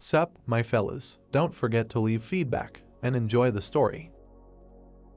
Sup, my fellas, don't forget to leave feedback and enjoy the story.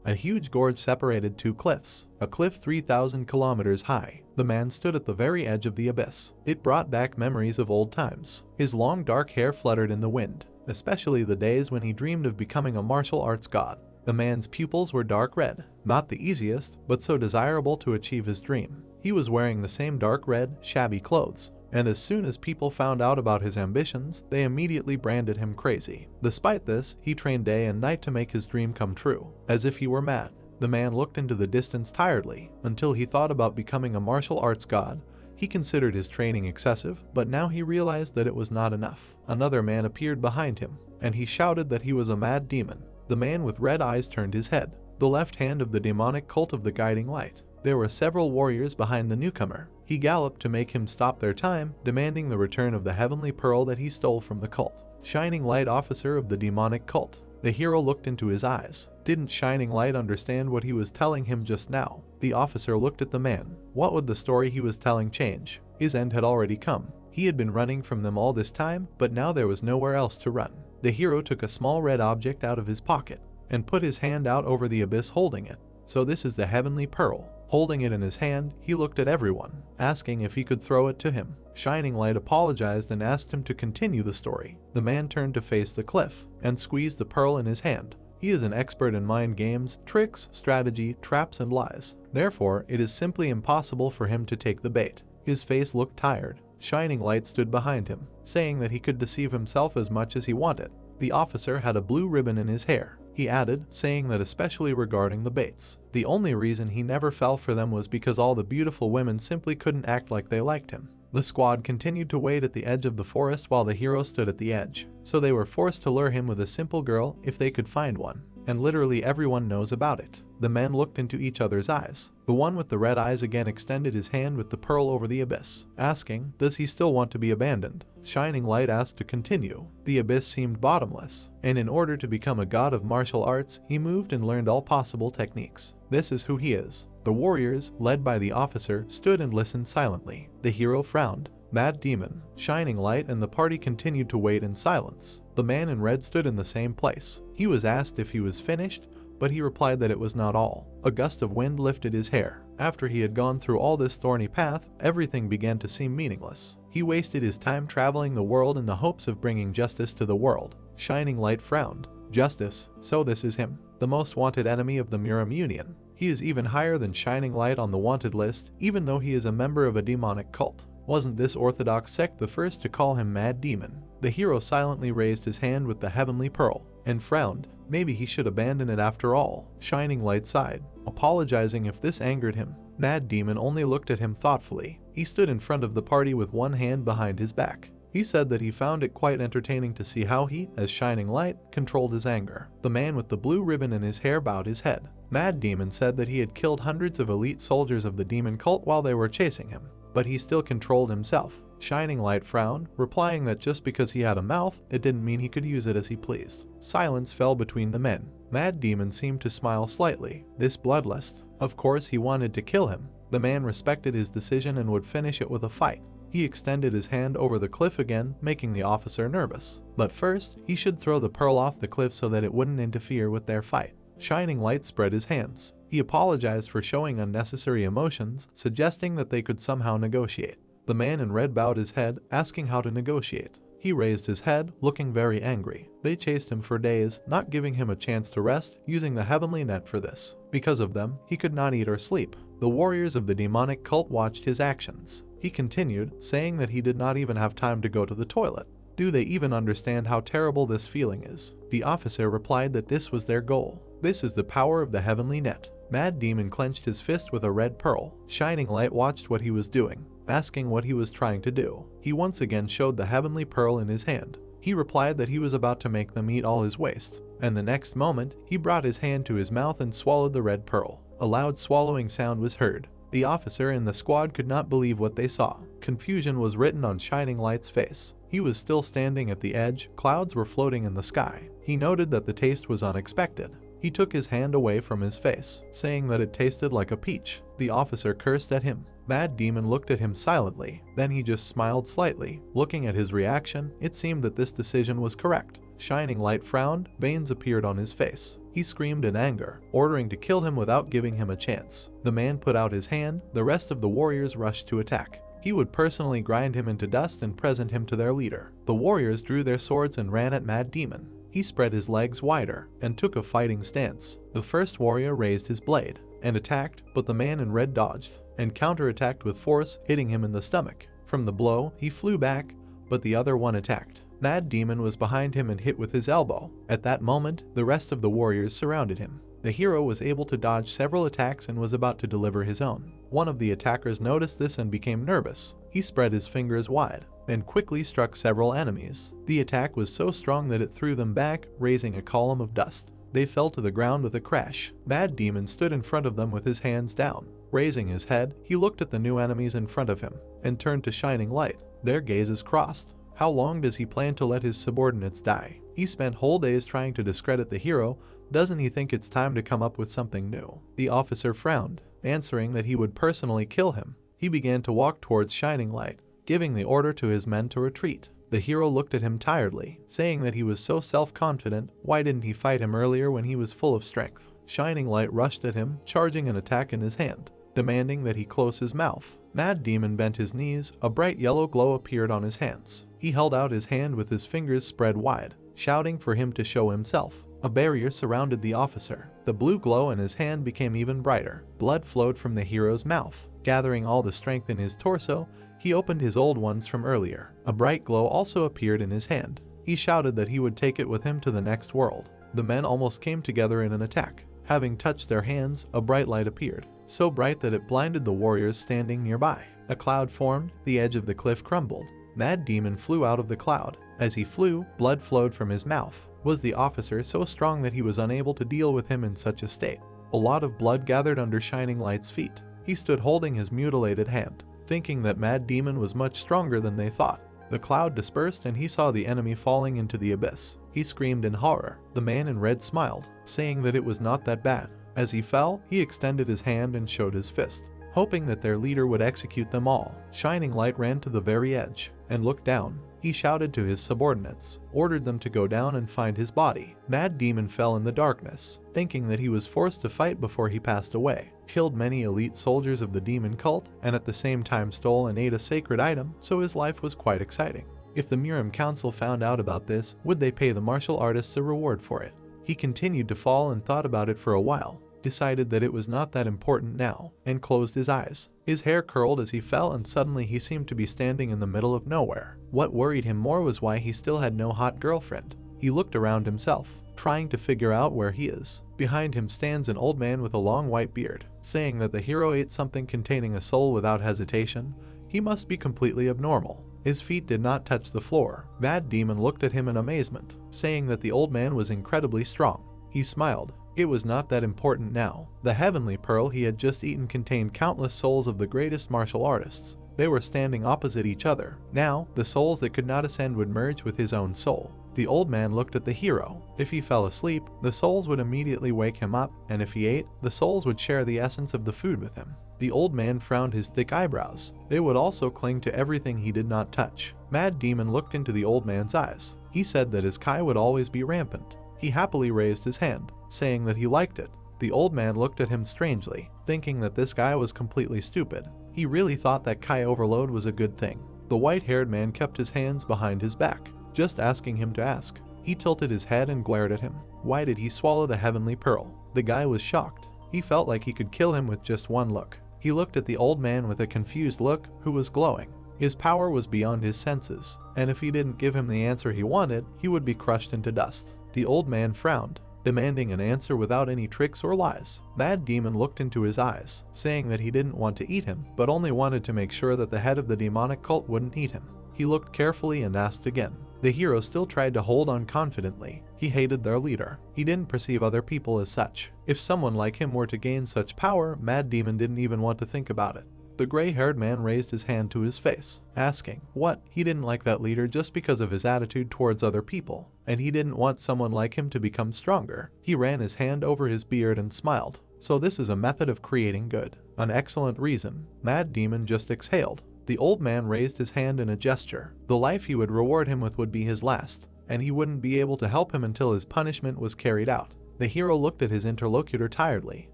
A huge gorge separated two cliffs, a cliff 3,000 kilometers high. The man stood at the very edge of the abyss. It brought back memories of old times. His long dark hair fluttered in the wind, especially the days when he dreamed of becoming a martial arts god. The man's pupils were dark red, not the easiest, but so desirable to achieve his dream. He was wearing the same dark red, shabby clothes, and as soon as people found out about his ambitions, they immediately branded him crazy. Despite this, he trained day and night to make his dream come true, as if he were mad. The man looked into the distance tiredly, until he thought about becoming a martial arts god. He considered his training excessive, but now he realized that it was not enough. Another man appeared behind him, and he shouted that he was a mad demon. The man with red eyes turned his head, the left hand of the demonic cult of the guiding light. There were several warriors behind the newcomer. He galloped to make him stop their time, demanding the return of the heavenly pearl that he stole from the cult. Shining Light, officer of the demonic cult. The hero looked into his eyes. Didn't Shining Light understand what he was telling him just now? The officer looked at the man. What would the story he was telling change? His end had already come. He had been running from them all this time, but now there was nowhere else to run. The hero took a small red object out of his pocket and put his hand out over the abyss holding it. So this is the heavenly pearl. Holding it in his hand, he looked at everyone, asking if he could throw it to him. Shining Light apologized and asked him to continue the story. The man turned to face the cliff and squeezed the pearl in his hand. He is an expert in mind games, tricks, strategy, traps, and lies. Therefore, it is simply impossible for him to take the bait. His face looked tired. Shining Light stood behind him, saying that he could deceive himself as much as he wanted. The officer had a blue ribbon in his hair. He added, saying that especially regarding the baits, the only reason he never fell for them was because all the beautiful women simply couldn't act like they liked him. The squad continued to wait at the edge of the forest while the hero stood at the edge, so they were forced to lure him with a simple girl if they could find one, and literally everyone knows about it. The men looked into each other's eyes. The one with the red eyes again extended his hand with the pearl over the abyss, asking, does he still want to be abandoned? Shining Light asked to continue. The abyss seemed bottomless, and in order to become a god of martial arts, he moved and learned all possible techniques. This is who he is. The warriors, led by the officer, stood and listened silently. The hero frowned. Mad demon, Shining Light, and the party continued to wait in silence. The man in red stood in the same place. He was asked if he was finished, but he replied that it was not all. A gust of wind lifted his hair. After he had gone through all this thorny path, everything began to seem meaningless. He wasted his time traveling the world in the hopes of bringing justice to the world. Shining Light frowned. Justice, so this is him, the most wanted enemy of the Muram Union. He is even higher than Shining Light on the wanted list, even though he is a member of a demonic cult. Wasn't this orthodox sect the first to call him Mad Demon? The hero silently raised his hand with the heavenly pearl and frowned. Maybe he should abandon it after all. Shining Light sighed, apologizing if this angered him. Mad Demon only looked at him thoughtfully. He stood in front of the party with one hand behind his back. He said that he found it quite entertaining to see how he, as Shining Light, controlled his anger. The man with the blue ribbon in his hair bowed his head. Mad Demon said that he had killed hundreds of elite soldiers of the demon cult while they were chasing him, but he still controlled himself. Shining Light frowned, replying that just because he had a mouth, it didn't mean he could use it as he pleased. Silence fell between the men. Mad Demon seemed to smile slightly. This bloodlust. Of course he wanted to kill him. The man respected his decision and would finish it with a fight. He extended his hand over the cliff again, making the officer nervous. But first, he should throw the pearl off the cliff so that it wouldn't interfere with their fight. Shining Light spread his hands. He apologized for showing unnecessary emotions, suggesting that they could somehow negotiate. The man in red bowed his head, asking how to negotiate. He raised his head, looking very angry. They chased him for days, not giving him a chance to rest, using the heavenly net for this. Because of them, he could not eat or sleep. The warriors of the demonic cult watched his actions. He continued, saying that he did not even have time to go to the toilet. Do they even understand how terrible this feeling is? The officer replied that this was their goal. This is the power of the heavenly net. Mad Demon clenched his fist with a red pearl. Shining Light watched what he was doing, asking what he was trying to do. He once again showed the heavenly pearl in his hand. He replied that he was about to make them eat all his waste, and the next moment, he brought his hand to his mouth and swallowed the red pearl. A loud swallowing sound was heard. The officer and the squad could not believe what they saw. Confusion was written on Shining Light's face. He was still standing at the edge, clouds were floating in the sky. He noted that the taste was unexpected. He took his hand away from his face, saying that it tasted like a peach. The officer cursed at him. Mad Demon looked at him silently, then he just smiled slightly. Looking at his reaction, it seemed that this decision was correct. Shining Light frowned, veins appeared on his face. He screamed in anger, ordering to kill him without giving him a chance. The man put out his hand, the rest of the warriors rushed to attack. He would personally grind him into dust and present him to their leader. The warriors drew their swords and ran at Mad Demon. He spread his legs wider and took a fighting stance. The first warrior raised his blade and attacked, but the man in red dodged and counterattacked with force, hitting him in the stomach. From the blow, he flew back, but the other one attacked. Mad Demon was behind him and hit with his elbow. At that moment, the rest of the warriors surrounded him. The hero was able to dodge several attacks and was about to deliver his own. One of the attackers noticed this and became nervous. He spread his fingers wide and quickly struck several enemies. The attack was so strong that it threw them back, raising a column of dust. They fell to the ground with a crash. Mad Demon stood in front of them with his hands down. Raising his head, he looked at the new enemies in front of him and turned to Shining Light. Their gazes crossed. How long does he plan to let his subordinates die? He spent whole days trying to discredit the hero. Doesn't he think it's time to come up with something new? The officer frowned, answering that he would personally kill him. He began to walk towards Shining Light, giving the order to his men to retreat. The hero looked at him tiredly, saying that he was so self-confident. Why didn't he fight him earlier when he was full of strength? Shining Light rushed at him, charging an attack in his hand, demanding that he close his mouth. Mad Demon bent his knees. A bright yellow glow appeared on his hands. He held out his hand with his fingers spread wide, shouting for him to show himself. A barrier surrounded the officer. The blue glow in his hand became even brighter. Blood flowed from the hero's mouth. Gathering all the strength in his torso, he opened his old ones from earlier. A bright glow also appeared in his hand. He shouted that he would take it with him to the next world. The men almost came together in an attack. Having touched their hands, a bright light appeared, so bright that it blinded the warriors standing nearby. A cloud formed, the edge of the cliff crumbled. Mad Demon flew out of the cloud. As he flew, blood flowed from his mouth. Was the officer so strong that he was unable to deal with him in such a state? A lot of blood gathered under Shining Light's feet. He stood holding his mutilated hand, thinking that Mad Demon was much stronger than they thought. The cloud dispersed and he saw the enemy falling into the abyss. He screamed in horror. The man in red smiled, saying that it was not that bad. As he fell, he extended his hand and showed his fist, hoping that their leader would execute them all. Shining Light ran to the very edge and looked down. He shouted to his subordinates, ordered them to go down and find his body. Mad Demon fell in the darkness, thinking that he was forced to fight before he passed away. Killed many elite soldiers of the demon cult, and at the same time stole and ate a sacred item, so his life was quite exciting. If the Miram Council found out about this, would they pay the martial artists a reward for it? He continued to fall and thought about it for a while, decided that it was not that important now, and closed his eyes. His hair curled as he fell and suddenly he seemed to be standing in the middle of nowhere. What worried him more was why he still had no hot girlfriend. He looked around himself, trying to figure out where he is. Behind him stands an old man with a long white beard, saying that the hero ate something containing a soul without hesitation. He must be completely abnormal. His feet did not touch the floor. Mad Demon looked at him in amazement, saying that the old man was incredibly strong. He smiled. It was not that important now. The heavenly pearl he had just eaten contained countless souls of the greatest martial artists. They were standing opposite each other. Now, the souls that could not ascend would merge with his own soul. The old man looked at the hero. If he fell asleep, the souls would immediately wake him up, and if he ate, the souls would share the essence of the food with him. The old man frowned his thick eyebrows. They would also cling to everything he did not touch. Mad Demon looked into the old man's eyes. He said that his Kai would always be rampant. He happily raised his hand, saying that he liked it. The old man looked at him strangely, thinking that this guy was completely stupid. He really thought that Kai overload was a good thing. The white-haired man kept his hands behind his back, just asking him to ask. He tilted his head and glared at him. Why did he swallow the heavenly pearl? The guy was shocked. He felt like he could kill him with just one look. He looked at the old man with a confused look, who was glowing. His power was beyond his senses, and if he didn't give him the answer he wanted, he would be crushed into dust. The old man frowned, demanding an answer without any tricks or lies. Mad Demon looked into his eyes, saying that he didn't want to eat him, but only wanted to make sure that the head of the demonic cult wouldn't eat him. He looked carefully and asked again. The hero still tried to hold on confidently. He hated their leader. He didn't perceive other people as such. If someone like him were to gain such power, Mad Demon didn't even want to think about it. The gray-haired man raised his hand to his face, asking what? He didn't like that leader just because of his attitude towards other people, and he didn't want someone like him to become stronger. He ran his hand over his beard and smiled, So this is a method of creating good. An excellent reason. Mad Demon just exhaled. The old man raised his hand in a gesture. The life he would reward him with would be his last, and he wouldn't be able to help him until his punishment was carried out. The hero looked at his interlocutor tiredly.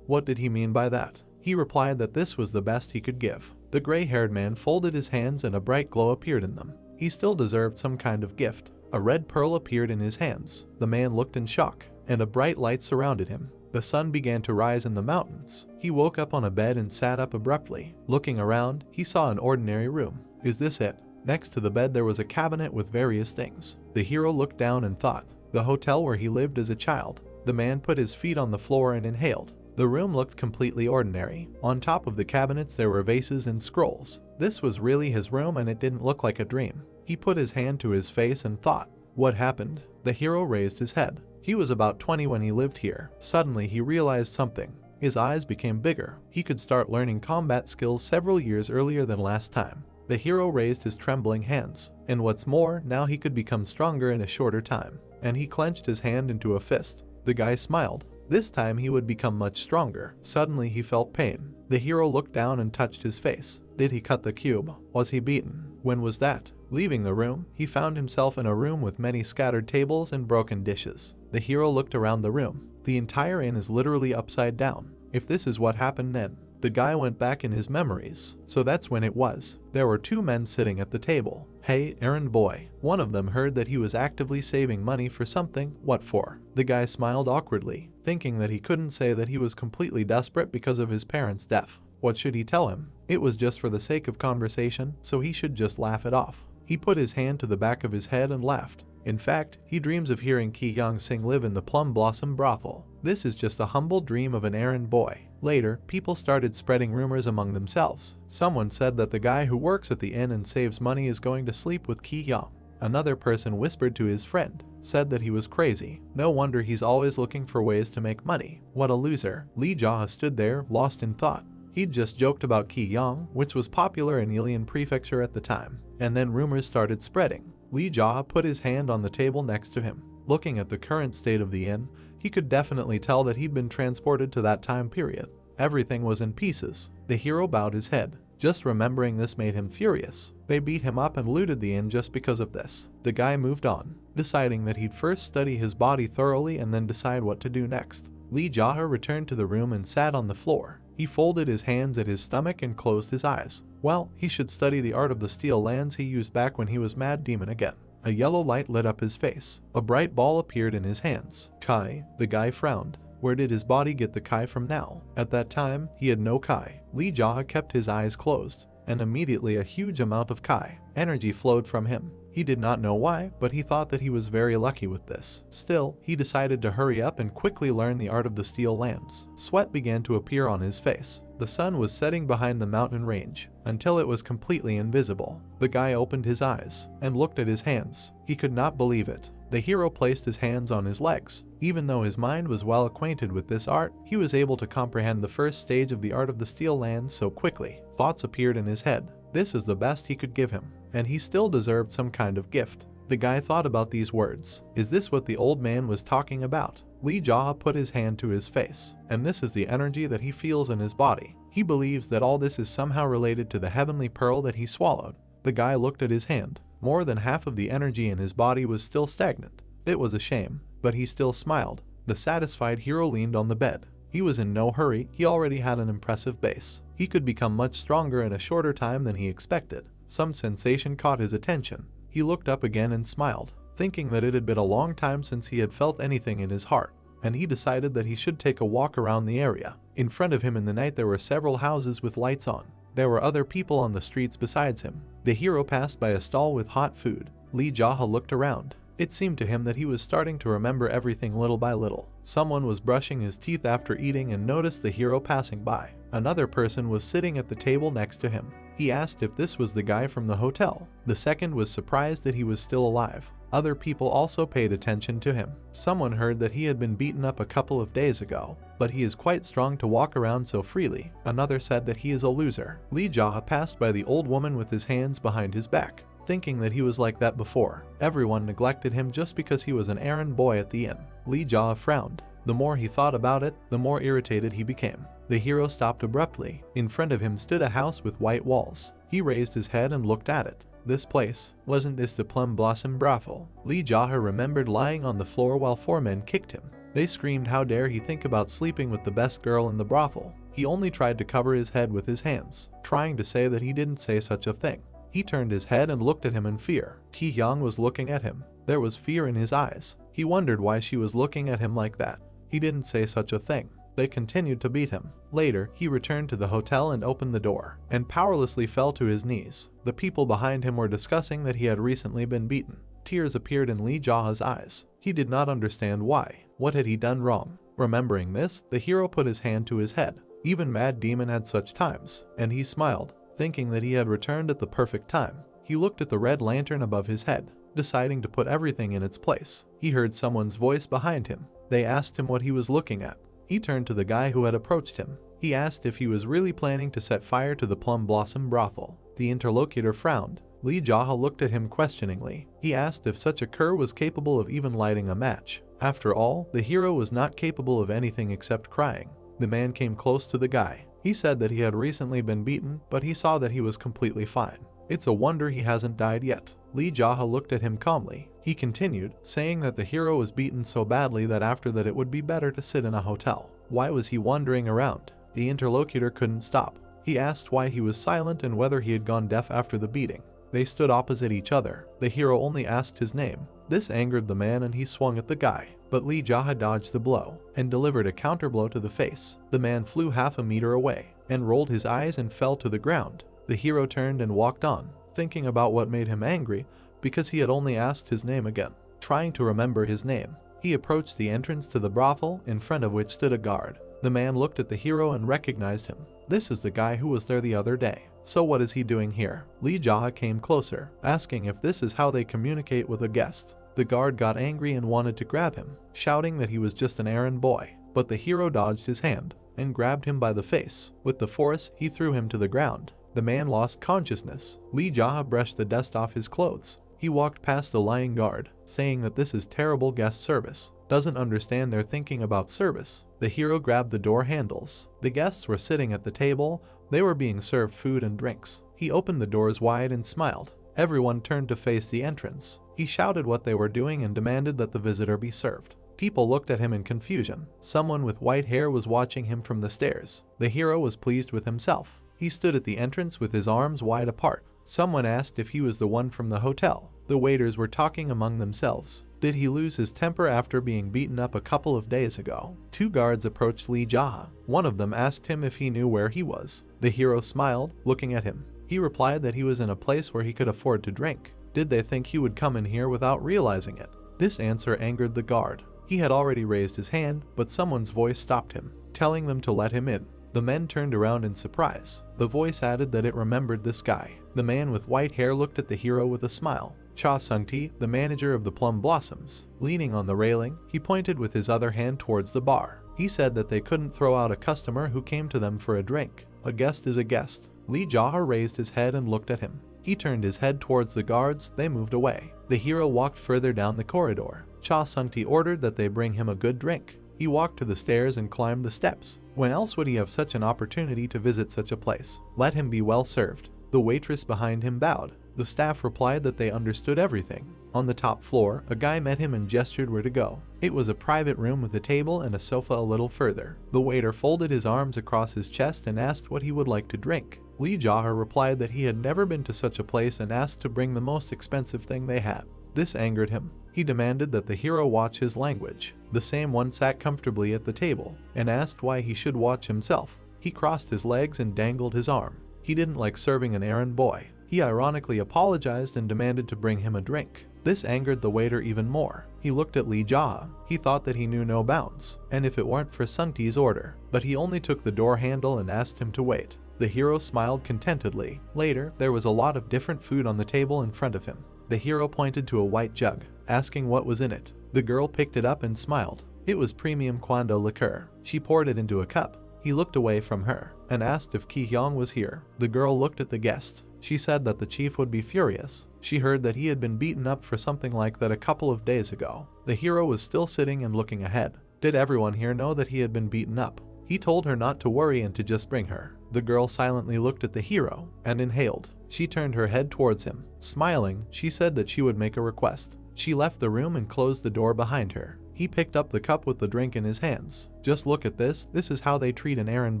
What did he mean by that? He replied that this was the best he could give. The gray-haired man folded his hands and a bright glow appeared in them. He still deserved some kind of gift. A red pearl appeared in his hands. The man looked in shock, and a bright light surrounded him. The sun began to rise in the mountains. He woke up on a bed and sat up abruptly. Looking around, he saw an ordinary room. Is this it? Next to the bed there was a cabinet with various things. The hero looked down and thought, the hotel where he lived as a child. The man put his feet on the floor and inhaled. The room looked completely ordinary. On top of the cabinets there were vases and scrolls. This was really his room and it didn't look like a dream. He put his hand to his face and thought, what happened? The hero raised his head. He was about 20 when he lived here. Suddenly he realized something. His eyes became bigger. He could start learning combat skills several years earlier than last time. The hero raised his trembling hands. And what's more, now he could become stronger in a shorter time. And he clenched his hand into a fist. The guy smiled. This time he would become much stronger. Suddenly he felt pain. The hero looked down and touched his face. Did he cut the cube? Was he beaten? When was that? Leaving the room, he found himself in a room with many scattered tables and broken dishes. The hero looked around the room. The entire inn is literally upside down. If this is what happened then, the guy went back in his memories. So that's when it was. There were two men sitting at the table. Hey, errand boy. One of them heard that he was actively saving money for something. What for? The guy smiled awkwardly, thinking that he couldn't say that he was completely desperate because of his parents' death. What should he tell him? It was just for the sake of conversation, so he should just laugh it off. He put his hand to the back of his head and laughed. In fact, he dreams of hearing Ki Young Sing live in the Plum Blossom brothel. This is just a humble dream of an errand boy. Later, people started spreading rumors among themselves. Someone said that the guy who works at the inn and saves money is going to sleep with Ki Young. Another person whispered to his friend, said that he was crazy. No wonder he's always looking for ways to make money. What a loser. Lee Jaha stood there, lost in thought. He'd just joked about Ki Young, which was popular in Ilian Prefecture at the time. And then rumors started spreading. Lee Jaha put his hand on the table next to him. Looking at the current state of the inn, he could definitely tell that he'd been transported to that time period. Everything was in pieces. The hero bowed his head. Just remembering this made him furious. They beat him up and looted the inn just because of this. The guy moved on, deciding that he'd first study his body thoroughly and then decide what to do next. Lee Jaha returned to the room and sat on the floor. He folded his hands at his stomach and closed his eyes. Well, he should study the art of the steel lands he used back when he was Mad Demon again. A yellow light lit up his face. A bright ball appeared in his hands. Kai, the guy frowned. Where did his body get the Kai from now? At that time, he had no Kai. Lee Jaha kept his eyes closed, and immediately a huge amount of Kai energy flowed from him. He did not know why, but he thought that he was very lucky with this. Still, he decided to hurry up and quickly learn the art of the steel lands. Sweat began to appear on his face. The sun was setting behind the mountain range, until it was completely invisible. The guy opened his eyes, and looked at his hands. He could not believe it. The hero placed his hands on his legs. Even though his mind was well acquainted with this art, he was able to comprehend the first stage of the art of the steel lands so quickly. Thoughts appeared in his head. This is the best he could give him, and he still deserved some kind of gift. The guy thought about these words. Is this what the old man was talking about? Lee Jaha put his hand to his face, and this is the energy that he feels in his body. He believes that all this is somehow related to the heavenly pearl that he swallowed. The guy looked at his hand. More than half of the energy in his body was still stagnant. It was a shame, but he still smiled. The satisfied hero leaned on the bed. He was in no hurry. He already had an impressive base. He could become much stronger in a shorter time than he expected. Some sensation caught his attention. He looked up again and smiled, thinking that it had been a long time since he had felt anything in his heart, and he decided that he should take a walk around the area. In front of him in the night there were several houses with lights on. There were other people on the streets besides him. The hero passed by a stall with hot food. Lee Jaha looked around. It seemed to him that he was starting to remember everything little by little. Someone was brushing his teeth after eating and noticed the hero passing by. Another person was sitting at the table next to him. He asked if this was the guy from the hotel. The second was surprised that he was still alive. Other people also paid attention to him. Someone heard that he had been beaten up a couple of days ago, but he is quite strong to walk around so freely. Another said that he is a loser. Lee Jaha passed by the old woman with his hands behind his back, thinking that he was like that before. Everyone neglected him just because he was an errand boy at the inn. Lee Jaha frowned. The more he thought about it, the more irritated he became. The hero stopped abruptly. In front of him stood a house with white walls. He raised his head and looked at it. This place, wasn't this the Plum Blossom brothel? Lee Jaha remembered lying on the floor while 4 men kicked him. They screamed how dare he think about sleeping with the best girl in the brothel. He only tried to cover his head with his hands, trying to say that he didn't say such a thing. He turned his head and looked at him in fear. Ki-hyung was looking at him. There was fear in his eyes. He wondered why she was looking at him like that. He didn't say such a thing. They continued to beat him. Later, he returned to the hotel and opened the door, and powerlessly fell to his knees. The people behind him were discussing that he had recently been beaten. Tears appeared in Lee Jaha's eyes. He did not understand why. What had he done wrong? Remembering this, the hero put his hand to his head. Even Mad Demon had such times, and he smiled, thinking that he had returned at the perfect time. He looked at the red lantern above his head, deciding to put everything in its place. He heard someone's voice behind him. They asked him what he was looking at. He turned to the guy who had approached him. He asked if he was really planning to set fire to the Plum Blossom brothel. The interlocutor frowned. Lee Jaha looked at him questioningly. He asked if such a cur was capable of even lighting a match. After all, the hero was not capable of anything except crying. The man came close to the guy. He said that he had recently been beaten, but he saw that he was completely fine. It's a wonder he hasn't died yet. Lee Jaha looked at him calmly. He continued, saying that the hero was beaten so badly that after that it would be better to sit in a hotel. Why was he wandering around? The interlocutor couldn't stop. He asked why he was silent and whether he had gone deaf after the beating. They stood opposite each other. The hero only asked his name. This angered the man and he swung at the guy. But Lee Jaha dodged the blow and delivered a counterblow to the face. The man flew half a meter away and rolled his eyes and fell to the ground. The hero turned and walked on, thinking about what made him angry because he had only asked his name again. Trying to remember his name, he approached the entrance to the brothel, in front of which stood a guard. The man looked at the hero and recognized him. This is the guy who was there the other day. So what is he doing here? Lee Jaha came closer, asking if this is how they communicate with a guest. The guard got angry and wanted to grab him, shouting that he was just an errand boy. But the hero dodged his hand and grabbed him by the face. With the force, he threw him to the ground. The man lost consciousness. Lee Jaha brushed the dust off his clothes. He walked past the lying guard, saying that this is terrible guest service. Doesn't understand they're thinking about service. The hero grabbed the door handles. The guests were sitting at the table. They were being served food and drinks. He opened the doors wide and smiled. Everyone turned to face the entrance. He shouted what they were doing and demanded that the visitor be served. People looked at him in confusion. Someone with white hair was watching him from the stairs. The hero was pleased with himself. He stood at the entrance with his arms wide apart. Someone asked if he was the one from the hotel. The waiters were talking among themselves. Did he lose his temper after being beaten up a couple of days ago? 2 guards approached Lee Jaha. One of them asked him if he knew where he was. The hero smiled, looking at him. He replied that he was in a place where he could afford to drink. Did they think he would come in here without realizing it? This answer angered the guard. He had already raised his hand, but someone's voice stopped him, telling them to let him in. The men turned around in surprise. The voice added that it remembered this guy. The man with white hair looked at the hero with a smile. Cha Sung-ti, the manager of the Plum Blossoms. Leaning on the railing, he pointed with his other hand towards the bar. He said that they couldn't throw out a customer who came to them for a drink. A guest is a guest. Lee Jaha raised his head and looked at him. He turned his head towards the guards. They moved away. The hero walked further down the corridor. Cha Sung-ti ordered that they bring him a good drink. He walked to the stairs and climbed the steps. When else would he have such an opportunity to visit such a place? Let him be well served. The waitress behind him bowed. The staff replied that they understood everything. On the top floor, a guy met him and gestured where to go. It was a private room with a table and a sofa a little further. The waiter folded his arms across his chest and asked what he would like to drink. Lee Jaha replied that he had never been to such a place and asked to bring the most expensive thing they had. This angered him. He demanded that the hero watch his language. The same one sat comfortably at the table and asked why he should watch himself. He crossed his legs and dangled his arm. He didn't like serving an errand boy. He ironically apologized and demanded to bring him a drink. This angered the waiter even more. He looked at Lee Jaha. He thought that he knew no bounds, and if it weren't for Sung-ti's order. But he only took the door handle and asked him to wait. The hero smiled contentedly. Later, there was a lot of different food on the table in front of him. The hero pointed to a white jug, asking what was in it. The girl picked it up and smiled. It was premium Kwando liqueur. She poured it into a cup. He looked away from her and asked if Ki-hyung was here. The girl looked at the guest. She said that the chief would be furious. She heard that he had been beaten up for something like that a couple of days ago. The hero was still sitting and looking ahead. Did everyone here know that he had been beaten up? He told her not to worry and to just bring her. The girl silently looked at the hero and inhaled. She turned her head towards him. Smiling, she said that she would make a request. She left the room and closed the door behind her. He picked up the cup with the drink in his hands. Just look at this is how they treat an errand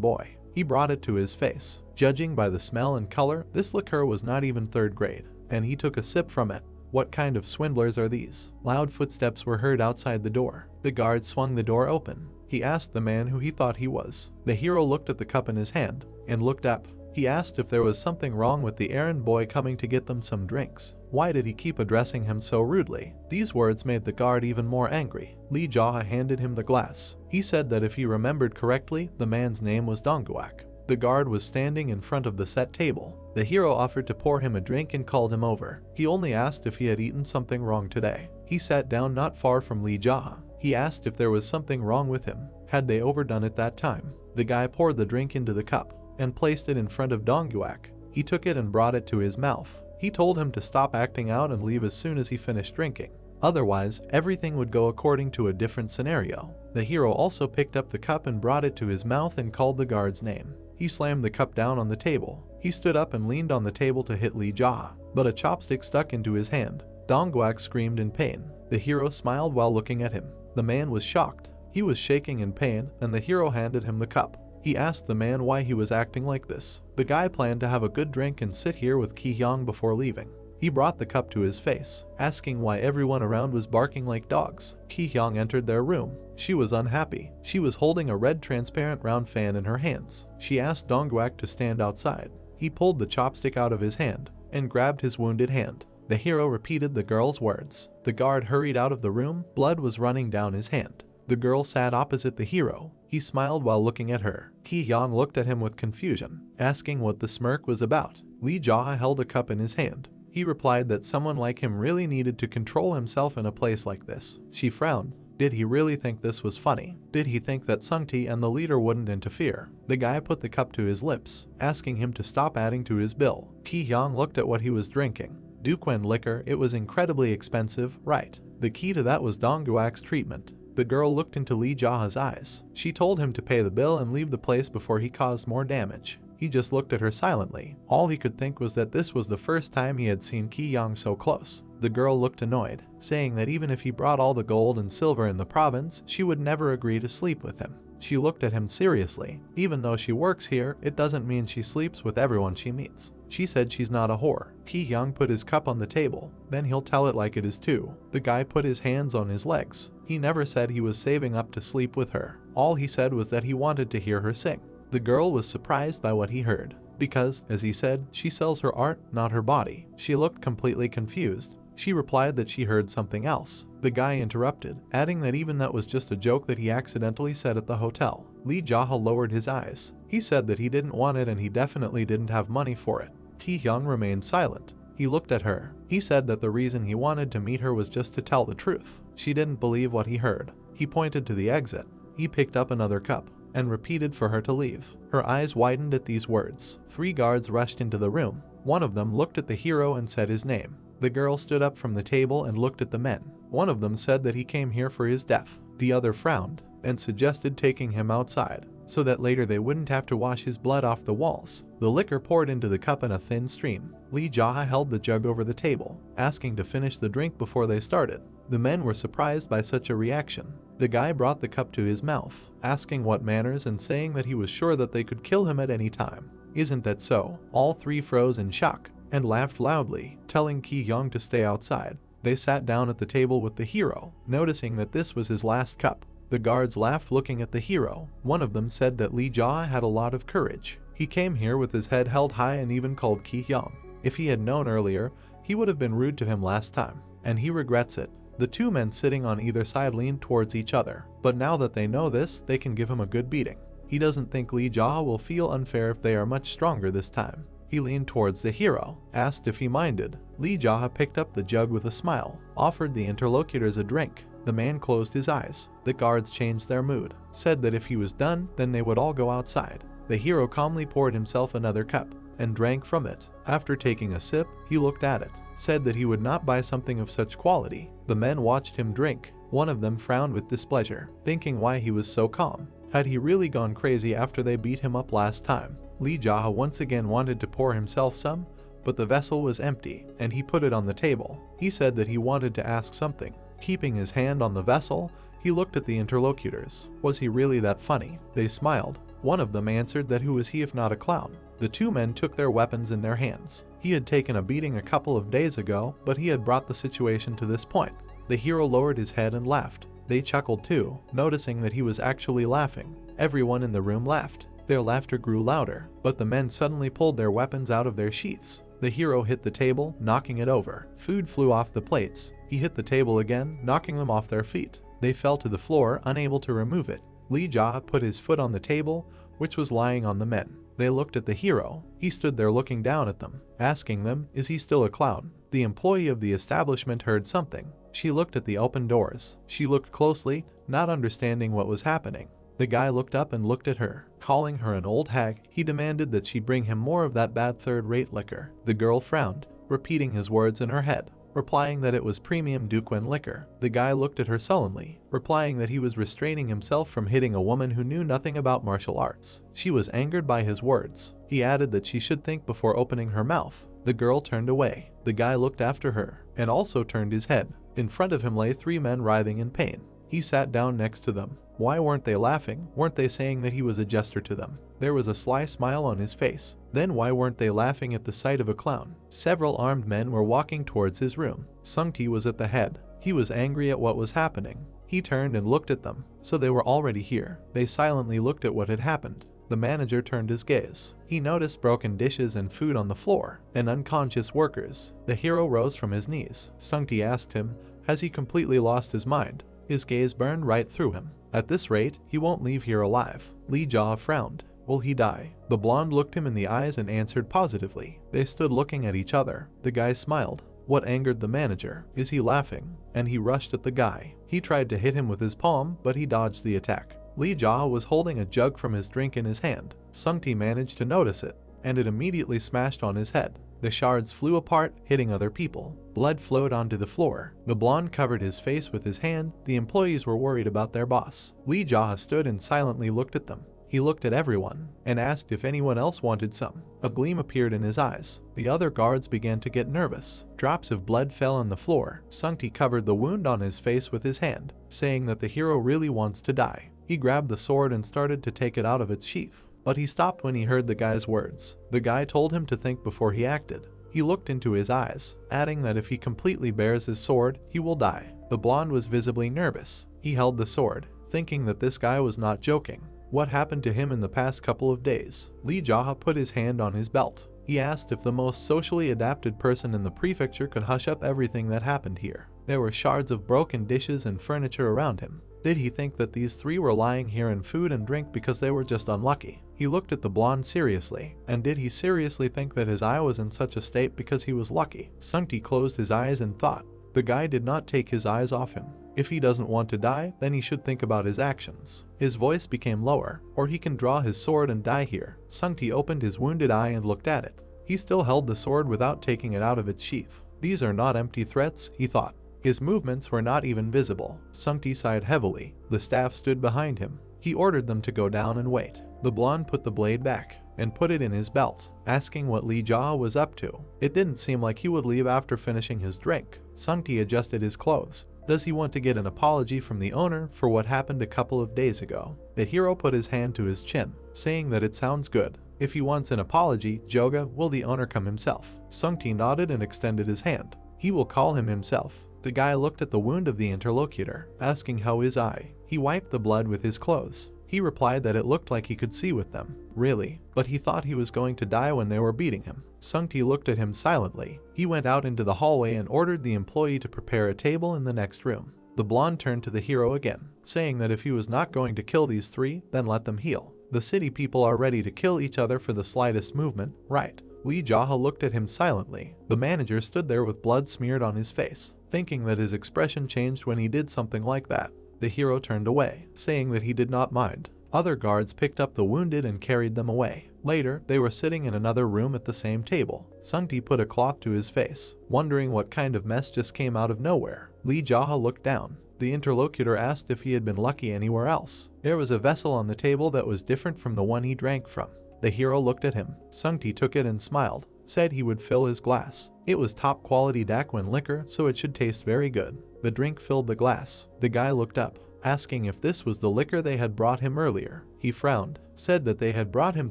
boy. He brought it to his face. Judging by the smell and color, this liquor was not even 3rd grade, and he took a sip from it. What kind of swindlers are these? Loud footsteps were heard outside the door. The guard swung the door open. He asked the man who he thought he was. The hero looked at the cup in his hand and looked up. He asked if there was something wrong with the errand boy coming to get them some drinks. Why did he keep addressing him so rudely? These words made the guard even more angry. Lee Jaw handed him the glass. He said that if he remembered correctly, the man's name was Dongguak. The guard was standing in front of the set table. The hero offered to pour him a drink and called him over. He only asked if he had eaten something wrong today. He sat down not far from Lee Jaw. He asked if there was something wrong with him. Had they overdone it that time? The guy poured the drink into the cup and placed it in front of Dongguak. He took it and brought it to his mouth. He told him to stop acting out and leave as soon as he finished drinking. Otherwise, everything would go according to a different scenario. The hero also picked up the cup and brought it to his mouth and called the guard's name. He slammed the cup down on the table. He stood up and leaned on the table to hit Lee Jaw, but a chopstick stuck into his hand. Dongguak screamed in pain. The hero smiled while looking at him. The man was shocked. He was shaking in pain, and the hero handed him the cup. He asked the man why he was acting like this. The guy planned to have a good drink and sit here with Ki-hyung before leaving. He brought the cup to his face, asking why everyone around was barking like dogs. Ki-hyung entered their room. She was unhappy. She was holding a red transparent round fan in her hands. She asked Dongguak to stand outside. He pulled the chopstick out of his hand and grabbed his wounded hand. The hero repeated the girl's words. The guard hurried out of the room. Blood was running down his hand. The girl sat opposite the hero. He smiled while looking at her. Ki-hyung looked at him with confusion, asking what the smirk was about. Lee Jaw held a cup in his hand. He replied that someone like him really needed to control himself in a place like this. She frowned. Did he really think this was funny? Did he think that Sungti and the leader wouldn't interfere? The guy put the cup to his lips, asking him to stop adding to his bill. Ki-hyung looked at what he was drinking. Duquan liquor, it was incredibly expensive, right? The key to that was Dongguak's treatment. The girl looked into Lee Ja's eyes. She told him to pay the bill and leave the place before he caused more damage. He just looked at her silently. All he could think was that this was the first time he had seen Ki-hyung so close. The girl looked annoyed, saying that even if he brought all the gold and silver in the province, she would never agree to sleep with him. She looked at him seriously. Even though she works here, it doesn't mean she sleeps with everyone she meets. She said she's not a whore. Ki-hyung put his cup on the table. Then he'll tell it like it is too. The guy put his hands on his legs. He never said he was saving up to sleep with her. All he said was that he wanted to hear her sing. The girl was surprised by what he heard, because, as he said, she sells her art, not her body. She looked completely confused. She replied that she heard something else. The guy interrupted, adding that even that was just a joke that he accidentally said at the hotel. Lee Jaha lowered his eyes. He said that he didn't want it and he definitely didn't have money for it. Ki-hyung remained silent. He looked at her. He said that the reason he wanted to meet her was just to tell the truth. She didn't believe what he heard. He pointed to the exit. He picked up another cup and repeated for her to leave. Her eyes widened at these words. 3 guards rushed into the room. One of them looked at the hero and said his name. The girl stood up from the table and looked at the men. One of them said that he came here for his death. The other frowned and suggested taking him outside, so that later they wouldn't have to wash his blood off the walls. The liquor poured into the cup in a thin stream. Lee Jaha held the jug over the table, asking to finish the drink before they started. The men were surprised by such a reaction. The guy brought the cup to his mouth, asking what manners and saying that he was sure that they could kill him at any time. Isn't that so? All 3 froze in shock and laughed loudly, telling Ki-hyung to stay outside. They sat down at the table with the hero, noticing that this was his last cup. The guards laughed looking at the hero. One of them said that Lee Jaw had a lot of courage. He came here with his head held high and even called Ki-hyung. If he had known earlier, he would have been rude to him last time, and he regrets it. The 2 men sitting on either side leaned towards each other, but now that they know this, they can give him a good beating. He doesn't think Lee Jaw will feel unfair if they are much stronger this time. He leaned towards the hero, asked if he minded. Lee Jaha picked up the jug with a smile, offered the interlocutors a drink. The man closed his eyes. The guards changed their mood, said that if he was done, then they would all go outside. The hero calmly poured himself another cup and drank from it. After taking a sip, he looked at it, said that he would not buy something of such quality. The men watched him drink. One of them frowned with displeasure, thinking why he was so calm. Had he really gone crazy after they beat him up last time? Lee Jaha once again wanted to pour himself some, but the vessel was empty, and he put it on the table. He said that he wanted to ask something. Keeping his hand on the vessel, he looked at the interlocutors. Was he really that funny? They smiled. One of them answered that who was he if not a clown? The two men took their weapons in their hands. He had taken a beating a couple of days ago, but he had brought the situation to this point. The hero lowered his head and laughed. They chuckled too, noticing that he was actually laughing. Everyone in the room laughed. Their laughter grew louder, but the men suddenly pulled their weapons out of their sheaths. The hero hit the table, knocking it over. Food flew off the plates. He hit the table again, knocking them off their feet. They fell to the floor, unable to remove it. Lee Jaha put his foot on the table, which was lying on the men. They looked at the hero. He stood there looking down at them, asking them, is he still a clown? The employee of the establishment heard something. She looked at the open doors. She looked closely, not understanding what was happening. The guy looked up and looked at her. Calling her an old hag, he demanded that she bring him more of that bad third-rate liquor. The girl frowned, repeating his words in her head, replying that it was premium Duquin liquor. The guy looked at her sullenly, replying that he was restraining himself from hitting a woman who knew nothing about martial arts. She was angered by his words. He added that she should think before opening her mouth. The girl turned away. The guy looked after her, and also turned his head. In front of him lay three men writhing in pain. He sat down next to them. Why weren't they laughing? Weren't they saying that he was a jester to them? There was a sly smile on his face. Then why weren't they laughing at the sight of a clown? Several armed men were walking towards his room. Sung-Ti was at the head. He was angry at what was happening. He turned and looked at them. So they were already here. They silently looked at what had happened. The manager turned his gaze. He noticed broken dishes and food on the floor, and unconscious workers. The hero rose from his knees. Sung-Ti asked him, has he completely lost his mind? His gaze burned right through him. At this rate, he won't leave here alive. Lee Jaha frowned. Will he die? The blonde looked him in the eyes and answered positively. They stood looking at each other. The guy smiled. What angered the manager? Is he laughing? And he rushed at the guy. He tried to hit him with his palm, but he dodged the attack. Lee Jaha was holding a jug from his drink in his hand. Sung-Ti managed to notice it, and it immediately smashed on his head. The shards flew apart, hitting other people. Blood flowed onto the floor. The blonde covered his face with his hand. The employees were worried about their boss. Lee Jaha stood and silently looked at them. He looked at everyone and asked if anyone else wanted some. A gleam appeared in his eyes. The other guards began to get nervous. Drops of blood fell on the floor. Sung-Ti covered the wound on his face with his hand, saying that the hero really wants to die. He grabbed the sword and started to take it out of its sheath. But he stopped when he heard the guy's words. The guy told him to think before he acted. He looked into his eyes, adding that if he completely bares his sword, he will die. The blonde was visibly nervous. He held the sword, thinking that this guy was not joking. What happened to him in the past couple of days? Lee Jaha put his hand on his belt. He asked if the most socially adapted person in the prefecture could hush up everything that happened here. There were shards of broken dishes and furniture around him. Did he think that these three were lying here in food and drink because they were just unlucky? He looked at the blonde seriously, and did he seriously think that his eye was in such a state because he was lucky? Sung-Ti closed his eyes and thought. The guy did not take his eyes off him. If he doesn't want to die, then he should think about his actions. His voice became lower, or he can draw his sword and die here. Sung-Ti opened his wounded eye and looked at it. He still held the sword without taking it out of its sheath. These are not empty threats, he thought. His movements were not even visible. Sung-Ti sighed heavily. The staff stood behind him. He ordered them to go down and wait. The blonde put the blade back and put it in his belt, asking what Lee Jaha was up to. It didn't seem like he would leave after finishing his drink. Sung-Ti adjusted his clothes. Does he want to get an apology from the owner for what happened a couple of days ago? The hero put his hand to his chin, saying that it sounds good. If he wants an apology, Joga, will the owner come himself? Sung-Ti nodded and extended his hand. He will call him himself. The guy looked at the wound of the interlocutor, asking how his eye. He wiped the blood with his clothes. He replied that it looked like he could see with them. Really? But he thought he was going to die when they were beating him. Sung-Ti looked at him silently. He went out into the hallway and ordered the employee to prepare a table in the next room. The blonde turned to the hero again, saying that if he was not going to kill these three, then let them heal. The city people are ready to kill each other for the slightest movement, right? Lee Jaha looked at him silently. The manager stood there with blood smeared on his face, thinking that his expression changed when he did something like that. The hero turned away, saying that he did not mind. Other guards picked up the wounded and carried them away. Later, they were sitting in another room at the same table. Sung-Ti put a cloth to his face, wondering what kind of mess just came out of nowhere. Lee Jaha looked down. The interlocutor asked if he had been lucky anywhere else. There was a vessel on the table that was different from the one he drank from. The hero looked at him. Sung-ti took it and smiled, said he would fill his glass. It was top quality Daquin liquor, so it should taste very good. The drink filled the glass. The guy looked up, asking if this was the liquor they had brought him earlier. He frowned, said that they had brought him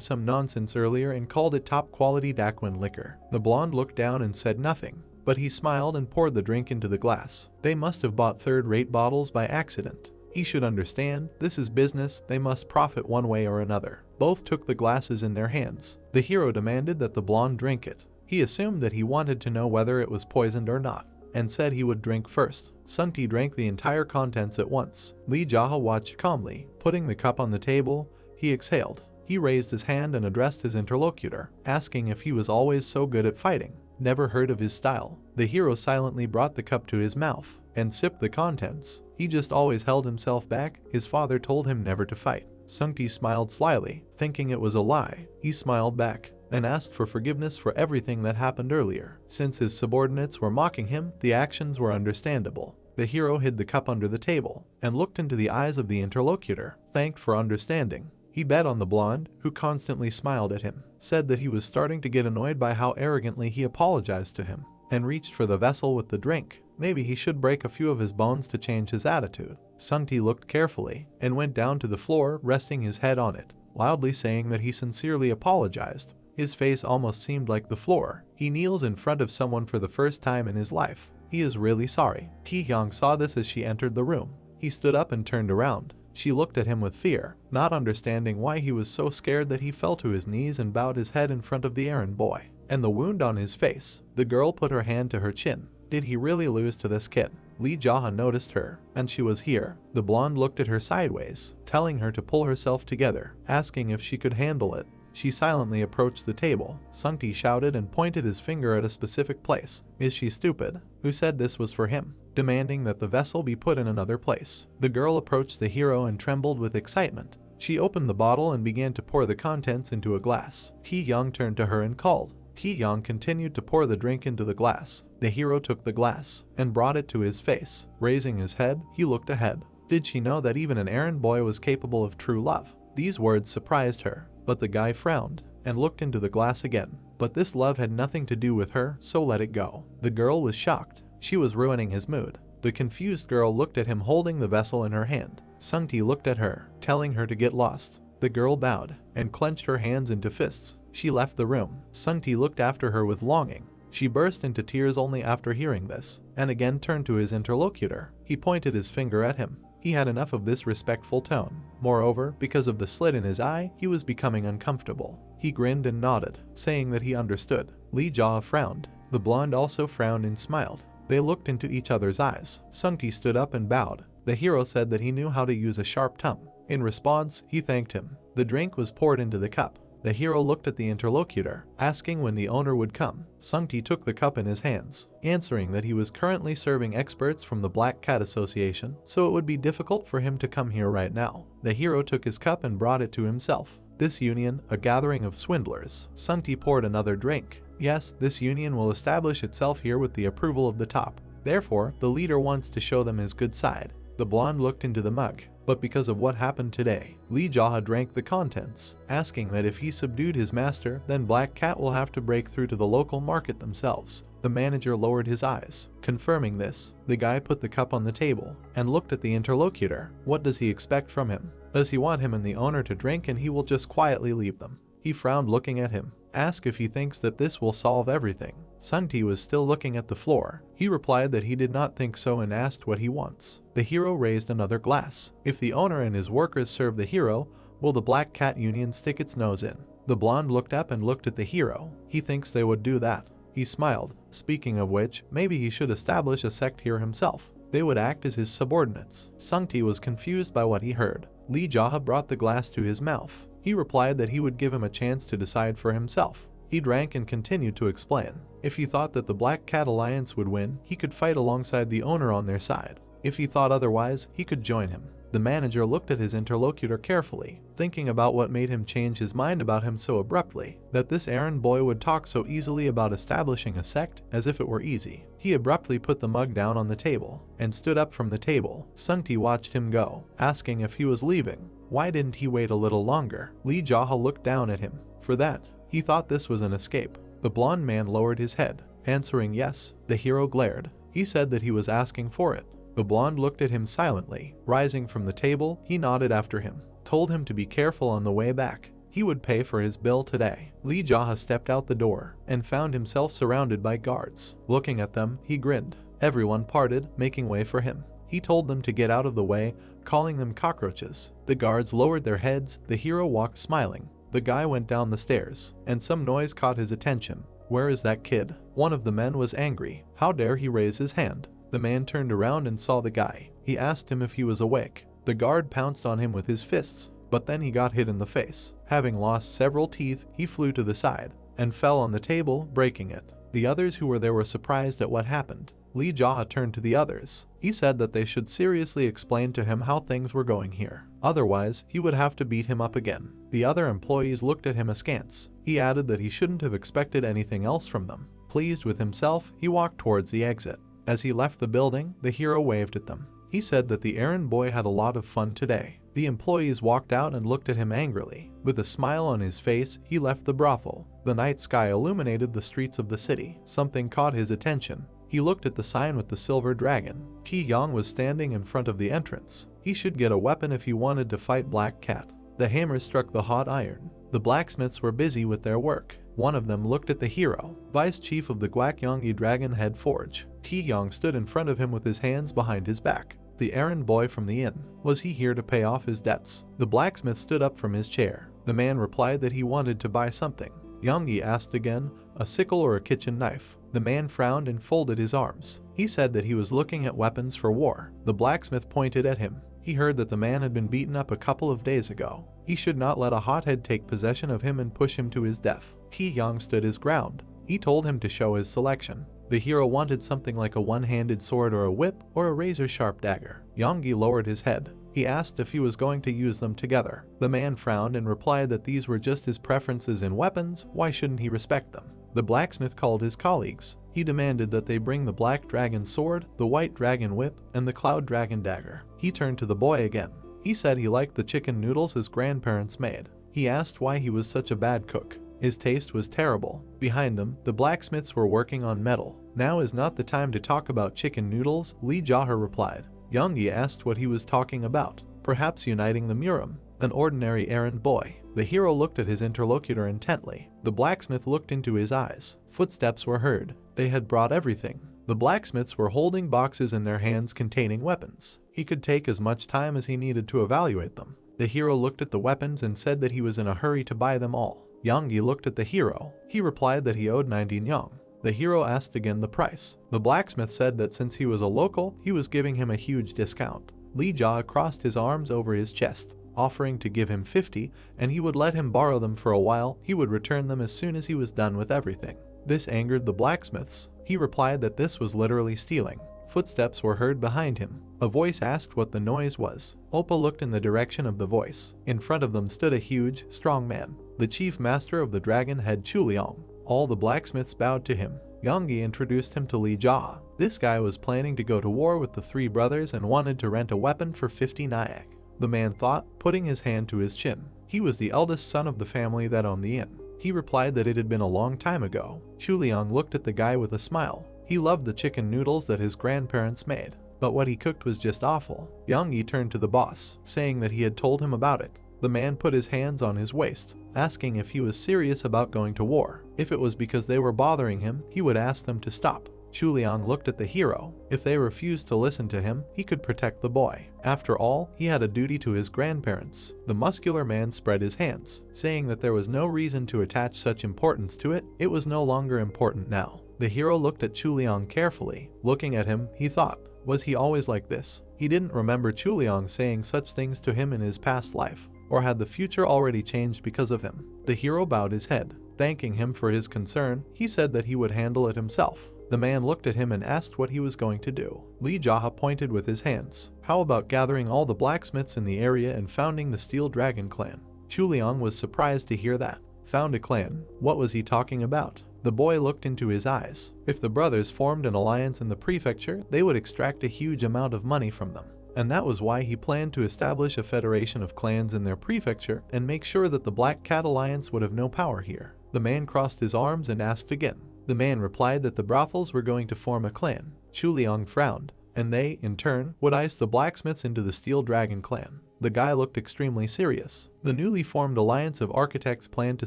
some nonsense earlier and called it top quality Daquin liquor. The blonde looked down and said nothing, but he smiled and poured the drink into the glass. They must have bought third-rate bottles by accident. He should understand, this is business, they must profit one way or another. Both took the glasses in their hands. The hero demanded that the blonde drink it. He assumed that he wanted to know whether it was poisoned or not, and said he would drink first. Sung-ti drank the entire contents at once. Lee Jaha watched calmly. Putting the cup on the table, he exhaled. He raised his hand and addressed his interlocutor, asking if he was always so good at fighting. Never heard of his style. The hero silently brought the cup to his mouth and sipped the contents. He just always held himself back. His father told him never to fight. Sung-ti smiled slyly, thinking it was a lie. He smiled back and asked for forgiveness for everything that happened earlier. Since his subordinates were mocking him, the actions were understandable. The hero hid the cup under the table and looked into the eyes of the interlocutor, thanked for understanding. He bet on the blonde, who constantly smiled at him, said that he was starting to get annoyed by how arrogantly he apologized to him, and reached for the vessel with the drink. Maybe he should break a few of his bones to change his attitude. Sung-ti looked carefully and went down to the floor, resting his head on it, loudly saying that he sincerely apologized. His face almost seemed like the floor. He kneels in front of someone for the first time in his life. He is really sorry. Ki-hyung saw this as she entered the room. He stood up and turned around. She looked at him with fear, not understanding why he was so scared that he fell to his knees and bowed his head in front of the errand boy. And the wound on his face. The girl put her hand to her chin. Did he really lose to this kid? Lee Jaha noticed her, and she was here. The blonde looked at her sideways, telling her to pull herself together, asking if she could handle it. She silently approached the table. Sung-ti shouted and pointed his finger at a specific place. Is she stupid? Who said this was for him? Demanding that the vessel be put in another place. The girl approached the hero and trembled with excitement. She opened the bottle and began to pour the contents into a glass. Ki-hyung turned to her and called. Ki-hyung continued to pour the drink into the glass. The hero took the glass and brought it to his face. Raising his head, he looked ahead. Did she know that even an errand boy was capable of true love? These words surprised her, but the guy frowned and looked into the glass again. But this love had nothing to do with her, so let it go. The girl was shocked. She was ruining his mood. The confused girl looked at him holding the vessel in her hand. Sung-ti looked at her, telling her to get lost. The girl bowed and clenched her hands into fists. She left the room. Sung-ti looked after her with longing. She burst into tears only after hearing this, and again turned to his interlocutor. He pointed his finger at him. He had enough of this respectful tone. Moreover, because of the slit in his eye, he was becoming uncomfortable. He grinned and nodded, saying that he understood. Lee Jaw frowned. The blonde also frowned and smiled. They looked into each other's eyes. Sung-ti stood up and bowed. The hero said that he knew how to use a sharp tongue. In response, he thanked him. The drink was poured into the cup. The hero looked at the interlocutor, asking when the owner would come. Sung-ti took the cup in his hands, answering that he was currently serving experts from the Black Cat Association, so it would be difficult for him to come here right now. The hero took his cup and brought it to himself. This union, a gathering of swindlers. Sung-ti poured another drink. Yes, this union will establish itself here with the approval of the top. Therefore, the leader wants to show them his good side. The blonde looked into the mug. But because of what happened today, Lee Jaha drank the contents, asking that if he subdued his master, then Black Cat will have to break through to the local market themselves. The manager lowered his eyes. Confirming this, the guy put the cup on the table and looked at the interlocutor. What does he expect from him? Does he want him and the owner to drink and he will just quietly leave them? He frowned looking at him, asked if he thinks that this will solve everything. Sung-ti was still looking at the floor. He replied that he did not think so and asked what he wants. The hero raised another glass. If the owner and his workers serve the hero, will the Black Cat Union stick its nose in? The blonde looked up and looked at the hero. He thinks they would do that. He smiled. Speaking of which, maybe he should establish a sect here himself. They would act as his subordinates. Sung-ti was confused by what he heard. Lee Jaha brought the glass to his mouth. He replied that he would give him a chance to decide for himself. He drank and continued to explain. If he thought that the Black Cat Alliance would win, he could fight alongside the owner on their side. If he thought otherwise, he could join him. The manager looked at his interlocutor carefully, thinking about what made him change his mind about him so abruptly, that this errand boy would talk so easily about establishing a sect as if it were easy. He abruptly put the mug down on the table and stood up from the table. Sungti watched him go, asking if he was leaving. Why didn't he wait a little longer? Lee Jaha looked down at him. For that, he thought this was an escape. The blonde man lowered his head, answering yes. The hero glared. He said that he was asking for it. The blonde looked at him silently. Rising from the table, he nodded after him, told him to be careful on the way back. He would pay for his bill today. Lee Jaha stepped out the door and found himself surrounded by guards. Looking at them, he grinned. Everyone parted, making way for him. He told them to get out of the way, calling them cockroaches. The guards lowered their heads. The hero walked smiling. The guy went down the stairs, and some noise caught his attention. Where is that kid? One of the men was angry. How dare he raise his hand? The man turned around and saw the guy. He asked him if he was awake. The guard pounced on him with his fists, but then he got hit in the face. Having lost several teeth, he flew to the side and fell on the table, breaking it. The others who were there were surprised at what happened. Lee Jaha turned to the others. He said that they should seriously explain to him how things were going here. Otherwise, he would have to beat him up again. The other employees looked at him askance. He added that he shouldn't have expected anything else from them. Pleased with himself, he walked towards the exit. As he left the building, the hero waved at them. He said that the errand boy had a lot of fun today. The employees walked out and looked at him angrily. With a smile on his face, he left the brothel. The night sky illuminated the streets of the city. Something caught his attention. He looked at the sign with the silver dragon. Ti Yong was standing in front of the entrance. He should get a weapon if he wanted to fight Black Cat. The hammer struck the hot iron. The blacksmiths were busy with their work. One of them looked at the hero, vice chief of the Gwakyonggi Dragon Head Forge. Ti Yong stood in front of him with his hands behind his back. The errand boy from the inn. Was he here to pay off his debts? The blacksmith stood up from his chair. The man replied that he wanted to buy something. Yonggi asked again, a sickle or a kitchen knife? The man frowned and folded his arms. He said that he was looking at weapons for war. The blacksmith pointed at him. He heard that the man had been beaten up a couple of days ago. He should not let a hothead take possession of him and push him to his death. Ti Yong stood his ground. He told him to show his selection. The hero wanted something like a one-handed sword or a whip or a razor-sharp dagger. Yonggi lowered his head. He asked if he was going to use them together. The man frowned and replied that these were just his preferences in weapons. Why shouldn't he respect them? The blacksmith called his colleagues. He demanded that they bring the black dragon sword, the white dragon whip, and the cloud dragon dagger. He turned to the boy again. He said he liked the chicken noodles his grandparents made. He asked why he was such a bad cook. His taste was terrible. Behind them, the blacksmiths were working on metal. Now is not the time to talk about chicken noodles, Lee Jaha replied. Yonggi asked what he was talking about. Perhaps uniting the Murim, an ordinary errand boy. The hero looked at his interlocutor intently. The blacksmith looked into his eyes. Footsteps were heard. They had brought everything. The blacksmiths were holding boxes in their hands containing weapons. He could take as much time as he needed to evaluate them. The hero looked at the weapons and said that he was in a hurry to buy them all. Yonggi looked at the hero. He replied that he owed 19 yong. The hero asked again the price. The blacksmith said that since he was a local, he was giving him a huge discount. Lee Jia crossed his arms over his chest, offering to give him 50, and he would let him borrow them for a while. He would return them as soon as he was done with everything. This angered the blacksmiths. He replied that this was literally stealing. Footsteps were heard behind him. A voice asked what the noise was. Oppa looked in the direction of the voice. In front of them stood a huge, strong man, the chief master of the dragon head Chuliang. All the blacksmiths bowed to him. Yonggi introduced him to Li Jia. This guy was planning to go to war with the three brothers and wanted to rent a weapon for 50 nyack. The man thought, putting his hand to his chin. He was the eldest son of the family that owned the inn. He replied that it had been a long time ago. Chuliang looked at the guy with a smile. He loved the chicken noodles that his grandparents made, but what he cooked was just awful. Yonggi turned to the boss, saying that he had told him about it. The man put his hands on his waist, asking if he was serious about going to war. If it was because they were bothering him, he would ask them to stop. Chuliang looked at the hero. If they refused to listen to him, he could protect the boy. After all, he had a duty to his grandparents. The muscular man spread his hands, saying that there was no reason to attach such importance to it. It was no longer important now. The hero looked at Chuliang carefully. Looking at him, he thought, was he always like this? He didn't remember Chuliang saying such things to him in his past life. Or had the future already changed because of him? The hero bowed his head. Thanking him for his concern, he said that he would handle it himself. The man looked at him and asked what he was going to do. Lee Jaha pointed with his hands. How about gathering all the blacksmiths in the area and founding the Steel Dragon clan? Chuliang was surprised to hear that. Found a clan? What was he talking about? The boy looked into his eyes. If the brothers formed an alliance in the prefecture, they would extract a huge amount of money from them. And that was why he planned to establish a federation of clans in their prefecture and make sure that the Black Cat Alliance would have no power here. The man crossed his arms and asked again. The man replied that the brothels were going to form a clan. Chuliang frowned, and they, in turn, would ice the blacksmiths into the Steel Dragon clan. The guy looked extremely serious. The newly formed alliance of architects planned to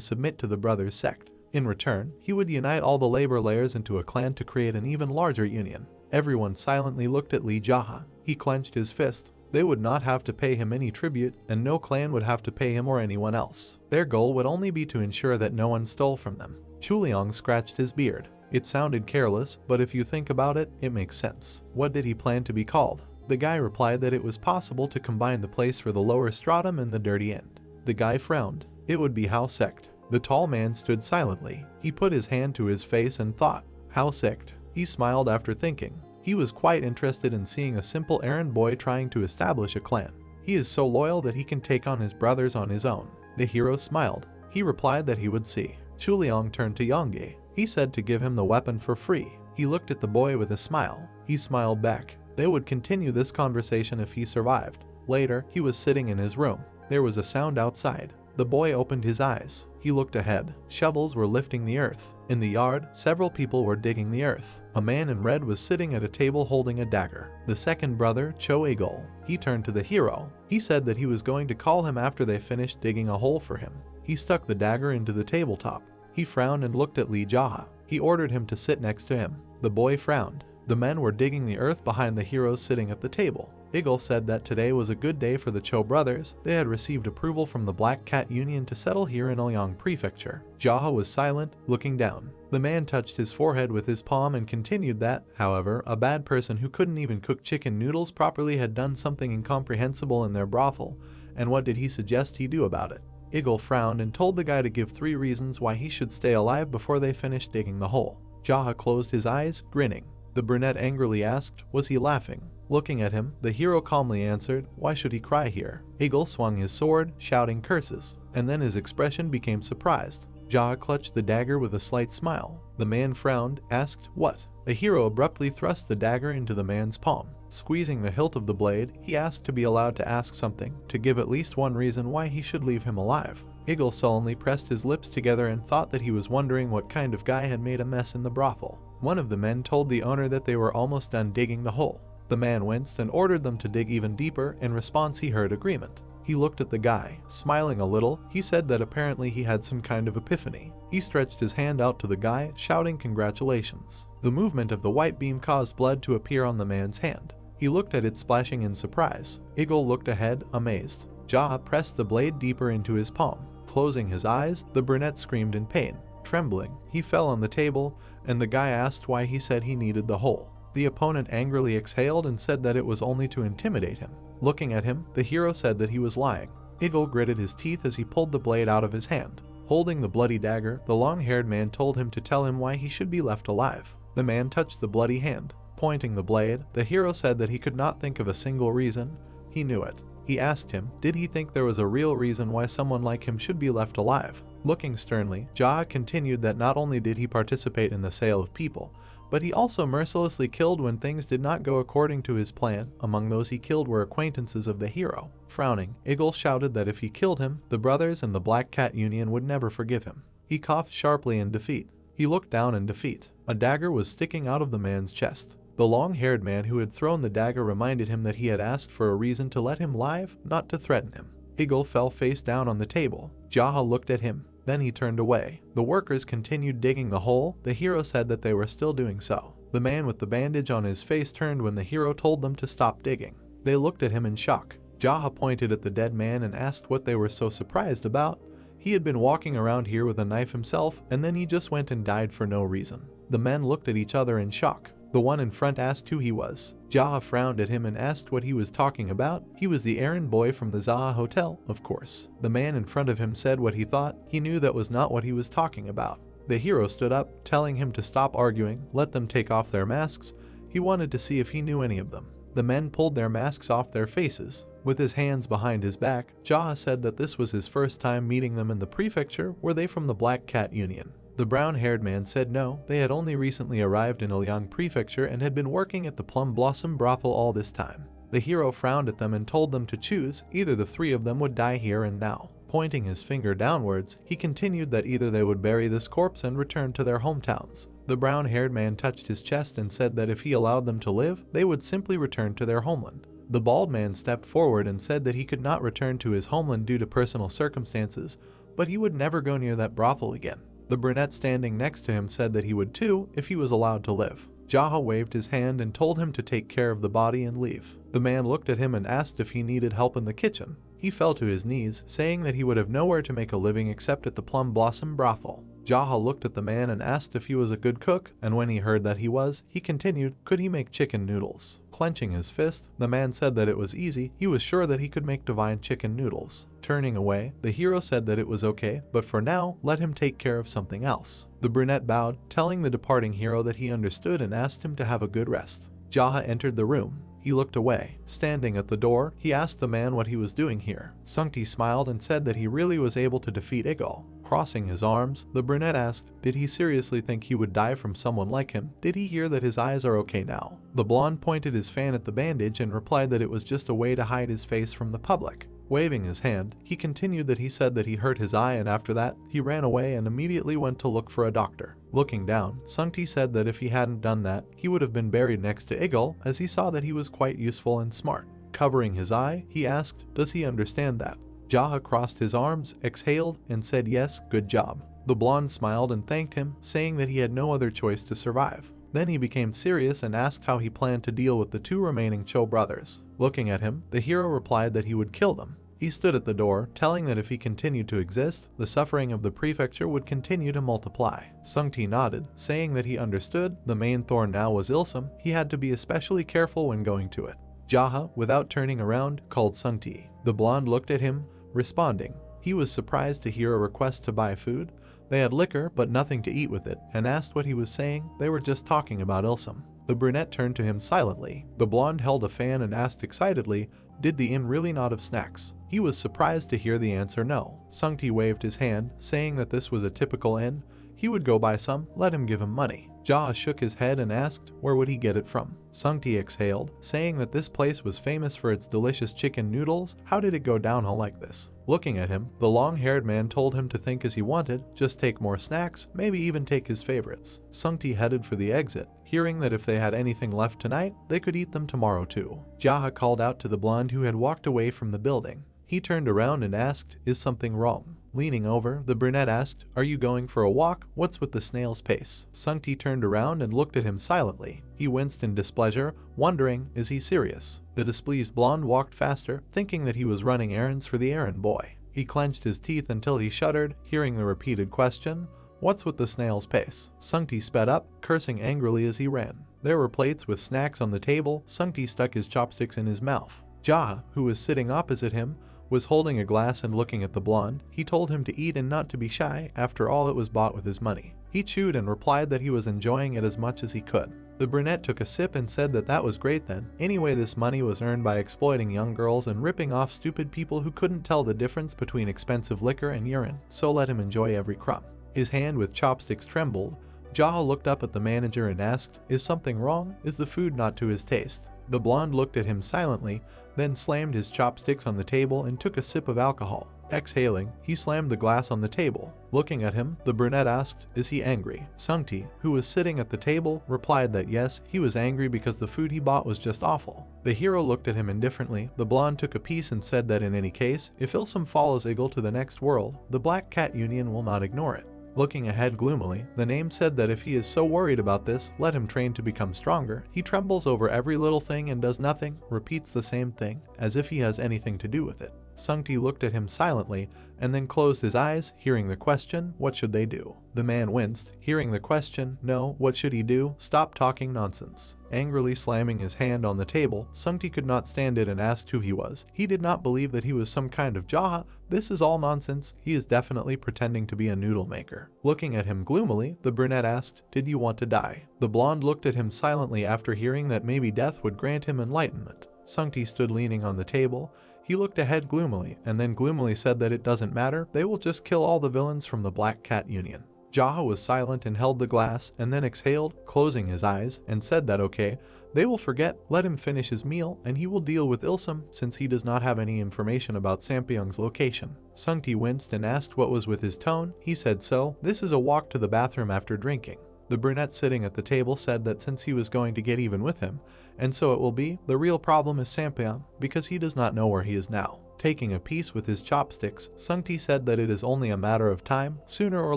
submit to the brothers' sect. In return, he would unite all the labor layers into a clan to create an even larger union. Everyone silently looked at Lee Jaha. He clenched his fist. They would not have to pay him any tribute, and no clan would have to pay him or anyone else. Their goal would only be to ensure that no one stole from them. Chuliang scratched his beard. It sounded careless, but if you think about it, it makes sense. What did he plan to be called? The guy replied that it was possible to combine the place for the lower stratum and the dirty end. The guy frowned. It would be How Sect. The tall man stood silently. He put his hand to his face and thought. How Sect. He smiled after thinking. He was quite interested in seeing a simple errand boy trying to establish a clan. He is so loyal that he can take on his brothers on his own. The hero smiled. He replied that he would see. Chuliang turned to Yongge. He said to give him the weapon for free. He looked at the boy with a smile. He smiled back. They would continue this conversation if he survived. Later, he was sitting in his room. There was a sound outside. The boy opened his eyes. He looked ahead. Shovels were lifting the earth. In the yard, several people were digging the earth. A man in red was sitting at a table holding a dagger. The second brother, Cho Eagle. He turned to the hero. He said that he was going to call him after they finished digging a hole for him. He stuck the dagger into the tabletop. He frowned and looked at Lee Jaha. He ordered him to sit next to him. The boy frowned. The men were digging the earth behind the heroes sitting at the table. Eagle said that today was a good day for the Cho brothers. They had received approval from the Black Cat Union to settle here in Ouyang Prefecture. Jaha was silent, looking down. The man touched his forehead with his palm and continued that, however, a bad person who couldn't even cook chicken noodles properly had done something incomprehensible in their brothel, and what did he suggest he do about it? Eagle frowned and told the guy to give 3 reasons why he should stay alive before they finished digging the hole. Jaha closed his eyes, grinning. The brunette angrily asked, was he laughing? Looking at him, the hero calmly answered, why should he cry here? Eagle swung his sword, shouting curses, and then his expression became surprised. Jaha clutched the dagger with a slight smile. The man frowned, asked, what? The hero abruptly thrust the dagger into the man's palm. Squeezing the hilt of the blade, he asked to be allowed to ask something, to give at least one reason why he should leave him alive. Eagle sullenly pressed his lips together and thought that he was wondering what kind of guy had made a mess in the brothel. One of the men told the owner that they were almost done digging the hole. The man winced and ordered them to dig even deeper. In response, he heard agreement. He looked at the guy. Smiling a little, he said that apparently he had some kind of epiphany. He stretched his hand out to the guy, shouting congratulations. The movement of the white beam caused blood to appear on the man's hand. He looked at it splashing in surprise. Eagle looked ahead, amazed. Jaha pressed the blade deeper into his palm. Closing his eyes, the brunette screamed in pain. Trembling, he fell on the table, and the guy asked why he said he needed the hole. The opponent angrily exhaled and said that it was only to intimidate him. Looking at him, the hero said that he was lying. Eagle gritted his teeth as he pulled the blade out of his hand. Holding the bloody dagger, the long-haired man told him to tell him why he should be left alive. The man touched the bloody hand. Pointing the blade, the hero said that he could not think of a single reason. He knew it. He asked him, did he think there was a real reason why someone like him should be left alive? Looking sternly, Jaha continued that not only did he participate in the sale of people, but he also mercilessly killed when things did not go according to his plan. Among those he killed were acquaintances of the hero. Frowning, Eagle shouted that if he killed him, the brothers and the Black Cat Union would never forgive him. He coughed sharply in defeat. He looked down in defeat. A dagger was sticking out of the man's chest. The long-haired man who had thrown the dagger reminded him that he had asked for a reason to let him live, not to threaten him. Eagle fell face down on the table. Jaha looked at him. Then he turned away. The workers continued digging the hole. The hero said that they were still doing so. The man with the bandage on his face turned when the hero told them to stop digging. They looked at him in shock. Jaha pointed at the dead man and asked what they were so surprised about. He had been walking around here with a knife himself, and then he just went and died for no reason. The men looked at each other in shock. The one in front asked who he was. Jaha frowned at him and asked what he was talking about. He was the errand boy from the Zaha Hotel, of course. The man in front of him said what he thought. He knew that was not what he was talking about. The hero stood up, telling him to stop arguing, let them take off their masks. He wanted to see if he knew any of them. The men pulled their masks off their faces. With his hands behind his back, Jaha said that this was his first time meeting them in the prefecture. Were they from the Black Cat Union? The brown-haired man said no, they had only recently arrived in Ilyang Prefecture and had been working at the Plum Blossom brothel all this time. The hero frowned at them and told them to choose, either the three of them would die here and now. Pointing his finger downwards, he continued that either they would bury this corpse and return to their hometowns. The brown-haired man touched his chest and said that if he allowed them to live, they would simply return to their homeland. The bald man stepped forward and said that he could not return to his homeland due to personal circumstances, but he would never go near that brothel again. The brunette standing next to him said that he would too if he was allowed to live. Jaha waved his hand and told him to take care of the body and leave. The man looked at him and asked if he needed help in the kitchen. He fell to his knees, saying that he would have nowhere to make a living except at the Plum Blossom brothel. Jaha looked at the man and asked if he was a good cook, and when he heard that he was, he continued, could he make chicken noodles? Clenching his fist, the man said that it was easy, he was sure that he could make divine chicken noodles. Turning away, the hero said that it was okay, but for now, let him take care of something else. The brunette bowed, telling the departing hero that he understood and asked him to have a good rest. Jaha entered the room. He looked away. Standing at the door, he asked the man what he was doing here. Sungti smiled and said that he really was able to defeat Eagle. Crossing his arms, the brunette asked, did he seriously think he would die from someone like him? Did he hear that his eyes are okay now? The blonde pointed his fan at the bandage and replied that it was just a way to hide his face from the public. Waving his hand, he continued that he said that he hurt his eye, and after that, he ran away and immediately went to look for a doctor. Looking down, Sungti said that if he hadn't done that, he would have been buried next to Eagle, as he saw that he was quite useful and smart. Covering his eye, he asked, does he understand that? Jaha crossed his arms, exhaled, and said yes, good job. The blonde smiled and thanked him, saying that he had no other choice to survive. Then he became serious and asked how he planned to deal with the two remaining Cho brothers. Looking at him, the hero replied that he would kill them. He stood at the door, telling that if he continued to exist, the suffering of the prefecture would continue to multiply. Sungti nodded, saying that he understood. The main thorn now was Ilsum. He had to be especially careful when going to it. Jaha, without turning around, called Sungti. The blonde looked at him, responding. He was surprised to hear a request to buy food. They had liquor but nothing to eat with it, and asked what he was saying. They were just talking about Ilsum. The brunette turned to him silently. The blonde held a fan and asked excitedly, did the inn really not have snacks? He was surprised to hear the answer no. Sungti waved his hand, saying that this was a typical inn. He would go buy some, let him give him money. Jaha shook his head and asked where would he get it from. Sungti exhaled, saying that this place was famous for its delicious chicken noodles. How did it go downhill like this? Looking at him, the long-haired man told him to think as he wanted, just take more snacks, maybe even take his favorites. Sungti headed for the exit, hearing that if they had anything left tonight, they could eat them tomorrow too. Jaha called out to the blonde who had walked away from the building. He turned around and asked, is something wrong? Leaning over, the brunette asked, are you going for a walk? What's with the snail's pace? Sungti turned around and looked at him silently. He winced in displeasure, wondering, is he serious? The displeased blonde walked faster, thinking that he was running errands for the errand boy. He clenched his teeth until he shuddered, hearing the repeated question, what's with the snail's pace? Sungti sped up, cursing angrily as he ran. There were plates with snacks on the table. Sungti stuck his chopsticks in his mouth. Jaha, who was sitting opposite him, was holding a glass and looking at the blonde. He told him to eat and not to be shy, after all it was bought with his money. He chewed and replied that he was enjoying it as much as he could. The brunette took a sip and said that that was great then. Anyway, this money was earned by exploiting young girls and ripping off stupid people who couldn't tell the difference between expensive liquor and urine, so let him enjoy every crumb. His hand with chopsticks trembled. Jaha looked up at the manager and asked, is something wrong? Is the food not to his taste? The blonde looked at him silently, then slammed his chopsticks on the table and took a sip of alcohol. Exhaling, he slammed the glass on the table. Looking at him, the brunette asked, is he angry? Sungti, who was sitting at the table, replied that yes, he was angry because the food he bought was just awful. The hero looked at him indifferently. The blonde took a piece and said that in any case, if Ilsum follows Eagle to the next world, the Black Cat Union will not ignore it. Looking ahead gloomily, the name said that if he is so worried about this, let him train to become stronger. He trembles over every little thing and does nothing, repeats the same thing, as if he has anything to do with it. Sung-ti looked at him silently and then closed his eyes, hearing the question, "What should they do?" The man winced, hearing the question, "No, what should he do? Stop talking nonsense." Angrily slamming his hand on the table, Sung-ti could not stand it and asked who he was. He did not believe that he was some kind of Jaha. This is all nonsense. He is definitely pretending to be a noodle maker. Looking at him gloomily, the brunette asked, "Did you want to die?" The blonde looked at him silently after hearing that maybe death would grant him enlightenment. Sung-ti stood leaning on the table. He looked ahead gloomily and then gloomily said that it doesn't matter, they will just kill all the villains from the Black Cat Union. Jaha was silent and held the glass and then exhaled, closing his eyes, and said that okay, they will forget, let him finish his meal and he will deal with Ilsum since he does not have any information about Sampyeong's location. Sung-ti winced and asked what was with his tone. He said, "So, this is a walk to the bathroom after drinking." The brunette sitting at the table said that since he was going to get even with him, and so it will be, the real problem is Sampyeong, because he does not know where he is now. Taking a piece with his chopsticks, Sung-ti said that it is only a matter of time, sooner or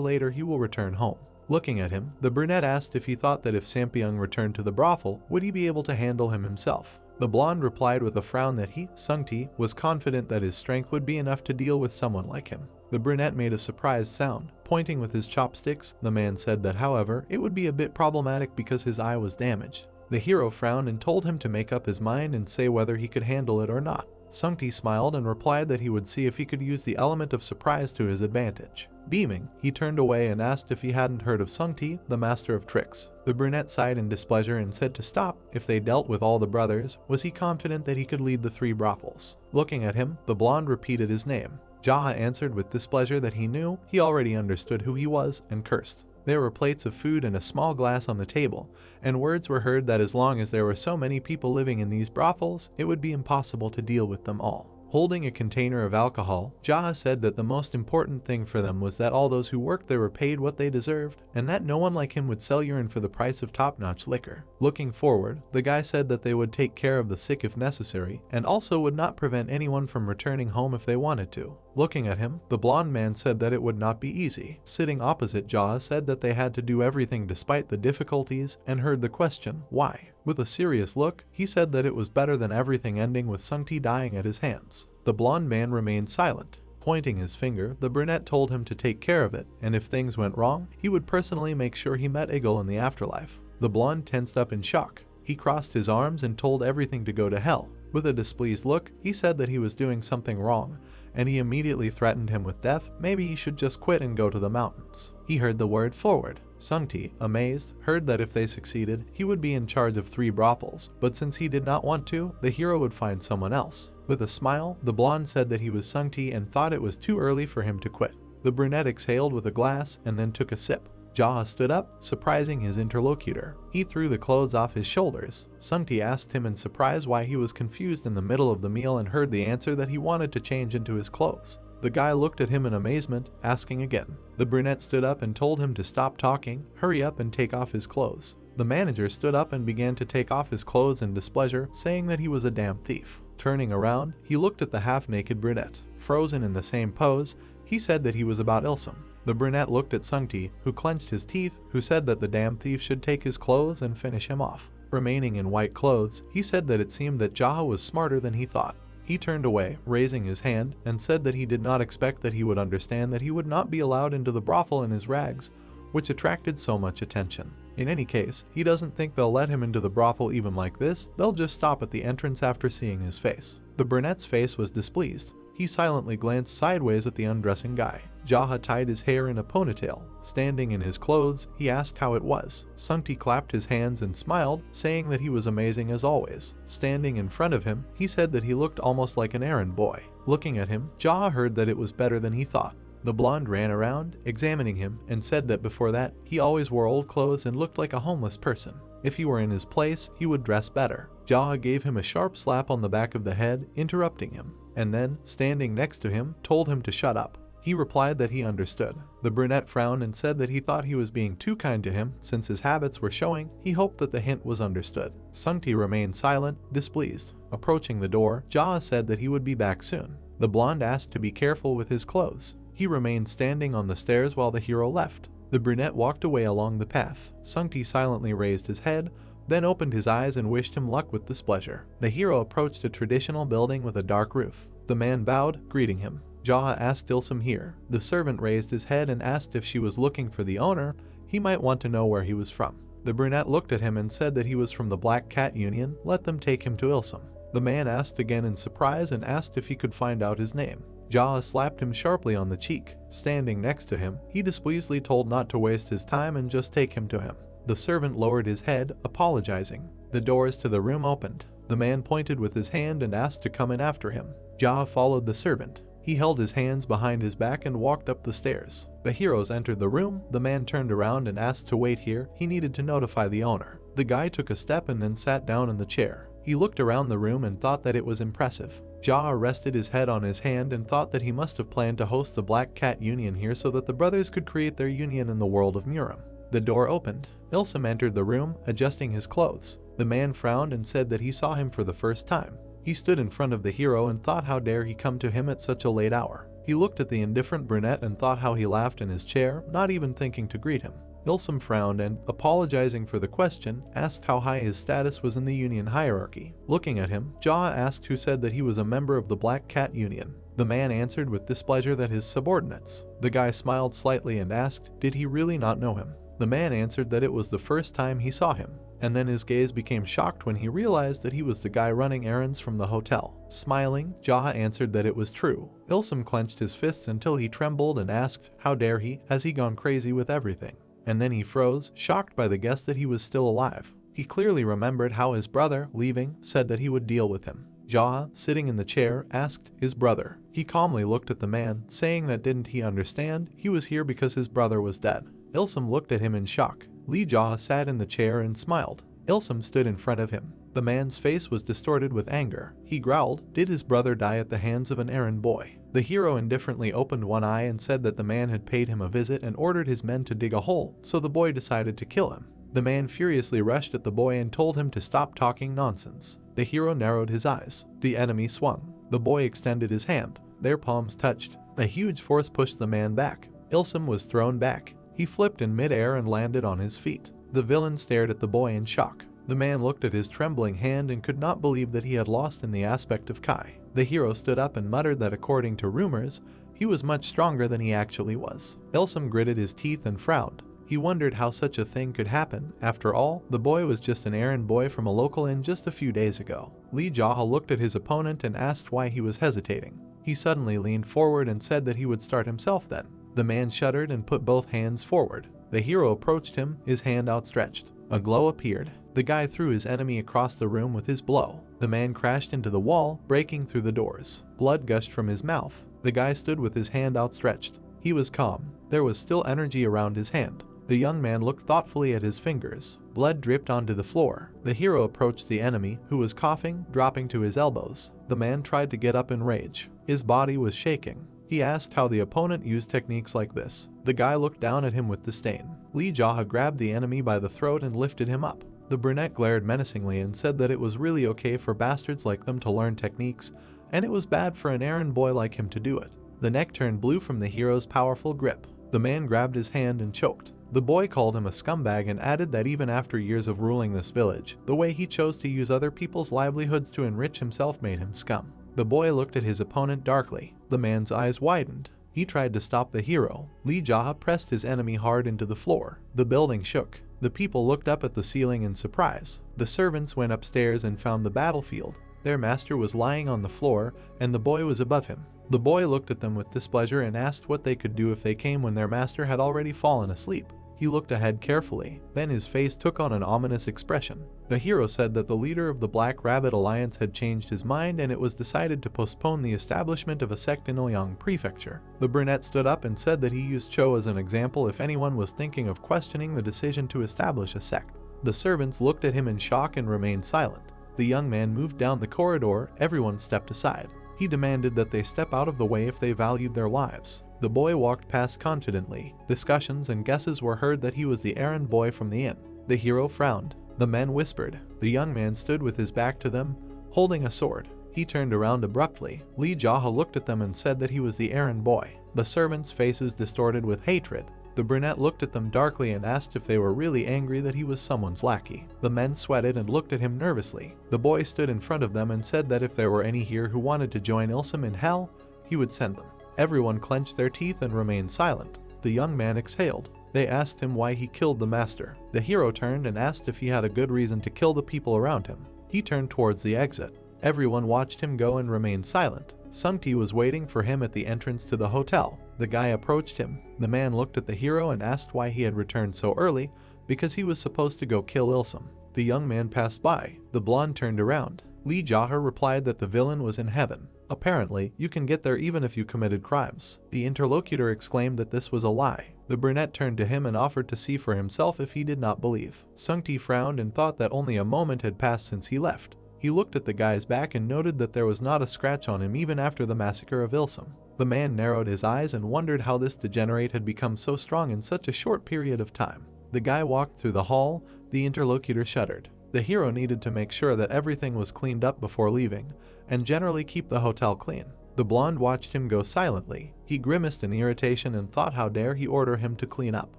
later he will return home. Looking at him, the brunette asked if he thought that if Sampyeong returned to the brothel, would he be able to handle him himself. The blonde replied with a frown that he, Sung-ti, was confident that his strength would be enough to deal with someone like him. The brunette made a surprised sound. Pointing with his chopsticks, the man said that however, it would be a bit problematic because his eye was damaged. The hero frowned and told him to make up his mind and say whether he could handle it or not. Sung-ti smiled and replied that he would see if he could use the element of surprise to his advantage. Beaming, he turned away and asked if he hadn't heard of Sung-ti, the master of tricks. The brunette sighed in displeasure and said to stop. If they dealt with all the brothers, was he confident that he could lead the 3 brothels? Looking at him, the blonde repeated his name. Jaha answered with displeasure that he knew, he already understood who he was, and cursed. There were plates of food and a small glass on the table, and words were heard that as long as there were so many people living in these brothels, it would be impossible to deal with them all. Holding a container of alcohol, Jaha said that the most important thing for them was that all those who worked there were paid what they deserved, and that no one like him would sell urine for the price of top-notch liquor. Looking forward, the guy said that they would take care of the sick if necessary, and also would not prevent anyone from returning home if they wanted to. Looking at him, the blonde man said that it would not be easy. Sitting opposite Jaha said that they had to do everything despite the difficulties, and heard the question, why? With a serious look, he said that it was better than everything ending with Sung-ti dying at his hands. The blonde man remained silent. Pointing his finger, the brunette told him to take care of it, and if things went wrong, he would personally make sure he met Eagle in the afterlife. The blonde tensed up in shock. He crossed his arms and told everything to go to hell. With a displeased look, he said that he was doing something wrong, and he immediately threatened him with death. Maybe he should just quit and go to the mountains. He heard the word forward. Sung-ti, amazed, heard that if they succeeded, he would be in charge of 3 brothels, but since he did not want to, the hero would find someone else. With a smile, the blonde said that he was Sung-ti and thought it was too early for him to quit. The brunette exhaled with a glass and then took a sip. Jaha stood up, surprising his interlocutor. He threw the clothes off his shoulders. Sung-ti asked him in surprise why he was confused in the middle of the meal and heard the answer that he wanted to change into his clothes. The guy looked at him in amazement, asking again. The brunette stood up and told him to stop talking, hurry up and take off his clothes. The manager stood up and began to take off his clothes in displeasure, saying that he was a damn thief. Turning around, he looked at the half-naked brunette. Frozen in the same pose, he said that he was about Ilsum. The brunette looked at Sung-ti, who clenched his teeth, who said that the damn thief should take his clothes and finish him off. Remaining in white clothes, he said that it seemed that Jaha was smarter than he thought. He turned away, raising his hand, and said that he did not expect that he would understand that he would not be allowed into the brothel in his rags, which attracted so much attention. In any case, he doesn't think they'll let him into the brothel even like this, they'll just stop at the entrance after seeing his face. The brunette's face was displeased. He silently glanced sideways at the undressing guy. Jaha tied his hair in a ponytail. Standing in his clothes, he asked how it was. Sung-ti clapped his hands and smiled, saying that he was amazing as always. Standing in front of him, he said that he looked almost like an errand boy. Looking at him, Jaha heard that it was better than he thought. The blonde ran around, examining him, and said that before that, he always wore old clothes and looked like a homeless person. If he were in his place, he would dress better. Jaha gave him a sharp slap on the back of the head, interrupting him, and then, standing next to him, told him to shut up. He replied that he understood. The brunette frowned and said that he thought he was being too kind to him, since his habits were showing. He hoped that the hint was understood. Sung-ti remained silent, displeased. Approaching the door, Jaha said that he would be back soon. The blonde asked to be careful with his clothes. He remained standing on the stairs while the hero left. The brunette walked away along the path. Sung-ti silently raised his head, then opened his eyes and wished him luck with displeasure. The hero approached a traditional building with a dark roof. The man bowed, greeting him. Jaha asked Ilsum here. The servant raised his head and asked if she was looking for the owner. He might want to know where he was from. The brunette looked at him and said that he was from the Black Cat Union. Let them take him to Ilsum. The man asked again in surprise and asked if he could find out his name. Jaha slapped him sharply on the cheek. Standing next to him, he displeasedly told not to waste his time and just take him to him. The servant lowered his head, apologizing. The doors to the room opened. The man pointed with his hand and asked to come in after him. Jaha followed the servant. He held his hands behind his back and walked up the stairs. The heroes entered the room. The man turned around and asked to wait here. He needed to notify the owner. The guy took a step and then sat down in the chair. He looked around the room and thought that it was impressive. Jaha rested his head on his hand and thought that he must have planned to host the Black Cat Union here so that the brothers could create their union in the world of Muram. The door opened. Ilsum entered the room, adjusting his clothes. The man frowned and said that he saw him for the first time. He stood in front of the hero and thought how dare he come to him at such a late hour. He looked at the indifferent brunette and thought how he laughed in his chair, not even thinking to greet him. Ilsum frowned and, apologizing for the question, asked how high his status was in the union hierarchy. Looking at him, Jaha asked who said that he was a member of the Black Cat Union. The man answered with displeasure that his subordinates. The guy smiled slightly and asked, did he really not know him? The man answered that it was the first time he saw him, and then his gaze became shocked when he realized that he was the guy running errands from the hotel. Smiling, Jaha answered that it was true. Ilsum clenched his fists until he trembled and asked, how dare he? Has he gone crazy with everything? And then he froze, shocked by the guess that he was still alive. He clearly remembered how his brother, leaving, said that he would deal with him. Jaha, sitting in the chair, asked his brother. He calmly looked at the man, saying that didn't he understand? He was here because his brother was dead. Ilsum looked at him in shock. Jaha sat in the chair and smiled. Ilsum stood in front of him. The man's face was distorted with anger. He growled, did his brother die at the hands of an errand boy? The hero indifferently opened one eye and said that the man had paid him a visit and ordered his men to dig a hole, so the boy decided to kill him. The man furiously rushed at the boy and told him to stop talking nonsense. The hero narrowed his eyes. The enemy swung. The boy extended his hand. Their palms touched. A huge force pushed the man back. Ilsum was thrown back. He flipped in midair and landed on his feet. The villain stared at the boy in shock. The man looked at his trembling hand and could not believe that he had lost in the aspect of Kai. The hero stood up and muttered that according to rumors, he was much stronger than he actually was. Ilsum gritted his teeth and frowned. He wondered how such a thing could happen. After all, the boy was just an errand boy from a local inn just a few days ago. Jaha looked at his opponent and asked why he was hesitating. He suddenly leaned forward and said that he would start himself then. The man shuddered and put both hands forward. The hero approached him, his hand outstretched. A glow appeared. The guy threw his enemy across the room with his blow. The man crashed into the wall, breaking through the doors. Blood gushed from his mouth. The guy stood with his hand outstretched. He was calm. There was still energy around his hand. The young man looked thoughtfully at his fingers. Blood dripped onto the floor. The hero approached the enemy, who was coughing, dropping to his elbows. The man tried to get up in rage. His body was shaking. He asked how the opponent used techniques like this. The guy looked down at him with disdain. Jaha grabbed the enemy by the throat and lifted him up. The brunette glared menacingly and said that it was really okay for bastards like them to learn techniques, and it was bad for an errand boy like him to do it. The neck turned blue from the hero's powerful grip. The man grabbed his hand and choked. The boy called him a scumbag and added that even after years of ruling this village, the way he chose to use other people's livelihoods to enrich himself made him scum. The boy looked at his opponent darkly. The man's eyes widened. He tried to stop the hero. Jaha pressed his enemy hard into the floor. The building shook. The people looked up at the ceiling in surprise. The servants went upstairs and found the battlefield. Their master was lying on the floor, and the boy was above him. The boy looked at them with displeasure and asked what they could do if they came when their master had already fallen asleep. He looked ahead carefully, then his face took on an ominous expression. The hero said that the leader of the Black Rabbit Alliance had changed his mind and it was decided to postpone the establishment of a sect in Ouyang Prefecture. The brunette stood up and said that he used Cho as an example if anyone was thinking of questioning the decision to establish a sect. The servants looked at him in shock and remained silent. The young man moved down the corridor. Everyone stepped aside. He demanded that they step out of the way if they valued their lives. The boy walked past confidently. Discussions and guesses were heard that he was the errand boy from the inn. The hero frowned. The men whispered. The young man stood with his back to them, holding a sword. He turned around abruptly. Jaha looked at them and said that he was the errand boy. The servants' faces distorted with hatred. The brunette looked at them darkly and asked if they were really angry that he was someone's lackey. The men sweated and looked at him nervously. The boy stood in front of them and said that if there were any here who wanted to join Ilsum in hell, he would send them. Everyone clenched their teeth and remained silent. The young man exhaled. They asked him why he killed the master. The hero turned and asked if he had a good reason to kill the people around him. He turned towards the exit. Everyone watched him go and remained silent. Sung-ti was waiting for him at the entrance to the hotel. The guy approached him. The man looked at the hero and asked why he had returned so early, because he was supposed to go kill Ilsum. The young man passed by. The blonde turned around. Lee Jaha replied that the villain was in heaven. Apparently, you can get there even if you committed crimes. The interlocutor exclaimed that this was a lie. The brunette turned to him and offered to see for himself if he did not believe. Sung-ti frowned and thought that only a moment had passed since he left. He looked at the guy's back and noted that there was not a scratch on him even after the massacre of Ilsum. The man narrowed his eyes and wondered how this degenerate had become so strong in such a short period of time. The guy walked through the hall. The interlocutor shuddered. The hero needed to make sure that everything was cleaned up before leaving, and generally keep the hotel clean. The blonde watched him go silently. He grimaced in irritation and thought how dare he order him to clean up.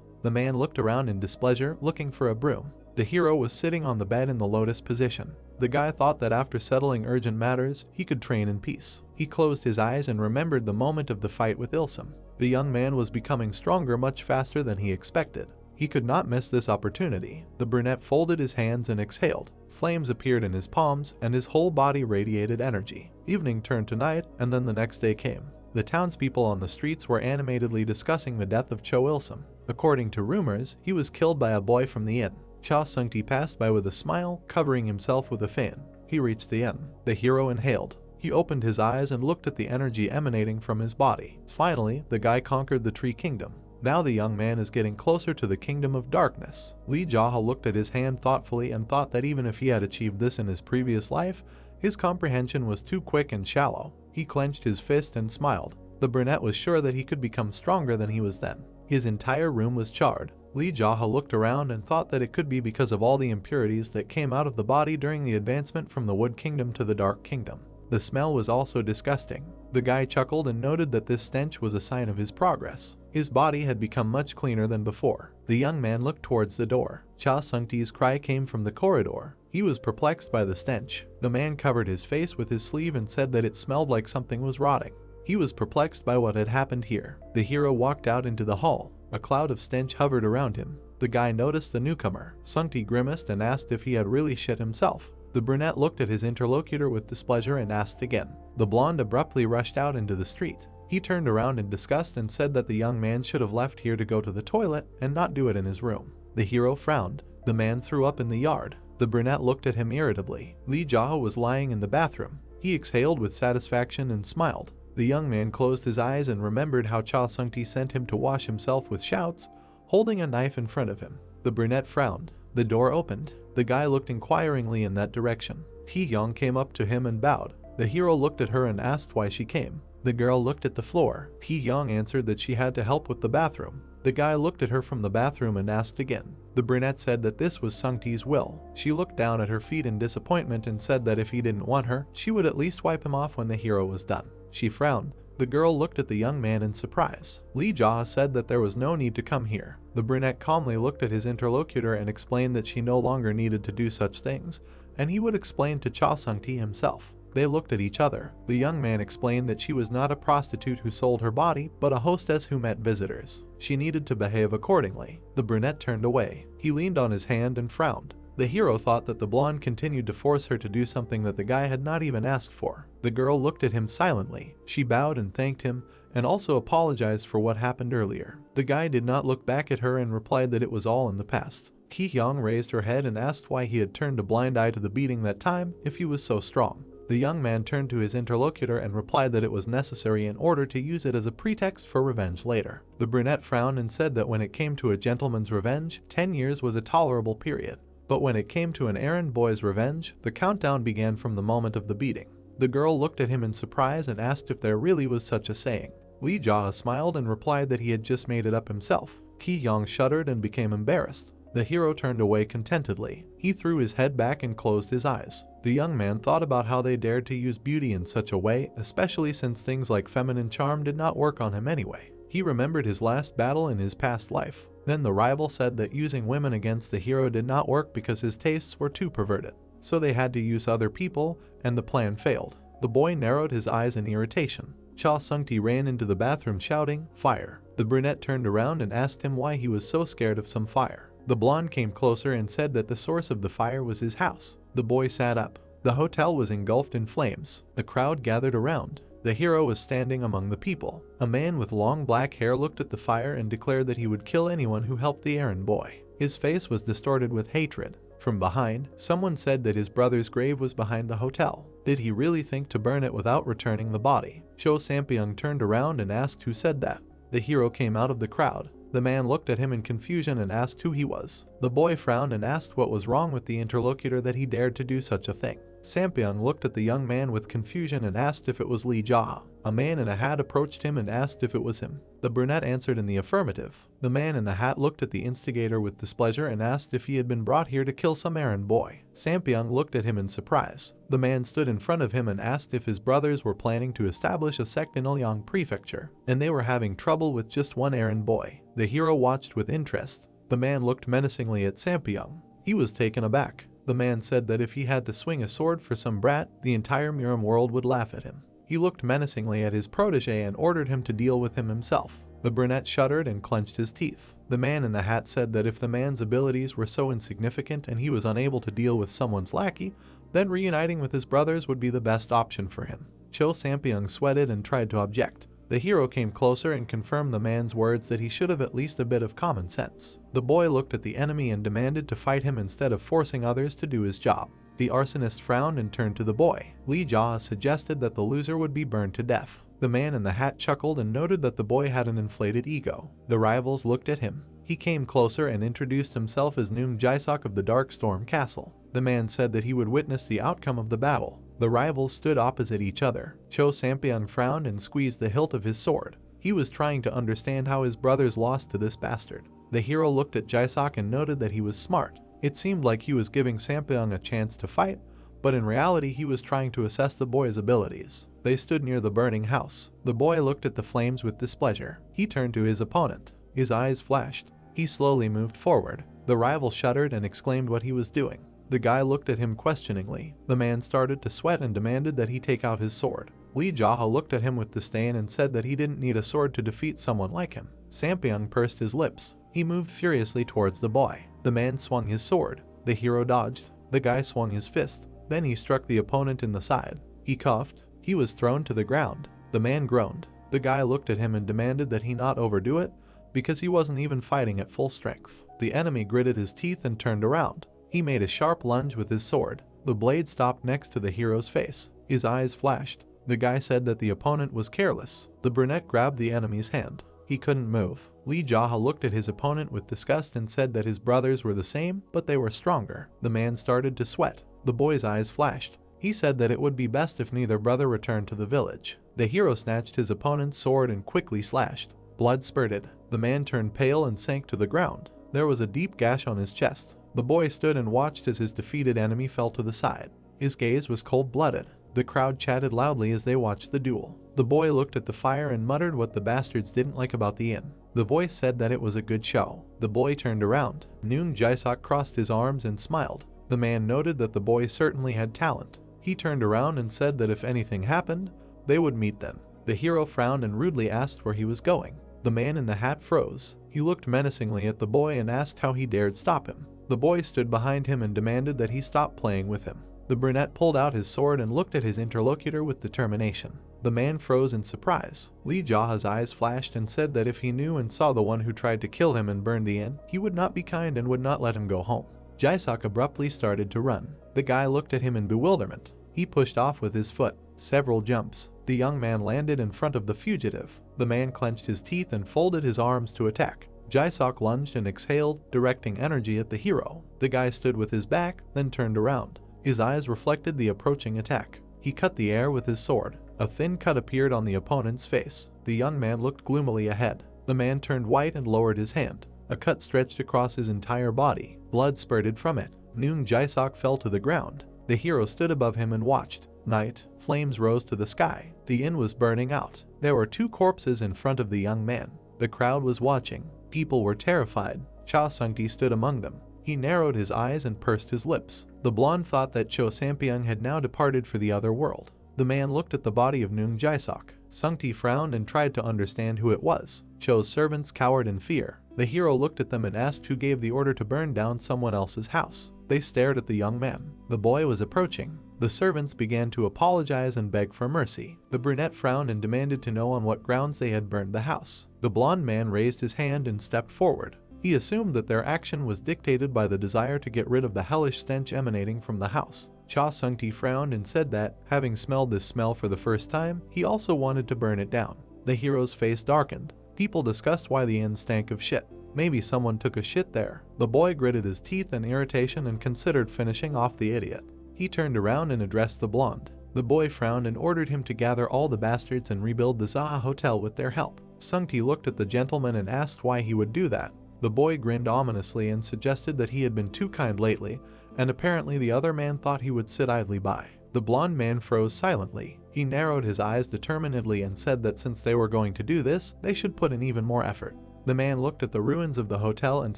The man looked around in displeasure, looking for a broom. The hero was sitting on the bed in the lotus position. The guy thought that after settling urgent matters, he could train in peace. He closed his eyes and remembered the moment of the fight with Ilsum. The young man was becoming stronger much faster than he expected. He could not miss this opportunity. The brunette folded his hands and exhaled. Flames appeared in his palms, and his whole body radiated energy. Evening turned to night, and then the next day came. The townspeople on the streets were animatedly discussing the death of Cho Ilsum. According to rumors, he was killed by a boy from the inn. Cha Sung-ti passed by with a smile, covering himself with a fan. He reached the inn. The hero inhaled. He opened his eyes and looked at the energy emanating from his body. Finally, the guy conquered the tree kingdom. Now the young man is getting closer to the kingdom of darkness. Lee Jaha looked at his hand thoughtfully and thought that even if he had achieved this in his previous life, his comprehension was too quick and shallow. He clenched his fist and smiled. The brunette was sure that he could become stronger than he was then. His entire room was charred. Lee Jaha looked around and thought that it could be because of all the impurities that came out of the body during the advancement from the Wood Kingdom to the Dark Kingdom. The smell was also disgusting. The guy chuckled and noted that this stench was a sign of his progress. His body had become much cleaner than before. The young man looked towards the door. Cha Sung-ti's cry came from the corridor. He was perplexed by the stench. The man covered his face with his sleeve and said that it smelled like something was rotting. He was perplexed by what had happened here. The hero walked out into the hall. A cloud of stench hovered around him. The guy noticed the newcomer. Sung-ti grimaced and asked if he had really shit himself. The brunette looked at his interlocutor with displeasure and asked again. The blonde abruptly rushed out into the street. He turned around in disgust and said that the young man should have left here to go to the toilet and not do it in his room. The hero frowned. The man threw up in the yard. The brunette looked at him irritably. Lee Jaha was lying in the bathroom. He exhaled with satisfaction and smiled. The young man closed his eyes and remembered how Cha Sung-ti sent him to wash himself with shouts, holding a knife in front of him. The brunette frowned. The door opened. The guy looked inquiringly in that direction. Hee-young came up to him and bowed. The hero looked at her and asked why she came. The girl looked at the floor. Hee-young answered that she had to help with the bathroom. The guy looked at her from the bathroom and asked again. The brunette said that this was Sung-ti's will. She looked down at her feet in disappointment and said that if he didn't want her, she would at least wipe him off when the hero was done. She frowned. The girl looked at the young man in surprise. Lee Jaha said that there was no need to come here. The brunette calmly looked at his interlocutor and explained that she no longer needed to do such things, and he would explain to Cha Sung-ti himself. They looked at each other. The young man explained that she was not a prostitute who sold her body, but a hostess who met visitors. She needed to behave accordingly. The brunette turned away. He leaned on his hand and frowned. The hero thought that the blonde continued to force her to do something that the guy had not even asked for. The girl looked at him silently. She bowed and thanked him, and also apologized for what happened earlier. The guy did not look back at her and replied that it was all in the past. Ki-hyung raised her head and asked why he had turned a blind eye to the beating that time if he was so strong. The young man turned to his interlocutor and replied that it was necessary in order to use it as a pretext for revenge later. The brunette frowned and said that when it came to a gentleman's revenge, 10 years was a tolerable period. But when it came to an errand boy's revenge, the countdown began from the moment of the beating. The girl looked at him in surprise and asked if there really was such a saying. Lee Jaha smiled and replied that he had just made it up himself. Ki-hyung shuddered and became embarrassed. The hero turned away contentedly. He threw his head back and closed his eyes. The young man thought about how they dared to use beauty in such a way, especially since things like feminine charm did not work on him anyway. He remembered his last battle in his past life. Then the rival said that using women against the hero did not work because his tastes were too perverted. So they had to use other people, and the plan failed. The boy narrowed his eyes in irritation. Cha Sung-ti ran into the bathroom shouting, "Fire!" The brunette turned around and asked him why he was so scared of some fire. The blonde came closer and said that the source of the fire was his house. The boy sat up. The hotel was engulfed in flames. The crowd gathered around. The hero was standing among the people. A man with long black hair looked at the fire and declared that he would kill anyone who helped the errand boy. His face was distorted with hatred. From behind, someone said that his brother's grave was behind the hotel. Did he really think to burn it without returning the body? Cho Sampyeong turned around and asked who said that. The hero came out of the crowd. The man looked at him in confusion and asked who he was. The boy frowned and asked what was wrong with the interlocutor that he dared to do such a thing. Sampyeong looked at the young man with confusion and asked if it was Lee Ja. A man in a hat approached him and asked if it was him. The brunette answered in the affirmative. The man in the hat looked at the instigator with displeasure and asked if he had been brought here to kill some errand boy. Sampyeong looked at him in surprise. The man stood in front of him and asked if his brothers were planning to establish a sect in Ilyang Prefecture, and they were having trouble with just one errand boy. The hero watched with interest. The man looked menacingly at Sampyeong. He was taken aback. The man said that if he had to swing a sword for some brat, the entire Miram world would laugh at him. He looked menacingly at his protege and ordered him to deal with him himself. The brunette shuddered and clenched his teeth. The man in the hat said that if the man's abilities were so insignificant and he was unable to deal with someone's lackey, then reuniting with his brothers would be the best option for him. Cho Sampyeong sweated and tried to object. The hero came closer and confirmed the man's words that he should have at least a bit of common sense. The boy looked at the enemy and demanded to fight him instead of forcing others to do his job. The arsonist frowned and turned to the boy. Lee Ja suggested that the loser would be burned to death. The man in the hat chuckled and noted that the boy had an inflated ego. The rivals looked at him. He came closer and introduced himself as Noong Jae-sok of the Dark Storm Castle. The man said that he would witness the outcome of the battle. The rivals stood opposite each other. Cho Sampyeong frowned and squeezed the hilt of his sword. He was trying to understand how his brothers lost to this bastard. The hero looked at Jae-sok and noted that he was smart. It seemed like he was giving Sampyeong a chance to fight, but in reality he was trying to assess the boy's abilities. They stood near the burning house. The boy looked at the flames with displeasure. He turned to his opponent. His eyes flashed. He slowly moved forward. The rival shuddered and exclaimed what he was doing. The guy looked at him questioningly. The man started to sweat and demanded that he take out his sword. Lee Jaha looked at him with disdain and said that he didn't need a sword to defeat someone like him. Sampyeong pursed his lips. He moved furiously towards the boy. The man swung his sword. The hero dodged. The guy swung his fist. Then he struck the opponent in the side. He coughed. He was thrown to the ground. The man groaned. The guy looked at him and demanded that he not overdo it, because he wasn't even fighting at full strength. The enemy gritted his teeth and turned around. He made a sharp lunge with his sword. The blade stopped next to the hero's face. His eyes flashed. The guy said that the opponent was careless. The brunette grabbed the enemy's hand. He couldn't move. Lee Jaha looked at his opponent with disgust and said that his brothers were the same, but they were stronger. The man started to sweat. The boy's eyes flashed. He said that it would be best if neither brother returned to the village. The hero snatched his opponent's sword and quickly slashed. Blood spurted. The man turned pale and sank to the ground. There was a deep gash on his chest. The boy stood and watched as his defeated enemy fell to the side. His gaze was cold-blooded. The crowd chatted loudly as they watched the duel. The boy looked at the fire and muttered what the bastards didn't like about the inn. The voice said that it was a good show. The boy turned around. Noong Jae-sok crossed his arms and smiled. The man noted that the boy certainly had talent. He turned around and said that if anything happened, they would meet then. The hero frowned and rudely asked where he was going. The man in the hat froze. He looked menacingly at the boy and asked how he dared stop him. The boy stood behind him and demanded that he stop playing with him. The brunette pulled out his sword and looked at his interlocutor with determination. The man froze in surprise. Lee Jaha's eyes flashed and said that if he knew and saw the one who tried to kill him and burn the inn, he would not be kind and would not let him go home. Jae-sok abruptly started to run. The guy looked at him in bewilderment. He pushed off with his foot. Several jumps. The young man landed in front of the fugitive. The man clenched his teeth and folded his arms to attack. Jae-sok lunged and exhaled, directing energy at the hero. The guy stood with his back, then turned around. His eyes reflected the approaching attack. He cut the air with his sword. A thin cut appeared on the opponent's face. The young man looked gloomily ahead. The man turned white and lowered his hand. A cut stretched across his entire body. Blood spurted from it. Noong Jae-sok fell to the ground. The hero stood above him and watched. Night. Flames rose to the sky. The inn was burning out. There were 2 corpses in front of the young man. The crowd was watching. People were terrified. Cha Sung-ti stood among them. He narrowed his eyes and pursed his lips. The blonde thought that Cho Sampyeong had now departed for the other world. The man looked at the body of Noong Jae-sok. Sung-ti frowned and tried to understand who it was. Cho's servants cowered in fear. The hero looked at them and asked who gave the order to burn down someone else's house. They stared at the young man. The boy was approaching. The servants began to apologize and beg for mercy. The brunette frowned and demanded to know on what grounds they had burned the house. The blonde man raised his hand and stepped forward. He assumed that their action was dictated by the desire to get rid of the hellish stench emanating from the house. Cha Sung-ti frowned and said that, having smelled this smell for the first time, he also wanted to burn it down. The hero's face darkened. People discussed why the inn stank of shit. Maybe someone took a shit there. The boy gritted his teeth in irritation and considered finishing off the idiot. He turned around and addressed the blonde. The boy frowned and ordered him to gather all the bastards and rebuild the Zaha Hotel with their help. Sung-ti looked at the gentleman and asked why he would do that. The boy grinned ominously and suggested that he had been too kind lately, and apparently the other man thought he would sit idly by. The blonde man froze silently. He narrowed his eyes determinedly and said that since they were going to do this, they should put in even more effort. The man looked at the ruins of the hotel and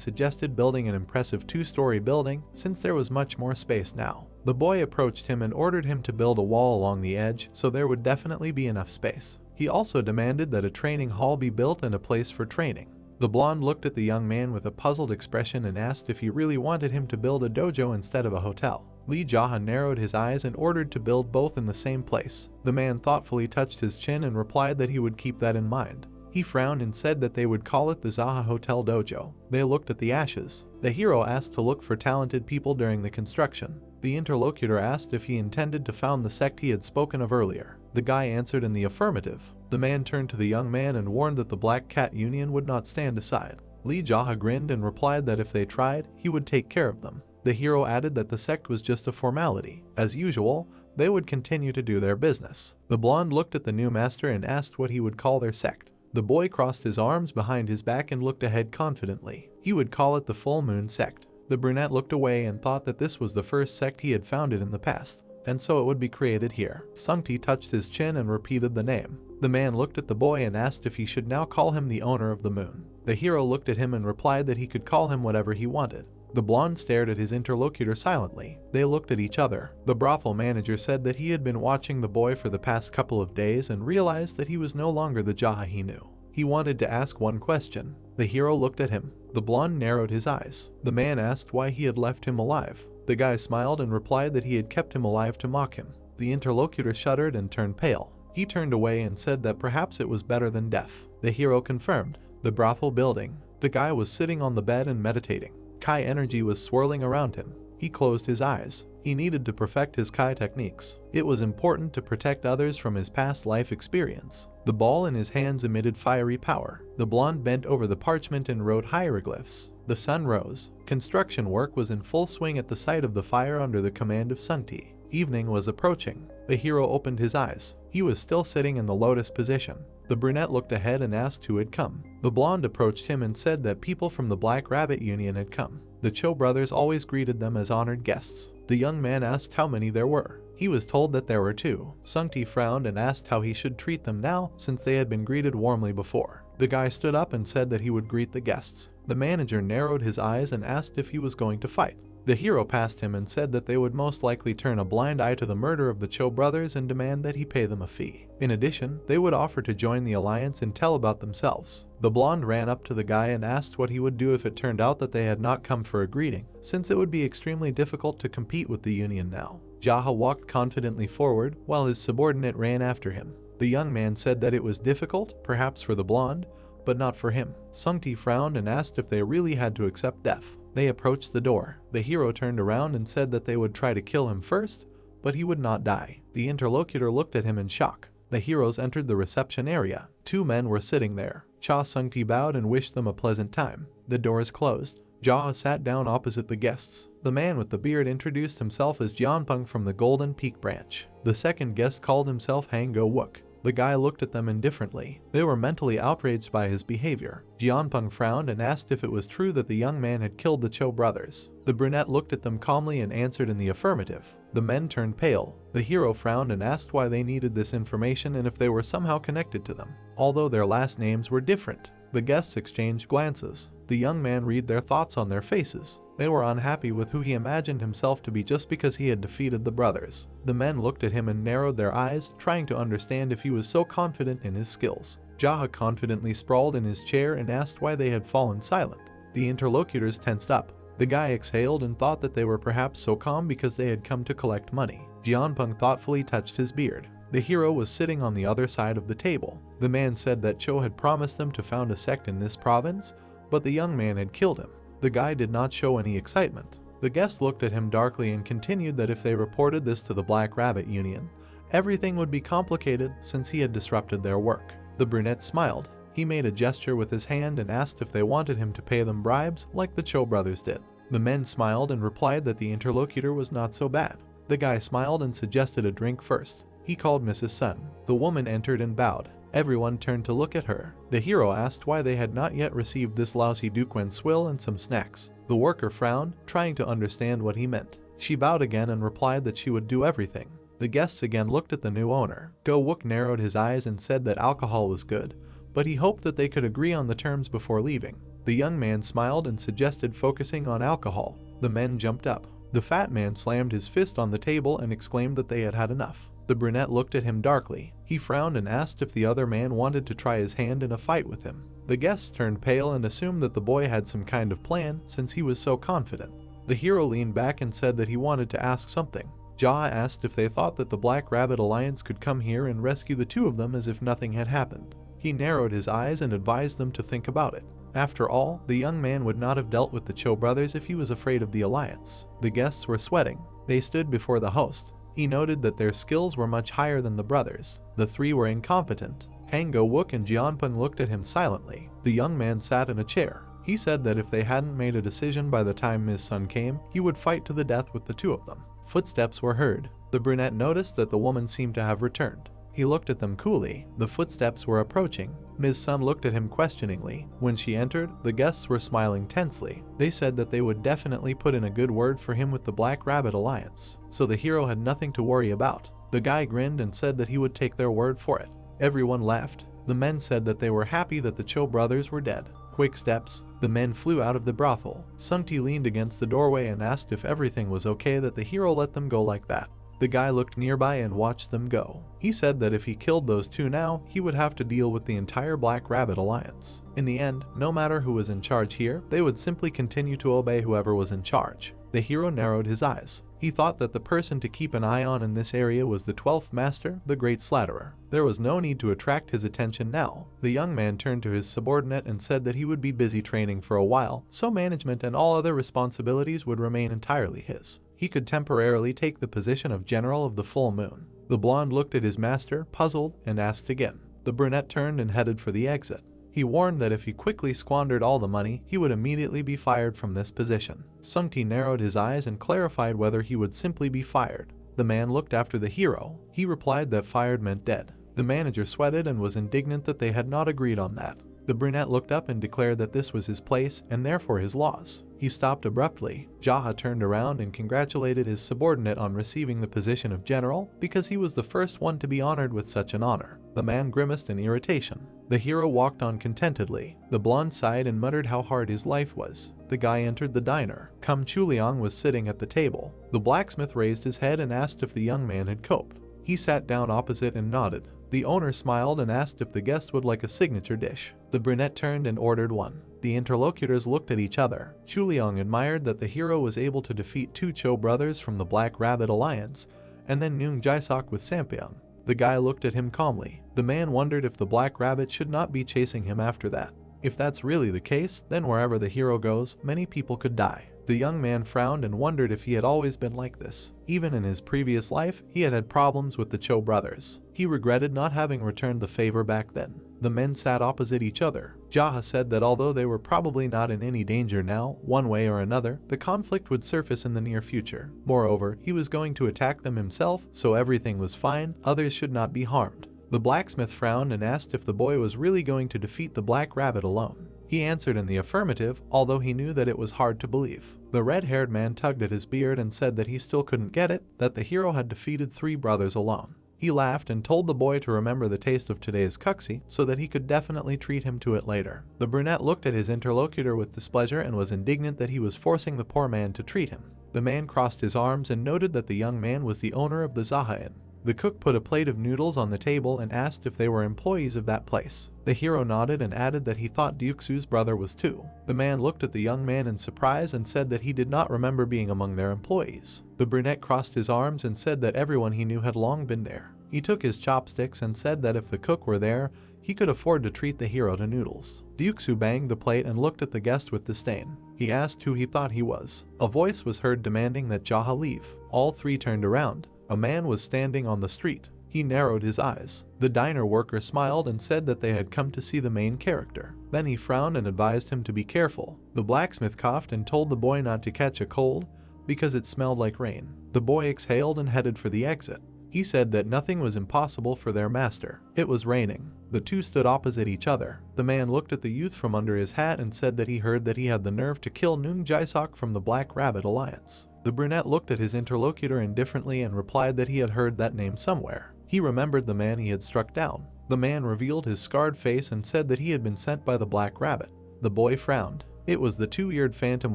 suggested building an impressive 2-story building, since there was much more space now. The boy approached him and ordered him to build a wall along the edge, so there would definitely be enough space. He also demanded that a training hall be built and a place for training. The blonde looked at the young man with a puzzled expression and asked if he really wanted him to build a dojo instead of a hotel. Lee Jaha narrowed his eyes and ordered to build both in the same place. The man thoughtfully touched his chin and replied that he would keep that in mind. He frowned and said that they would call it the Zaha Hotel Dojo. They looked at the ashes. The hero asked to look for talented people during the construction. The interlocutor asked if he intended to found the sect he had spoken of earlier. The guy answered in the affirmative. The man turned to the young man and warned that the Black Cat Union would not stand aside. Lee Jaha grinned and replied that if they tried, he would take care of them. The hero added that the sect was just a formality. As usual, they would continue to do their business. The blonde looked at the new master and asked what he would call their sect. The boy crossed his arms behind his back and looked ahead confidently. He would call it the Full Moon Sect. The brunette looked away and thought that this was the first sect he had founded in the past, and so it would be created here. Sung-ti touched his chin and repeated the name. The man looked at the boy and asked if he should now call him the owner of the moon. The hero looked at him and replied that he could call him whatever he wanted. The blonde stared at his interlocutor silently. They looked at each other. The brothel manager said that he had been watching the boy for the past couple of days and realized that he was no longer the Jaha he knew. He wanted to ask one question. The hero looked at him. The blonde narrowed his eyes. The man asked why he had left him alive. The guy smiled and replied that he had kept him alive to mock him. The interlocutor shuddered and turned pale. He turned away and said that perhaps it was better than death. The hero confirmed. The brothel building. The guy was sitting on the bed and meditating. Kai energy was swirling around him. He closed his eyes. He needed to perfect his Kai techniques. It was important to protect others from his past life experience. The ball in his hands emitted fiery power. The blonde bent over the parchment and wrote hieroglyphs. The sun rose. Construction work was in full swing at the site of the fire under the command of Sung-ti. Evening was approaching. The hero opened his eyes. He was still sitting in the lotus position. The brunette looked ahead and asked who had come. The blonde approached him and said that people from the Black Rabbit Union had come. The Cho brothers always greeted them as honored guests. The young man asked how many there were. He was told that there were 2. Sung-ti frowned and asked how he should treat them now since they had been greeted warmly before. The guy stood up and said that he would greet the guests. The manager narrowed his eyes and asked if he was going to fight. The hero passed him and said that they would most likely turn a blind eye to the murder of the Cho brothers and demand that he pay them a fee. In addition, they would offer to join the alliance and tell about themselves. The blonde ran up to the guy and asked what he would do if it turned out that they had not come for a greeting, since it would be extremely difficult to compete with the union now. Jaha walked confidently forward, while his subordinate ran after him. The young man said that it was difficult, perhaps for the blonde, but not for him. Sung-ti frowned and asked if they really had to accept death. They approached the door. The hero turned around and said that they would try to kill him first, but he would not die. The interlocutor looked at him in shock. The heroes entered the reception area. 2 men were sitting there. Cha Sung-ti bowed and wished them a pleasant time. The doors closed. Jaha sat down opposite the guests. The man with the beard introduced himself as Jeonpung from the Golden Peak branch. The second guest called himself Hang Go Wook. The guy looked at them indifferently. They were mentally outraged by his behavior. Jianpeng frowned and asked if it was true that the young man had killed the Cho brothers. The brunette looked at them calmly and answered in the affirmative. The men turned pale. The hero frowned and asked why they needed this information and if they were somehow connected to them, although their last names were different. The guests exchanged glances. The young man read their thoughts on their faces. They were unhappy with who he imagined himself to be just because he had defeated the brothers. The men looked at him and narrowed their eyes, trying to understand if he was so confident in his skills. Jaha confidently sprawled in his chair and asked why they had fallen silent. The interlocutors tensed up. The guy exhaled and thought that they were perhaps so calm because they had come to collect money. Jianpeng thoughtfully touched his beard. The hero was sitting on the other side of the table. The man said that Cho had promised them to found a sect in this province, but the young man had killed him. The guy did not show any excitement. The guest looked at him darkly and continued that if they reported this to the Black Rabbit Union, everything would be complicated since he had disrupted their work. The brunette smiled. He made a gesture with his hand and asked if they wanted him to pay them bribes like the Cho brothers did. The men smiled and replied that the interlocutor was not so bad. The guy smiled and suggested a drink first. He called Mrs. Sun. The woman entered and bowed. Everyone turned to look at her. The hero asked why they had not yet received this lousy duquen swill and some snacks. The worker frowned, trying to understand what he meant. She bowed again and replied that she would do everything. The guests again looked at the new owner. Go Wook narrowed his eyes and said that alcohol was good, but he hoped that they could agree on the terms before leaving. The young man smiled and suggested focusing on alcohol. The men jumped up. The fat man slammed his fist on the table and exclaimed that they had had enough. The brunette looked at him darkly. He frowned and asked if the other man wanted to try his hand in a fight with him. The guests turned pale and assumed that the boy had some kind of plan since he was so confident. The hero leaned back and said that he wanted to ask something. Jaha asked if they thought that the Black Rabbit Alliance could come here and rescue the two of them as if nothing had happened. He narrowed his eyes and advised them to think about it. After all, the young man would not have dealt with the Cho brothers if he was afraid of the alliance. The guests were sweating. They stood before the host. He noted that their skills were much higher than the brothers. The three were incompetent. Go Wook and Jianpeng looked at him silently. The young man sat in a chair. He said that if they hadn't made a decision by the time Ms. Sun came, he would fight to the death with the two of them. Footsteps were heard. The brunette noticed that the woman seemed to have returned. He looked at them coolly. The footsteps were approaching. Ms. Sun looked at him questioningly. When she entered, the guests were smiling tensely. They said that they would definitely put in a good word for him with the Black Rabbit Alliance, so the hero had nothing to worry about. The guy grinned and said that he would take their word for it. Everyone laughed. The men said that they were happy that the Cho brothers were dead. Quick steps. The men flew out of the brothel. Sungti leaned against the doorway and asked if everything was okay that the hero let them go like that. The guy looked nearby and watched them go. He said that if he killed those two now, he would have to deal with the entire Black Rabbit Alliance. In the end, no matter who was in charge here, they would simply continue to obey whoever was in charge. The hero narrowed his eyes. He thought that the person to keep an eye on in this area was the 12th Master, the Great Slatterer. There was no need to attract his attention now. The young man turned to his subordinate and said that he would be busy training for a while, so management and all other responsibilities would remain entirely his. He could temporarily take the position of General of the Full Moon. The blonde looked at his master, puzzled, and asked again. The brunette turned and headed for the exit. He warned that if he quickly squandered all the money, he would immediately be fired from this position. Sungti narrowed his eyes and clarified whether he would simply be fired. The man looked after the hero. He replied that fired meant dead. The manager sweated and was indignant that they had not agreed on that. The brunette looked up and declared that this was his place and therefore his laws. He stopped abruptly. Jaha turned around and congratulated his subordinate on receiving the position of general because he was the first one to be honored with such an honor. The man grimaced in irritation. The hero walked on contentedly. The blonde sighed and muttered how hard his life was. The guy entered the diner. Kum Chuliang was sitting at the table. The blacksmith raised his head and asked if the young man had coped. He sat down opposite and nodded. The owner smiled and asked if the guest would like a signature dish. The brunette turned and ordered one. The interlocutors looked at each other. Chuliang admired that the hero was able to defeat two Cho brothers from the Black Rabbit Alliance, and then Nyung Jaisok with Sampyeong. The guy looked at him calmly. The man wondered if the Black Rabbit should not be chasing him after that. If that's really the case, then wherever the hero goes, many people could die. The young man frowned and wondered if he had always been like this. Even in his previous life, he had had problems with the Cho brothers. He regretted not having returned the favor back then. The men sat opposite each other. Jaha said that although they were probably not in any danger now, one way or another, the conflict would surface in the near future. Moreover, he was going to attack them himself, so everything was fine, others should not be harmed. The blacksmith frowned and asked if the boy was really going to defeat the black rabbit alone. He answered in the affirmative, although he knew that it was hard to believe. The red-haired man tugged at his beard and said that he still couldn't get it, that the hero had defeated 3 brothers alone. He laughed and told the boy to remember the taste of today's cooksy so that he could definitely treat him to it later. The brunette looked at his interlocutor with displeasure and was indignant that he was forcing the poor man to treat him. The man crossed his arms and noted that the young man was the owner of the Zaha Inn. The cook put a plate of noodles on the table and asked if they were employees of that place. The hero nodded and added that he thought Dukesu's brother was too. The man looked at the young man in surprise and said that he did not remember being among their employees. The brunette crossed his arms and said that everyone he knew had long been there. He took his chopsticks and said that if the cook were there, he could afford to treat the hero to noodles. Dukesu banged the plate and looked at the guest with disdain. He asked who he thought he was. A voice was heard demanding that Jaha leave. All 3 turned around. A man was standing on the street. He narrowed his eyes. The diner worker smiled and said that they had come to see the main character. Then he frowned and advised him to be careful. The blacksmith coughed and told the boy not to catch a cold because it smelled like rain. The boy exhaled and headed for the exit. He said that nothing was impossible for their master. It was raining. The 2 stood opposite each other. The man looked at the youth from under his hat and said that he heard that he had the nerve to kill Noong Jae-sok from the Black Rabbit Alliance. The brunette looked at his interlocutor indifferently and replied that he had heard that name somewhere. He remembered the man he had struck down. The man revealed his scarred face and said that he had been sent by the Black Rabbit. The boy frowned. It was the 2-eared phantom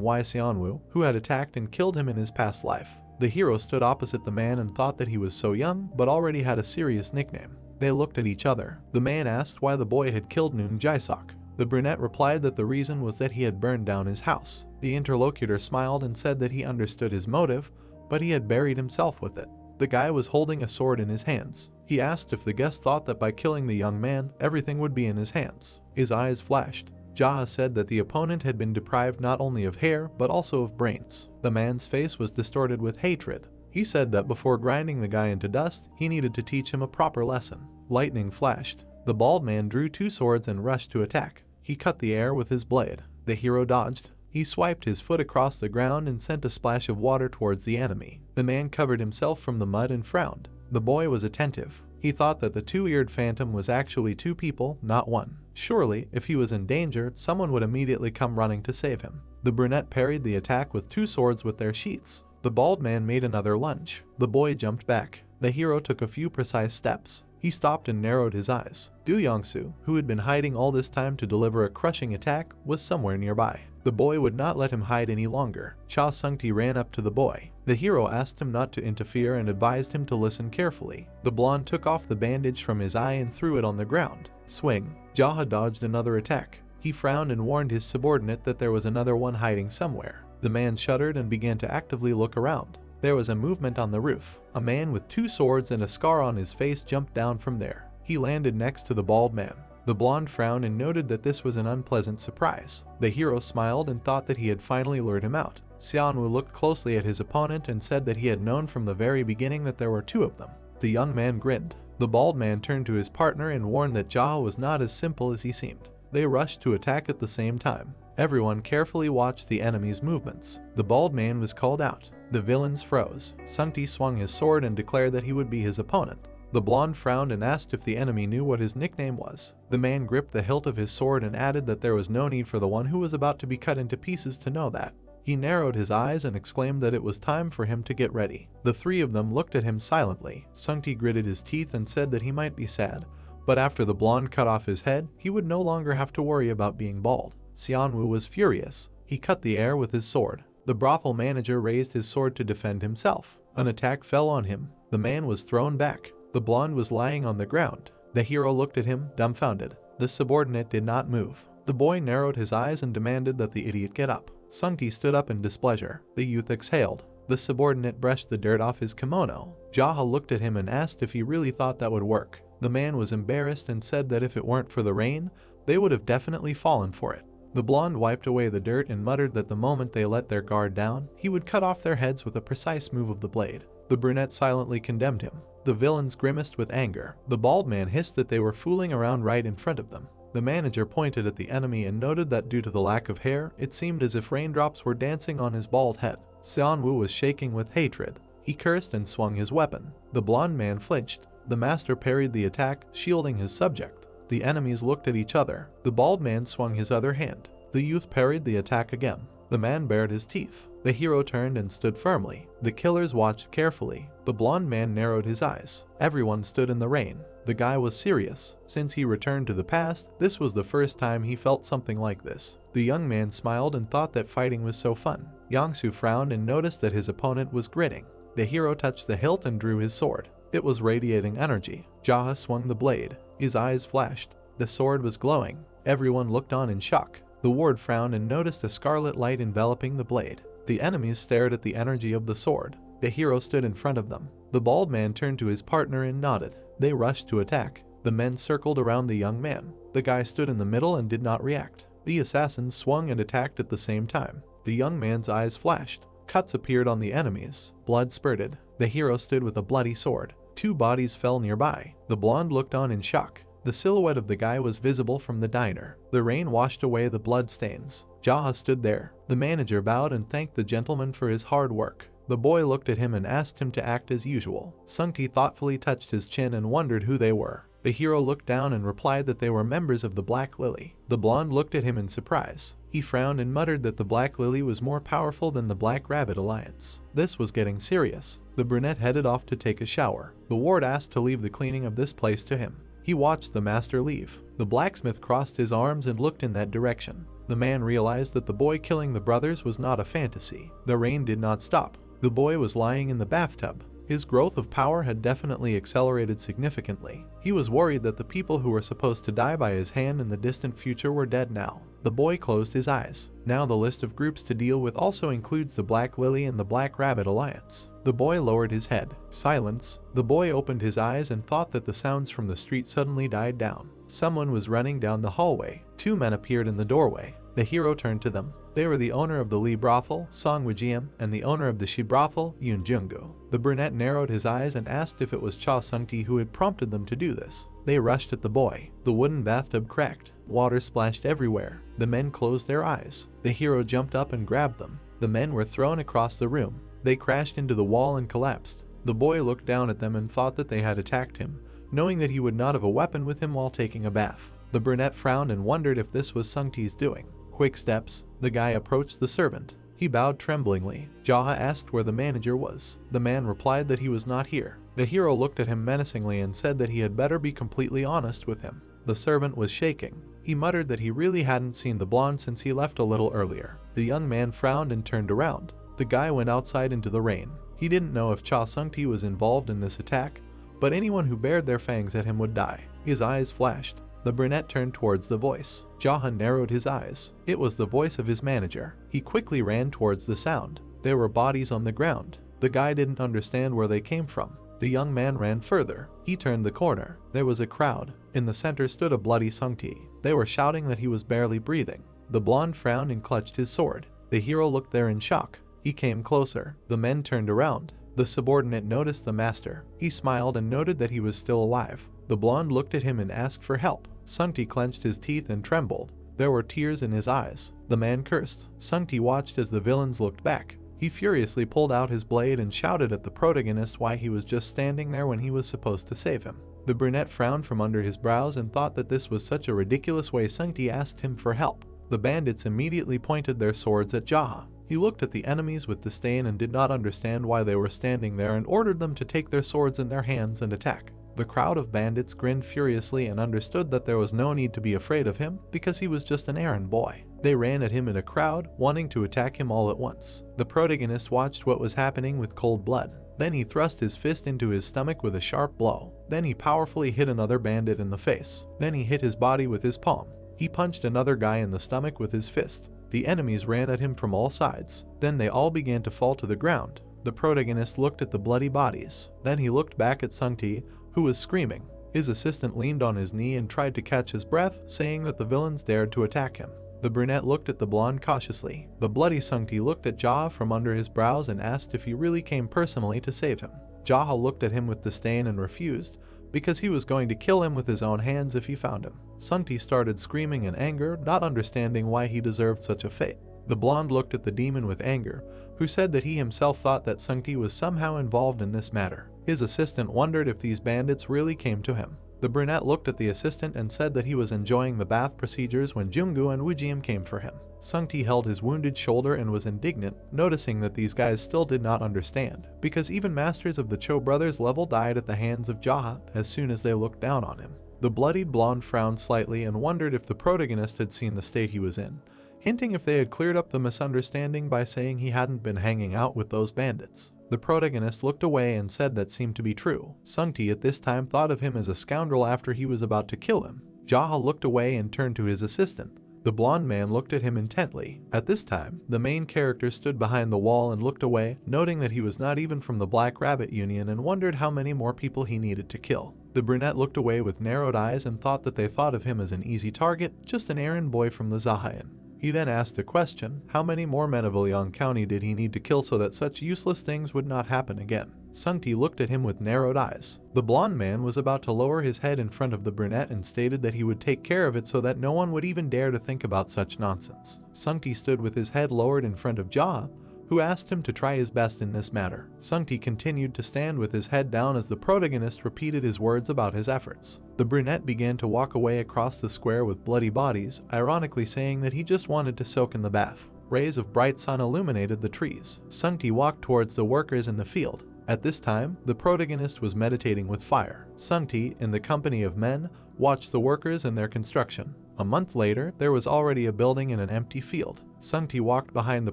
Seonwoo who had attacked and killed him in his past life. The hero stood opposite the man and thought that he was so young but already had a serious nickname. They looked at each other. The man asked why the boy had killed Noong Jae-sok. The brunette replied that the reason was that he had burned down his house. The interlocutor smiled and said that he understood his motive, but he had buried himself with it. The guy was holding a sword in his hands. He asked if the guest thought that by killing the young man, everything would be in his hands. His eyes flashed. Jaha said that the opponent had been deprived not only of hair, but also of brains. The man's face was distorted with hatred. He said that before grinding the guy into dust, he needed to teach him a proper lesson. Lightning flashed. The bald man drew 2 swords and rushed to attack. He cut the air with his blade. The hero dodged. He swiped his foot across the ground and sent a splash of water towards the enemy. The man covered himself from the mud and frowned. The boy was attentive. He thought that the 2-eared phantom was actually 2 people, not 1. Surely, if he was in danger, someone would immediately come running to save him. The brunette parried the attack with 2 swords with their sheaths. The bald man made another lunge. The boy jumped back. The hero took a few precise steps. He stopped and narrowed his eyes. Du Yongsu, who had been hiding all this time to deliver a crushing attack, was somewhere nearby. The boy would not let him hide any longer. Cha Sung-ti ran up to the boy. The hero asked him not to interfere and advised him to listen carefully. The blonde took off the bandage from his eye and threw it on the ground. Swing. Jaha dodged another attack. He frowned and warned his subordinate that there was another one hiding somewhere. The man shuddered and began to actively look around. There was a movement on the roof. A man with 2 swords and a scar on his face jumped down from there. He landed next to the bald man. The blonde frowned and noted that this was an unpleasant surprise. The hero smiled and thought that he had finally lured him out. Seonwoo looked closely at his opponent and said that he had known from the very beginning that there were 2 of them. The young man grinned. The bald man turned to his partner and warned that Jaha was not as simple as he seemed. They rushed to attack at the same time. Everyone carefully watched the enemy's movements. The bald man was called out. The villains froze. Sung-ti swung his sword and declared that he would be his opponent. The blonde frowned and asked if the enemy knew what his nickname was. The man gripped the hilt of his sword and added that there was no need for the one who was about to be cut into pieces to know that. He narrowed his eyes and exclaimed that it was time for him to get ready. The 3 of them looked at him silently. Sung-ti gritted his teeth and said that he might be sad, but after the blonde cut off his head, he would no longer have to worry about being bald. Seonwoo was furious. He cut the air with his sword. The brothel manager raised his sword to defend himself. An attack fell on him. The man was thrown back. The blonde was lying on the ground. The hero looked at him, dumbfounded. The subordinate did not move. The boy narrowed his eyes and demanded that the idiot get up. Sung-ti stood up in displeasure. The youth exhaled. The subordinate brushed the dirt off his kimono. Jaha looked at him and asked if he really thought that would work. The man was embarrassed and said that if it weren't for the rain, they would have definitely fallen for it. The blonde wiped away the dirt and muttered that the moment they let their guard down, he would cut off their heads with a precise move of the blade. The brunette silently condemned him. The villains grimaced with anger. The bald man hissed that they were fooling around right in front of them. The manager pointed at the enemy and noted that due to the lack of hair, it seemed as if raindrops were dancing on his bald head. Seonwoo was shaking with hatred. He cursed and swung his weapon. The blonde man flinched. The master parried the attack, shielding his subject. The enemies looked at each other. The bald man swung his other hand. The youth parried the attack again. The man bared his teeth. The hero turned and stood firmly. The killers watched carefully. The blonde man narrowed his eyes. Everyone stood in the rain. The guy was serious. Since he returned to the past, this was the first time he felt something like this. The young man smiled and thought that fighting was so fun. Yangsu frowned and noticed that his opponent was gritting. The hero touched the hilt and drew his sword. It was radiating energy. Jaha swung the blade. His eyes flashed. The sword was glowing. Everyone looked on in shock. The ward frowned and noticed a scarlet light enveloping the blade. The enemies stared at the energy of the sword. The hero stood in front of them. The bald man turned to his partner and nodded. They rushed to attack. The men circled around the young man. The guy stood in the middle and did not react. The assassins swung and attacked at the same time. The young man's eyes flashed. Cuts appeared on the enemies. Blood spurted. The hero stood with a bloody sword. 2 bodies fell nearby. The blonde looked on in shock. The silhouette of the guy was visible from the diner. The rain washed away the blood stains. Jaha stood there. The manager bowed and thanked the gentleman for his hard work. The boy looked at him and asked him to act as usual. Sungti thoughtfully touched his chin and wondered who they were. The hero looked down and replied that they were members of the Black Lily. The blonde looked at him in surprise. He frowned and muttered that the Black Lily was more powerful than the Black Rabbit Alliance. This was getting serious. The brunette headed off to take a shower. The ward asked to leave the cleaning of this place to him. He watched the master leave. The blacksmith crossed his arms and looked in that direction. The man realized that the boy killing the brothers was not a fantasy. The rain did not stop. The boy was lying in the bathtub. His growth of power had definitely accelerated significantly. He was worried that the people who were supposed to die by his hand in the distant future were dead now. The boy closed his eyes. Now the list of groups to deal with also includes the Black Lily and the Black Rabbit Alliance. The boy lowered his head. Silence. The boy opened his eyes and thought that the sounds from the street suddenly died down. Someone was running down the hallway. 2 men appeared in the doorway. The hero turned to them. They were the owner of the Lee brothel, Song Wijiam, and the owner of the Shi brothel, Yun Jungu. The brunette narrowed his eyes and asked if it was Cha Sungti who had prompted them to do this. They rushed at the boy. The wooden bathtub cracked. Water splashed everywhere. The men closed their eyes. The hero jumped up and grabbed them. The men were thrown across the room. They crashed into the wall and collapsed. The boy looked down at them and thought that they had attacked him, knowing that he would not have a weapon with him while taking a bath. The brunette frowned and wondered if this was Sungti's doing. Quick steps. The guy approached the servant. He bowed tremblingly. Jaha asked where the manager was. The man replied that he was not here. The hero looked at him menacingly and said that he had better be completely honest with him. The servant was shaking. He muttered that he really hadn't seen the blonde since he left a little earlier. The young man frowned and turned around. The guy went outside into the rain. He didn't know if Cha Sungti was involved in this attack, but anyone who bared their fangs at him would die. His eyes flashed. The brunette turned towards the voice. Jaha narrowed his eyes. It was the voice of his manager. He quickly ran towards the sound. There were bodies on the ground. The guy didn't understand where they came from. The young man ran further. He turned the corner. There was a crowd. In the center stood a bloody Sungti. They were shouting that he was barely breathing. The blonde frowned and clutched his sword. The hero looked there in shock. He came closer. The men turned around. The subordinate noticed the master. He smiled and noted that he was still alive. The blonde looked at him and asked for help. Sungti clenched his teeth and trembled. There were tears in his eyes. The man cursed. Sungti watched as the villains looked back. He furiously pulled out his blade and shouted at the protagonist why he was just standing there when he was supposed to save him. The brunette frowned from under his brows and thought that this was such a ridiculous way Sungti asked him for help. The bandits immediately pointed their swords at Jaha. He looked at the enemies with disdain and did not understand why they were standing there and ordered them to take their swords in their hands and attack. The crowd of bandits grinned furiously and understood that there was no need to be afraid of him because he was just an errand boy. They ran at him in a crowd, wanting to attack him all at once. The protagonist watched what was happening with cold blood. Then he thrust his fist into his stomach with a sharp blow. Then he powerfully hit another bandit in the face. Then he hit his body with his palm. He punched another guy in the stomach with his fist. The enemies ran at him from all sides. Then they all began to fall to the ground. The protagonist looked at the bloody bodies. Then he looked back at Sungti, who was screaming. His assistant leaned on his knee and tried to catch his breath, saying that the villains dared to attack him. The brunette looked at the blonde cautiously. The bloody Sungti looked at Jaha from under his brows and asked if he really came personally to save him. Jaha looked at him with disdain and refused, because he was going to kill him with his own hands if he found him. Sungti started screaming in anger, not understanding why he deserved such a fate. The blonde looked at the demon with anger, who said that he himself thought that Sungti was somehow involved in this matter. His assistant wondered if these bandits really came to him. The brunette looked at the assistant and said that he was enjoying the bath procedures when Junggu and Woojiam came for him. Sungti held his wounded shoulder and was indignant, noticing that these guys still did not understand, because even masters of the Cho brothers level died at the hands of Jaha as soon as they looked down on him. The bloodied blonde frowned slightly and wondered if the protagonist had seen the state he was in, hinting if they had cleared up the misunderstanding by saying he hadn't been hanging out with those bandits. The protagonist looked away and said that seemed to be true. Sungti at this time thought of him as a scoundrel after he was about to kill him. Jaha looked away and turned to his assistant. The blonde man looked at him intently. At this time, the main character stood behind the wall and looked away, noting that he was not even from the Black Rabbit Union and wondered how many more people he needed to kill. The brunette looked away with narrowed eyes and thought that they thought of him as an easy target, just an errand boy from the Zahayan. He then asked the question, how many more men of Ilyang County did he need to kill so that such useless things would not happen again? Sungti looked at him with narrowed eyes. The blonde man was about to lower his head in front of the brunette and stated that he would take care of it so that no one would even dare to think about such nonsense. Sungti stood with his head lowered in front of Jaha, who asked him to try his best in this matter. Sungti continued to stand with his head down as the protagonist repeated his words about his efforts. The brunette began to walk away across the square with bloody bodies, ironically saying that he just wanted to soak in the bath. Rays of bright sun illuminated the trees. Sungti walked towards the workers in the field. At this time, the protagonist was meditating with fire. Sungti, in the company of men, watched the workers in their construction. A month later, there was already a building in an empty field. Sungti walked behind the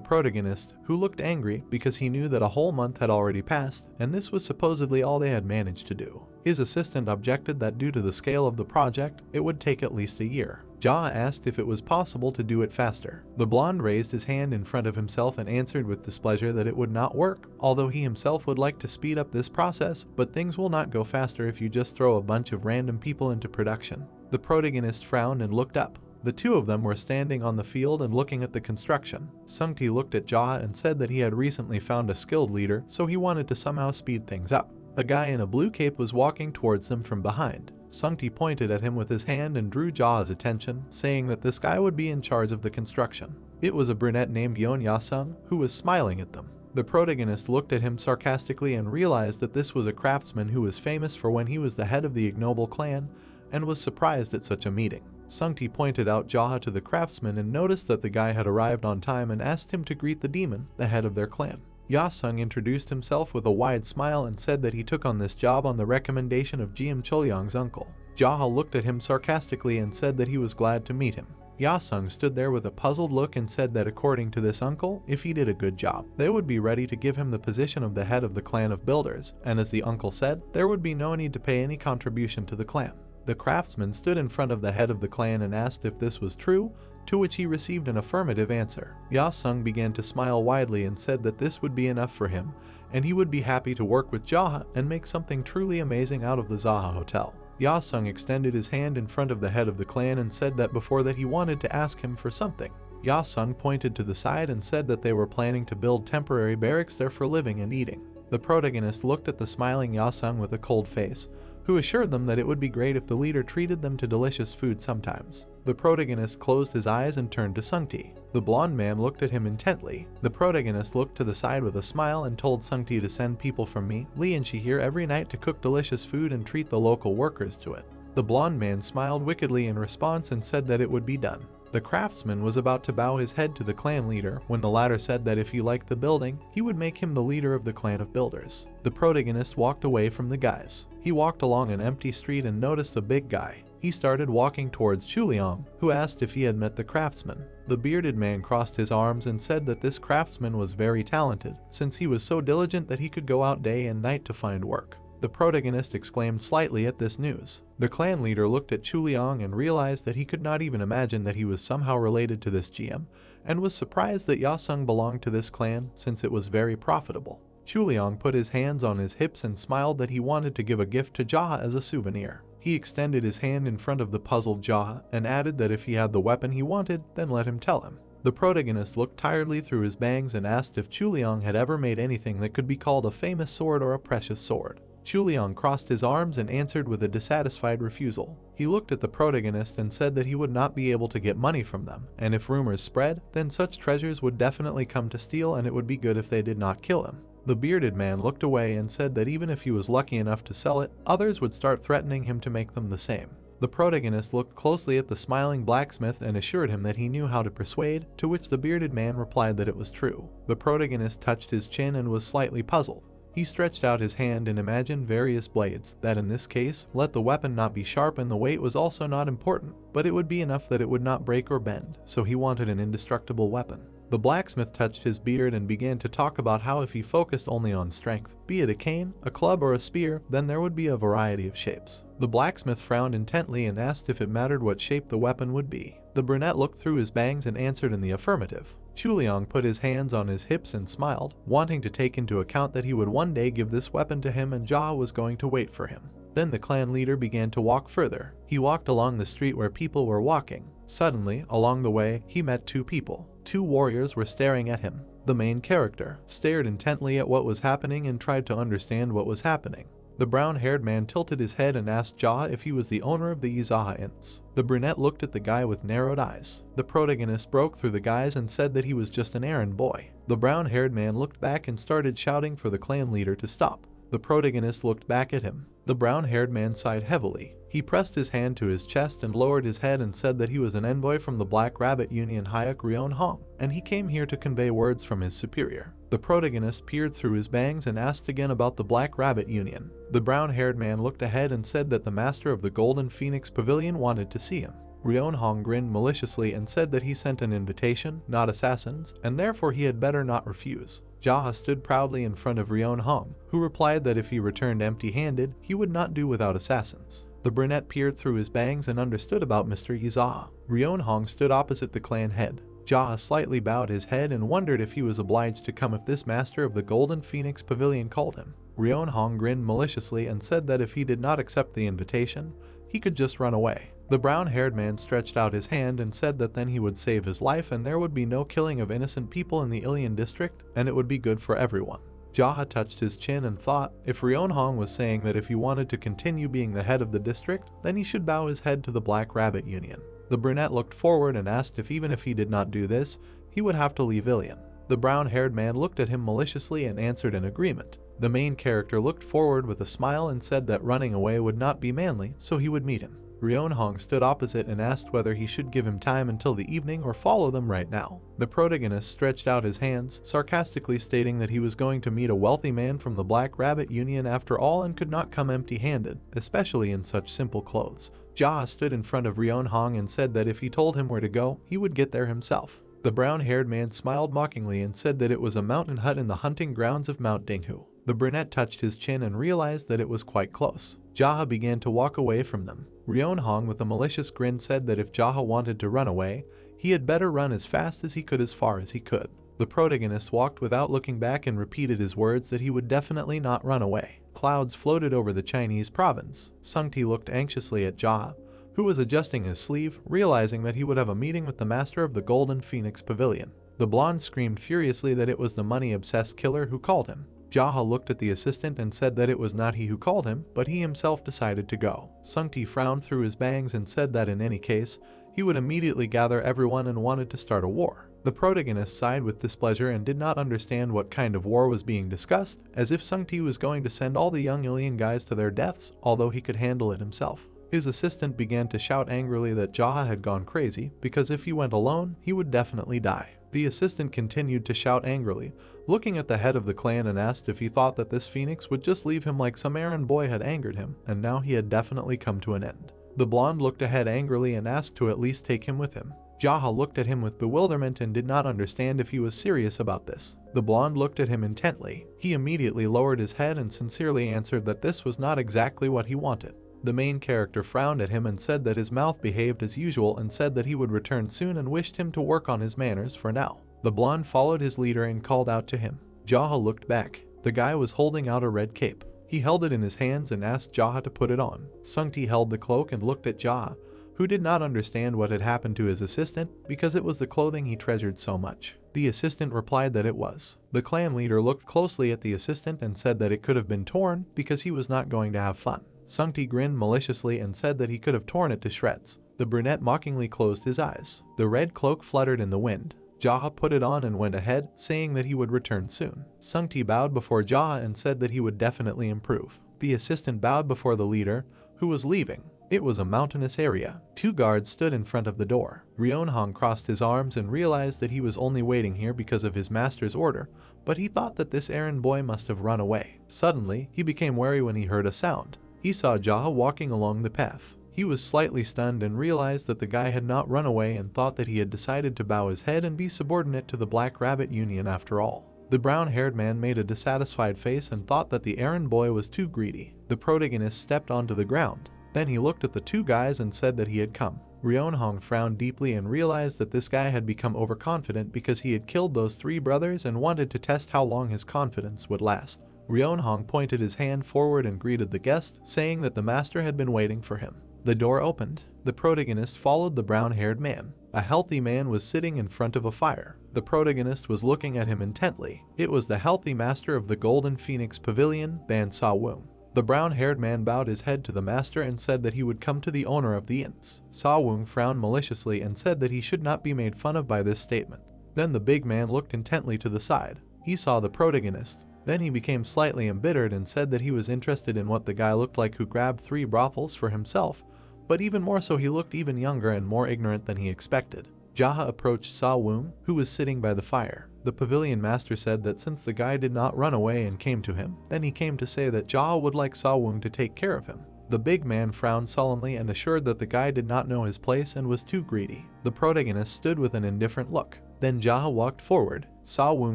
protagonist, who looked angry because he knew that a whole month had already passed, and this was supposedly all they had managed to do. His assistant objected that due to the scale of the project, it would take at least a year. Jaha asked if it was possible to do it faster. The blonde raised his hand in front of himself and answered with displeasure that it would not work, although he himself would like to speed up this process, but things will not go faster if you just throw a bunch of random people into production. The protagonist frowned and looked up. The two of them were standing on the field and looking at the construction. Sungti looked at Jaha and said that he had recently found a skilled leader, so he wanted to somehow speed things up. A guy in a blue cape was walking towards them from behind. Sungti pointed at him with his hand and drew Jaha's attention, saying that this guy would be in charge of the construction. It was a brunette named Yeon Yasung, who was smiling at them. The protagonist looked at him sarcastically and realized that this was a craftsman who was famous for when he was the head of the ignoble clan, and was surprised at such a meeting. Sungti pointed out Jaha to the craftsman and noticed that the guy had arrived on time and asked him to greet the demon, the head of their clan. Yasung introduced himself with a wide smile and said that he took on this job on the recommendation of Jiam Cholyang's uncle. Jaha looked at him sarcastically and said that he was glad to meet him. Yasung stood there with a puzzled look and said that according to this uncle, if he did a good job, they would be ready to give him the position of the head of the clan of builders, and as the uncle said, there would be no need to pay any contribution to the clan. The craftsman stood in front of the head of the clan and asked if this was true, to which he received an affirmative answer. Yasung began to smile widely and said that this would be enough for him, and he would be happy to work with Jaha and make something truly amazing out of the Zaha Hotel. Yasung extended his hand in front of the head of the clan and said that before that he wanted to ask him for something. Yasung pointed to the side and said that they were planning to build temporary barracks there for living and eating. The protagonist looked at the smiling Yasung with a cold face, who assured them that it would be great if the leader treated them to delicious food sometimes. The protagonist closed his eyes and turned to Sungti. The blonde man looked at him intently. The protagonist looked to the side with a smile and told Sungti to send people from me, Lee and she here every night to cook delicious food and treat the local workers to it. The blonde man smiled wickedly in response and said that it would be done. The craftsman was about to bow his head to the clan leader when the latter said that if he liked the building, he would make him the leader of the clan of builders. The protagonist walked away from the guys. He walked along an empty street and noticed a big guy. He started walking towards Chuliang, who asked if he had met the craftsman. The bearded man crossed his arms and said that this craftsman was very talented, since he was so diligent that he could go out day and night to find work. The protagonist exclaimed slightly at this news. The clan leader looked at Chuliang and realized that he could not even imagine that he was somehow related to this GM, and was surprised that Yasung belonged to this clan since it was very profitable. Chuliang put his hands on his hips and smiled that he wanted to give a gift to Jaha as a souvenir. He extended his hand in front of the puzzled Jaha and added that if he had the weapon he wanted, then let him tell him. The protagonist looked tiredly through his bangs and asked if Chuliang had ever made anything that could be called a famous sword or a precious sword. Chuliang crossed his arms and answered with a dissatisfied refusal. He looked at the protagonist and said that he would not be able to get money from them, and if rumors spread, then such treasures would definitely come to steal, and it would be good if they did not kill him. The bearded man looked away and said that even if he was lucky enough to sell it, others would start threatening him to make them the same. The protagonist looked closely at the smiling blacksmith and assured him that he knew how to persuade, to which the bearded man replied that it was true. The protagonist touched his chin and was slightly puzzled. He stretched out his hand and imagined various blades, that in this case, let the weapon not be sharp and the weight was also not important, but it would be enough that it would not break or bend, so he wanted an indestructible weapon. The blacksmith touched his beard and began to talk about how if he focused only on strength, be it a cane, a club, or a spear, then there would be a variety of shapes. The blacksmith frowned intently and asked if it mattered what shape the weapon would be. The brunette looked through his bangs and answered in the affirmative. Chuliang put his hands on his hips and smiled, wanting to take into account that he would one day give this weapon to him and Jia was going to wait for him. Then the clan leader began to walk further. He walked along the street where people were walking. Suddenly, along the way, he met two people. Two warriors were staring at him. The main character stared intently at what was happening and tried to understand what was happening. The brown-haired man tilted his head and asked Jia if he was the owner of the Izaha Inns. The brunette looked at the guy with narrowed eyes. The protagonist broke through the guys and said that he was just an errand boy. The brown-haired man looked back and started shouting for the clan leader to stop. The protagonist looked back at him. The brown-haired man sighed heavily. He pressed his hand to his chest and lowered his head and said that he was an envoy from the Black Rabbit Union Hayek Ryon Hong, and he came here to convey words from his superior. The protagonist peered through his bangs and asked again about the Black Rabbit Union. The brown-haired man looked ahead and said that the master of the Golden Phoenix Pavilion wanted to see him. Ryon Hong grinned maliciously and said that he sent an invitation, not assassins, and therefore he had better not refuse. Jia stood proudly in front of Ryon Hong, who replied that if he returned empty-handed, he would not do without assassins. The brunette peered through his bangs and understood about Mr. Izaha. Ryon Hong stood opposite the clan head. Jia slightly bowed his head and wondered if he was obliged to come if this master of the Golden Phoenix Pavilion called him. Ryon Hong grinned maliciously and said that if he did not accept the invitation, he could just run away. The brown-haired man stretched out his hand and said that then he would save his life and there would be no killing of innocent people in the Ilian district, and it would be good for everyone. Jia touched his chin and thought, if Ryon Hong was saying that if he wanted to continue being the head of the district, then he should bow his head to the Black Rabbit Union. The brunette looked forward and asked if even if he did not do this, he would have to leave Ilian. The brown-haired man looked at him maliciously and answered in agreement. The main character looked forward with a smile and said that running away would not be manly, so he would meet him. Ryon Hong stood opposite and asked whether he should give him time until the evening or follow them right now. The protagonist stretched out his hands, sarcastically stating that he was going to meet a wealthy man from the Black Rabbit Union after all and could not come empty-handed, especially in such simple clothes. Jia stood in front of Ryon Hong and said that if he told him where to go, he would get there himself. The brown-haired man smiled mockingly and said that it was a mountain hut in the hunting grounds of Mount Dinghu. The brunette touched his chin and realized that it was quite close. Jia began to walk away from them. Ryon Hong with a malicious grin said that if Jia wanted to run away, he had better run as fast as he could as far as he could. The protagonist walked without looking back and repeated his words that he would definitely not run away. Clouds floated over the Chinese province. Sungti looked anxiously at Jia, who was adjusting his sleeve, realizing that he would have a meeting with the master of the Golden Phoenix Pavilion. The blonde screamed furiously that it was the money-obsessed killer who called him. Jia looked at the assistant and said that it was not he who called him, but he himself decided to go. Sungti frowned through his bangs and said that in any case, he would immediately gather everyone and wanted to start a war. The protagonist sighed with displeasure and did not understand what kind of war was being discussed, as if Sungti was going to send all the young Ilian guys to their deaths, although he could handle it himself. His assistant began to shout angrily that Jia had gone crazy, because if he went alone, he would definitely die. The assistant continued to shout angrily, looking at the head of the clan and asked if he thought that this phoenix would just leave him like some errand boy had angered him, and now he had definitely come to an end. The blonde looked ahead angrily and asked to at least take him with him. Jia looked at him with bewilderment and did not understand if he was serious about this. The blonde looked at him intently. He immediately lowered his head and sincerely answered that this was not exactly what he wanted. The main character frowned at him and said that his mouth behaved as usual and said that he would return soon and wished him to work on his manners for now. The blonde followed his leader and called out to him. Jia looked back. The guy was holding out a red cape. He held it in his hands and asked Jia to put it on. Sungti held the cloak and looked at Jia, who did not understand what had happened to his assistant because it was the clothing he treasured so much. The assistant replied that it was. The clan leader looked closely at the assistant and said that it could have been torn because he was not going to have fun. Sungti grinned maliciously and said that he could have torn it to shreds. The brunette mockingly closed his eyes. The red cloak fluttered in the wind. Jaha put it on and went ahead, saying that he would return soon. Sungti bowed before Jaha and said that he would definitely improve. The assistant bowed before the leader, who was leaving. It was a mountainous area. 2 guards stood in front of the door. Ryeonhong crossed his arms and realized that he was only waiting here because of his master's order, but he thought that this errand boy must have run away. Suddenly, he became wary when he heard a sound. He saw Jaha walking along the path. He was slightly stunned and realized that the guy had not run away and thought that he had decided to bow his head and be subordinate to the Black Rabbit Union after all. The brown-haired man made a dissatisfied face and thought that the errand boy was too greedy. The protagonist stepped onto the ground. Then he looked at the 2 guys and said that he had come. Ryeonhong frowned deeply and realized that this guy had become overconfident because he had killed those 3 brothers and wanted to test how long his confidence would last. Ryeonhong pointed his hand forward and greeted the guest, saying that the master had been waiting for him. The door opened. The protagonist followed the brown-haired man. A healthy man was sitting in front of a fire. The protagonist was looking at him intently. It was the healthy master of the Golden Phoenix Pavilion, Ban Sa-woong. The brown-haired man bowed his head to the master and said that he would come to the owner of the inns. Sa-woong frowned maliciously and said that he should not be made fun of by this statement. Then the big man looked intently to the side. He saw the protagonist. Then he became slightly embittered and said that he was interested in what the guy looked like who grabbed 3 brothels for himself, but even more so he looked even younger and more ignorant than he expected. Jaha approached Sa-woong, who was sitting by the fire. The pavilion master said that since the guy did not run away and came to him, then he came to say that Jaha would like Sa-woong to take care of him. The big man frowned sullenly and assured that the guy did not know his place and was too greedy. The protagonist stood with an indifferent look. Then Jaha walked forward. Sa-woong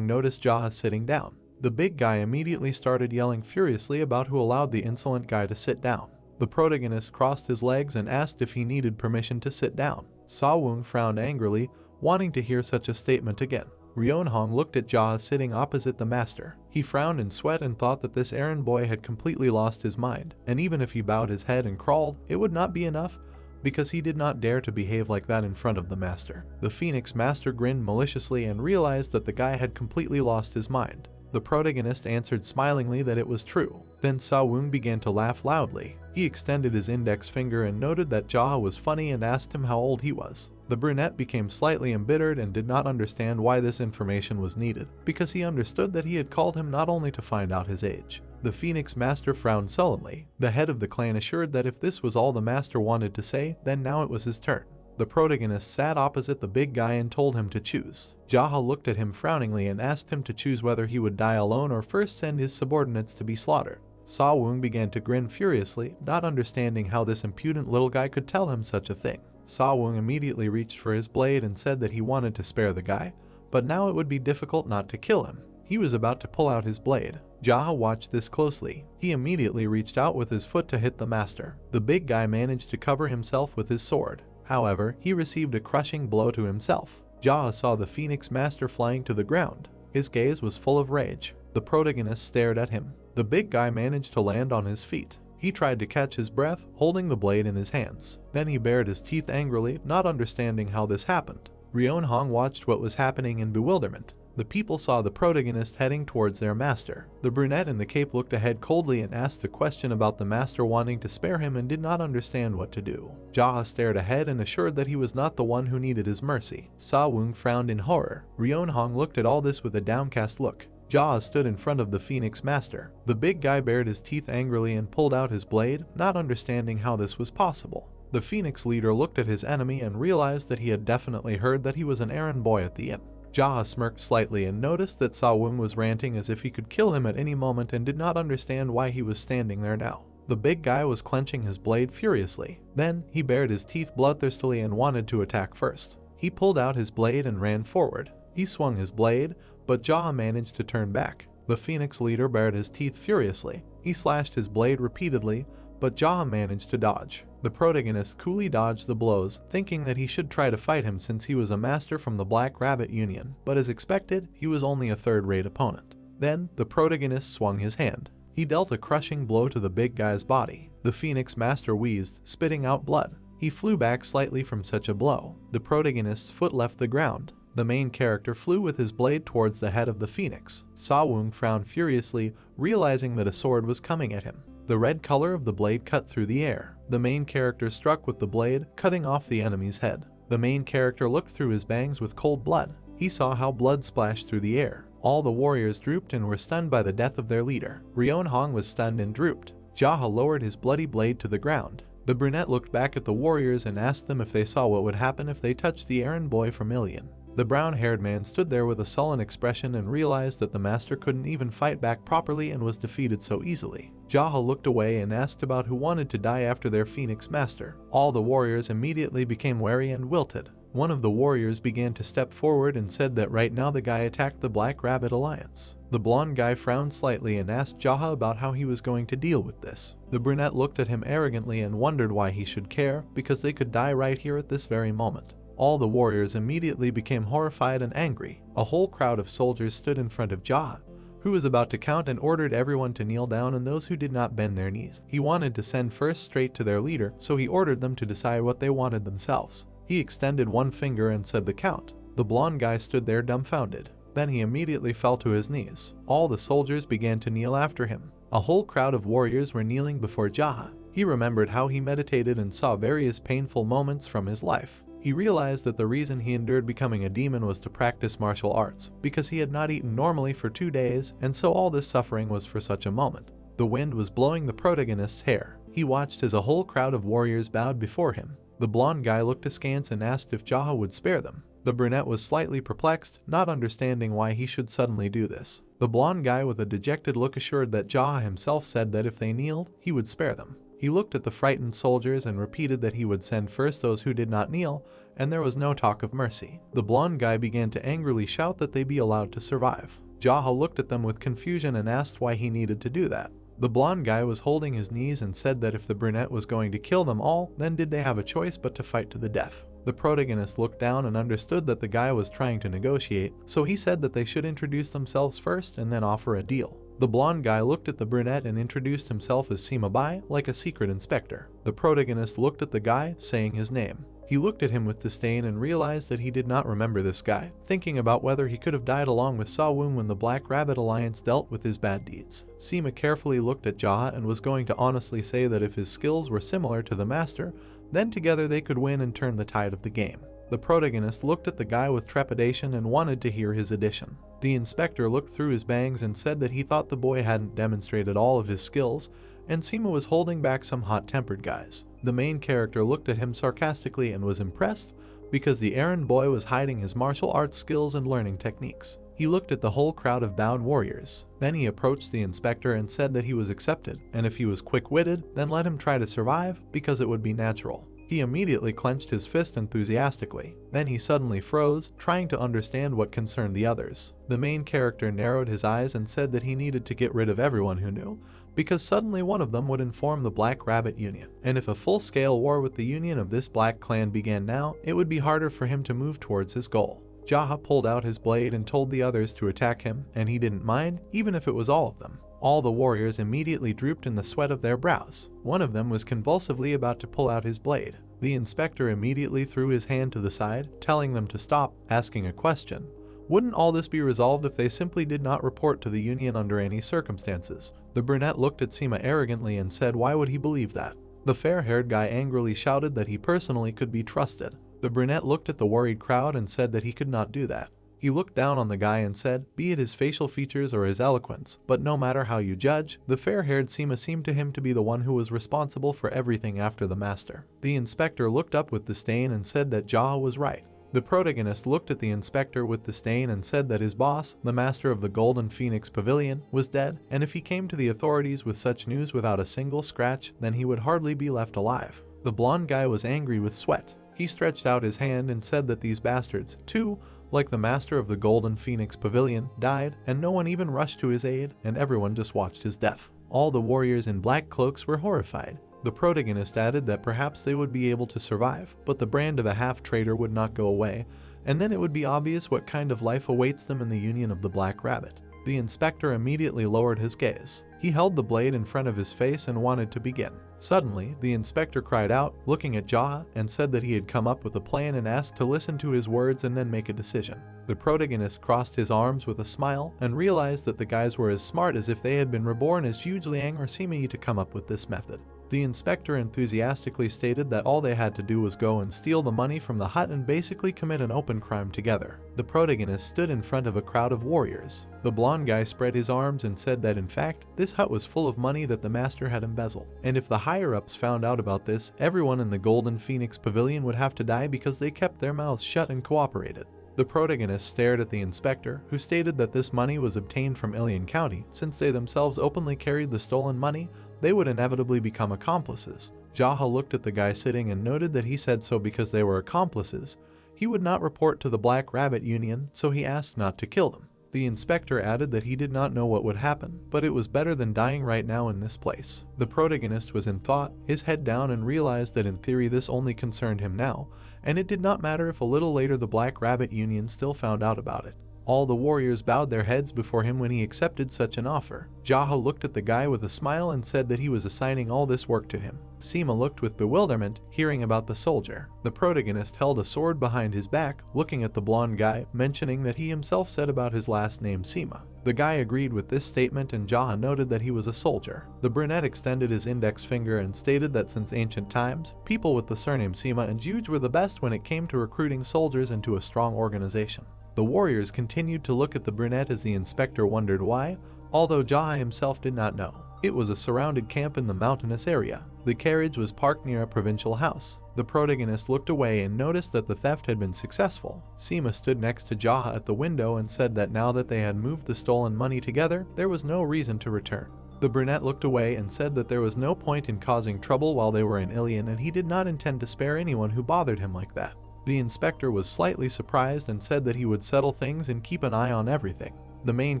noticed Jaha sitting down. The big guy immediately started yelling furiously about who allowed the insolent guy to sit down. The protagonist crossed his legs and asked if he needed permission to sit down. Sa-woong frowned angrily, wanting to hear such a statement again. Ryeonhong looked at Jaha sitting opposite the master. He frowned in sweat and thought that this errand boy had completely lost his mind, and even if he bowed his head and crawled, it would not be enough, because he did not dare to behave like that in front of the master. The Phoenix master grinned maliciously and realized that the guy had completely lost his mind. The protagonist answered smilingly that it was true. Then Sa-woong began to laugh loudly. He extended his index finger and noted that Jaha was funny and asked him how old he was. The brunette became slightly embittered and did not understand why this information was needed, because he understood that he had called him not only to find out his age. The Phoenix master frowned sullenly. The head of the clan assured that if this was all the master wanted to say, then now it was his turn. The protagonist sat opposite the big guy and told him to choose. Jaha looked at him frowningly and asked him to choose whether he would die alone or first send his subordinates to be slaughtered. Sa-woong began to grin furiously, not understanding how this impudent little guy could tell him such a thing. Sa-woong immediately reached for his blade and said that he wanted to spare the guy, but now it would be difficult not to kill him. He was about to pull out his blade. Jaha watched this closely. He immediately reached out with his foot to hit the master. The big guy managed to cover himself with his sword. However, he received a crushing blow to himself. Jaha saw the Phoenix master flying to the ground. His gaze was full of rage. The protagonist stared at him. The big guy managed to land on his feet. He tried to catch his breath, holding the blade in his hands. Then he bared his teeth angrily, not understanding how this happened. Ryeonhong watched what was happening in bewilderment. The people saw the protagonist heading towards their master. The brunette in the cape looked ahead coldly and asked a question about the master wanting to spare him and did not understand what to do. Jaha stared ahead and assured that he was not the one who needed his mercy. Sa-woong frowned in horror. Ryeonhong looked at all this with a downcast look. Jaha stood in front of the Phoenix master. The big guy bared his teeth angrily and pulled out his blade, not understanding how this was possible. The Phoenix leader looked at his enemy and realized that he had definitely heard that he was an errand boy at the inn. Jaha smirked slightly and noticed that Sa-woong was ranting as if he could kill him at any moment and did not understand why he was standing there now. The big guy was clenching his blade furiously. Then, he bared his teeth bloodthirstily and wanted to attack first. He pulled out his blade and ran forward. He swung his blade, but Jaha managed to turn back. The Phoenix leader bared his teeth furiously. He slashed his blade repeatedly, but Jaha managed to dodge. The protagonist coolly dodged the blows, thinking that he should try to fight him since he was a master from the Black Rabbit Union, but as expected, he was only a third-rate opponent. Then, the protagonist swung his hand. He dealt a crushing blow to the big guy's body. The Phoenix master wheezed, spitting out blood. He flew back slightly from such a blow. The protagonist's foot left the ground. The main character flew with his blade towards the head of the phoenix. Sawung frowned furiously, realizing that a sword was coming at him. The red color of the blade cut through the air. The main character struck with the blade, cutting off the enemy's head. The main character looked through his bangs with cold blood. He saw how blood splashed through the air. All the warriors drooped and were stunned by the death of their leader. Ryeonhong was stunned and drooped. Jaha lowered his bloody blade to the ground. The brunette looked back at the warriors and asked them if they saw what would happen if they touched the errand boy from Ilion. The brown-haired man stood there with a sullen expression and realized that the master couldn't even fight back properly and was defeated so easily. Jaha looked away and asked about who wanted to die after their phoenix master. All the warriors immediately became wary and wilted. One of the warriors began to step forward and said that right now the guy attacked the Black Rabbit Alliance. The blonde guy frowned slightly and asked Jaha about how he was going to deal with this. The brunette looked at him arrogantly and wondered why he should care, because they could die right here at this very moment. All the warriors immediately became horrified and angry. A whole crowd of soldiers stood in front of Jaha, who was about to count, and ordered everyone to kneel down and those who did not bend their knees. He wanted to send first straight to their leader, so he ordered them to decide what they wanted themselves. He extended one finger and said the count. The blonde guy stood there dumbfounded. Then he immediately fell to his knees. All the soldiers began to kneel after him. A whole crowd of warriors were kneeling before Jaha. He remembered how he meditated and saw various painful moments from his life. He realized that the reason he endured becoming a demon was to practice martial arts, because he had not eaten normally for 2 days, and so all this suffering was for such a moment. The wind was blowing the protagonist's hair. He watched as a whole crowd of warriors bowed before him. The blonde guy looked askance and asked if Jaha would spare them. The brunette was slightly perplexed, not understanding why he should suddenly do this. The blonde guy with a dejected look assured that Jaha himself said that if they kneeled, he would spare them. He looked at the frightened soldiers and repeated that he would send first those who did not kneel, and there was no talk of mercy. The blonde guy began to angrily shout that they be allowed to survive. Jaha looked at them with confusion and asked why he needed to do that. The blonde guy was holding his knees and said that if the brunette was going to kill them all, then did they have a choice but to fight to the death. The protagonist looked down and understood that the guy was trying to negotiate, so he said that they should introduce themselves first and then offer a deal. The blonde guy looked at the brunette and introduced himself as Sima Bai, like a secret inspector. The protagonist looked at the guy, saying his name. He looked at him with disdain and realized that he did not remember this guy, thinking about whether he could have died along with Sawung when the Black Rabbit Alliance dealt with his bad deeds. Sima carefully looked at Jaha and was going to honestly say that if his skills were similar to the master, then together they could win and turn the tide of the game. The protagonist looked at the guy with trepidation and wanted to hear his addition. The inspector looked through his bangs and said that he thought the boy hadn't demonstrated all of his skills, and Sima was holding back some hot-tempered guys. The main character looked at him sarcastically and was impressed because the errand boy was hiding his martial arts skills and learning techniques. He looked at the whole crowd of bowed warriors. Then he approached the inspector and said that he was accepted, and if he was quick-witted, then let him try to survive because it would be natural. He immediately clenched his fist enthusiastically. Then he suddenly froze, trying to understand what concerned the others. The main character narrowed his eyes and said that he needed to get rid of everyone who knew, because suddenly one of them would inform the Black Rabbit Union. And if a full-scale war with the union of this black clan began now, it would be harder for him to move towards his goal. Jaha pulled out his blade and told the others to attack him, and he didn't mind, even if it was all of them. All the warriors immediately drooped in the sweat of their brows. One of them was convulsively about to pull out his blade. The inspector immediately threw his hand to the side, telling them to stop, asking a question. Wouldn't all this be resolved if they simply did not report to the union under any circumstances? The brunette looked at Sima arrogantly and said why would he believe that? The fair-haired guy angrily shouted that he personally could be trusted. The brunette looked at the worried crowd and said that he could not do that. He looked down on the guy and said, be it his facial features or his eloquence, but no matter how you judge, the fair-haired Sima seemed to him to be the one who was responsible for everything after the master. The inspector looked up with disdain and said that Jaha was right. The protagonist looked at the inspector with disdain and said that his boss, the master of the Golden Phoenix Pavilion, was dead, and if he came to the authorities with such news without a single scratch, then he would hardly be left alive. The blonde guy was angry with sweat. He stretched out his hand and said that these bastards, too, like the master of the Golden Phoenix Pavilion, died, and no one even rushed to his aid, and everyone just watched his death. All the warriors in black cloaks were horrified. The protagonist added that perhaps they would be able to survive, but the brand of a half-traitor would not go away, and then it would be obvious what kind of life awaits them in the Union of the Black Rabbit. The inspector immediately lowered his gaze. He held the blade in front of his face and wanted to begin. Suddenly, the inspector cried out, looking at Jaha, and said that he had come up with a plan and asked to listen to his words and then make a decision. The protagonist crossed his arms with a smile and realized that the guys were as smart as if they had been reborn as Zhuge Liang or Sima Yi to come up with this method. The inspector enthusiastically stated that all they had to do was go and steal the money from the hut and basically commit an open crime together. The protagonist stood in front of a crowd of warriors. The blonde guy spread his arms and said that in fact, this hut was full of money that the master had embezzled. And if the higher-ups found out about this, everyone in the Golden Phoenix Pavilion would have to die because they kept their mouths shut and cooperated. The protagonist stared at the inspector, who stated that this money was obtained from Ilian County. Since they themselves openly carried the stolen money, they would inevitably become accomplices. Jaha looked at the guy sitting and noted that he said so because they were accomplices. He would not report to the Black Rabbit Union, so he asked not to kill them. The inspector added that he did not know what would happen, but it was better than dying right now in this place. The protagonist was in thought, his head down, and realized that in theory this only concerned him now, and it did not matter if a little later the Black Rabbit Union still found out about it. All the warriors bowed their heads before him when he accepted such an offer. Jaha looked at the guy with a smile and said that he was assigning all this work to him. Sima looked with bewilderment, hearing about the soldier. The protagonist held a sword behind his back, looking at the blonde guy, mentioning that he himself said about his last name Sima. The guy agreed with this statement and Jaha noted that he was a soldier. The brunette extended his index finger and stated that since ancient times, people with the surname Sima and Zhuge were the best when it came to recruiting soldiers into a strong organization. The warriors continued to look at the brunette as the inspector wondered why, although Jaha himself did not know. It was a surrounded camp in the mountainous area. The carriage was parked near a provincial house. The protagonist looked away and noticed that the theft had been successful. Sima stood next to Jaha at the window and said that now that they had moved the stolen money together, there was no reason to return. The brunette looked away and said that there was no point in causing trouble while they were in Ilian and he did not intend to spare anyone who bothered him like that. The inspector was slightly surprised and said that he would settle things and keep an eye on everything. The main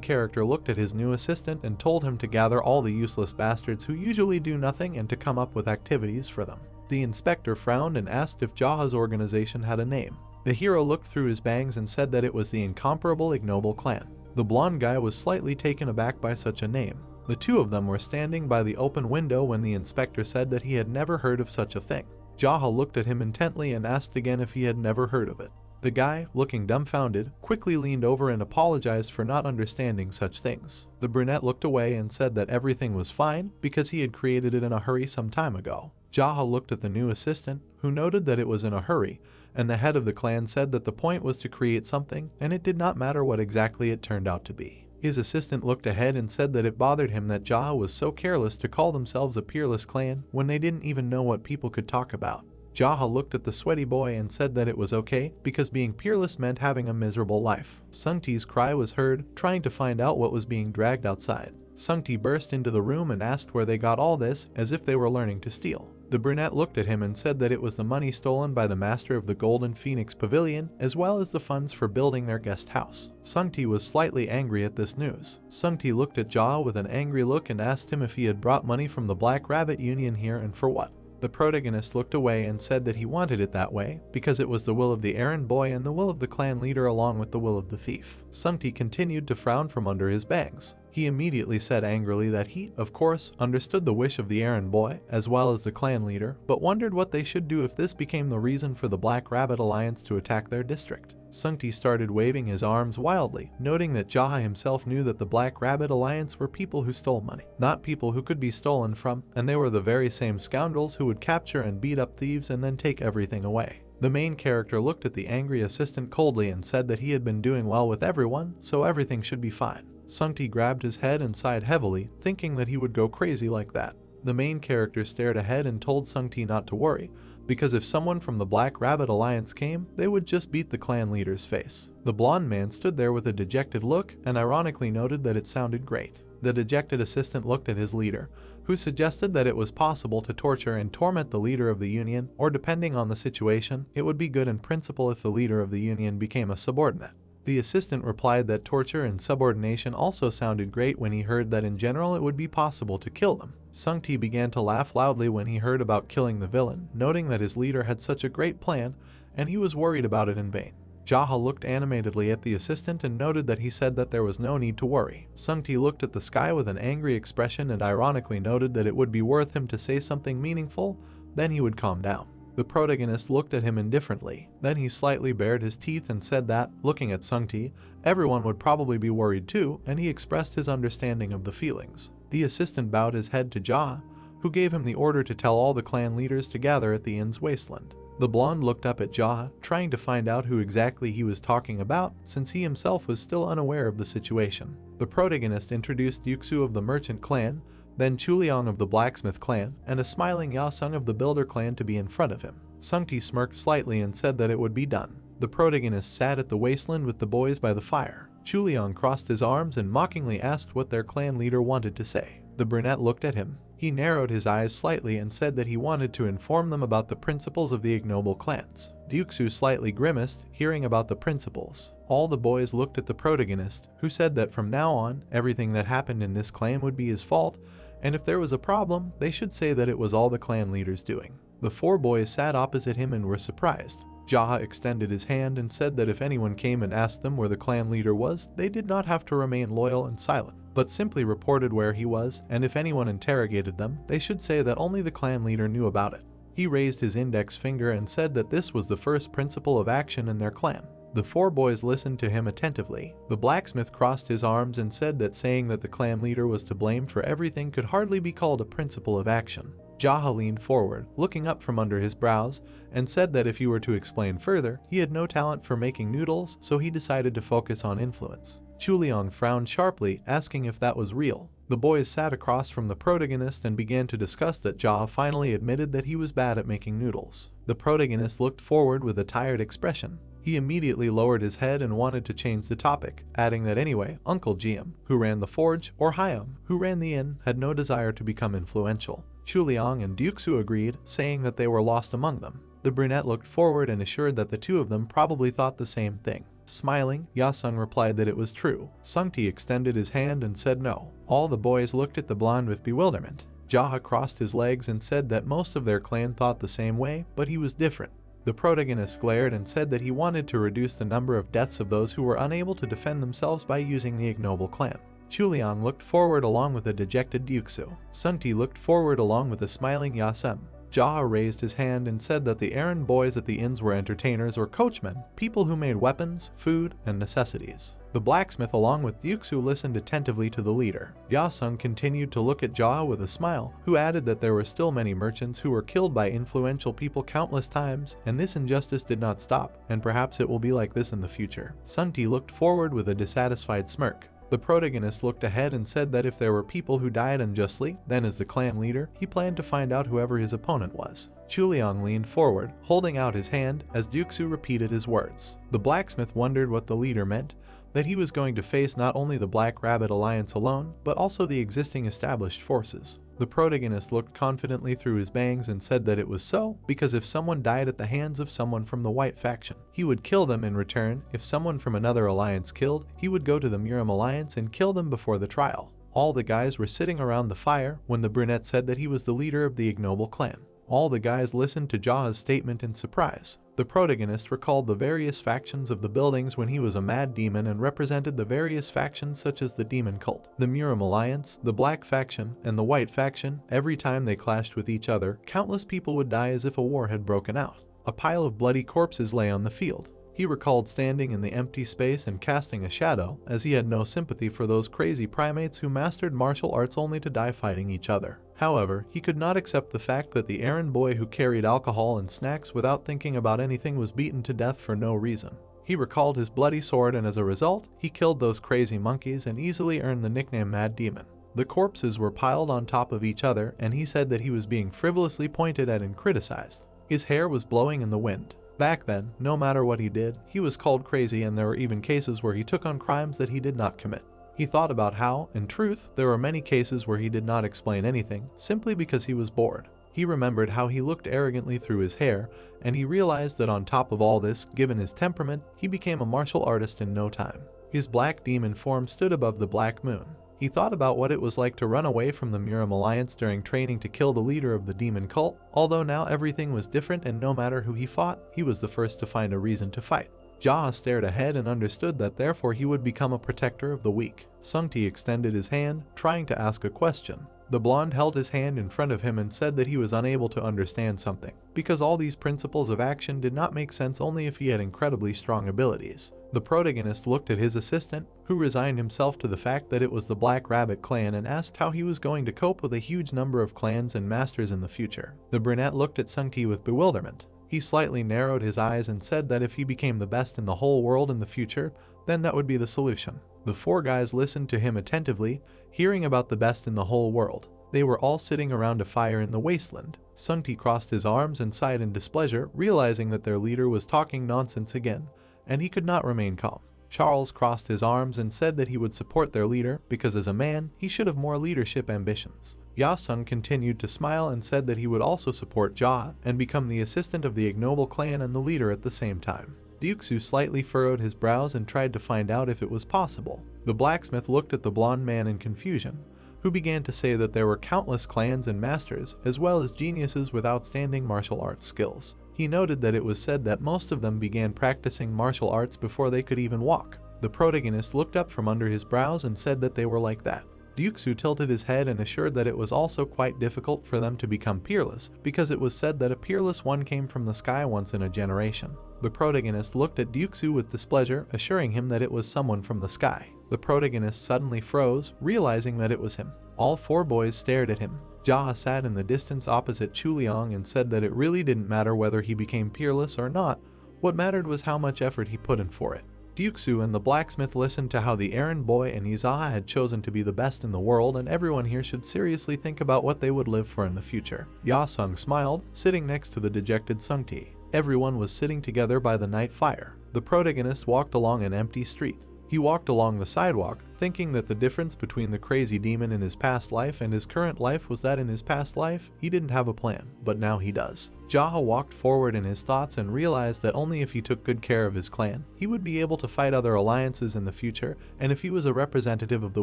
character looked at his new assistant and told him to gather all the useless bastards who usually do nothing and to come up with activities for them. The inspector frowned and asked if Jaha's organization had a name. The hero looked through his bangs and said that it was the incomparable Ignoble Clan. The blonde guy was slightly taken aback by such a name. The two of them were standing by the open window when the inspector said that he had never heard of such a thing. Jaha looked at him intently and asked again if he had never heard of it. The guy, looking dumbfounded, quickly leaned over and apologized for not understanding such things. The brunette looked away and said that everything was fine because he had created it in a hurry some time ago. Jaha looked at the new assistant, who noted that it was in a hurry, and the head of the clan said that the point was to create something, and it did not matter what exactly it turned out to be. His assistant looked ahead and said that it bothered him that Jaha was so careless to call themselves a peerless clan when they didn't even know what people could talk about. Jaha looked at the sweaty boy and said that it was okay because being peerless meant having a miserable life. Sungti's cry was heard, trying to find out what was being dragged outside. Sungti burst into the room and asked where they got all this, as if they were learning to steal. The brunette looked at him and said that it was the money stolen by the master of the Golden Phoenix Pavilion, as well as the funds for building their guest house. Sungti was slightly angry at this news. Sungti looked at Jaha with an angry look and asked him if he had brought money from the Black Rabbit Union here and for what. The protagonist looked away and said that he wanted it that way because it was the will of the errand boy and the will of the clan leader along with the will of the thief. Sungti continued to frown from under his bangs. He immediately said angrily that he, of course, understood the wish of the errand boy as well as the clan leader, but wondered what they should do if this became the reason for the Black Rabbit Alliance to attack their district. Sungti started waving his arms wildly, noting that Jaha himself knew that the Black Rabbit Alliance were people who stole money, not people who could be stolen from, and they were the very same scoundrels who would capture and beat up thieves and then take everything away. The main character looked at the angry assistant coldly and said that he had been doing well with everyone, so everything should be fine. Sungti grabbed his head and sighed heavily, thinking that he would go crazy like that. The main character stared ahead and told Sungti not to worry, because if someone from the Black Rabbit Alliance came, they would just beat the clan leader's face. The blonde man stood there with a dejected look and ironically noted that it sounded great. The dejected assistant looked at his leader, who suggested that it was possible to torture and torment the leader of the union, or depending on the situation, it would be good in principle if the leader of the union became a subordinate. The assistant replied that torture and subordination also sounded great when he heard that in general it would be possible to kill them. Sungti began to laugh loudly when he heard about killing the villain, noting that his leader had such a great plan, and he was worried about it in vain. Jaha looked animatedly at the assistant and noted that he said that there was no need to worry. Sungti looked at the sky with an angry expression and ironically noted that it would be worth him to say something meaningful, then he would calm down. The protagonist looked at him indifferently, then he slightly bared his teeth and said that, looking at Sungti, everyone would probably be worried too, and he expressed his understanding of the feelings. The assistant bowed his head to Jaha, who gave him the order to tell all the clan leaders to gather at the inn's wasteland. The blonde looked up at Jaha, trying to find out who exactly he was talking about, since he himself was still unaware of the situation. The protagonist introduced Yuxu of the merchant clan, then Chuliang of the blacksmith clan, and a smiling Yasung of the builder clan to be in front of him. Sungti smirked slightly and said that it would be done. The protagonist sat at the wasteland with the boys by the fire. Chuliang crossed his arms and mockingly asked what their clan leader wanted to say. The brunette looked at him. He narrowed his eyes slightly and said that he wanted to inform them about the principles of the ignoble clans. Yuxu slightly grimaced, hearing about the principles. All the boys looked at the protagonist, who said that from now on, everything that happened in this clan would be his fault, and if there was a problem, they should say that it was all the clan leaders doing. The 4 boys sat opposite him and were surprised. Jaha extended his hand and said that if anyone came and asked them where the clan leader was, they did not have to remain loyal and silent, but simply reported where he was, and if anyone interrogated them, they should say that only the clan leader knew about it. He raised his index finger and said that this was the first principle of action in their clan. The 4 boys listened to him attentively. The blacksmith crossed his arms and said that saying that the clan leader was to blame for everything could hardly be called a principle of action. Jaha leaned forward, looking up from under his brows, and said that if he were to explain further, he had no talent for making noodles, so he decided to focus on influence. Chuliang frowned sharply, asking if that was real. The boys sat across from the protagonist and began to discuss that Jaha finally admitted that he was bad at making noodles. The protagonist looked forward with a tired expression. He immediately lowered his head and wanted to change the topic, adding that anyway, Uncle Jiam, who ran the forge, or Hyam, who ran the inn, had no desire to become influential. Chuliang and Duxu agreed, saying that they were lost among them. The brunette looked forward and assured that the 2 of them probably thought the same thing. Smiling, Yasung replied that it was true. Sungti extended his hand and said no. All the boys looked at the blonde with bewilderment. Jaha crossed his legs and said that most of their clan thought the same way, but he was different. The protagonist glared and said that he wanted to reduce the number of deaths of those who were unable to defend themselves by using the ignoble clan. Chuliang looked forward along with a dejected Duxu. Sungti looked forward along with a smiling Yasem. Jaha raised his hand and said that the errand boys at the inns were entertainers or coachmen, people who made weapons, food, and necessities. The blacksmith along with Duxu listened attentively to the leader. Yasung continued to look at Jaha with a smile, who added that there were still many merchants who were killed by influential people countless times, and this injustice did not stop, and perhaps it will be like this in the future. Sungti looked forward with a dissatisfied smirk. The protagonist looked ahead and said that if there were people who died unjustly, then as the clan leader, he planned to find out whoever his opponent was. Chuliang leaned forward, holding out his hand as Duxu repeated his words. The blacksmith wondered what the leader meant, that he was going to face not only the Black Rabbit Alliance alone, but also the existing established forces. The protagonist looked confidently through his bangs and said that it was so, because if someone died at the hands of someone from the White faction, he would kill them in return. If someone from another alliance killed, he would go to the Muram Alliance and kill them before the trial. All the guys were sitting around the fire when the brunette said that he was the leader of the ignoble clan. All the guys listened to Jaha's statement in surprise. The protagonist recalled the various factions of the buildings when he was a mad demon and represented the various factions such as the Demon Cult, the Muram Alliance, the Black faction, and the White faction. Every time they clashed with each other, countless people would die as if a war had broken out. A pile of bloody corpses lay on the field. He recalled standing in the empty space and casting a shadow, as he had no sympathy for those crazy primates who mastered martial arts only to die fighting each other. However, he could not accept the fact that the errand boy who carried alcohol and snacks without thinking about anything was beaten to death for no reason. He recalled his bloody sword, and as a result, he killed those crazy monkeys and easily earned the nickname Mad Demon. The corpses were piled on top of each other, and he said that he was being frivolously pointed at and criticized. His hair was blowing in the wind. Back then, no matter what he did, he was called crazy, and there were even cases where he took on crimes that he did not commit. He thought about how, in truth, there were many cases where he did not explain anything, simply because he was bored. He remembered how he looked arrogantly through his hair, and he realized that on top of all this, given his temperament, he became a martial artist in no time. His black demon form stood above the black moon. He thought about what it was like to run away from the Muram Alliance during training to kill the leader of the demon cult, although now everything was different and no matter who he fought, he was the first to find a reason to fight. Jia stared ahead and understood that therefore he would become a protector of the weak. Sungti extended his hand, trying to ask a question. The blonde held his hand in front of him and said that he was unable to understand something, because all these principles of action did not make sense only if he had incredibly strong abilities. The protagonist looked at his assistant, who resigned himself to the fact that it was the Black Rabbit clan, and asked how he was going to cope with a huge number of clans and masters in the future. The brunette looked at Sungti with bewilderment. He slightly narrowed his eyes and said that if he became the best in the whole world in the future, then that would be the solution. The four guys listened to him attentively, hearing about the best in the whole world. They were all sitting around a fire in the wasteland. Sungti crossed his arms and sighed in displeasure, realizing that their leader was talking nonsense again, and he could not remain calm. Charles crossed his arms and said that he would support their leader because as a man, he should have more leadership ambitions. Yasung continued to smile and said that he would also support Jia and become the assistant of the ignoble clan and the leader at the same time. Duxu slightly furrowed his brows and tried to find out if it was possible. The blacksmith looked at the blonde man in confusion, who began to say that there were countless clans and masters, as well as geniuses with outstanding martial arts skills. He noted that it was said that most of them began practicing martial arts before they could even walk. The protagonist looked up from under his brows and said that they were like that. Duxu tilted his head and assured that it was also quite difficult for them to become peerless, because it was said that a peerless one came from the sky once in a generation. The protagonist looked at Duxu with displeasure, assuring him that it was someone from the sky. The protagonist suddenly froze, realizing that it was him. All four boys stared at him. Jia sat in the distance opposite Chuliang and said that it really didn't matter whether he became peerless or not. What mattered was how much effort he put in for it. Duxu and the blacksmith listened to how the errand boy and Izaha had chosen to be the best in the world, and everyone here should seriously think about what they would live for in the future. Yasung smiled, sitting next to the dejected Sungti. Everyone was sitting together by the night fire. The protagonist walked along an empty street. He walked along the sidewalk, thinking that the difference between the crazy demon in his past life and his current life was that in his past life, he didn't have a plan, but now he does. Jia walked forward in his thoughts and realized that only if he took good care of his clan, he would be able to fight other alliances in the future, and if he was a representative of the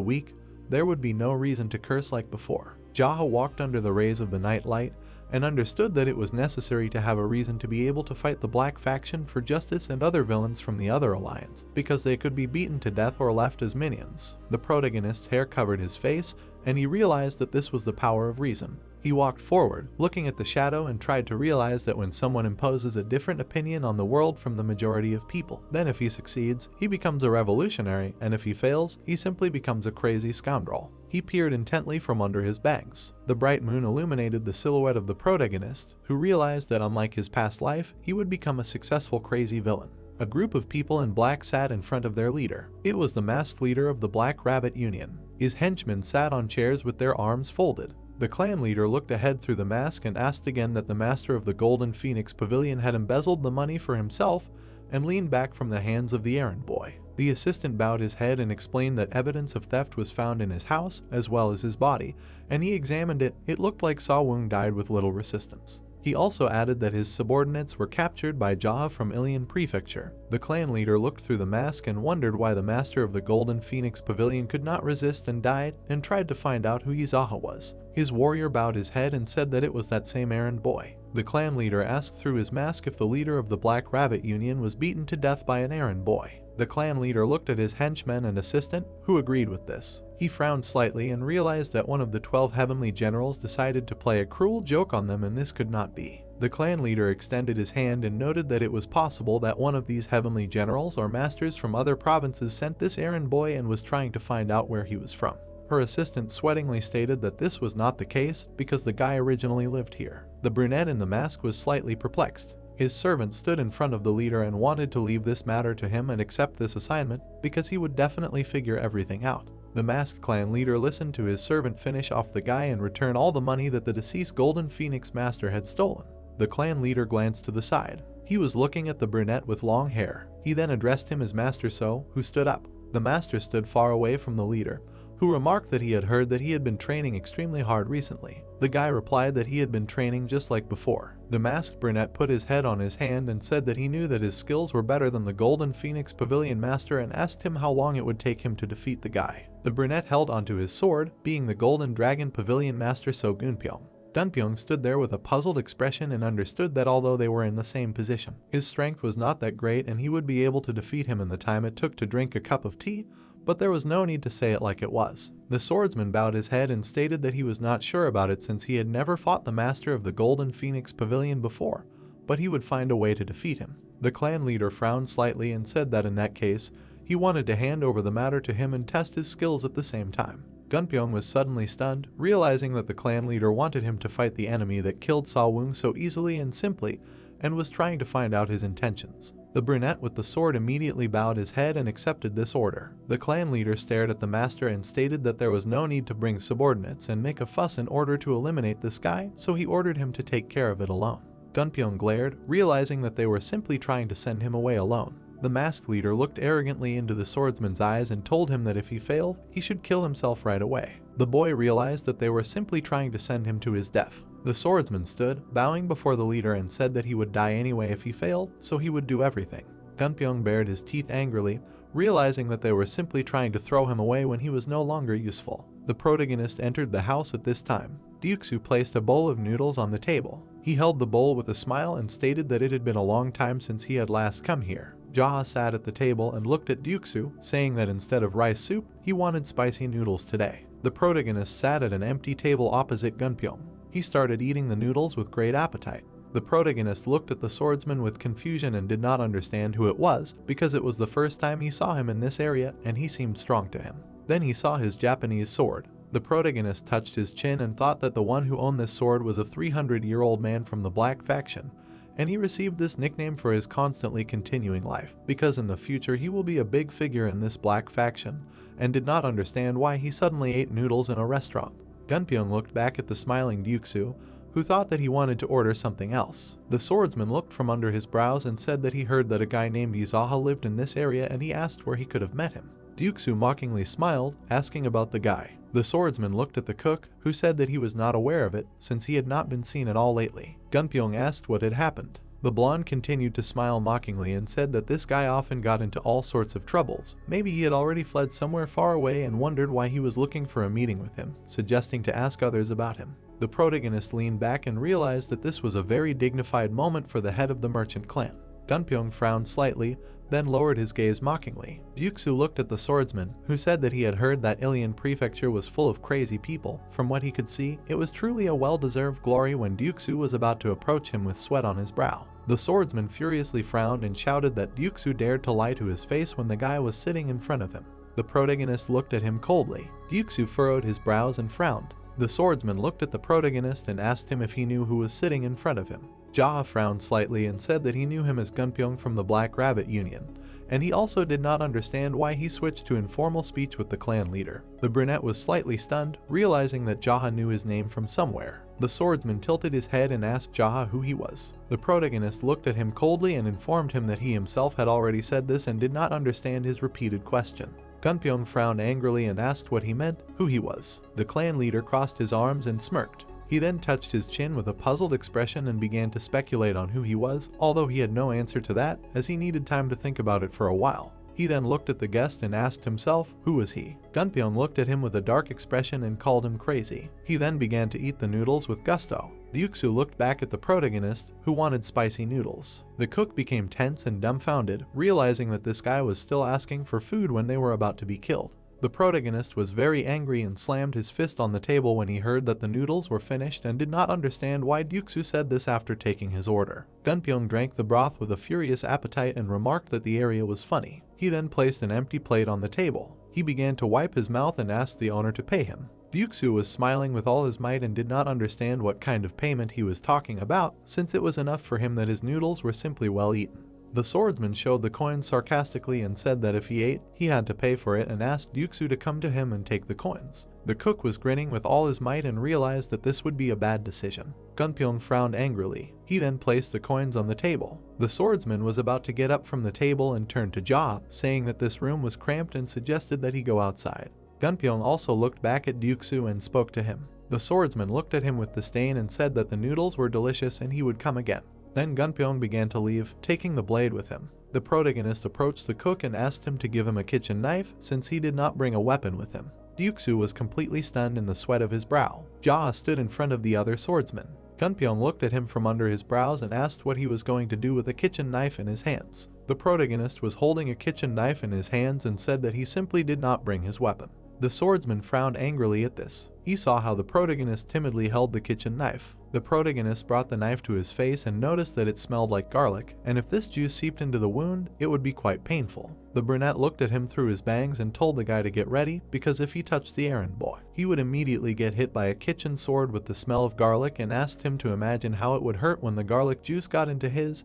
weak, there would be no reason to curse like before. Jia walked under the rays of the night light, and understood that it was necessary to have a reason to be able to fight the Black faction for justice and other villains from the other alliance, because they could be beaten to death or left as minions. The protagonist's hair covered his face, and he realized that this was the power of reason. He walked forward, looking at the shadow, and tried to realize that when someone imposes a different opinion on the world from the majority of people, then if he succeeds, he becomes a revolutionary, and if he fails, he simply becomes a crazy scoundrel. He peered intently from under his bags. The bright moon illuminated the silhouette of the protagonist, who realized that unlike his past life, he would become a successful crazy villain. A group of people in black sat in front of their leader. It was the masked leader of the Black Rabbit Union. His henchmen sat on chairs with their arms folded. The clan leader looked ahead through the mask and asked again that the master of the Golden Phoenix Pavilion had embezzled the money for himself and leaned back from the hands of the errand boy. The assistant bowed his head and explained that evidence of theft was found in his house as well as his body, and he examined it. It looked like Sa Wung died with little resistance. He also added that his subordinates were captured by Jia from Ilian Prefecture. The clan leader looked through the mask and wondered why the master of the Golden Phoenix Pavilion could not resist and died, and tried to find out who Izaha was. His warrior bowed his head and said that it was that same errand boy. The clan leader asked through his mask if the leader of the Black Rabbit Union was beaten to death by an errand boy. The clan leader looked at his henchmen and assistant, who agreed with this. He frowned slightly and realized that one of the 12 heavenly generals decided to play a cruel joke on them, and this could not be. The clan leader extended his hand and noted that it was possible that one of these heavenly generals or masters from other provinces sent this errand boy and was trying to find out where he was from. Her assistant sweatingly stated that this was not the case because the guy originally lived here. The brunette in the mask was slightly perplexed. His servant stood in front of the leader and wanted to leave this matter to him and accept this assignment because he would definitely figure everything out. The masked clan leader listened to his servant finish off the guy and return all the money that the deceased Golden Phoenix master had stolen. The clan leader glanced to the side. He was looking at the brunette with long hair. He then addressed him as Master So, who stood up. The master stood far away from the leader, who remarked that he had heard that he had been training extremely hard recently. The guy replied that he had been training just like before. The masked brunette put his head on his hand and said that he knew that his skills were better than the Golden Phoenix Pavilion master, and asked him how long it would take him to defeat the guy. The brunette held onto his sword, being the Golden Dragon Pavilion master So Gunpyeong. Gunpyeong stood there with a puzzled expression and understood that although they were in the same position, his strength was not that great and he would be able to defeat him in the time it took to drink a cup of tea, but there was no need to say it like it was. The swordsman bowed his head and stated that he was not sure about it since he had never fought the master of the Golden Phoenix Pavilion before, but he would find a way to defeat him. The clan leader frowned slightly and said that in that case, he wanted to hand over the matter to him and test his skills at the same time. Gunpyeong was suddenly stunned, realizing that the clan leader wanted him to fight the enemy that killed Sawung so easily and simply, and was trying to find out his intentions. The brunette with the sword immediately bowed his head and accepted this order. The clan leader stared at the master and stated that there was no need to bring subordinates and make a fuss in order to eliminate this guy, so he ordered him to take care of it alone. Gunpyeong glared, realizing that they were simply trying to send him away alone. The masked leader looked arrogantly into the swordsman's eyes and told him that if he failed, he should kill himself right away. The boy realized that they were simply trying to send him to his death. The swordsman stood, bowing before the leader and said that he would die anyway if he failed, so he would do everything. Gunpyeong bared his teeth angrily, realizing that they were simply trying to throw him away when he was no longer useful. The protagonist entered the house at this time. Ryuksu placed a bowl of noodles on the table. He held the bowl with a smile and stated that it had been a long time since he had last come here. Jaha sat at the table and looked at Ryuksu, saying that instead of rice soup, he wanted spicy noodles today. The protagonist sat at an empty table opposite Gunpyeong. He started eating the noodles with great appetite. The protagonist looked at the swordsman with confusion and did not understand who it was, because it was the first time he saw him in this area and he seemed strong to him. Then he saw his Japanese sword. The protagonist touched his chin and thought that the one who owned this sword was a 300-year-old man from the Black faction, and he received this nickname for his constantly continuing life, because in the future he will be a big figure in this Black faction, and did not understand why he suddenly ate noodles in a restaurant. Gunpyeong looked back at the smiling Ryuksu, who thought that he wanted to order something else. The swordsman looked from under his brows and said that he heard that a guy named Izaha lived in this area and he asked where he could have met him. Ryuksu mockingly smiled, asking about the guy. The swordsman looked at the cook, who said that he was not aware of it, since he had not been seen at all lately. Gunpyeong asked what had happened. The blonde continued to smile mockingly and said that this guy often got into all sorts of troubles. Maybe he had already fled somewhere far away and wondered why he was looking for a meeting with him, suggesting to ask others about him. The protagonist leaned back and realized that this was a very dignified moment for the head of the merchant clan. Gunpyeong frowned slightly, then lowered his gaze mockingly. Ryuksu looked at the swordsman, who said that he had heard that Ilian Prefecture was full of crazy people. From what he could see, it was truly a well-deserved glory when Ryuksu was about to approach him with sweat on his brow. The swordsman furiously frowned and shouted that Ryuksu dared to lie to his face when the guy was sitting in front of him. The protagonist looked at him coldly. Ryuksu furrowed his brows and frowned. The swordsman looked at the protagonist and asked him if he knew who was sitting in front of him. Jaha frowned slightly and said that he knew him as Gunpyeong from the Black Rabbit Union, and he also did not understand why he switched to informal speech with the clan leader. The brunette was slightly stunned, realizing that Jaha knew his name from somewhere. The swordsman tilted his head and asked Jaha who he was. The protagonist looked at him coldly and informed him that he himself had already said this and did not understand his repeated question. Gunpyeong frowned angrily and asked what he meant, who he was. The clan leader crossed his arms and smirked. He then touched his chin with a puzzled expression and began to speculate on who he was, although he had no answer to that, as he needed time to think about it for a while. He then looked at the guest and asked himself, who was he? Gunpyeong looked at him with a dark expression and called him crazy. He then began to eat the noodles with gusto. Ryuksu looked back at the protagonist, who wanted spicy noodles. The cook became tense and dumbfounded, realizing that this guy was still asking for food when they were about to be killed. The protagonist was very angry and slammed his fist on the table when he heard that the noodles were finished and did not understand why Ryuksu said this after taking his order. Gunpyeong drank the broth with a furious appetite and remarked that the area was funny. He then placed an empty plate on the table. He began to wipe his mouth and asked the owner to pay him. Ryuksu was smiling with all his might and did not understand what kind of payment he was talking about, since it was enough for him that his noodles were simply well eaten. The swordsman showed the coins sarcastically and said that if he ate, he had to pay for it and asked Ryuksu to come to him and take the coins. The cook was grinning with all his might and realized that this would be a bad decision. Gunpyeong frowned angrily. He then placed the coins on the table. The swordsman was about to get up from the table and turned to Jaha, saying that this room was cramped and suggested that he go outside. Gunpyeong also looked back at Ryuksu and spoke to him. The swordsman looked at him with disdain and said that the noodles were delicious and he would come again. Then Gunpyeong began to leave, taking the blade with him. The protagonist approached the cook and asked him to give him a kitchen knife since he did not bring a weapon with him. Ryuksu was completely stunned in the sweat of his brow. Jaha stood in front of the other swordsman. Gunpyeong looked at him from under his brows and asked what he was going to do with a kitchen knife in his hands. The protagonist was holding a kitchen knife in his hands and said that he simply did not bring his weapon. The swordsman frowned angrily at this. He saw how the protagonist timidly held the kitchen knife. The protagonist brought the knife to his face and noticed that it smelled like garlic, and if this juice seeped into the wound, it would be quite painful. The brunette looked at him through his bangs and told the guy to get ready, because if he touched the errand boy, he would immediately get hit by a kitchen sword with the smell of garlic, and asked him to imagine how it would hurt when the garlic juice got into his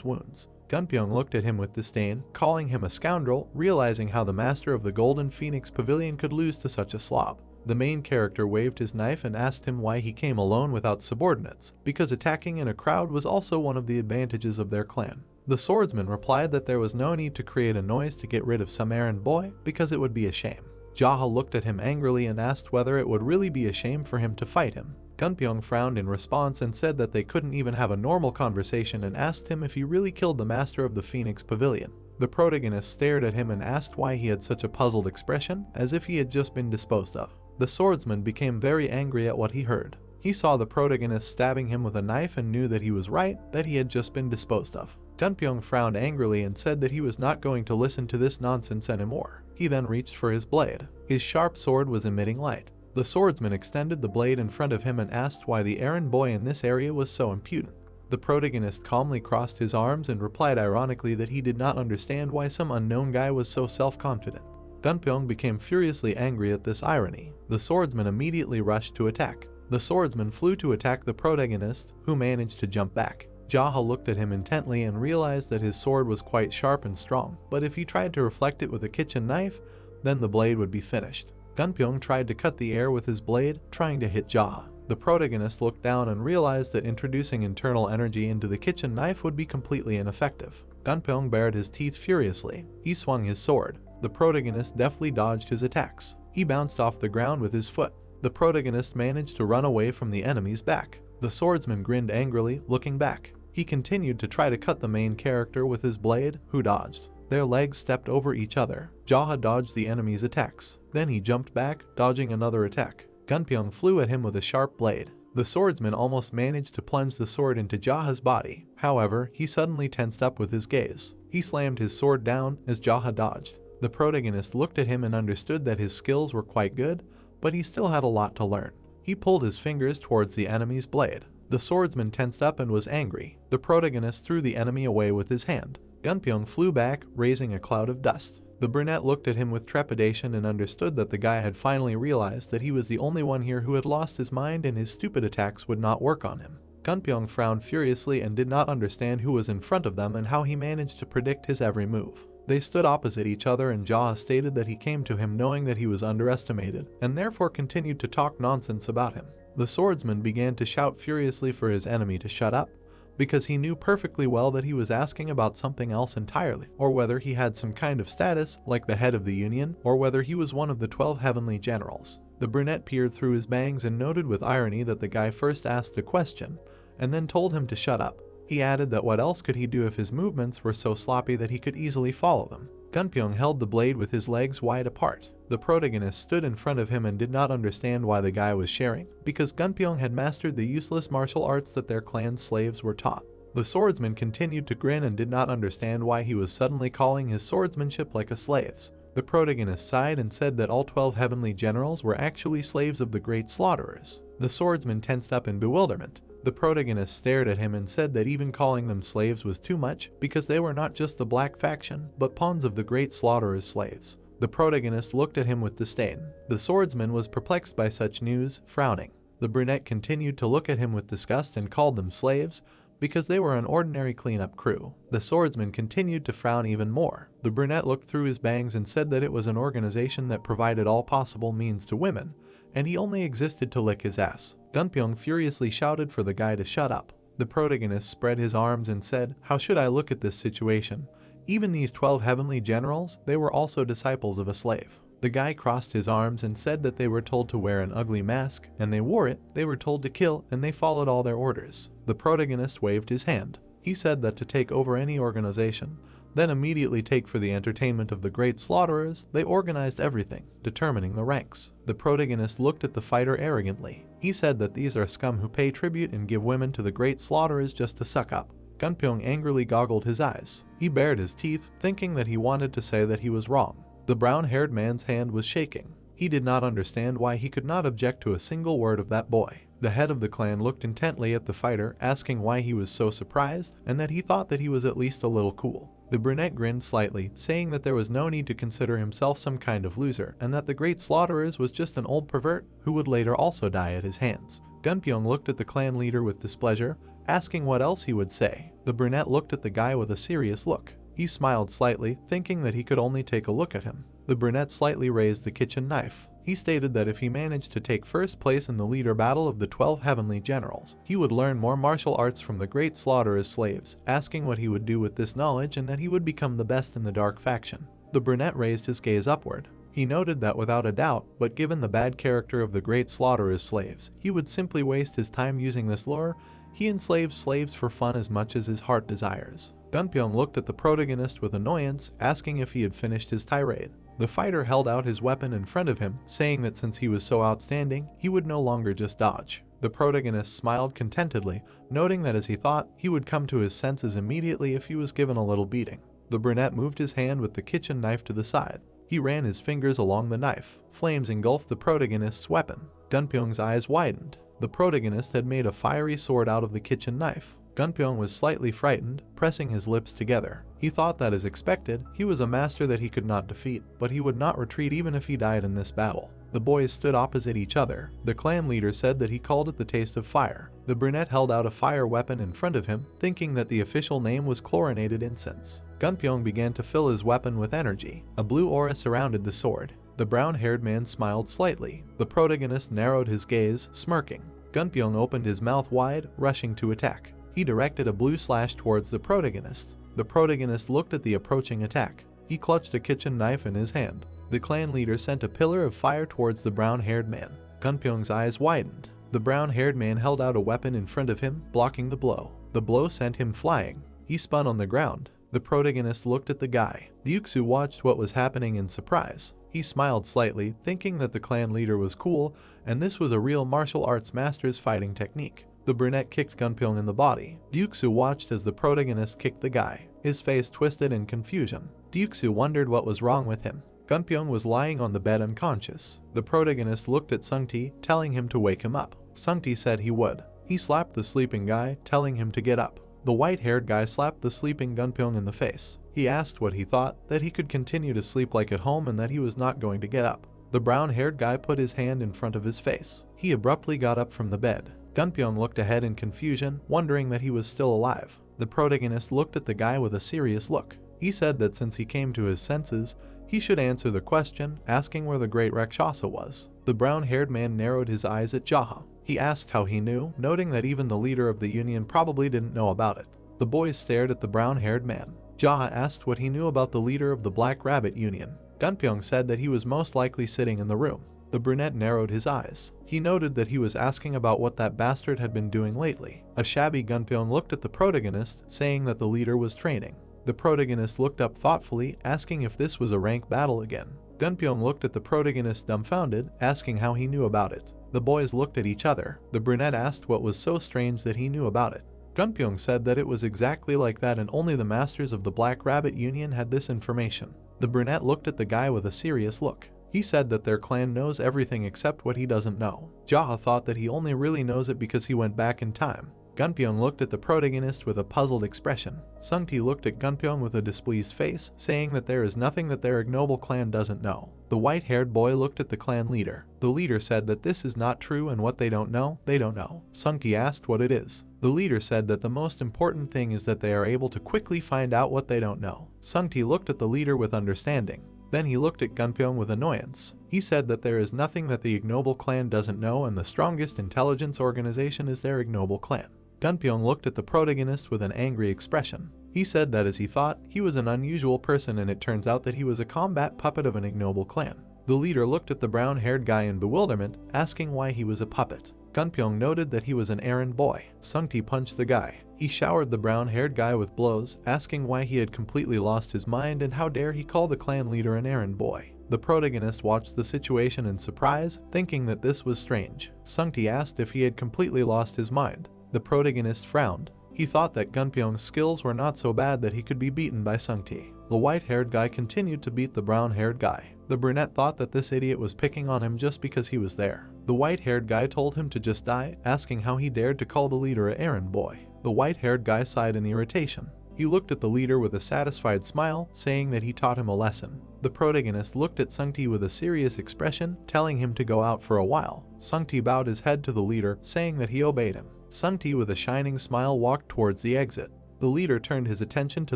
wounds. Gunpyeong looked at him with disdain, calling him a scoundrel, realizing how the master of the Golden Phoenix Pavilion could lose to such a slob. The main character waved his knife and asked him why he came alone without subordinates, because attacking in a crowd was also one of the advantages of their clan. The swordsman replied that there was no need to create a noise to get rid of some errand boy, because it would be a shame. Jaha looked at him angrily and asked whether it would really be a shame for him to fight him. Gunpyeong frowned in response and said that they couldn't even have a normal conversation, and asked him if he really killed the master of the Phoenix Pavilion. The protagonist stared at him and asked why he had such a puzzled expression, as if he had just been disposed of. The swordsman became very angry at what he heard. He saw the protagonist stabbing him with a knife and knew that he was right, that he had just been disposed of. Gunpyeong frowned angrily and said that he was not going to listen to this nonsense anymore. He then reached for his blade. His sharp sword was emitting light. The swordsman extended the blade in front of him and asked why the errand boy in this area was so impudent. The protagonist calmly crossed his arms and replied ironically that he did not understand why some unknown guy was so self-confident. Gunpyeong became furiously angry at this irony. The swordsman immediately rushed to attack. The swordsman flew to attack the protagonist, who managed to jump back. Jaha looked at him intently and realized that his sword was quite sharp and strong, but if he tried to reflect it with a kitchen knife, then the blade would be finished. Gunpyeong tried to cut the air with his blade, trying to hit Jaha. The protagonist looked down and realized that introducing internal energy into the kitchen knife would be completely ineffective. Gunpyeong bared his teeth furiously. He swung his sword. The protagonist deftly dodged his attacks. He bounced off the ground with his foot. The protagonist managed to run away from the enemy's back. The swordsman grinned angrily, looking back. He continued to try to cut the main character with his blade, who dodged. Their legs stepped over each other. Jaha dodged the enemy's attacks. Then he jumped back, dodging another attack. Gunpyeong flew at him with a sharp blade. The swordsman almost managed to plunge the sword into Jaha's body. However, he suddenly tensed up with his gaze. He slammed his sword down as Jaha dodged. The protagonist looked at him and understood that his skills were quite good, but he still had a lot to learn. He pulled his fingers towards the enemy's blade. The swordsman tensed up and was angry. The protagonist threw the enemy away with his hand. Gunpyeong flew back, raising a cloud of dust. The brunette looked at him with trepidation and understood that the guy had finally realized that he was the only one here who had lost his mind and his stupid attacks would not work on him. Gunpyeong frowned furiously and did not understand who was in front of them and how he managed to predict his every move. They stood opposite each other and Jaha stated that he came to him knowing that he was underestimated, and therefore continued to talk nonsense about him. The swordsman began to shout furiously for his enemy to shut up, because he knew perfectly well that he was asking about something else entirely, or whether he had some kind of status, like the head of the union, or whether he was one of the 12 heavenly generals. The brunette peered through his bangs and noted with irony that the guy first asked a question, and then told him to shut up. He added that what else could he do if his movements were so sloppy that he could easily follow them. Gunpyeong held the blade with his legs wide apart. The protagonist stood in front of him and did not understand why the guy was sharing, because Gunpyeong had mastered the useless martial arts that their clan's slaves were taught. The swordsman continued to grin and did not understand why he was suddenly calling his swordsmanship like a slave's. The protagonist sighed and said that all 12 heavenly generals were actually slaves of the great slaughterers. The swordsman tensed up in bewilderment. The protagonist stared at him and said that even calling them slaves was too much, because they were not just the black faction, but pawns of the great slaughterer's slaves. The protagonist looked at him with disdain. The swordsman was perplexed by such news, frowning. The brunette continued to look at him with disgust and called them slaves, because they were an ordinary cleanup crew. The swordsman continued to frown even more. The brunette looked through his bangs and said that it was an organization that provided all possible means to women, and he only existed to lick his ass. Gunpyeong furiously shouted for the guy to shut up. The protagonist spread his arms and said, "How should I look at this situation? Even these 12 heavenly generals, they were also disciples of a slave." The guy crossed his arms and said that they were told to wear an ugly mask, and they wore it. They were told to kill, and they followed all their orders. The protagonist waved his hand. He said that to take over any organization, then immediately take for the entertainment of the great slaughterers, they organized everything, determining the ranks. The protagonist looked at the fighter arrogantly. He said that these are scum who pay tribute and give women to the great slaughterers just to suck up. Gunpyong angrily goggled his eyes. He bared his teeth, thinking that he wanted to say that he was wrong. The brown-haired man's hand was shaking. He did not understand why he could not object to a single word of that boy. The head of the clan looked intently at the fighter, asking why he was so surprised and that he thought that he was at least a little cool. The brunette grinned slightly, saying that there was no need to consider himself some kind of loser and that the great slaughterers was just an old pervert who would later also die at his hands. Gunpyong looked at the clan leader with displeasure, asking what else he would say. The brunette looked at the guy with a serious look. He smiled slightly, thinking that he could only take a look at him. The brunette slightly raised the kitchen knife. He stated that if he managed to take first place in the leader battle of the 12 heavenly generals, he would learn more martial arts from the great slaughterer's slaves, asking what he would do with this knowledge and that he would become the best in the dark faction. The brunette raised his gaze upward. He noted that without a doubt, but given the bad character of the great slaughterer's slaves, he would simply waste his time using this lure. He enslaves slaves for fun as much as his heart desires. Gunpyong looked at the protagonist with annoyance, asking if he had finished his tirade. The fighter held out his weapon in front of him, saying that since he was so outstanding, he would no longer just dodge. The protagonist smiled contentedly, noting that as he thought, he would come to his senses immediately if he was given a little beating. The brunette moved his hand with the kitchen knife to the side. He ran his fingers along the knife. Flames engulfed the protagonist's weapon. Gunpyong's eyes widened. The protagonist had made a fiery sword out of the kitchen knife. Gunpyong was slightly frightened, pressing his lips together. He thought that as expected, he was a master that he could not defeat, but he would not retreat even if he died in this battle. The boys stood opposite each other. The clan leader said that he called it the taste of fire. The brunette held out a fire weapon in front of him, thinking that the official name was chlorinated incense. Gunpyong began to fill his weapon with energy. A blue aura surrounded the sword. The brown-haired man smiled slightly. The protagonist narrowed his gaze, smirking. Gunpyong opened his mouth wide, rushing to attack. He directed a blue slash towards the protagonist. The protagonist looked at the approaching attack. He clutched a kitchen knife in his hand. The clan leader sent a pillar of fire towards the brown-haired man. Gunpyong's eyes widened. The brown-haired man held out a weapon in front of him, blocking the blow. The blow sent him flying. He spun on the ground. The protagonist looked at the guy. Ryuksu watched what was happening in surprise. He smiled slightly, thinking that the clan leader was cool, and this was a real martial arts master's fighting technique. The brunette kicked Gunpyong in the body. Ryuksu watched as the protagonist kicked the guy. His face twisted in confusion. Ryuksu wondered what was wrong with him. Gunpyong was lying on the bed unconscious. The protagonist looked at Sungti, telling him to wake him up. Sungti said he would. He slapped the sleeping guy, telling him to get up. The white-haired guy slapped the sleeping Gunpyong in the face. He asked what he thought, that he could continue to sleep like at home and that he was not going to get up. The brown-haired guy put his hand in front of his face. He abruptly got up from the bed. Gunpyong looked ahead in confusion, wondering that he was still alive. The protagonist looked at the guy with a serious look. He said that since he came to his senses, he should answer the question, asking where the great Rakshasa was. The brown-haired man narrowed his eyes at Jaha. He asked how he knew, noting that even the leader of the union probably didn't know about it. The boys stared at the brown-haired man. Jaha asked what he knew about the leader of the Black Rabbit Union. Gunpyong said that he was most likely sitting in the room. The brunette narrowed his eyes. He noted that he was asking about what that bastard had been doing lately. A shabby Gunpyong looked at the protagonist, saying that the leader was training. The protagonist looked up thoughtfully, asking if this was a rank battle again. Gunpyong looked at the protagonist dumbfounded, asking how he knew about it. The boys looked at each other. The brunette asked what was so strange that he knew about it. Gunpyong said that it was exactly like that and only the masters of the Black Rabbit Union had this information. The brunette looked at the guy with a serious look. He said that their clan knows everything except what he doesn't know. Jaha thought that he only really knows it because he went back in time. Gunpyong looked at the protagonist with a puzzled expression. Sungti looked at Gunpyong with a displeased face, saying that there is nothing that their ignoble clan doesn't know. The white-haired boy looked at the clan leader. The leader said that this is not true and what they don't know, they don't know. Sungti asked what it is. The leader said that the most important thing is that they are able to quickly find out what they don't know. Sungti looked at the leader with understanding. Then he looked at Gunpyong with annoyance. He said that there is nothing that the ignoble clan doesn't know and the strongest intelligence organization is their ignoble clan. Gunpyong looked at the protagonist with an angry expression. He said that as he thought, he was an unusual person and it turns out that he was a combat puppet of an ignoble clan. The leader looked at the brown-haired guy in bewilderment, asking why he was a puppet. Gunpyong noted that he was an errand boy. Sungti punched the guy. He showered the brown-haired guy with blows, asking why he had completely lost his mind and how dare he call the clan leader an errand boy. The protagonist watched the situation in surprise, thinking that this was strange. Sungti asked if he had completely lost his mind. The protagonist frowned. He thought that Gunpyeong's skills were not so bad that he could be beaten by Sungti. The white-haired guy continued to beat the brown-haired guy. The brunette thought that this idiot was picking on him just because he was there. The white-haired guy told him to just die, asking how he dared to call the leader an errand boy. The white-haired guy sighed in irritation. He looked at the leader with a satisfied smile, saying that he taught him a lesson. The protagonist looked at Sungti with a serious expression, telling him to go out for a while. Sungti bowed his head to the leader, saying that he obeyed him. Sungti with a shining smile walked towards the exit. The leader turned his attention to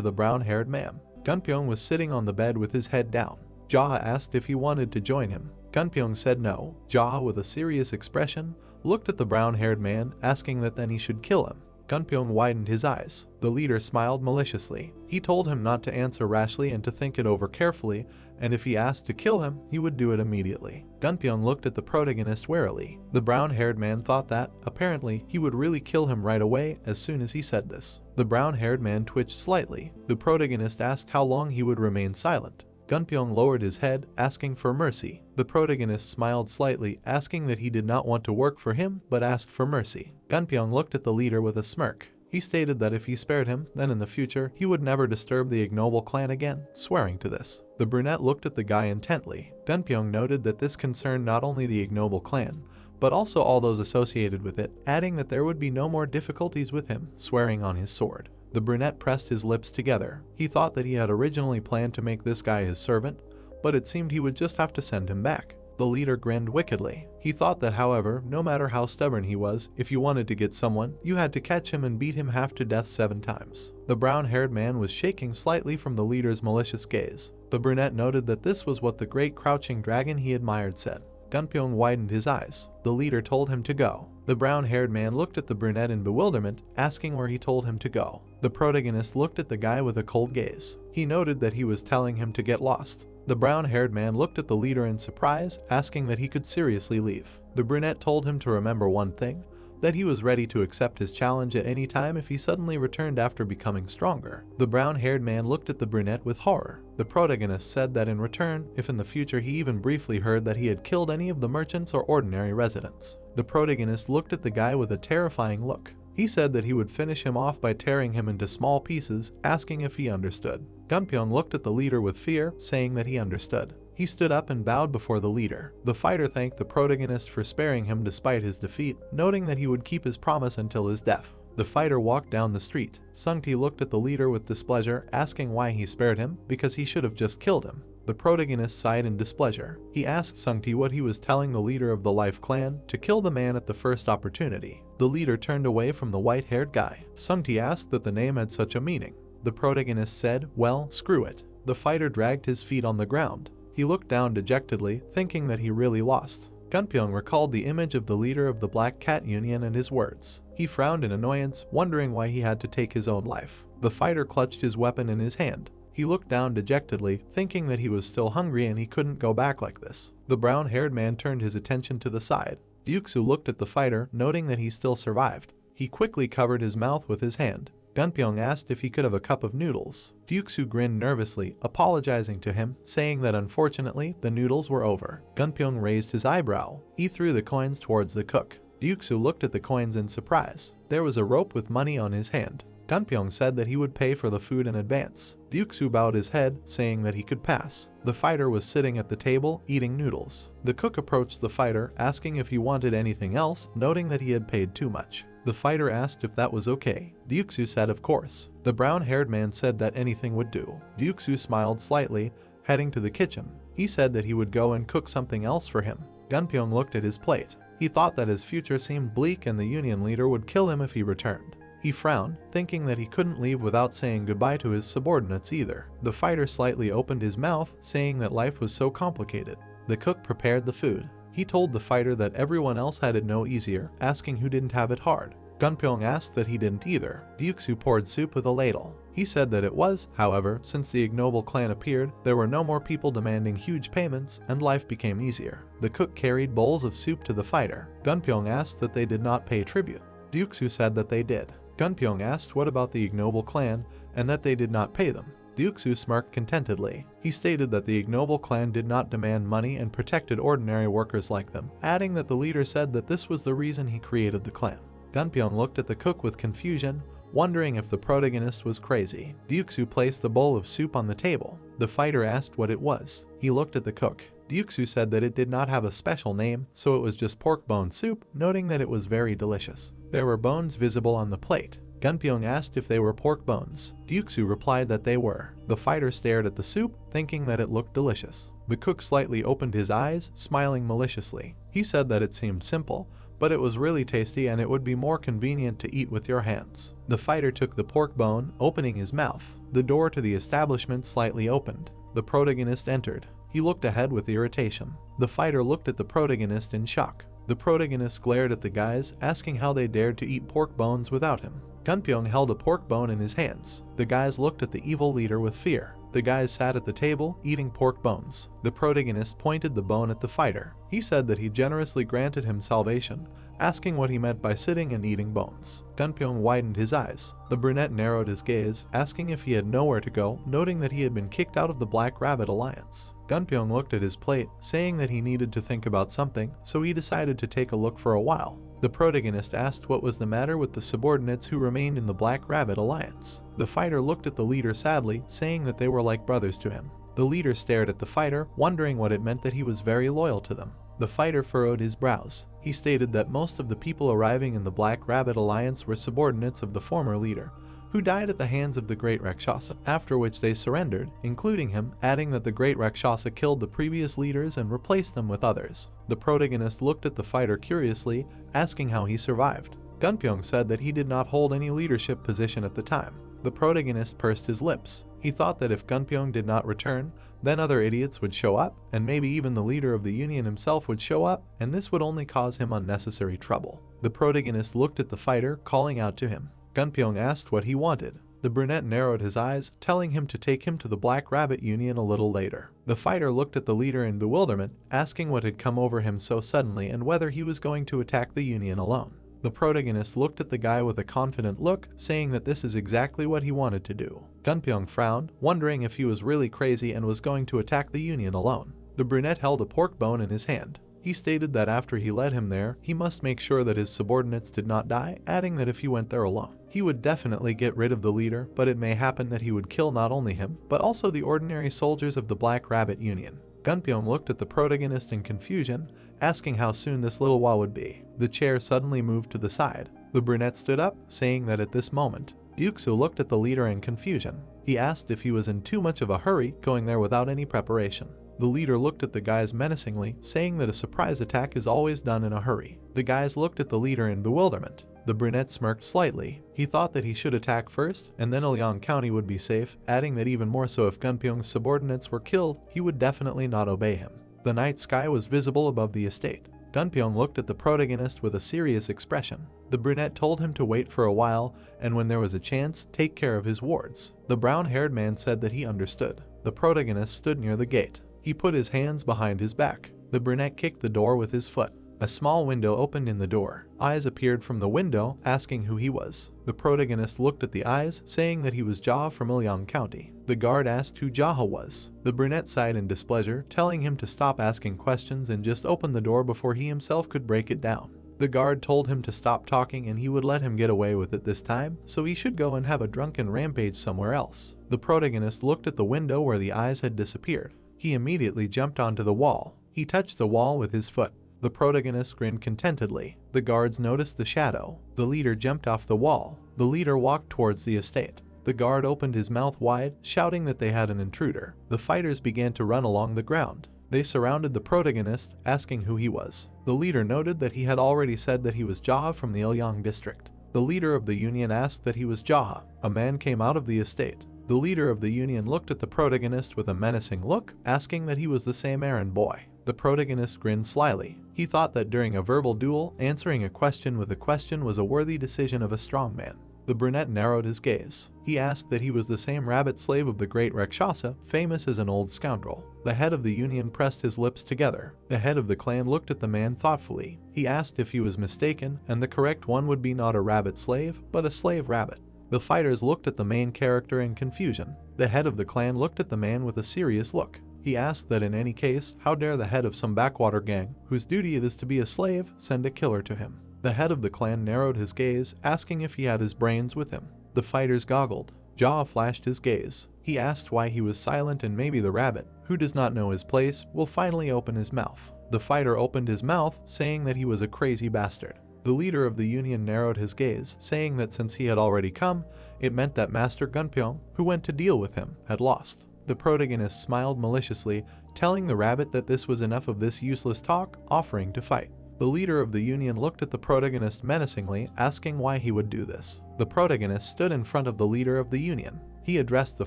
the brown-haired man. Gunpyeong was sitting on the bed with his head down. Jaha asked if he wanted to join him. Gunpyeong said no. Jaha, with a serious expression, looked at the brown-haired man, asking that then he should kill him. Gunpyeong widened his eyes. The leader smiled maliciously. He told him not to answer rashly and to think it over carefully, and if he asked to kill him, he would do it immediately. Gunpyeong looked at the protagonist warily. The brown-haired man thought that, apparently, he would really kill him right away as soon as he said this. The brown-haired man twitched slightly. The protagonist asked how long he would remain silent. Gunpyeong lowered his head, asking for mercy. The protagonist smiled slightly, asking that he did not want to work for him, but asked for mercy. Gunpyeong looked at the leader with a smirk. He stated that if he spared him, then in the future, he would never disturb the ignoble clan again, swearing to this. The brunette looked at the guy intently. Gunpyeong noted that this concerned not only the ignoble clan, but also all those associated with it, adding that there would be no more difficulties with him, swearing on his sword. The brunette pressed his lips together. He thought that he had originally planned to make this guy his servant, but it seemed he would just have to send him back. The leader grinned wickedly. He thought that, however, no matter how stubborn he was, if you wanted to get someone, you had to catch him and beat him half to death 7 times. The brown-haired man was shaking slightly from the leader's malicious gaze. The brunette noted that this was what the great crouching dragon he admired said. Gunpyeong widened his eyes. The leader told him to go. The brown-haired man looked at the brunette in bewilderment, asking where he told him to go. The protagonist looked at the guy with a cold gaze. He noted that he was telling him to get lost. The brown-haired man looked at the leader in surprise, asking that he could seriously leave. The brunette told him to remember one thing, that he was ready to accept his challenge at any time if he suddenly returned after becoming stronger. The brown-haired man looked at the brunette with horror. The protagonist said that in return, if in the future he even briefly heard that he had killed any of the merchants or ordinary residents. The protagonist looked at the guy with a terrifying look. He said that he would finish him off by tearing him into small pieces, asking if he understood. Gunpyeong looked at the leader with fear, saying that he understood. He stood up and bowed before the leader. The fighter thanked the protagonist for sparing him despite his defeat, noting that he would keep his promise until his death. The fighter walked down the street. Sungti looked at the leader with displeasure, asking why he spared him, because he should have just killed him. The protagonist sighed in displeasure. He asked Sungti what he was telling the leader of the Life clan, to kill the man at the first opportunity. The leader turned away from the white-haired guy. Sungti asked that the name had such a meaning. The protagonist said, well, screw it. The fighter dragged his feet on the ground. He looked down dejectedly, thinking that he really lost. Gunpyeong recalled the image of the leader of the Black Cat Union and his words. He frowned in annoyance, wondering why he had to take his own life. The fighter clutched his weapon in his hand. He looked down dejectedly, thinking that he was still hungry and he couldn't go back like this. The brown-haired man turned his attention to the side. Ryuksu looked at the fighter, noting that he still survived. He quickly covered his mouth with his hand. Gunpyeong asked if he could have a cup of noodles. Ryuksu grinned nervously, apologizing to him, saying that unfortunately, the noodles were over. Gunpyeong raised his eyebrow. He threw the coins towards the cook. Ryuksu looked at the coins in surprise. There was a rope with money on his hand. Gunpyeong said that he would pay for the food in advance. Ryuksu bowed his head, saying that he could pass. The fighter was sitting at the table, eating noodles. The cook approached the fighter, asking if he wanted anything else, noting that he had paid too much. The fighter asked if that was okay. Ryuksu said of course. The brown-haired man said that anything would do. Ryuksu smiled slightly, heading to the kitchen. He said that he would go and cook something else for him. Gunpyeong looked at his plate. He thought that his future seemed bleak and the union leader would kill him if he returned. He frowned, thinking that he couldn't leave without saying goodbye to his subordinates either. The fighter slightly opened his mouth, saying that life was so complicated. The cook prepared the food. He told the fighter that everyone else had it no easier, asking who didn't have it hard. Gunpyeong asked that he didn't either. Ryuksu poured soup with a ladle. He said that it was, however, since the ignoble clan appeared, there were no more people demanding huge payments, and life became easier. The cook carried bowls of soup to the fighter. Gunpyeong asked that they did not pay tribute. Ryuksu said that they did. Gunpyeong asked what about the ignoble clan and that they did not pay them. Deoksu smirked contentedly. He stated that the ignoble clan did not demand money and protected ordinary workers like them, adding that the leader said that this was the reason he created the clan. Gunpyeong looked at the cook with confusion, wondering if the protagonist was crazy. Deoksu placed the bowl of soup on the table. The fighter asked what it was. He looked at the cook. Deoksu said that it did not have a special name, so it was just pork bone soup, noting that it was very delicious. There were bones visible on the plate. Gunpyeong asked if they were pork bones. Deoksu replied that they were. The fighter stared at the soup, thinking that it looked delicious. The cook slightly opened his eyes, smiling maliciously. He said that it seemed simple, but it was really tasty and it would be more convenient to eat with your hands. The fighter took the pork bone, opening his mouth. The door to the establishment slightly opened. The protagonist entered. He looked ahead with irritation. The fighter looked at the protagonist in shock. The protagonist glared at the guys, asking how they dared to eat pork bones without him. Gunpyeong held a pork bone in his hands. The guys looked at the evil leader with fear. The guys sat at the table, eating pork bones. The protagonist pointed the bone at the fighter. He said that he generously granted him salvation, asking what he meant by sitting and eating bones. Gunpyeong widened his eyes. The brunette narrowed his gaze, asking if he had nowhere to go, noting that he had been kicked out of the Black Rabbit Alliance. Gunpyeong looked at his plate, saying that he needed to think about something, so he decided to take a look for a while. The protagonist asked what was the matter with the subordinates who remained in the Black Rabbit Alliance. The fighter looked at the leader sadly, saying that they were like brothers to him. The leader stared at the fighter, wondering what it meant that he was very loyal to them. The fighter furrowed his brows. He stated that most of the people arriving in the Black Rabbit Alliance were subordinates of the former leader, who died at the hands of the Great Rakshasa, after which they surrendered, including him, adding that the Great Rakshasa killed the previous leaders and replaced them with others. The protagonist looked at the fighter curiously, asking how he survived. Gunpyeong said that he did not hold any leadership position at the time. The protagonist pursed his lips. He thought that if Gunpyeong did not return, then other idiots would show up, and maybe even the leader of the union himself would show up, and this would only cause him unnecessary trouble. The protagonist looked at the fighter, calling out to him. Gunpyeong asked what he wanted. The brunette narrowed his eyes, telling him to take him to the Black Rabbit Union a little later. The fighter looked at the leader in bewilderment, asking what had come over him so suddenly and whether he was going to attack the union alone. The protagonist looked at the guy with a confident look, saying that this is exactly what he wanted to do. Gunpyeong frowned, wondering if he was really crazy and was going to attack the union alone. The brunette held a pork bone in his hand. He stated that after he led him there, he must make sure that his subordinates did not die, adding that if he went there alone, he would definitely get rid of the leader, but it may happen that he would kill not only him, but also the ordinary soldiers of the Black Rabbit Union. Gunpyeong looked at the protagonist in confusion, asking how soon this little while would be. The chair suddenly moved to the side. The brunette stood up, saying that at this moment, Deoksu looked at the leader in confusion. He asked if he was in too much of a hurry, going there without any preparation. The leader looked at the guys menacingly, saying that a surprise attack is always done in a hurry. The guys looked at the leader in bewilderment. The brunette smirked slightly. He thought that he should attack first, and then Ilyang County would be safe, adding that even more so if Gunpyeong's subordinates were killed, he would definitely not obey him. The night sky was visible above the estate. Gunpyeong looked at the protagonist with a serious expression. The brunette told him to wait for a while, and when there was a chance, take care of his wards. The brown-haired man said that he understood. The protagonist stood near the gate. He put his hands behind his back. The brunette kicked the door with his foot. A small window opened in the door. Eyes appeared from the window, asking who he was. The protagonist looked at the eyes, saying that he was Jaha from Ilyang County. The guard asked who Jaha was. The brunette sighed in displeasure, telling him to stop asking questions and just open the door before he himself could break it down. The guard told him to stop talking and he would let him get away with it this time, so he should go and have a drunken rampage somewhere else. The protagonist looked at the window where the eyes had disappeared. He immediately jumped onto the wall. He touched the wall with his foot. The protagonist grinned contentedly. The guards noticed the shadow. The leader jumped off the wall. The leader walked towards the estate. The guard opened his mouth wide, shouting that they had an intruder. The fighters began to run along the ground. They surrounded the protagonist, asking who he was. The leader noted that he had already said that he was Jaha from the Ilyang district. The leader of the union asked that he was Jaha. A man came out of the estate. The leader of the union looked at the protagonist with a menacing look, asking that he was the same errand boy. The protagonist grinned slyly. He thought that during a verbal duel, answering a question with a question was a worthy decision of a strong man. The brunette narrowed his gaze. He asked that he was the same rabbit slave of the great Rakshasa, famous as an old scoundrel. The head of the union pressed his lips together. The head of the clan looked at the man thoughtfully. He asked if he was mistaken, and the correct one would be not a rabbit slave, but a slave rabbit. The fighters looked at the main character in confusion. The head of the clan looked at the man with a serious look. He asked that in any case, how dare the head of some backwater gang, whose duty it is to be a slave, send a killer to him. The head of the clan narrowed his gaze, asking if he had his brains with him. The fighters goggled. Jaw flashed his gaze. He asked why he was silent, and maybe the rabbit, who does not know his place, will finally open his mouth. The fighter opened his mouth, saying that he was a crazy bastard. The leader of the union narrowed his gaze, saying that since he had already come, it meant that Master Gunpyeong, who went to deal with him, had lost. The protagonist smiled maliciously, telling the rabbit that this was enough of this useless talk, offering to fight. The leader of the union looked at the protagonist menacingly, asking why he would do this. The protagonist stood in front of the leader of the union. He addressed the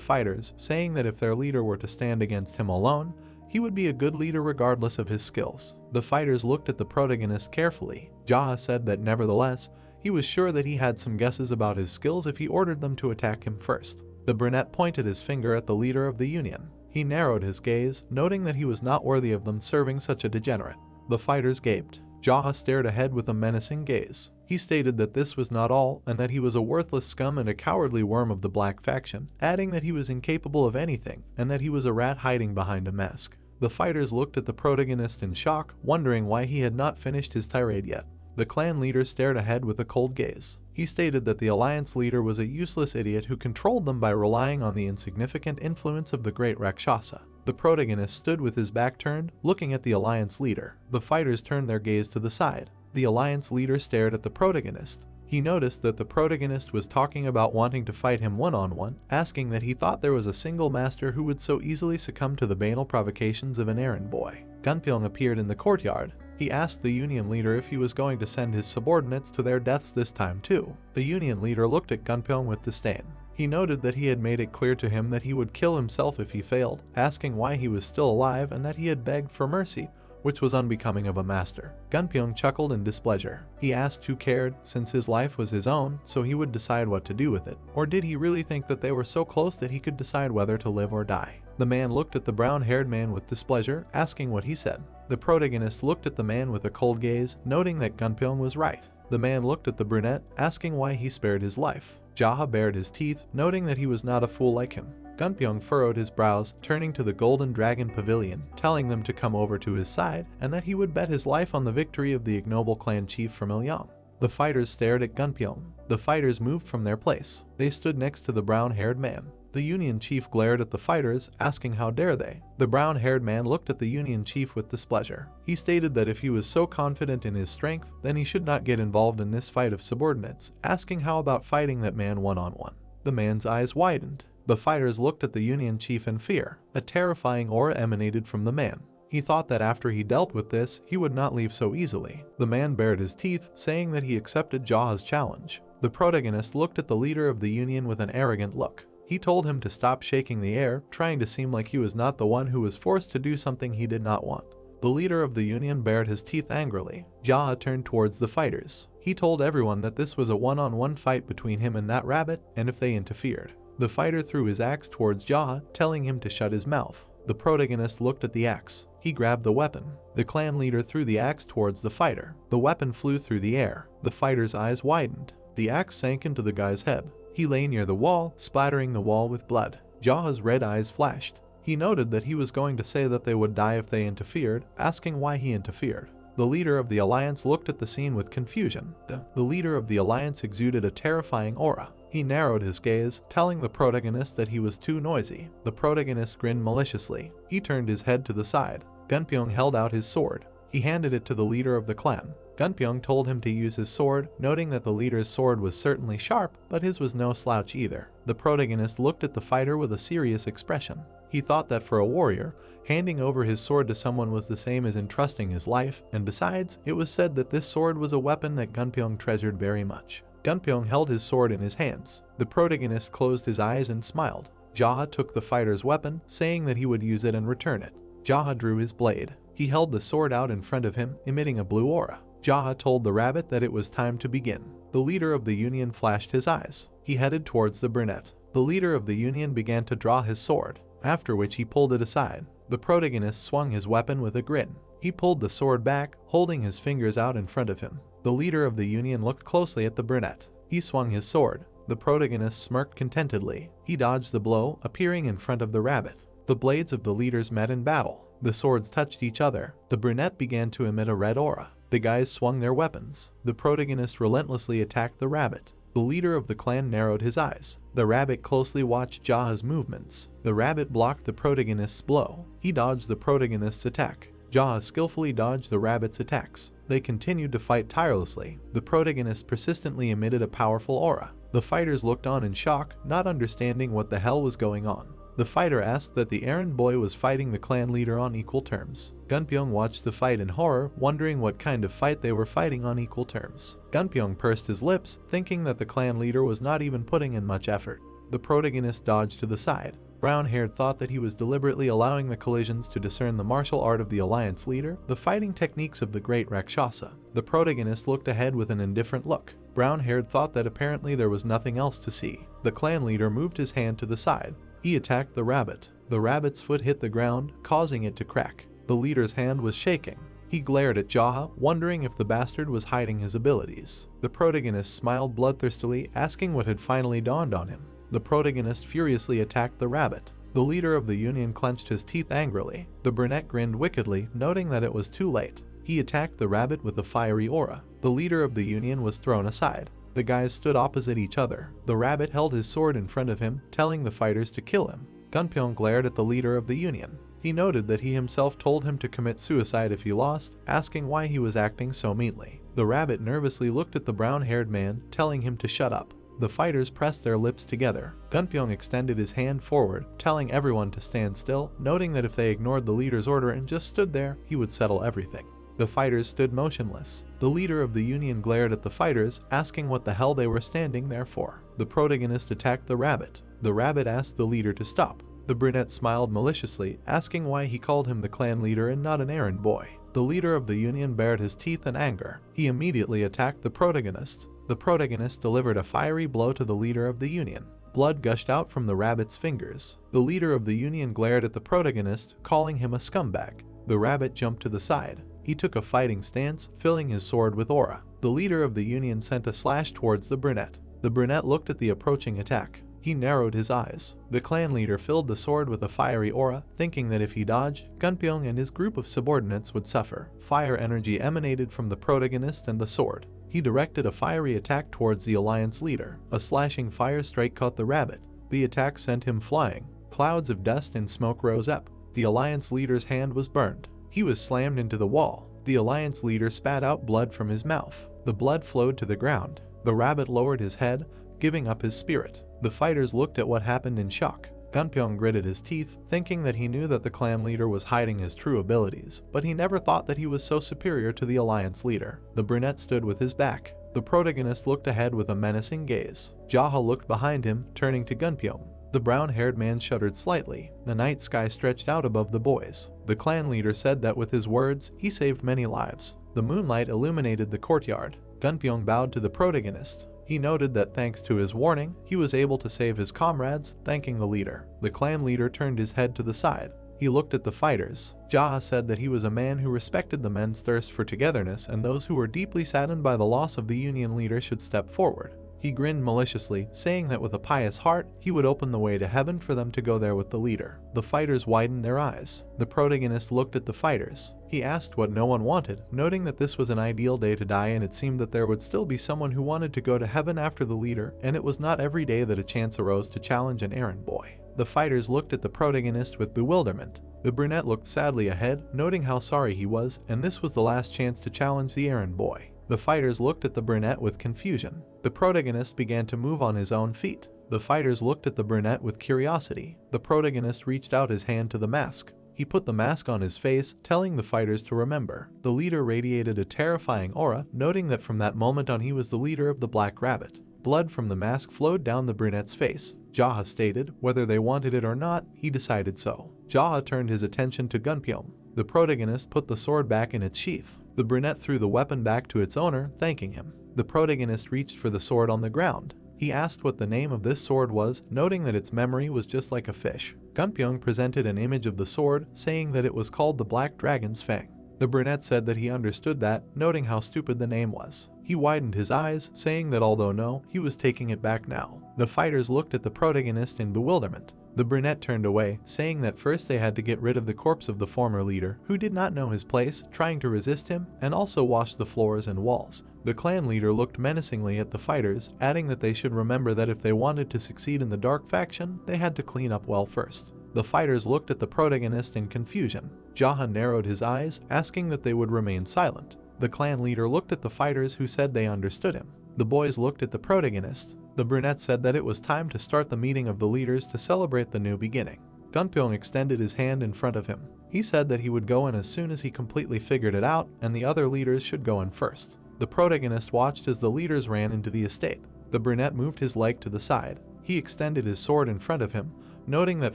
fighters, saying that if their leader were to stand against him alone, he would be a good leader regardless of his skills. The fighters looked at the protagonist carefully. Jaha said that nevertheless, he was sure that he had some guesses about his skills if he ordered them to attack him first. The brunette pointed his finger at the leader of the union. He narrowed his gaze, noting that he was not worthy of them serving such a degenerate. The fighters gaped. Jaha stared ahead with a menacing gaze. He stated that this was not all, and that he was a worthless scum and a cowardly worm of the black faction, adding that he was incapable of anything, and that he was a rat hiding behind a mask. The fighters looked at the protagonist in shock, wondering why he had not finished his tirade yet. The clan leader stared ahead with a cold gaze. He stated that the alliance leader was a useless idiot who controlled them by relying on the insignificant influence of the great Rakshasa. The protagonist stood with his back turned, looking at the alliance leader. The fighters turned their gaze to the side. The alliance leader stared at the protagonist. He noticed that the protagonist was talking about wanting to fight him one-on-one, asking that he thought there was a single master who would so easily succumb to the banal provocations of an errand boy. Gunpyeong appeared in the courtyard. He asked the union leader if he was going to send his subordinates to their deaths this time too. The union leader looked at Gunpyeong with disdain. He noted that he had made it clear to him that he would kill himself if he failed, asking why he was still alive and that he had begged for mercy, which was unbecoming of a master. Gunpyeong chuckled in displeasure. He asked who cared, since his life was his own, so he would decide what to do with it. Or did he really think that they were so close that he could decide whether to live or die? The man looked at the brown-haired man with displeasure, asking what he said. The protagonist looked at the man with a cold gaze, noting that Gunpyeong was right. The man looked at the brunette, asking why he spared his life. Jaha bared his teeth, noting that he was not a fool like him. Gunpyeong furrowed his brows, turning to the Golden Dragon Pavilion, telling them to come over to his side, and that he would bet his life on the victory of the ignoble clan chief from Ilyang. The fighters stared at Gunpyeong. The fighters moved from their place. They stood next to the brown-haired man. The Union chief glared at the fighters, asking how dare they. The brown-haired man looked at the Union chief with displeasure. He stated that if he was so confident in his strength, then he should not get involved in this fight of subordinates, asking how about fighting that man one-on-one. The man's eyes widened. The fighters looked at the Union chief in fear. A terrifying aura emanated from the man. He thought that after he dealt with this, he would not leave so easily. The man bared his teeth, saying that he accepted Jaha's challenge. The protagonist looked at the leader of the Union with an arrogant look. He told him to stop shaking the air, trying to seem like he was not the one who was forced to do something he did not want. The leader of the Union bared his teeth angrily. Jaha turned towards the fighters. He told everyone that this was a one-on-one fight between him and that rabbit, and if they interfered. The fighter threw his axe towards Jaha, telling him to shut his mouth. The protagonist looked at the axe. He grabbed the weapon. The clan leader threw the axe towards the fighter. The weapon flew through the air. The fighter's eyes widened. The axe sank into the guy's head. He lay near the wall, splattering the wall with blood. Jaha's red eyes flashed. He noted that he was going to say that they would die if they interfered, asking why he interfered. The leader of the alliance looked at the scene with confusion. The leader of the alliance exuded a terrifying aura. He narrowed his gaze, telling the protagonist that he was too noisy. The protagonist grinned maliciously. He turned his head to the side. Gunpyeong held out his sword. He handed it to the leader of the clan. Gunpyeong told him to use his sword, noting that the leader's sword was certainly sharp, but his was no slouch either. The protagonist looked at the fighter with a serious expression. He thought that for a warrior, handing over his sword to someone was the same as entrusting his life, and besides, it was said that this sword was a weapon that Gunpyeong treasured very much. Gunpyeong held his sword in his hands. The protagonist closed his eyes and smiled. Jaha took the fighter's weapon, saying that he would use it and return it. Jaha drew his blade. He held the sword out in front of him, emitting a blue aura. Jaha told the rabbit that it was time to begin. The leader of the union flashed his eyes. He headed towards the brunette. The leader of the union began to draw his sword, after which he pulled it aside. The protagonist swung his weapon with a grin. He pulled the sword back, holding his fingers out in front of him. The leader of the union looked closely at the brunette. He swung his sword. The protagonist smirked contentedly. He dodged the blow, appearing in front of the rabbit. The blades of the leaders met in battle. The swords touched each other. The brunette began to emit a red aura. The guys swung their weapons. The protagonist relentlessly attacked the rabbit. The leader of the clan narrowed his eyes. The rabbit closely watched Jaha's movements. The rabbit blocked the protagonist's blow. He dodged the protagonist's attack. Jaha skillfully dodged the rabbit's attacks. They continued to fight tirelessly. The protagonist persistently emitted a powerful aura. The fighters looked on in shock, not understanding what the hell was going on. The fighter asked that the errand boy was fighting the clan leader on equal terms. Gunpyeong watched the fight in horror, wondering what kind of fight they were fighting on equal terms. Gunpyeong pursed his lips, thinking that the clan leader was not even putting in much effort. The protagonist dodged to the side. Brown-haired thought that he was deliberately allowing the collisions to discern the martial art of the alliance leader, the fighting techniques of the great Rakshasa. The protagonist looked ahead with an indifferent look. Brown-haired thought that apparently there was nothing else to see. The clan leader moved his hand to the side. He attacked the rabbit. The rabbit's foot hit the ground, causing it to crack. The leader's hand was shaking. He glared at Jaha, wondering if the bastard was hiding his abilities. The protagonist smiled bloodthirstily, asking what had finally dawned on him. The protagonist furiously attacked the rabbit. The leader of the union clenched his teeth angrily. The brunette grinned wickedly, noting that it was too late. He attacked the rabbit with a fiery aura. The leader of the union was thrown aside. The guys stood opposite each other. The rabbit held his sword in front of him, telling the fighters to kill him. Gunpyeong glared at the leader of the union. He noted that he himself told him to commit suicide if he lost, asking why he was acting so meanly. The rabbit nervously looked at the brown-haired man, telling him to shut up. The fighters pressed their lips together. Gunpyeong extended his hand forward, telling everyone to stand still, noting that if they ignored the leader's order and just stood there, he would settle everything. The fighters stood motionless. The leader of the union glared at the fighters, asking what the hell they were standing there for. The protagonist attacked the rabbit. The rabbit asked the leader to stop. The brunette smiled maliciously, asking why he called him the clan leader and not an errand boy. The leader of the union bared his teeth in anger. He immediately attacked the protagonist. The protagonist delivered a fiery blow to the leader of the union. Blood gushed out from the rabbit's fingers. The leader of the union glared at the protagonist, calling him a scumbag. The rabbit jumped to the side. He took a fighting stance, filling his sword with aura. The leader of the union sent a slash towards the brunette. The brunette looked at the approaching attack. He narrowed his eyes. The clan leader filled the sword with a fiery aura, thinking that if he dodged, Gunpyeong and his group of subordinates would suffer. Fire energy emanated from the protagonist and the sword. He directed a fiery attack towards the alliance leader. A slashing fire strike caught the rabbit. The attack sent him flying. Clouds of dust and smoke rose up. The alliance leader's hand was burned. He was slammed into the wall. The alliance leader spat out blood from his mouth. The blood flowed to the ground. The rabbit lowered his head, giving up his spirit. The fighters looked at what happened in shock. Gunpyeong gritted his teeth, thinking that he knew that the clan leader was hiding his true abilities, but he never thought that he was so superior to the alliance leader. The brunette stood with his back. The protagonist looked ahead with a menacing gaze. Jaha looked behind him, turning to Gunpyeong. The brown-haired man shuddered slightly. The night sky stretched out above the boys. The clan leader said that with his words, he saved many lives. The moonlight illuminated the courtyard. Gunpyeong bowed to the protagonist. He noted that thanks to his warning, he was able to save his comrades, thanking the leader. The clan leader turned his head to the side. He looked at the fighters. Jaha said that he was a man who respected the men's thirst for togetherness, and those who were deeply saddened by the loss of the union leader should step forward. He grinned maliciously, saying that with a pious heart, he would open the way to heaven for them to go there with the leader. The fighters widened their eyes. The protagonist looked at the fighters. He asked what no one wanted, noting that this was an ideal day to die, and it seemed that there would still be someone who wanted to go to heaven after the leader, and it was not every day that a chance arose to challenge an errand boy. The fighters looked at the protagonist with bewilderment. The brunette looked sadly ahead, noting how sorry he was, and this was the last chance to challenge the errand boy. The fighters looked at the brunette with confusion. The protagonist began to move on his own feet. The fighters looked at the brunette with curiosity. The protagonist reached out his hand to the mask. He put the mask on his face, telling the fighters to remember. The leader radiated a terrifying aura, noting that from that moment on he was the leader of the Black Rabbit. Blood from the mask flowed down the brunette's face. Jaha stated, whether they wanted it or not, he decided so. Jaha turned his attention to Gunpyeong. The protagonist put the sword back in its sheath. The brunette threw the weapon back to its owner, thanking him. The protagonist reached for the sword on the ground. He asked what the name of this sword was, noting that its memory was just like a fish. Gunpyeong presented an image of the sword, saying that it was called the Black Dragon's Fang. The brunette said that he understood that, noting how stupid the name was. He widened his eyes, saying that although no, he was taking it back now. The fighters looked at the protagonist in bewilderment. The brunette turned away, saying that first they had to get rid of the corpse of the former leader, who did not know his place, trying to resist him, and also wash the floors and walls. The clan leader looked menacingly at the fighters, adding that they should remember that if they wanted to succeed in the dark faction, they had to clean up well first. The fighters looked at the protagonist in confusion. Jaha narrowed his eyes, asking that they would remain silent. The clan leader looked at the fighters, who said they understood him. The boys looked at the protagonist. The brunette said that it was time to start the meeting of the leaders to celebrate the new beginning. Gunpyeong extended his hand in front of him. He said that he would go in as soon as he completely figured it out, and the other leaders should go in first. The protagonist watched as the leaders ran into the estate. The brunette moved his leg to the side. He extended his sword in front of him, noting that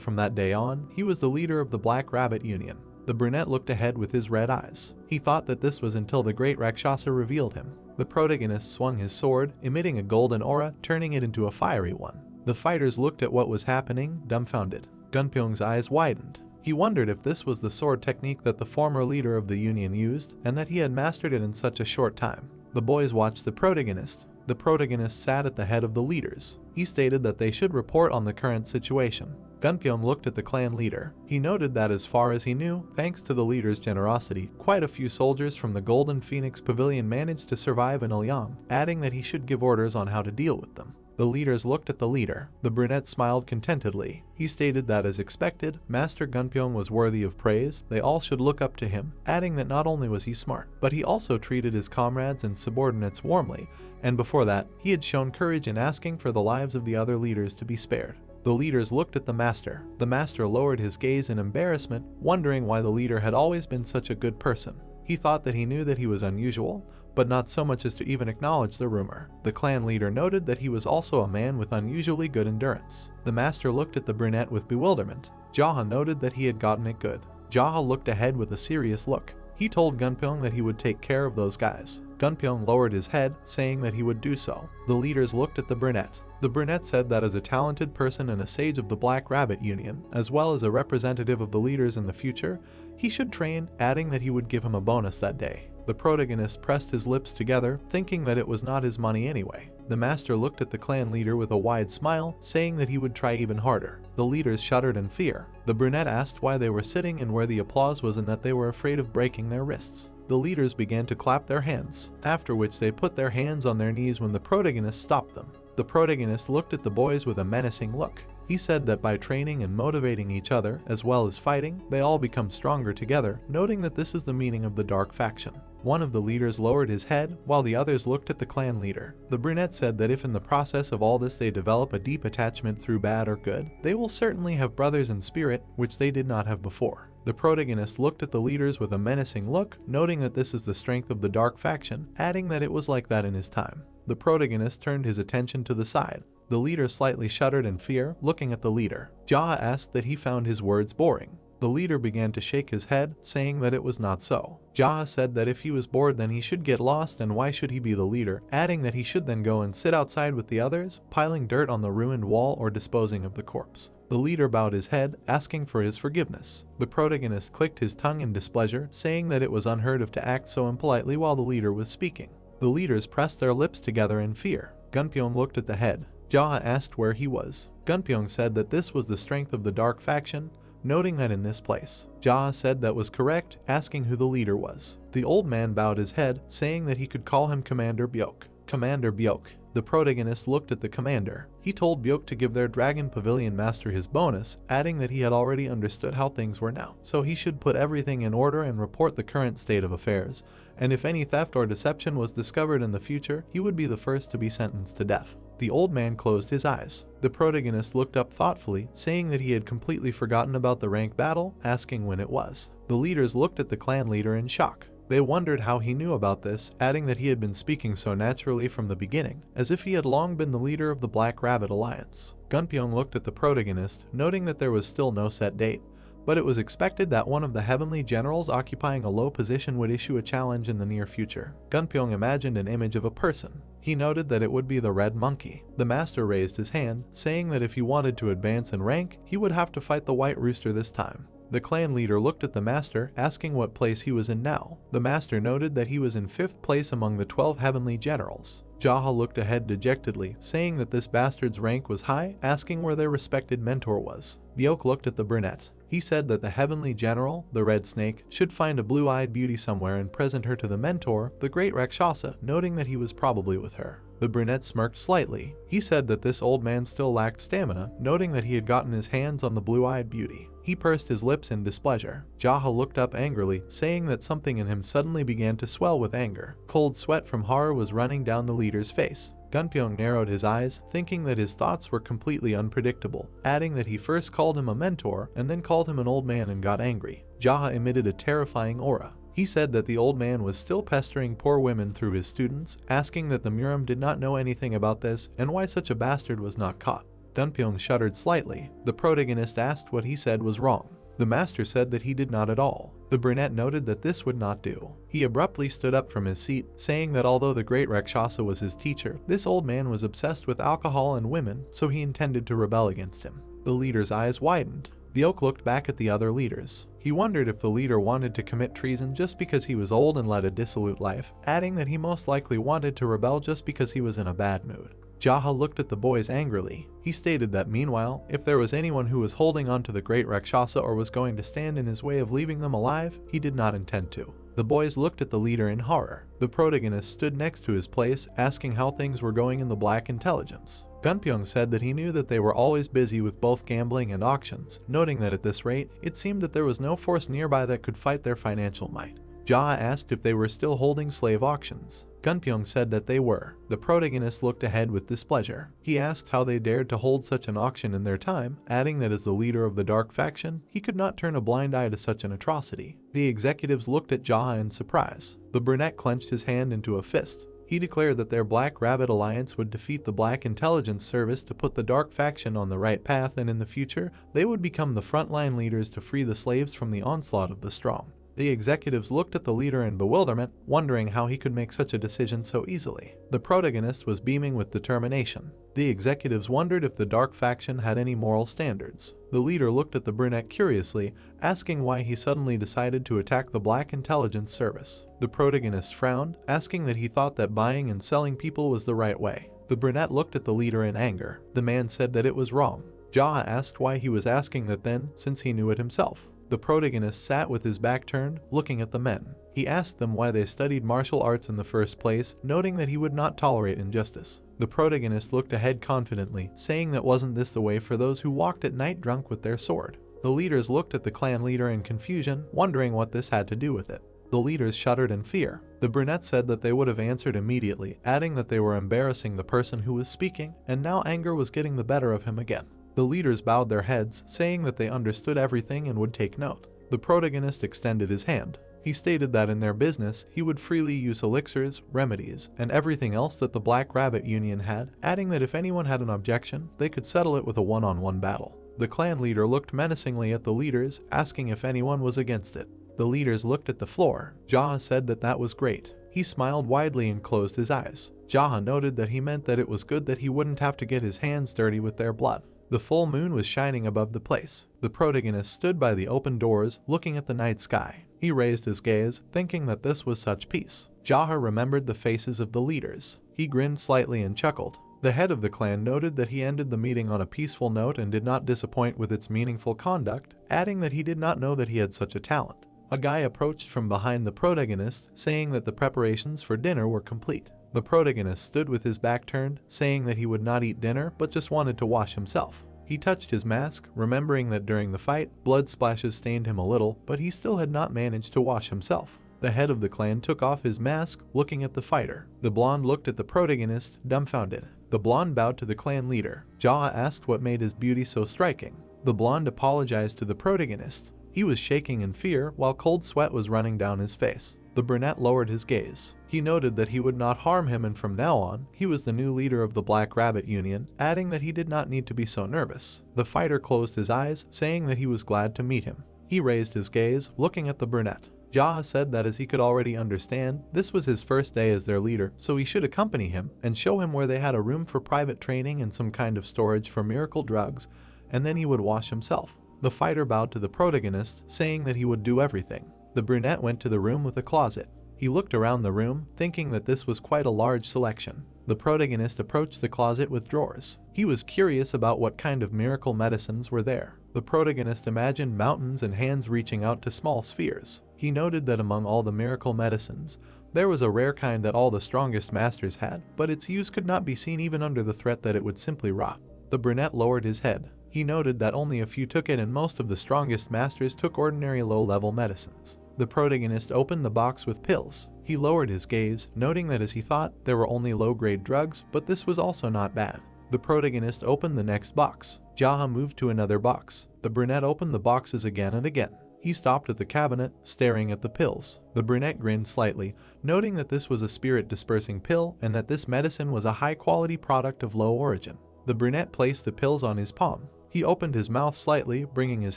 from that day on, he was the leader of the Black Rabbit Union. The brunette looked ahead with his red eyes. He thought that this was until the great Rakshasa revealed him. The protagonist swung his sword, emitting a golden aura, turning it into a fiery one. The fighters looked at what was happening, dumbfounded. Gunpyeong's eyes widened. He wondered if this was the sword technique that the former leader of the union used, and that he had mastered it in such a short time. The boys watched the protagonist. The protagonist sat at the head of the leaders. He stated that they should report on the current situation. Gunpyeong looked at the clan leader. He noted that as far as he knew, thanks to the leader's generosity, quite a few soldiers from the Golden Phoenix Pavilion managed to survive in Ilyang, adding that he should give orders on how to deal with them. The leaders looked at the leader. The brunette smiled contentedly. He stated that as expected, Master Gunpyeong was worthy of praise. They all should look up to him, adding that not only was he smart, but he also treated his comrades and subordinates warmly, and before that, he had shown courage in asking for the lives of the other leaders to be spared. The leaders looked at the master. The master lowered his gaze in embarrassment, wondering why the leader had always been such a good person. He thought that he knew that he was unusual, but not so much as to even acknowledge the rumor. The clan leader noted that he was also a man with unusually good endurance. The master looked at the brunette with bewilderment. Jaha noted that he had gotten it good. Jaha looked ahead with a serious look. He told Gunpyeong that he would take care of those guys. Gunpyeong lowered his head, saying that he would do so. The leaders looked at the brunette. The brunette said that as a talented person and a sage of the Black Rabbit Union, as well as a representative of the leaders in the future, he should train, adding that he would give him a bonus that day. The protagonist pressed his lips together, thinking that it was not his money anyway. The master looked at the clan leader with a wide smile, saying that he would try even harder. The leaders shuddered in fear. The brunette asked why they were sitting and where the applause was, and that they were afraid of breaking their wrists. The leaders began to clap their hands, after which they put their hands on their knees when the protagonist stopped them. The protagonist looked at the boys with a menacing look. He said that by training and motivating each other, as well as fighting, they all become stronger together, noting that this is the meaning of the dark faction. One of the leaders lowered his head, while the others looked at the clan leader. The brunette said that if in the process of all this they develop a deep attachment through bad or good, they will certainly have brothers in spirit, which they did not have before. The protagonist looked at the leaders with a menacing look, noting that this is the strength of the dark faction, adding that it was like that in his time. The protagonist turned his attention to the side. The leader slightly shuddered in fear, looking at the leader. Jaha asked that he found his words boring. The leader began to shake his head, saying that it was not so. Jaha said that if he was bored then he should get lost, and why should he be the leader, adding that he should then go and sit outside with the others, piling dirt on the ruined wall or disposing of the corpse. The leader bowed his head, asking for his forgiveness. The protagonist clicked his tongue in displeasure, saying that it was unheard of to act so impolitely while the leader was speaking. The leaders pressed their lips together in fear. Gunpyeong looked at the head. Jaha asked where he was. Gunpyeong said that this was the strength of the dark faction, noting that in this place. Jaha said that was correct, asking who the leader was. The old man bowed his head, saying that he could call him Commander Byok. Commander Byok. The protagonist looked at the commander. He told Byok to give their Dragon Pavilion master his bonus, adding that he had already understood how things were now, so he should put everything in order and report the current state of affairs, and if any theft or deception was discovered in the future, he would be the first to be sentenced to death. The old man closed his eyes. The protagonist looked up thoughtfully, saying that he had completely forgotten about the rank battle, asking when it was. The leaders looked at the clan leader in shock. They wondered how he knew about this, adding that he had been speaking so naturally from the beginning, as if he had long been the leader of the Black Rabbit Alliance. Gunpyeong looked at the protagonist, noting that there was still no set date, but it was expected that one of the heavenly generals occupying a low position would issue a challenge in the near future. Gunpyong imagined an image of a person. He noted that it would be the red monkey. The master raised his hand, saying that if he wanted to advance in rank, he would have to fight the white rooster this time. The clan leader looked at the master, asking what place he was in now. The master noted that he was in 5th place among the 12 heavenly generals. Jaha looked ahead dejectedly, saying that this bastard's rank was high, asking where their respected mentor was. The oak looked at the brunette. He said that the heavenly general, the red snake, should find a blue-eyed beauty somewhere and present her to the mentor, the great Rakshasa, noting that he was probably with her. The brunette smirked slightly. He said that this old man still lacked stamina, noting that he had gotten his hands on the blue-eyed beauty. He pursed his lips in displeasure. Jaha looked up angrily, saying that something in him suddenly began to swell with anger. Cold sweat from horror was running down the leader's face. Gunpyong narrowed his eyes, thinking that his thoughts were completely unpredictable, adding that he first called him a mentor and then called him an old man and got angry. Jaha emitted a terrifying aura. He said that the old man was still pestering poor women through his students, asking that the Murim did not know anything about this and why such a bastard was not caught. Gunpyong shuddered slightly. The protagonist asked what he said was wrong. The master said that he did not at all. The brunette noted that this would not do. He abruptly stood up from his seat, saying that although the great Rakshasa was his teacher, this old man was obsessed with alcohol and women, so he intended to rebel against him. The leader's eyes widened. The oak looked back at the other leaders. He wondered if the leader wanted to commit treason just because he was old and led a dissolute life, adding that he most likely wanted to rebel just because he was in a bad mood. Jaha looked at the boys angrily. He stated that meanwhile, if there was anyone who was holding on to the great Rakshasa or was going to stand in his way of leaving them alive, he did not intend to. The boys looked at the leader in horror. The protagonist stood next to his place, asking how things were going in the Black Intelligence. Gunpyong said that he knew that they were always busy with both gambling and auctions, noting that at this rate, it seemed that there was no force nearby that could fight their financial might. Jaha asked if they were still holding slave auctions. Gunpyong said that they were. The protagonist looked ahead with displeasure. He asked how they dared to hold such an auction in their time, adding that as the leader of the dark faction, he could not turn a blind eye to such an atrocity. The executives looked at Jaha in surprise. The brunette clenched his hand into a fist. He declared that their Black Rabbit Alliance would defeat the Black Intelligence Service to put the dark faction on the right path, and in the future, they would become the frontline leaders to free the slaves from the onslaught of the strong. The executives looked at the leader in bewilderment, wondering how he could make such a decision so easily. The protagonist was beaming with determination. The executives wondered if the dark faction had any moral standards. The leader looked at the brunette curiously, asking why he suddenly decided to attack the Black Intelligence Service. The protagonist frowned, asking that he thought that buying and selling people was the right way. The brunette looked at the leader in anger. The man said that it was wrong. Jaha asked why he was asking that then, since he knew it himself. The protagonist sat with his back turned, looking at the men. He asked them why they studied martial arts in the first place, noting that he would not tolerate injustice. The protagonist looked ahead confidently, saying that wasn't this the way for those who walked at night drunk with their sword. The leaders looked at the clan leader in confusion, wondering what this had to do with it. The leaders shuddered in fear. The brunette said that they would have answered immediately, adding that they were embarrassing the person who was speaking, and now anger was getting the better of him again. The leaders bowed their heads, saying that they understood everything and would take note. The protagonist extended his hand. He stated that in their business, he would freely use elixirs, remedies, and everything else that the Black Rabbit Union had, adding that if anyone had an objection, they could settle it with a one-on-one battle. The clan leader looked menacingly at the leaders, asking if anyone was against it. The leaders looked at the floor. Jaha said that that was great. He smiled widely and closed his eyes. Jaha noted that he meant that it was good that he wouldn't have to get his hands dirty with their blood. The full moon was shining above the place. The protagonist stood by the open doors, looking at the night sky. He raised his gaze, thinking that this was such peace. Jaha remembered the faces of the leaders. He grinned slightly and chuckled. The head of the clan noted that he ended the meeting on a peaceful note and did not disappoint with its meaningful conduct, adding that he did not know that he had such a talent. A guy approached from behind the protagonist, saying that the preparations for dinner were complete. The protagonist stood with his back turned, saying that he would not eat dinner but just wanted to wash himself. He touched his mask, remembering that during the fight, blood splashes stained him a little, but he still had not managed to wash himself. The head of the clan took off his mask, looking at the fighter. The blonde looked at the protagonist, dumbfounded. The blonde bowed to the clan leader. Jaha asked what made his beauty so striking. The blonde apologized to the protagonist. He was shaking in fear, while cold sweat was running down his face. The brunette lowered his gaze. He noted that he would not harm him, and from now on, he was the new leader of the Black Rabbit Union, adding that he did not need to be so nervous. The fighter closed his eyes, saying that he was glad to meet him. He raised his gaze, looking at the brunette. Jaha said that as he could already understand, this was his first day as their leader, so he should accompany him and show him where they had a room for private training and some kind of storage for miracle drugs, and then he would wash himself. The fighter bowed to the protagonist, saying that he would do everything. The brunette went to the room with a closet. He looked around the room, thinking that this was quite a large selection. The protagonist approached the closet with drawers. He was curious about what kind of miracle medicines were there. The protagonist imagined mountains and hands reaching out to small spheres. He noted that among all the miracle medicines, there was a rare kind that all the strongest masters had, but its use could not be seen even under the threat that it would simply rot. The brunette lowered his head. He noted that only a few took it and most of the strongest masters took ordinary low-level medicines. The protagonist opened the box with pills. He lowered his gaze, noting that as he thought, there were only low-grade drugs, but this was also not bad. The protagonist opened the next box. Jaha moved to another box. The brunette opened the boxes again and again. He stopped at the cabinet, staring at the pills. The brunette grinned slightly, noting that this was a spirit-dispersing pill and that this medicine was a high-quality product of low origin. The brunette placed the pills on his palm. He opened his mouth slightly, bringing his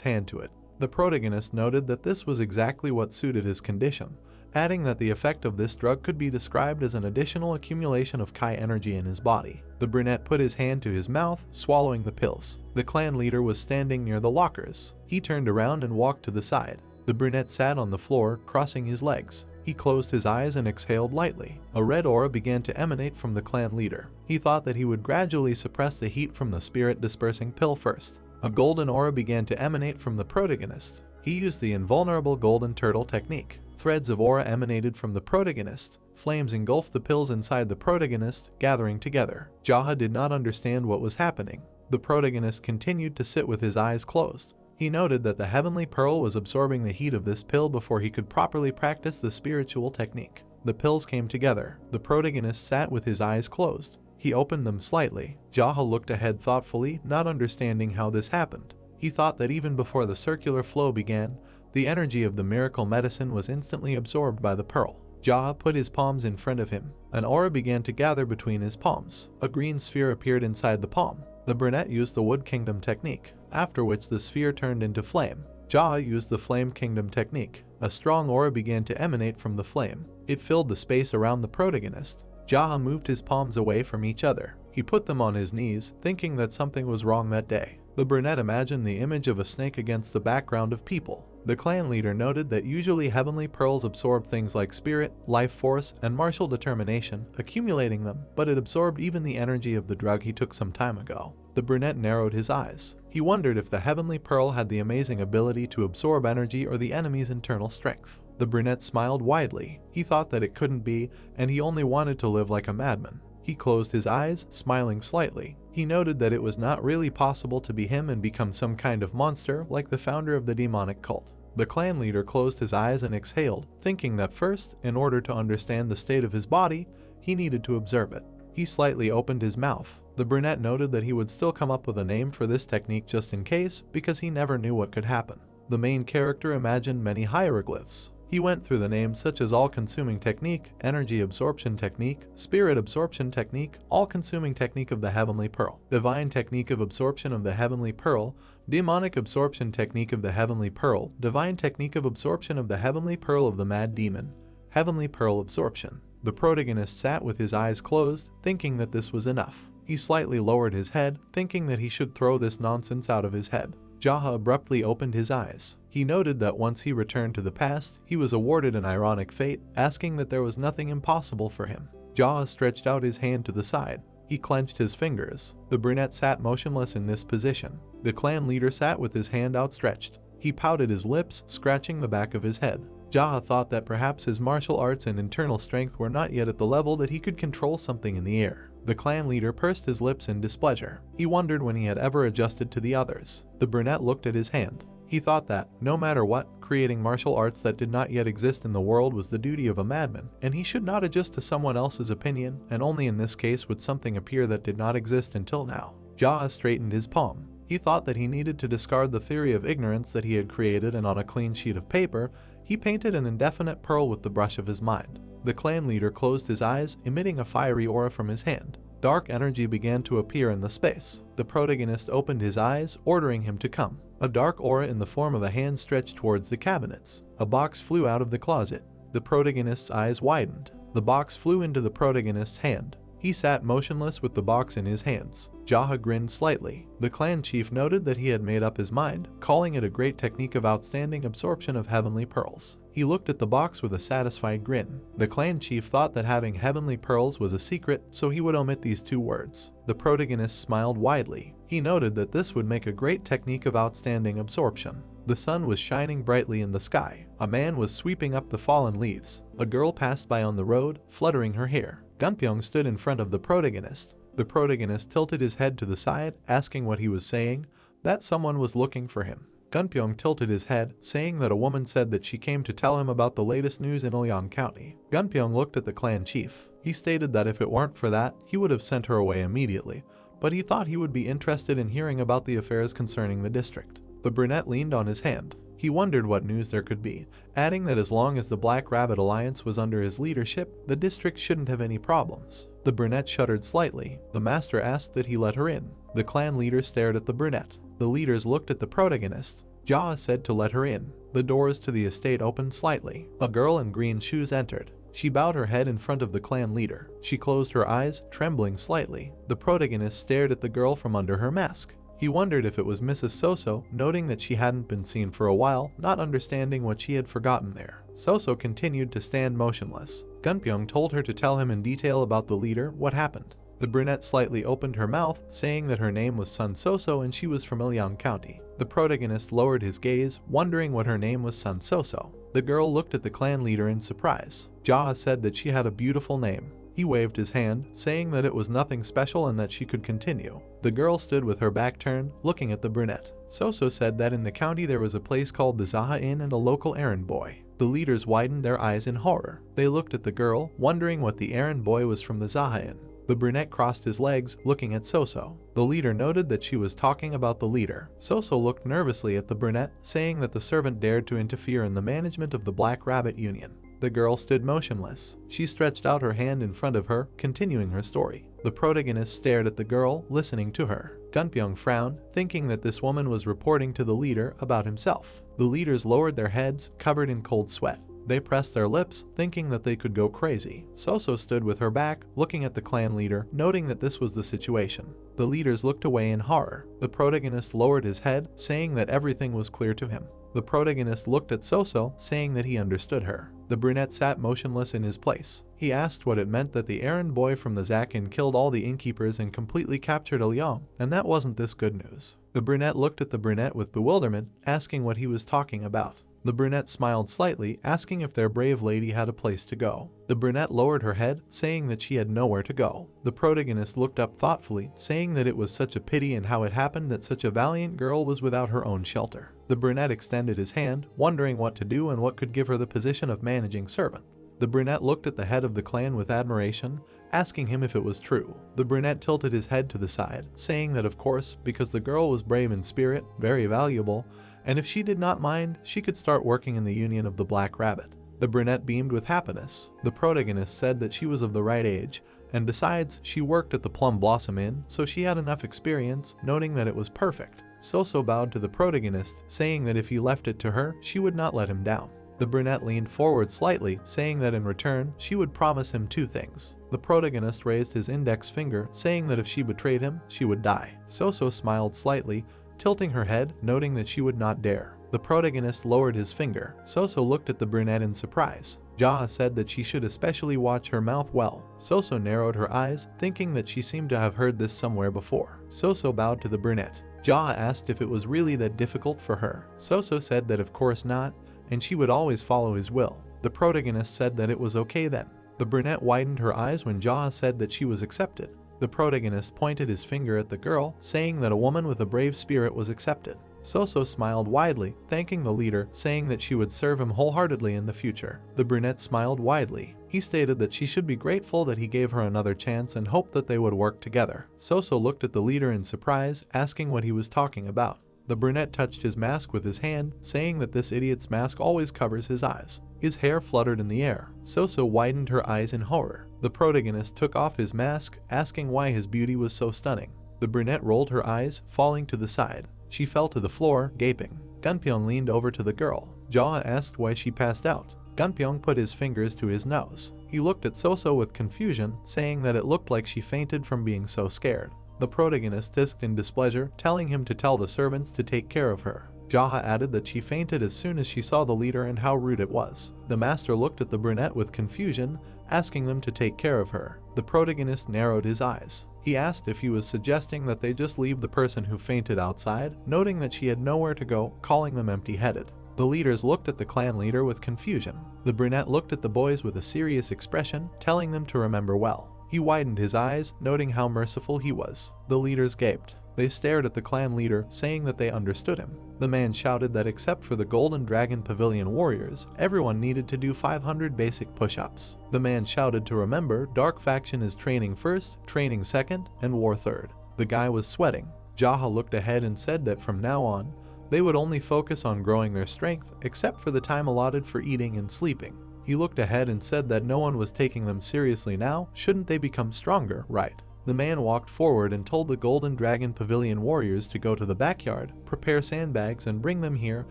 hand to it. The protagonist noted that this was exactly what suited his condition, adding that the effect of this drug could be described as an additional accumulation of Kai energy in his body. The brunette put his hand to his mouth, swallowing the pills. The clan leader was standing near the lockers. He turned around and walked to the side. The brunette sat on the floor, crossing his legs. He closed his eyes and exhaled lightly. A red aura began to emanate from the clan leader. He thought that he would gradually suppress the heat from the spirit-dispersing pill first. A golden aura began to emanate from the protagonist. He used the invulnerable golden turtle technique. Threads of aura emanated from the protagonist. Flames engulfed the pills inside the protagonist, gathering together. Jaha did not understand what was happening. The protagonist continued to sit with his eyes closed. He noted that the heavenly pearl was absorbing the heat of this pill before he could properly practice the spiritual technique. The pills came together. The protagonist sat with his eyes closed. He opened them slightly. Jaha looked ahead thoughtfully, not understanding how this happened. He thought that even before the circular flow began, the energy of the miracle medicine was instantly absorbed by the pearl. Jaha put his palms in front of him. An aura began to gather between his palms. A green sphere appeared inside the palm. The brunette used the Wood Kingdom technique, after which the sphere turned into flame. Jaha used the Flame Kingdom technique. A strong aura began to emanate from the flame. It filled the space around the protagonist. Jaha moved his palms away from each other. He put them on his knees, thinking that something was wrong that day. The brunette imagined the image of a snake against the background of people. The clan leader noted that usually heavenly pearls absorb things like spirit, life force, and martial determination, accumulating them, but it absorbed even the energy of the drug he took some time ago. The brunette narrowed his eyes. He wondered if the heavenly pearl had the amazing ability to absorb energy or the enemy's internal strength. The brunette smiled widely. He thought that it couldn't be, and he only wanted to live like a madman. He closed his eyes, smiling slightly. He noted that it was not really possible to be him and become some kind of monster like the founder of the demonic cult. The clan leader closed his eyes and exhaled, thinking that first, in order to understand the state of his body, he needed to observe it. He slightly opened his mouth. The brunette noted that he would still come up with a name for this technique just in case, because he never knew what could happen. The main character imagined many hieroglyphs. He went through the names such as all-consuming technique, energy absorption technique, spirit absorption technique, all-consuming technique of the heavenly pearl, divine technique of absorption of the heavenly pearl, demonic absorption technique of the heavenly pearl, divine technique of absorption of the heavenly pearl of the mad demon, heavenly pearl absorption. The protagonist sat with his eyes closed, thinking that this was enough. He slightly lowered his head, thinking that he should throw this nonsense out of his head. Jaha abruptly opened his eyes. He noted that once he returned to the past, he was awarded an ironic fate, asking that there was nothing impossible for him. Jaha stretched out his hand to the side. He clenched his fingers. The brunette sat motionless in this position. The clan leader sat with his hand outstretched. He pouted his lips, scratching the back of his head. Jaha thought that perhaps his martial arts and internal strength were not yet at the level that he could control something in the air. The clan leader pursed his lips in displeasure. He wondered when he had ever adjusted to the others. The brunette looked at his hand. He thought that, no matter what, creating martial arts that did not yet exist in the world was the duty of a madman, and he should not adjust to someone else's opinion, and only in this case would something appear that did not exist until now. Jaha straightened his palm. He thought that he needed to discard the theory of ignorance that he had created, and on a clean sheet of paper, he painted an indefinite pearl with the brush of his mind. The clan leader closed his eyes, emitting a fiery aura from his hand. Dark energy began to appear in the space. The protagonist opened his eyes, ordering him to come. A dark aura in the form of a hand stretched towards the cabinets. A box flew out of the closet. The protagonist's eyes widened. The box flew into the protagonist's hand. He sat motionless with the box in his hands. Jaha grinned slightly. The clan chief noted that he had made up his mind, calling it a great technique of outstanding absorption of heavenly pearls. He looked at the box with a satisfied grin. The clan chief thought that having heavenly pearls was a secret, so he would omit these two words. The protagonist smiled widely. He noted that this would make a great technique of outstanding absorption. The sun was shining brightly in the sky. A man was sweeping up the fallen leaves. A girl passed by on the road, fluttering her hair. Gunpyeong stood in front of the protagonist. The protagonist tilted his head to the side, asking what he was saying, that someone was looking for him. Gunpyeong tilted his head, saying that a woman said that she came to tell him about the latest news in Uljong County. Gunpyeong looked at the clan chief. He stated that if it weren't for that, he would have sent her away immediately, but he thought he would be interested in hearing about the affairs concerning the district. The brunette leaned on his hand. He wondered what news there could be, adding that as long as the Black Rabbit Alliance was under his leadership, the district shouldn't have any problems. The brunette shuddered slightly. The master asked that he let her in. The clan leader stared at the brunette. The leaders looked at the protagonist. Jaha said to let her in. The doors to the estate opened slightly. A girl in green shoes entered. She bowed her head in front of the clan leader. She closed her eyes, trembling slightly. The protagonist stared at the girl from under her mask. He wondered if it was Mrs. Soso, noting that she hadn't been seen for a while, not understanding what she had forgotten there. Soso continued to stand motionless. Gunpyeong told her to tell him in detail about the leader, what happened. The brunette slightly opened her mouth, saying that her name was Sun Soso and she was from Uljong County. The protagonist lowered his gaze, wondering what her name was Sun Soso. The girl looked at the clan leader in surprise. Jaha said that she had a beautiful name. He waved his hand, saying that it was nothing special and that she could continue. The girl stood with her back turned, looking at the brunette. Soso said that in the county there was a place called the Zaha Inn and a local errand boy. The leaders widened their eyes in horror. They looked at the girl, wondering what the errand boy was from the Zaha Inn. The brunette crossed his legs, looking at Soso. The leader noted that she was talking about the leader. Soso looked nervously at the brunette, saying that the servant dared to interfere in the management of the Black Rabbit Union. The girl stood motionless. She stretched out her hand in front of her, continuing her story. The protagonist stared at the girl, listening to her. Gunpyeong frowned, thinking that this woman was reporting to the leader about himself. The leaders lowered their heads, covered in cold sweat. They pressed their lips, thinking that they could go crazy. Soso stood with her back, looking at the clan leader, noting that this was the situation. The leaders looked away in horror. The protagonist lowered his head, saying that everything was clear to him. The protagonist looked at Soso, saying that he understood her. The brunette sat motionless in his place. He asked what it meant that the errand boy from the Zack Inn killed all the innkeepers and completely captured Uljong, and that wasn't this good news. The brunette looked at the brunette with bewilderment, asking what he was talking about. The brunette smiled slightly, asking if their brave lady had a place to go. The brunette lowered her head, saying that she had nowhere to go. The protagonist looked up thoughtfully, saying that it was such a pity and how it happened that such a valiant girl was without her own shelter. The brunette extended his hand, wondering what to do and what could give her the position of managing servant. The brunette looked at the head of the clan with admiration, asking him if it was true. The brunette tilted his head to the side, saying that of course, because the girl was brave in spirit, very valuable, and if she did not mind, she could start working in the Union of the Black Rabbit. The brunette beamed with happiness. The protagonist said that she was of the right age, and besides, she worked at the Plum Blossom Inn, so she had enough experience, noting that it was perfect. Soso bowed to the protagonist, saying that if he left it to her, she would not let him down. The brunette leaned forward slightly, saying that in return, she would promise him two things. The protagonist raised his index finger, saying that if she betrayed him, she would die. Soso smiled slightly, tilting her head, noting that she would not dare. The protagonist lowered his finger. Soso looked at the brunette in surprise. Jaha said that she should especially watch her mouth well. Soso narrowed her eyes, thinking that she seemed to have heard this somewhere before. Soso bowed to the brunette. Jaha asked if it was really that difficult for her. Soso said that of course not, and she would always follow his will. The protagonist said that it was okay then. The brunette widened her eyes when Jaha said that she was accepted. The protagonist pointed his finger at the girl, saying that a woman with a brave spirit was accepted. Soso smiled widely, thanking the leader, saying that she would serve him wholeheartedly in the future. The brunette smiled widely. He stated that she should be grateful that he gave her another chance and hoped that they would work together. Soso looked at the leader in surprise, asking what he was talking about. The brunette touched his mask with his hand, saying that this idiot's mask always covers his eyes. His hair fluttered in the air. Soso widened her eyes in horror. The protagonist took off his mask, asking why his beauty was so stunning. The brunette rolled her eyes, falling to the side. She fell to the floor, gaping. Gunpyeong leaned over to the girl. Jaha asked why she passed out. Gunpyeong put his fingers to his nose. He looked at Soso with confusion, saying that it looked like she fainted from being so scared. The protagonist hissed in displeasure, telling him to tell the servants to take care of her. Jaha added that she fainted as soon as she saw the leader and how rude it was. The master looked at the brunette with confusion, asking them to take care of her. The protagonist narrowed his eyes. He asked if he was suggesting that they just leave the person who fainted outside, noting that she had nowhere to go, calling them empty-headed. The leaders looked at the clan leader with confusion. The brunette looked at the boys with a serious expression, telling them to remember well. He widened his eyes, noting how merciful he was. The leaders gaped. They stared at the clan leader, saying that they understood him. The man shouted that except for the Golden Dragon Pavilion warriors, everyone needed to do 500 basic push-ups. The man shouted to remember, Dark Faction is training first, training second, and war third. The guy was sweating. Jaha looked ahead and said that from now on, they would only focus on growing their strength, except for the time allotted for eating and sleeping. He looked ahead and said that no one was taking them seriously now, shouldn't they become stronger, right? The man walked forward and told the Golden Dragon Pavilion warriors to go to the backyard, prepare sandbags and bring them here,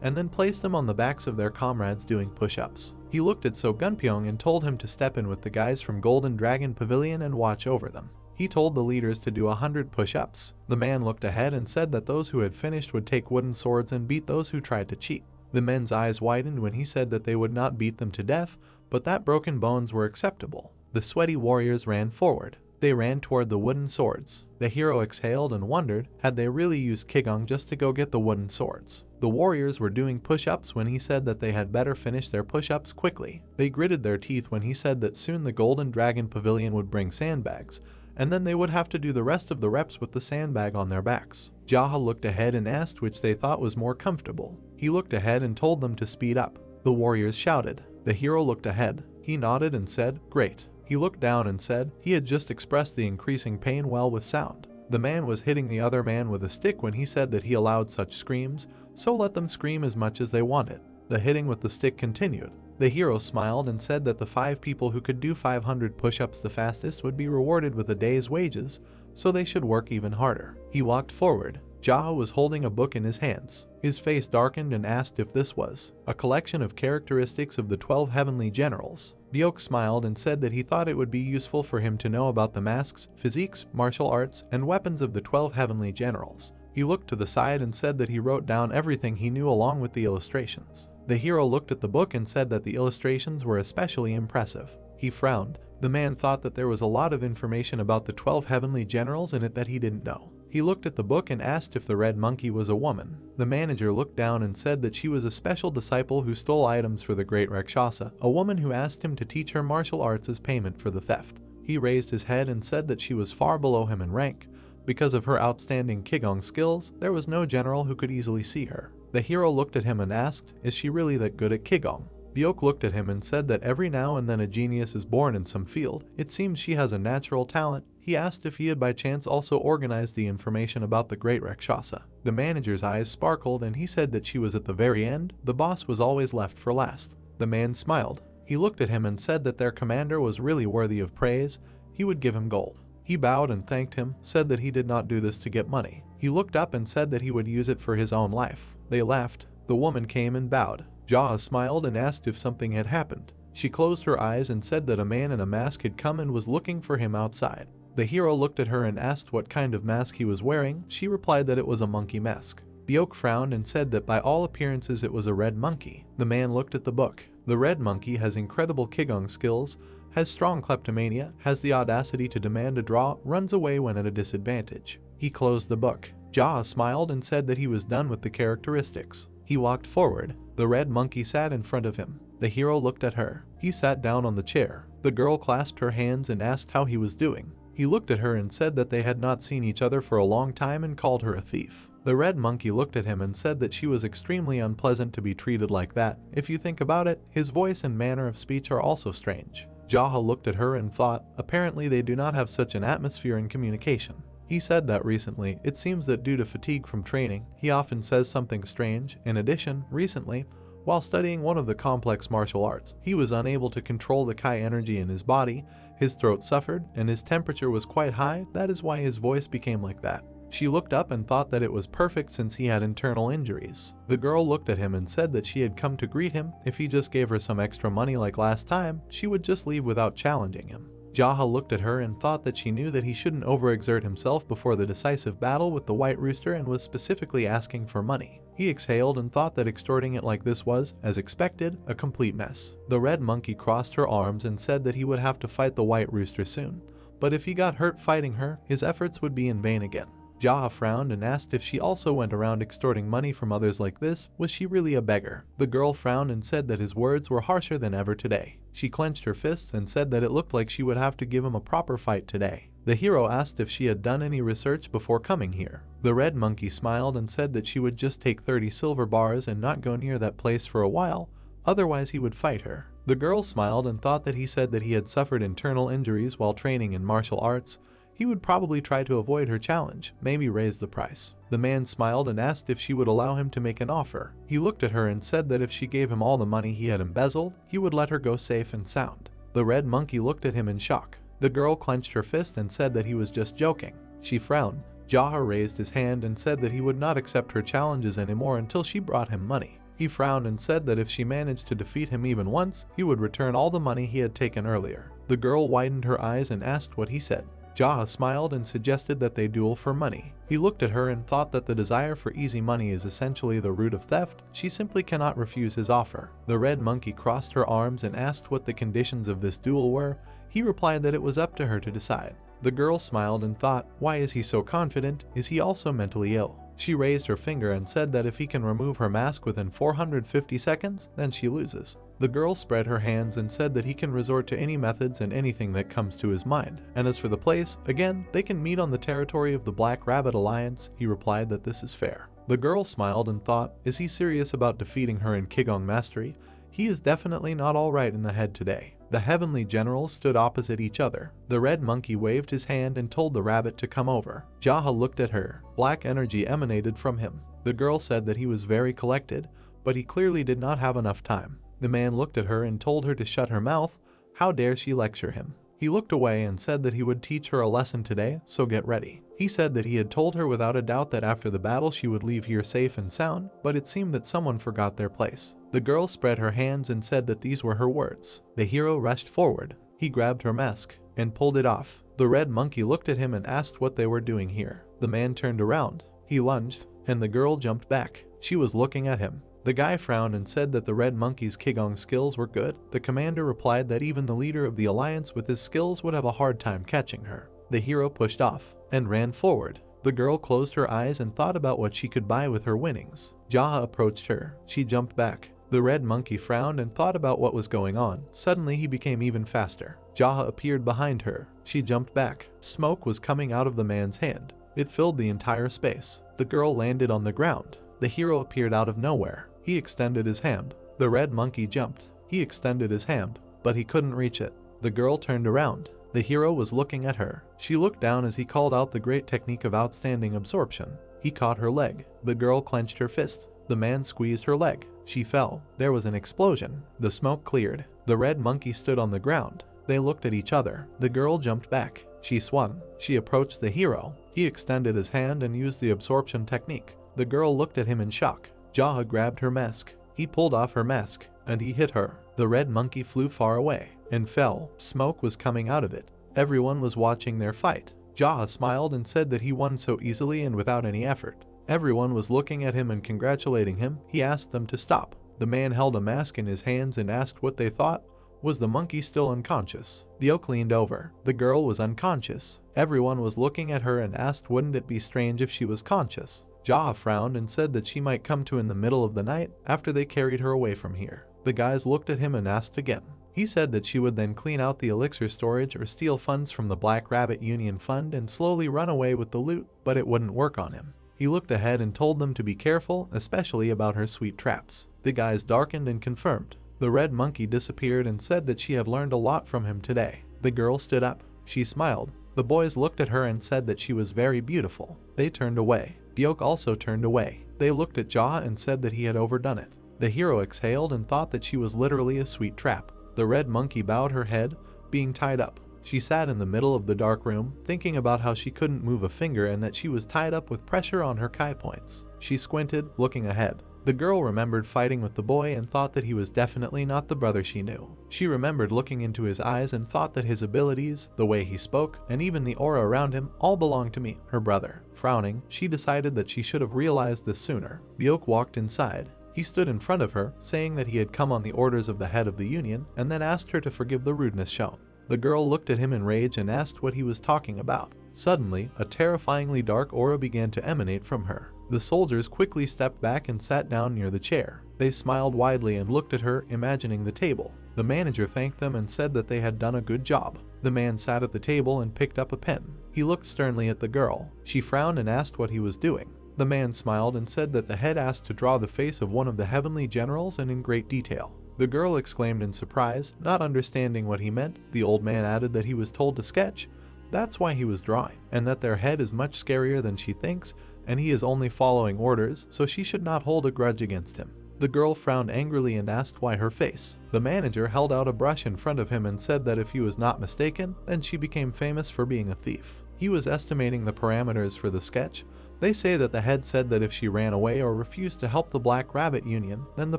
and then place them on the backs of their comrades doing push-ups. He looked at So Gunpyeong and told him to step in with the guys from Golden Dragon Pavilion and watch over them. He told the leaders to do 100 push-ups. The man looked ahead and said that those who had finished would take wooden swords and beat those who tried to cheat. The men's eyes widened when he said that they would not beat them to death, but that broken bones were acceptable. The sweaty warriors ran forward. They ran toward the wooden swords. The hero exhaled and wondered, had they really used Kigong just to go get the wooden swords? The warriors were doing push-ups when he said that they had better finish their push-ups quickly. They gritted their teeth when he said that soon the Golden Dragon Pavilion would bring sandbags, and then they would have to do the rest of the reps with the sandbag on their backs. Jaha looked ahead and asked which they thought was more comfortable. He looked ahead and told them to speed up. The warriors shouted. The hero looked ahead. He nodded and said, "Great." He looked down and said he had just expressed the increasing pain well with sound. The man was hitting the other man with a stick when he said that he allowed such screams, so let them scream as much as they wanted. The hitting with the stick continued. The hero smiled and said that the 5 people who could do 500 push-ups the fastest would be rewarded with a day's wages, so they should work even harder. He walked forward. Jaha was holding a book in his hands. His face darkened and asked if this was a collection of characteristics of the 12 heavenly generals. Byok smiled and said that he thought it would be useful for him to know about the masks, physiques, martial arts, and weapons of the 12 heavenly generals. He looked to the side and said that he wrote down everything he knew along with the illustrations. The hero looked at the book and said that the illustrations were especially impressive. He frowned. The man thought that there was a lot of information about the 12 heavenly generals in it that he didn't know. He looked at the book and asked if the red monkey was a woman. The manager looked down and said that she was a special disciple who stole items for the great Rakshasa, a woman who asked him to teach her martial arts as payment for the theft. He raised his head and said that she was far below him in rank. Because of her outstanding Kigong skills, there was no general who could easily see her. The hero looked at him and asked, "Is she really that good at Kigong?" Byok looked at him and said that every now and then a genius is born in some field. It seems she has a natural talent. He asked if he had by chance also organized the information about the great Rakshasa. The manager's eyes sparkled and he said that she was at the very end. The boss was always left for last. The man smiled. He looked at him and said that their commander was really worthy of praise. He would give him gold. He bowed and thanked him, said that he did not do this to get money. He looked up and said that he would use it for his own life. They left. The woman came and bowed. Jaha smiled and asked if something had happened. She closed her eyes and said that a man in a mask had come and was looking for him outside. The hero looked at her and asked what kind of mask he was wearing. She replied that it was a monkey mask. Byok frowned and said that by all appearances it was a red monkey. The man looked at the book. The red monkey has incredible Kigong skills, has strong kleptomania, has the audacity to demand a draw, runs away when at a disadvantage. He closed the book. Jaha smiled and said that he was done with the characteristics. He walked forward. The red monkey sat in front of him. The hero looked at her. He sat down on the chair. The girl clasped her hands and asked how he was doing. He looked at her and said that they had not seen each other for a long time and called her a thief. The red monkey looked at him and said that she was extremely unpleasant to be treated like that. If you think about it, his voice and manner of speech are also strange. Jaha looked at her and thought, apparently they do not have such an atmosphere in communication. He said that recently, it seems that due to fatigue from training, he often says something strange. In addition, recently, while studying one of the complex martial arts, he was unable to control the Kai energy in his body, his throat suffered, and his temperature was quite high. That is why his voice became like that. She looked up and thought that it was perfect since he had internal injuries. The girl looked at him and said that she had come to greet him. If he just gave her some extra money like last time, she would just leave without challenging him. Jaha looked at her and thought that she knew that he shouldn't overexert himself before the decisive battle with the White Rooster and was specifically asking for money. He exhaled and thought that extorting it like this was, as expected, a complete mess. The Red Monkey crossed her arms and said that he would have to fight the White Rooster soon, but if he got hurt fighting her, his efforts would be in vain again. Jaha frowned and asked if she also went around extorting money from others like this. Was she really a beggar? The girl frowned and said that his words were harsher than ever today. She clenched her fists and said that it looked like she would have to give him a proper fight today. The hero asked if she had done any research before coming here. The Red Monkey smiled and said that she would just take 30 silver bars and not go near that place for a while, otherwise he would fight her. The girl smiled and thought that he said that he had suffered internal injuries while training in martial arts. He would probably try to avoid her challenge, maybe raise the price. The man smiled and asked if she would allow him to make an offer. He looked at her and said that if she gave him all the money he had embezzled, he would let her go safe and sound. The Red Monkey looked at him in shock. The girl clenched her fist and said that he was just joking. She frowned. Jaha raised his hand and said that he would not accept her challenges anymore until she brought him money. He frowned and said that if she managed to defeat him even once, he would return all the money he had taken earlier. The girl widened her eyes and asked what he said. Jaha smiled and suggested that they duel for money. He looked at her and thought that the desire for easy money is essentially the root of theft. She simply cannot refuse his offer. The Red Monkey crossed her arms and asked what the conditions of this duel were. He replied that it was up to her to decide. The girl smiled and thought, why is he so confident? Is he also mentally ill? She raised her finger and said that if he can remove her mask within 450 seconds, then she loses. The girl spread her hands and said that he can resort to any methods and anything that comes to his mind. And as for the place, again, they can meet on the territory of the Black Rabbit Alliance. He replied that this is fair. The girl smiled and thought, is he serious about defeating her in Qigong Mastery? He is definitely not all right in the head today. The heavenly generals stood opposite each other. The Red Monkey waved his hand and told the rabbit to come over. Jaha looked at her. Black energy emanated from him. The girl said that he was very collected, but he clearly did not have enough time. The man looked at her and told her to shut her mouth. How dare she lecture him? He looked away and said that he would teach her a lesson today, so get ready. He said that he had told her without a doubt that after the battle she would leave here safe and sound, but it seemed that someone forgot their place. The girl spread her hands and said that these were her words. The hero rushed forward. He grabbed her mask and pulled it off. The Red Monkey looked at him and asked what they were doing here. The man turned around. He lunged, and the girl jumped back. She was looking at him. The guy frowned and said that the Red Monkey's Qigong skills were good. The commander replied that even the leader of the alliance with his skills would have a hard time catching her. The hero pushed off and ran forward. The girl closed her eyes and thought about what she could buy with her winnings. Jaha approached her. She jumped back. The Red Monkey frowned and thought about what was going on. Suddenly he became even faster. Jaha appeared behind her. She jumped back. Smoke was coming out of the man's hand. It filled the entire space. The girl landed on the ground. The hero appeared out of nowhere. He extended his hand. The Red Monkey jumped. He extended his hand, but he couldn't reach it. The girl turned around. The hero was looking at her. She looked down as he called out the great technique of outstanding absorption. He caught her leg. The girl clenched her fist. The man squeezed her leg. She fell. There was an explosion. The smoke cleared. The Red Monkey stood on the ground. They looked at each other. The girl jumped back. She swung. She approached the hero. He extended his hand and used the absorption technique. The girl looked at him in shock. Jaha grabbed her mask. He pulled off her mask, and he hit her. The Red Monkey flew far away and fell. Smoke was coming out of it. Everyone was watching their fight. Jaha smiled and said that he won so easily and without any effort. Everyone was looking at him and congratulating him. He asked them to stop. The man held a mask in his hands and asked what they thought. Was the monkey still unconscious? The oak leaned over. The girl was unconscious. Everyone was looking at her and asked, wouldn't it be strange if she was conscious? Jaha frowned and said that she might come to in the middle of the night after they carried her away from here. The guys looked at him and asked again. He said that she would then clean out the elixir storage or steal funds from the Black Rabbit Union Fund and slowly run away with the loot, but it wouldn't work on him. He looked ahead and told them to be careful, especially about her sweet traps. The guys darkened and confirmed. The Red Monkey disappeared and said that she had learned a lot from him today. The girl stood up. She smiled. The boys looked at her and said that she was very beautiful. They turned away. Byeok also turned away. They looked at Jaha and said that he had overdone it. The hero exhaled and thought that she was literally a sweet trap. The Red Monkey bowed her head, being tied up. She sat in the middle of the dark room, thinking about how she couldn't move a finger and that she was tied up with pressure on her kai points. She squinted, looking ahead. The girl remembered fighting with the boy and thought that he was definitely not the brother she knew. She remembered looking into his eyes and thought that his abilities, the way he spoke, and even the aura around him all belonged to me, her brother. Frowning, she decided that she should have realized this sooner. Byok walked inside. He stood in front of her, saying that he had come on the orders of the head of the union, and then asked her to forgive the rudeness shown. The girl looked at him in rage and asked what he was talking about. Suddenly, a terrifyingly dark aura began to emanate from her. The soldiers quickly stepped back and sat down near the chair. They smiled widely and looked at her, imagining the table. The manager thanked them and said that they had done a good job. The man sat at the table and picked up a pen. He looked sternly at the girl. She frowned and asked what he was doing. The man smiled and said that the head asked to draw the face of one of the heavenly generals and in great detail. The girl exclaimed in surprise, not understanding what he meant. The old man added that he was told to sketch. That's why he was drawing, and that their head is much scarier than she thinks, and he is only following orders, so she should not hold a grudge against him. The girl frowned angrily and asked why her face. The manager held out a brush in front of him and said that if he was not mistaken, then she became famous for being a thief. He was estimating the parameters for the sketch. They say that the head said that if she ran away or refused to help the Black Rabbit Union, then the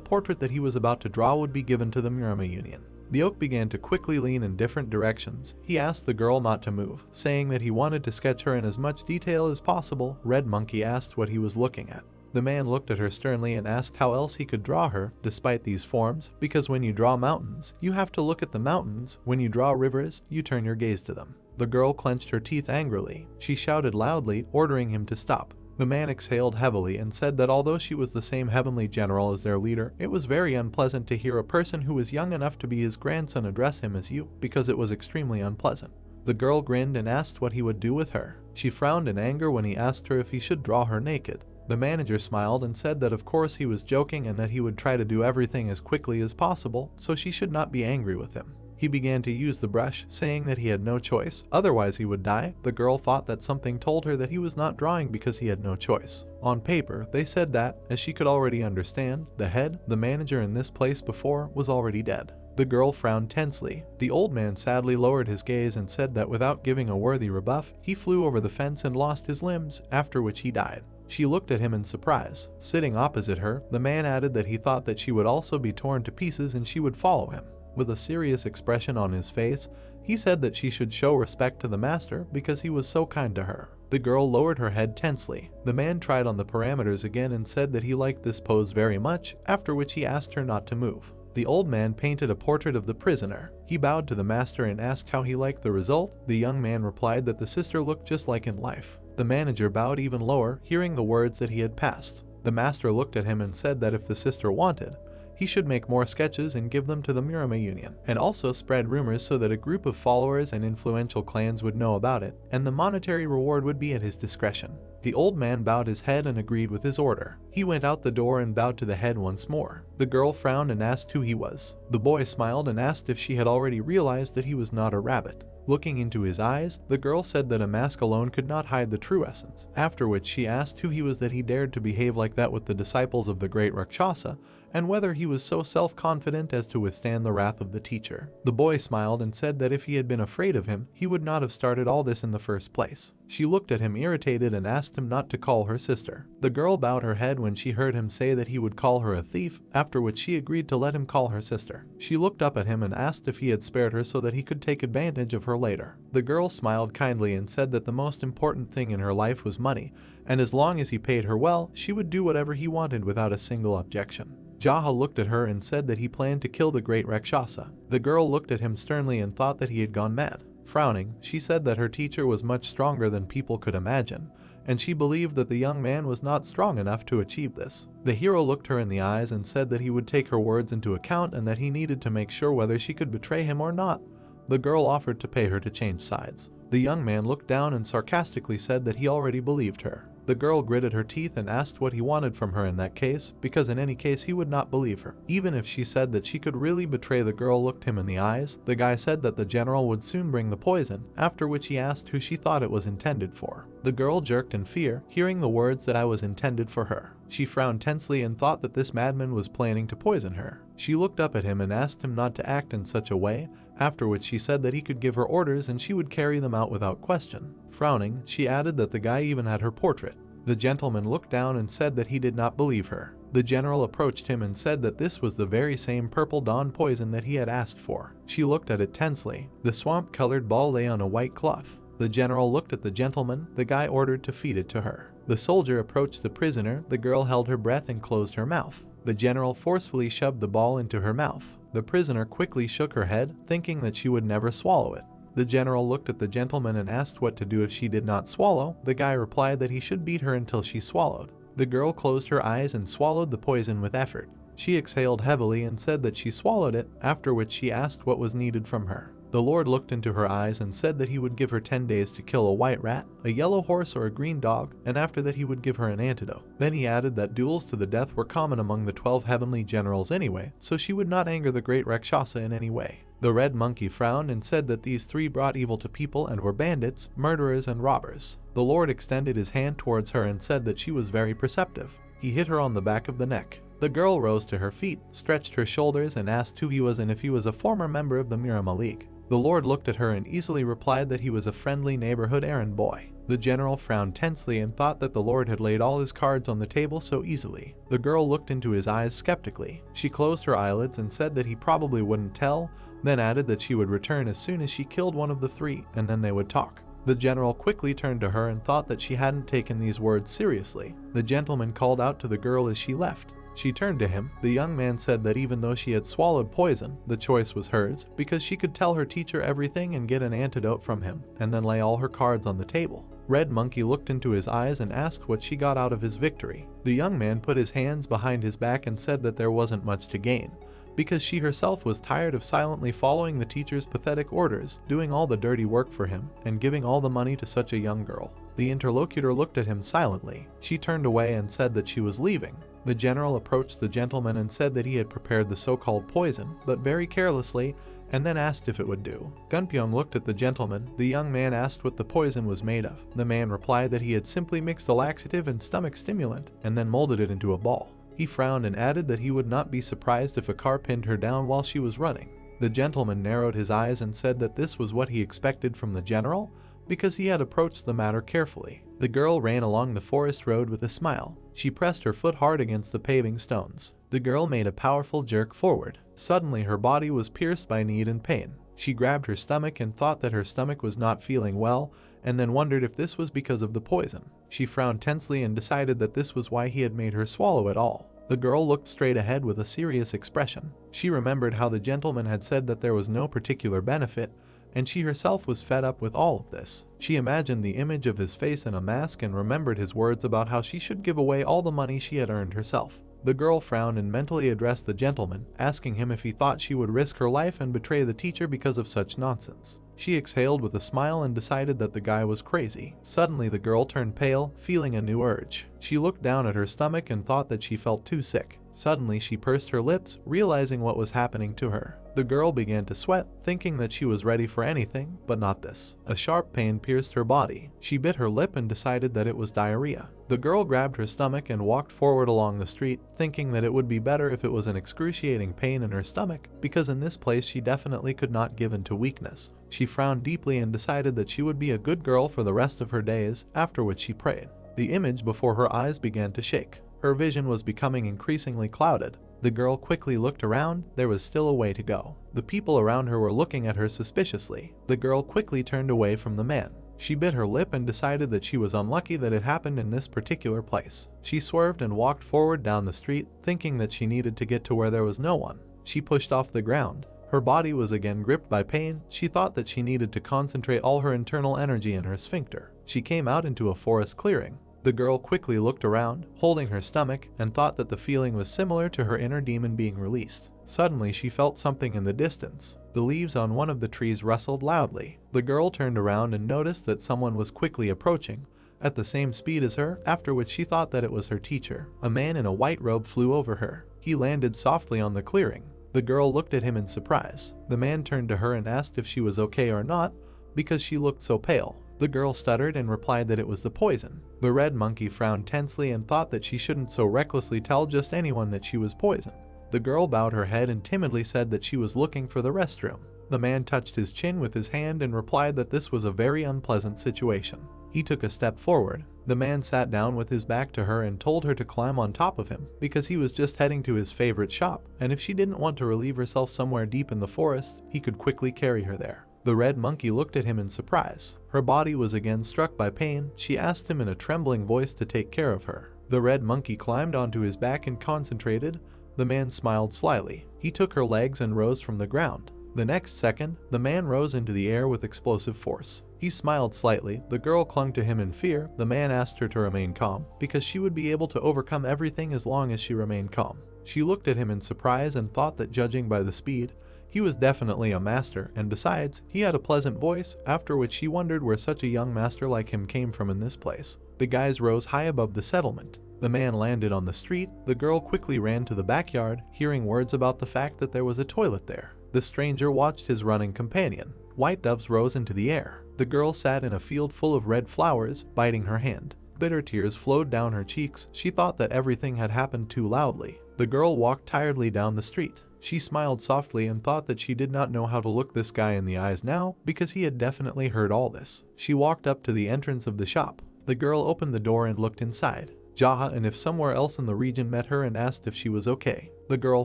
portrait that he was about to draw would be given to the Murama Union. The oak began to quickly lean in different directions. He asked the girl not to move, saying that he wanted to sketch her in as much detail as possible. Red Monkey asked what he was looking at. The man looked at her sternly and asked how else he could draw her, despite these forms, because when you draw mountains, you have to look at the mountains. When you draw rivers, you turn your gaze to them. The girl clenched her teeth angrily. She shouted loudly, ordering him to stop. The man exhaled heavily and said that although she was the same heavenly general as their leader, it was very unpleasant to hear a person who was young enough to be his grandson address him as you, because it was extremely unpleasant. The girl grinned and asked what he would do with her. She frowned in anger when he asked her if he should draw her naked. The manager smiled and said that of course he was joking and that he would try to do everything as quickly as possible, so she should not be angry with him. He began to use the brush, saying that he had no choice, otherwise he would die. The girl thought that something told her that he was not drawing because he had no choice. On paper, they said that, as she could already understand, the head, the manager in this place before, was already dead. The girl frowned tensely. The old man sadly lowered his gaze and said that without giving a worthy rebuff, he flew over the fence and lost his limbs, after which he died. She looked at him in surprise. Sitting opposite her, the man added that he thought that she would also be torn to pieces and she would follow him. With a serious expression on his face, he said that she should show respect to the master because he was so kind to her. The girl lowered her head tensely. The man tried on the parameters again and said that he liked this pose very much, after which he asked her not to move. The old man painted a portrait of the prisoner. He bowed to the master and asked how he liked the result. The young man replied that the sister looked just like in life. The manager bowed even lower, hearing the words that he had passed. The master looked at him and said that if the sister wanted, he should make more sketches and give them to the Murama Union, and also spread rumors so that a group of followers and influential clans would know about it, and the monetary reward would be at his discretion. The old man bowed his head and agreed with his order. He went out the door and bowed to the head once more. The girl frowned and asked who he was. The boy smiled and asked if she had already realized that he was not a rabbit. Looking into his eyes, the girl said that a mask alone could not hide the true essence, after which she asked who he was that he dared to behave like that with the disciples of the great Rakshasa, and whether he was so self-confident as to withstand the wrath of the teacher. The boy smiled and said that if he had been afraid of him, he would not have started all this in the first place. She looked at him irritated and asked him not to call her sister. The girl bowed her head when she heard him say that he would call her a thief, after which she agreed to let him call her sister. She looked up at him and asked if he had spared her so that he could take advantage of her later. The girl smiled kindly and said that the most important thing in her life was money, and as long as he paid her well, she would do whatever he wanted without a single objection. Jaha looked at her and said that he planned to kill the great Rakshasa. The girl looked at him sternly and thought that he had gone mad. Frowning, she said that her teacher was much stronger than people could imagine, and she believed that the young man was not strong enough to achieve this. The hero looked her in the eyes and said that he would take her words into account and that he needed to make sure whether she could betray him or not. The girl offered to pay her to change sides. The young man looked down and sarcastically said that he already believed her. The girl gritted her teeth and asked what he wanted from her in that case, because in any case he would not believe her. Even if she said that she could really betray, the girl looked him in the eyes. The guy said that the general would soon bring the poison, after which he asked who she thought it was intended for. The girl jerked in fear, hearing the words that I was intended for her. She frowned tensely and thought that this madman was planning to poison her. She looked up at him and asked him not to act in such a way, after which she said that he could give her orders and she would carry them out without question. Frowning, she added that the guy even had her portrait. The gentleman looked down and said that he did not believe her. The general approached him and said that this was the very same purple dawn poison that he had asked for. She looked at it tensely. The swamp-colored ball lay on a white cloth. The general looked at the gentleman. The guy ordered to feed it to her. The soldier approached the prisoner. The girl held her breath and closed her mouth. The general forcefully shoved the ball into her mouth. The prisoner quickly shook her head, thinking that she would never swallow it. The general looked at the gentleman and asked what to do if she did not swallow. The guy replied that he should beat her until she swallowed. The girl closed her eyes and swallowed the poison with effort. She exhaled heavily and said that she swallowed it, after which she asked what was needed from her. The Lord looked into her eyes and said that he would give her 10 days to kill a white rat, a yellow horse, or a green dog, and after that he would give her an antidote. Then he added that duels to the death were common among the 12 heavenly generals anyway, so she would not anger the great Rakshasa in any way. The red monkey frowned and said that these three brought evil to people and were bandits, murderers, and robbers. The Lord extended his hand towards her and said that she was very perceptive. He hit her on the back of the neck. The girl rose to her feet, stretched her shoulders, and asked who he was and if he was a former member of the Mirama League. The Lord looked at her and easily replied that he was a friendly neighborhood errand boy. The general frowned tensely and thought that the Lord had laid all his cards on the table so easily. The girl looked into his eyes skeptically. She closed her eyelids and said that he probably wouldn't tell, then added that she would return as soon as she killed one of the three, and then they would talk. The general quickly turned to her and thought that she hadn't taken these words seriously. The gentleman called out to the girl as she left. She turned to him. The young man said that even though she had swallowed poison, the choice was hers, because she could tell her teacher everything and get an antidote from him, and then lay all her cards on the table. Red Monkey looked into his eyes and asked what she got out of his victory. The young man put his hands behind his back and said that there wasn't much to gain, because she herself was tired of silently following the teacher's pathetic orders, doing all the dirty work for him, and giving all the money to such a young girl. The interlocutor looked at him silently. She turned away and said that she was leaving. The general approached the gentleman and said that he had prepared the so-called poison, but very carelessly, and then asked if it would do. Gunpyeong looked at the gentleman. The young man asked what the poison was made of. The man replied that he had simply mixed a laxative and stomach stimulant, and then molded it into a ball. He frowned and added that he would not be surprised if a car pinned her down while she was running. The gentleman narrowed his eyes and said that this was what he expected from the general, because he had approached the matter carefully. The girl ran along the forest road with a smile. She pressed her foot hard against the paving stones. The girl made a powerful jerk forward. Suddenly her body was pierced by need and pain. She grabbed her stomach and thought that her stomach was not feeling well, and then wondered if this was because of the poison. She frowned tensely and decided that this was why he had made her swallow it all. The girl looked straight ahead with a serious expression. She remembered how the gentleman had said that there was no particular benefit, and she herself was fed up with all of this. She imagined the image of his face in a mask and remembered his words about how she should give away all the money she had earned herself. The girl frowned and mentally addressed the gentleman, asking him if he thought she would risk her life and betray the teacher because of such nonsense. She exhaled with a smile and decided that the guy was crazy. Suddenly the girl turned pale, feeling a new urge. She looked down at her stomach and thought that she felt too sick. Suddenly she pursed her lips, realizing what was happening to her. The girl began to sweat, thinking that she was ready for anything, but not this. A sharp pain pierced her body. She bit her lip and decided that it was diarrhea. The girl grabbed her stomach and walked forward along the street, thinking that it would be better if it was an excruciating pain in her stomach, because in this place she definitely could not give in to weakness. She frowned deeply and decided that she would be a good girl for the rest of her days, after which she prayed. The image before her eyes began to shake. Her vision was becoming increasingly clouded. The girl quickly looked around. There was still a way to go. The people around her were looking at her suspiciously. The girl quickly turned away from the man. She bit her lip and decided that she was unlucky that it happened in this particular place. She swerved and walked forward down the street, thinking that she needed to get to where there was no one. She pushed off the ground. Her body was again gripped by pain. She thought that she needed to concentrate all her internal energy in her sphincter. She came out into a forest clearing. The girl quickly looked around, holding her stomach, and thought that the feeling was similar to her inner demon being released. Suddenly she felt something in the distance. The leaves on one of the trees rustled loudly. The girl turned around and noticed that someone was quickly approaching, at the same speed as her, after which she thought that it was her teacher. A man in a white robe flew over her. He landed softly on the clearing. The girl looked at him in surprise. The man turned to her and asked if she was okay or not, because she looked so pale. The girl stuttered and replied that it was the poison. The red monkey frowned tensely and thought that she shouldn't so recklessly tell just anyone that she was poisoned. The girl bowed her head and timidly said that she was looking for the restroom. The man touched his chin with his hand and replied that this was a very unpleasant situation. He took a step forward. The man sat down with his back to her and told her to climb on top of him because he was just heading to his favorite shop, and if she didn't want to relieve herself somewhere deep in the forest, he could quickly carry her there. The red monkey looked at him in surprise. Her body was again struck by pain. She asked him in a trembling voice to take care of her. The red monkey climbed onto his back and concentrated. The man smiled slyly. He took her legs and rose from the ground. The next second, the man rose into the air with explosive force. He smiled slightly. The girl clung to him in fear. The man asked her to remain calm, because she would be able to overcome everything as long as she remained calm. She looked at him in surprise and thought that judging by the speed, he was definitely a master, and besides, he had a pleasant voice, after which she wondered where such a young master like him came from in this place. The guys rose high above the settlement. The man landed on the street. The girl quickly ran to the backyard, hearing words about the fact that there was a toilet there. The stranger watched his running companion. White doves rose into the air. The girl sat in a field full of red flowers, biting her hand. Bitter tears flowed down her cheeks. She thought that everything had happened too loudly. The girl walked tiredly down the street. She smiled softly and thought that she did not know how to look this guy in the eyes now, because he had definitely heard all this. She walked up to the entrance of the shop. The girl opened the door and looked inside. Jaha and if somewhere else in the region met her and asked if she was okay. The girl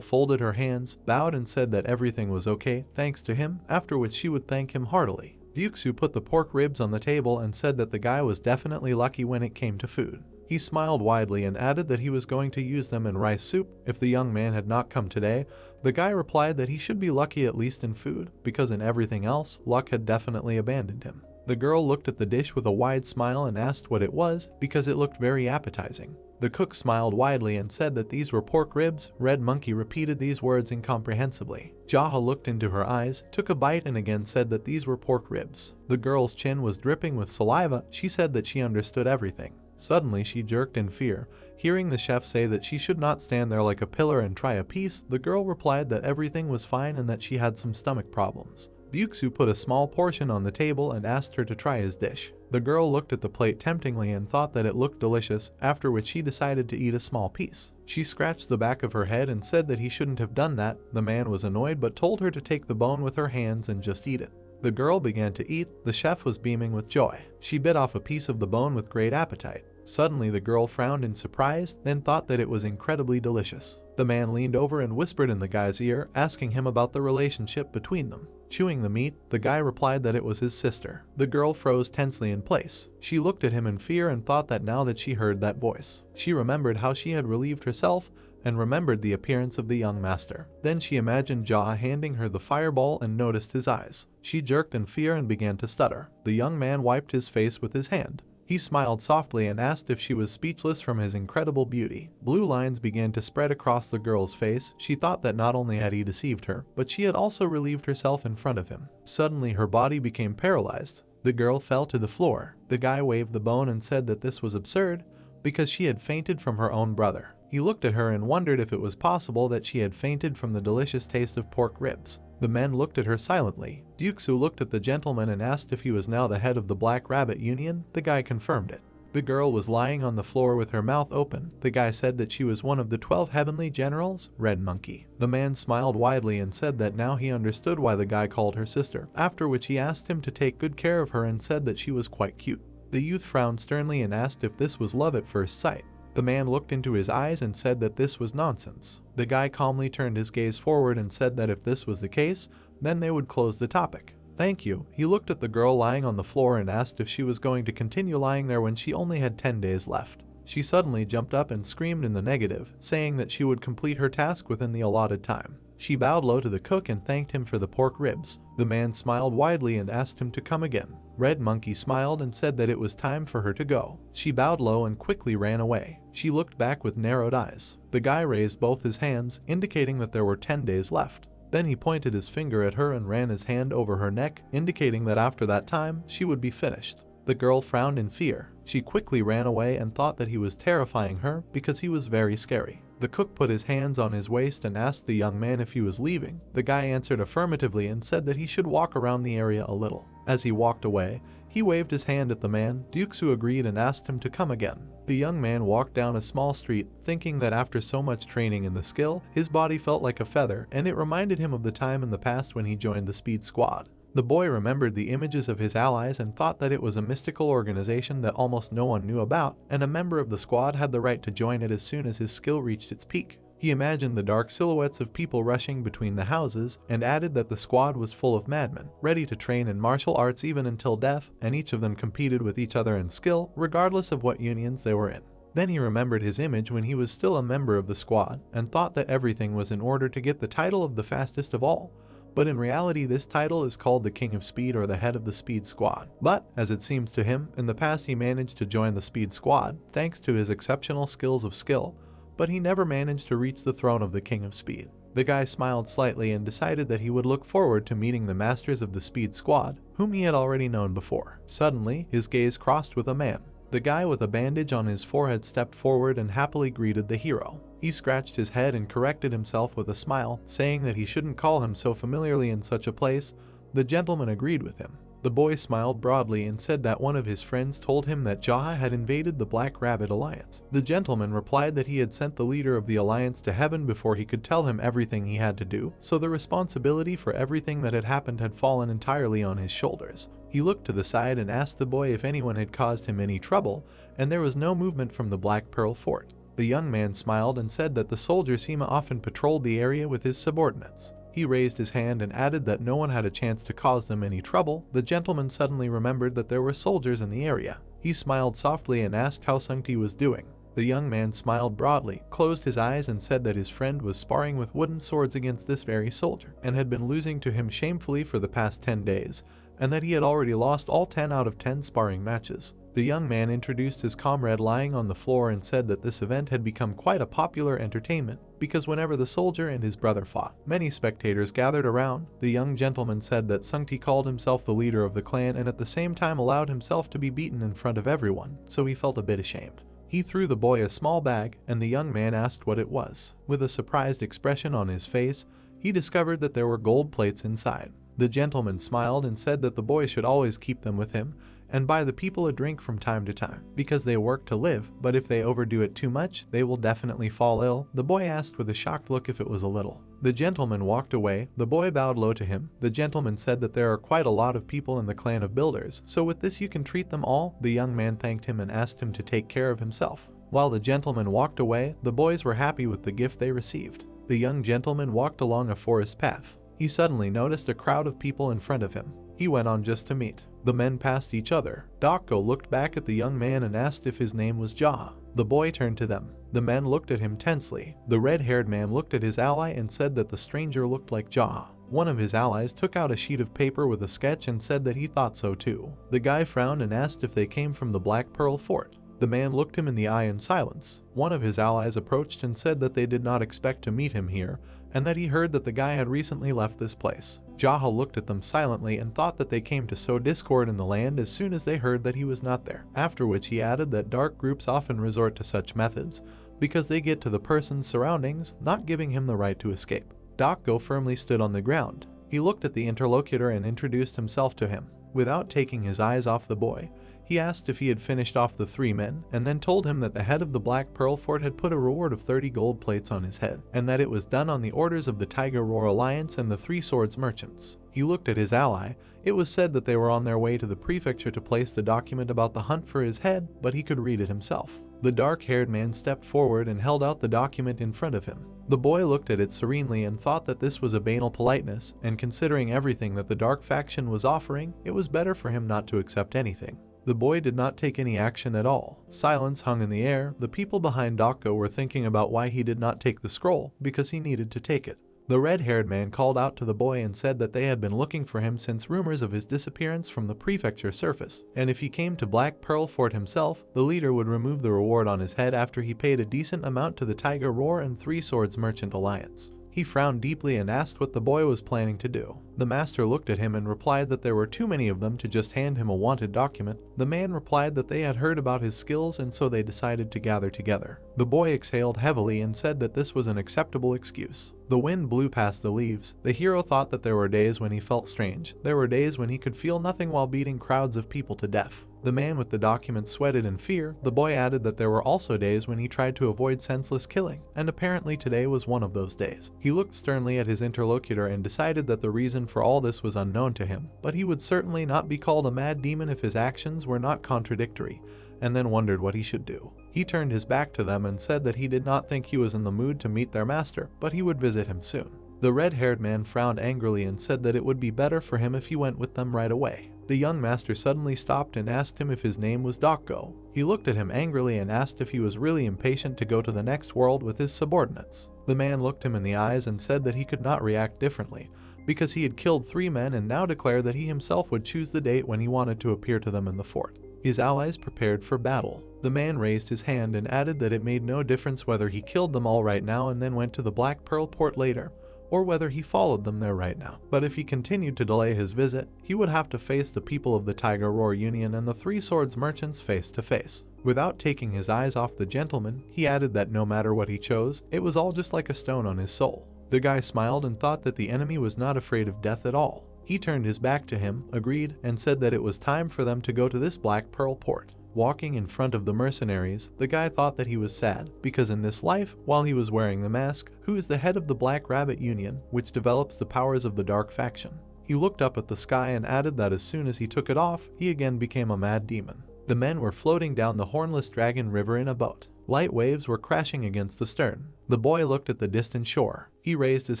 folded her hands, bowed and said that everything was okay, thanks to him, after which she would thank him heartily. Duke put the pork ribs on the table and said that the guy was definitely lucky when it came to food. He smiled widely and added that he was going to use them in rice soup if the young man had not come today. The guy replied that he should be lucky at least in food, because in everything else, luck had definitely abandoned him. The girl looked at the dish with a wide smile and asked what it was, because it looked very appetizing. The cook smiled widely and said that these were pork ribs. Red Monkey repeated these words incomprehensibly. Jaha looked into her eyes, took a bite and again said that these were pork ribs. The girl's chin was dripping with saliva. She said that she understood everything. Suddenly she jerked in fear. Hearing the chef say that she should not stand there like a pillar and try a piece, the girl replied that everything was fine and that she had some stomach problems. Duke put a small portion on the table and asked her to try his dish. The girl looked at the plate temptingly and thought that it looked delicious, after which she decided to eat a small piece. She scratched the back of her head and said that he shouldn't have done that. The man was annoyed but told her to take the bone with her hands and just eat it. The girl began to eat. The chef was beaming with joy. She bit off a piece of the bone with great appetite. Suddenly the girl frowned in surprise, then thought that it was incredibly delicious. The man leaned over and whispered in the guy's ear, asking him about the relationship between them. Chewing the meat, the guy replied that it was his sister. The girl froze tensely in place. She looked at him in fear and thought that now that she heard that voice, she remembered how she had relieved herself and remembered the appearance of the young master. Then she imagined Jaha handing her the fireball and noticed his eyes. She jerked in fear and began to stutter. The young man wiped his face with his hand. He smiled softly and asked if she was speechless from his incredible beauty. Blue lines began to spread across the girl's face. She thought that not only had he deceived her, but she had also relieved herself in front of him. Suddenly her body became paralyzed. The girl fell to the floor. The guy waved the bone and said that this was absurd, because she had fainted from her own brother. He looked at her and wondered if it was possible that she had fainted from the delicious taste of pork ribs. The men looked at her silently. Duke looked at the gentleman and asked if he was now the head of the Black Rabbit Union. The guy confirmed it. The girl was lying on the floor with her mouth open. The guy said that she was one of the 12 heavenly generals, Red Monkey. The man smiled widely and said that now he understood why the guy called her sister, after which he asked him to take good care of her and said that she was quite cute. The youth frowned sternly and asked if this was love at first sight. The man looked into his eyes and said that this was nonsense. The guy calmly turned his gaze forward and said that if this was the case, then they would close the topic. Thank you. He looked at the girl lying on the floor and asked if she was going to continue lying there when she only had 10 days left. She suddenly jumped up and screamed in the negative, saying that she would complete her task within the allotted time. She bowed low to the cook and thanked him for the pork ribs. The man smiled widely and asked him to come again. Red Monkey smiled and said that it was time for her to go. She bowed low and quickly ran away. She looked back with narrowed eyes. The guy raised both his hands, indicating that there were 10 days left. Then he pointed his finger at her and ran his hand over her neck, indicating that after that time, she would be finished. The girl frowned in fear. She quickly ran away and thought that he was terrifying her because he was very scary. The cook put his hands on his waist and asked the young man if he was leaving. The guy answered affirmatively and said that he should walk around the area a little. As he walked away, he waved his hand at the man. Duke agreed and asked him to come again. The young man walked down a small street, thinking that after so much training in the skill, his body felt like a feather, and it reminded him of the time in the past when he joined the Speed Squad. The boy remembered the images of his allies and thought that it was a mystical organization that almost no one knew about, and a member of the squad had the right to join it as soon as his skill reached its peak. He imagined the dark silhouettes of people rushing between the houses, and added that the squad was full of madmen, ready to train in martial arts even until death, and each of them competed with each other in skill, regardless of what unions they were in. Then he remembered his image when he was still a member of the squad, and thought that everything was in order to get the title of the fastest of all. But in reality, this title is called the King of Speed or the head of the Speed Squad. But, as it seems to him, in the past he managed to join the Speed Squad, thanks to his exceptional skills of skill, but he never managed to reach the throne of the King of Speed. The guy smiled slightly and decided that he would look forward to meeting the masters of the Speed Squad, whom he had already known before. Suddenly, his gaze crossed with a man. The guy with a bandage on his forehead stepped forward and happily greeted the hero. He scratched his head and corrected himself with a smile, saying that he shouldn't call him so familiarly in such a place. The gentleman agreed with him. The boy smiled broadly and said that one of his friends told him that Jaha had invaded the Black Rabbit Alliance. The gentleman replied that he had sent the leader of the alliance to heaven before he could tell him everything he had to do, so the responsibility for everything that had happened had fallen entirely on his shoulders. He looked to the side and asked the boy if anyone had caused him any trouble, and there was no movement from the Black Pearl Fort. The young man smiled and said that the soldier Sima often patrolled the area with his subordinates. He raised his hand and added that no one had a chance to cause them any trouble. The gentleman suddenly remembered that there were soldiers in the area. He smiled softly and asked how Sungti was doing. The young man smiled broadly, closed his eyes and said that his friend was sparring with wooden swords against this very soldier, and had been losing to him shamefully for the past 10 days, and that he had already lost all 10 out of 10 sparring matches. The young man introduced his comrade lying on the floor and said that this event had become quite a popular entertainment, because whenever the soldier and his brother fought, many spectators gathered around. The young gentleman said that Sungti called himself the leader of the clan and at the same time allowed himself to be beaten in front of everyone, so he felt a bit ashamed. He threw the boy a small bag, and the young man asked what it was. With a surprised expression on his face, he discovered that there were gold plates inside. The gentleman smiled and said that the boy should always keep them with him, and buy the people a drink from time to time, because they work to live, but if they overdo it too much, they will definitely fall ill. The boy asked with a shocked look if it was a little. The gentleman walked away. The boy bowed low to him. The gentleman said that there are quite a lot of people in the clan of builders, so with this you can treat them all. The young man thanked him and asked him to take care of himself. While the gentleman walked away, the boys were happy with the gift they received. The young gentleman walked along a forest path. He suddenly noticed a crowd of people in front of him. He went on just to meet. The men passed each other. Dokko looked back at the young man and asked if his name was Jaha. The boy turned to them. The men looked at him tensely. The red-haired man looked at his ally and said that the stranger looked like Jaha. One of his allies took out a sheet of paper with a sketch and said that he thought so too. The guy frowned and asked if they came from the Black Pearl Fort. The man looked him in the eye in silence. One of his allies approached and said that they did not expect to meet him here, and that he heard that the guy had recently left this place. Jaha looked at them silently and thought that they came to sow discord in the land as soon as they heard that he was not there, after which he added that dark groups often resort to such methods because they get to the person's surroundings, not giving him the right to escape. Dokko firmly stood on the ground. He looked at the interlocutor and introduced himself to him. Without taking his eyes off the boy, he asked if he had finished off the 3 men, and then told him that the head of the Black Pearl Fort had put a reward of 30 gold plates on his head, and that it was done on the orders of the Tiger Roar Alliance and the 3 Swords merchants. He looked at his ally. It was said that they were on their way to the prefecture to place the document about the hunt for his head, but he could read it himself. The dark-haired man stepped forward and held out the document in front of him. The boy looked at it serenely and thought that this was a banal politeness, and considering everything that the dark faction was offering, it was better for him not to accept anything. The boy did not take any action at all. Silence hung in the air. The people behind Dokko were thinking about why he did not take the scroll, because he needed to take it. The red-haired man called out to the boy and said that they had been looking for him since rumors of his disappearance from the prefecture surfaced, and if he came to Black Pearl Fort himself, the leader would remove the reward on his head after he paid a decent amount to the Tiger Roar and 3 Swords Merchant Alliance. He frowned deeply and asked what the boy was planning to do. The master looked at him and replied that there were too many of them to just hand him a wanted document. The man replied that they had heard about his skills and so they decided to gather together. The boy exhaled heavily and said that this was an acceptable excuse. The wind blew past the leaves. The hero thought that there were days when he felt strange. There were days when he could feel nothing while beating crowds of people to death. The man with the document sweated in fear. The boy added that there were also days when he tried to avoid senseless killing, and apparently today was one of those days. He looked sternly at his interlocutor and decided that the reason for all this was unknown to him, but he would certainly not be called a mad demon if his actions were not contradictory, and then wondered what he should do. He turned his back to them and said that he did not think he was in the mood to meet their master, but he would visit him soon. The red-haired man frowned angrily and said that it would be better for him if he went with them right away. The young master suddenly stopped and asked him if his name was Dokko. He looked at him angrily and asked if he was really impatient to go to the next world with his subordinates. The man looked him in the eyes and said that he could not react differently, because he had killed 3 men and now declared that he himself would choose the date when he wanted to appear to them in the fort. His allies prepared for battle. The man raised his hand and added that it made no difference whether he killed them all right now and then went to the Black Pearl port later, or whether he followed them there right now. But if he continued to delay his visit, he would have to face the people of the Tiger Roar Union and the 3 Swords merchants face to face. Without taking his eyes off the gentleman, he added that no matter what he chose, it was all just like a stone on his soul. The guy smiled and thought that the enemy was not afraid of death at all. He turned his back to him, agreed, and said that it was time for them to go to this Black Pearl port. Walking in front of the mercenaries, the guy thought that he was sad, because in this life, while he was wearing the mask, who is the head of the Black Rabbit Union, which develops the powers of the Dark Faction. He looked up at the sky and added that as soon as he took it off, he again became a mad demon. The men were floating down the Hornless Dragon River in a boat. Light waves were crashing against the stern. The boy looked at the distant shore. He raised his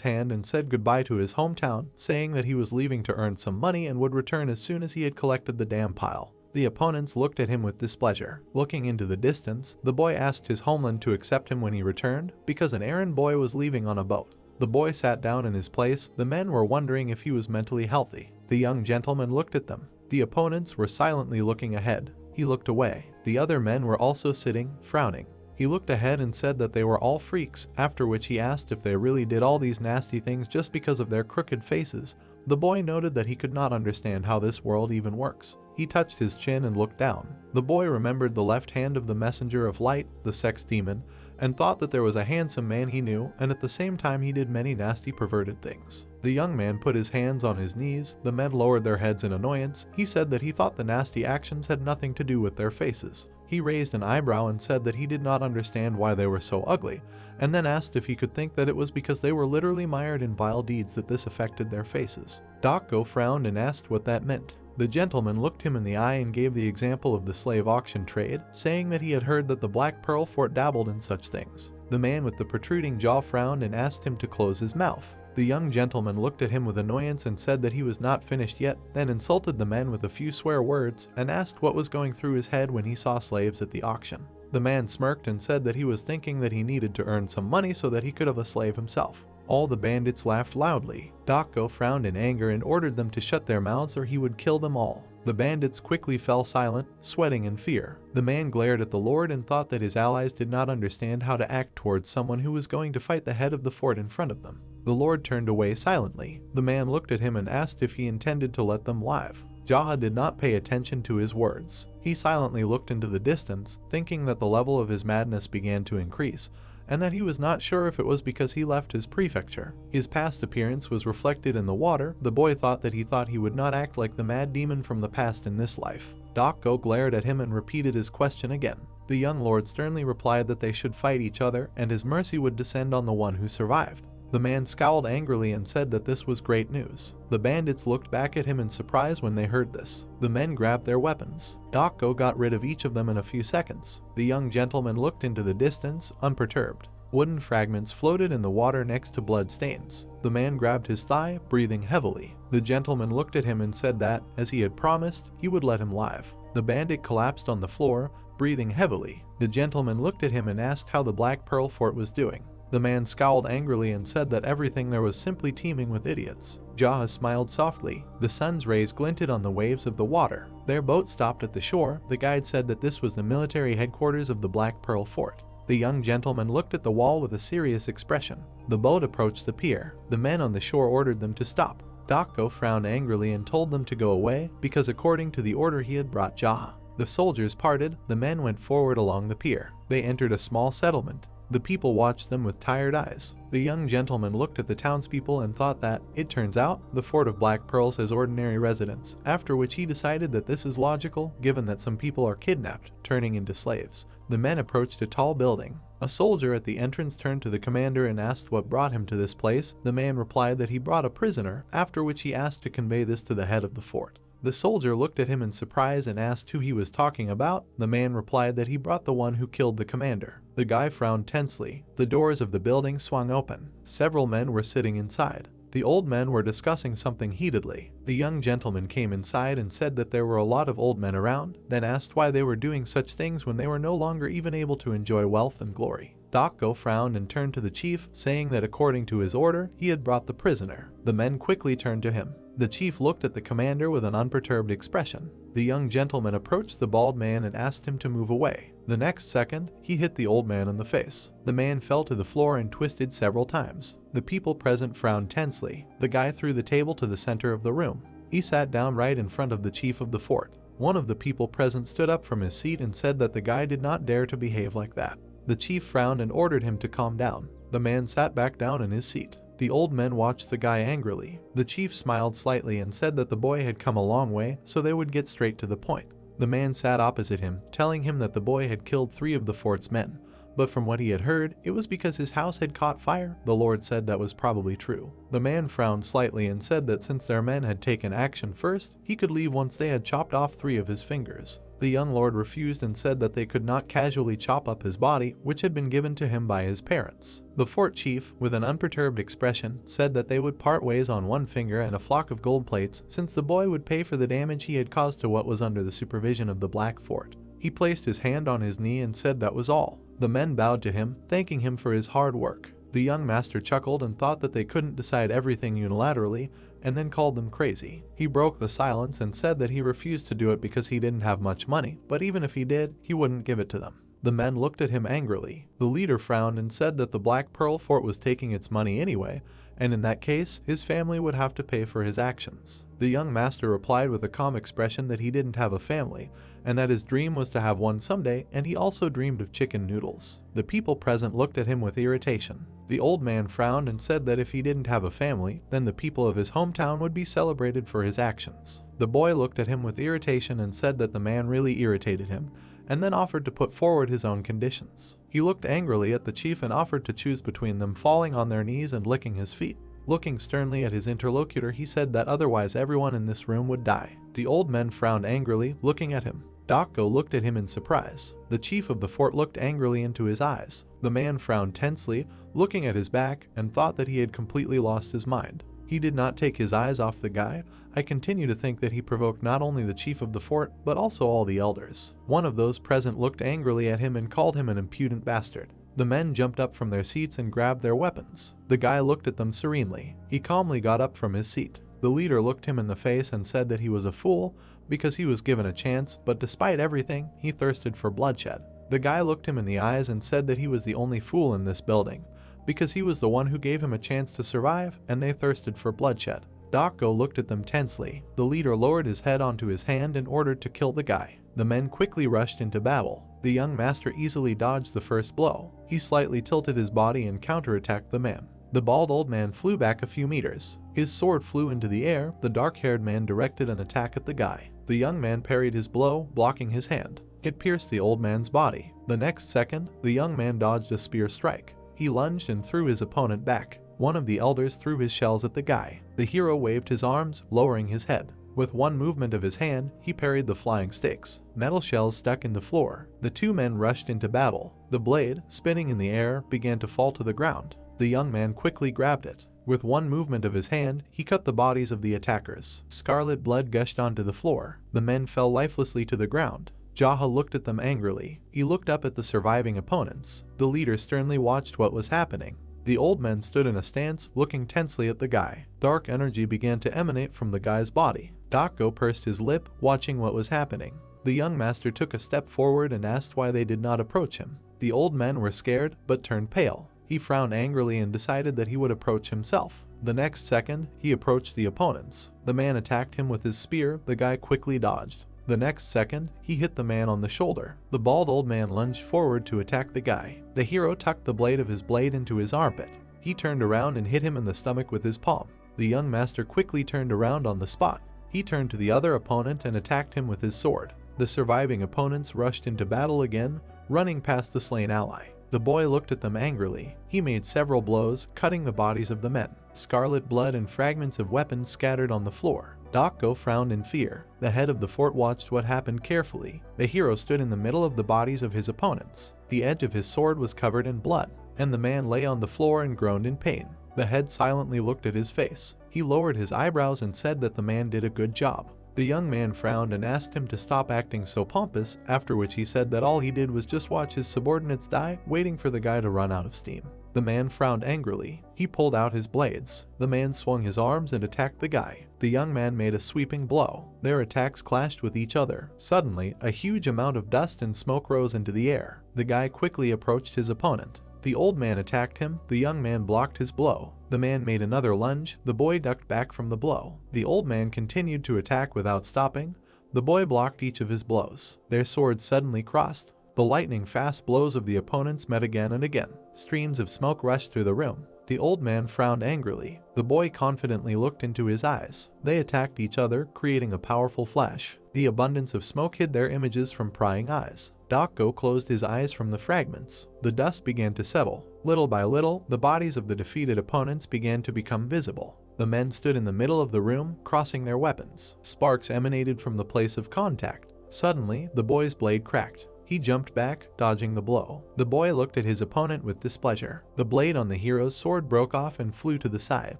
hand and said goodbye to his hometown, saying that he was leaving to earn some money and would return as soon as he had collected the dam pile. The opponents looked at him with displeasure. Looking into the distance, the boy asked his homeland to accept him when he returned, because an errand boy was leaving on a boat. The boy sat down in his place. The men were wondering if he was mentally healthy. The young gentleman looked at them. The opponents were silently looking ahead. He looked away. The other men were also sitting, frowning. He looked ahead and said that they were all freaks, after which he asked if they really did all these nasty things just because of their crooked faces. The boy noted that he could not understand how this world even works. He touched his chin and looked down. The boy remembered the left hand of the messenger of light, the sex demon, and thought that there was a handsome man he knew, and at the same time he did many nasty perverted things. The young man put his hands on his knees. The men lowered their heads in annoyance. He said that he thought the nasty actions had nothing to do with their faces. He raised an eyebrow and said that he did not understand why they were so ugly, and then asked if he could think that it was because they were literally mired in vile deeds that this affected their faces. Dokko frowned and asked what that meant. The gentleman looked him in the eye and gave the example of the slave auction trade, saying that he had heard that the Black Pearl Fort dabbled in such things. The man with the protruding jaw frowned and asked him to close his mouth. The young gentleman looked at him with annoyance and said that he was not finished yet, then insulted the men with a few swear words, and asked what was going through his head when he saw slaves at the auction. The man smirked and said that he was thinking that he needed to earn some money so that he could have a slave himself. All the bandits laughed loudly. Dokko frowned in anger and ordered them to shut their mouths or he would kill them all. The bandits quickly fell silent, sweating in fear. The man glared at the Lord and thought that his allies did not understand how to act towards someone who was going to fight the head of the fort in front of them. The Lord turned away silently. The man looked at him and asked if he intended to let them live. Jaha did not pay attention to his words. He silently looked into the distance, thinking that the level of his madness began to increase, and that he was not sure if it was because he left his prefecture. His past appearance was reflected in the water. The boy thought he would not act like the mad demon from the past in this life. Dokko glared at him and repeated his question again. The young lord sternly replied that they should fight each other, and his mercy would descend on the one who survived. The man scowled angrily and said that this was great news. The bandits looked back at him in surprise when they heard this. The men grabbed their weapons. Dokko got rid of each of them in a few seconds. The young gentleman looked into the distance, unperturbed. Wooden fragments floated in the water next to blood stains. The man grabbed his thigh, breathing heavily. The gentleman looked at him and said that, as he had promised, he would let him live. The bandit collapsed on the floor, breathing heavily. The gentleman looked at him and asked how the Black Pearl Fort was doing. The man scowled angrily and said that everything there was simply teeming with idiots. Jaha smiled softly. The sun's rays glinted on the waves of the water. Their boat stopped at the shore. The guide said that this was the military headquarters of the Black Pearl Fort. The young gentleman looked at the wall with a serious expression. The boat approached the pier. The men on the shore ordered them to stop. Dokko frowned angrily and told them to go away, because according to the order he had brought Jaha. The soldiers parted. The men went forward along the pier. They entered a small settlement. The people watched them with tired eyes. The young gentleman looked at the townspeople and thought that, it turns out, the Fort of Black Pearls has ordinary residents, after which he decided that this is logical given that some people are kidnapped, turning into slaves. The men approached a tall building. A soldier at the entrance turned to the commander and asked what brought him to this place. The man replied that he brought a prisoner, after which he asked to convey this to the head of the fort. The soldier looked at him in surprise and asked who he was talking about. The man replied that he brought the one who killed the commander. The guy frowned tensely. The doors of the building swung open. Several men were sitting inside. The old men were discussing something heatedly. The young gentleman came inside and said that there were a lot of old men around, then asked why they were doing such things when they were no longer even able to enjoy wealth and glory. Dokko frowned and turned to the chief, saying that according to his order, he had brought the prisoner. The men quickly turned to him. The chief looked at the commander with an unperturbed expression. The young gentleman approached the bald man and asked him to move away. The next second, he hit the old man in the face. The man fell to the floor and twisted several times. The people present frowned tensely. The guy threw the table to the center of the room. He sat down right in front of the chief of the fort. One of the people present stood up from his seat and said that the guy did not dare to behave like that. The chief frowned and ordered him to calm down. The man sat back down in his seat. The old men watched the guy angrily. The chief smiled slightly and said that the boy had come a long way, so they would get straight to the point. The man sat opposite him, telling him that the boy had killed 3 of the fort's men. But from what he had heard, it was because his house had caught fire. The Lord said that was probably true. The man frowned slightly and said that since their men had taken action first, he could leave once they had chopped off 3 of his fingers. The young lord refused and said that they could not casually chop up his body, which had been given to him by his parents. The fort chief, with an unperturbed expression, said that they would part ways on 1 finger and a flock of gold plates, since the boy would pay for the damage he had caused to what was under the supervision of the Black Fort. He placed his hand on his knee and said that was all. The men bowed to him, thanking him for his hard work. The young master chuckled and thought that they couldn't decide everything unilaterally, and then called them crazy. He broke the silence and said that he refused to do it because he didn't have much money, but even if he did, he wouldn't give it to them. The men looked at him angrily. The leader frowned and said that the Black Pearl Fort was taking its money anyway, and in that case, his family would have to pay for his actions. The young master replied with a calm expression that he didn't have a family, and that his dream was to have one someday, and he also dreamed of chicken noodles. The people present looked at him with irritation. The old man frowned and said that if he didn't have a family, then the people of his hometown would be celebrated for his actions. The boy looked at him with irritation and said that the man really irritated him, and then offered to put forward his own conditions. He looked angrily at the chief and offered to choose between them falling on their knees and licking his feet. Looking sternly at his interlocutor, he said that otherwise everyone in this room would die. The old men frowned angrily, looking at him. Dokko looked at him in surprise. The chief of the fort looked angrily into his eyes. The man frowned tensely, looking at his back, and thought that he had completely lost his mind. He did not take his eyes off the guy. I continue to think that he provoked not only the chief of the fort, but also all the elders. One of those present looked angrily at him and called him an impudent bastard. The men jumped up from their seats and grabbed their weapons. The guy looked at them serenely. He calmly got up from his seat. The leader looked him in the face and said that he was a fool because he was given a chance, but despite everything, he thirsted for bloodshed. The guy looked him in the eyes and said that he was the only fool in this building, because he was the one who gave him a chance to survive, and they thirsted for bloodshed. Dokko looked at them tensely. The leader lowered his head onto his hand and ordered to kill the guy. The men quickly rushed into battle. The young master easily dodged the first blow. He slightly tilted his body and counterattacked the man. The bald old man flew back a few meters. His sword flew into the air. The dark-haired man directed an attack at the guy. The young man parried his blow, blocking his hand. It pierced the old man's body. The next second, the young man dodged a spear strike. He lunged and threw his opponent back. One of the elders threw his shells at the guy. The hero waved his arms, lowering his head. With one movement of his hand, he parried the flying sticks. Metal shells stuck in the floor. The 2 men rushed into battle. The blade, spinning in the air, began to fall to the ground. The young man quickly grabbed it. With one movement of his hand, he cut the bodies of the attackers. Scarlet blood gushed onto the floor. The men fell lifelessly to the ground. Jaha looked at them angrily. He looked up at the surviving opponents. The leader sternly watched what was happening. The old men stood in a stance, looking tensely at the guy. Dark energy began to emanate from the guy's body. Dokko pursed his lip, watching what was happening. The young master took a step forward and asked why they did not approach him. The old men were scared, but turned pale. He frowned angrily and decided that he would approach himself. The next second, he approached the opponents. The man attacked him with his spear. The guy quickly dodged. The next second, he hit the man on the shoulder. The bald old man lunged forward to attack the guy. The hero tucked the blade of his blade into his armpit. He turned around and hit him in the stomach with his palm. The young master quickly turned around on the spot. He turned to the other opponent and attacked him with his sword. The surviving opponents rushed into battle again, running past the slain ally. The boy looked at them angrily. He made several blows, cutting the bodies of the men. Scarlet blood and fragments of weapons scattered on the floor. Dako frowned in fear. The head of the fort watched what happened carefully. The hero stood in the middle of the bodies of his opponents. The edge of his sword was covered in blood, and the man lay on the floor and groaned in pain. The head silently looked at his face. He lowered his eyebrows and said that the man did a good job. The young man frowned and asked him to stop acting so pompous, after which he said that all he did was just watch his subordinates die, waiting for the guy to run out of steam. The man frowned angrily. He pulled out his blades. The man swung his arms and attacked the guy. The young man made a sweeping blow. Their attacks clashed with each other. Suddenly, a huge amount of dust and smoke rose into the air. The guy quickly approached his opponent. The old man attacked him. The young man blocked his blow. The man made another lunge. The boy ducked back from the blow. The old man continued to attack without stopping. The boy blocked each of his blows. Their swords suddenly crossed. The lightning-fast blows of the opponents met again and again. Streams of smoke rushed through the room. The old man frowned angrily. The boy confidently looked into his eyes. They attacked each other, creating a powerful flash. The abundance of smoke hid their images from prying eyes. Dako closed his eyes from the fragments. The dust began to settle. Little by little, the bodies of the defeated opponents began to become visible. The men stood in the middle of the room, crossing their weapons. Sparks emanated from the place of contact. Suddenly, the boy's blade cracked. He jumped back, dodging the blow. The boy looked at his opponent with displeasure. The blade on the hero's sword broke off and flew to the side.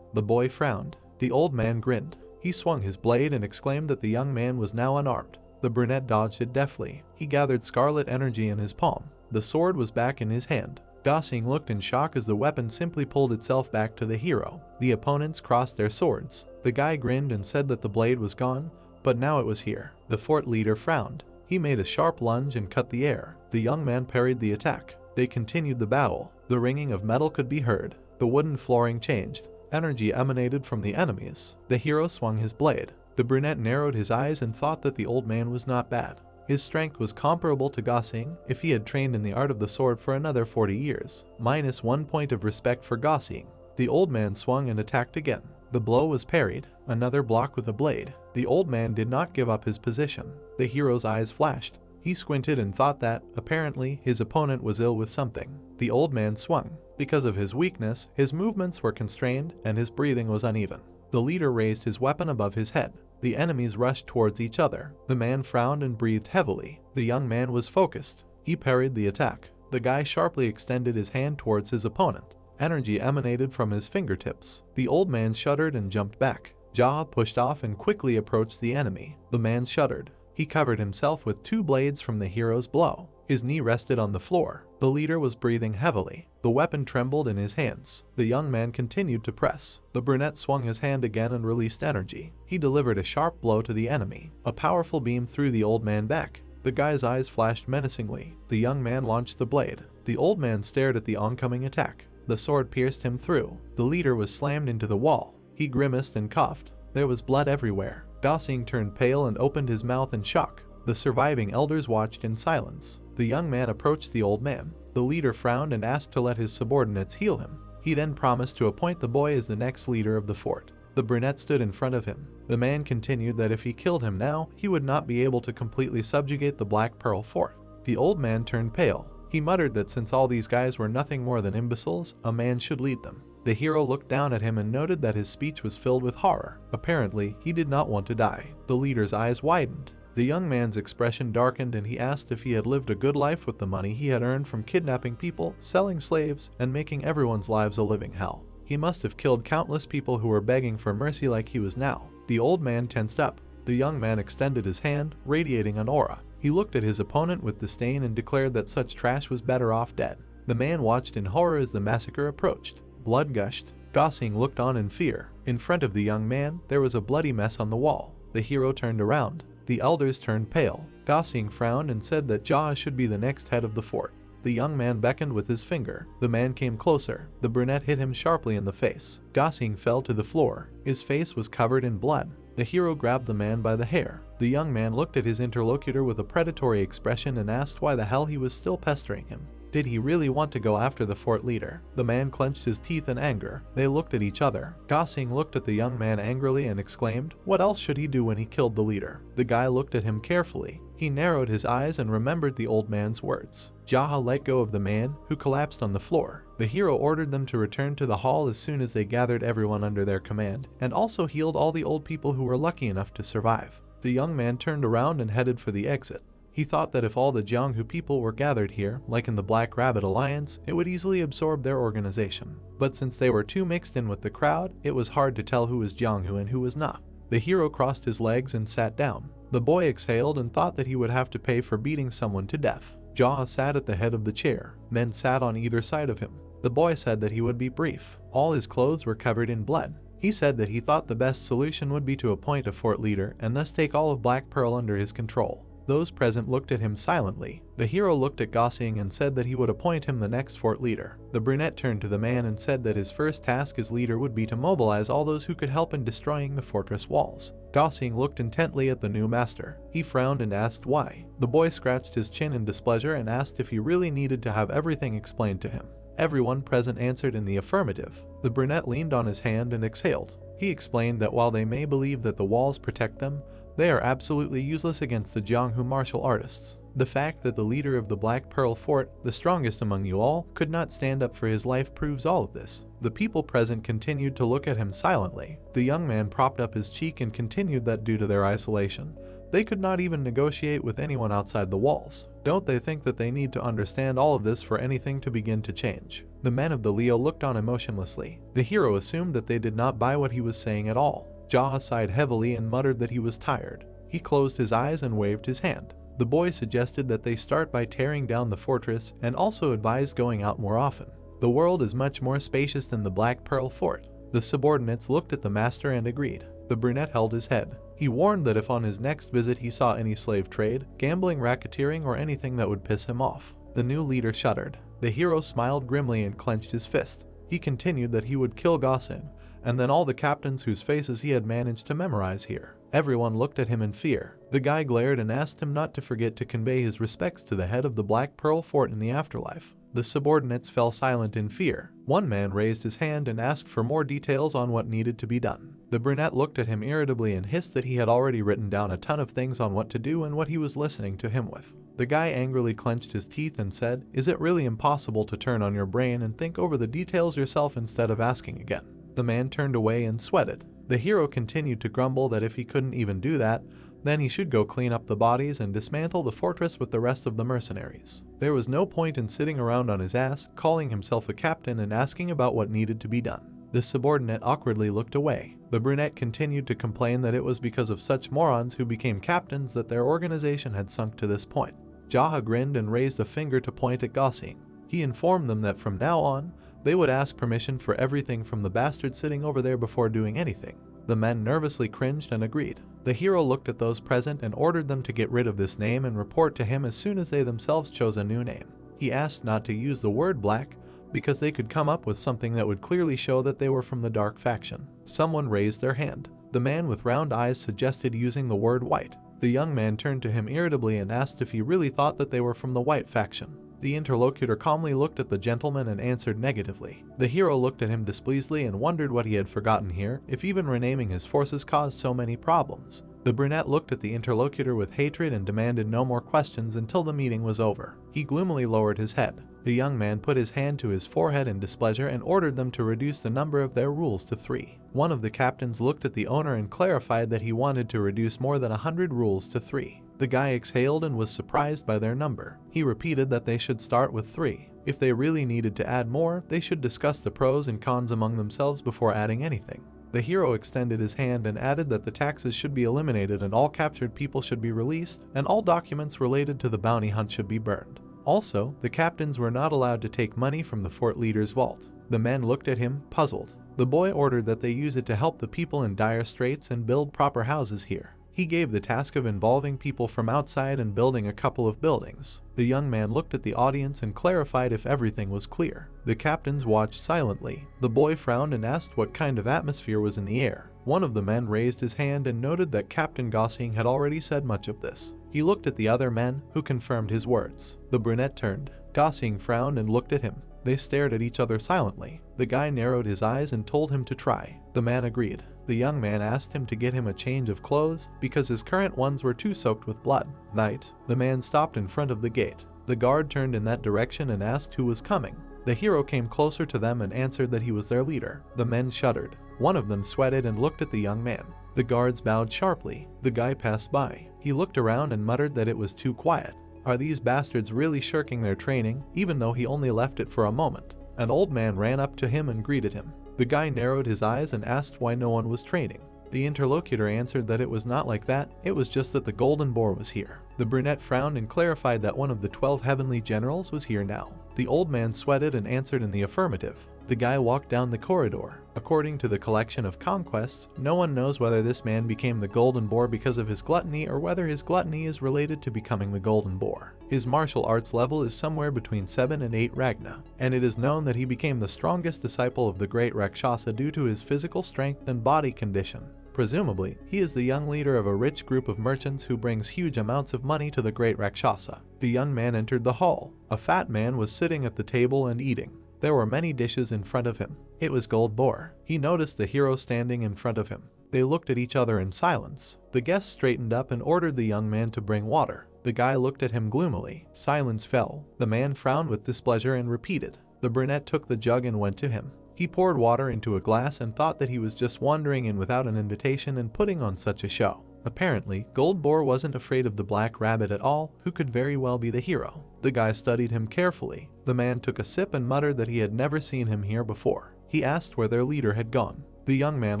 The boy frowned. The old man grinned. He swung his blade and exclaimed that the young man was now unarmed. The brunette dodged it deftly. He gathered scarlet energy in his palm. The sword was back in his hand. Gosing looked in shock as the weapon simply pulled itself back to the hero. The opponents crossed their swords. The guy grinned and said that the blade was gone, but now it was here. The fort leader frowned. He made a sharp lunge and cut the air. The young man parried the attack. They continued the battle. The ringing of metal could be heard. The wooden flooring changed. Energy emanated from the enemies. The hero swung his blade. The brunette narrowed his eyes and thought that the old man was not bad. His strength was comparable to Gosing if he had trained in the art of the sword for another 40 years. -1 point of respect for Gosing. The old man swung and attacked again. The blow was parried. Another block with a blade. The old man did not give up his position. The hero's eyes flashed. He squinted and thought that, apparently, his opponent was ill with something. The old man swung. Because of his weakness, his movements were constrained and his breathing was uneven. The leader raised his weapon above his head. The enemies rushed towards each other. The man frowned and breathed heavily. The young man was focused. He parried the attack. The guy sharply extended his hand towards his opponent. Energy emanated from his fingertips. The old man shuddered and jumped back. Jaw pushed off and quickly approached the enemy. The man shuddered. He covered himself with 2 blades from the hero's blow. His knee rested on the floor. The leader was breathing heavily. The weapon trembled in his hands. The young man continued to press. The brunette swung his hand again and released energy. He delivered a sharp blow to the enemy. A powerful beam threw the old man back. The guy's eyes flashed menacingly. The young man launched the blade. The old man stared at the oncoming attack. The sword pierced him through. The leader was slammed into the wall. He grimaced and coughed. There was blood everywhere. Gosing turned pale and opened his mouth in shock. The surviving elders watched in silence. The young man approached the old man. The leader frowned and asked to let his subordinates heal him. He then promised to appoint the boy as the next leader of the fort. The brunette stood in front of him. The man continued that if he killed him now, he would not be able to completely subjugate the Black Pearl Fort. The old man turned pale. He muttered that since all these guys were nothing more than imbeciles, a man should lead them. The hero looked down at him and noted that his speech was filled with horror. Apparently, he did not want to die. The leader's eyes widened. The young man's expression darkened and he asked if he had lived a good life with the money he had earned from kidnapping people, selling slaves, and making everyone's lives a living hell. He must have killed countless people who were begging for mercy like he was now. The old man tensed up. The young man extended his hand, radiating an aura. He looked at his opponent with disdain and declared that such trash was better off dead. The man watched in horror as the massacre approached. Blood gushed. Gosing looked on in fear. In front of the young man, there was a bloody mess on the wall. The hero turned around. The elders turned pale. Gosing frowned and said that Jaw should be the next head of the fort. The young man beckoned with his finger. The man came closer. The brunette hit him sharply in the face. Gosing fell to the floor. His face was covered in blood. The hero grabbed the man by the hair. The young man looked at his interlocutor with a predatory expression and asked why the hell he was still pestering him. Did he really want to go after the fort leader? The man clenched his teeth in anger. They looked at each other. Gosling looked at the young man angrily and exclaimed, "What else should he do when he killed the leader?" The guy looked at him carefully. He narrowed his eyes and remembered the old man's words. Jaha let go of the man, who collapsed on the floor. The hero ordered them to return to the hall as soon as they gathered everyone under their command, and also healed all the old people who were lucky enough to survive. The young man turned around and headed for the exit. He thought that if all the Jianghu people were gathered here, like in the Black Rabbit Alliance, it would easily absorb their organization. But since they were too mixed in with the crowd, it was hard to tell who was Jianghu and who was not. The hero crossed his legs and sat down. The boy exhaled and thought that he would have to pay for beating someone to death. Jaha sat at the head of the chair. Men sat on either side of him. The boy said that he would be brief. All his clothes were covered in blood. He said that he thought the best solution would be to appoint a fort leader and thus take all of Black Pearl under his control. Those present looked at him silently. The hero looked at Gosling and said that he would appoint him the next fort leader. The brunette turned to the man and said that his first task as leader would be to mobilize all those who could help in destroying the fortress walls. Gosling looked intently at the new master. He frowned and asked why. The boy scratched his chin in displeasure and asked if he really needed to have everything explained to him. Everyone present answered in the affirmative. The brunette leaned on his hand and exhaled. He explained that while they may believe that the walls protect them, they are absolutely useless against the Jianghu martial artists. The fact that the leader of the Black Pearl Fort, the strongest among you all, could not stand up for his life proves all of this. The people present continued to look at him silently. The young man propped up his cheek and continued that due to their isolation, they could not even negotiate with anyone outside the walls. Don't they think that they need to understand all of this for anything to begin to change? The men of the Leo looked on emotionlessly. The hero assumed that they did not buy what he was saying at all. Jaha sighed heavily and muttered that he was tired. He closed his eyes and waved his hand. The boy suggested that they start by tearing down the fortress and also advised going out more often. The world is much more spacious than the Black Pearl Fort. The subordinates looked at the master and agreed. The brunette held his head. He warned that if on his next visit he saw any slave trade, gambling, racketeering, or anything that would piss him off. The new leader shuddered. The hero smiled grimly and clenched his fist. He continued that he would kill Gosling, and then all the captains whose faces he had managed to memorize here. Everyone looked at him in fear. The guy glared and asked him not to forget to convey his respects to the head of the Black Pearl Fort in the afterlife. The subordinates fell silent in fear. One man raised his hand and asked for more details on what needed to be done. The brunette looked at him irritably and hissed that he had already written down a ton of things on what to do and what he was listening to him with. The guy angrily clenched his teeth and said, "Is it really impossible to turn on your brain and think over the details yourself instead of asking again?" The man turned away and sweated. The hero continued to grumble that if he couldn't even do that, then he should go clean up the bodies and dismantle the fortress with the rest of the mercenaries. There was no point in sitting around on his ass, calling himself a captain and asking about what needed to be done. The subordinate awkwardly looked away. The brunette continued to complain that it was because of such morons who became captains that their organization had sunk to this point. Jaha grinned and raised a finger to point at Gosling. He informed them that from now on, they would ask permission for everything from the bastard sitting over there before doing anything. The men nervously cringed and agreed. The hero looked at those present and ordered them to get rid of this name and report to him as soon as they themselves chose a new name. He asked not to use the word black, because they could come up with something that would clearly show that they were from the dark faction. Someone raised their hand. The man with round eyes suggested using the word white. The young man turned to him irritably and asked if he really thought that they were from the white faction. The interlocutor calmly looked at the gentleman and answered negatively. The hero looked at him displeasedly and wondered what he had forgotten here, if even renaming his forces caused so many problems. The brunette looked at the interlocutor with hatred and demanded no more questions until the meeting was over. He gloomily lowered his head. The young man put his hand to his forehead in displeasure and ordered them to reduce the number of their rules to 3. One of the captains looked at the owner and clarified that he wanted to reduce more than 100 rules to 3. The guy exhaled and was surprised by their number. He repeated that they should start with 3. If they really needed to add more, they should discuss the pros and cons among themselves before adding anything. The hero extended his hand and added that the taxes should be eliminated and all captured people should be released, and all documents related to the bounty hunt should be burned. Also, the captains were not allowed to take money from the fort leader's vault. The men looked at him, puzzled. The boy ordered that they use it to help the people in dire straits and build proper houses here. He gave the task of involving people from outside and building a couple of buildings. The young man looked at the audience and clarified if everything was clear. The captains watched silently. The boy frowned and asked what kind of atmosphere was in the air. One of the men raised his hand and noted that Captain Gossing had already said much of this. He looked at the other men, who confirmed his words. The brunette turned. Gossing frowned and looked at him. They stared at each other silently. The guy narrowed his eyes and told him to try. The man agreed. The young man asked him to get him a change of clothes because his current ones were too soaked with blood. Night. The man stopped in front of the gate. The guard turned in that direction and asked who was coming. The hero came closer to them and answered that he was their leader. The men shuddered. One of them sweated and looked at the young man. The guards bowed sharply. The guy passed by. He looked around and muttered that it was too quiet. Are these bastards really shirking their training, even though he only left it for a moment? An old man ran up to him and greeted him. The guy narrowed his eyes and asked why no one was training. The interlocutor answered that it was not like that, it was just that the golden boar was here. The brunette frowned and clarified that one of the 12 heavenly generals was here now. The old man sweated and answered in the affirmative. The guy walked down the corridor. According to the collection of conquests, no one knows whether this man became the golden boar because of his gluttony or whether his gluttony is related to becoming the golden boar. His martial arts level is somewhere between 7 and 8 Ragna, and it is known that he became the strongest disciple of the great Rakshasa due to his physical strength and body condition. Presumably, he is the young leader of a rich group of merchants who brings huge amounts of money to the great Rakshasa. The young man entered the hall. A fat man was sitting at the table and eating. There were many dishes in front of him. It was Gold Boar. He noticed the hero standing in front of him. They looked at each other in silence. The guest straightened up and ordered the young man to bring water. The guy looked at him gloomily. Silence fell. The man frowned with displeasure and repeated. The brunette took the jug and went to him. He poured water into a glass and thought that he was just wandering in without an invitation and putting on such a show. Apparently, Gold Boar wasn't afraid of the black rabbit at all, who could very well be the hero. The guy studied him carefully. The man took a sip and muttered that he had never seen him here before. He asked where their leader had gone. The young man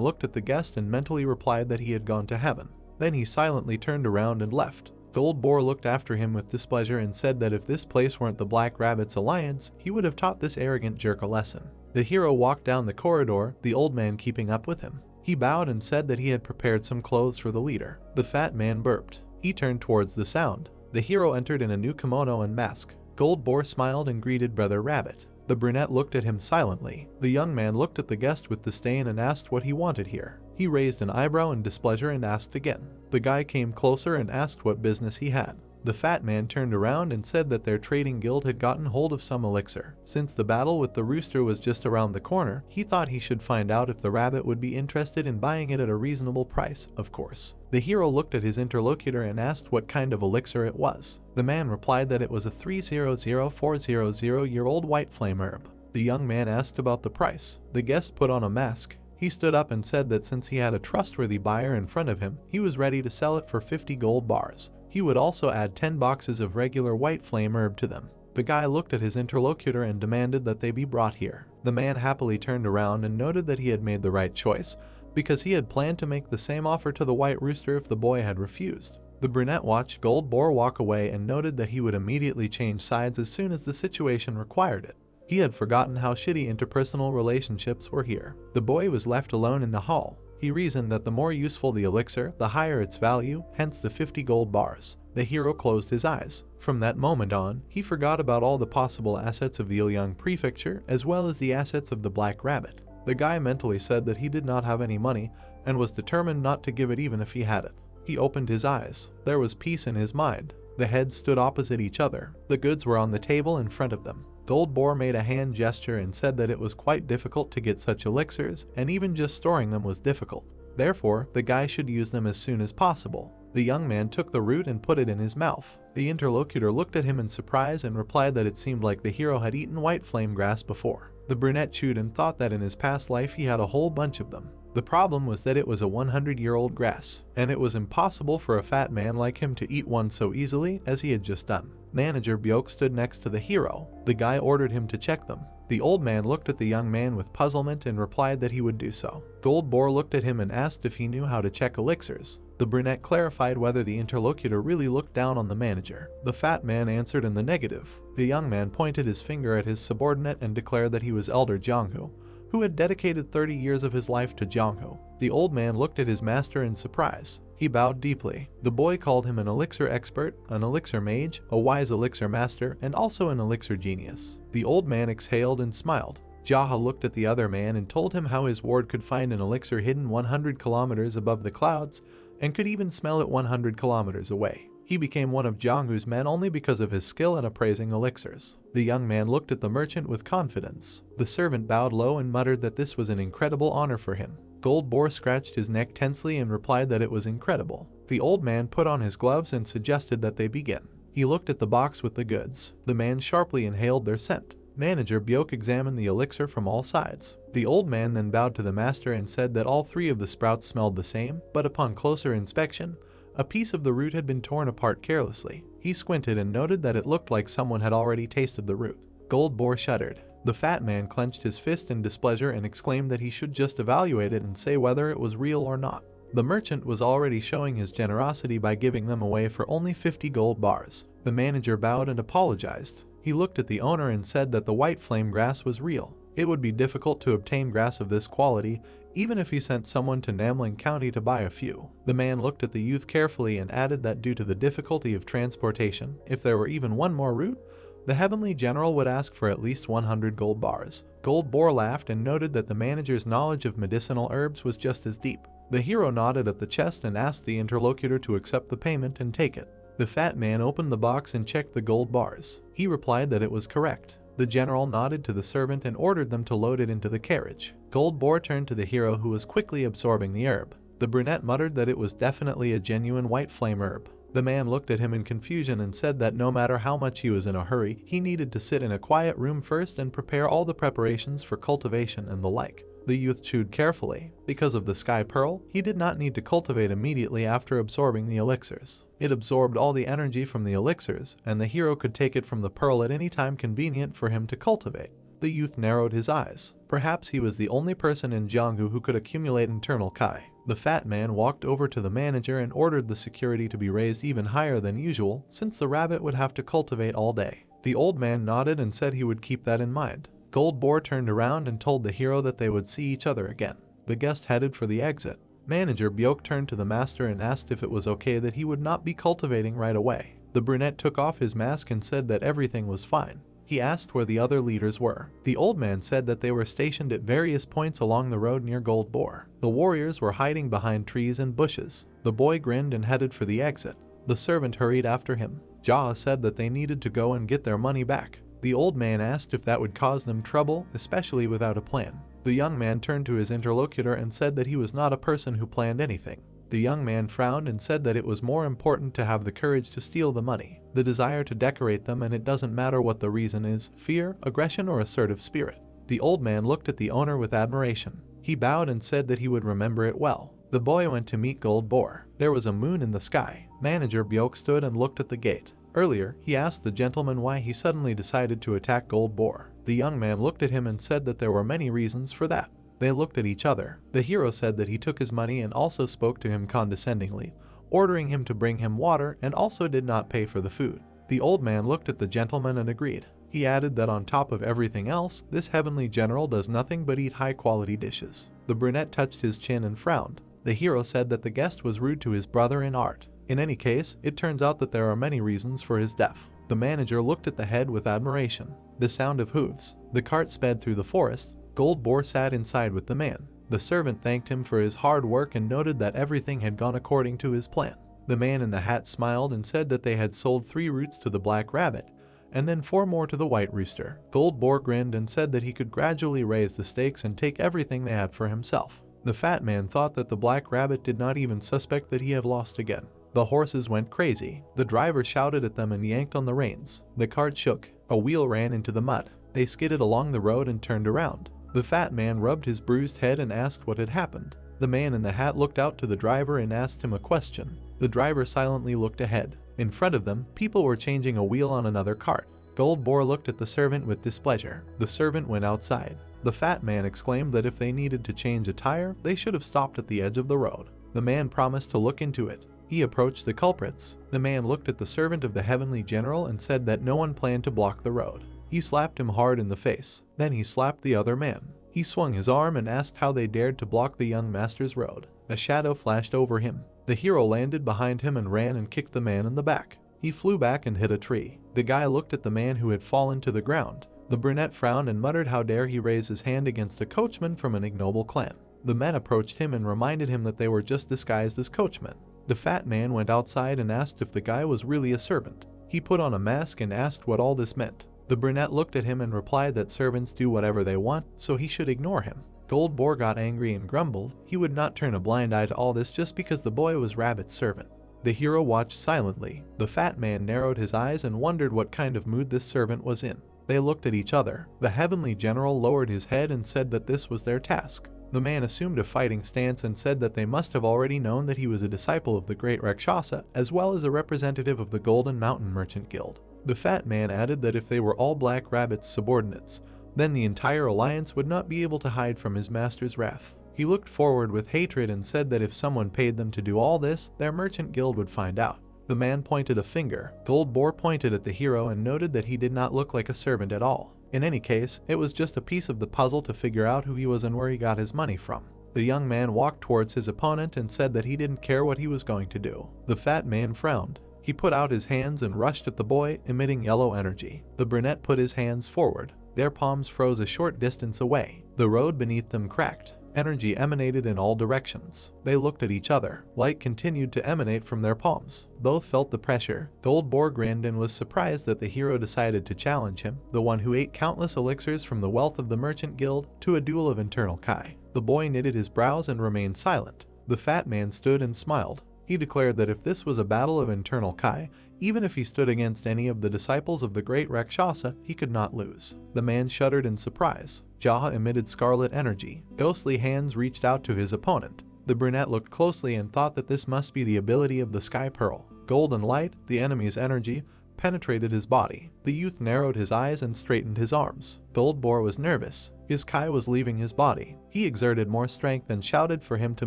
looked at the guest and mentally replied that he had gone to heaven. Then he silently turned around and left. Gold Boar looked after him with displeasure and said that if this place weren't the Black Rabbit's alliance, he would have taught this arrogant jerk a lesson. The hero walked down the corridor, the old man keeping up with him. He bowed and said that he had prepared some clothes for the leader. The fat man burped. He turned towards the sound. The hero entered in a new kimono and mask. Gold Boar smiled and greeted Brother Rabbit. The brunette looked at him silently. The young man looked at the guest with disdain and asked what he wanted here. He raised an eyebrow in displeasure and asked again. The guy came closer and asked what business he had. The fat man turned around and said that their trading guild had gotten hold of some elixir. Since the battle with the rooster was just around the corner, he thought he should find out if the rabbit would be interested in buying it at a reasonable price, of course. The hero looked at his interlocutor and asked what kind of elixir it was. The man replied that it was a 300400-year-old white flame herb. The young man asked about the price. The guest put on a mask. He stood up and said that since he had a trustworthy buyer in front of him, he was ready to sell it for 50 gold bars. He would also add 10 boxes of regular white flame herb to them. The guy looked at his interlocutor and demanded that they be brought here. The man happily turned around and noted that he had made the right choice, because he had planned to make the same offer to the white rooster if the boy had refused. The brunette watched Gold Boar walk away and noted that he would immediately change sides as soon as the situation required it. He had forgotten how shitty interpersonal relationships were here. The boy was left alone in the hall. He reasoned that the more useful the elixir, the higher its value, hence the 50 gold bars. The hero closed his eyes. From that moment on, he forgot about all the possible assets of the Ilyang prefecture as well as the assets of the Black Rabbit. The guy mentally said that he did not have any money and was determined not to give it even if he had it. He opened his eyes. There was peace in his mind. The heads stood opposite each other. The goods were on the table in front of them. Gold Boar made a hand gesture and said that it was quite difficult to get such elixirs, and even just storing them was difficult. Therefore, the guy should use them as soon as possible. The young man took the root and put it in his mouth. The interlocutor looked at him in surprise and replied that it seemed like the hero had eaten white flame grass before. The brunette chewed and thought that in his past life he had a whole bunch of them. The problem was that it was a 100-year-old grass, and it was impossible for a fat man like him to eat one so easily as he had just done. Manager Byoke stood next to the hero. The guy ordered him to check them. The old man looked at the young man with puzzlement and replied that he would do so. Gold Boar looked at him and asked if he knew how to check elixirs. The brunette clarified whether the interlocutor really looked down on the manager. The fat man answered in the negative. The young man pointed his finger at his subordinate and declared that he was Elder Jianghu, who had dedicated 30 years of his life to Jianghu. The old man looked at his master in surprise. He bowed deeply. The boy called him an elixir expert, an elixir mage, a wise elixir master, and also an elixir genius. The old man exhaled and smiled. Jaha looked at the other man and told him how his ward could find an elixir hidden 100 kilometers above the clouds and could even smell it 100 kilometers away. He became one of Jianghu's men only because of his skill in appraising elixirs. The young man looked at the merchant with confidence. The servant bowed low and muttered that this was an incredible honor for him. Gold Boar scratched his neck tensely and replied that it was incredible. The old man put on his gloves and suggested that they begin. He looked at the box with the goods. The man sharply inhaled their scent. Manager Byok examined the elixir from all sides. The old man then bowed to the master and said that all three of the sprouts smelled the same, but upon closer inspection, a piece of the root had been torn apart carelessly. He squinted and noted that it looked like someone had already tasted the root. Gold Boar shuddered. The fat man clenched his fist in displeasure and exclaimed that he should just evaluate it and say whether it was real or not. The merchant was already showing his generosity by giving them away for only 50 gold bars. The manager bowed and apologized. He looked at the owner and said that the white flame grass was real. It would be difficult to obtain grass of this quality, even if he sent someone to Namling County to buy a few. The man looked at the youth carefully and added that due to the difficulty of transportation, if there were even one more route, the Heavenly General would ask for at least 100 gold bars. Gold Boar laughed and noted that the manager's knowledge of medicinal herbs was just as deep. The hero nodded at the chest and asked the interlocutor to accept the payment and take it. The fat man opened the box and checked the gold bars. He replied that it was correct. The general nodded to the servant and ordered them to load it into the carriage. Gold Boar turned to the hero who was quickly absorbing the herb. The brunette muttered that it was definitely a genuine white flame herb. The man looked at him in confusion and said that no matter how much he was in a hurry, he needed to sit in a quiet room first and prepare all the preparations for cultivation and the like. The youth chewed carefully. Because of the sky pearl, he did not need to cultivate immediately after absorbing the elixirs. It absorbed all the energy from the elixirs, and the hero could take it from the pearl at any time convenient for him to cultivate. The youth narrowed his eyes. Perhaps he was the only person in Jianghu who could accumulate internal Kai. The fat man walked over to the manager and ordered the security to be raised even higher than usual, since the rabbit would have to cultivate all day. The old man nodded and said he would keep that in mind. Gold Boar turned around and told the hero that they would see each other again. The guest headed for the exit. Manager Byok turned to the master and asked if it was okay that he would not be cultivating right away. The brunette took off his mask and said that everything was fine. He asked where the other leaders were. The old man said that they were stationed at various points along the road near Gold Boar. The warriors were hiding behind trees and bushes. The boy grinned and headed for the exit. The servant hurried after him. Jia said that they needed to go and get their money back. The old man asked if that would cause them trouble, especially without a plan. The young man turned to his interlocutor and said that he was not a person who planned anything. The young man frowned and said that it was more important to have the courage to steal the money, the desire to decorate them, and it doesn't matter what the reason is, fear, aggression, or assertive spirit. The old man looked at the owner with admiration. He bowed and said that he would remember it well. The boy went to meet Gold Boar. There was a moon in the sky. Manager Byok stood and looked at the gate. Earlier, he asked the gentleman why he suddenly decided to attack Gold Boar. The young man looked at him and said that there were many reasons for that. They looked at each other. The hero said that he took his money and also spoke to him condescendingly, ordering him to bring him water, and also did not pay for the food. The old man looked at the gentleman and agreed. He added that on top of everything else, this heavenly general does nothing but eat high-quality dishes. The brunette touched his chin and frowned. The hero said that the guest was rude to his brother in art. In any case, it turns out that there are many reasons for his death. The manager looked at the head with admiration. The sound of hooves. The cart sped through the forest. Gold Boar sat inside with the man. The servant thanked him for his hard work and noted that everything had gone according to his plan. The man in the hat smiled and said that they had sold 3 roots to the black rabbit, and then 4 more to the white rooster. Gold Boar grinned and said that he could gradually raise the stakes and take everything they had for himself. The fat man thought that the black rabbit did not even suspect that he had lost again. The horses went crazy. The driver shouted at them and yanked on the reins. The cart shook. A wheel ran into the mud. They skidded along the road and turned around. The fat man rubbed his bruised head and asked what had happened. The man in the hat looked out to the driver and asked him a question. The driver silently looked ahead. In front of them, people were changing a wheel on another cart. Gold Boar looked at the servant with displeasure. The servant went outside. The fat man exclaimed that if they needed to change a tire, they should have stopped at the edge of the road. The man promised to look into it. He approached the culprits. The man looked at the servant of the heavenly general and said that no one planned to block the road. He slapped him hard in the face. Then he slapped the other man. He swung his arm and asked how they dared to block the young master's road. A shadow flashed over him. The hero landed behind him and ran and kicked the man in the back. He flew back and hit a tree. The guy looked at the man who had fallen to the ground. The brunette frowned and muttered, how dare he raise his hand against a coachman from an ignoble clan. The men approached him and reminded him that they were just disguised as coachmen. The fat man went outside and asked if the guy was really a servant. He put on a mask and asked what all this meant. The brunette looked at him and replied that servants do whatever they want, so he should ignore him. Gold Boar got angry and grumbled he would not turn a blind eye to all this just because the boy was Rabbit's servant. The hero watched silently. The fat man narrowed his eyes and wondered what kind of mood this servant was in. They looked at each other. The heavenly general lowered his head and said that this was their task. The man assumed a fighting stance and said that they must have already known that he was a disciple of the great Rakshasa as well as a representative of the Golden Mountain Merchant Guild. The fat man added that if they were all Black Rabbit's subordinates, then the entire alliance would not be able to hide from his master's wrath. He looked forward with hatred and said that if someone paid them to do all this, their merchant guild would find out. The man pointed a finger. Gold Boar pointed at the hero and noted that he did not look like a servant at all. In any case, it was just a piece of the puzzle to figure out who he was and where he got his money from. The young man walked towards his opponent and said that he didn't care what he was going to do. The fat man frowned. He put out his hands and rushed at the boy, emitting yellow energy. The brunette put his hands forward. Their palms froze a short distance away. The road beneath them cracked. Energy emanated in all directions. They looked at each other. Light continued to emanate from their palms. Both felt the pressure. Gold Boar grinned and was surprised that the hero decided to challenge him, the one who ate countless elixirs from the wealth of the Merchant Guild, to a duel of internal Kai. The boy knitted his brows and remained silent. The fat man stood and smiled. He declared that if this was a battle of internal Kai, even if he stood against any of the disciples of the great Rakshasa, he could not lose. The man shuddered in surprise. Jaha emitted scarlet energy. Ghostly hands reached out to his opponent. The brunette looked closely and thought that this must be the ability of the Sky Pearl. Golden light, the enemy's energy, penetrated his body. The youth narrowed his eyes and straightened his arms. Gold Boar was nervous. His Kai was leaving his body. He exerted more strength and shouted for him to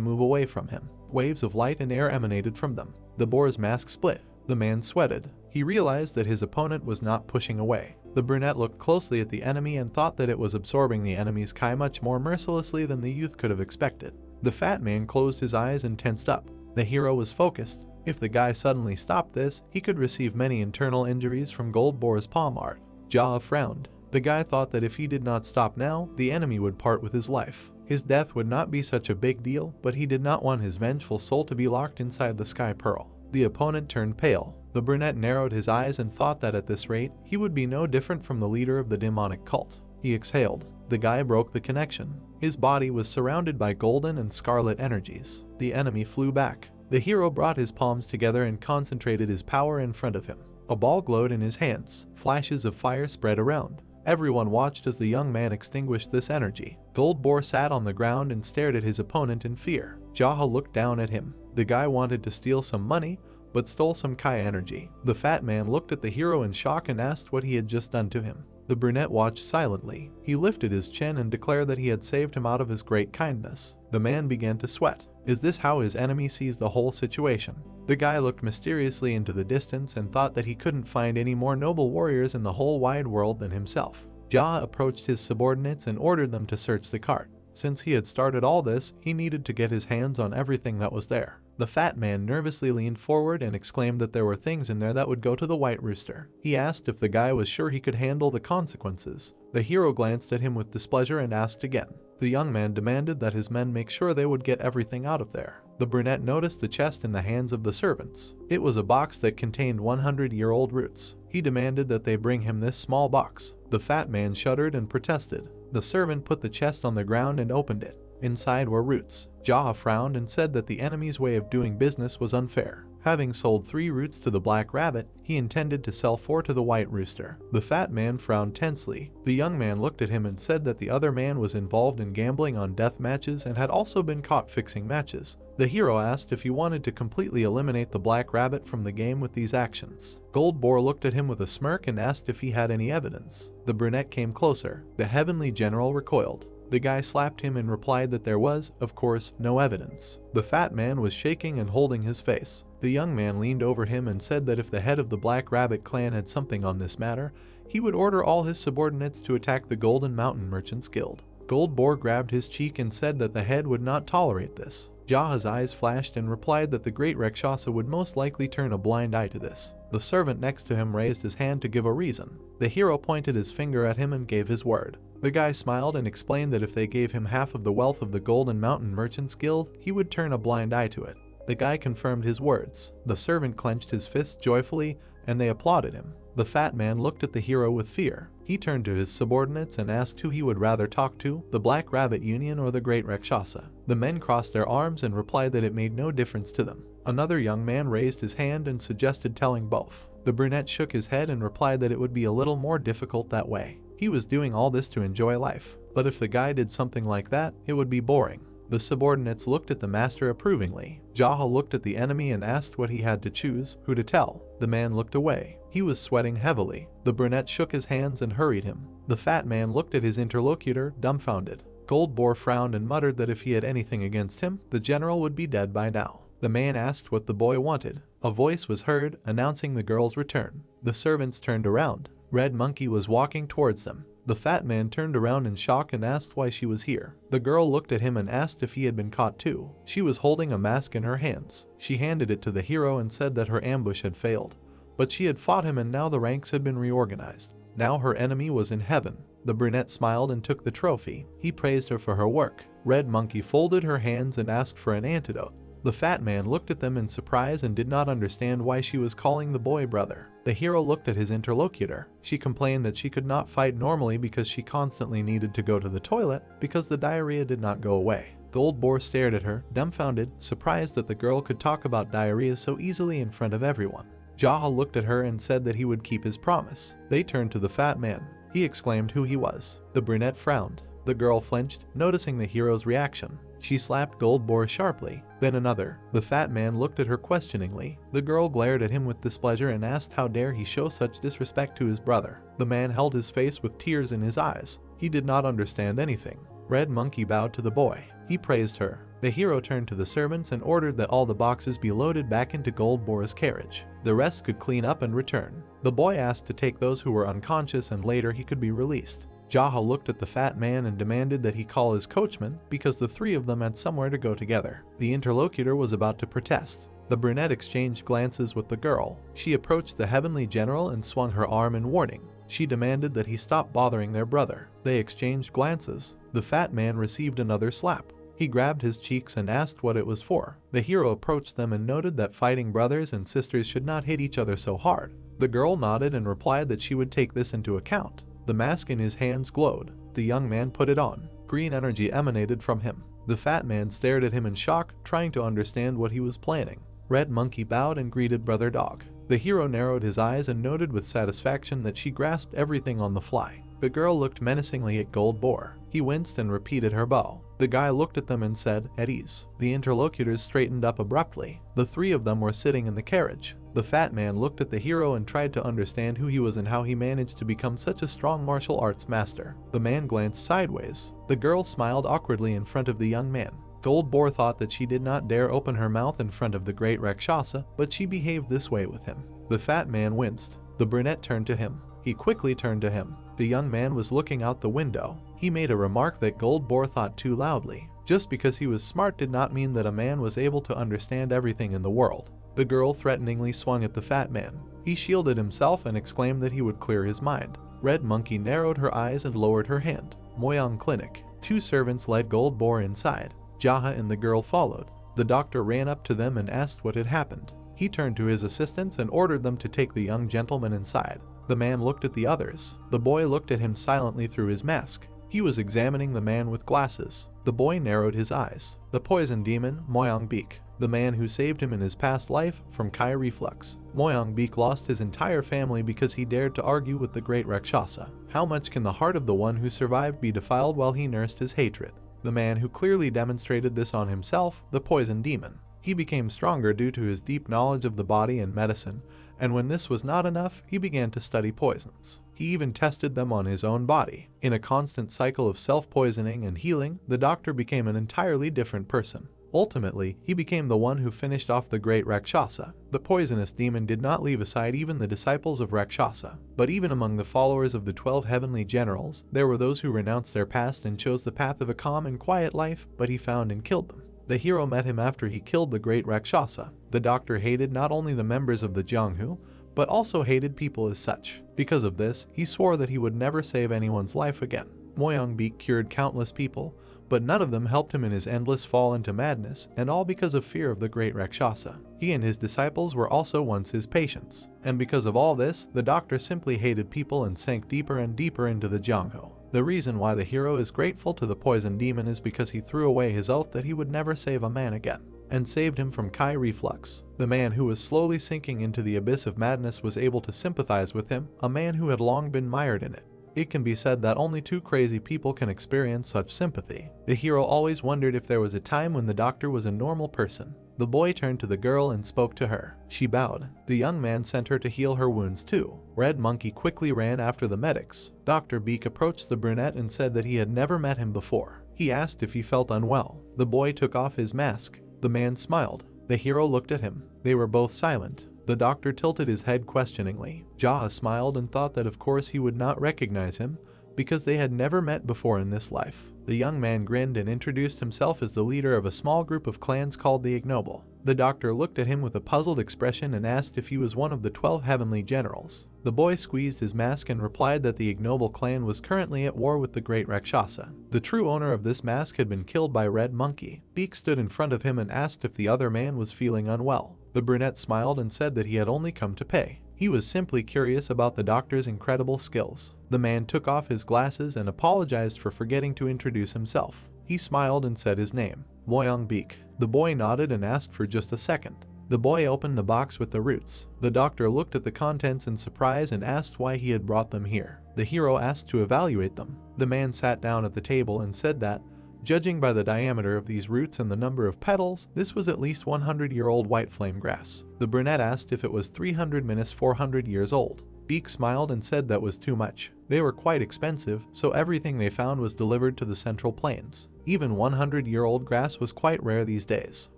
move away from him. Waves of light and air emanated from them. The boar's mask split. The man sweated. He realized that his opponent was not pushing away. The brunette looked closely at the enemy and thought that it was absorbing the enemy's Kai much more mercilessly than the youth could have expected. The fat man closed his eyes and tensed up. The hero was focused. If the guy suddenly stopped this, he could receive many internal injuries from Gold Boar's palm art. Jaha frowned. The guy thought that if he did not stop now, the enemy would part with his life. His death would not be such a big deal, but he did not want his vengeful soul to be locked inside the Sky Pearl. The opponent turned pale. The brunette narrowed his eyes and thought that at this rate, he would be no different from the leader of the demonic cult. He exhaled. The guy broke the connection. His body was surrounded by golden and scarlet energies. The enemy flew back. The hero brought his palms together and concentrated his power in front of him. A ball glowed in his hands. Flashes of fire spread around. Everyone watched as the young man extinguished this energy. Gold Boar sat on the ground and stared at his opponent in fear. Jaha looked down at him. The guy wanted to steal some money, but stole some Kai energy. The fat man looked at the hero in shock and asked what he had just done to him. The brunette watched silently. He lifted his chin and declared that he had saved him out of his great kindness. The man began to sweat. Is this how his enemy sees the whole situation? The guy looked mysteriously into the distance and thought that he couldn't find any more noble warriors in the whole wide world than himself. Jaha approached his subordinates and ordered them to search the cart. Since he had started all this, he needed to get his hands on everything that was there. The fat man nervously leaned forward and exclaimed that there were things in there that would go to the White Rooster. He asked if the guy was sure he could handle the consequences. The hero glanced at him with displeasure and asked again. The young man demanded that his men make sure they would get everything out of there. The brunette noticed the chest in the hands of the servants. It was a box that contained 100-year-old roots. He demanded that they bring him this small box. The fat man shuddered and protested. The servant put the chest on the ground and opened it. Inside were roots. Jaha frowned and said that the enemy's way of doing business was unfair. Having sold 3 roots to the Black Rabbit, he intended to sell 4 to the White Rooster. The fat man frowned tensely. The young man looked at him and said that the other man was involved in gambling on death matches and had also been caught fixing matches. The hero asked if he wanted to completely eliminate the Black Rabbit from the game with these actions. Gold Boar looked at him with a smirk and asked if he had any evidence. The brunette came closer. The heavenly general recoiled. The guy slapped him and replied that there was, of course, no evidence. The fat man was shaking and holding his face. The young man leaned over him and said that if the head of the Black Rabbit clan had something on this matter, he would order all his subordinates to attack the Golden Mountain Merchants Guild. Gold Boar grabbed his cheek and said that the head would not tolerate this. Jaha's eyes flashed and replied that the great Rakshasa would most likely turn a blind eye to this. The servant next to him raised his hand to give a reason. The hero pointed his finger at him and gave his word. The guy smiled and explained that if they gave him half of the wealth of the Golden Mountain Merchants Guild, he would turn a blind eye to it. The guy confirmed his words. The servant clenched his fists joyfully, and they applauded him. The fat man looked at the hero with fear. He turned to his subordinates and asked who he would rather talk to, the Black Rabbit Union or the Great Rakshasa. The men crossed their arms and replied that it made no difference to them. Another young man raised his hand and suggested telling both. The brunette shook his head and replied that it would be a little more difficult that way. He was doing all this to enjoy life, but if the guy did something like that, it would be boring. The subordinates looked at the master approvingly. Jaha looked at the enemy and asked what he had to choose, who to tell. The man looked away. He was sweating heavily. The brunette shook his hands and hurried him. The fat man looked at his interlocutor, dumbfounded. Goldboar frowned and muttered that if he had anything against him, the general would be dead by now. The man asked what the boy wanted. A voice was heard, announcing the girl's return. The servants turned around. Red Monkey was walking towards them. The fat man turned around in shock and asked why she was here. The girl looked at him and asked if he had been caught too. She was holding a mask in her hands. She handed it to the hero and said that her ambush had failed. But she had fought him and now the ranks had been reorganized. Now her enemy was in heaven. The brunette smiled and took the trophy. He praised her for her work. Red Monkey folded her hands and asked for an antidote. The fat man looked at them in surprise and did not understand why she was calling the boy brother. The hero looked at his interlocutor. She complained that she could not fight normally because she constantly needed to go to the toilet because the diarrhea did not go away. Goldboar stared at her, dumbfounded, surprised that the girl could talk about diarrhea so easily in front of everyone. Jaha looked at her and said that he would keep his promise. They turned to the fat man. He exclaimed who he was. The brunette frowned. The girl flinched, noticing the hero's reaction. She slapped Goldboar sharply, then another. The fat man looked at her questioningly. The girl glared at him with displeasure and asked how dare he show such disrespect to his brother. The man held his face with tears in his eyes. He did not understand anything. Red Monkey bowed to the boy. He praised her. The hero turned to the servants and ordered that all the boxes be loaded back into Goldboar's carriage. The rest could clean up and return. The boy asked to take those who were unconscious and later he could be released. Jaha looked at the fat man and demanded that he call his coachman because the three of them had somewhere to go together. The interlocutor was about to protest. The brunette exchanged glances with the girl. She approached the heavenly general and swung her arm in warning. She demanded that he stop bothering their brother. They exchanged glances. The fat man received another slap. He grabbed his cheeks and asked what it was for. The hero approached them and noted that fighting brothers and sisters should not hit each other so hard. The girl nodded and replied that she would take this into account. The mask in his hands glowed. The young man put it on. Green energy emanated from him. The fat man stared at him in shock, trying to understand what he was planning. Red Monkey bowed and greeted Brother Dog. The hero narrowed his eyes and noted with satisfaction that she grasped everything on the fly. The girl looked menacingly at Goldboar. He winced and repeated her bow. The guy looked at them and said, "At ease." The interlocutors straightened up abruptly. The three of them were sitting in the carriage. The fat man looked at the hero and tried to understand who he was and how he managed to become such a strong martial arts master. The man glanced sideways. The girl smiled awkwardly in front of the young man. Goldboar thought that she did not dare open her mouth in front of the great Rakshasa, but she behaved this way with him. The fat man winced. The brunette turned to him. He quickly turned to him. The young man was looking out the window. He made a remark that Goldboar thought too loudly. Just because he was smart did not mean that a man was able to understand everything in the world. The girl threateningly swung at the fat man. He shielded himself and exclaimed that he would clear his mind. Red Monkey narrowed her eyes and lowered her hand. Moyang Clinic. Two servants led Goldboar inside. Jaha and the girl followed. The doctor ran up to them and asked what had happened. He turned to his assistants and ordered them to take the young gentleman inside. The man looked at the others. The boy looked at him silently through his mask. He was examining the man with glasses. The boy narrowed his eyes. The poison demon, Moyang Beek. The man who saved him in his past life from Kai Reflux. Moyang Beek lost his entire family because he dared to argue with the great Rakshasa. How much can the heart of the one who survived be defiled while he nursed his hatred? The man who clearly demonstrated this on himself, the poison demon. He became stronger due to his deep knowledge of the body and medicine, and when this was not enough, he began to study poisons. He even tested them on his own body. In a constant cycle of self-poisoning and healing, the doctor became an entirely different person. Ultimately, he became the one who finished off the great Rakshasa. The poisonous demon did not leave aside even the disciples of Rakshasa. But even among the followers of the 12 heavenly generals, there were those who renounced their past and chose the path of a calm and quiet life, but he found and killed them. The hero met him after he killed the great Rakshasa. The doctor hated not only the members of the Jianghu, but also hated people as such. Because of this, he swore that he would never save anyone's life again. Moyang-beek cured countless people, but none of them helped him in his endless fall into madness, and all because of fear of the great Rakshasa. He and his disciples were also once his patients, and because of all this, the doctor simply hated people and sank deeper and deeper into the Jianghu. The reason why the hero is grateful to the poison demon is because he threw away his oath that he would never save a man again, and saved him from Kai reflux. The man who was slowly sinking into the abyss of madness was able to sympathize with him, a man who had long been mired in it. It can be said that only two crazy people can experience such sympathy. The hero always wondered if there was a time when the doctor was a normal person. The boy turned to the girl and spoke to her. She bowed. The young man sent her to heal her wounds too. Red Monkey quickly ran after the medics. Dr. Beak approached the brunette and said that he had never met him before. He asked if he felt unwell. The boy took off his mask. The man smiled. The hero looked at him. They were both silent. The doctor tilted his head questioningly. Jaha smiled and thought that of course he would not recognize him, because they had never met before in this life. The young man grinned and introduced himself as the leader of a small group of clans called the Ignoble. The doctor looked at him with a puzzled expression and asked if he was one of the 12 heavenly generals. The boy squeezed his mask and replied that the Ignoble clan was currently at war with the great Rakshasa. The true owner of this mask had been killed by Red Monkey. Beak stood in front of him and asked if the other man was feeling unwell. The brunette smiled and said that he had only come to pay. He was simply curious about the doctor's incredible skills. The man took off his glasses and apologized for forgetting to introduce himself. He smiled and said his name, Moyang-beek. The boy nodded and asked for just a second. The boy opened the box with the roots. The doctor looked at the contents in surprise and asked why he had brought them here. The hero asked to evaluate them. The man sat down at the table and said that, judging by the diameter of these roots and the number of petals, this was at least 100-year-old white flame grass. The brunette asked if it was 300-400 years old. Beak smiled and said that was too much. They were quite expensive, so everything they found was delivered to the Central Plains. Even 100-year-old grass was quite rare these days.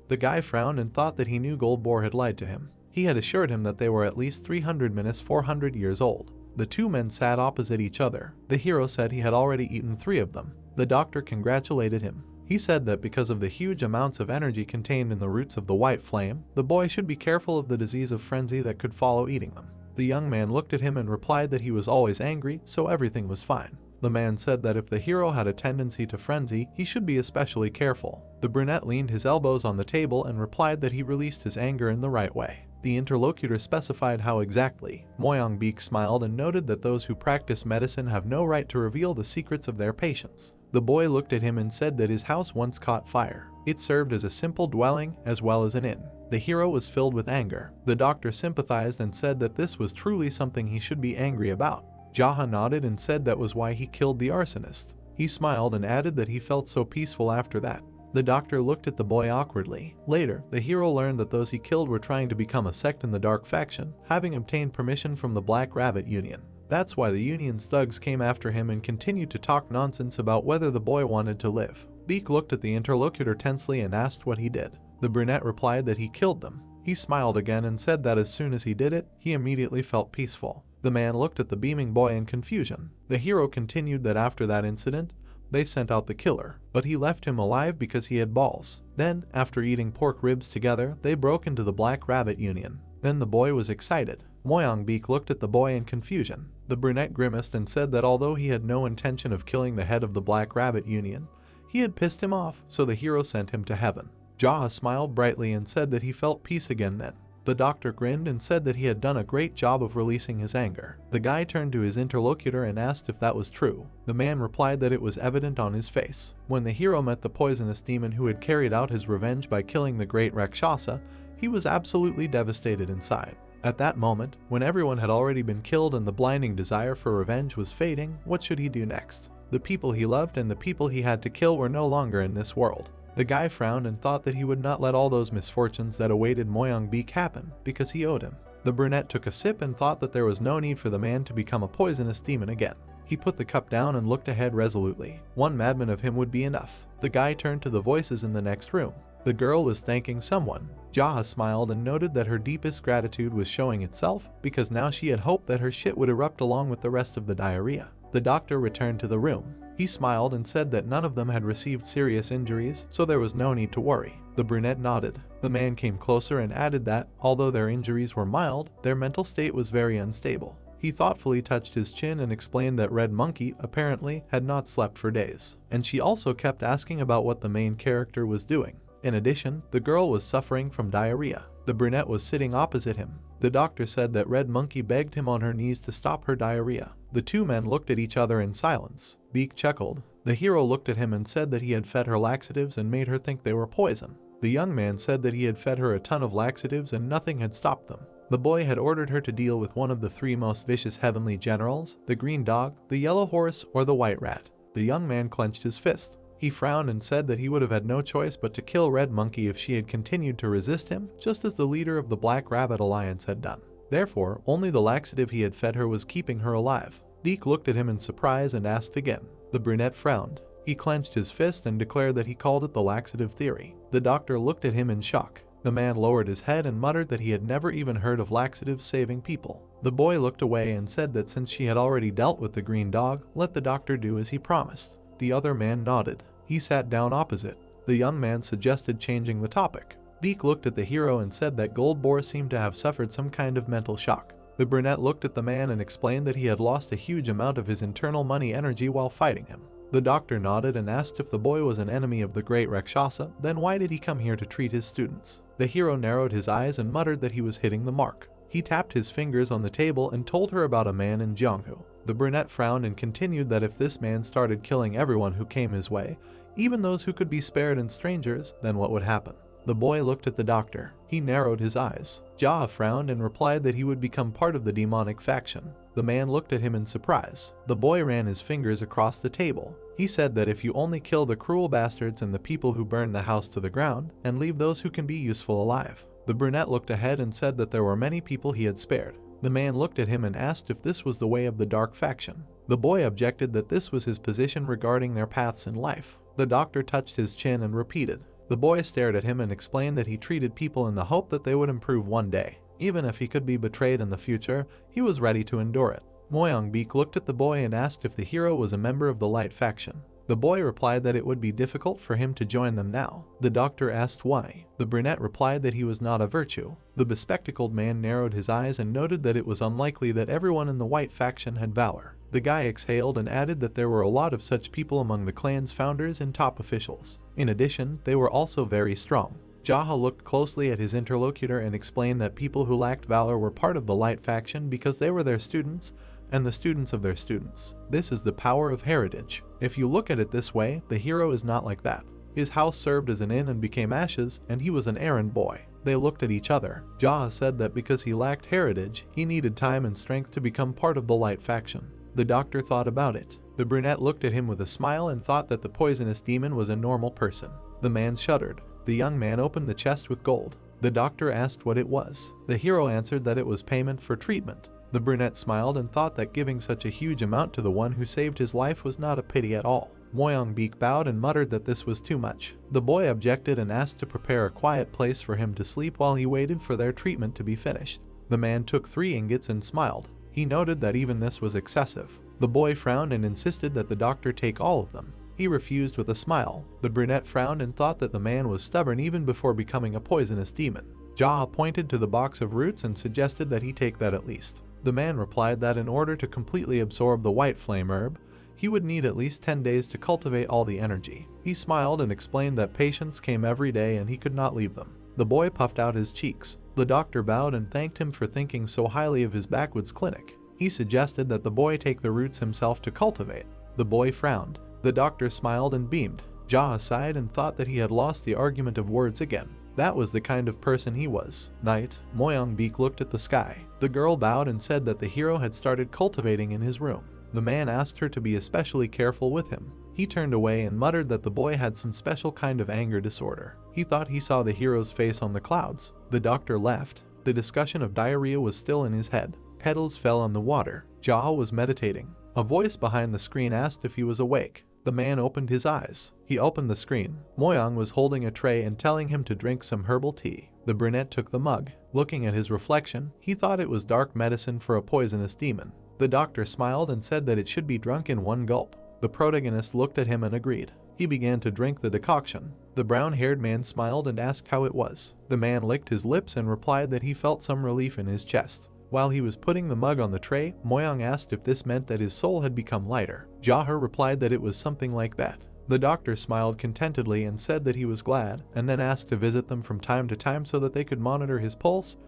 The guy frowned and thought that he knew Goldboar had lied to him. He had assured him that they were at least 300-400 years old. The two men sat opposite each other. The hero said he had already eaten 3 of them. The doctor congratulated him. He said that because of the huge amounts of energy contained in the roots of the white flame, the boy should be careful of the disease of frenzy that could follow eating them. The young man looked at him and replied that he was always angry, so everything was fine. The man said that if the hero had a tendency to frenzy, he should be especially careful. The brunette leaned his elbows on the table and replied that he released his anger in the right way. The interlocutor specified how exactly. Moyang-beek smiled and noted that those who practice medicine have no right to reveal the secrets of their patients. The boy looked at him and said that his house once caught fire. It served as a simple dwelling as well as an inn. The hero was filled with anger. The doctor sympathized and said that this was truly something he should be angry about. Jaha nodded and said that was why he killed the arsonist. He smiled and added that he felt so peaceful after that. The doctor looked at the boy awkwardly. Later, the hero learned that those he killed were trying to become a sect in the Dark Faction, having obtained permission from the Black Rabbit Union. That's why the Union's thugs came after him and continued to talk nonsense about whether the boy wanted to live. Beak looked at the interlocutor tensely and asked what he did. The brunette replied that he killed them. He smiled again and said that as soon as he did it, he immediately felt peaceful. The man looked at the beaming boy in confusion. The hero continued that after that incident, they sent out the killer, but he left him alive because he had balls. Then, after eating pork ribs together, they broke into the Black Rabbit Union. Then the boy was excited. Moyang-beek looked at the boy in confusion. The brunette grimaced and said that although he had no intention of killing the head of the Black Rabbit Union, he had pissed him off, so the hero sent him to heaven. Jaha smiled brightly and said that he felt peace again then. The doctor grinned and said that he had done a great job of releasing his anger. The guy turned to his interlocutor and asked if that was true. The man replied that it was evident on his face. When the hero met the poisonous demon who had carried out his revenge by killing the great Rakshasa, he was absolutely devastated inside. At that moment, when everyone had already been killed and the blinding desire for revenge was fading, what should he do next? The people he loved and the people he had to kill were no longer in this world. The guy frowned and thought that he would not let all those misfortunes that awaited Moyang-beek happen, because he owed him. The brunette took a sip and thought that there was no need for the man to become a poisonous demon again. He put the cup down and looked ahead resolutely. One madman of him would be enough. The guy turned to the voices in the next room. The girl was thanking someone. Jaha smiled and noted that her deepest gratitude was showing itself, because now she had hoped that her shit would erupt along with the rest of the diarrhea. The doctor returned to the room. He smiled and said that none of them had received serious injuries, so there was no need to worry. The brunette nodded. The man came closer and added that, although their injuries were mild, their mental state was very unstable. He thoughtfully touched his chin and explained that Red Monkey, apparently, had not slept for days. And she also kept asking about what the main character was doing. In addition, the girl was suffering from diarrhea. The brunette was sitting opposite him. The doctor said that Red Monkey begged him on her knees to stop her diarrhea. The two men looked at each other in silence. Beak chuckled. The hero looked at him and said that he had fed her laxatives and made her think they were poison. The young man said that he had fed her a ton of laxatives and nothing had stopped them. The boy had ordered her to deal with one of the three most vicious heavenly generals, the green dog, the yellow horse, or the white rat. The young man clenched his fist. He frowned and said that he would have had no choice but to kill Red Monkey if she had continued to resist him, just as the leader of the Black Rabbit Alliance had done. Therefore, only the laxative he had fed her was keeping her alive. Deke looked at him in surprise and asked again. The brunette frowned. He clenched his fist and declared that he called it the laxative theory. The doctor looked at him in shock. The man lowered his head and muttered that he had never even heard of laxatives saving people. The boy looked away and said that since she had already dealt with the green dog, let the doctor do as he promised. The other man nodded. He sat down opposite. The young man suggested changing the topic. Deke looked at the hero and said that Goldboar seemed to have suffered some kind of mental shock. The brunette looked at the man and explained that he had lost a huge amount of his internal money energy while fighting him. The doctor nodded and asked if the boy was an enemy of the great Rakshasa, then why did he come here to treat his students? The hero narrowed his eyes and muttered that he was hitting the mark. He tapped his fingers on the table and told her about a man in Jianghu. The brunette frowned and continued that if this man started killing everyone who came his way, even those who could be spared and strangers, then what would happen? The boy looked at the doctor. He narrowed his eyes. Jia frowned and replied that he would become part of the demonic faction. The man looked at him in surprise. The boy ran his fingers across the table. He said that if you only kill the cruel bastards and the people who burn the house to the ground, and leave those who can be useful alive. The brunette looked ahead and said that there were many people he had spared. The man looked at him and asked if this was the way of the dark faction. The boy objected that this was his position regarding their paths in life. The doctor touched his chin and repeated. The boy stared at him and explained that he treated people in the hope that they would improve one day. Even if he could be betrayed in the future, he was ready to endure it. Moyongbik looked at the boy and asked if the hero was a member of the Light faction. The boy replied that it would be difficult for him to join them now. The doctor asked why. The brunette replied that he was not a virtue. The bespectacled man narrowed his eyes and noted that it was unlikely that everyone in the White faction had valor. The guy exhaled and added that there were a lot of such people among the clan's founders and top officials. In addition, they were also very strong. Jaha looked closely at his interlocutor and explained that people who lacked valor were part of the Light faction because they were their students, and the students of their students. This is the power of heritage. If you look at it this way, the hero is not like that. His house served as an inn and became ashes, and he was an errand boy. They looked at each other. Jaha said that because he lacked heritage, he needed time and strength to become part of the Light faction. The doctor thought about it. The brunette looked at him with a smile and thought that the poisonous demon was a normal person. The man shuddered. The young man opened the chest with gold. The doctor asked what it was. The hero answered that it was payment for treatment. The brunette smiled and thought that giving such a huge amount to the one who saved his life was not a pity at all. Moyongbik bowed and muttered that this was too much. The boy objected and asked to prepare a quiet place for him to sleep while he waited for their treatment to be finished. The man took 3 ingots and smiled. He noted that even this was excessive. The boy frowned and insisted that the doctor take all of them. He refused with a smile. The brunette frowned and thought that the man was stubborn even before becoming a poisonous demon. Jaha pointed to the box of roots and suggested that he take that at least. The man replied that in order to completely absorb the white flame herb, he would need at least 10 days to cultivate all the energy. He smiled and explained that patients came every day and he could not leave them. The boy puffed out his cheeks. The doctor bowed and thanked him for thinking so highly of his backwoods clinic. He suggested that the boy take the roots himself to cultivate. The boy frowned. The doctor smiled and beamed. Jaha sighed and thought that he had lost the argument of words again. That was the kind of person he was. Night, Moyongbik looked at the sky. The girl bowed and said that the hero had started cultivating in his room. The man asked her to be especially careful with him. He turned away and muttered that the boy had some special kind of anger disorder. He thought he saw the hero's face on the clouds. The doctor left. The discussion of diarrhea was still in his head. Petals fell on the water. Jaha was meditating. A voice behind the screen asked if he was awake. The man opened his eyes. He opened the screen. Moyong was holding a tray and telling him to drink some herbal tea. The brunette took the mug. Looking at his reflection, he thought it was dark medicine for a poisonous demon. The doctor smiled and said that it should be drunk in 1 gulp. The protagonist looked at him and agreed. He began to drink the decoction. The brown-haired man smiled and asked how it was. The man licked his lips and replied that he felt some relief in his chest. While he was putting the mug on the tray, Moyoung asked if this meant that his soul had become lighter. Jaha replied that it was something like that. The doctor smiled contentedly and said that he was glad, and then asked to visit them from time to time so that they could monitor his pulse,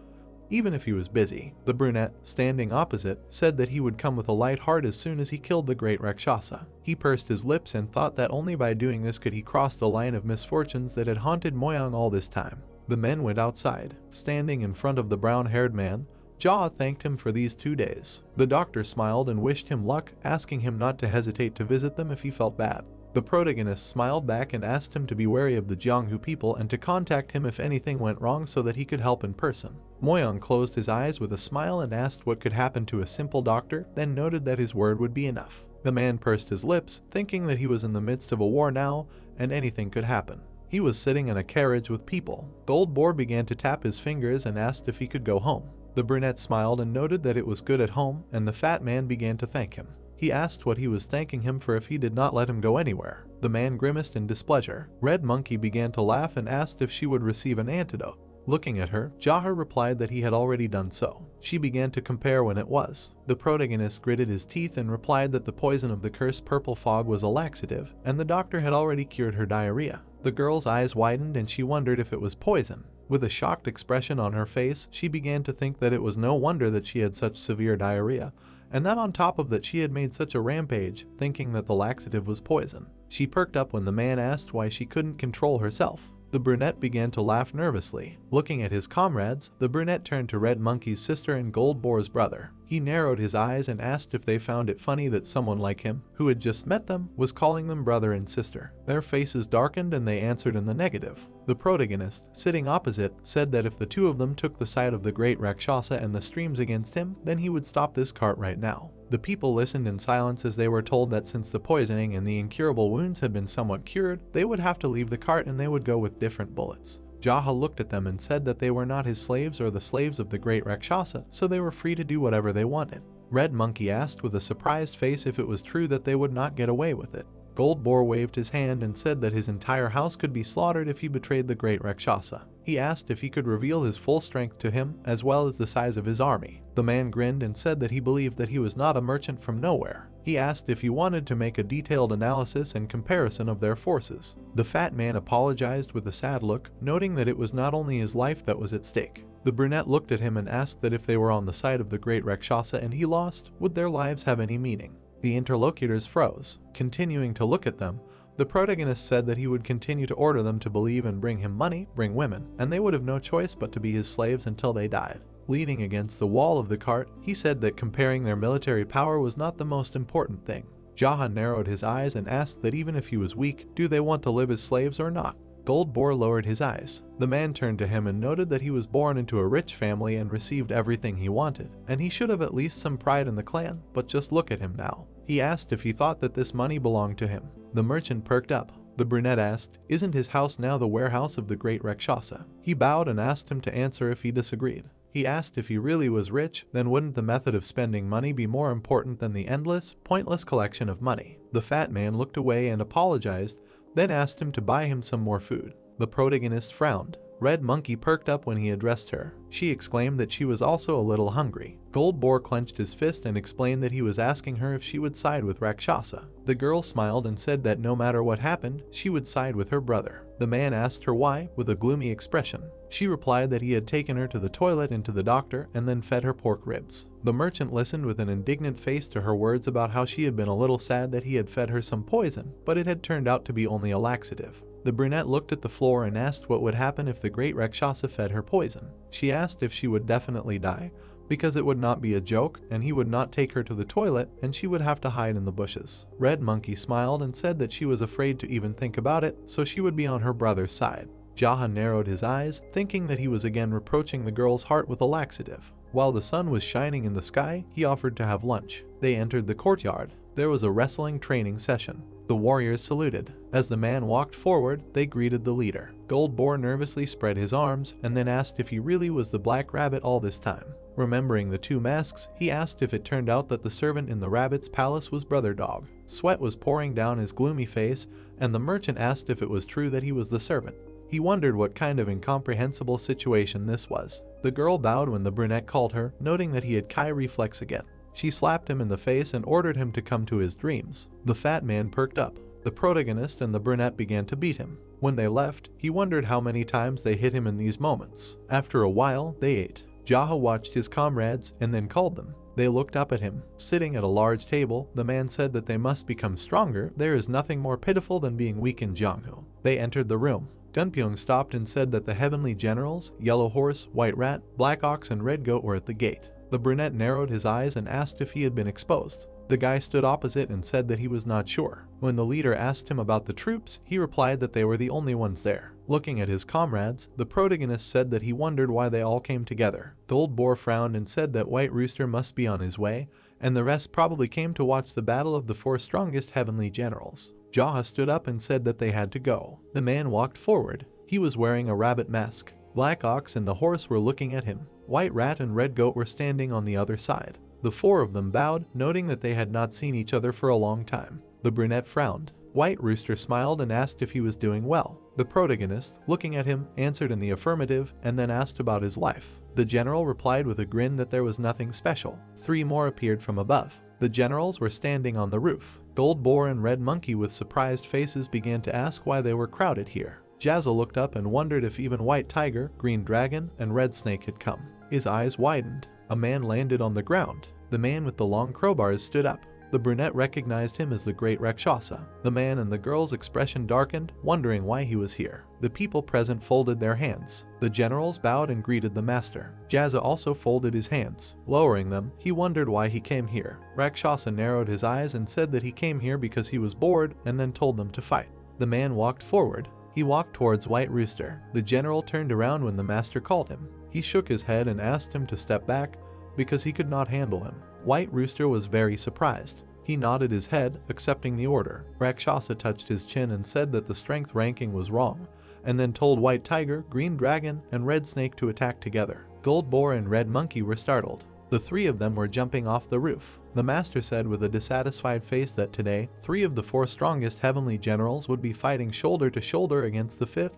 even if he was busy. The brunette, standing opposite, said that he would come with a light heart as soon as he killed the great Rakshasa. He pursed his lips and thought that only by doing this could he cross the line of misfortunes that had haunted Moyoung all this time. The men went outside. Standing in front of the brown-haired man, Jaw thanked him for these 2 days. The doctor smiled and wished him luck, asking him not to hesitate to visit them if he felt bad. The protagonist smiled back and asked him to be wary of the Jianghu people and to contact him if anything went wrong so that he could help in person. Moyoung closed his eyes with a smile and asked what could happen to a simple doctor, then noted that his word would be enough. The man pursed his lips, thinking that he was in the midst of a war now, and anything could happen. He was sitting in a carriage with people. Gold Boar began to tap his fingers and asked if he could go home. The brunette smiled and noted that it was good at home, and the fat man began to thank him. He asked what he was thanking him for if he did not let him go anywhere. The man grimaced in displeasure. Red Monkey began to laugh and asked if she would receive an antidote. Looking at her, Jaha replied that he had already done so. She began to compare when it was. The protagonist gritted his teeth and replied that the poison of the cursed purple fog was a laxative, and the doctor had already cured her diarrhea. The girl's eyes widened and she wondered if it was poison. With a shocked expression on her face, she began to think that it was no wonder that she had such severe diarrhea, and that on top of that she had made such a rampage, thinking that the laxative was poison. She perked up when the man asked why she couldn't control herself. The brunette began to laugh nervously. Looking at his comrades, the brunette turned to Red Monkey's sister and Gold Boar's brother. He narrowed his eyes and asked if they found it funny that someone like him, who had just met them, was calling them brother and sister. Their faces darkened and they answered in the negative. The protagonist, sitting opposite, said that if the two of them took the side of the great Rakshasa and the streams against him, then he would stop this cart right now. The people listened in silence as they were told that since the poisoning and the incurable wounds had been somewhat cured, they would have to leave the cart and they would go with different bullets. Jaha looked at them and said that they were not his slaves or the slaves of the great Rakshasa, so they were free to do whatever they wanted. Red Monkey asked with a surprised face if it was true that they would not get away with it. Gold Boar waved his hand and said that his entire house could be slaughtered if he betrayed the great Rakshasa. He asked if he could reveal his full strength to him, as well as the size of his army. The man grinned and said that he believed that he was not a merchant from nowhere. He asked if he wanted to make a detailed analysis and comparison of their forces. The fat man apologized with a sad look, noting that it was not only his life that was at stake. The brunette looked at him and asked that if they were on the side of the great Rakshasa and he lost, would their lives have any meaning? The interlocutors froze. Continuing to look at them, the protagonist said that he would continue to order them to believe and bring him money, bring women, and they would have no choice but to be his slaves until they died. Leaning against the wall of the cart, he said that comparing their military power was not the most important thing. Jaha narrowed his eyes and asked that even if he was weak, do they want to live as slaves or not? Gold Boar lowered his eyes. The man turned to him and noted that he was born into a rich family and received everything he wanted, and he should have at least some pride in the clan, but just look at him now. He asked if he thought that this money belonged to him. The merchant perked up. The brunette asked, isn't his house now the warehouse of the great Rakshasa? He bowed and asked him to answer if he disagreed. He asked if he really was rich, then wouldn't the method of spending money be more important than the endless, pointless collection of money? The fat man looked away and apologized, then asked him to buy him some more food. The protagonist frowned. Red Monkey perked up when he addressed her. She exclaimed that she was also a little hungry. Gold Boar clenched his fist and explained that he was asking her if she would side with Rakshasa. The girl smiled and said that no matter what happened, she would side with her brother. The man asked her why, with a gloomy expression. She replied that he had taken her to the toilet and to the doctor and then fed her pork ribs. The merchant listened with an indignant face to her words about how she had been a little sad that he had fed her some poison, but it had turned out to be only a laxative. The brunette looked at the floor and asked what would happen if the great Rakshasa fed her poison. She asked if she would definitely die, because it would not be a joke and he would not take her to the toilet and she would have to hide in the bushes. Red Monkey smiled and said that she was afraid to even think about it, so she would be on her brother's side. Jaha narrowed his eyes, thinking that he was again reproaching the girl's heart with a laxative. While the sun was shining in the sky, he offered to have lunch. They entered the courtyard. There was a wrestling training session. The warriors saluted. As the man walked forward, they greeted the leader. Gold Boar nervously spread his arms and then asked if he really was the Black Rabbit all this time. Remembering the two masks, he asked if it turned out that the servant in the rabbit's palace was Brother Dog. Sweat was pouring down his gloomy face, and the merchant asked if it was true that he was the servant. He wondered what kind of incomprehensible situation this was. The girl bowed when the brunette called her, noting that he had Kai reflex again. She slapped him in the face and ordered him to come to his dreams. The fat man perked up. The protagonist and the brunette began to beat him. When they left, he wondered how many times they hit him in these moments. After a while, they ate. Jaha watched his comrades and then called them. They looked up at him. Sitting at a large table, the man said that they must become stronger. There is nothing more pitiful than being weak in Jianghu. They entered the room. Dunpyong stopped and said that the heavenly generals, Yellow Horse, White Rat, Black Ox and Red Goat were at the gate. The brunette narrowed his eyes and asked if he had been exposed. The guy stood opposite and said that he was not sure. When the leader asked him about the troops, he replied that they were the only ones there. Looking at his comrades, the protagonist said that he wondered why they all came together. Gold Boar frowned and said that White Rooster must be on his way, and the rest probably came to watch the battle of the four strongest heavenly generals. Jaha stood up and said that they had to go. The man walked forward. He was wearing a rabbit mask. Black Ox and the horse were looking at him. White Rat and Red Goat were standing on the other side. The four of them bowed, noting that they had not seen each other for a long time. The brunette frowned. White Rooster smiled and asked if he was doing well. The protagonist, looking at him, answered in the affirmative and then asked about his life. The general replied with a grin that there was nothing special. Three more appeared from above. The generals were standing on the roof. Gold Boar and Red Monkey with surprised faces began to ask why they were crowded here. Jazzle looked up and wondered if even White Tiger, Green Dragon, and Red Snake had come. His eyes widened. A man landed on the ground. The man with the long crowbars stood up. The brunette recognized him as the great Rakshasa. The man and the girl's expression darkened, wondering why he was here. The people present folded their hands. The generals bowed and greeted the master. Jazza also folded his hands. Lowering them, he wondered why he came here. Rakshasa narrowed his eyes and said that he came here because he was bored and then told them to fight. The man walked forward. He walked towards White Rooster. The general turned around when the master called him. He shook his head and asked him to step back because he could not handle him. White Rooster was very surprised. He nodded his head, accepting the order. Rakshasa touched his chin and said that the strength ranking was wrong, and then told White Tiger, Green Dragon, and Red Snake to attack together. Gold Boar and Red Monkey were startled. The three of them were jumping off the roof. The master said with a dissatisfied face that today, 3 of the 4 strongest heavenly generals would be fighting shoulder to shoulder against the 5th,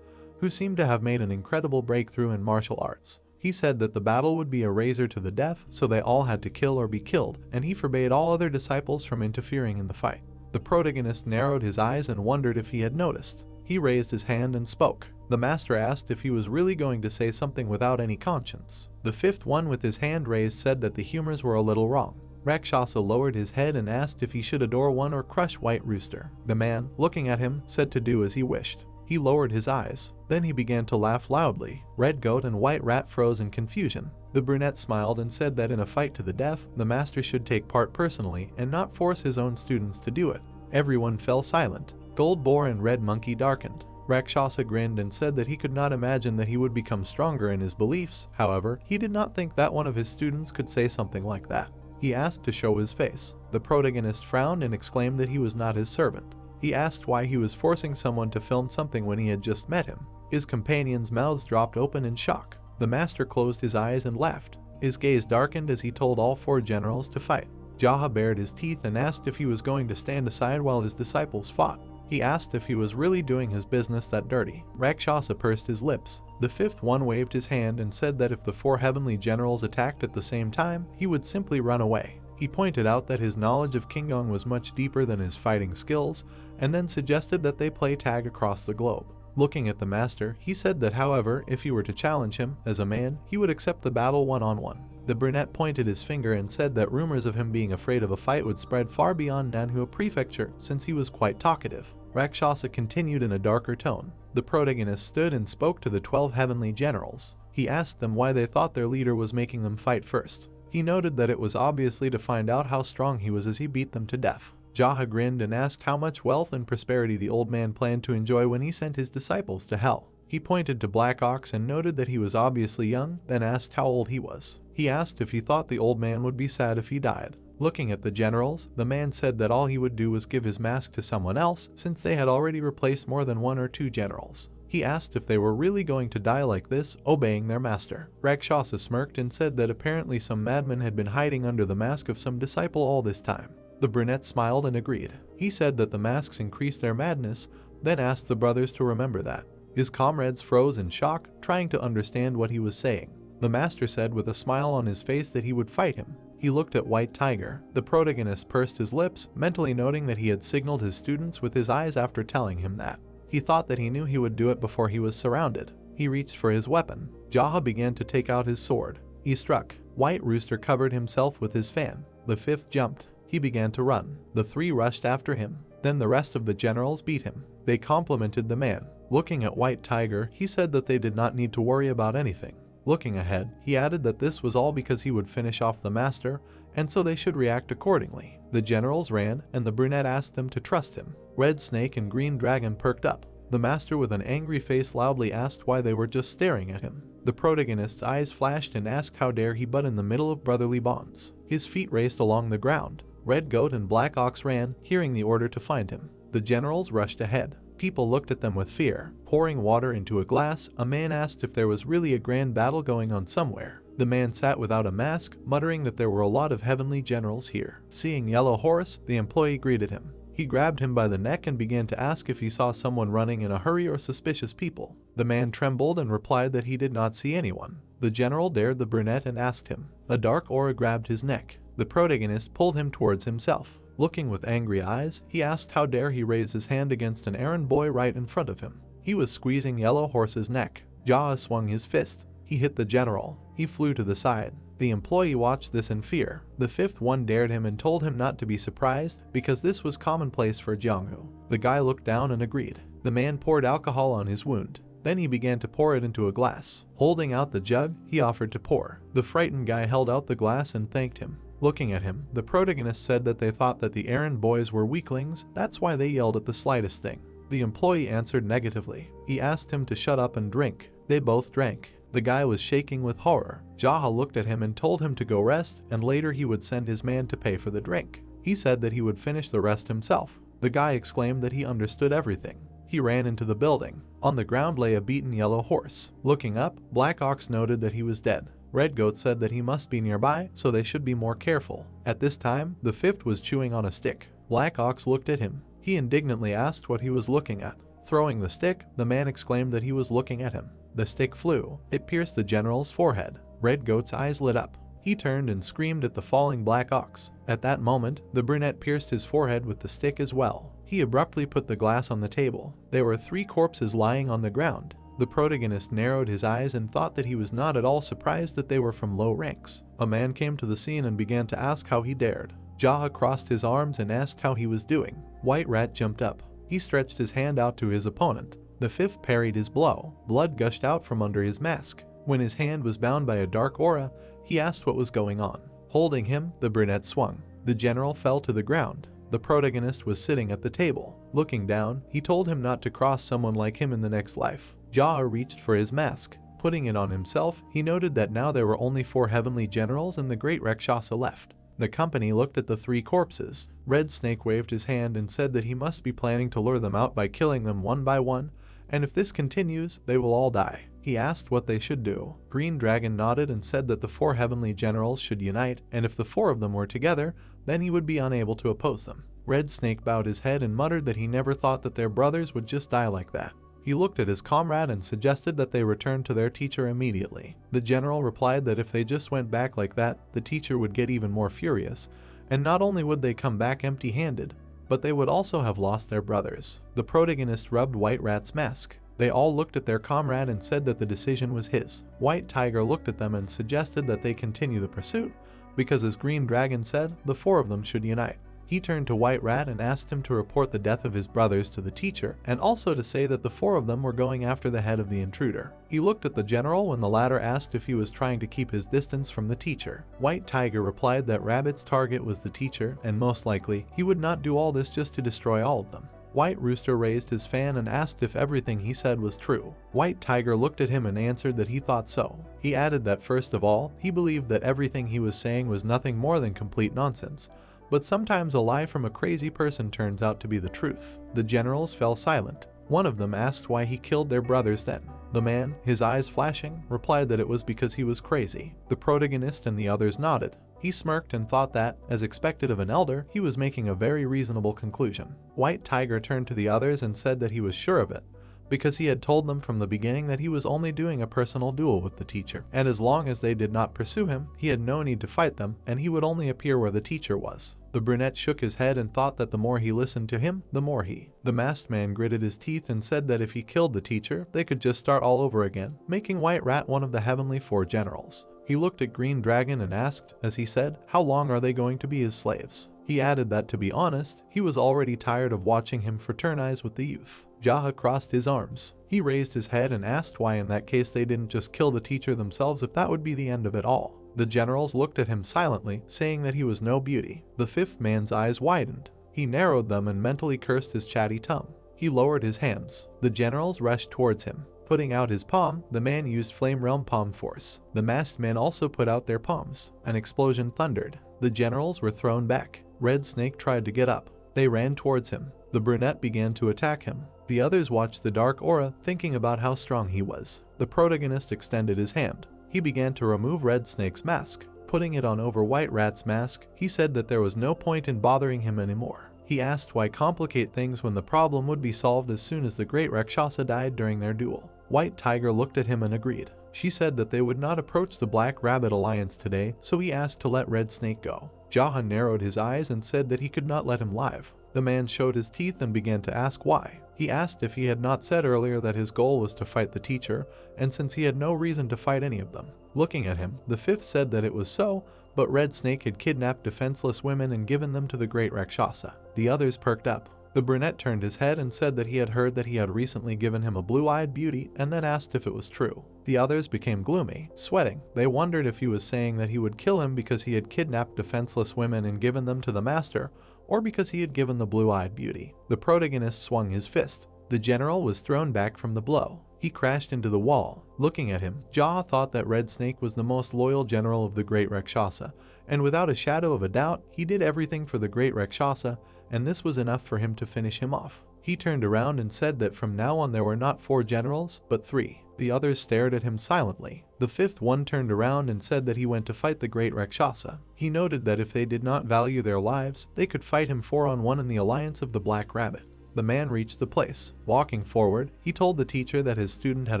who seemed to have made an incredible breakthrough in martial arts. He said that the battle would be a razor to the death, so they all had to kill or be killed, and he forbade all other disciples from interfering in the fight. The protagonist narrowed his eyes and wondered if he had noticed. He raised his hand and spoke. The master asked if he was really going to say something without any conscience. The 5th one with his hand raised said that the humors were a little wrong. Rakshasa lowered his head and asked if he should adore one or crush White Rooster. The man, looking at him, said to do as he wished. He lowered his eyes. Then he began to laugh loudly. Red Goat and White Rat froze in confusion. The brunette smiled and said that in a fight to the death, the master should take part personally and not force his own students to do it. Everyone fell silent. Gold Boar and Red Monkey darkened. Rakshasa grinned and said that he could not imagine that he would become stronger in his beliefs. However, he did not think that one of his students could say something like that. He asked to show his face. The protagonist frowned and exclaimed that he was not his servant. He asked why he was forcing someone to film something when he had just met him. His companions' mouths dropped open in shock. The master closed his eyes and laughed. His gaze darkened as he told all 4 generals to fight. Jaha bared his teeth and asked if he was going to stand aside while his disciples fought. He asked if he was really doing his business that dirty. Rakshasa pursed his lips. The 5th one waved his hand and said that if the 4 heavenly generals attacked at the same time, he would simply run away. He pointed out that his knowledge of Kingong was much deeper than his fighting skills, and then suggested that they play tag across the globe. Looking at the master, he said that however, if he were to challenge him, as a man, he would accept the battle one-on-one. The brunette pointed his finger and said that rumors of him being afraid of a fight would spread far beyond Manhwa Prefecture, since he was quite talkative. Rakshasa continued in a darker tone. The protagonist stood and spoke to the 12 heavenly generals. He asked them why they thought their leader was making them fight first. He noted that it was obviously to find out how strong he was as he beat them to death. Jaha grinned and asked how much wealth and prosperity the old man planned to enjoy when he sent his disciples to hell. He pointed to Black Ox and noted that he was obviously young, then asked how old he was. He asked if he thought the old man would be sad if he died. Looking at the generals, the man said that all he would do was give his mask to someone else, since they had already replaced more than 1 or 2 generals. He asked if they were really going to die like this, obeying their master. Rakshasa smirked and said that apparently some madman had been hiding under the mask of some disciple all this time. The brunette smiled and agreed. He said that the masks increased their madness, then asked the brothers to remember that. His comrades froze in shock, trying to understand what he was saying. The master said with a smile on his face that he would fight him. He looked at White Tiger. The protagonist pursed his lips, mentally noting that he had signaled his students with his eyes after telling him that. He thought that he knew he would do it before he was surrounded. He reached for his weapon. Jaha began to take out his sword. He struck. White Rooster covered himself with his fan. The fifth jumped. He began to run. The three rushed after him. Then the rest of the generals beat him. They complimented the man. Looking at White Tiger, he said that they did not need to worry about anything. Looking ahead, he added that this was all because he would finish off the master, and so they should react accordingly. The generals ran, and the brunette asked them to trust him. Red Snake and Green Dragon perked up. The master with an angry face loudly asked why they were just staring at him. The protagonist's eyes flashed and asked how dare he butt in the middle of brotherly bonds. His feet raced along the ground. Red Goat and Black Ox ran, hearing the order to find him. The generals rushed ahead. People looked at them with fear. Pouring water into a glass, a man asked if there was really a grand battle going on somewhere. The man sat without a mask, muttering that there were a lot of heavenly generals here. Seeing Yellow Horse, the employee greeted him. He grabbed him by the neck and began to ask if he saw someone running in a hurry or suspicious people. The man trembled and replied that he did not see anyone. The general dared the brunette and asked him. A dark aura grabbed his neck. The protagonist pulled him towards himself. Looking with angry eyes, he asked how dare he raise his hand against an errand boy right in front of him. He was squeezing Yellow Horse's neck. Jaha swung his fist. He hit the general. He flew to the side. The employee watched this in fear. The fifth one dared him and told him not to be surprised because this was commonplace for Jianghu. The guy looked down and agreed. The man poured alcohol on his wound. Then he began to pour it into a glass. Holding out the jug, he offered to pour. The frightened guy held out the glass and thanked him. Looking at him, the protagonist said that they thought that the errand boys were weaklings, that's why they yelled at the slightest thing. The employee answered negatively. He asked him to shut up and drink. They both drank. The guy was shaking with horror. Jaha looked at him and told him to go rest, and later he would send his man to pay for the drink. He said that he would finish the rest himself. The guy exclaimed that he understood everything. He ran into the building. On the ground lay a beaten Yellow Horse. Looking up, Black Ox noted that he was dead. Red Goat said that he must be nearby, so they should be more careful. At this time, the fifth was chewing on a stick. Black Ox looked at him. He indignantly asked what he was looking at. Throwing the stick, the man exclaimed that he was looking at him. The stick flew. It pierced the general's forehead. Red Goat's eyes lit up. He turned and screamed at the falling Black Ox. At that moment, the brunette pierced his forehead with the stick as well. He abruptly put the glass on the table. There were 3 corpses lying on the ground. The protagonist narrowed his eyes and thought that he was not at all surprised that they were from low ranks. A man came to the scene and began to ask how he dared. Jaha crossed his arms and asked how he was doing. White Rat jumped up. He stretched his hand out to his opponent. The fifth parried his blow. Blood gushed out from under his mask. When his hand was bound by a dark aura, he asked what was going on. Holding him, the brunette swung. The general fell to the ground. The protagonist was sitting at the table. Looking down, he told him not to cross someone like him in the next life. Jaha reached for his mask. Putting it on himself, he noted that now there were only 4 heavenly generals and the great Rakshasa left. The company looked at the 3 corpses. Red Snake waved his hand and said that he must be planning to lure them out by killing them one by one, and if this continues, they will all die. He asked what they should do. Green Dragon nodded and said that the 4 heavenly generals should unite, and if the 4 of them were together, then he would be unable to oppose them. Red Snake bowed his head and muttered that he never thought that their brothers would just die like that. He looked at his comrade and suggested that they return to their teacher immediately. The general replied that if they just went back like that, the teacher would get even more furious, and not only would they come back empty-handed, but they would also have lost their brothers. The protagonist rubbed White Rat's mask. They all looked at their comrade and said that the decision was his. White Tiger looked at them and suggested that they continue the pursuit, because as Green Dragon said, the 4 of them should unite. He turned to White Rat and asked him to report the death of his brothers to the teacher, and also to say that the 4 of them were going after the head of the intruder. He looked at the general when the latter asked if he was trying to keep his distance from the teacher. White Tiger replied that Rabbit's target was the teacher, and most likely, he would not do all this just to destroy all of them. White Rooster raised his fan and asked if everything he said was true. White Tiger looked at him and answered that he thought so. He added that first of all, he believed that everything he was saying was nothing more than complete nonsense. But sometimes a lie from a crazy person turns out to be the truth. The generals fell silent. One of them asked why he killed their brothers then. The man, his eyes flashing, replied that it was because he was crazy. The protagonist and the others nodded. He smirked and thought that, as expected of an elder, he was making a very reasonable conclusion. White Tiger turned to the others and said that he was sure of it, because he had told them from the beginning that he was only doing a personal duel with the teacher, and as long as they did not pursue him, he had no need to fight them, and he would only appear where the teacher was. The brunette shook his head and thought that the more he listened to him, the more he. The masked man gritted his teeth and said that if he killed the teacher, they could just start all over again, making White Rat one of the Heavenly Four generals. He looked at Green Dragon and asked, as he said, how long are they going to be his slaves? He added that, to be honest, he was already tired of watching him fraternize with the youth. Jaha crossed his arms. He raised his head and asked why in that case they didn't just kill the teacher themselves if that would be the end of it all. The generals looked at him silently, saying that he was no beauty. The fifth man's eyes widened. He narrowed them and mentally cursed his chatty tongue. He lowered his hands. The generals rushed towards him. Putting out his palm, the man used Flame Realm Palm Force. The masked men also put out their palms. An explosion thundered. The generals were thrown back. Red Snake tried to get up. They ran towards him. The brunette began to attack him. The others watched the dark aura, thinking about how strong he was. The protagonist extended his hand. He began to remove Red Snake's mask. Putting it on over White Rat's mask, he said that there was no point in bothering him anymore. He asked why complicate things when the problem would be solved as soon as the great Rakshasa died during their duel. White Tiger looked at him and agreed. She said that they would not approach the Black Rabbit Alliance today, so he asked to let Red Snake go. Jahan narrowed his eyes and said that he could not let him live. The man showed his teeth and began to ask why. He asked if he had not said earlier that his goal was to fight the teacher, and since he had no reason to fight any of them. Looking at him, the fifth said that it was so, but Red Snake had kidnapped defenseless women and given them to the great Rakshasa. The others perked up. The brunette turned his head and said that he had heard that he had recently given him a blue-eyed beauty, and then asked if it was true. The others became gloomy, sweating. They wondered if he was saying that he would kill him because he had kidnapped defenseless women and given them to the master, or because he had given the blue-eyed beauty. The protagonist swung his fist. The general was thrown back from the blow. He crashed into the wall. Looking at him, Jaw thought that Red Snake was the most loyal general of the great Rakshasa, and without a shadow of a doubt, he did everything for the great Rakshasa, and this was enough for him to finish him off. He turned around and said that from now on there were not 4 generals, but 3. The others stared at him silently. The fifth one turned around and said that he went to fight the great Rakshasa. He noted that if they did not value their lives, they could fight him 4-on-1 in the alliance of the Black Rabbit. The man reached the place. Walking forward, he told the teacher that his student had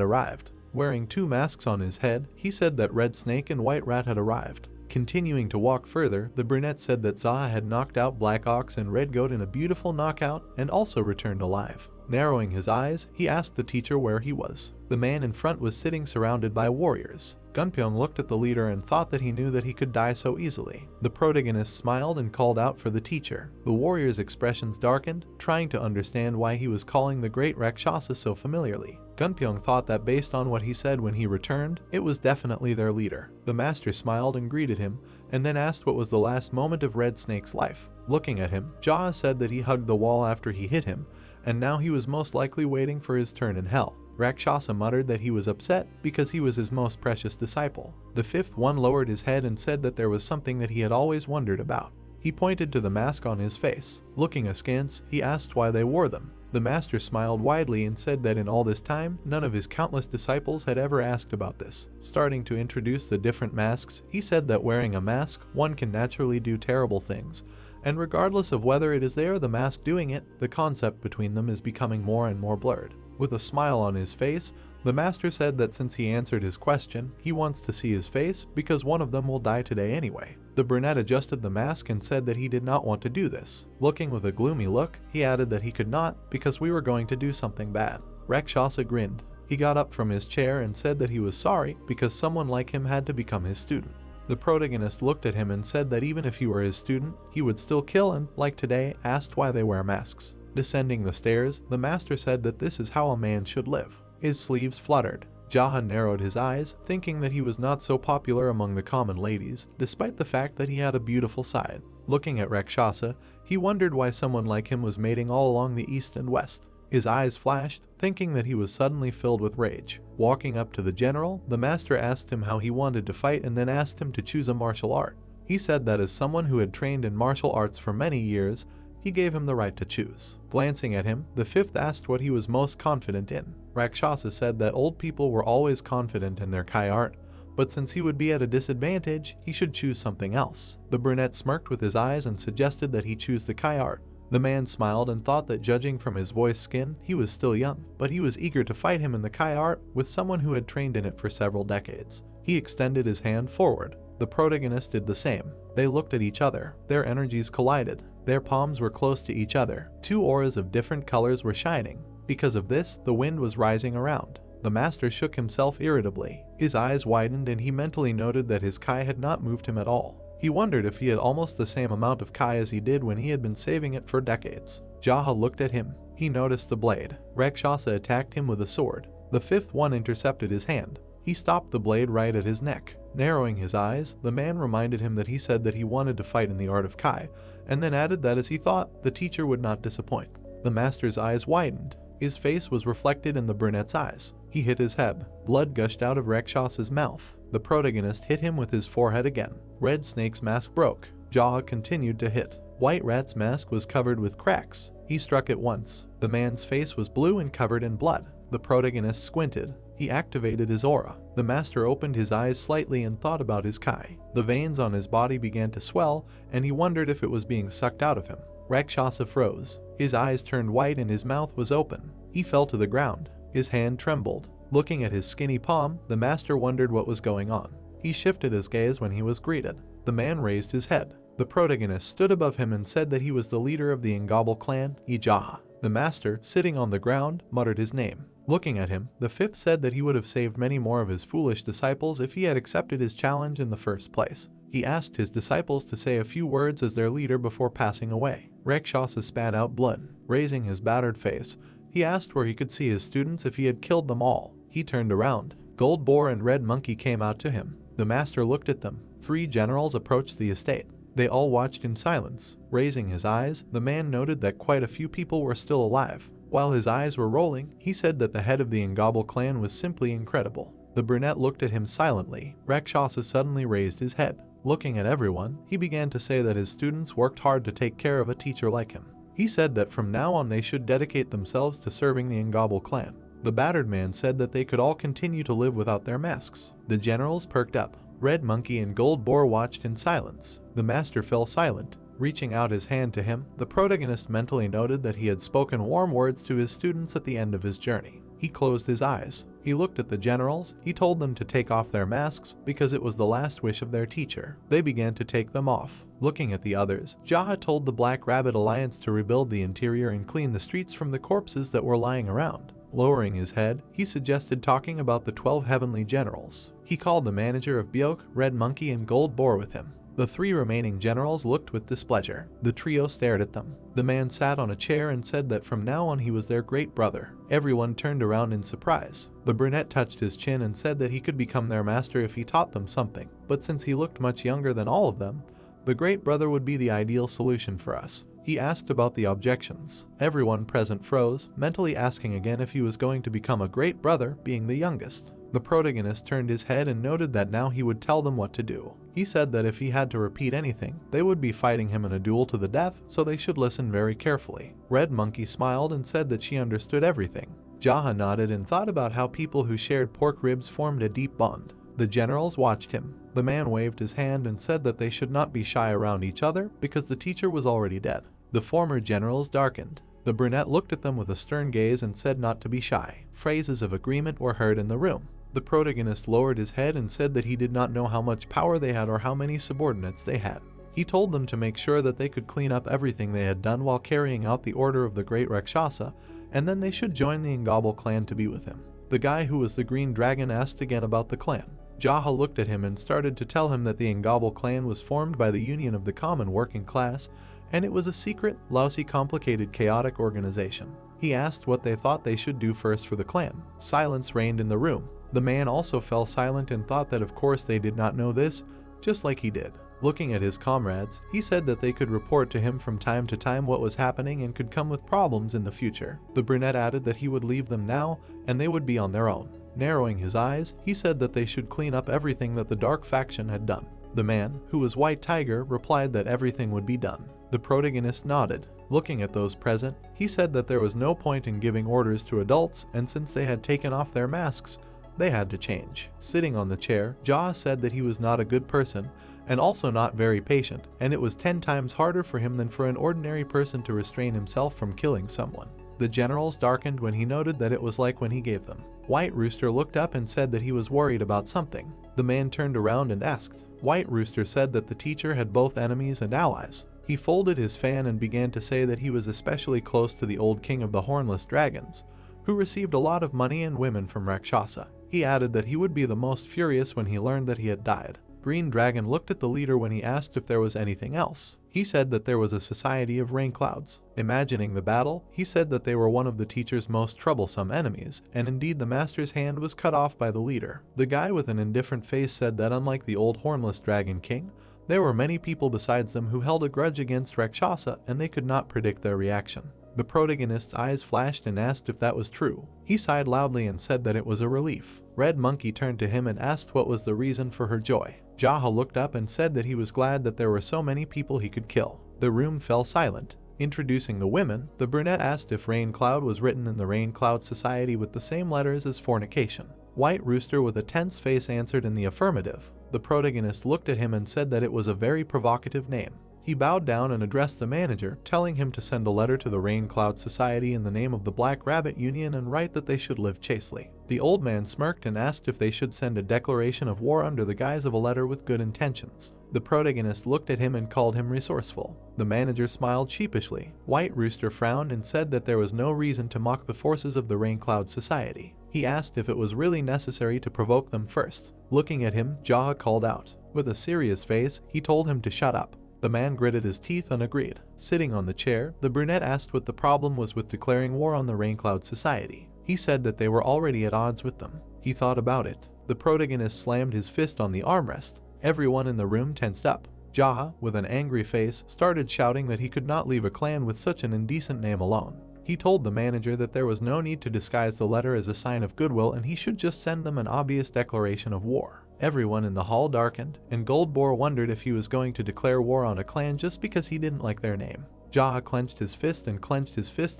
arrived. Wearing 2 masks on his head, he said that Red Snake and White Rat had arrived. Continuing to walk further, the brunette said that Zaha had knocked out Black Ox and Red Goat in a beautiful knockout and also returned alive. Narrowing his eyes, he asked the teacher where he was. The man in front was sitting surrounded by warriors. Gunpyeong looked at the leader and thought that he knew that he could die so easily. The protagonist smiled and called out for the teacher. The warriors' expressions darkened, trying to understand why he was calling the great Rakshasa so familiarly. Gunpyeong thought that based on what he said when he returned, it was definitely their leader. The master smiled and greeted him, and then asked what was the last moment of Red Snake's life. Looking at him, Jaha said that he hugged the wall after he hit him, and now he was most likely waiting for his turn in hell. Rakshasa muttered that he was upset because he was his most precious disciple. The fifth one lowered his head and said that there was something that he had always wondered about. He pointed to the mask on his face. Looking askance, he asked why they wore them. The master smiled widely and said that in all this time, none of his countless disciples had ever asked about this. Starting to introduce the different masks, he said that wearing a mask, one can naturally do terrible things, and regardless of whether it is they or the mask doing it, the concept between them is becoming more and more blurred. With a smile on his face, the master said that since he answered his question, he wants to see his face because one of them will die today anyway. The brunette adjusted the mask and said that he did not want to do this. Looking with a gloomy look, he added that he could not because we were going to do something bad. Rakshasa grinned. He got up from his chair and said that he was sorry because someone like him had to become his student. The protagonist looked at him and said that even if he were his student, he would still kill and, like today, asked why they wear masks. Descending the stairs, the master said that this is how a man should live. His sleeves fluttered. Jahan narrowed his eyes, thinking that he was not so popular among the common ladies, despite the fact that he had a beautiful side. Looking at Rakshasa, he wondered why someone like him was mating all along the east and west. His eyes flashed, thinking that he was suddenly filled with rage. Walking up to the general, the master asked him how he wanted to fight and then asked him to choose a martial art. He said that as someone who had trained in martial arts for many years, He gave him the right to choose. Glancing at him, the fifth asked what he was most confident in. Rakshasa said that old people were always confident in their kai art, but since he would be at a disadvantage, he should choose something else. The brunette smirked with his eyes and suggested that he choose the kai art. The man smiled and thought that judging from his voice skin, he was still young, but he was eager to fight him in the kai art with someone who had trained in it for several decades. He extended his hand forward. The protagonist did the same. They looked at each other. Their energies collided. Their palms were close to each other. Two auras of different colors were shining. Because of this, the wind was rising around. The master shook himself irritably. His eyes widened and he mentally noted that his kai had not moved him at all. He wondered if he had almost the same amount of kai as he did when he had been saving it for decades. Jaha looked at him. He noticed the blade. Rakshasa attacked him with a sword. The fifth one intercepted his hand. He stopped the blade right at his neck. Narrowing his eyes, the man reminded him that he said that he wanted to fight in the art of kai, and then added that as he thought, the teacher would not disappoint. The master's eyes widened. His face was reflected in the brunette's eyes. He hit his head. Blood gushed out of Rakshasa's mouth. The protagonist hit him with his forehead again. Red Snake's mask broke. Jaha continued to hit. White Rat's mask was covered with cracks. He struck it once. The man's face was blue and covered in blood. The protagonist squinted. He activated his aura. The master opened his eyes slightly and thought about his kai. The veins on his body began to swell, and he wondered if it was being sucked out of him. Rakshasa froze. His eyes turned white and his mouth was open. He fell to the ground. His hand trembled. Looking at his skinny palm, the master wondered what was going on. He shifted his gaze when he was greeted. The man raised his head. The protagonist stood above him and said that he was the leader of the Ingabal clan, Ijaha. The master, sitting on the ground, muttered his name. Looking at him, the fifth said that he would have saved many more of his foolish disciples if he had accepted his challenge in the first place. He asked his disciples to say a few words as their leader before passing away. Rakshasa spat out blood. Raising his battered face, he asked where he could see his students if he had killed them all. He turned around. Gold Boar and Red Monkey came out to him. The master looked at them. 3 generals approached the estate. They all watched in silence. Raising his eyes, the man noted that quite a few people were still alive. While his eyes were rolling, he said that the head of the Ingabal clan was simply incredible. The brunette looked at him silently. Rakshasa suddenly raised his head. Looking at everyone, he began to say that his students worked hard to take care of a teacher like him. He said that from now on they should dedicate themselves to serving the Ingabal clan. The battered man said that they could all continue to live without their masks. The generals perked up. Red Monkey and Gold Boar watched in silence. The master fell silent. Reaching out his hand to him, the protagonist mentally noted that he had spoken warm words to his students at the end of his journey. He closed his eyes. He looked at the generals. He told them to take off their masks because it was the last wish of their teacher. They began to take them off. Looking at the others, Jaha told the Black Rabbit Alliance to rebuild the interior and clean the streets from the corpses that were lying around. Lowering his head, he suggested talking about the 12 heavenly generals. He called the manager of Byok, Red Monkey, and Gold Boar with him. The 3 remaining generals looked with displeasure. The trio stared at them. The man sat on a chair and said that from now on he was their great brother. Everyone turned around in surprise. The brunette touched his chin and said that he could become their master if he taught them something, but since he looked much younger than all of them, the great brother would be the ideal solution for us. He asked about the objections. Everyone present froze, mentally asking again if he was going to become a great brother, being the youngest. The protagonist turned his head and noted that now he would tell them what to do. He said that if he had to repeat anything, they would be fighting him in a duel to the death, so they should listen very carefully. Red Monkey smiled and said that she understood everything. Jaha nodded and thought about how people who shared pork ribs formed a deep bond. The generals watched him. The man waved his hand and said that they should not be shy around each other because the teacher was already dead. The former generals darkened. The brunette looked at them with a stern gaze and said not to be shy. Phrases of agreement were heard in the room. The protagonist lowered his head and said that he did not know how much power they had or how many subordinates they had. He told them to make sure that they could clean up everything they had done while carrying out the order of the great Rakshasa, and then they should join the Ingabal clan to be with him. The guy who was the green dragon asked again about the clan. Jaha looked at him and started to tell him that the Ingabal clan was formed by the union of the common working class, and it was a secret, lousy, complicated, chaotic organization. He asked what they thought they should do first for the clan. Silence reigned in the room. The man also fell silent and thought that of course they did not know this, just like he did. Looking at his comrades, he said that they could report to him from time to time what was happening and could come with problems in the future. The brunette added that he would leave them now and they would be on their own. Narrowing his eyes, he said that they should clean up everything that the dark faction had done. The man, who was White Tiger, replied that everything would be done. The protagonist nodded. Looking at those present, he said that there was no point in giving orders to adults, and since they had taken off their masks, they had to change. Sitting on the chair, Jaw said that he was not a good person, and also not very patient, and it was 10 times harder for him than for an ordinary person to restrain himself from killing someone. The generals darkened when he noted that it was like when he gave them. White Rooster looked up and said that he was worried about something. The man turned around and asked. White Rooster said that the teacher had both enemies and allies. He folded his fan and began to say that he was especially close to the old king of the hornless dragons, who received a lot of money and women from Rakshasa. He added that he would be the most furious when he learned that he had died. Green Dragon looked at the leader when he asked if there was anything else. He said that there was a society of rain clouds. Imagining the battle, he said that they were one of the teacher's most troublesome enemies, and indeed the master's hand was cut off by the leader. The guy with an indifferent face said that unlike the old hornless dragon king, there were many people besides them who held a grudge against Rakshasa, and they could not predict their reaction. The protagonist's eyes flashed and asked if that was true. He sighed loudly and said that it was a relief. Red Monkey turned to him and asked what was the reason for her joy. Jaha looked up and said that he was glad that there were so many people he could kill. The room fell silent. Introducing the women, the brunette asked if Rain Cloud was written in the Rain Cloud Society with the same letters as fornication. White Rooster with a tense face answered in the affirmative. The protagonist looked at him and said that it was a very provocative name. He bowed down and addressed the manager, telling him to send a letter to the Rain Cloud Society in the name of the Black Rabbit Union and write that they should live chastely. The old man smirked and asked if they should send a declaration of war under the guise of a letter with good intentions. The protagonist looked at him and called him resourceful. The manager smiled sheepishly. White Rooster frowned and said that there was no reason to mock the forces of the Rain Cloud Society. He asked if it was really necessary to provoke them first. Looking at him, Jaha called out. With a serious face, he told him to shut up. The man gritted his teeth and agreed. Sitting on the chair, the brunette asked what the problem was with declaring war on the Rain Cloud Society. He said that they were already at odds with them. He thought about it. The protagonist slammed his fist on the armrest. Everyone in the room tensed up. Jaha, with an angry face, started shouting that he could not leave a clan with such an indecent name alone. He told the manager that there was no need to disguise the letter as a sign of goodwill and he should just send them an obvious declaration of war. Everyone in the hall darkened, and Goldboar wondered if he was going to declare war on a clan just because he didn't like their name. Jaha clenched his fist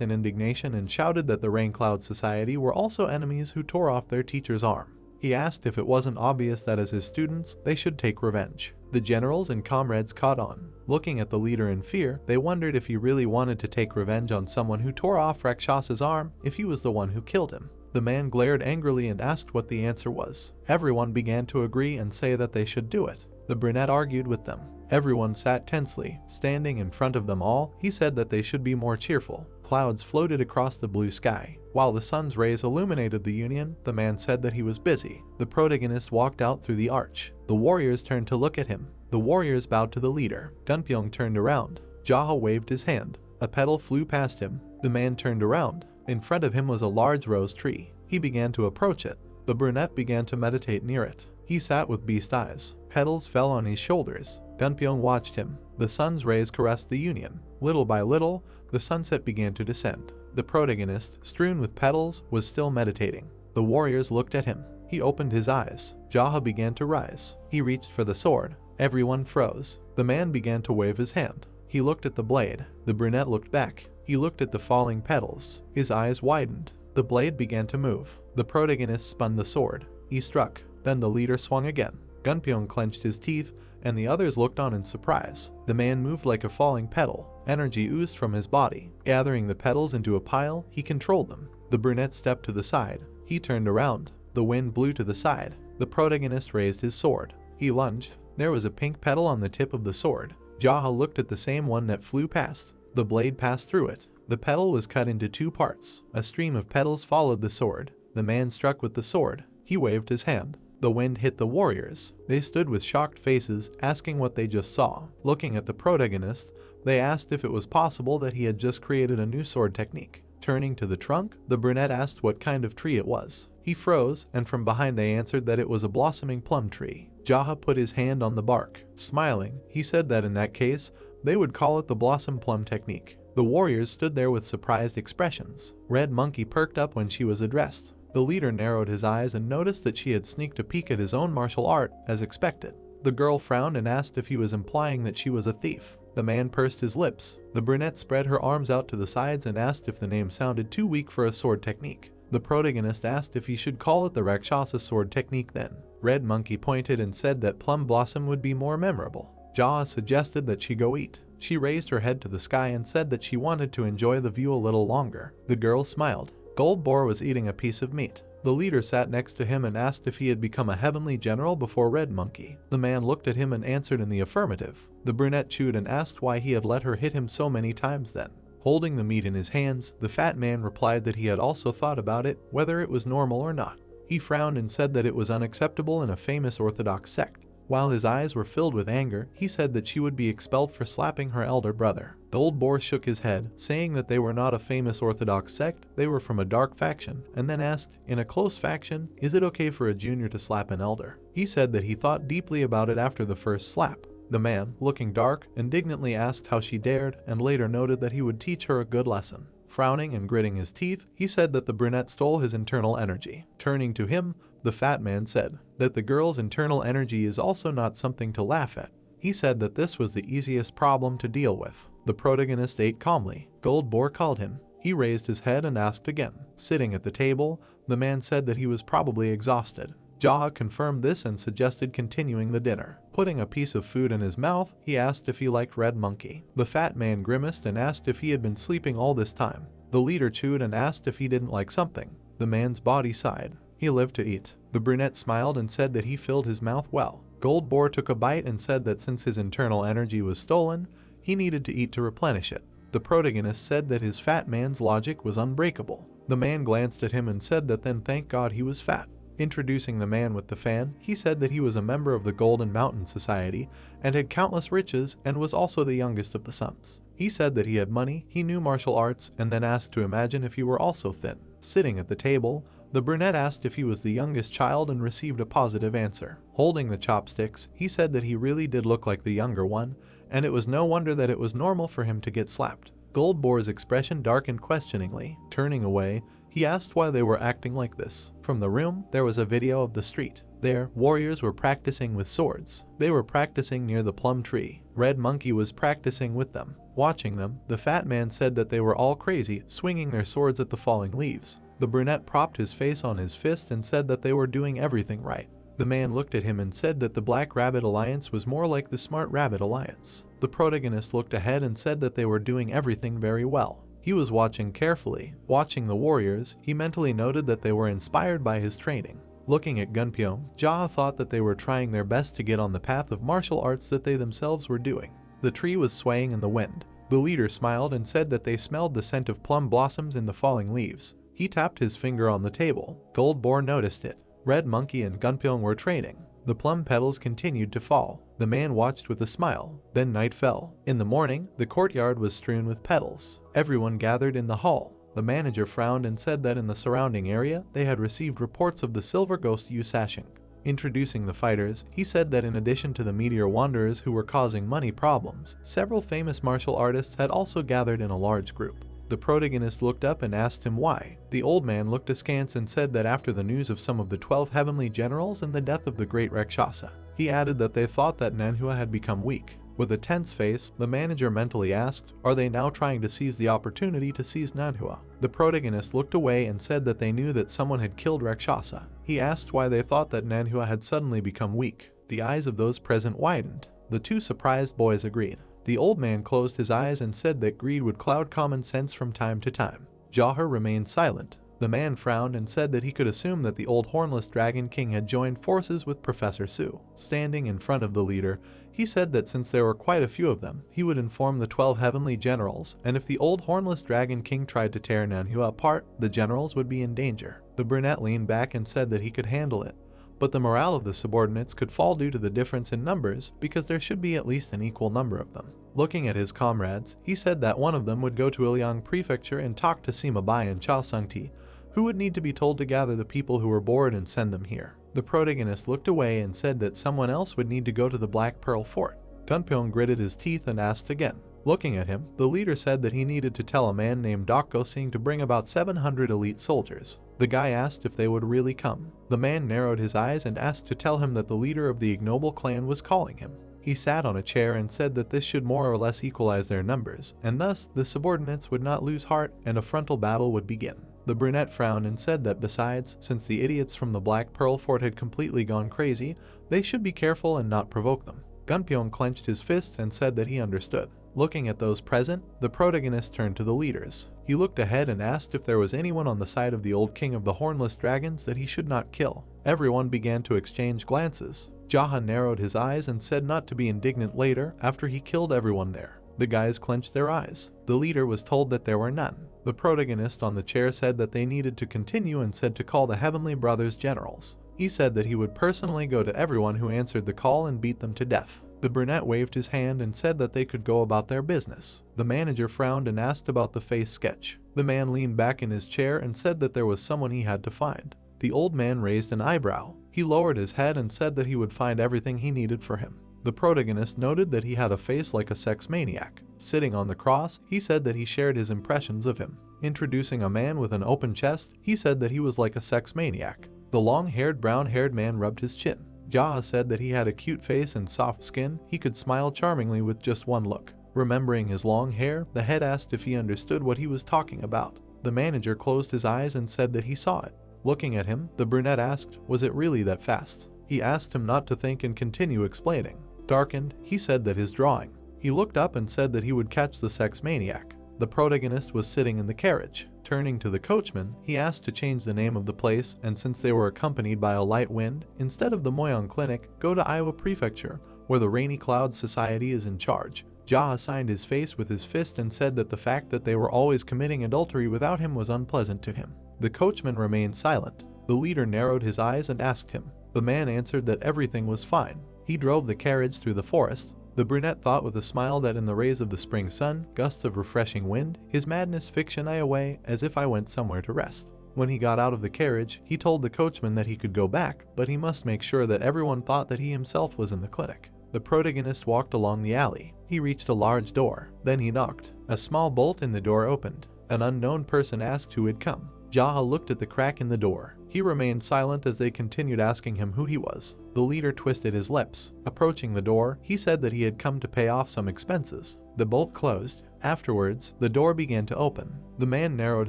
in indignation and shouted that the Rain Cloud Society were also enemies who tore off their teacher's arm. He asked if it wasn't obvious that as his students, they should take revenge. The generals and comrades caught on. Looking at the leader in fear, they wondered if he really wanted to take revenge on someone who tore off Rakshasa's arm if he was the one who killed him. The man glared angrily and asked what the answer was. Everyone began to agree and say that they should do it. The brunette argued with them. Everyone sat tensely. Standing in front of them all, he said that they should be more cheerful. Clouds floated across the blue sky. While the sun's rays illuminated the union, the man said that he was busy. The protagonist walked out through the arch. The warriors turned to look at him. The warriors bowed to the leader. Gunpyeong turned around. Jaha waved his hand. A petal flew past him. The man turned around. In front of him was a large rose tree. He began to approach it. The brunette began to meditate near it. He sat with beast eyes. Petals fell on his shoulders. Gunpyeong watched him. The sun's rays caressed the union. Little by little, the sunset began to descend. The protagonist, strewn with petals, was still meditating. The warriors looked at him. He opened his eyes. Jaha began to rise. He reached for the sword. Everyone froze. The man began to wave his hand. He looked at the blade. The brunette looked back. He looked at the falling petals. His eyes widened. The blade began to move. The protagonist spun the sword. He struck. Then the leader swung again. Gunpyeong clenched his teeth, and the others looked on in surprise. The man moved like a falling petal. Energy oozed from his body. Gathering the petals into a pile, he controlled them. The brunette stepped to the side. He turned around. The wind blew to the side. The protagonist raised his sword. He lunged. There was a pink petal on the tip of the sword. Jaha looked at the same one that flew past. The blade passed through it. The petal was cut into 2 parts. A stream of petals followed the sword. The man struck with the sword. He waved his hand. The wind hit the warriors. They stood with shocked faces, asking what they just saw. Looking at the protagonist, they asked if it was possible that he had just created a new sword technique. Turning to the trunk, the brunette asked what kind of tree it was. He froze, and from behind they answered that it was a blossoming plum tree. Jaha put his hand on the bark. Smiling, he said that in that case, they would call it the blossom plum technique. The warriors stood there with surprised expressions. Red Monkey perked up when she was addressed. The leader narrowed his eyes and noticed that she had sneaked a peek at his own martial art, as expected. The girl frowned and asked if he was implying that she was a thief. The man pursed his lips. The brunette spread her arms out to the sides and asked if the name sounded too weak for a sword technique. The protagonist asked if he should call it the Rakshasa sword technique then. Red Monkey pointed and said that Plum Blossom would be more memorable. Jaw suggested that she go eat. She raised her head to the sky and said that she wanted to enjoy the view a little longer. The girl smiled. Gold Boar was eating a piece of meat. The leader sat next to him and asked if he had become a heavenly general before Red Monkey. The man looked at him and answered in the affirmative. The brunette chewed and asked why he had let her hit him so many times then. Holding the meat in his hands, the fat man replied that he had also thought about it, whether it was normal or not. He frowned and said that it was unacceptable in a famous Orthodox sect. While his eyes were filled with anger, he said that she would be expelled for slapping her elder brother. The old boar shook his head, saying that they were not a famous Orthodox sect, they were from a dark faction, and then asked, in a close faction, is it okay for a junior to slap an elder? He said that he thought deeply about it after the first slap. The man, looking dark, indignantly asked how she dared, and later noted that he would teach her a good lesson. Frowning and gritting his teeth, he said that the brunette stole his internal energy. Turning to him, the fat man said that the girl's internal energy is also not something to laugh at. He said that this was the easiest problem to deal with. The protagonist ate calmly. Gold Boar called him. He raised his head and asked again. Sitting at the table, the man said that he was probably exhausted. Jaha confirmed this and suggested continuing the dinner. Putting a piece of food in his mouth, he asked if he liked Red Monkey. The fat man grimaced and asked if he had been sleeping all this time. The leader chewed and asked if he didn't like something. The man's body sighed. He lived to eat. The brunette smiled and said that he filled his mouth well. Gold Boar took a bite and said that since his internal energy was stolen, he needed to eat to replenish it. The protagonist said that his fat man's logic was unbreakable. The man glanced at him and said that then thank God he was fat. Introducing the man with the fan, he said that he was a member of the Golden Mountain Society and had countless riches and was also the youngest of the sons. He said that he had money, he knew martial arts, and then asked to imagine if he were also thin. Sitting at the table, the brunette asked if he was the youngest child and received a positive answer. Holding the chopsticks, he said that he really did look like the younger one, and it was no wonder that it was normal for him to get slapped. Gold Boar's expression darkened questioningly. Turning away, he asked why they were acting like this. From the room, there was a video of the street. There, warriors were practicing with swords. They were practicing near the plum tree. Red Monkey was practicing with them. Watching them, the fat man said that they were all crazy, swinging their swords at the falling leaves. The brunette propped his face on his fist and said that they were doing everything right. The man looked at him and said that the Black Rabbit Alliance was more like the Smart Rabbit Alliance. The protagonist looked ahead and said that they were doing everything very well. He was watching carefully. Watching the warriors, he mentally noted that they were inspired by his training. Looking at Gunpyeong, Jaha thought that they were trying their best to get on the path of martial arts that they themselves were doing. The tree was swaying in the wind. The leader smiled and said that they smelled the scent of plum blossoms in the falling leaves. He tapped his finger on the table. Gold Boar noticed it. Red Monkey and Gunpyeong were trading. The plum petals continued to fall. The man watched with a smile. Then night fell. In the morning, the courtyard was strewn with petals. Everyone gathered in the hall. The manager frowned and said that in the surrounding area, they had received reports of the silver ghost Yu Sashing. Introducing the fighters, he said that in addition to the meteor wanderers who were causing money problems, several famous martial artists had also gathered in a large group. The protagonist looked up and asked him why. The old man looked askance and said that after the news of some of the 12 heavenly generals and the death of the great Rakshasa, he added that they thought that Manhwa had become weak. With a tense face, the manager mentally asked, are they now trying to seize the opportunity to seize Manhwa? The protagonist looked away and said that they knew that someone had killed Rakshasa. He asked why they thought that Manhwa had suddenly become weak. The eyes of those present widened. The two surprised boys agreed. The old man closed his eyes and said that greed would cloud common sense from time to time. Jaha remained silent. The man frowned and said that he could assume that the old hornless Dragon King had joined forces with Professor Su. Standing in front of the leader, he said that since there were quite a few of them, he would inform the 12 heavenly generals, and if the old hornless Dragon King tried to tear Manhwa apart, the generals would be in danger. The brunette leaned back and said that he could handle it, but the morale of the subordinates could fall due to the difference in numbers because there should be at least an equal number of them. Looking at his comrades, he said that one of them would go to Ilyang Prefecture and talk to Sima Bai and Chao Sung-ti, who would need to be told to gather the people who were bored and send them here. The protagonist looked away and said that someone else would need to go to the Black Pearl Fort. Gunpyeong gritted his teeth and asked again. Looking at him, the leader said that he needed to tell a man named Doko Singh to bring about 700 elite soldiers. The guy asked if they would really come. The man narrowed his eyes and asked to tell him that the leader of the ignoble clan was calling him. He sat on a chair and said that this should more or less equalize their numbers, and thus the subordinates would not lose heart and a frontal battle would begin. The brunette frowned and said that besides, since the idiots from the Black Pearl Fort had completely gone crazy, they should be careful and not provoke them. Gunpyeong clenched his fists and said that he understood. Looking at those present, the protagonist turned to the leaders. He looked ahead and asked if there was anyone on the side of the old king of the hornless dragons that he should not kill. Everyone began to exchange glances. Jaha narrowed his eyes and said not to be indignant later after he killed everyone there. The guys clenched their eyes. The leader was told that there were none. The protagonist on the chair said that they needed to continue and said to call the Heavenly Brothers generals. He said that he would personally go to everyone who answered the call and beat them to death. The brunette waved his hand and said that they could go about their business. The manager frowned and asked about the face sketch. The man leaned back in his chair and said that there was someone he had to find. The old man raised an eyebrow. He lowered his head and said that he would find everything he needed for him. The protagonist noted that he had a face like a sex maniac. Sitting on the cross, he said that he shared his impressions of him. Introducing a man with an open chest, he said that he was like a sex maniac. The long-haired, brown-haired man rubbed his chin. Jaha said that he had a cute face and soft skin. He could smile charmingly with just one look. Remembering his long hair, the head asked if he understood what he was talking about. The manager closed his eyes and said that he saw it. Looking at him, the brunette asked, was it really that fast? He asked him not to think and continue explaining. Darkened, he said that his drawing. He looked up and said that he would catch the sex maniac. The protagonist was sitting in the carriage. Turning to the coachman, he asked to change the name of the place, and since they were accompanied by a light wind, instead of the Moyang Clinic, go to Iowa Prefecture, where the Rainy Cloud Society is in charge. Jaha signed his face with his fist and said that the fact that they were always committing adultery without him was unpleasant to him. The coachman remained silent. The leader narrowed his eyes and asked him. The man answered that everything was fine. He drove the carriage through the forest. The brunette thought with a smile that in the rays of the spring sun, gusts of refreshing wind, his madness fiction I away as if I went somewhere to rest. When he got out of the carriage, he told the coachman that he could go back, but he must make sure that everyone thought that he himself was in the clinic. The protagonist walked along the alley. He reached a large door. Then he knocked. A small bolt in the door opened. An unknown person asked who had come. Jaha looked at the crack in the door. He remained silent as they continued asking him who he was. The leader twisted his lips. Approaching the door, he said that he had come to pay off some expenses. The bolt closed. Afterwards, the door began to open. The man narrowed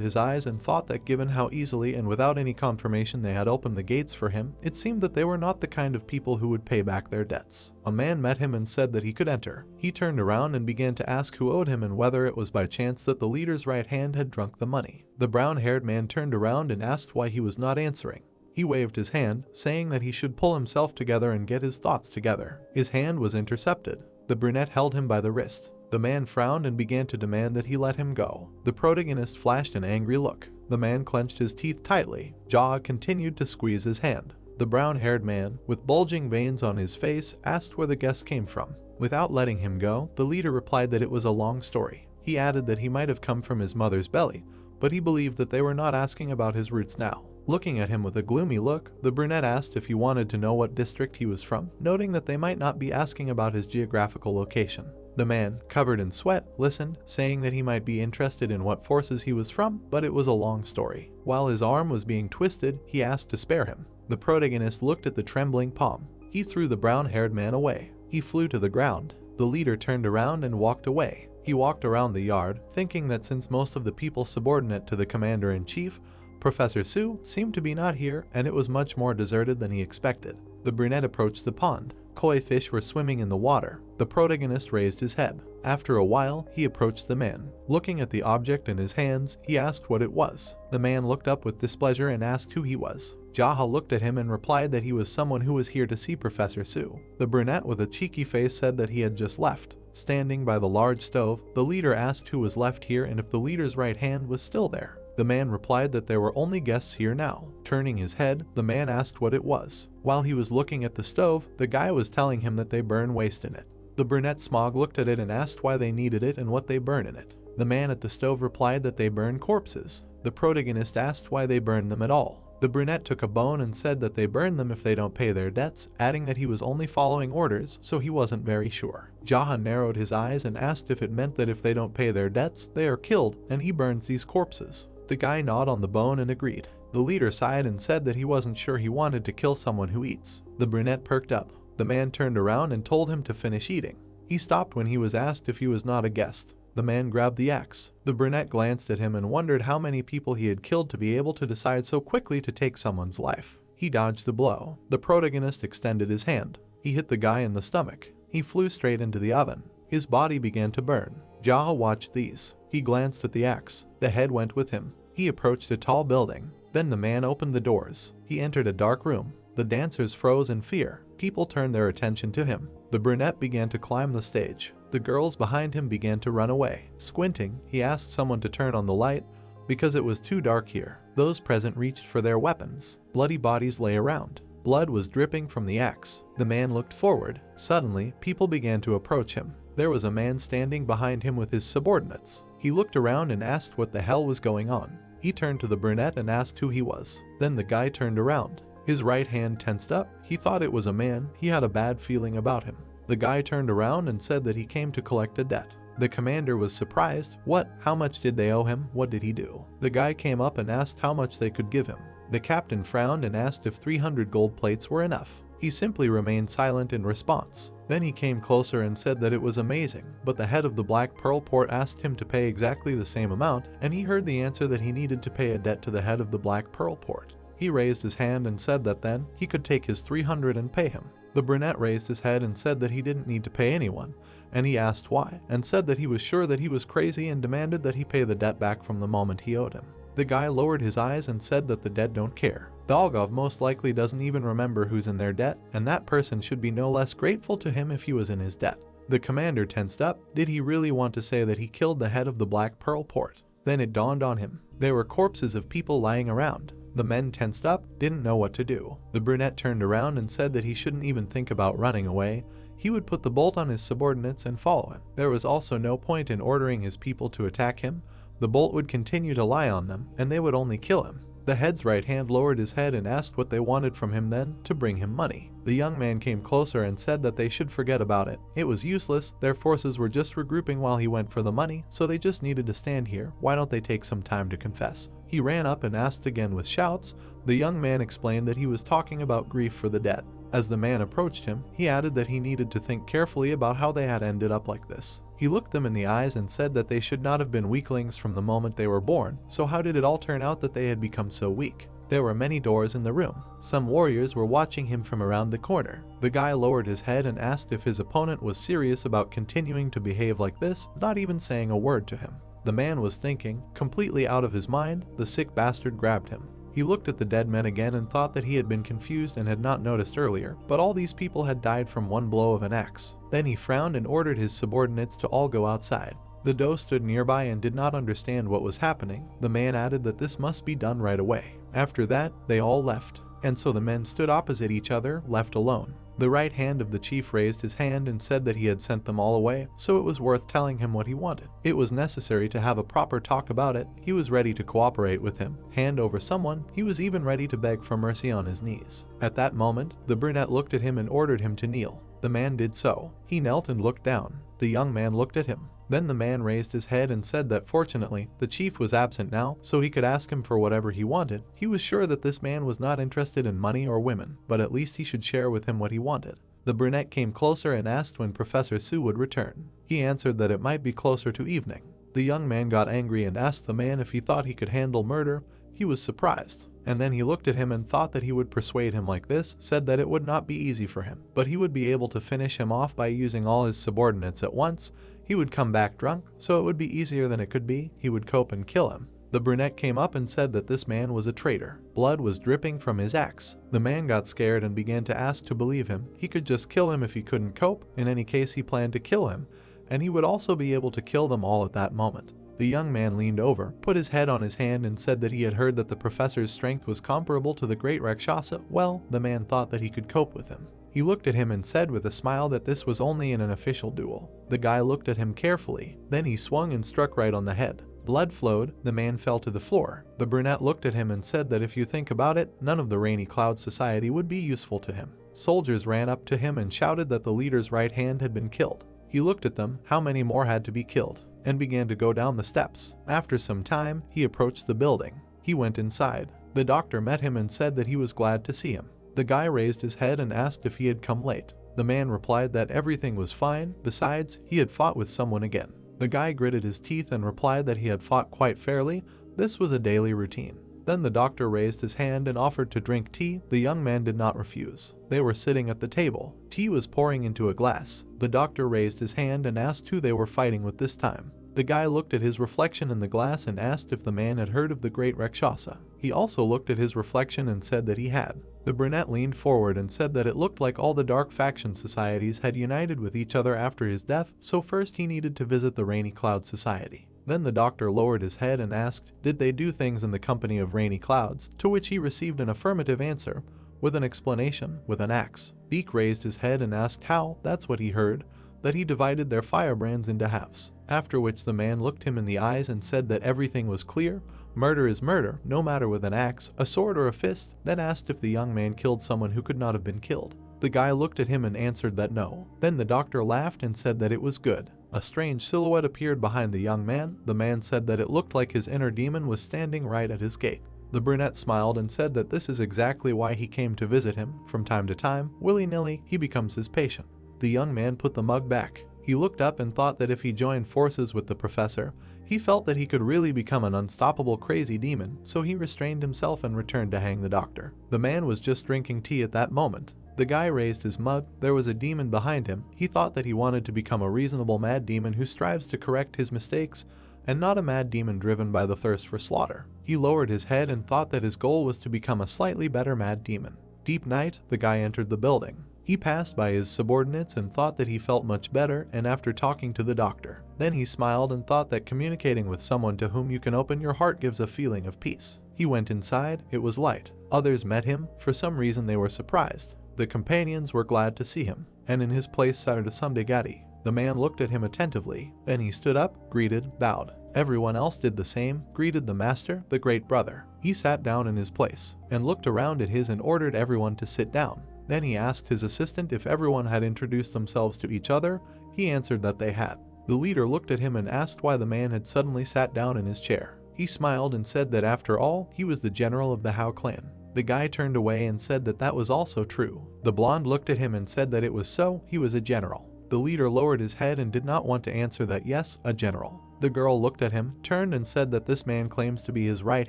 his eyes and thought that given how easily and without any confirmation they had opened the gates for him, it seemed that they were not the kind of people who would pay back their debts. A man met him and said that he could enter. He turned around and began to ask who owed him and whether it was by chance that the leader's right hand had drunk the money. The brown-haired man turned around and asked why he was not answering. He waved his hand, saying that he should pull himself together and get his thoughts together. His hand was intercepted. The brunette held him by the wrist. The man frowned and began to demand that he let him go. The protagonist flashed an angry look. The man clenched his teeth tightly. Jaha continued to squeeze his hand. The brown-haired man, with bulging veins on his face, asked where the guest came from. Without letting him go, the leader replied that it was a long story. He added that he might have come from his mother's belly, but he believed that they were not asking about his roots now. Looking at him with a gloomy look, the brunette asked if he wanted to know what district he was from, noting that they might not be asking about his geographical location. The man, covered in sweat, listened, saying that he might be interested in what forces he was from, but it was a long story. While his arm was being twisted, he asked to spare him. The protagonist looked at the trembling palm. He threw the brown-haired man away. He flew to the ground. The leader turned around and walked away. He walked around the yard, thinking that since most of the people subordinate to the commander-in-chief, Professor Su, seemed to be not here, and it was much more deserted than he expected. The brunette approached the pond. Koi fish were swimming in the water. The protagonist raised his head. After a while, he approached the man. Looking at the object in his hands, he asked what it was. The man looked up with displeasure and asked who he was. Jaha looked at him and replied that he was someone who was here to see Professor Su. The brunette with a cheeky face said that he had just left. Standing by the large stove, the leader asked who was left here and if the leader's right hand was still there. The man replied that there were only guests here now. Turning his head, the man asked what it was. While he was looking at the stove, the guy was telling him that they burn waste in it. The brunette smog looked at it and asked why they needed it and what they burn in it. The man at the stove replied that they burn corpses. The protagonist asked why they burn them at all. The brunette took a bone and said that they burn them if they don't pay their debts, adding that he was only following orders, so he wasn't very sure. Jaha narrowed his eyes and asked if it meant that if they don't pay their debts, they are killed, and he burns these corpses. The guy gnawed on the bone and agreed. The leader sighed and said that he wasn't sure he wanted to kill someone who eats. The brunette perked up. The man turned around and told him to finish eating. He stopped when he was asked if he was not a guest. The man grabbed the axe. The brunette glanced at him and wondered how many people he had killed to be able to decide so quickly to take someone's life. He dodged the blow. The protagonist extended his hand. He hit the guy in the stomach. He flew straight into the oven. His body began to burn. Jaha watched these. He glanced at the axe. The head went with him. He approached a tall building. Then the man opened the doors. He entered a dark room. The dancers froze in fear. People turned their attention to him. The brunette began to climb the stage. The girls behind him began to run away. Squinting, he asked someone to turn on the light because it was too dark here. Those present reached for their weapons. Bloody bodies lay around. Blood was dripping from the axe. The man looked forward. Suddenly, people began to approach him. There was a man standing behind him with his subordinates. He looked around and asked what the hell was going on. He turned to the brunette and asked who he was. Then the guy turned around. His right hand tensed up. He thought it was a man. He had a bad feeling about him. The guy turned around and said that he came to collect a debt. The commander was surprised. What? How much did they owe him? What did he do? The guy came up and asked how much they could give him. The captain frowned and asked if 300 gold plates were enough. He simply remained silent in response. Then he came closer and said that it was amazing, but the head of the Black Pearl Port asked him to pay exactly the same amount, and he heard the answer that he needed to pay a debt to the head of the Black Pearl Port. He raised his hand and said that then he could take his 300 and pay him. The brunette raised his head and said that he didn't need to pay anyone, and he asked why, and said that he was sure that he was crazy and demanded that he pay the debt back from the moment he owed him. The guy lowered his eyes and said that the dead don't care. Dolgov most likely doesn't even remember who's in their debt, and that person should be no less grateful to him if he was in his debt. The commander tensed up. Did he really want to say that he killed the head of the Black Pearl Port? Then it dawned on him. There were corpses of people lying around. The men tensed up, didn't know what to do. The brunette turned around and said that he shouldn't even think about running away. He would put the bolt on his subordinates and follow him. There was also no point in ordering his people to attack him. The bolt would continue to lie on them, and they would only kill him. The head's right hand lowered his head and asked what they wanted from him then, to bring him money. The young man came closer and said that they should forget about it. It was useless, their forces were just regrouping while he went for the money, so they just needed to stand here. Why don't they take some time to confess? He ran up and asked again with shouts. The young man explained that he was talking about grief for the dead. As the man approached him, he added that he needed to think carefully about how they had ended up like this. He looked them in the eyes and said that they should not have been weaklings from the moment they were born, so how did it all turn out that they had become so weak? There were many doors in the room. Some warriors were watching him from around the corner. The guy lowered his head and asked if his opponent was serious about continuing to behave like this, not even saying a word to him. The man was thinking, completely out of his mind. The sick bastard grabbed him. He looked at the dead men again and thought that he had been confused and had not noticed earlier, but all these people had died from one blow of an axe. Then he frowned and ordered his subordinates to all go outside. The doe stood nearby and did not understand what was happening. The man added that this must be done right away. After that, they all left, and so the men stood opposite each other, left alone. The right hand of the chief raised his hand and said that he had sent them all away, so it was worth telling him what he wanted. It was necessary to have a proper talk about it. He was ready to cooperate with him, hand over someone. He was even ready to beg for mercy on his knees. At that moment, the brunette looked at him and ordered him to kneel. The man did so. He knelt and looked down. The young man looked at him. Then the man raised his head and said that fortunately, the chief was absent now, so he could ask him for whatever he wanted. He was sure that this man was not interested in money or women, but at least he should share with him what he wanted. The brunette came closer and asked when Professor Su would return. He answered that it might be closer to evening. The young man got angry and asked the man if he thought he could handle murder. He was surprised. And then he looked at him and thought that he would persuade him like this, said that it would not be easy for him, but he would be able to finish him off by using all his subordinates at once. He would come back drunk, so it would be easier than it could be. He would cope and kill him. The brunette came up and said that this man was a traitor. Blood was dripping from his axe. The man got scared and began to ask to believe him. He could just kill him if he couldn't cope. In any case, he planned to kill him, and he would also be able to kill them all at that moment. The young man leaned over, put his head on his hand and said that he had heard that the professor's strength was comparable to the great Rakshasa. Well, the man thought that he could cope with him. He looked at him and said with a smile that this was only in an official duel. The guy looked at him carefully. Then he swung and struck right on the head. Blood flowed, the man fell to the floor. The brunette looked at him and said that if you think about it, none of the Rainy Cloud Society would be useful to him. Soldiers ran up to him and shouted that the leader's right hand had been killed. He looked at them, how many more had to be killed, and began to go down the steps. After some time, he approached the building. He went inside. The doctor met him and said that he was glad to see him. The guy raised his head and asked if he had come late. The man replied that everything was fine, besides, he had fought with someone again. The guy gritted his teeth and replied that he had fought quite fairly. This was a daily routine. Then the doctor raised his hand and offered to drink tea. The young man did not refuse. They were sitting at the table. Tea was pouring into a glass. The doctor raised his hand and asked who they were fighting with this time. The guy looked at his reflection in the glass and asked if the man had heard of the great Rakshasa. He also looked at his reflection and said that he had. The brunette leaned forward and said that it looked like all the dark faction societies had united with each other after his death, so first he needed to visit the Rainy Cloud Society. Then the doctor lowered his head and asked, did they do things in the company of rainy clouds, to which he received an affirmative answer, with an explanation, with an axe. Beak raised his head and asked how. That's what he heard, that he divided their firebrands into halves. After which the man looked him in the eyes and said that everything was clear. Murder is murder, no matter with an axe, a sword or a fist, then asked if the young man killed someone who could not have been killed. The guy looked at him and answered that no. Then the doctor laughed and said that it was good. A strange silhouette appeared behind the young man. The man said that it looked like his inner demon was standing right at his gate. The brunette smiled and said that this is exactly why he came to visit him. From time to time, willy-nilly, he becomes his patient. The young man put the mug back. He looked up and thought that if he joined forces with the professor, he felt that he could really become an unstoppable crazy demon, so he restrained himself and returned to hang the doctor. The man was just drinking tea at that moment. The guy raised his mug. There was a demon behind him. He thought that he wanted to become a reasonable mad demon who strives to correct his mistakes, and not a mad demon driven by the thirst for slaughter. He lowered his head and thought that his goal was to become a slightly better mad demon. Deep night, the guy entered the building. He passed by his subordinates and thought that he felt much better, and after talking to the doctor. Then he smiled and thought that communicating with someone to whom you can open your heart gives a feeling of peace. He went inside. It was light. Others met him. For some reason they were surprised. The companions were glad to see him, and in his place sat Subjugating. The man looked at him attentively. Then he stood up, greeted, bowed. Everyone else did the same, greeted the master, the great brother. He sat down in his place, and looked around at his and ordered everyone to sit down. Then he asked his assistant if everyone had introduced themselves to each other. He answered that they had. The leader looked at him and asked why the man had suddenly sat down in his chair. He smiled and said that after all, he was the general of the Hao clan. The guy turned away and said that that was also true. The blonde looked at him and said that it was so, he was a general. The leader lowered his head and did not want to answer that yes, a general. The girl looked at him, turned and said that this man claims to be his right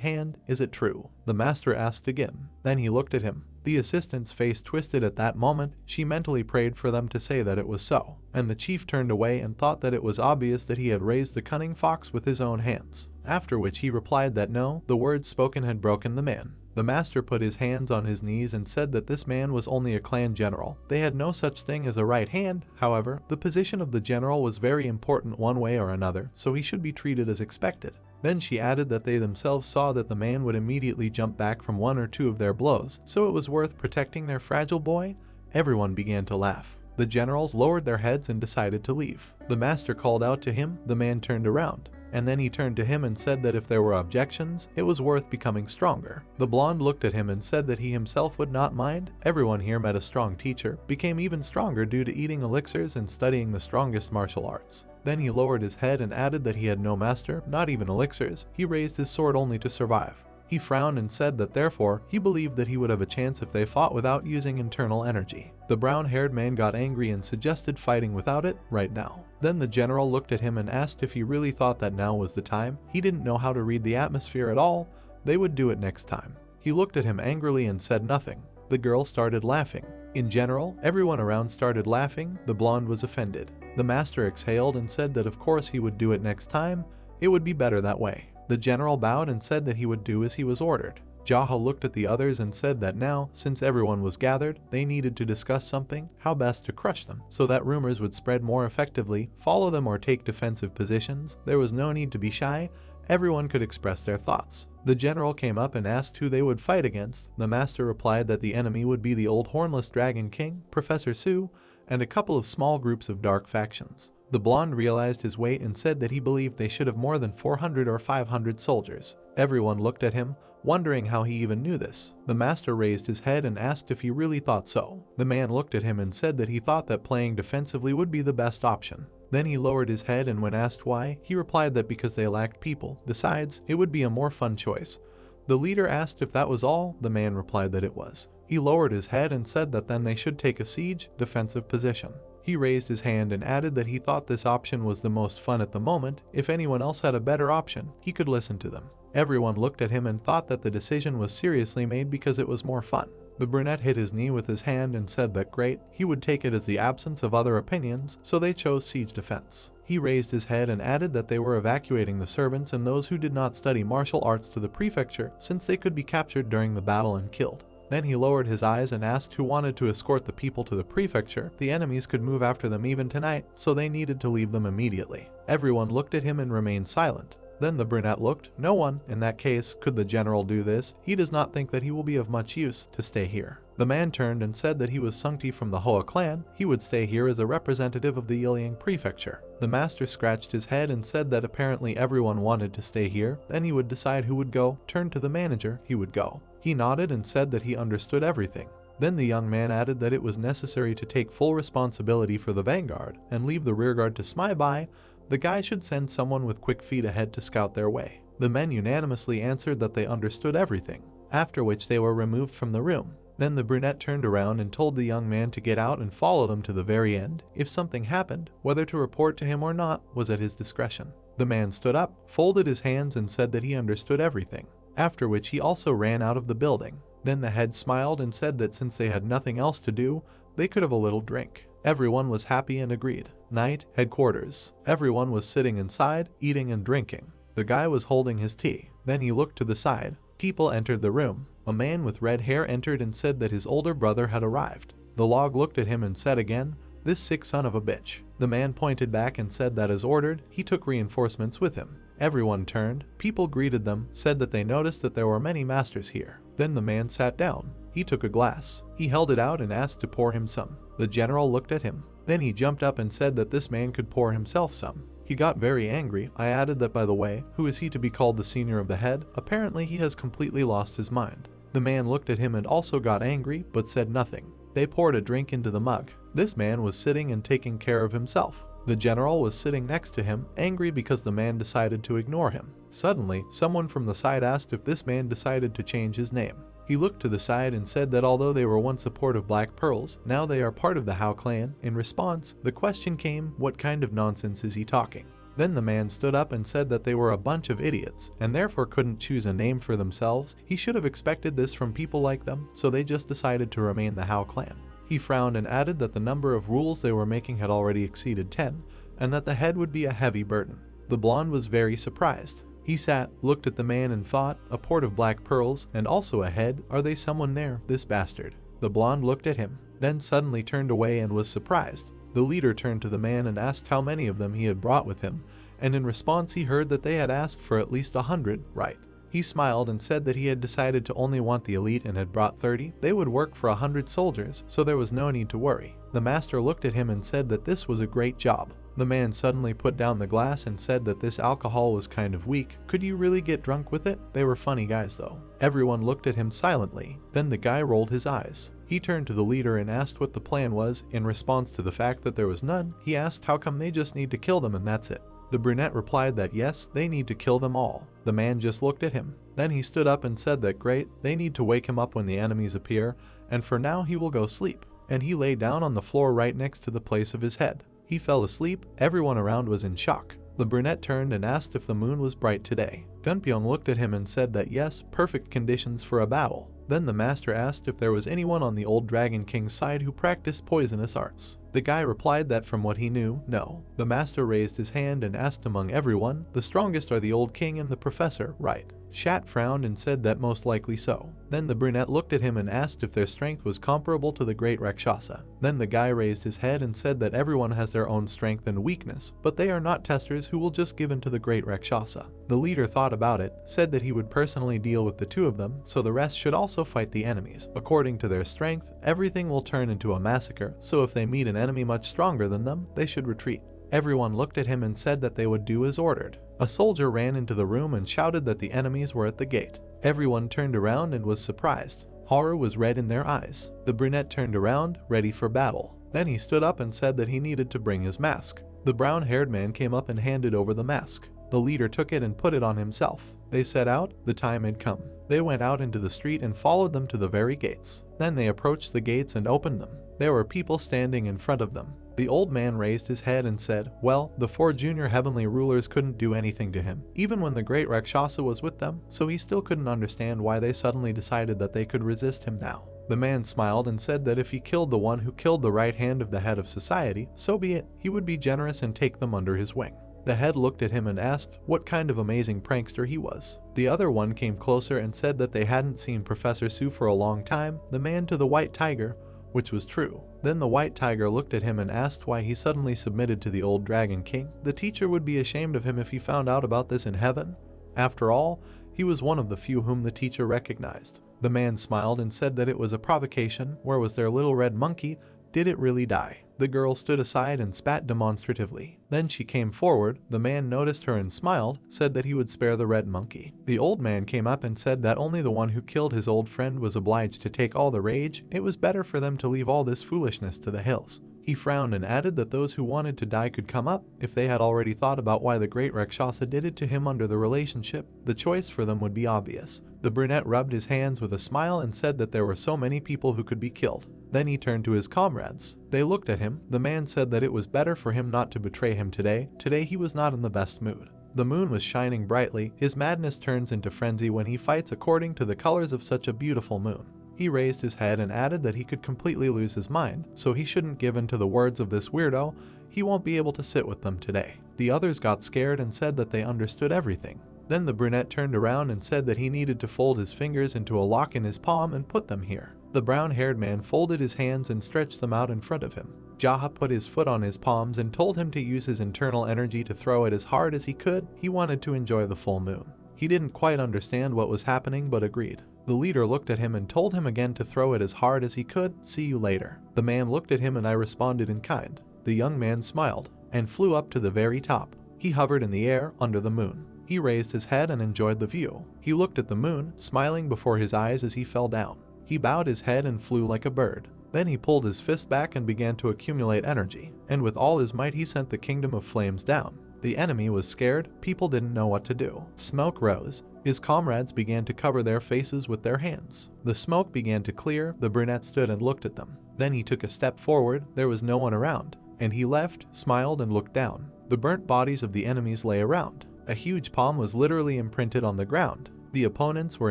hand. Is it true? The master asked again. Then he looked at him. The assistant's face twisted at that moment. She mentally prayed for them to say that it was so. And the chief turned away and thought that it was obvious that he had raised the cunning fox with his own hands. After which he replied that no, the words spoken had broken the man. The master put his hands on his knees and said that this man was only a clan general. They had no such thing as a right hand. However, the position of the general was very important one way or another, so he should be treated as expected. Then she added that they themselves saw that the man would immediately jump back from one or two of their blows, so it was worth protecting their fragile boy. Everyone began to laugh. The generals lowered their heads and decided to leave. The master called out to him. The man turned around. And then he turned to him and said that if there were objections, it was worth becoming stronger. The blonde looked at him and said that he himself would not mind. Everyone here met a strong teacher, became even stronger due to eating elixirs and studying the strongest martial arts. Then he lowered his head and added that he had no master, not even elixirs. He raised his sword only to survive. He frowned and said that therefore, he believed that he would have a chance if they fought without using internal energy. The brown-haired man got angry and suggested fighting without it, right now. Then the general looked at him and asked if he really thought that now was the time. He didn't know how to read the atmosphere at all. They would do it next time. He looked at him angrily and said nothing. The girl started laughing. In general, everyone around started laughing. The blonde was offended. The master exhaled and said that of course he would do it next time. It would be better that way. The general bowed and said that he would do as he was ordered. Jaha looked at the others and said that now, since everyone was gathered, they needed to discuss something, how best to crush them, so that rumors would spread more effectively, follow them or take defensive positions. There was no need to be shy. Everyone could express their thoughts. The general came up and asked who they would fight against. The master replied that the enemy would be the old hornless dragon king, Professor Su, and a couple of small groups of dark factions. The blonde realized his weight and said that he believed they should have more than 400 or 500 soldiers. Everyone looked at him, wondering how he even knew this. The master raised his head and asked if he really thought so. The man looked at him and said that he thought that playing defensively would be the best option. Then he lowered his head, and when asked why, he replied that because they lacked people. Besides, it would be a more fun choice. The leader asked if that was all. The man replied that it was. He lowered his head and said that then they should take a siege, defensive position. He raised his hand and added that he thought this option was the most fun at the moment. If anyone else had a better option, he could listen to them. Everyone looked at him and thought that the decision was seriously made because it was more fun. The brunette hit his knee with his hand and said that great, he would take it as the absence of other opinions, so they chose siege defense. He raised his head and added that they were evacuating the servants and those who did not study martial arts to the prefecture, since they could be captured during the battle and killed. Then he lowered his eyes and asked who wanted to escort the people to the prefecture. The enemies could move after them even tonight, so they needed to leave them immediately. Everyone looked at him and remained silent. Then the brunette looked. No one. In that case, could the general do this? He does not think that he will be of much use to stay here. The man turned and said that he was Sungti from the Hoa clan. He would stay here as a representative of the Yiliang prefecture. The master scratched his head and said that apparently everyone wanted to stay here. Then he would decide who would go. Turned to the manager. He would go. He nodded and said that he understood everything. Then the young man added that it was necessary to take full responsibility for the vanguard and leave the rearguard to smile by. The guy should send someone with quick feet ahead to scout their way. The men unanimously answered that they understood everything, after which they were removed from the room. Then the brunette turned around and told the young man to get out and follow them to the very end. If something happened, whether to report to him or not was at his discretion. The man stood up, folded his hands and said that he understood everything, after which he also ran out of the building. Then the head smiled and said that since they had nothing else to do, they could have a little drink. Everyone was happy and agreed. Night, headquarters. Everyone was sitting inside, eating and drinking. The guy was holding his tea. Then he looked to the side. People entered the room. A man with red hair entered and said that his older brother had arrived. The log looked at him and said again, "This sick son of a bitch." The man pointed back and said that as ordered, he took reinforcements with him. Everyone turned. People greeted them, said that they noticed that there were many masters here. Then the man sat down. He took a glass. He held it out and asked to pour him some. The general looked at him. Then he jumped up and said that this man could pour himself some. He got very angry. I added that, by the way, who is he to be called the senior of the head? Apparently he has completely lost his mind. The man looked at him and also got angry, but said nothing. They poured a drink into the mug. This man was sitting and taking care of himself. The general was sitting next to him, angry because the man decided to ignore him. Suddenly, someone from the side asked if this man decided to change his name. He looked to the side and said that although they were once a port of Black Pearls, now they are part of the Hao clan. In response, the question came, what kind of nonsense is he talking? Then the man stood up and said that they were a bunch of idiots and therefore couldn't choose a name for themselves. He should have expected this from people like them, so they just decided to remain the Hao clan. He frowned and added that the number of rules they were making had already exceeded 10, and that the head would be a heavy burden. The blonde was very surprised. He sat, looked at the man and thought, a port of Black Pearls, and also a head, are they someone there, this bastard? The blonde looked at him, then suddenly turned away and was surprised. The leader turned to the man and asked how many of them he had brought with him, and in response he heard that they had asked for at least 100, right? He smiled and said that he had decided to only want the elite and had brought 30. They would work for 100 soldiers, so there was no need to worry. The master looked at him and said that this was a great job. The man suddenly put down the glass and said that this alcohol was kind of weak. Could you really get drunk with it? They were funny guys though. Everyone looked at him silently. Then the guy rolled his eyes. He turned to the leader and asked what the plan was. In response to the fact that there was none, he asked how come they just need to kill them and that's it. The brunette replied that yes, they need to kill them all. The man just looked at him. Then he stood up and said that great, they need to wake him up when the enemies appear, and for now he will go sleep. And he lay down on the floor right next to the place of his head. He fell asleep. Everyone around was in shock. The brunette turned and asked if the moon was bright today. Gunpyeong looked at him and said that yes, perfect conditions for a battle. Then the master asked if there was anyone on the old Dragon King's side who practiced poisonous arts. The guy replied that from what he knew, no. The master raised his hand and asked among everyone, the strongest are the old king and the professor, right? Shat frowned and said that most likely so. Then the brunette looked at him and asked if their strength was comparable to the great Rakshasa. Then the guy raised his head and said that everyone has their own strength and weakness, but they are not testers who will just give in to the great Rakshasa. The leader thought about it, said that he would personally deal with the two of them, so the rest should also fight the enemies. According to their strength, everything will turn into a massacre, so if they meet an enemy much stronger than them, they should retreat. Everyone looked at him and said that they would do as ordered. A soldier ran into the room and shouted that the enemies were at the gate. Everyone turned around and was surprised. Horror was red in their eyes. The brunette turned around, ready for battle. Then he stood up and said that he needed to bring his mask. The brown-haired man came up and handed over the mask. The leader took it and put it on himself. They set out. The time had come. They went out into the street and followed them to the very gates. Then they approached the gates and opened them. There were people standing in front of them. The old man raised his head and said, "Well, the 4 junior heavenly rulers couldn't do anything to him, even when the great Rakshasa was with them, so he still couldn't understand why they suddenly decided that they could resist him now." The man smiled and said that if he killed the one who killed the right hand of the head of society, so be it. He would be generous and take them under his wing. The head looked at him and asked what kind of amazing prankster he was. The other one came closer and said that they hadn't seen Professor Su for a long time, the man to the white tiger, which was true. Then the white tiger looked at him and asked why he suddenly submitted to the old dragon king. The teacher would be ashamed of him if he found out about this in heaven. After all, he was one of the few whom the teacher recognized. The man smiled and said that it was a provocation. Where was their little red monkey? Did it really die? The girl stood aside and spat demonstratively. Then she came forward. The man noticed her and smiled, said that he would spare the red monkey. The old man came up and said that only the one who killed his old friend was obliged to take all the rage. It was better for them to leave all this foolishness to the hills. He frowned and added that those who wanted to die could come up. If they had already thought about why the great Rakshasa did it to him under the relationship, the choice for them would be obvious. The brunette rubbed his hands with a smile and said that there were so many people who could be killed. Then he turned to his comrades. They looked at him. The man said that it was better for him not to betray him today. Today he was not in the best mood. The moon was shining brightly. His madness turns into frenzy when he fights according to the colors of such a beautiful moon. He raised his head and added that he could completely lose his mind, so he shouldn't give in to the words of this weirdo. He won't be able to sit with them today. The others got scared and said that they understood everything. Then the brunette turned around and said that he needed to fold his fingers into a lock in his palm and put them here. The brown-haired man folded his hands and stretched them out in front of him. Jaha put his foot on his palms and told him to use his internal energy to throw it as hard as he could. He wanted to enjoy the full moon. He didn't quite understand what was happening but agreed. The leader looked at him and told him again to throw it as hard as he could. "See you later." The man looked at him and I responded in kind. The young man smiled and flew up to the very top. He hovered in the air under the moon. He raised his head and enjoyed the view. He looked at the moon, smiling before his eyes as he fell down. He bowed his head and flew like a bird. Then he pulled his fist back and began to accumulate energy, and with all his might he sent the kingdom of flames down. The enemy was scared. People didn't know what to do. Smoke rose. His comrades began to cover their faces with their hands. The smoke began to clear. The brunette stood and looked at them. Then he took a step forward. There was no one around, and he left, smiled and looked down. The burnt bodies of the enemies lay around. A huge palm was literally imprinted on the ground. The opponents were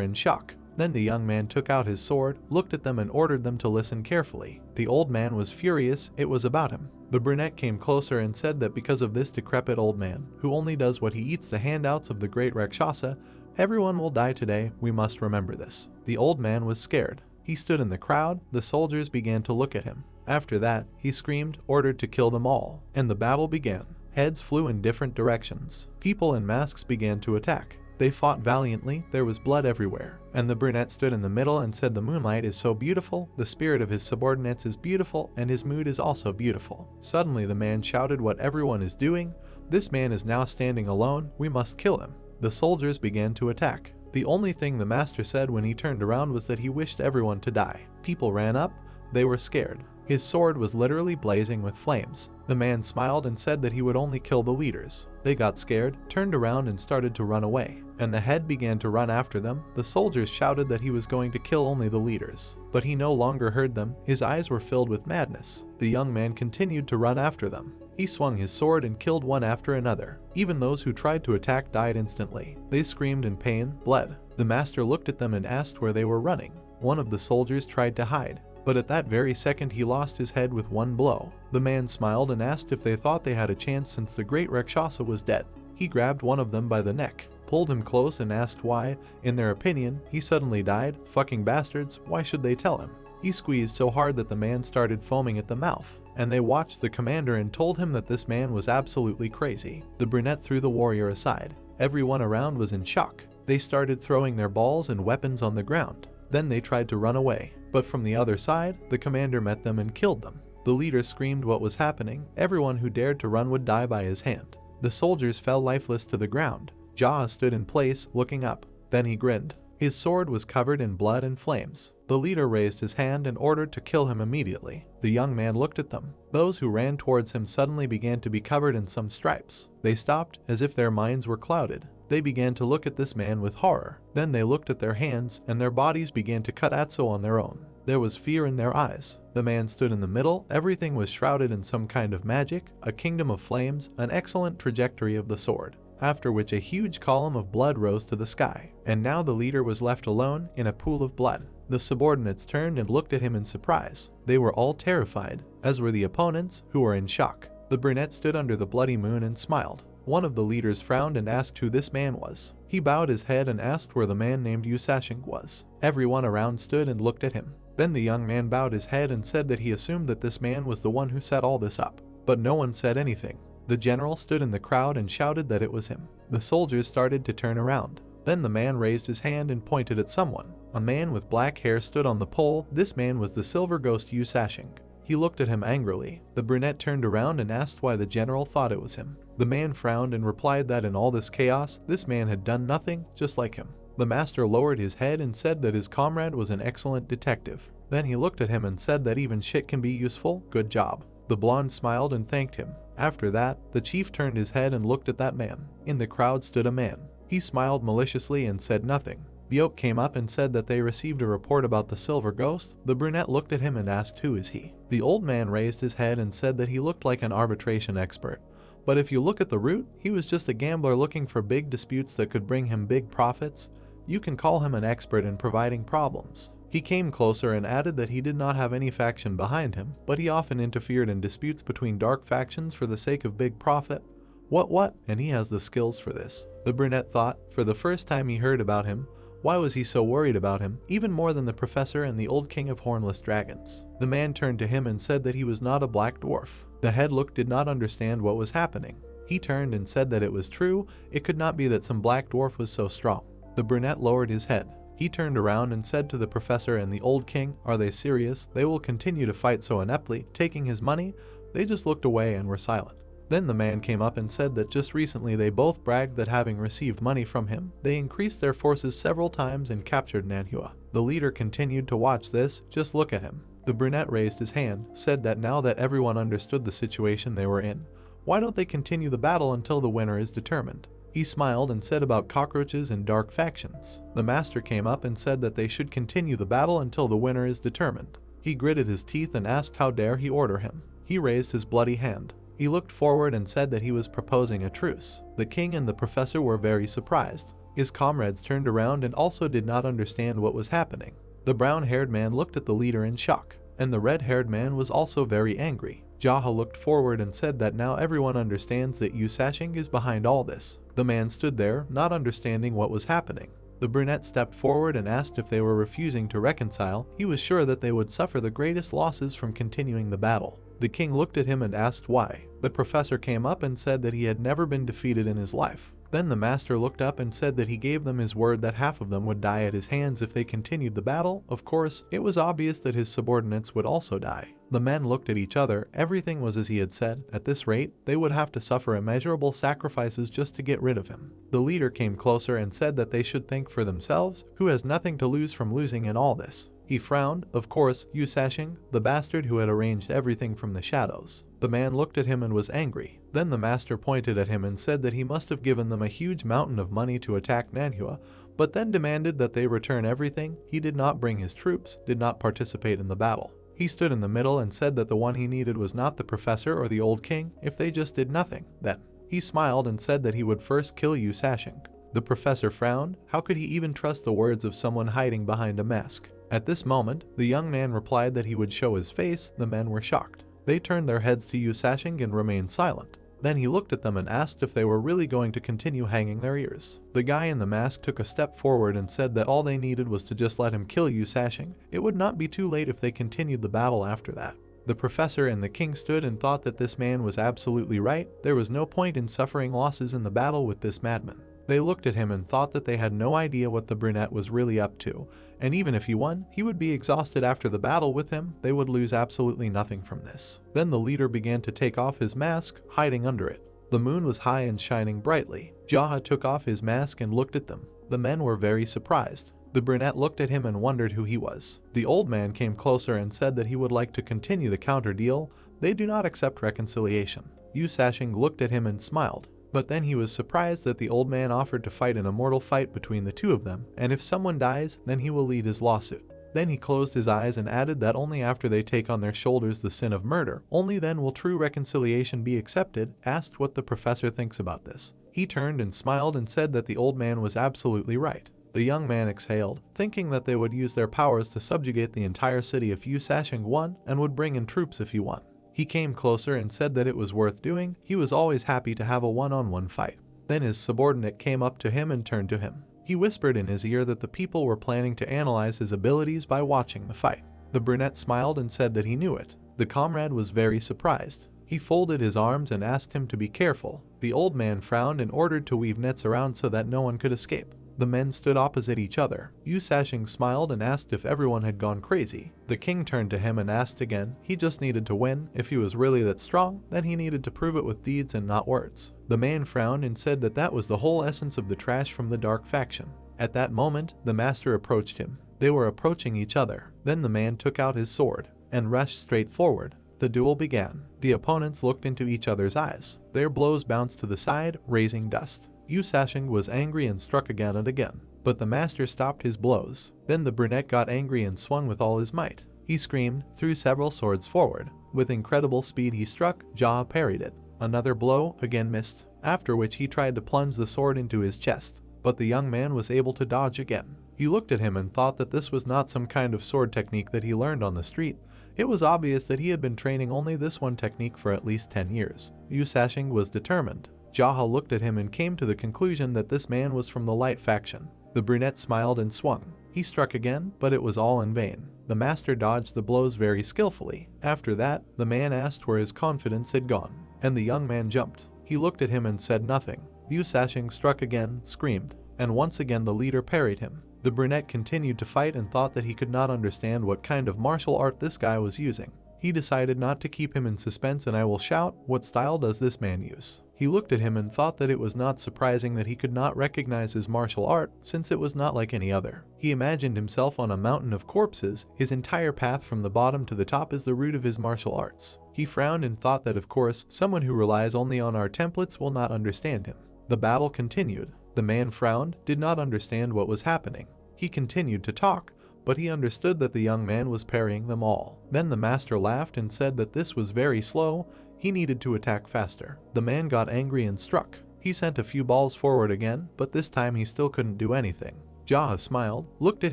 in shock. Then the young man took out his sword, looked at them and ordered them to listen carefully. The old man was furious. It was about him. The brunette came closer and said that because of this decrepit old man, who only does what he eats the handouts of the great Rakshasa, everyone will die today. We must remember this. The old man was scared. He stood in the crowd. The soldiers began to look at him. After that, he screamed, ordered to kill them all, and the battle began. Heads flew in different directions. People in masks began to attack. They fought valiantly. There was blood everywhere, and the brunette stood in the middle and said the moonlight is so beautiful, the spirit of his subordinates is beautiful, and his mood is also beautiful. Suddenly the man shouted what everyone is doing. This man is now standing alone. We must kill him. The soldiers began to attack. The only thing the master said when he turned around was that he wished everyone to die. People ran up. They were scared. His sword was literally blazing with flames. The man smiled and said that he would only kill the leaders. They got scared, turned around and started to run away, and the head began to run after them. The soldiers shouted that he was going to kill only the leaders, but he no longer heard them. His eyes were filled with madness. The young man continued to run after them. He swung his sword and killed one after another. Even those who tried to attack died instantly. They screamed in pain, bled. The master looked at them and asked where they were running. One of the soldiers tried to hide, but at that very second he lost his head with one blow. The man smiled and asked if they thought they had a chance since the great Rakshasa was dead. He grabbed one of them by the neck, pulled him close and asked why, in their opinion, he suddenly died. Fucking bastards, why should they tell him? He squeezed so hard that the man started foaming at the mouth, and they watched the commander and told him that this man was absolutely crazy. The brunette threw the warrior aside. Everyone around was in shock. They started throwing their balls and weapons on the ground. Then they tried to run away, but from the other side, the commander met them and killed them. The leader screamed what was happening. Everyone who dared to run would die by his hand. The soldiers fell lifeless to the ground. Jaw stood in place, looking up. Then he grinned. His sword was covered in blood and flames. The leader raised his hand and ordered to kill him immediately. The young man looked at them. Those who ran towards him suddenly began to be covered in some stripes. They stopped, as if their minds were clouded. They began to look at this man with horror. Then they looked at their hands, and their bodies began to cut atso on their own. There was fear in their eyes. The man stood in the middle. Everything was shrouded in some kind of magic, a kingdom of flames, an excellent trajectory of the sword, after which a huge column of blood rose to the sky. And now the leader was left alone in a pool of blood. The subordinates turned and looked at him in surprise. They were all terrified, as were the opponents, who were in shock. The brunette stood under the bloody moon and smiled. One of the leaders frowned and asked who this man was. He bowed his head and asked where the man named Usashing was. Everyone around stood and looked at him. Then the young man bowed his head and said that he assumed that this man was the one who set all this up. But no one said anything. The general stood in the crowd and shouted that it was him. The soldiers started to turn around. Then the man raised his hand and pointed at someone. A man with black hair stood on the pole. This man was the silver ghost Usashing. He looked at him angrily. The brunette turned around and asked why the general thought it was him. The man frowned and replied that in all this chaos, this man had done nothing, just like him. The master lowered his head and said that his comrade was an excellent detective. Then he looked at him and said that even shit can be useful, good job. The blonde smiled and thanked him. After that, the chief turned his head and looked at that man. In the crowd stood a man. He smiled maliciously and said nothing. The oak came up and said that they received a report about the silver ghost. The brunette looked at him and asked who is he. The old man raised his head and said that he looked like an arbitration expert. But if you look at the root, he was just a gambler looking for big disputes that could bring him big profits. You can call him an expert in providing problems. He came closer and added that he did not have any faction behind him, but he often interfered in disputes between dark factions for the sake of big profit. What? And he has the skills for this. The brunette thought, for the first time he heard about him. Why was he so worried about him, even more than the professor and the old king of hornless dragons? The man turned to him and said that he was not a black dwarf. The head look did not understand what was happening. He turned and said that it was true. It could not be that some black dwarf was so strong. The brunette lowered his head. He turned around and said to the professor and the old king, "Are they serious? They will continue to fight so ineptly, taking his money?" They just looked away and were silent. Then the man came up and said that just recently they both bragged that having received money from him, they increased their forces several times and captured Manhwa. The leader continued to watch this. Just look at him. The brunette raised his hand, said that now that everyone understood the situation they were in, why don't they continue the battle until the winner is determined? He smiled and said about cockroaches and dark factions. The master came up and said that they should continue the battle until the winner is determined. He gritted his teeth and asked how dare he order him. He raised his bloody hand. He looked forward and said that he was proposing a truce. The king and the professor were very surprised. His comrades turned around and also did not understand what was happening. The brown-haired man looked at the leader in shock, and the red-haired man was also very angry. Jaha looked forward and said that now everyone understands that Usashing is behind all this. The man stood there, not understanding what was happening. The brunette stepped forward and asked if they were refusing to reconcile. He was sure that they would suffer the greatest losses from continuing the battle. The king looked at him and asked why. The professor came up and said that he had never been defeated in his life. Then the master looked up and said that he gave them his word that half of them would die at his hands if they continued the battle. Of course, it was obvious that his subordinates would also die. The men looked at each other. Everything was as he had said. At this rate, they would have to suffer immeasurable sacrifices just to get rid of him. The leader came closer and said that they should think for themselves, who has nothing to lose from losing in all this. He frowned. Of course, Usashing, the bastard who had arranged everything from the shadows. The man looked at him and was angry. Then the master pointed at him and said that he must have given them a huge mountain of money to attack Manhwa, but then demanded that they return everything. He did not bring his troops, did not participate in the battle. He stood in the middle and said that the one he needed was not the professor or the old king, if they just did nothing. Then, he smiled and said that he would first kill Usashing. The professor frowned. How could he even trust the words of someone hiding behind a mask? At this moment, the young man replied that he would show his face. The men were shocked. They turned their heads to Usashing and remained silent. Then he looked at them and asked if they were really going to continue hanging their ears. The guy in the mask took a step forward and said that all they needed was to just let him kill Usashing. It would not be too late if they continued the battle after that. The professor and the king stood and thought that this man was absolutely right. There was no point in suffering losses in the battle with this madman. They looked at him and thought that they had no idea what the brunette was really up to, and even if he won, he would be exhausted after the battle with him. They would lose absolutely nothing from this. Then the leader began to take off his mask, hiding under it. The moon was high and shining brightly. Jaha took off his mask and looked at them. The men were very surprised. The brunette looked at him and wondered who he was. The old man came closer and said that he would like to continue the counter deal. They do not accept reconciliation. Yu Sashing looked at him and smiled. But then he was surprised that the old man offered to fight an immortal fight between the two of them, and if someone dies, then he will lead his lawsuit. Then he closed his eyes and added that only after they take on their shoulders the sin of murder, only then will true reconciliation be accepted. Asked what the professor thinks about this. He turned and smiled and said that the old man was absolutely right. The young man exhaled, thinking that they would use their powers to subjugate the entire city if Yu Sashing won, and would bring in troops if he won. He came closer and said that it was worth doing. He was always happy to have a one-on-one fight. Then his subordinate came up to him and turned to him. He whispered in his ear that the people were planning to analyze his abilities by watching the fight. The brunette smiled and said that he knew it. The comrade was very surprised. He folded his arms and asked him to be careful. The old man frowned and ordered to weave nets around so that no one could escape. The men stood opposite each other. Yu Sashing smiled and asked if everyone had gone crazy. The king turned to him and asked again. He just needed to win. If he was really that strong, then he needed to prove it with deeds and not words. The man frowned and said that that was the whole essence of the trash from the dark faction. At that moment, the master approached him. They were approaching each other. Then the man took out his sword and rushed straight forward. The duel began. The opponents looked into each other's eyes. Their blows bounced to the side, raising dust. Yu Sashing was angry and struck again and again, but the master stopped his blows. Then the brunette got angry and swung with all his might. He screamed, threw several swords forward. With incredible speed he struck. Jaha parried it. Another blow, again missed, after which he tried to plunge the sword into his chest, but the young man was able to dodge again. He looked at him and thought that this was not some kind of sword technique that he learned on the street. It was obvious that he had been training only this one technique for at least 10 years. Yu Sashing was determined. Jaha looked at him and came to the conclusion that this man was from the light faction. The brunette smiled and swung. He struck again, but it was all in vain. The master dodged the blows very skillfully. After that, the man asked where his confidence had gone, and the young man jumped. He looked at him and said nothing. Yu Sashing struck again, screamed, and once again the leader parried him. The brunette continued to fight and thought that he could not understand what kind of martial art this guy was using. He decided not to keep him in suspense, and I will shout, what style does this man use? He looked at him and thought that it was not surprising that he could not recognize his martial art, since it was not like any other. He imagined himself on a mountain of corpses. His entire path from the bottom to the top is the root of his martial arts. He frowned and thought that of course, someone who relies only on our templates will not understand him. The battle continued. The man frowned, did not understand what was happening. He continued to talk, but he understood that the young man was parrying them all. Then the master laughed and said that this was very slow. He needed to attack faster. The man got angry and struck. He sent a few balls forward again, but this time he still couldn't do anything. Jaha smiled, looked at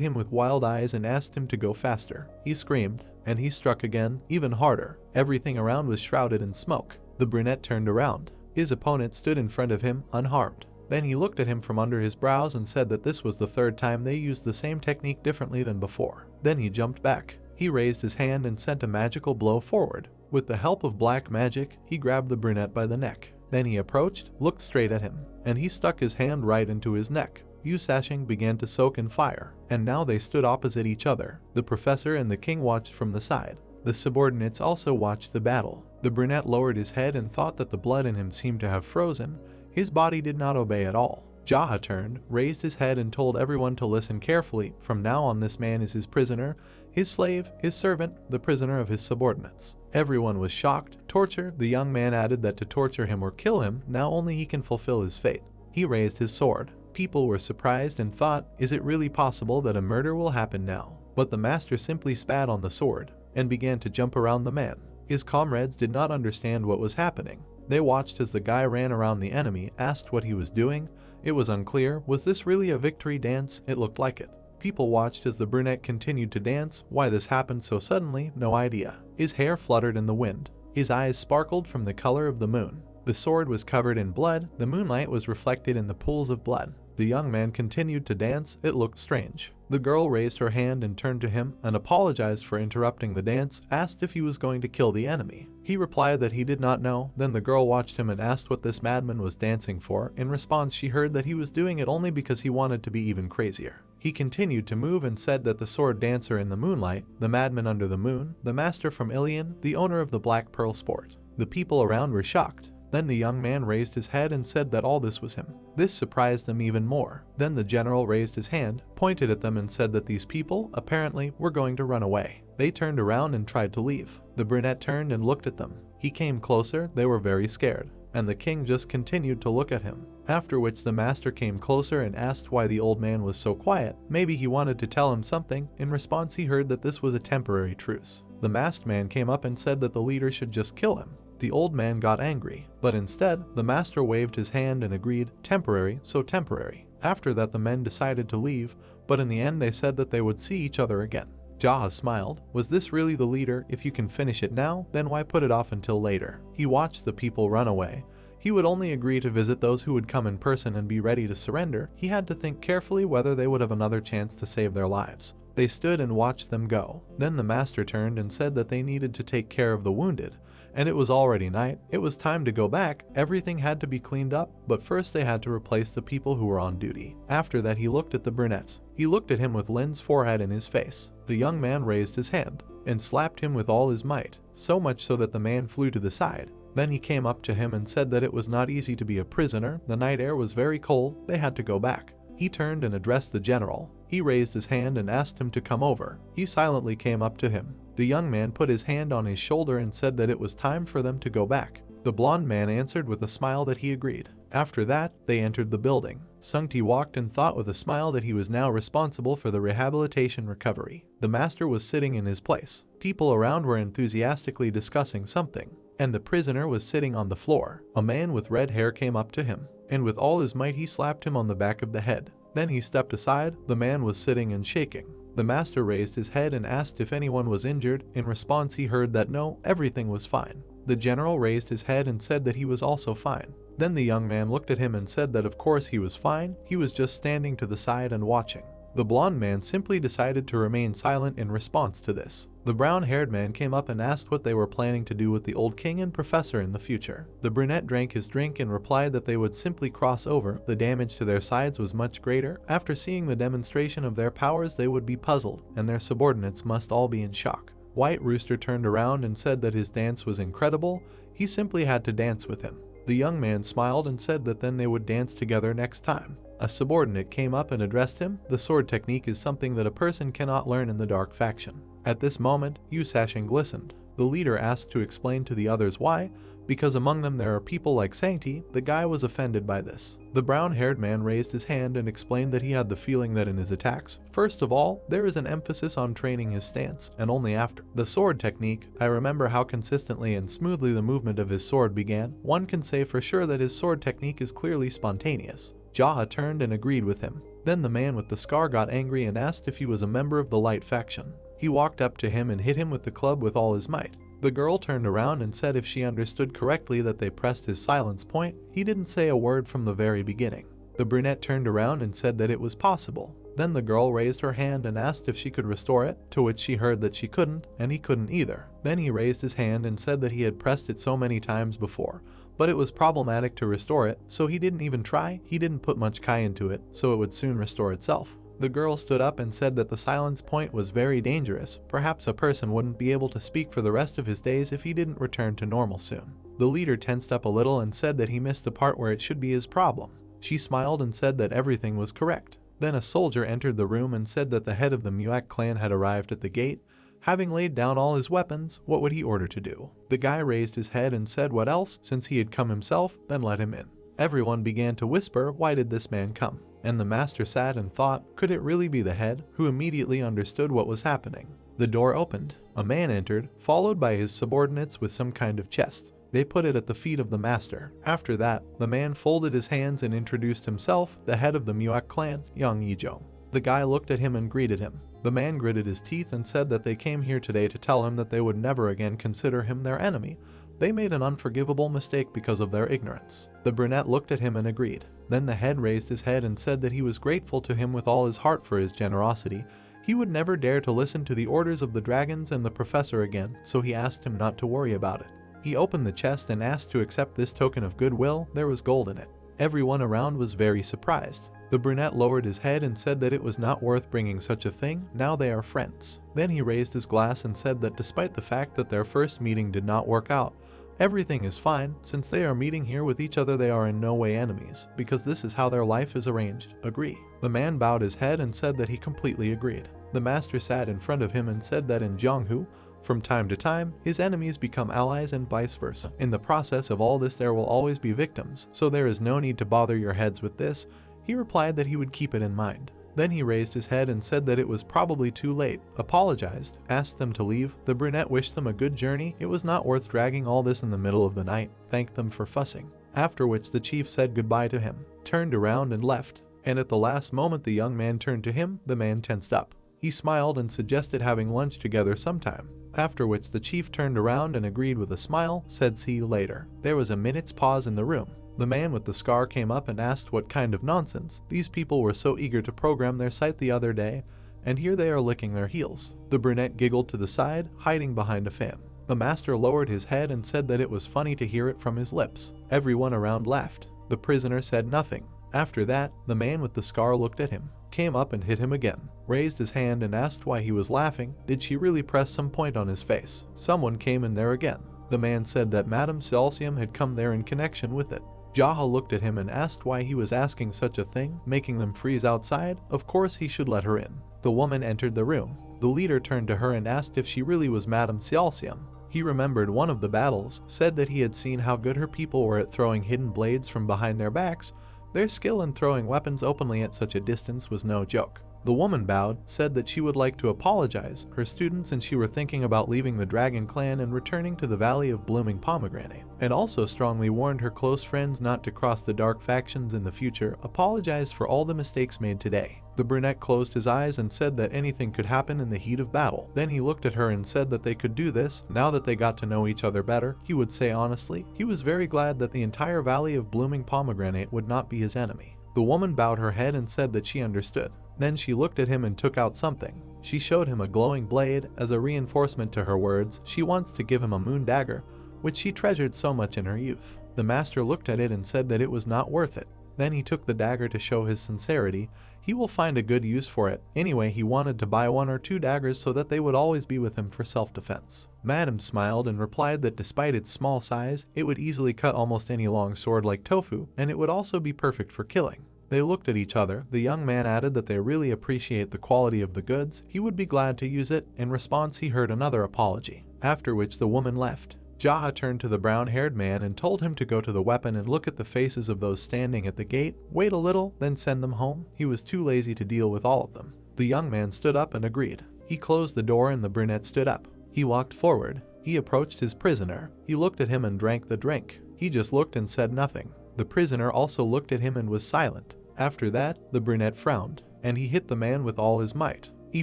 him with wild eyes and asked him to go faster. He screamed, and he struck again, even harder. Everything around was shrouded in smoke. The brunette turned around. His opponent stood in front of him, unharmed. Then he looked at him from under his brows and said that this was the third time they used the same technique differently than before. Then he jumped back. He raised his hand and sent a magical blow forward. With the help of black magic, he grabbed the brunette by the neck. Then he approached, looked straight at him, and he stuck his hand right into his neck. Yu Sashing began to soak in fire, and now they stood opposite each other. The professor and the king watched from the side. The subordinates also watched the battle. The brunette lowered his head and thought that the blood in him seemed to have frozen. His body did not obey at all. Jaha turned, raised his head and told everyone to listen carefully. From now on this man is his prisoner, his slave, his servant, the prisoner of his subordinates. Everyone was shocked. Torture, the young man added that to torture him or kill him, now only he can fulfill his fate. He raised his sword. People were surprised and thought, is it really possible that a murder will happen now? But the master simply spat on the sword and began to jump around the man. His comrades did not understand what was happening. They watched as the guy ran around the enemy, asked what he was doing. It was unclear. Was this really a victory dance? It looked like it. People watched as the brunette continued to dance. Why this happened so suddenly, no idea. His hair fluttered in the wind. His eyes sparkled from the color of the moon. The sword was covered in blood. The moonlight was reflected in the pools of blood. The young man continued to dance. It looked strange. The girl raised her hand and turned to him and apologized for interrupting the dance, asked if he was going to kill the enemy. He replied that he did not know. Then the girl watched him and asked what this madman was dancing for. In response, she heard that he was doing it only because he wanted to be even crazier. He continued to move and said that the sword dancer in the moonlight, the madman under the moon, the master from Ilion, the owner of the Black Pearl sport. The people around were shocked. Then the young man raised his head and said that all this was him. This surprised them even more. Then the general raised his hand, pointed at them and said that these people, apparently, were going to run away. They turned around and tried to leave. The brunette turned and looked at them. He came closer. They were very scared. And the king just continued to look at him. After which the master came closer and asked why the old man was so quiet. Maybe he wanted to tell him something. In response, he heard that this was a temporary truce. The masked man came up and said that the leader should just kill him. The old man got angry, but instead, the master waved his hand and agreed, temporary, so temporary. After that, the men decided to leave, but in the end they said that they would see each other again. Jaha smiled. Was this really the leader? If you can finish it now, then why put it off until later? He watched the people run away. He would only agree to visit those who would come in person and be ready to surrender. He had to think carefully whether they would have another chance to save their lives. They stood and watched them go. Then the master turned and said that they needed to take care of the wounded. And it was already night. It was time to go back. Everything had to be cleaned up, but first they had to replace the people who were on duty. After that, he looked at the brunette. He looked at him with Lin's forehead in his face. The young man raised his hand and slapped him with all his might, so much so that the man flew to the side. Then he came up to him and said that it was not easy to be a prisoner. The night air was very cold. They had to go back. He turned and addressed the general. He raised his hand and asked him to come over. He silently came up to him. The young man put his hand on his shoulder and said that it was time for them to go back. The blonde man answered with a smile that he agreed. After that, they entered the building. Sungti walked and thought with a smile that he was now responsible for the rehabilitation recovery. The master was sitting in his place. People around were enthusiastically discussing something, and the prisoner was sitting on the floor. A man with red hair came up to him, and with all his might he slapped him on the back of the head. Then he stepped aside. The man was sitting and shaking. The master raised his head and asked if anyone was injured. In response, he heard that no, everything was fine. The general raised his head and said that he was also fine. Then the young man looked at him and said that of course he was fine. He was just standing to the side and watching. The blonde man simply decided to remain silent in response to this. The brown-haired man came up and asked what they were planning to do with the old king and professor in the future. The brunette drank his drink and replied that they would simply cross over. The damage to their sides was much greater. After seeing the demonstration of their powers, they would be puzzled, and their subordinates must all be in shock. White Rooster turned around and said that his dance was incredible. He simply had to dance with him. The young man smiled and said that then they would dance together next time. A subordinate came up and addressed him. The sword technique is something that a person cannot learn in the dark faction. At this moment, Yusashin glistened. The leader asked to explain to the others why, because among them there are people like Sancti. The guy was offended by this. The brown-haired man raised his hand and explained that he had the feeling that in his attacks, first of all, there is an emphasis on training his stance, and only after. The sword technique, I remember how consistently and smoothly the movement of his sword began. One can say for sure that his sword technique is clearly spontaneous. Jaha turned and agreed with him. Then the man with the scar got angry and asked if he was a member of the light faction. He walked up to him and hit him with the club with all his might. The girl turned around and said if she understood correctly that they pressed his silence point. He didn't say a word from the very beginning. The brunette turned around and said that it was possible. Then the girl raised her hand and asked if she could restore it, to which she heard that she couldn't, and he couldn't either. Then he raised his hand and said that he had pressed it so many times before, but it was problematic to restore it, so he didn't even try. He didn't put much kai into it, so it would soon restore itself. The girl stood up and said that the silence point was very dangerous. Perhaps a person wouldn't be able to speak for the rest of his days if he didn't return to normal soon. The leader tensed up a little and said that he missed the part where it should be his problem. She smiled and said that everything was correct. Then a soldier entered the room and said that the head of the Muak clan had arrived at the gate. Having laid down all his weapons, what would he order to do? The guy raised his head and said what else, since he had come himself, then let him in. Everyone began to whisper, why did this man come? And the master sat and thought, could it really be the head, who immediately understood what was happening? The door opened. A man entered, followed by his subordinates with some kind of chest. They put it at the feet of the master. After that, the man folded his hands and introduced himself, the head of the Muak clan, Young Ijo. The guy looked at him and greeted him. The man gritted his teeth and said that they came here today to tell him that they would never again consider him their enemy. They made an unforgivable mistake because of their ignorance. The brunette looked at him and agreed. Then the head raised his head and said that he was grateful to him with all his heart for his generosity. He would never dare to listen to the orders of the dragons and the professor again, so he asked him not to worry about it. He opened the chest and asked to accept this token of goodwill. There was gold in it. Everyone around was very surprised. The brunette lowered his head and said that it was not worth bringing such a thing, now they are friends. Then he raised his glass and said that despite the fact that their first meeting did not work out, everything is fine. Since they are meeting here with each other, they are in no way enemies, because this is how their life is arranged. Agree. The man bowed his head and said that he completely agreed. The master sat in front of him and said that in Jianghu, from time to time, his enemies become allies and vice versa. In the process of all this there will always be victims, so there is no need to bother your heads with this. He replied that he would keep it in mind. Then he raised his head and said that it was probably too late, apologized, asked them to leave. The brunette wished them a good journey. It was not worth dragging all this in the middle of the night, thanked them for fussing. After which the chief said goodbye to him, turned around and left. And at the last moment the young man turned to him. The man tensed up. He smiled and suggested having lunch together sometime. After which the chief turned around and agreed with a smile, said see you later. There was a minute's pause in the room. The man with the scar came up and asked what kind of nonsense. These people were so eager to program their site the other day, and here they are licking their heels. The brunette giggled to the side, hiding behind a fan. The master lowered his head and said that it was funny to hear it from his lips. Everyone around laughed. The prisoner said nothing. After that, the man with the scar looked at him, came up and hit him again, raised his hand and asked why he was laughing. Did she really press some point on his face? Someone came in there again. The man said that Madame Celsium had come there in connection with it. Jaha looked at him and asked why he was asking such a thing, making them freeze outside. Of course he should let her in. The woman entered the room. The leader turned to her and asked if she really was Madame Celsium. He remembered one of the battles, said that he had seen how good her people were at throwing hidden blades from behind their backs. Their skill in throwing weapons openly at such a distance was no joke. The woman bowed, said that she would like to apologize. Her students and she were thinking about leaving the Dragon Clan and returning to the Valley of Blooming Pomegranate, and also strongly warned her close friends not to cross the dark factions in the future, apologized for all the mistakes made today. The brunette closed his eyes and said that anything could happen in the heat of battle. Then he looked at her and said that they could do this. Now that they got to know each other better, he would say honestly, he was very glad that the entire Valley of Blooming Pomegranate would not be his enemy. The woman bowed her head and said that she understood. Then she looked at him and took out something. She showed him a glowing blade. As a reinforcement to her words, she wants to give him a moon dagger, which she treasured so much in her youth. The master looked at it and said that it was not worth it. Then he took the dagger to show his sincerity. He will find a good use for it. Anyway, he wanted to buy 1 or 2 daggers so that they would always be with him for self-defense. Madame smiled and replied that despite its small size, it would easily cut almost any long sword like tofu, and it would also be perfect for killing. They looked at each other. The young man added that they really appreciate the quality of the goods. He would be glad to use it. In response, he heard another apology, after which the woman left. Jaha turned to the brown-haired man and told him to go to the weapon and look at the faces of those standing at the gate, wait a little, then send them home. He was too lazy to deal with all of them. The young man stood up and agreed. He closed the door and the brunette stood up. He walked forward. He approached his prisoner. He looked at him and drank the drink. He just looked and said nothing. The prisoner also looked at him and was silent. After that, the brunette frowned, and he hit the man with all his might. He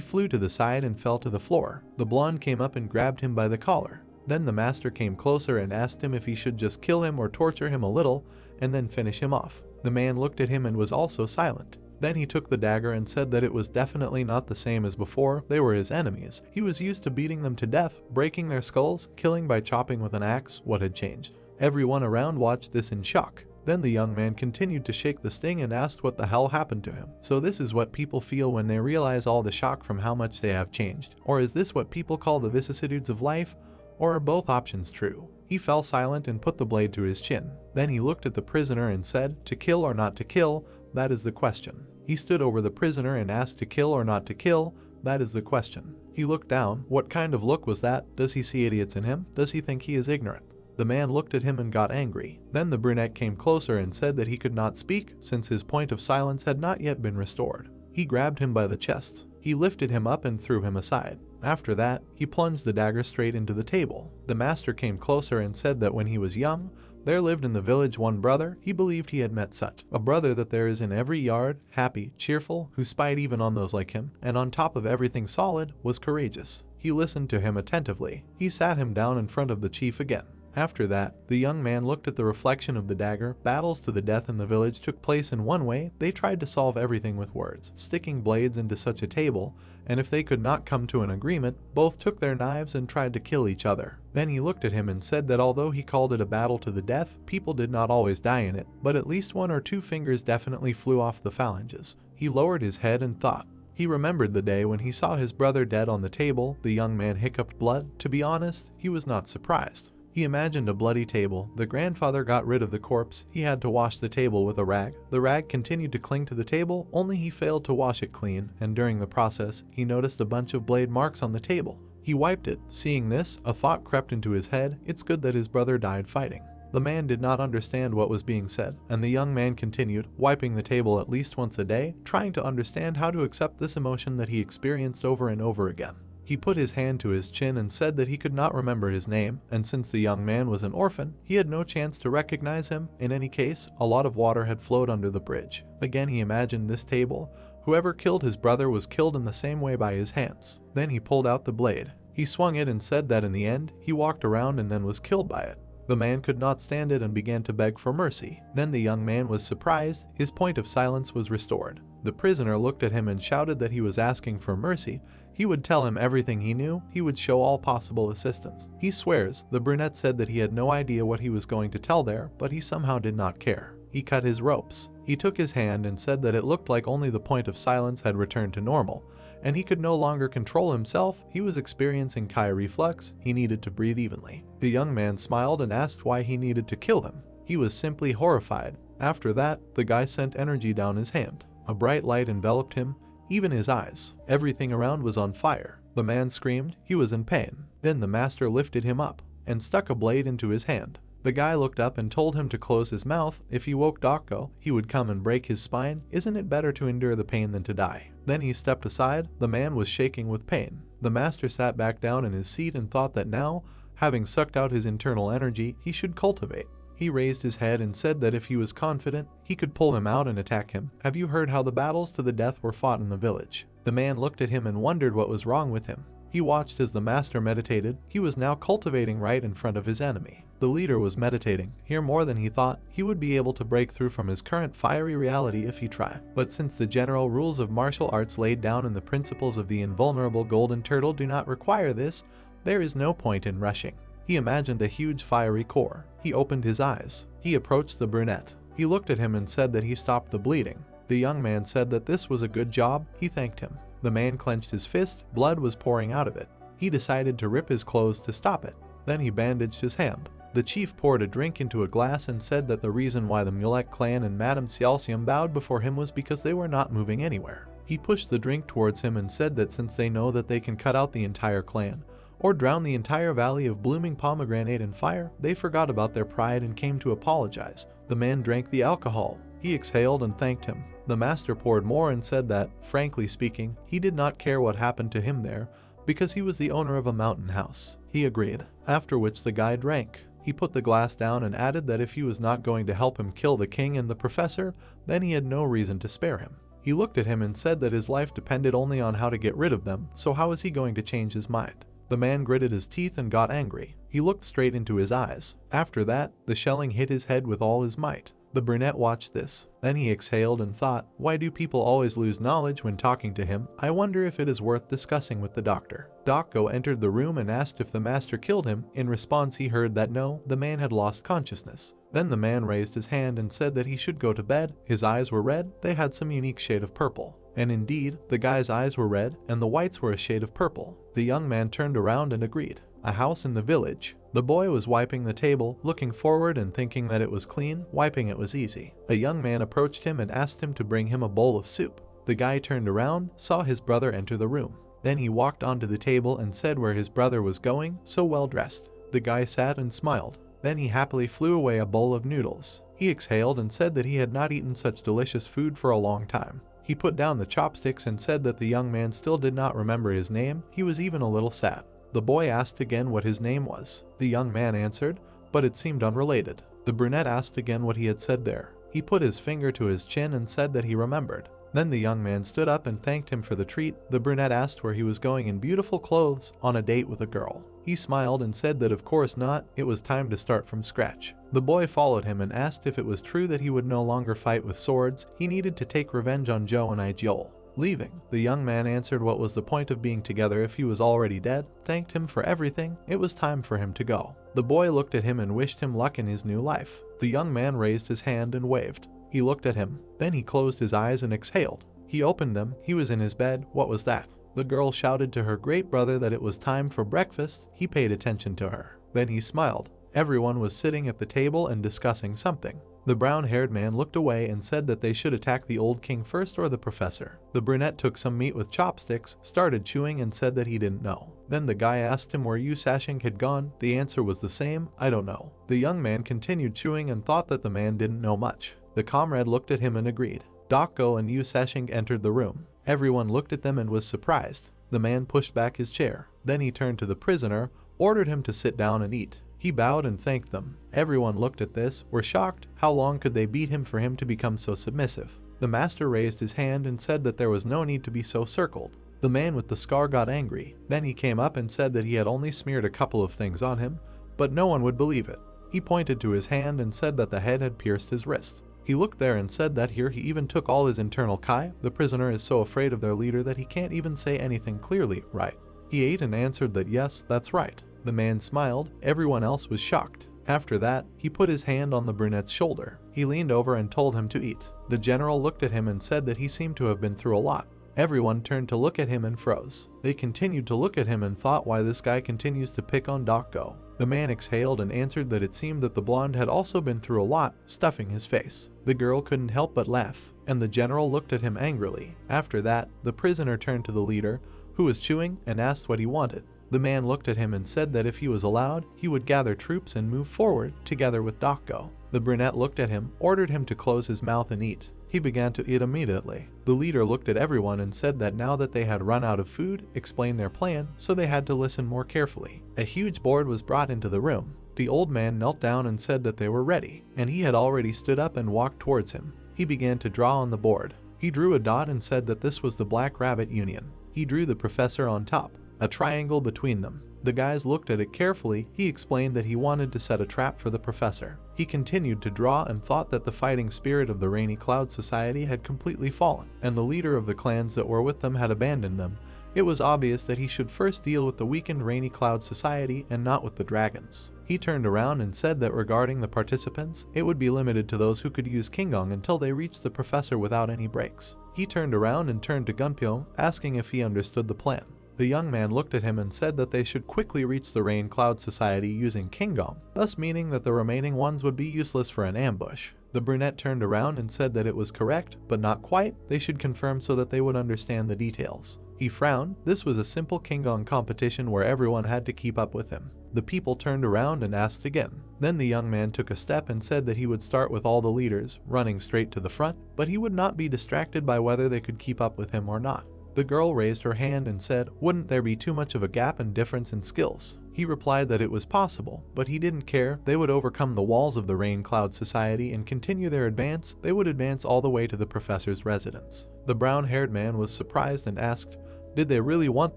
flew to the side and fell to the floor. The blonde came up and grabbed him by the collar. Then the master came closer and asked him if he should just kill him or torture him a little, and then finish him off. The man looked at him and was also silent. Then he took the dagger and said that it was definitely not the same as before. They were his enemies. He was used to beating them to death, breaking their skulls, killing by chopping with an axe. What had changed? Everyone around watched this in shock. Then the young man continued to shake the sting and asked what the hell happened to him. So this is what people feel when they realize all the shock from how much they have changed. Or is this what people call the vicissitudes of life? Or are both options true? He fell silent and put the blade to his chin. Then he looked at the prisoner and said, to kill or not to kill, that is the question. He stood over the prisoner and asked to kill or not to kill, that is the question. He looked down. What kind of look was that? Does he see idiots in him? Does he think he is ignorant? The man looked at him and got angry. Then the brunette came closer and said that he could not speak since his point of silence had not yet been restored. He grabbed him by the chest. He lifted him up and threw him aside. After that, he plunged the dagger straight into the table. The master came closer and said that when he was young, there lived in the village one brother. He believed he had met such a brother that there is in every yard, happy, cheerful, who spied even on those like him, and on top of everything solid, was courageous. He listened to him attentively. He sat him down in front of the chief again. After that, the young man looked at the reflection of the dagger. Battles to the death in the village took place in one way. They tried to solve everything with words, sticking blades into such a table, and if they could not come to an agreement, both took their knives and tried to kill each other. Then he looked at him and said that although he called it a battle to the death, people did not always die in it, but at least 1 or 2 fingers definitely flew off the phalanges. He lowered his head and thought. He remembered the day when he saw his brother dead on the table. The young man hiccuped blood. To be honest, he was not surprised. He imagined a bloody table. The grandfather got rid of the corpse. He had to wash the table with a rag. The rag continued to cling to the table, only he failed to wash it clean, and during the process, he noticed a bunch of blade marks on the table. He wiped it. Seeing this, a thought crept into his head. It's good that his brother died fighting. The man did not understand what was being said, and the young man continued, wiping the table at least once a day, trying to understand how to accept this emotion that he experienced over and over again. He put his hand to his chin and said that he could not remember his name, and since the young man was an orphan, he had no chance to recognize him. In any case, a lot of water had flowed under the bridge. Again he imagined this table. Whoever killed his brother was killed in the same way by his hands. Then he pulled out the blade. He swung it and said that in the end, he walked around and then was killed by it. The man could not stand it and began to beg for mercy. Then the young man was surprised. His point of silence was restored. The prisoner looked at him and shouted that he was asking for mercy. He would tell him everything he knew. He would show all possible assistance. He swears. The brunette said that he had no idea what he was going to tell there, but he somehow did not care. He cut his ropes. He took his hand and said that it looked like only the point of silence had returned to normal, and he could no longer control himself. He was experiencing chi reflux. He needed to breathe evenly. The young man smiled and asked why he needed to kill him. He was simply horrified. After that, the guy sent energy down his hand. A bright light enveloped him, even his eyes. Everything around was on fire. The man screamed. He was in pain. Then the master lifted him up and stuck a blade into his hand. The guy looked up and told him to close his mouth. If he woke Dako, he would come and break his spine. Isn't it better to endure the pain than to die? Then he stepped aside. The man was shaking with pain. The master sat back down in his seat and thought that now, having sucked out his internal energy, he should cultivate. He raised his head and said that if he was confident, he could pull him out and attack him. Have you heard how the battles to the death were fought in the village? The man looked at him and wondered what was wrong with him. He watched as the master meditated. He was now cultivating right in front of his enemy. The leader was meditating. Here more than he thought, he would be able to break through from his current fiery reality if he tried. But since the general rules of martial arts laid down in the principles of the invulnerable golden turtle do not require this, there is no point in rushing. He imagined a huge fiery core. He opened his eyes. He approached the brunette. He looked at him and said that he stopped the bleeding. The young man said that this was a good job. He thanked him. The man clenched his fist. Blood was pouring out of it. He decided to rip his clothes to stop it. Then he bandaged his hand. The chief poured a drink into a glass and said that the reason why the Mulek clan and Madame Cialcium bowed before him was because they were not moving anywhere. He pushed the drink towards him and said that since they know that they can cut out the entire clan, or drown the entire valley of blooming pomegranate in fire, they forgot about their pride and came to apologize. The man drank the alcohol. He exhaled and thanked him. The master poured more and said that, frankly speaking, he did not care what happened to him there, because he was the owner of a mountain house. He agreed, after which the guy drank. He put the glass down and added that if he was not going to help him kill the king and the professor, then he had no reason to spare him. He looked at him and said that his life depended only on how to get rid of them, so how was he going to change his mind? The man gritted his teeth and got angry. He looked straight into his eyes. After that, the shelling hit his head with all his might. The brunette watched this. Then he exhaled and thought, why do people always lose knowledge when talking to him? I wonder if it is worth discussing with the doctor. Dako entered the room and asked if the master killed him. In response, he heard that no, the man had lost consciousness. Then the man raised his hand and said that he should go to bed. His eyes were red. They had some unique shade of purple. And indeed, the guy's eyes were red, and the whites were a shade of purple. The young man turned around and agreed. A house in the village. The boy was wiping the table, looking forward and thinking that it was clean. Wiping it was easy. A young man approached him and asked him to bring him a bowl of soup. The guy turned around, saw his brother enter the room. Then he walked onto the table and said where his brother was going, so well dressed. The guy sat and smiled. Then he happily flew away a bowl of noodles. He exhaled and said that he had not eaten such delicious food for a long time. He put down the chopsticks and said that the young man still did not remember his name. He was even a little sad. The boy asked again what his name was. The young man answered, but it seemed unrelated. The brunette asked again what he had said there. He put his finger to his chin and said that he remembered. Then the young man stood up and thanked him for the treat. The brunette asked where he was going in beautiful clothes on a date with a girl. He smiled and said that of course not, it was time to start from scratch. The boy followed him and asked if it was true that he would no longer fight with swords, he needed to take revenge on Joe and Joel. Leaving, the young man answered what was the point of being together if he was already dead, thanked him for everything, it was time for him to go. The boy looked at him and wished him luck in his new life. The young man raised his hand and waved. He looked at him, then he closed his eyes and exhaled. He opened them, he was in his bed, what was that? The girl shouted to her great brother that it was time for breakfast, he paid attention to her. Then he smiled. Everyone was sitting at the table and discussing something. The brown-haired man looked away and said that they should attack the old king first or the professor. The brunette took some meat with chopsticks, started chewing and said that he didn't know. Then the guy asked him where Yu Sashing had gone, the answer was the same, I don't know. The young man continued chewing and thought that the man didn't know much. The comrade looked at him and agreed. Dokko and Yu Sashing entered the room. Everyone looked at them and was surprised. The man pushed back his chair. Then he turned to the prisoner, ordered him to sit down and eat. He bowed and thanked them. Everyone looked at this, were shocked. How long could they beat him for him to become so submissive? The master raised his hand and said that there was no need to be so circled. The man with the scar got angry. Then he came up and said that he had only smeared a couple of things on him, but no one would believe it. He pointed to his hand and said that the head had pierced his wrist. He looked there and said that here he even took all his internal kai. The prisoner is so afraid of their leader that he can't even say anything clearly, right? He ate and answered that yes, that's right. The man smiled, everyone else was shocked. After that, he put his hand on the brunette's shoulder. He leaned over and told him to eat. The general looked at him and said that he seemed to have been through a lot. Everyone turned to look at him and froze. They continued to look at him and thought why this guy continues to pick on Dokko. The man exhaled and answered that it seemed that the blonde had also been through a lot, stuffing his face. The girl couldn't help but laugh, and the general looked at him angrily. After that, the prisoner turned to the leader, who was chewing, and asked what he wanted. The man looked at him and said that if he was allowed, he would gather troops and move forward, together with Dokko. The brunette looked at him, ordered him to close his mouth and eat. He began to eat immediately. The leader looked at everyone and said that now that they had run out of food, explained their plan, so they had to listen more carefully. A huge board was brought into the room. The old man knelt down and said that they were ready, and he had already stood up and walked towards him. He began to draw on the board. He drew a dot and said that this was the Black Rabbit Union. He drew the professor on top, a triangle between them. The guys looked at it carefully. He explained that he wanted to set a trap for the professor. He continued to draw and thought that the fighting spirit of the Rainy Cloud Society had completely fallen, and the leader of the clans that were with them had abandoned them. It was obvious that he should first deal with the weakened Rainy Cloud Society and not with the dragons. He turned around and said that regarding the participants, it would be limited to those who could use Kingong until they reached the professor without any breaks. He turned around and turned to Gunpyo, asking if he understood the plan. The young man looked at him and said that they should quickly reach the Rain Cloud Society using Kingong, thus meaning that the remaining ones would be useless for an ambush. The brunette turned around and said that it was correct, but not quite. They should confirm so that they would understand the details. He frowned. This was a simple Kingong competition where everyone had to keep up with him. The people turned around and asked again. Then the young man took a step and said that he would start with all the leaders, running straight to the front, but he would not be distracted by whether they could keep up with him or not. The girl raised her hand and said, wouldn't there be too much of a gap and difference in skills? He replied that it was possible, but he didn't care. They would overcome the walls of the Rain Cloud Society and continue their advance. They would advance all the way to the professor's residence. The brown-haired man was surprised and asked, did they really want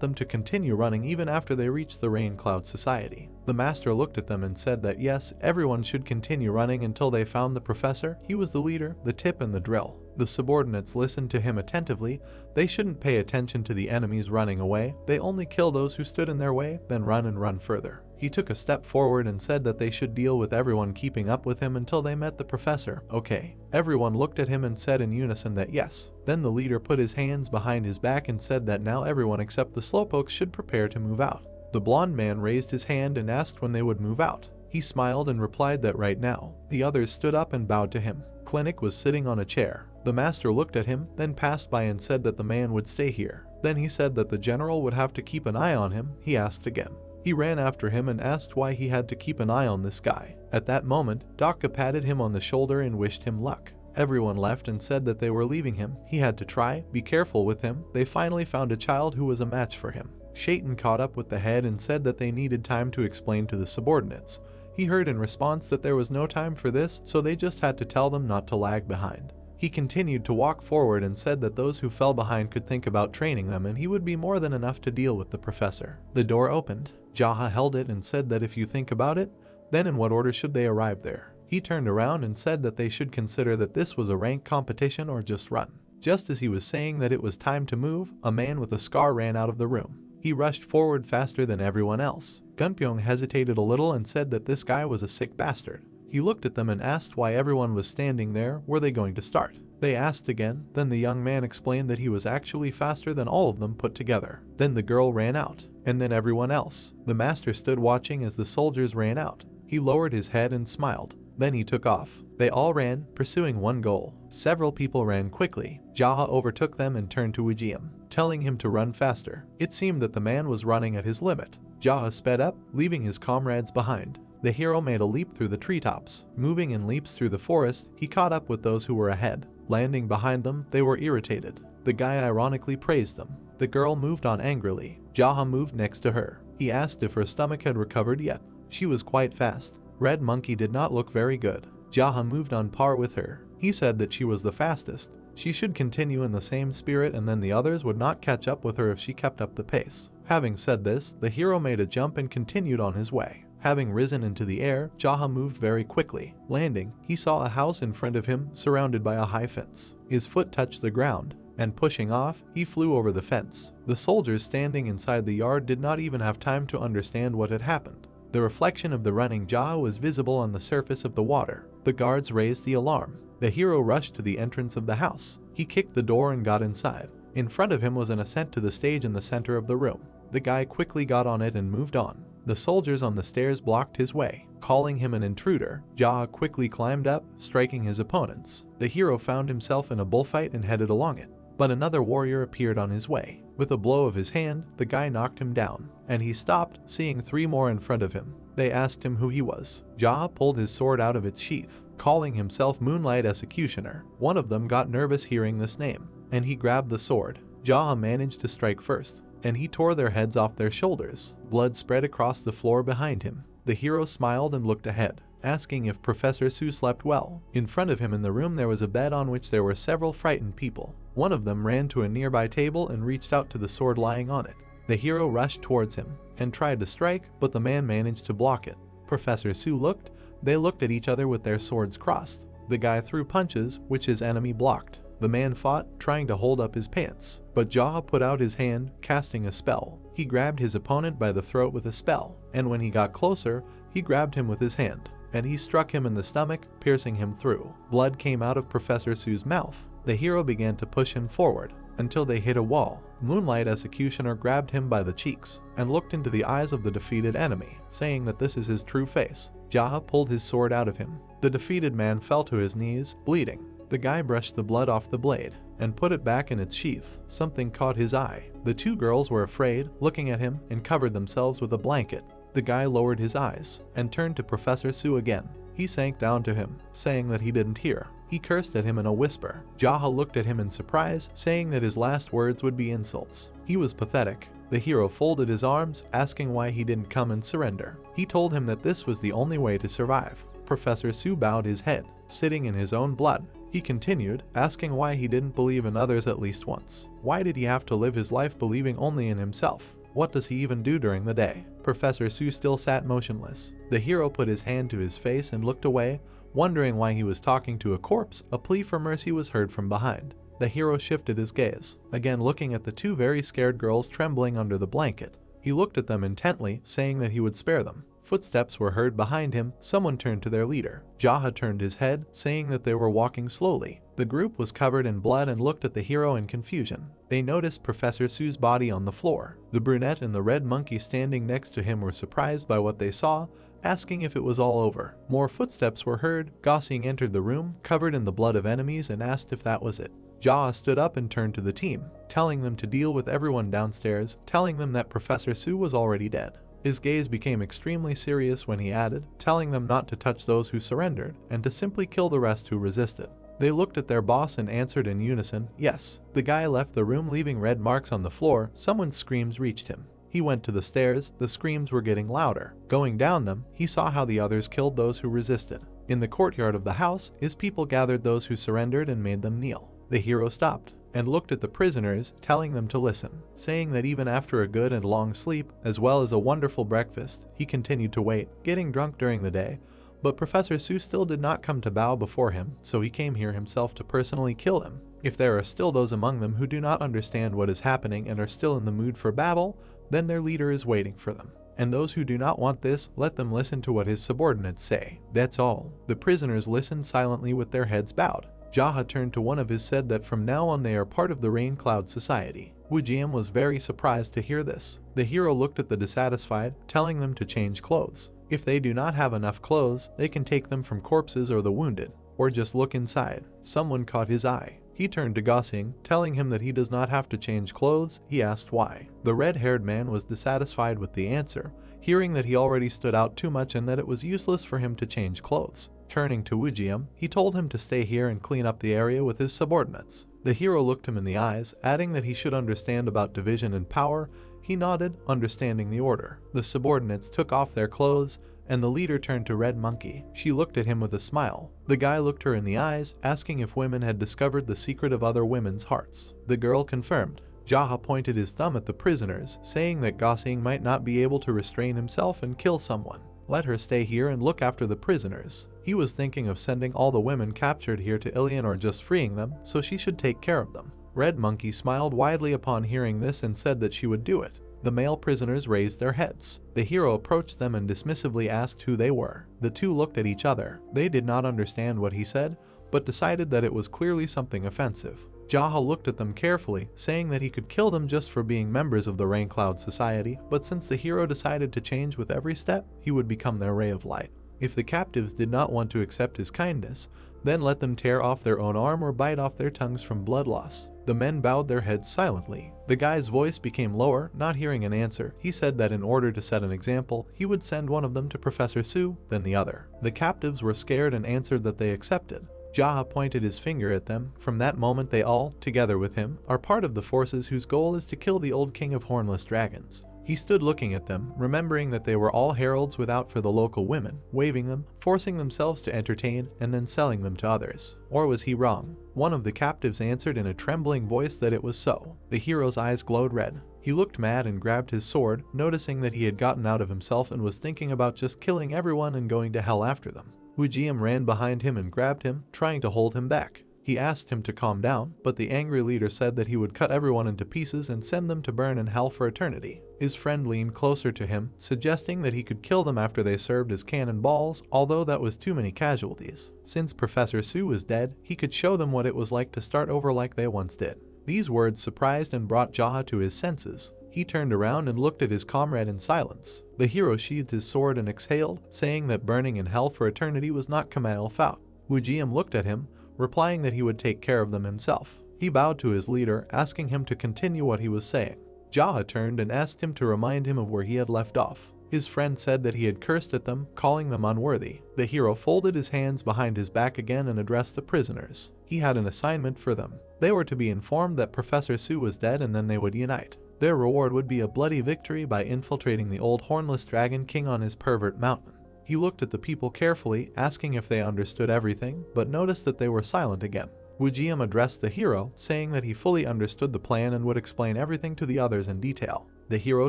them to continue running even after they reached the Rain Cloud Society? The master looked at them and said that yes, everyone should continue running until they found the professor. He was the leader, the tip, and the drill. The subordinates listened to him attentively. They shouldn't pay attention to the enemies running away. They only kill those who stood in their way, then run and run further. He took a step forward and said that they should deal with everyone keeping up with him until they met the professor. Okay. Everyone looked at him and said in unison that yes. Then the leader put his hands behind his back and said that now everyone except the slowpokes should prepare to move out. The blonde man raised his hand and asked when they would move out. He smiled and replied that right now. The others stood up and bowed to him. Clinic was sitting on a chair. The master looked at him, then passed by and said that the man would stay here. Then he said that the general would have to keep an eye on him. He asked again. He ran after him and asked why he had to keep an eye on this guy. At that moment, Dokka patted him on the shoulder and wished him luck. Everyone left and said that they were leaving him. He had to try, be careful with him. They finally found a child who was a match for him. Shaitan caught up with the head and said that they needed time to explain to the subordinates. He heard in response that there was no time for this, so they just had to tell them not to lag behind. He continued to walk forward and said that those who fell behind could think about training them and he would be more than enough to deal with the professor. The door opened. Jaha held it and said that if you think about it, then in what order should they arrive there? He turned around and said that they should consider that this was a rank competition or just run. Just as he was saying that it was time to move, a man with a scar ran out of the room. He rushed forward faster than everyone else. Gunpyeong hesitated a little and said that this guy was a sick bastard. He looked at them and asked why everyone was standing there. Were they going to start? They asked again. Then the young man explained that he was actually faster than all of them put together. Then the girl ran out, and then everyone else. The master stood watching as the soldiers ran out. He lowered his head and smiled. Then he took off. They all ran, pursuing one goal. Several people ran quickly. Jaha overtook them and turned to Ujium, telling him to run faster. It seemed that the man was running at his limit. Jaha sped up, leaving his comrades behind. The hero made a leap through the treetops. Moving in leaps through the forest, he caught up with those who were ahead. Landing behind them, they were irritated. The guy ironically praised them. The girl moved on angrily. Jaha moved next to her. He asked if her stomach had recovered yet. She was quite fast. Red Monkey did not look very good. Jaha moved on par with her. He said that she was the fastest. She should continue in the same spirit and then the others would not catch up with her if she kept up the pace. Having said this, the hero made a jump and continued on his way. Having risen into the air, Jaha moved very quickly. Landing, he saw a house in front of him surrounded by a high fence. His foot touched the ground, and pushing off, he flew over the fence. The soldiers standing inside the yard did not even have time to understand what had happened. The reflection of the running Jaha was visible on the surface of the water. The guards raised the alarm. The hero rushed to the entrance of the house. He kicked the door and got inside. In front of him was an ascent to the stage in the center of the room. The guy quickly got on it and moved on. The soldiers on the stairs blocked his way. Calling him an intruder, Jaha quickly climbed up, striking his opponents. The hero found himself in a bullfight and headed along it. But another warrior appeared on his way. With a blow of his hand, the guy knocked him down, and he stopped, seeing 3 more in front of him. They asked him who he was. Jaha pulled his sword out of its sheath, calling himself Moonlight Executioner. One of them got nervous hearing this name, and he grabbed the sword. Jaha managed to strike first, and he tore their heads off their shoulders. Blood spread across the floor behind him. The hero smiled and looked ahead, asking if Professor Su slept well. In front of him in the room there was a bed on which there were several frightened people. One of them ran to a nearby table and reached out to the sword lying on it. The hero rushed towards him and tried to strike, but the man managed to block it. Professor Su looked. They looked at each other with their swords crossed. The guy threw punches, which his enemy blocked. The man fought, trying to hold up his pants, but Jaha put out his hand, casting a spell. He grabbed his opponent by the throat with a spell, and when he got closer, he grabbed him with his hand, and he struck him in the stomach, piercing him through. Blood came out of Professor Su's mouth. The hero began to push him forward, until they hit a wall. Moonlight Executioner grabbed him by the cheeks, and looked into the eyes of the defeated enemy, saying that this is his true face. Jaha pulled his sword out of him. The defeated man fell to his knees, bleeding. The guy brushed the blood off the blade, and put it back in its sheath. Something caught his eye. The 2 girls were afraid, looking at him, and covered themselves with a blanket. The guy lowered his eyes, and turned to Professor Su again. He sank down to him, saying that he didn't hear. He cursed at him in a whisper. Jaha looked at him in surprise, saying that his last words would be insults. He was pathetic. The hero folded his arms, asking why he didn't come and surrender. He told him that this was the only way to survive. Professor Su bowed his head, sitting in his own blood. He continued, asking why he didn't believe in others at least once. Why did he have to live his life believing only in himself? What does he even do during the day? Professor Su still sat motionless. The hero put his hand to his face and looked away, wondering why he was talking to a corpse. A plea for mercy was heard from behind. The hero shifted his gaze, again looking at the 2 very scared girls trembling under the blanket. He looked at them intently, saying that he would spare them. Footsteps were heard behind him. Someone turned to their leader. Jaha turned his head, saying that they were walking slowly. The group was covered in blood and looked at the hero in confusion. They noticed Professor Su's body on the floor. The brunette and the red monkey standing next to him were surprised by what they saw, asking if it was all over. More footsteps were heard. Gossing entered the room, covered in the blood of enemies, and asked if that was it. Jaha stood up and turned to the team, telling them to deal with everyone downstairs, telling them that Professor Su was already dead. His gaze became extremely serious when he added, telling them not to touch those who surrendered, and to simply kill the rest who resisted. They looked at their boss and answered in unison, yes. The guy left the room leaving red marks on the floor. Someone's screams reached him. He went to the stairs. The screams were getting louder. Going down them, he saw how the others killed those who resisted. In the courtyard of the house, his people gathered those who surrendered and made them kneel. The hero stopped and looked at the prisoners, telling them to listen, saying that even after a good and long sleep, as well as a wonderful breakfast, he continued to wait, getting drunk during the day. But Professor Su still did not come to bow before him, so he came here himself to personally kill him. If there are still those among them who do not understand what is happening and are still in the mood for battle, then their leader is waiting for them. And those who do not want this, let them listen to what his subordinates say. That's all. The prisoners listened silently with their heads bowed. Jaha turned to one of his said that from now on they are part of the Rain Cloud Society. Wujian was very surprised to hear this. The hero looked at the dissatisfied, telling them to change clothes. If they do not have enough clothes, they can take them from corpses or the wounded, or just look inside. Someone caught his eye. He turned to Gossing, telling him that he does not have to change clothes. He asked why. The red-haired man was dissatisfied with the answer, hearing that he already stood out too much and that it was useless for him to change clothes. Turning to Wujian, he told him to stay here and clean up the area with his subordinates. The hero looked him in the eyes, adding that he should understand about division and power. He nodded, understanding the order. The subordinates took off their clothes, and the leader turned to Red Monkey. She looked at him with a smile. The guy looked her in the eyes, asking if women had discovered the secret of other women's hearts. The girl confirmed. Jaha pointed his thumb at the prisoners, saying that Gossing might not be able to restrain himself and kill someone. Let her stay here and look after the prisoners. He was thinking of sending all the women captured here to Ilion or just freeing them, so she should take care of them. Red Monkey smiled widely upon hearing this and said that she would do it. The male prisoners raised their heads. The hero approached them and dismissively asked who they were. The two looked at each other. They did not understand what he said, but decided that it was clearly something offensive. Jaha looked at them carefully, saying that he could kill them just for being members of the Rain Cloud Society, but since the hero decided to change with every step, he would become their ray of light. If the captives did not want to accept his kindness, then let them tear off their own arm or bite off their tongues from blood loss. The men bowed their heads silently. The guy's voice became lower, not hearing an answer. He said that in order to set an example, he would send one of them to Professor Su, then the other. The captives were scared and answered that they accepted. Jaha pointed his finger at them. From that moment they all, together with him, are part of the forces whose goal is to kill the old king of hornless dragons. He stood looking at them, remembering that they were all heralds without for the local women, waving them, forcing themselves to entertain, and then selling them to others. Or was he wrong? One of the captives answered in a trembling voice that it was so. The hero's eyes glowed red. He looked mad and grabbed his sword, noticing that he had gotten out of himself and was thinking about just killing everyone and going to hell after them. Wujian ran behind him and grabbed him, trying to hold him back. He asked him to calm down, but the angry leader said that he would cut everyone into pieces and send them to burn in hell for eternity. His friend leaned closer to him, suggesting that he could kill them after they served as cannonballs, although that was too many casualties. Since Professor Su was dead, he could show them what it was like to start over like they once did. These words surprised and brought Jaha to his senses. He turned around and looked at his comrade in silence. The hero sheathed his sword and exhaled, saying that burning in hell for eternity was not Kamail Faut. Wujian looked at him, replying that he would take care of them himself. He bowed to his leader, asking him to continue what he was saying. Jaha turned and asked him to remind him of where he had left off. His friend said that he had cursed at them, calling them unworthy. The hero folded his hands behind his back again and addressed the prisoners. He had an assignment for them. They were to be informed that Professor Su was dead and then they would unite. Their reward would be a bloody victory by infiltrating the old hornless dragon king on his pervert mountain. He looked at the people carefully, asking if they understood everything, but noticed that they were silent again. Wujian addressed the hero, saying that he fully understood the plan and would explain everything to the others in detail. The hero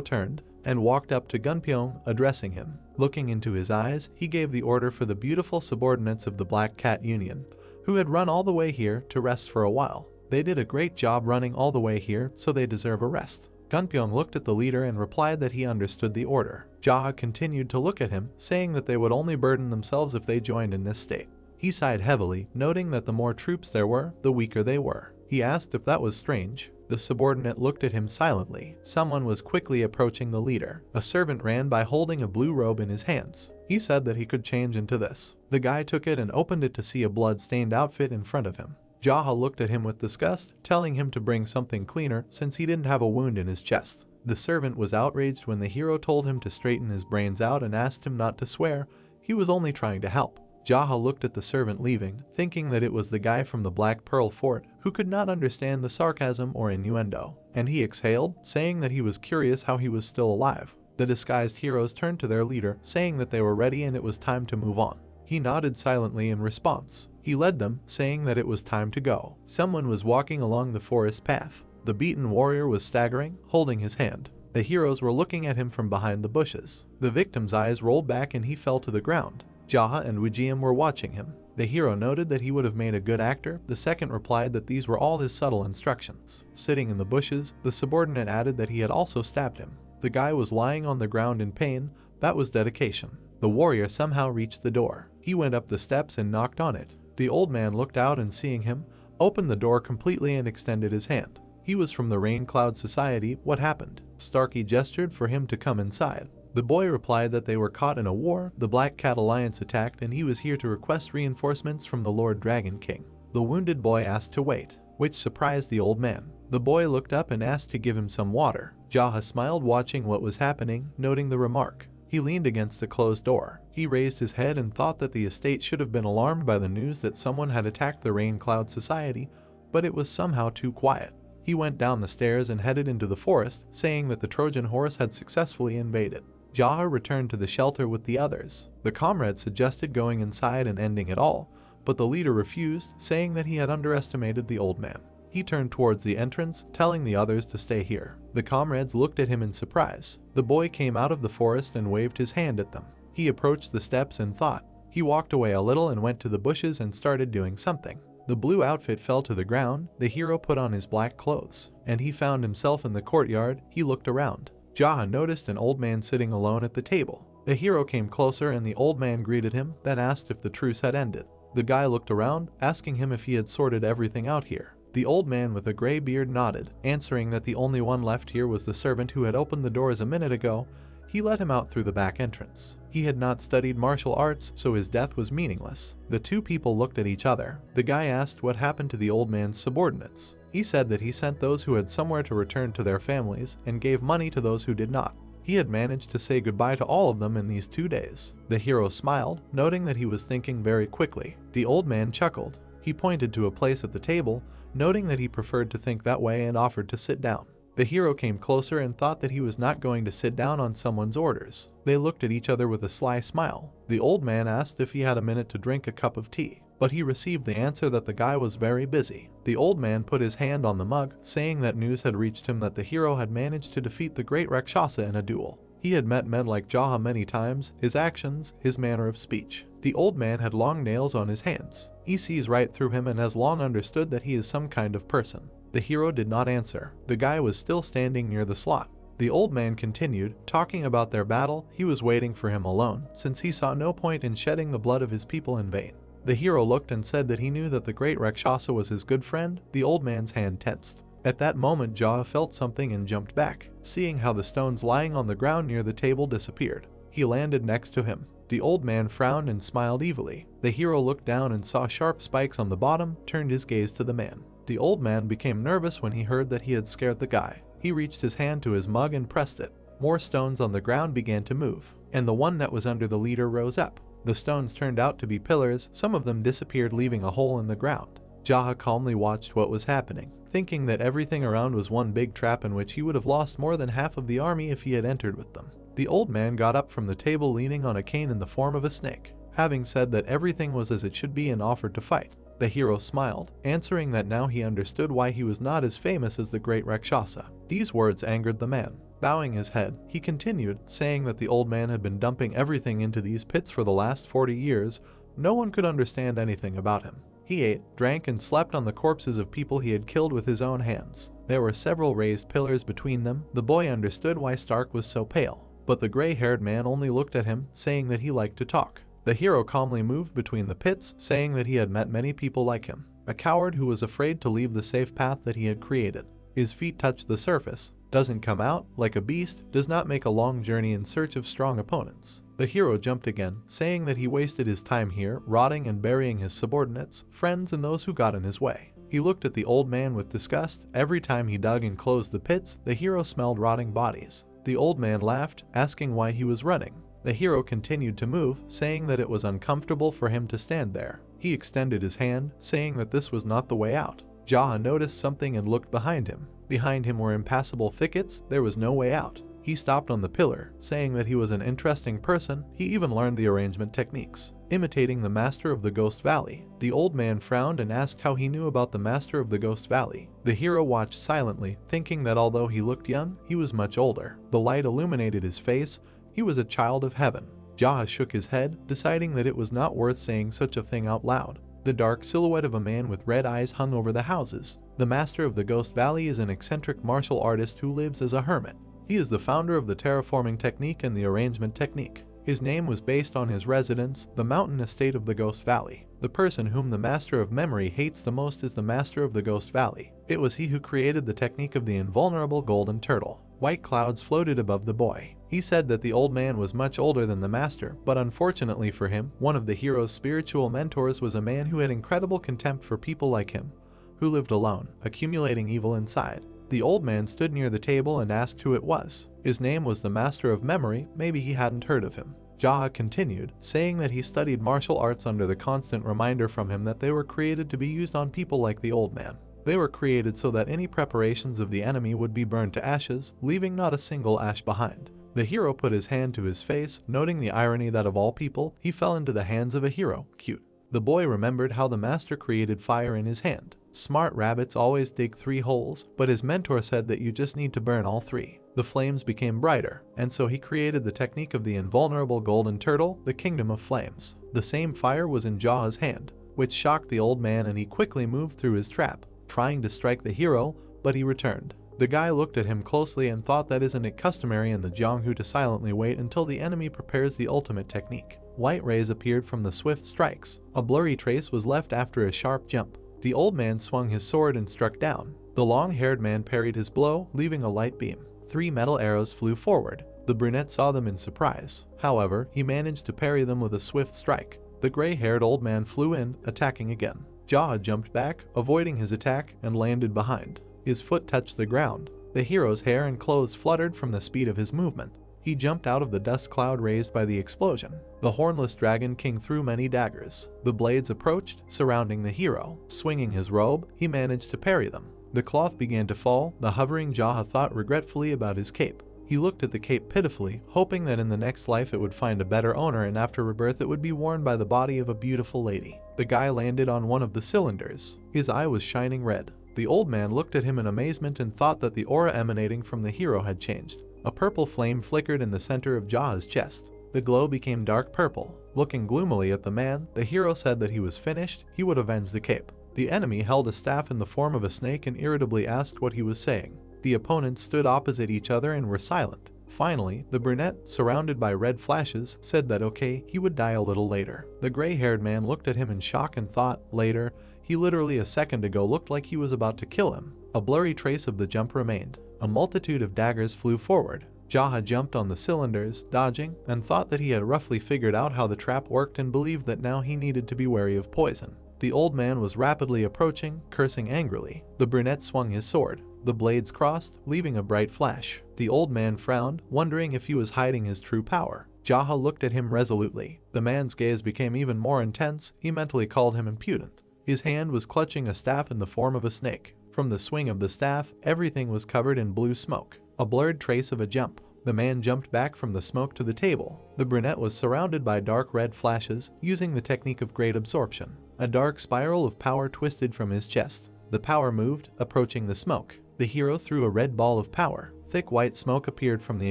turned and walked up to Gunpyeong, addressing him. Looking into his eyes, he gave the order for the beautiful subordinates of the Black Cat Union, who had run all the way here, to rest for a while. They did a great job running all the way here, so they deserve a rest. Gunpyeong looked at the leader and replied that he understood the order. Jaha continued to look at him, saying that they would only burden themselves if they joined in this state. He sighed heavily, noting that the more troops there were, the weaker they were. He asked if that was strange. The subordinate looked at him silently. Someone was quickly approaching the leader. A servant ran by holding a blue robe in his hands. He said that he could change into this. The guy took it and opened it to see a blood-stained outfit in front of him. Jaha looked at him with disgust, telling him to bring something cleaner since he didn't have a wound in his chest. The servant was outraged when the hero told him to straighten his brains out and asked him not to swear. He was only trying to help. Jaha looked at the servant leaving, thinking that it was the guy from the Black Pearl Fort who could not understand the sarcasm or innuendo, and he exhaled, saying that he was curious how he was still alive. The disguised heroes turned to their leader, saying that they were ready and it was time to move on. He nodded silently in response. He led them, saying that it was time to go. Someone was walking along the forest path. The beaten warrior was staggering, holding his hand. The heroes were looking at him from behind the bushes. The victim's eyes rolled back and he fell to the ground. Jaha and Wijiem were watching him. The hero noted that he would have made a good actor. The second replied that these were all his subtle instructions. Sitting in the bushes, the subordinate added that he had also stabbed him. The guy was lying on the ground in pain. That was dedication. The warrior somehow reached the door. He went up the steps and knocked on it. The old man looked out and seeing him, opened the door completely and extended his hand. He was from the Rain Cloud Society. What happened? Starkey gestured for him to come inside. The boy replied that they were caught in a war. The Black Cat Alliance attacked and he was here to request reinforcements from the Lord Dragon King. The wounded boy asked to wait, which surprised the old man. The boy looked up and asked to give him some water. Jaha smiled watching what was happening, noting the remark. He leaned against a closed door. He raised his head and thought that the estate should have been alarmed by the news that someone had attacked the Rain Cloud Society, but it was somehow too quiet. He went down the stairs and headed into the forest, saying that the Trojan horse had successfully invaded. Jaha returned to the shelter with the others. The comrade suggested going inside and ending it all, but the leader refused, saying that he had underestimated the old man. He turned towards the entrance, telling the others to stay here. The comrades looked at him in surprise. The boy came out of the forest and waved his hand at them. He approached the steps and thought. He walked away a little and went to the bushes and started doing something. The blue outfit fell to the ground. The hero put on his black clothes, and he found himself in the courtyard. He looked around. Jaha noticed an old man sitting alone at the table. The hero came closer and the old man greeted him, then asked if the truce had ended. The guy looked around, asking him if he had sorted everything out here. The old man with a gray beard nodded, answering that the only one left here was the servant who had opened the doors a minute ago. He let him out through the back entrance. He had not studied martial arts, so his death was meaningless. The two people looked at each other. The guy asked what happened to the old man's subordinates. He said that he sent those who had somewhere to return to their families and gave money to those who did not. He had managed to say goodbye to all of them in these 2 days. The hero smiled, noting that he was thinking very quickly. The old man chuckled. He pointed to a place at the table, noting that he preferred to think that way and offered to sit down. The hero came closer and thought that he was not going to sit down on someone's orders. They looked at each other with a sly smile. The old man asked if he had a minute to drink a cup of tea, but he received the answer that the guy was very busy. The old man put his hand on the mug, saying that news had reached him that the hero had managed to defeat the great Rakshasa in a duel. He had met men like Jaha many times, his actions, his manner of speech. The old man had long nails on his hands. He sees right through him and has long understood that he is some kind of person. The hero did not answer. The guy was still standing near the slot. The old man continued, talking about their battle. He was waiting for him alone, since he saw no point in shedding the blood of his people in vain. The hero looked and said that he knew that the great Rakshasa was his good friend. The old man's hand tensed. At that moment Jaha felt something and jumped back, seeing how the stones lying on the ground near the table disappeared. He landed next to him. The old man frowned and smiled evilly. The hero looked down and saw sharp spikes on the bottom, turned his gaze to the man. The old man became nervous when he heard that he had scared the guy. He reached his hand to his mug and pressed it. More stones on the ground began to move, and the one that was under the leader rose up. The stones turned out to be pillars. Some of them disappeared, leaving a hole in the ground. Jaha calmly watched what was happening, thinking that everything around was one big trap in which he would have lost more than half of the army if he had entered with them. The old man got up from the table leaning on a cane in the form of a snake, having said that everything was as it should be and offered to fight. The hero smiled, answering that now he understood why he was not as famous as the great Rakshasa. These words angered the man. Bowing his head, he continued, saying that the old man had been dumping everything into these pits for the last 40 years. No one could understand anything about him. He ate, drank, and slept on the corpses of people he had killed with his own hands. There were several raised pillars between them. The boy understood why Stark was so pale, but the gray-haired man only looked at him, saying that he liked to talk. The hero calmly moved between the pits, saying that he had met many people like him. A coward who was afraid to leave the safe path that he had created. His feet touched the surface, doesn't come out, like a beast, does not make a long journey in search of strong opponents. The hero jumped again, saying that he wasted his time here, rotting and burying his subordinates, friends, and those who got in his way. He looked at the old man with disgust. Every time he dug and closed the pits, the hero smelled rotting bodies. The old man laughed, asking why he was running. The hero continued to move, saying that it was uncomfortable for him to stand there. He extended his hand, saying that this was not the way out. Jaha noticed something and looked behind him. Behind him were impassable thickets. There was no way out. He stopped on the pillar, saying that he was an interesting person. He even learned the arrangement techniques, imitating the master of the Ghost Valley. The old man frowned and asked how he knew about the master of the Ghost Valley. The hero watched silently, thinking that although he looked young, he was much older. The light illuminated his face. He was a child of heaven. Jaha shook his head, deciding that it was not worth saying such a thing out loud. The dark silhouette of a man with red eyes hung over the houses. The master of the Ghost Valley is an eccentric martial artist who lives as a hermit. He is the founder of the terraforming technique and the arrangement technique. His name was based on his residence, the mountain estate of the Ghost Valley. The person whom the Master of Memory hates the most is the Master of the Ghost Valley. It was he who created the technique of the invulnerable golden turtle. White clouds floated above the boy. He said that the old man was much older than the master, but unfortunately for him, one of the hero's spiritual mentors was a man who had incredible contempt for people like him, who lived alone, accumulating evil inside. The old man stood near the table and asked who it was. His name was the Master of Memory. Maybe he hadn't heard of him. Jaha continued, saying that he studied martial arts under the constant reminder from him that they were created to be used on people like the old man. They were created so that any preparations of the enemy would be burned to ashes, leaving not a single ash behind. The hero put his hand to his face, noting the irony that of all people, he fell into the hands of a hero. Cute. The boy remembered how the master created fire in his hand. Smart rabbits always dig 3 holes, but his mentor said that you just need to burn all 3. The flames became brighter, and so he created the technique of the invulnerable golden turtle, the kingdom of flames. The same fire was in Jaha's hand, which shocked the old man, and he quickly moved through his trap, trying to strike the hero, but he returned. The guy looked at him closely and thought that isn't it customary in the Jianghu to silently wait until the enemy prepares the ultimate technique. White rays appeared from the swift strikes. A blurry trace was left after a sharp jump. The old man swung his sword and struck down. The long-haired man parried his blow, leaving a light beam. 3 metal arrows flew forward. The brunette saw them in surprise. However, he managed to parry them with a swift strike. The gray-haired old man flew in, attacking again. Jaha jumped back, avoiding his attack, and landed behind. His foot touched the ground. The hero's hair and clothes fluttered from the speed of his movement. He jumped out of the dust cloud raised by the explosion. The hornless dragon king threw many daggers. The blades approached, surrounding the hero. Swinging his robe, he managed to parry them. The cloth began to fall. The hovering Jaha thought regretfully about his cape. He looked at the cape pitifully, hoping that in the next life it would find a better owner and after rebirth it would be worn by the body of a beautiful lady. The guy landed on one of the cylinders. His eye was shining red. The old man looked at him in amazement and thought that the aura emanating from the hero had changed. A purple flame flickered in the center of Jaha's chest. The glow became dark purple. Looking gloomily at the man, the hero said that he was finished. He would avenge the cape. The enemy held a staff in the form of a snake and irritably asked what he was saying. The opponents stood opposite each other and were silent. Finally, the brunette, surrounded by red flashes, said that okay, he would die a little later. The gray-haired man looked at him in shock and thought, later, he literally a second ago looked like he was about to kill him. A blurry trace of the jump remained. A multitude of daggers flew forward. Jaha jumped on the cylinders, dodging, and thought that he had roughly figured out how the trap worked and believed that now he needed to be wary of poison. The old man was rapidly approaching, cursing angrily. The brunette swung his sword. The blades crossed, leaving a bright flash. The old man frowned, wondering if he was hiding his true power. Jaha looked at him resolutely. The man's gaze became even more intense. He mentally called him impudent. His hand was clutching a staff in the form of a snake. From the swing of the staff, everything was covered in blue smoke. A blurred trace of a jump. The man jumped back from the smoke to the table. The brunette was surrounded by dark red flashes, using the technique of great absorption. A dark spiral of power twisted from his chest. The power moved, approaching the smoke. The hero threw a red ball of power. Thick white smoke appeared from the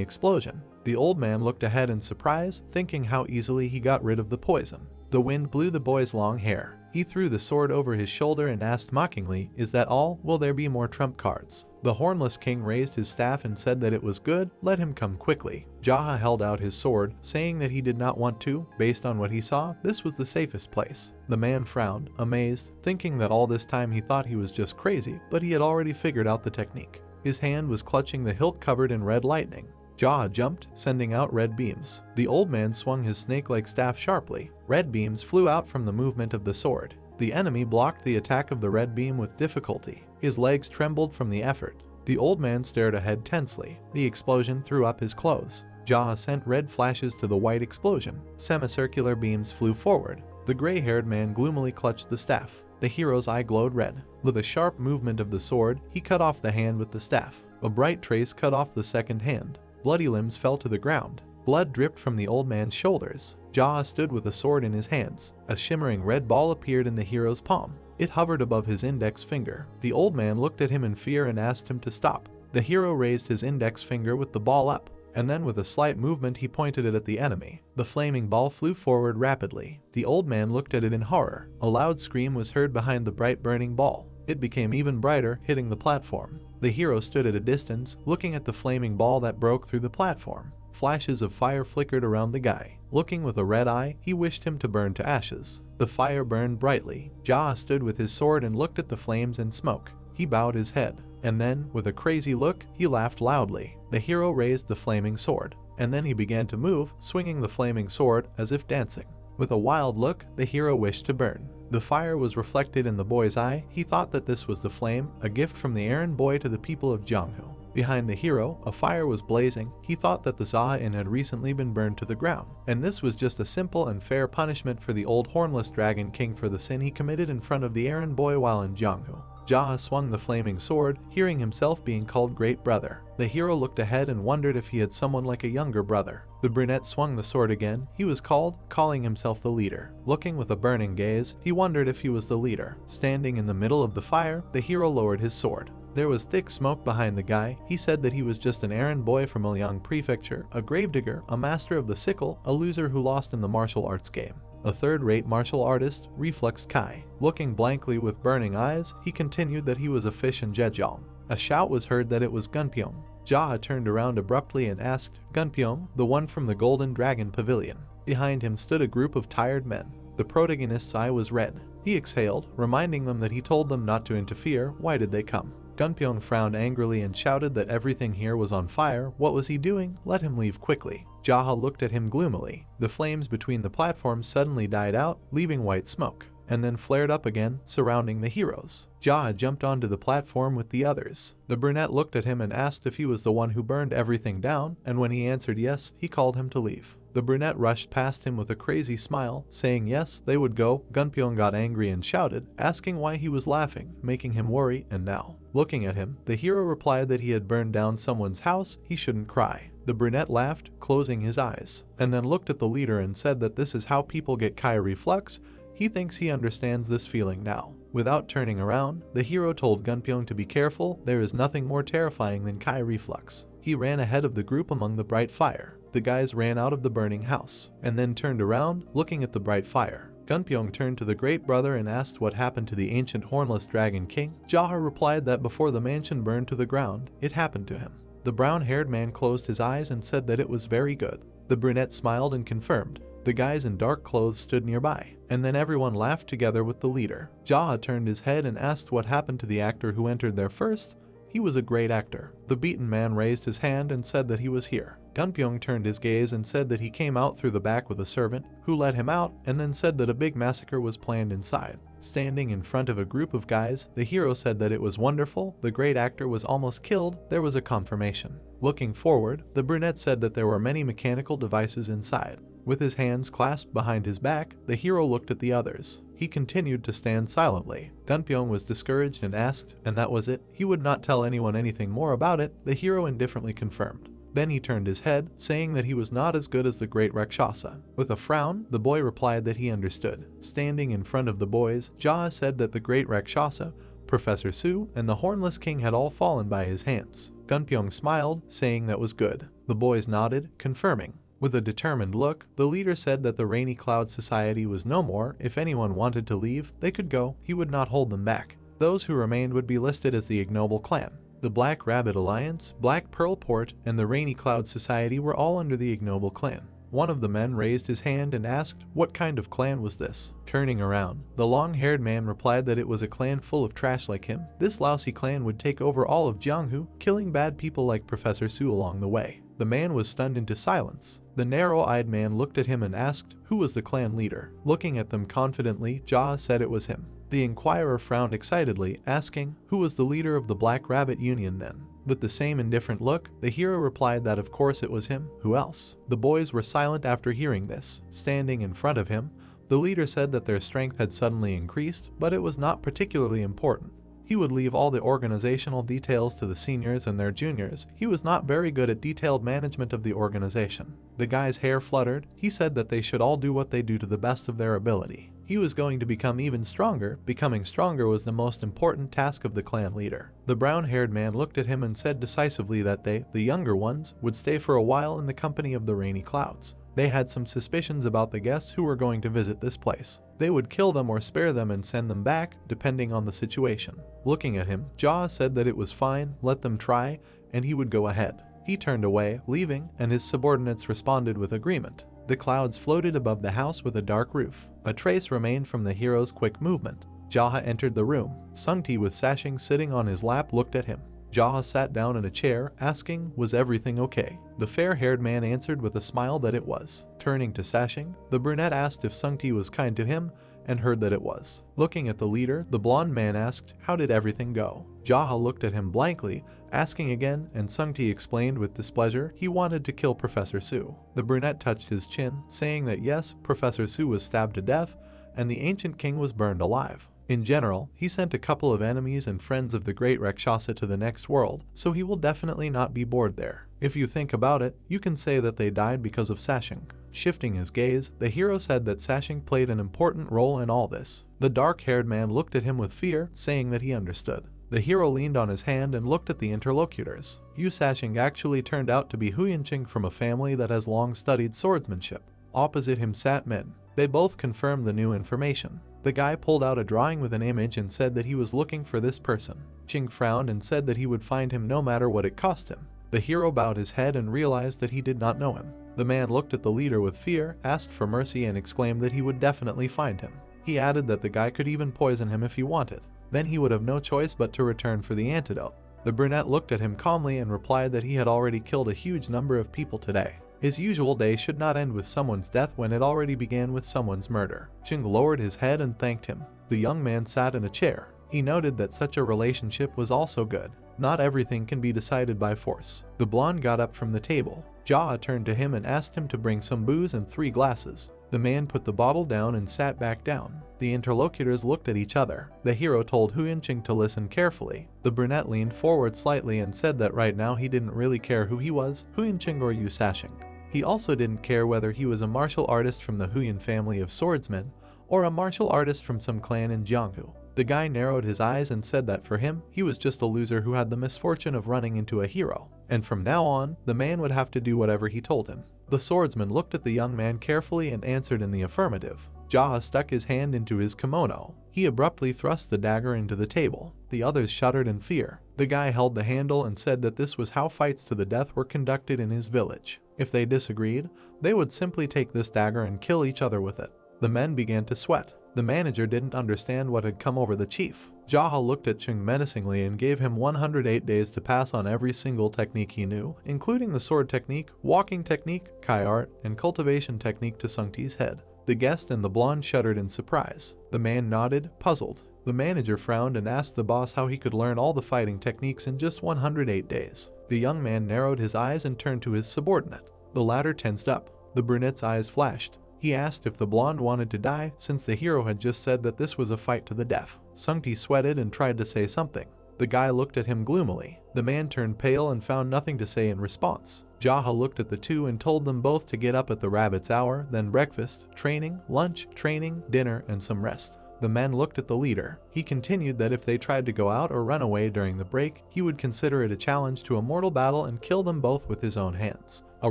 explosion. The old man looked ahead in surprise, thinking how easily he got rid of the poison. The wind blew the boy's long hair. He threw the sword over his shoulder and asked mockingly, "Is that all? Will there be more trump cards?" The hornless king raised his staff and said that it was good, let him come quickly. Jaha held out his sword, saying that he did not want to. Based on what he saw, this was the safest place. The man frowned, amazed, thinking that all this time he thought he was just crazy, but he had already figured out the technique. His hand was clutching the hilt covered in red lightning. Jaha jumped, sending out red beams. The old man swung his snake-like staff sharply. Red beams flew out from the movement of the sword. The enemy blocked the attack of the red beam with difficulty. His legs trembled from the effort. The old man stared ahead tensely. The explosion threw up his clothes. Jaha sent red flashes to the white explosion. Semicircular beams flew forward. The gray-haired man gloomily clutched the staff. The hero's eye glowed red. With a sharp movement of the sword, he cut off the hand with the staff. A bright trace cut off the second hand. Bloody limbs fell to the ground. Blood dripped from the old man's shoulders. Jaha stood with a sword in his hands. A shimmering red ball appeared in the hero's palm. It hovered above his index finger. The old man looked at him in fear and asked him to stop. The hero raised his index finger with the ball up, and then with a slight movement he pointed it at the enemy. The flaming ball flew forward rapidly. The old man looked at it in horror. A loud scream was heard behind the bright burning ball. It became even brighter, hitting the platform. The hero stood at a distance, looking at the flaming ball that broke through the platform. Flashes of fire flickered around the guy. Looking with a red eye, he wished him to burn to ashes. The fire burned brightly. Jaha stood with his sword and looked at the flames and smoke. He bowed his head, and then, with a crazy look, he laughed loudly. The hero raised the flaming sword, and then he began to move, swinging the flaming sword as if dancing. With a wild look, the hero wished to burn. The fire was reflected in the boy's eye. He thought that this was the flame, a gift from the errand boy to the people of Jianghu. Behind the hero, a fire was blazing. He thought that the Zaha Inn had recently been burned to the ground, and this was just a simple and fair punishment for the old hornless dragon king for the sin he committed in front of the errand boy while in Jianghu. Jaha swung the flaming sword, hearing himself being called Great Brother. The hero looked ahead and wondered if he had someone like a younger brother. The brunette swung the sword again. He was calling himself the leader. Looking with a burning gaze, he wondered if he was the leader. Standing in the middle of the fire, the hero lowered his sword. There was thick smoke behind the guy. He said that he was just an errand boy from Liang Prefecture, a gravedigger, a master of the sickle, a loser who lost in the martial arts game. A third-rate martial artist, reflexed Kai. Looking blankly with burning eyes, he continued that he was a fish in Zhejiang. A shout was heard that it was Gunpyeong. Jaha turned around abruptly and asked, "Gunpyeong, the one from the Golden Dragon Pavilion?" Behind him stood a group of tired men. The protagonist's eye was red. He exhaled, reminding them that he told them not to interfere. Why did they come? Gunpyeong frowned angrily and shouted that everything here was on fire. What was he doing? Let him leave quickly. Jaha looked at him gloomily. The flames between the platforms suddenly died out, leaving white smoke, and then flared up again, surrounding the heroes. Jaha jumped onto the platform with the others. The brunette looked at him and asked if he was the one who burned everything down, and when he answered yes, he called him to leave. The brunette rushed past him with a crazy smile, saying yes, they would go. Gunpyeong got angry and shouted, asking why he was laughing, making him worry, and now, looking at him, the hero replied that he had burned down someone's house. He shouldn't cry. The brunette laughed, closing his eyes, and then looked at the leader and said that this is how people get Kai reflux. He thinks he understands this feeling now. Without turning around, the hero told Gunpyeong to be careful. There is nothing more terrifying than Kai reflux. He ran ahead of the group among the bright fire. The guys ran out of the burning house, and then turned around, looking at the bright fire. Gunpyeong turned to the great brother and asked what happened to the ancient hornless dragon king. Jaha replied that before the mansion burned to the ground, it happened to him. The brown-haired man closed his eyes and said that it was very good. The brunette smiled and confirmed. The guys in dark clothes stood nearby, and then everyone laughed together with the leader. Jaha turned his head and asked what happened to the actor who entered there first. He was a great actor. The beaten man raised his hand and said that he was here. Gunpyeong turned his gaze and said that he came out through the back with a servant, who let him out, and then said that a big massacre was planned inside. Standing in front of a group of guys, the hero said that it was wonderful. The great actor was almost killed. There was a confirmation. Looking forward, the brunette said that there were many mechanical devices inside. With his hands clasped behind his back, the hero looked at the others. He continued to stand silently. Gunpyeong was discouraged and asked, and that was it. He would not tell anyone anything more about it. The hero indifferently confirmed. Then he turned his head, saying that he was not as good as the great Rakshasa. With a frown, the boy replied that he understood. Standing in front of the boys, Jaha said that the great Rakshasa, Professor Su, and the Hornless King had all fallen by his hands. Gunpyeong smiled, saying that was good. The boys nodded, confirming. With a determined look, the leader said that the Rainy Cloud Society was no more. If anyone wanted to leave, they could go. He would not hold them back. Those who remained would be listed as the Ignoble Clan. The Black Rabbit Alliance, Black Pearl Port, and the Rainy Cloud Society were all under the Ignoble Clan. One of the men raised his hand and asked, what kind of clan was this? Turning around, the long-haired man replied that it was a clan full of trash like him. This lousy clan would take over all of Jianghu, killing bad people like Professor Su along the way. The man was stunned into silence. The narrow-eyed man looked at him and asked, who was the clan leader? Looking at them confidently, Jaha said it was him. The inquirer frowned excitedly, asking, who was the leader of the Black Rabbit Union then? With the same indifferent look, the hero replied that of course it was him. Who else? The boys were silent after hearing this. Standing in front of him, the leader said that their strength had suddenly increased, but it was not particularly important. He would leave all the organizational details to the seniors and their juniors. He was not very good at detailed management of the organization. The guy's hair fluttered. He said that they should all do what they do to the best of their ability. He was going to become even stronger. Becoming stronger was the most important task of the clan leader. The brown-haired man looked at him and said decisively that they, the younger ones, would stay for a while in the company of the rainy clouds. They had some suspicions about the guests who were going to visit this place. They would kill them or spare them and send them back, depending on the situation. Looking at him, Jaw said that it was fine, let them try, and he would go ahead. He turned away, leaving, and his subordinates responded with agreement. The clouds floated above the house with a dark roof. A trace remained from the hero's quick movement. Jaha entered the room. Sungti with Sashing sitting on his lap looked at him. Jaha sat down in a chair, asking, "Was everything okay?" The fair-haired man answered with a smile that it was. Turning to Sashing, the brunette asked if Sungti was kind to him, and heard that it was. Looking at the leader, the blonde man asked, "How did everything go?" Jaha looked at him blankly, asking again, and Sungti explained with displeasure he wanted to kill Professor Su. The brunette touched his chin, saying that yes, Professor Su was stabbed to death, and the ancient king was burned alive. In general, he sent a couple of enemies and friends of the great Rakshasa to the next world, so he will definitely not be bored there. If you think about it, you can say that they died because of Sashing. Shifting his gaze, the hero said that Sashing played an important role in all this. The dark-haired man looked at him with fear, saying that he understood. The hero leaned on his hand and looked at the interlocutors. Yu Sashing actually turned out to be Huyanqing from a family that has long studied swordsmanship. Opposite him sat Min. They both confirmed the new information. The guy pulled out a drawing with an image and said that he was looking for this person. Qing frowned and said that he would find him no matter what it cost him. The hero bowed his head and realized that he did not know him. The man looked at the leader with fear, asked for mercy, and exclaimed that he would definitely find him. He added that the guy could even poison him if he wanted. Then he would have no choice but to return for the antidote. The brunette looked at him calmly and replied that he had already killed a huge number of people today. His usual day should not end with someone's death when it already began with someone's murder. Qing lowered his head and thanked him. The young man sat in a chair. He noted that such a relationship was also good. Not everything can be decided by force. The blonde got up from the table. Jaa turned to him and asked him to bring some booze and 3 glasses. The man put the bottle down and sat back down. The interlocutors looked at each other. The hero told Huyanqing to listen carefully. The brunette leaned forward slightly and said that right now he didn't really care who he was, Huyanqing or Yu Sashing. He also didn't care whether he was a martial artist from the Huyan family of swordsmen, or a martial artist from some clan in Jianghu. The guy narrowed his eyes and said that for him, he was just a loser who had the misfortune of running into a hero. And from now on, the man would have to do whatever he told him. The swordsman looked at the young man carefully and answered in the affirmative. Jaha stuck his hand into his kimono. He abruptly thrust the dagger into the table. The others shuddered in fear. The guy held the handle and said that this was how fights to the death were conducted in his village. If they disagreed, they would simply take this dagger and kill each other with it. The men began to sweat. The manager didn't understand what had come over the chief. Jaha looked at Qing menacingly and gave him 108 days to pass on every single technique he knew, including the sword technique, walking technique, kai art, and cultivation technique to Sungti's head. The guest and the blonde shuddered in surprise. The man nodded, puzzled. The manager frowned and asked the boss how he could learn all the fighting techniques in just 108 days. The young man narrowed his eyes and turned to his subordinate. The latter tensed up. The brunette's eyes flashed. He asked if the blonde wanted to die, since the hero had just said that this was a fight to the death. Sungti sweated and tried to say something. The guy looked at him gloomily. The man turned pale and found nothing to say in response. Jaha looked at the two and told them both to get up at the rabbit's hour, then breakfast, training, lunch, training, dinner, and some rest. The men looked at the leader. He continued that if they tried to go out or run away during the break, he would consider it a challenge to a mortal battle and kill them both with his own hands. A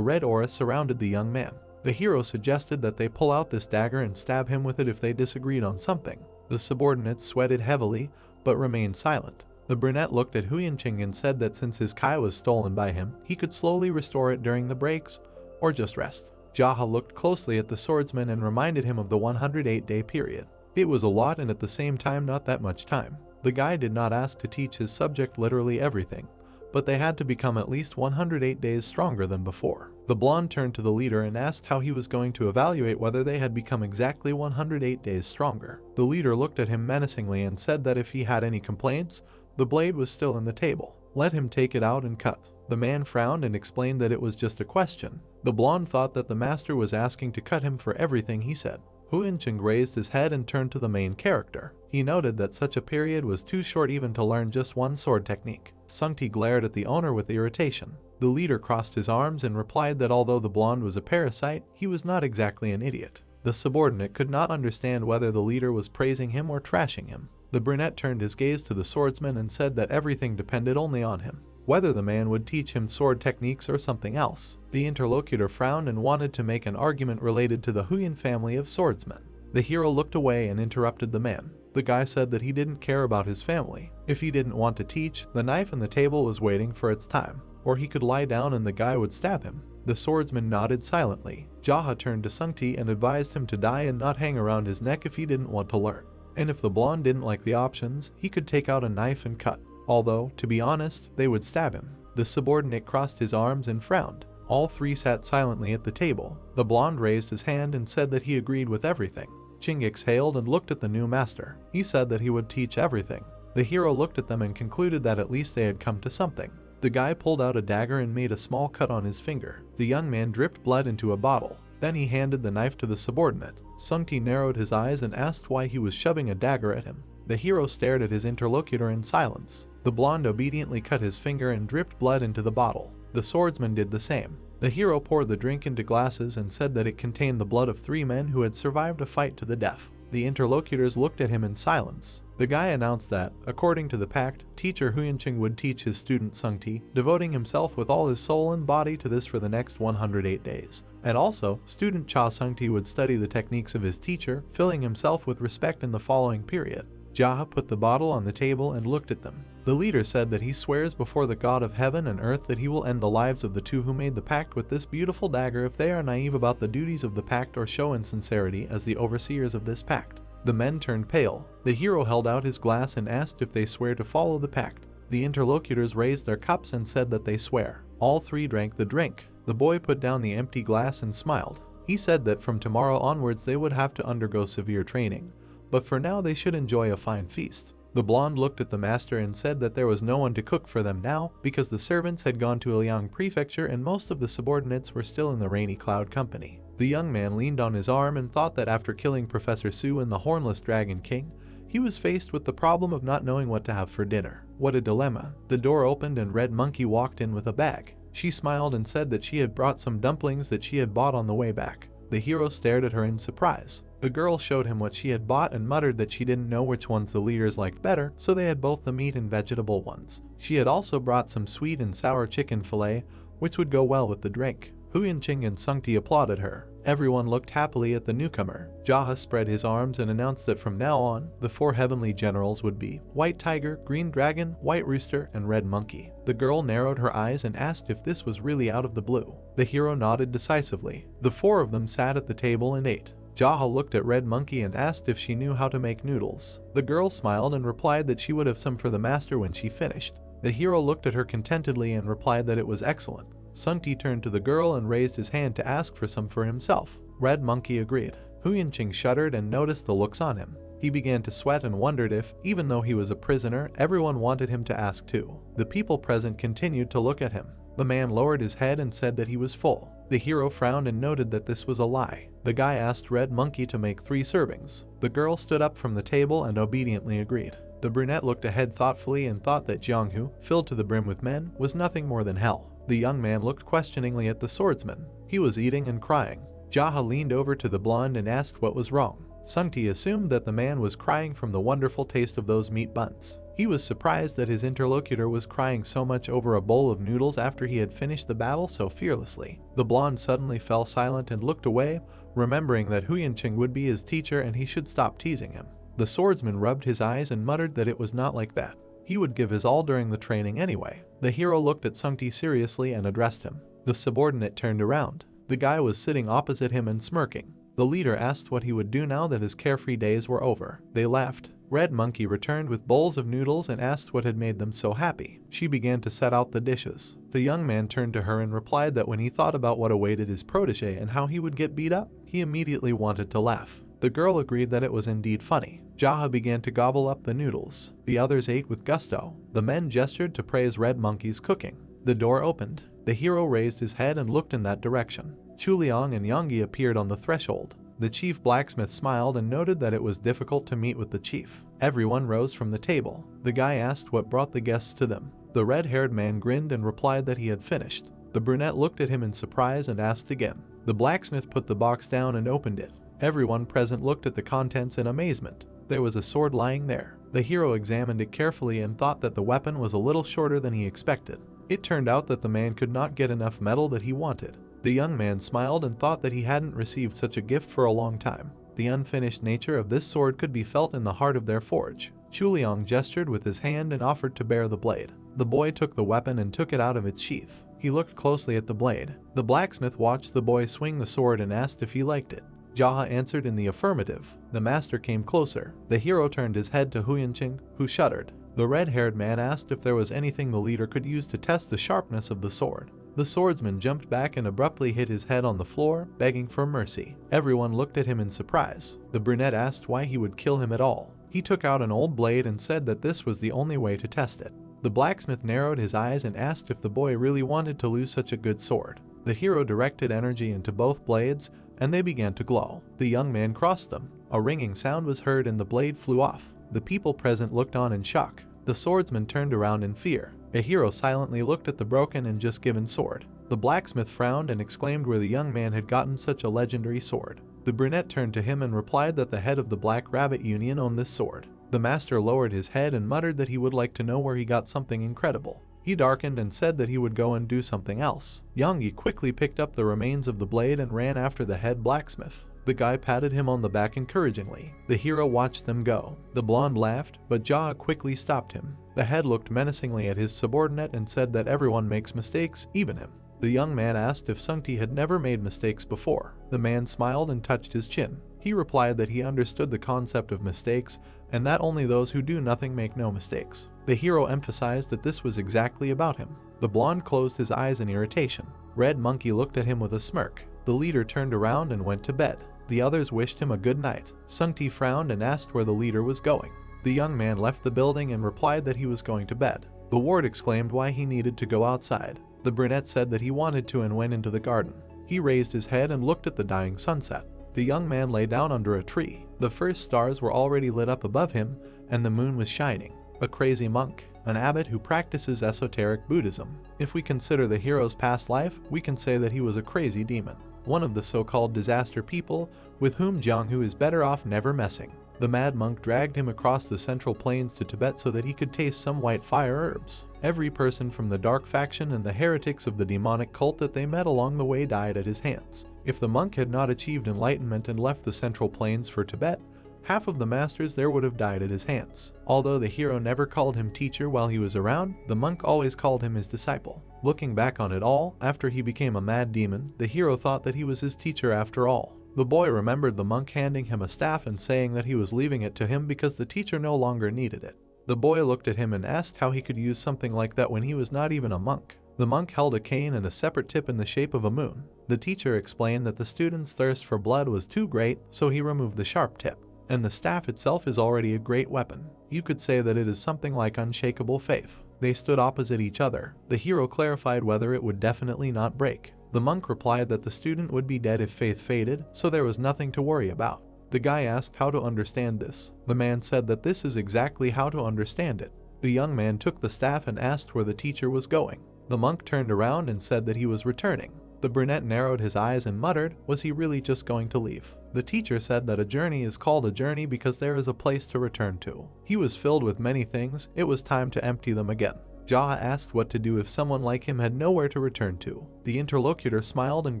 red aura surrounded the young man. The hero suggested that they pull out this dagger and stab him with it if they disagreed on something. The subordinates sweated heavily, but remained silent. The brunette looked at Huyanqing and said that since his kai was stolen by him, he could slowly restore it during the breaks, or just rest. Jaha looked closely at the swordsman and reminded him of the 108-day period. It was a lot and at the same time not that much time. The guy did not ask to teach his subject literally everything, but they had to become at least 108 days stronger than before. The blonde turned to the leader and asked how he was going to evaluate whether they had become exactly 108 days stronger. The leader looked at him menacingly and said that if he had any complaints, the blade was still in the table. Let him take it out and cut. The man frowned and explained that it was just a question. The blonde thought that the master was asking to cut him for everything he said. Hu Yincheng raised his head and turned to the main character. He noted that such a period was too short even to learn just one sword technique. Sungti glared at the owner with irritation. The leader crossed his arms and replied that although the blonde was a parasite, he was not exactly an idiot. The subordinate could not understand whether the leader was praising him or trashing him. The brunette turned his gaze to the swordsman and said that everything depended only on him, whether the man would teach him sword techniques or something else. The interlocutor frowned and wanted to make an argument related to the Huyan family of swordsmen. The hero looked away and interrupted the man. The guy said that he didn't care about his family. If he didn't want to teach, the knife on the table was waiting for its time, or he could lie down and the guy would stab him. The swordsman nodded silently. Jaha turned to Sungti and advised him to die and not hang around his neck if he didn't want to learn. And if the blonde didn't like the options, he could take out a knife and cut. Although, to be honest, they would stab him. The subordinate crossed his arms and frowned. All three sat silently at the table. The blonde raised his hand and said that he agreed with everything. Ching exhaled and looked at the new master. He said that he would teach everything. The hero looked at them and concluded that at least they had come to something. The guy pulled out a dagger and made a small cut on his finger. The young man dripped blood into a bottle. Then he handed the knife to the subordinate. Sungti narrowed his eyes and asked why he was shoving a dagger at him. The hero stared at his interlocutor in silence. The blonde obediently cut his finger and dripped blood into the bottle. The swordsman did the same. The hero poured the drink into glasses and said that it contained the blood of 3 men who had survived a fight to the death. The interlocutors looked at him in silence. The guy announced that, according to the pact, teacher Hu Yincheng would teach his student Sungti, devoting himself with all his soul and body to this for the next 108 days. And also, student Cha Sungti would study the techniques of his teacher, filling himself with respect in the following period. Jaha put the bottle on the table and looked at them. The leader said that he swears before the God of heaven and earth that he will end the lives of the 2 who made the pact with this beautiful dagger if they are naive about the duties of the pact or show insincerity as the overseers of this pact. The men turned pale. The hero held out his glass and asked if they swear to follow the pact. The interlocutors raised their cups and said that they swear. All 3 drank the drink. The boy put down the empty glass and smiled. He said that from tomorrow onwards they would have to undergo severe training, but for now they should enjoy a fine feast. The blonde looked at the master and said that there was no one to cook for them now because the servants had gone to Liang Prefecture and most of the subordinates were still in the Rainy Cloud Company. The young man leaned on his arm and thought that after killing Professor Su and the Hornless Dragon King, he was faced with the problem of not knowing what to have for dinner. What a dilemma. The door opened and Red Monkey walked in with a bag. She smiled and said that she had brought some dumplings that she had bought on the way back. The hero stared at her in surprise. The girl showed him what she had bought and muttered that she didn't know which ones the leaders liked better, so they had both the meat and vegetable ones. She had also brought some sweet and sour chicken fillet, which would go well with the drink. Hu Yincheng and Sungti applauded her. Everyone looked happily at the newcomer. Jaha spread his arms and announced that from now on, the 4 heavenly generals would be White Tiger, Green Dragon, White Rooster, and Red Monkey. The girl narrowed her eyes and asked if this was really out of the blue. The hero nodded decisively. The 4 of them sat at the table and ate. Jaha looked at Red Monkey and asked if she knew how to make noodles. The girl smiled and replied that she would have some for the master when she finished. The hero looked at her contentedly and replied that it was excellent. Sungti turned to the girl and raised his hand to ask for some for himself. Red Monkey agreed. Hu Yincheng shuddered and noticed the looks on him. He began to sweat and wondered if, even though he was a prisoner, everyone wanted him to ask too. The people present continued to look at him. The man lowered his head and said that he was full. The hero frowned and noted that this was a lie. The guy asked Red Monkey to make 3 servings. The girl stood up from the table and obediently agreed. The brunette looked ahead thoughtfully and thought that Jianghu, filled to the brim with men, was nothing more than hell. The young man looked questioningly at the swordsman. He was eating and crying. Jaha leaned over to the blonde and asked what was wrong. Sungti assumed that the man was crying from the wonderful taste of those meat buns. He was surprised that his interlocutor was crying so much over a bowl of noodles after he had finished the battle so fearlessly. The blonde suddenly fell silent and looked away, remembering that Hu Yincheng would be his teacher and he should stop teasing him. The swordsman rubbed his eyes and muttered that it was not like that. He would give his all during the training anyway. The hero looked at Sungti seriously and addressed him. The subordinate turned around. The guy was sitting opposite him and smirking. The leader asked what he would do now that his carefree days were over. They laughed. Red Monkey returned with bowls of noodles and asked what had made them so happy. She began to set out the dishes. The young man turned to her and replied that when he thought about what awaited his protege and how he would get beat up, he immediately wanted to laugh. The girl agreed that it was indeed funny. Jaha began to gobble up the noodles. The others ate with gusto. The men gestured to praise Red Monkey's cooking. The door opened. The hero raised his head and looked in that direction. Chuliang and Yanggi appeared on the threshold. The chief blacksmith smiled and noted that it was difficult to meet with the chief. Everyone rose from the table. The guy asked what brought the guests to them. The red-haired man grinned and replied that he had finished. The brunette looked at him in surprise and asked again. The blacksmith put the box down and opened it. Everyone present looked at the contents in amazement. There was a sword lying there. The hero examined it carefully and thought that the weapon was a little shorter than he expected. It turned out that the man could not get enough metal that he wanted. The young man smiled and thought that he hadn't received such a gift for a long time. The unfinished nature of this sword could be felt in the heart of their forge. Chuliang gestured with his hand and offered to bear the blade. The boy took the weapon and took it out of its sheath. He looked closely at the blade. The blacksmith watched the boy swing the sword and asked if he liked it. Jaha answered in the affirmative. The master came closer. The hero turned his head to Huyanqing, who shuddered. The red-haired man asked if there was anything the leader could use to test the sharpness of the sword. The swordsman jumped back and abruptly hit his head on the floor, begging for mercy. Everyone looked at him in surprise. The brunette asked why he would kill him at all. He took out an old blade and said that this was the only way to test it. The blacksmith narrowed his eyes and asked if the boy really wanted to lose such a good sword. The hero directed energy into both blades, and they began to glow. The young man crossed them. A ringing sound was heard and the blade flew off. The people present looked on in shock. The swordsman turned around in fear. The hero silently looked at the broken and just given sword. The blacksmith frowned and exclaimed where the young man had gotten such a legendary sword. The brunette turned to him and replied that the head of the Black Rabbit Union owned this sword. The master lowered his head and muttered that he would like to know where he got something incredible. He darkened and said that he would go and do something else. Yonggi quickly picked up the remains of the blade and ran after the head blacksmith. The guy patted him on the back encouragingly. The hero watched them go. The blonde laughed, but Jaha quickly stopped him. The head looked menacingly at his subordinate and said that everyone makes mistakes, even him. The young man asked if Sungti had never made mistakes before. The man smiled and touched his chin. He replied that he understood the concept of mistakes and that only those who do nothing make no mistakes. The hero emphasized that this was exactly about him. The blonde closed his eyes in irritation. Red Monkey looked at him with a smirk. The leader turned around and went to bed. The others wished him a good night. Sungti frowned and asked where the leader was going. The young man left the building and replied that he was going to bed. The ward exclaimed why he needed to go outside. The brunette said that he wanted to and went into the garden. He raised his head and looked at the dying sunset. The young man lay down under a tree. The first stars were already lit up above him, and the moon was shining. A crazy monk, an abbot who practices esoteric Buddhism. If we consider the hero's past life, we can say that he was a crazy demon. One of the so-called disaster people, with whom Jianghu is better off never messing. The mad monk dragged him across the central plains to Tibet so that he could taste some white fire herbs. Every person from the dark faction and the heretics of the demonic cult that they met along the way died at his hands. If the monk had not achieved enlightenment and left the central plains for Tibet, half of the masters there would have died at his hands. Although the hero never called him teacher while he was around, the monk always called him his disciple. Looking back on it all, after he became a mad demon, the hero thought that he was his teacher after all. The boy remembered the monk handing him a staff and saying that he was leaving it to him because the teacher no longer needed it. The boy looked at him and asked how he could use something like that when he was not even a monk. The monk held a cane and a separate tip in the shape of a moon. The teacher explained that the student's thirst for blood was too great, so he removed the sharp tip. And the staff itself is already a great weapon. You could say that it is something like unshakable faith. They stood opposite each other. The hero clarified whether it would definitely not break. The monk replied that the student would be dead if faith faded, so there was nothing to worry about. The guy asked how to understand this. The man said that this is exactly how to understand it. The young man took the staff and asked where the teacher was going. The monk turned around and said that he was returning. The brunette narrowed his eyes and muttered, was he really just going to leave? The teacher said that a journey is called a journey because there is a place to return to. He was filled with many things, it was time to empty them again. Jaha asked what to do if someone like him had nowhere to return to. The interlocutor smiled and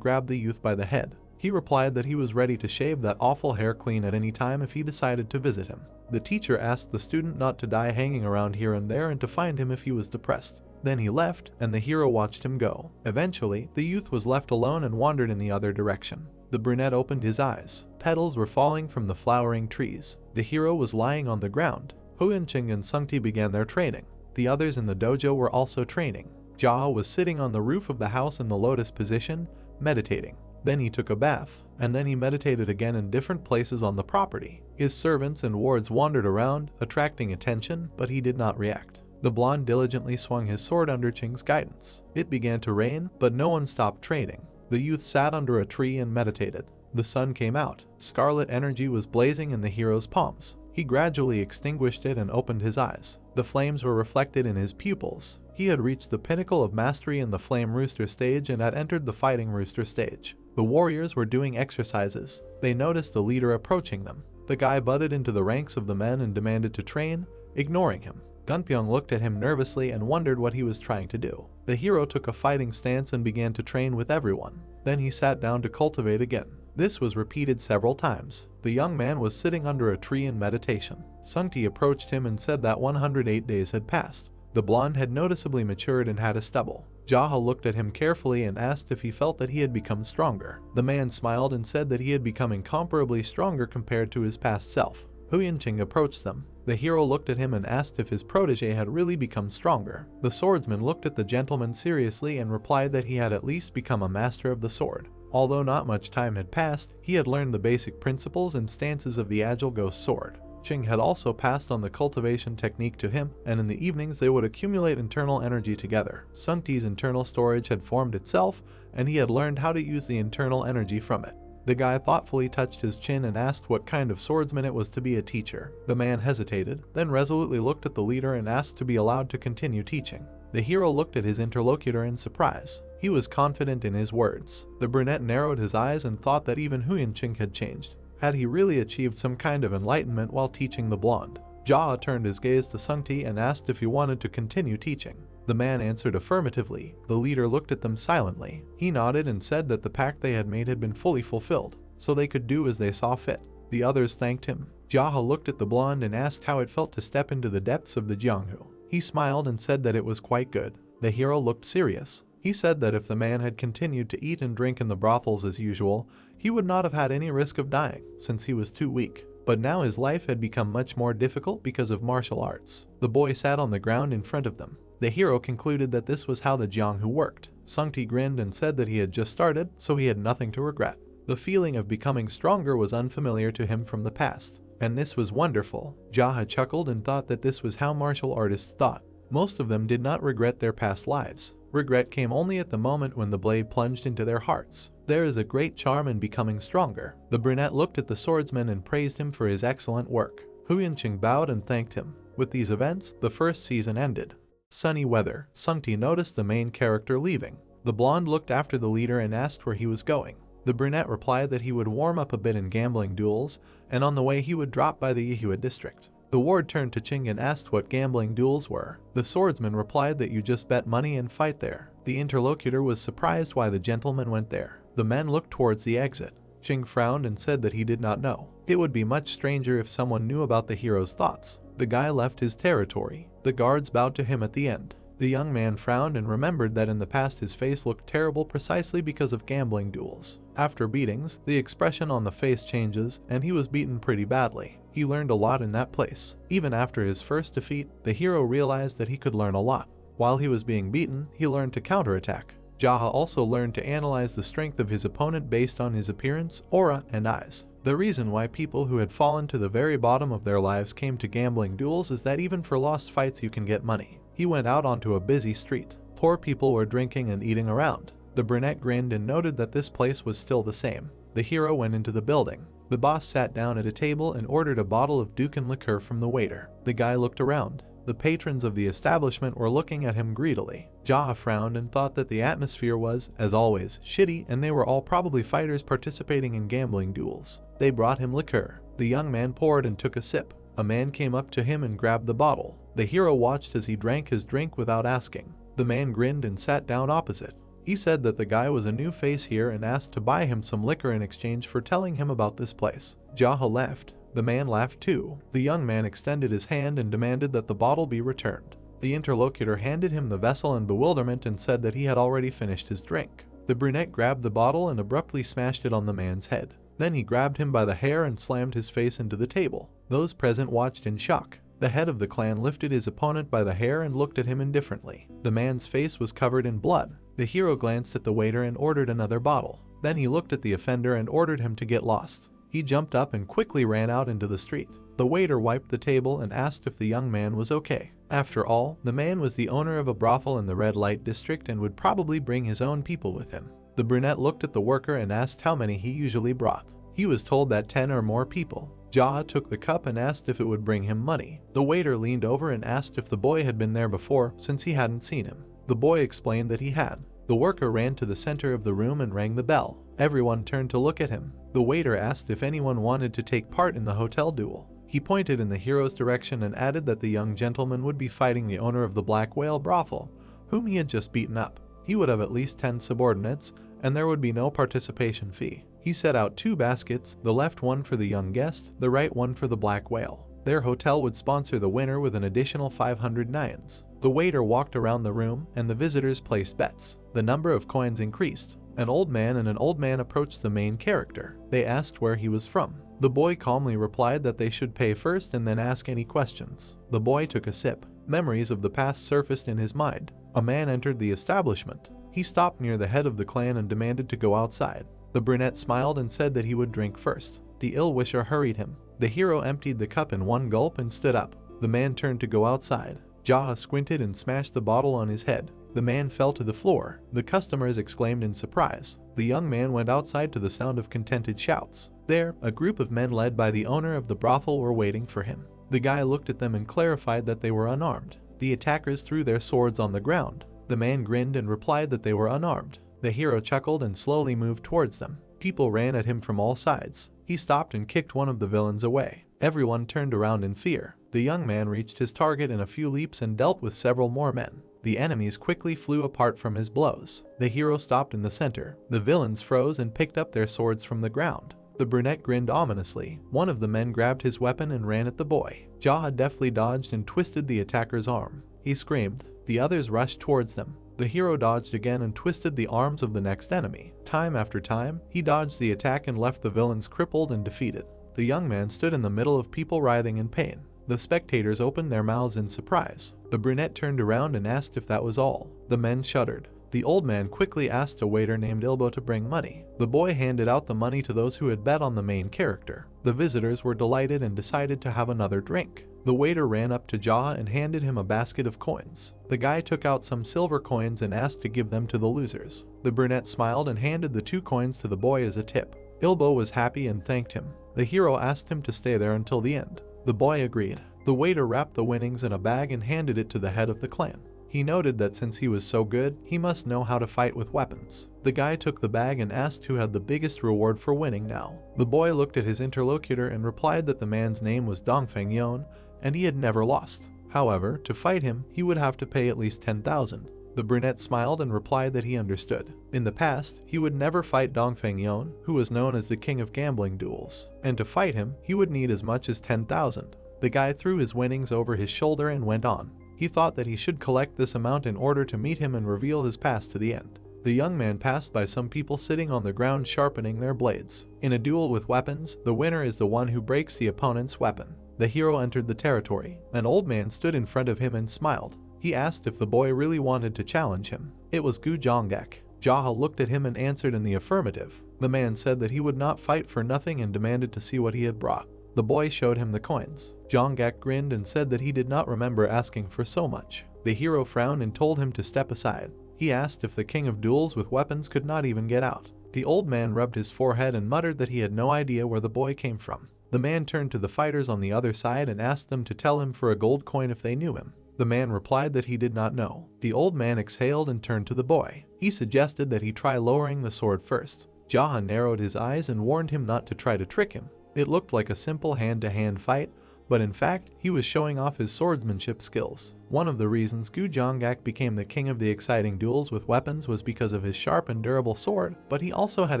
grabbed the youth by the head. He replied that he was ready to shave that awful hair clean at any time if he decided to visit him. The teacher asked the student not to die hanging around here and there and to find him if he was depressed. Then he left, and the hero watched him go. Eventually, the youth was left alone and wandered in the other direction. The brunette opened his eyes. Petals were falling from the flowering trees. The hero was lying on the ground. Huyanqing and Sungti began their training. The others in the dojo were also training. Jaha was sitting on the roof of the house in the lotus position, meditating. Then he took a bath, and then he meditated again in different places on the property. His servants and wards wandered around, attracting attention, but he did not react. The blonde diligently swung his sword under Qing's guidance. It began to rain, but no one stopped training. The youth sat under a tree and meditated. The sun came out. Scarlet energy was blazing in the hero's palms. He gradually extinguished it and opened his eyes. The flames were reflected in his pupils. He had reached the pinnacle of mastery in the Flame Rooster stage and had entered the Fighting Rooster stage. The warriors were doing exercises. They noticed the leader approaching them. The guy butted into the ranks of the men and demanded to train, ignoring him. Gunpyeong looked at him nervously and wondered what he was trying to do. The hero took a fighting stance and began to train with everyone. Then he sat down to cultivate again. This was repeated several times. The young man was sitting under a tree in meditation. Sungti approached him and said that 108 days had passed. The blonde had noticeably matured and had a stubble. Jaha looked at him carefully and asked if he felt that he had become stronger. The man smiled and said that he had become incomparably stronger compared to his past self. Hu Yinqing approached them. The hero looked at him and asked if his protege had really become stronger. The swordsman looked at the gentleman seriously and replied that he had at least become a master of the sword. Although not much time had passed, he had learned the basic principles and stances of the agile ghost sword. Ching had also passed on the cultivation technique to him, and in the evenings they would accumulate internal energy together. Sungti's internal storage had formed itself, and he had learned how to use the internal energy from it. The guy thoughtfully touched his chin and asked what kind of swordsman it was to be a teacher. The man hesitated, then resolutely looked at the leader and asked to be allowed to continue teaching. The hero looked at his interlocutor in surprise. He was confident in his words. The brunette narrowed his eyes and thought that even Hu Yinqing had changed. Had he really achieved some kind of enlightenment while teaching the blonde? Jia turned his gaze to Sungti and asked if he wanted to continue teaching. The man answered affirmatively. The leader looked at them silently. He nodded and said that the pact they had made had been fully fulfilled, so they could do as they saw fit. The others thanked him. Jaha looked at the blonde and asked how it felt to step into the depths of the Jianghu. He smiled and said that it was quite good. The hero looked serious. He said that if the man had continued to eat and drink in the brothels as usual, he would not have had any risk of dying, since he was too weak. But now his life had become much more difficult because of martial arts. The boy sat on the ground in front of them. The hero concluded that this was how the Jianghu worked. Sungti grinned and said that he had just started, so he had nothing to regret. The feeling of becoming stronger was unfamiliar to him from the past, and this was wonderful. Jaha chuckled and thought that this was how martial artists thought. Most of them did not regret their past lives. Regret came only at the moment when the blade plunged into their hearts. There is a great charm in becoming stronger. The brunette looked at the swordsman and praised him for his excellent work. Hu Yinqing bowed and thanked him. With these events, the first season ended. Sunny weather. Sungti noticed the main character leaving. The blonde looked after the leader and asked where he was going. The brunette replied that he would warm up a bit in gambling duels, and on the way he would drop by the Yihua district. The ward turned to Ching and asked what gambling duels were. The swordsman replied that you just bet money and fight there. The interlocutor was surprised why the gentleman went there. The men looked towards the exit. Ching frowned and said that he did not know. It would be much stranger if someone knew about the hero's thoughts. The guy left his territory. The guards bowed to him at the end. The young man frowned and remembered that in the past his face looked terrible precisely because of gambling duels. After beatings, the expression on the face changes, and he was beaten pretty badly. He learned a lot in that place. Even after his first defeat, the hero realized that he could learn a lot. While he was being beaten, he learned to counterattack. Jaha also learned to analyze the strength of his opponent based on his appearance, aura, and eyes. The reason why people who had fallen to the very bottom of their lives came to gambling duels is that even for lost fights you can get money. He went out onto a busy street. Poor people were drinking and eating around. The brunette grinned and noted that this place was still the same. The hero went into the building. The boss sat down at a table and ordered a bottle of Dukan liqueur from the waiter. The guy looked around. The patrons of the establishment were looking at him greedily. Jaha frowned and thought that the atmosphere was, as always, shitty, and they were all probably fighters participating in gambling duels. They brought him liqueur. The young man poured and took a sip. A man came up to him and grabbed the bottle. The hero watched as he drank his drink without asking. The man grinned and sat down opposite. He said that the guy was a new face here and asked to buy him some liquor in exchange for telling him about this place. Jaha laughed. The man laughed too. The young man extended his hand and demanded that the bottle be returned. The interlocutor handed him the vessel in bewilderment and said that he had already finished his drink. The brunette grabbed the bottle and abruptly smashed it on the man's head. Then he grabbed him by the hair and slammed his face into the table. Those present watched in shock. The head of the clan lifted his opponent by the hair and looked at him indifferently. The man's face was covered in blood. The hero glanced at the waiter and ordered another bottle. Then he looked at the offender and ordered him to get lost. He jumped up and quickly ran out into the street. The waiter wiped the table and asked if the young man was okay. After all, the man was the owner of a brothel in the red light district and would probably bring his own people with him. The brunette looked at the worker and asked how many he usually brought. He was told that 10 or more people. Jaha took the cup and asked if it would bring him money. The waiter leaned over and asked if the boy had been there before since he hadn't seen him. The boy explained that he had. The worker ran to the center of the room and rang the bell. Everyone turned to look at him. The waiter asked if anyone wanted to take part in the hotel duel. He pointed in the hero's direction and added that the young gentleman would be fighting the owner of the Black Whale brothel, whom he had just beaten up. He would have at least 10 subordinates, and there would be no participation fee. He set out 2 baskets, the left one for the young guest, the right one for the Black Whale. Their hotel would sponsor the winner with an additional 500 nines. The waiter walked around the room, and the visitors placed bets. The number of coins increased. An old man and an old man approached the main character. They asked where he was from. The boy calmly replied that they should pay first and then ask any questions. The boy took a sip. Memories of the past surfaced in his mind. A man entered the establishment. He stopped near the head of the clan and demanded to go outside. The brunette smiled and said that he would drink first. The ill-wisher hurried him. The hero emptied the cup in one gulp and stood up. The man turned to go outside. Jaha squinted and smashed the bottle on his head. The man fell to the floor. The customers exclaimed in surprise. The young man went outside to the sound of contented shouts. There, a group of men led by the owner of the brothel were waiting for him. The guy looked at them and clarified that they were unarmed. The attackers threw their swords on the ground. The man grinned and replied that they were unarmed. The hero chuckled and slowly moved towards them. People ran at him from all sides. He stopped and kicked one of the villains away. Everyone turned around in fear. The young man reached his target in a few leaps and dealt with several more men. The enemies quickly flew apart from his blows. The hero stopped in the center. The villains froze and picked up their swords from the ground. The brunette grinned ominously. One of the men grabbed his weapon and ran at the boy. Jaha deftly dodged and twisted the attacker's arm. He screamed. The others rushed towards them. The hero dodged again and twisted the arms of the next enemy. Time after time, he dodged the attack and left the villains crippled and defeated. The young man stood in the middle of people writhing in pain. The spectators opened their mouths in surprise. The brunette turned around and asked if that was all. The men shuddered. The old man quickly asked a waiter named Ilbo to bring money. The boy handed out the money to those who had bet on the main character. The visitors were delighted and decided to have another drink. The waiter ran up to Jaha and handed him a basket of coins. The guy took out some silver coins and asked to give them to the losers. The brunette smiled and handed the 2 coins to the boy as a tip. Ilbo was happy and thanked him. The hero asked him to stay there until the end. The boy agreed. The waiter wrapped the winnings in a bag and handed it to the head of the clan. He noted that since he was so good, he must know how to fight with weapons. The guy took the bag and asked who had the biggest reward for winning now. The boy looked at his interlocutor and replied that the man's name was Dongfeng Yon, and he had never lost. However, to fight him, he would have to pay at least 10,000. The brunette smiled and replied that he understood. In the past, he would never fight Dongfeng Yon, who was known as the king of gambling duels, and to fight him, he would need as much as 10,000. The guy threw his winnings over his shoulder and went on. He thought that he should collect this amount in order to meet him and reveal his past to the end. The young man passed by some people sitting on the ground sharpening their blades. In a duel with weapons, the winner is the one who breaks the opponent's weapon. The hero entered the territory. An old man stood in front of him and smiled. He asked if the boy really wanted to challenge him. It was Gu Jonggak. Jaha looked at him and answered in the affirmative. The man said that he would not fight for nothing and demanded to see what he had brought. The boy showed him the coins. Jonggak grinned and said that he did not remember asking for so much. The hero frowned and told him to step aside. He asked if the king of duels with weapons could not even get out. The old man rubbed his forehead and muttered that he had no idea where the boy came from. The man turned to the fighters on the other side and asked them to tell him for a gold coin if they knew him. The man replied that he did not know. The old man exhaled and turned to the boy. He suggested that he try lowering the sword first. Jaha narrowed his eyes and warned him not to try to trick him. It looked like a simple hand-to-hand fight, but in fact, he was showing off his swordsmanship skills. One of the reasons Gu Jonggak became the king of the exciting duels with weapons was because of his sharp and durable sword, but he also had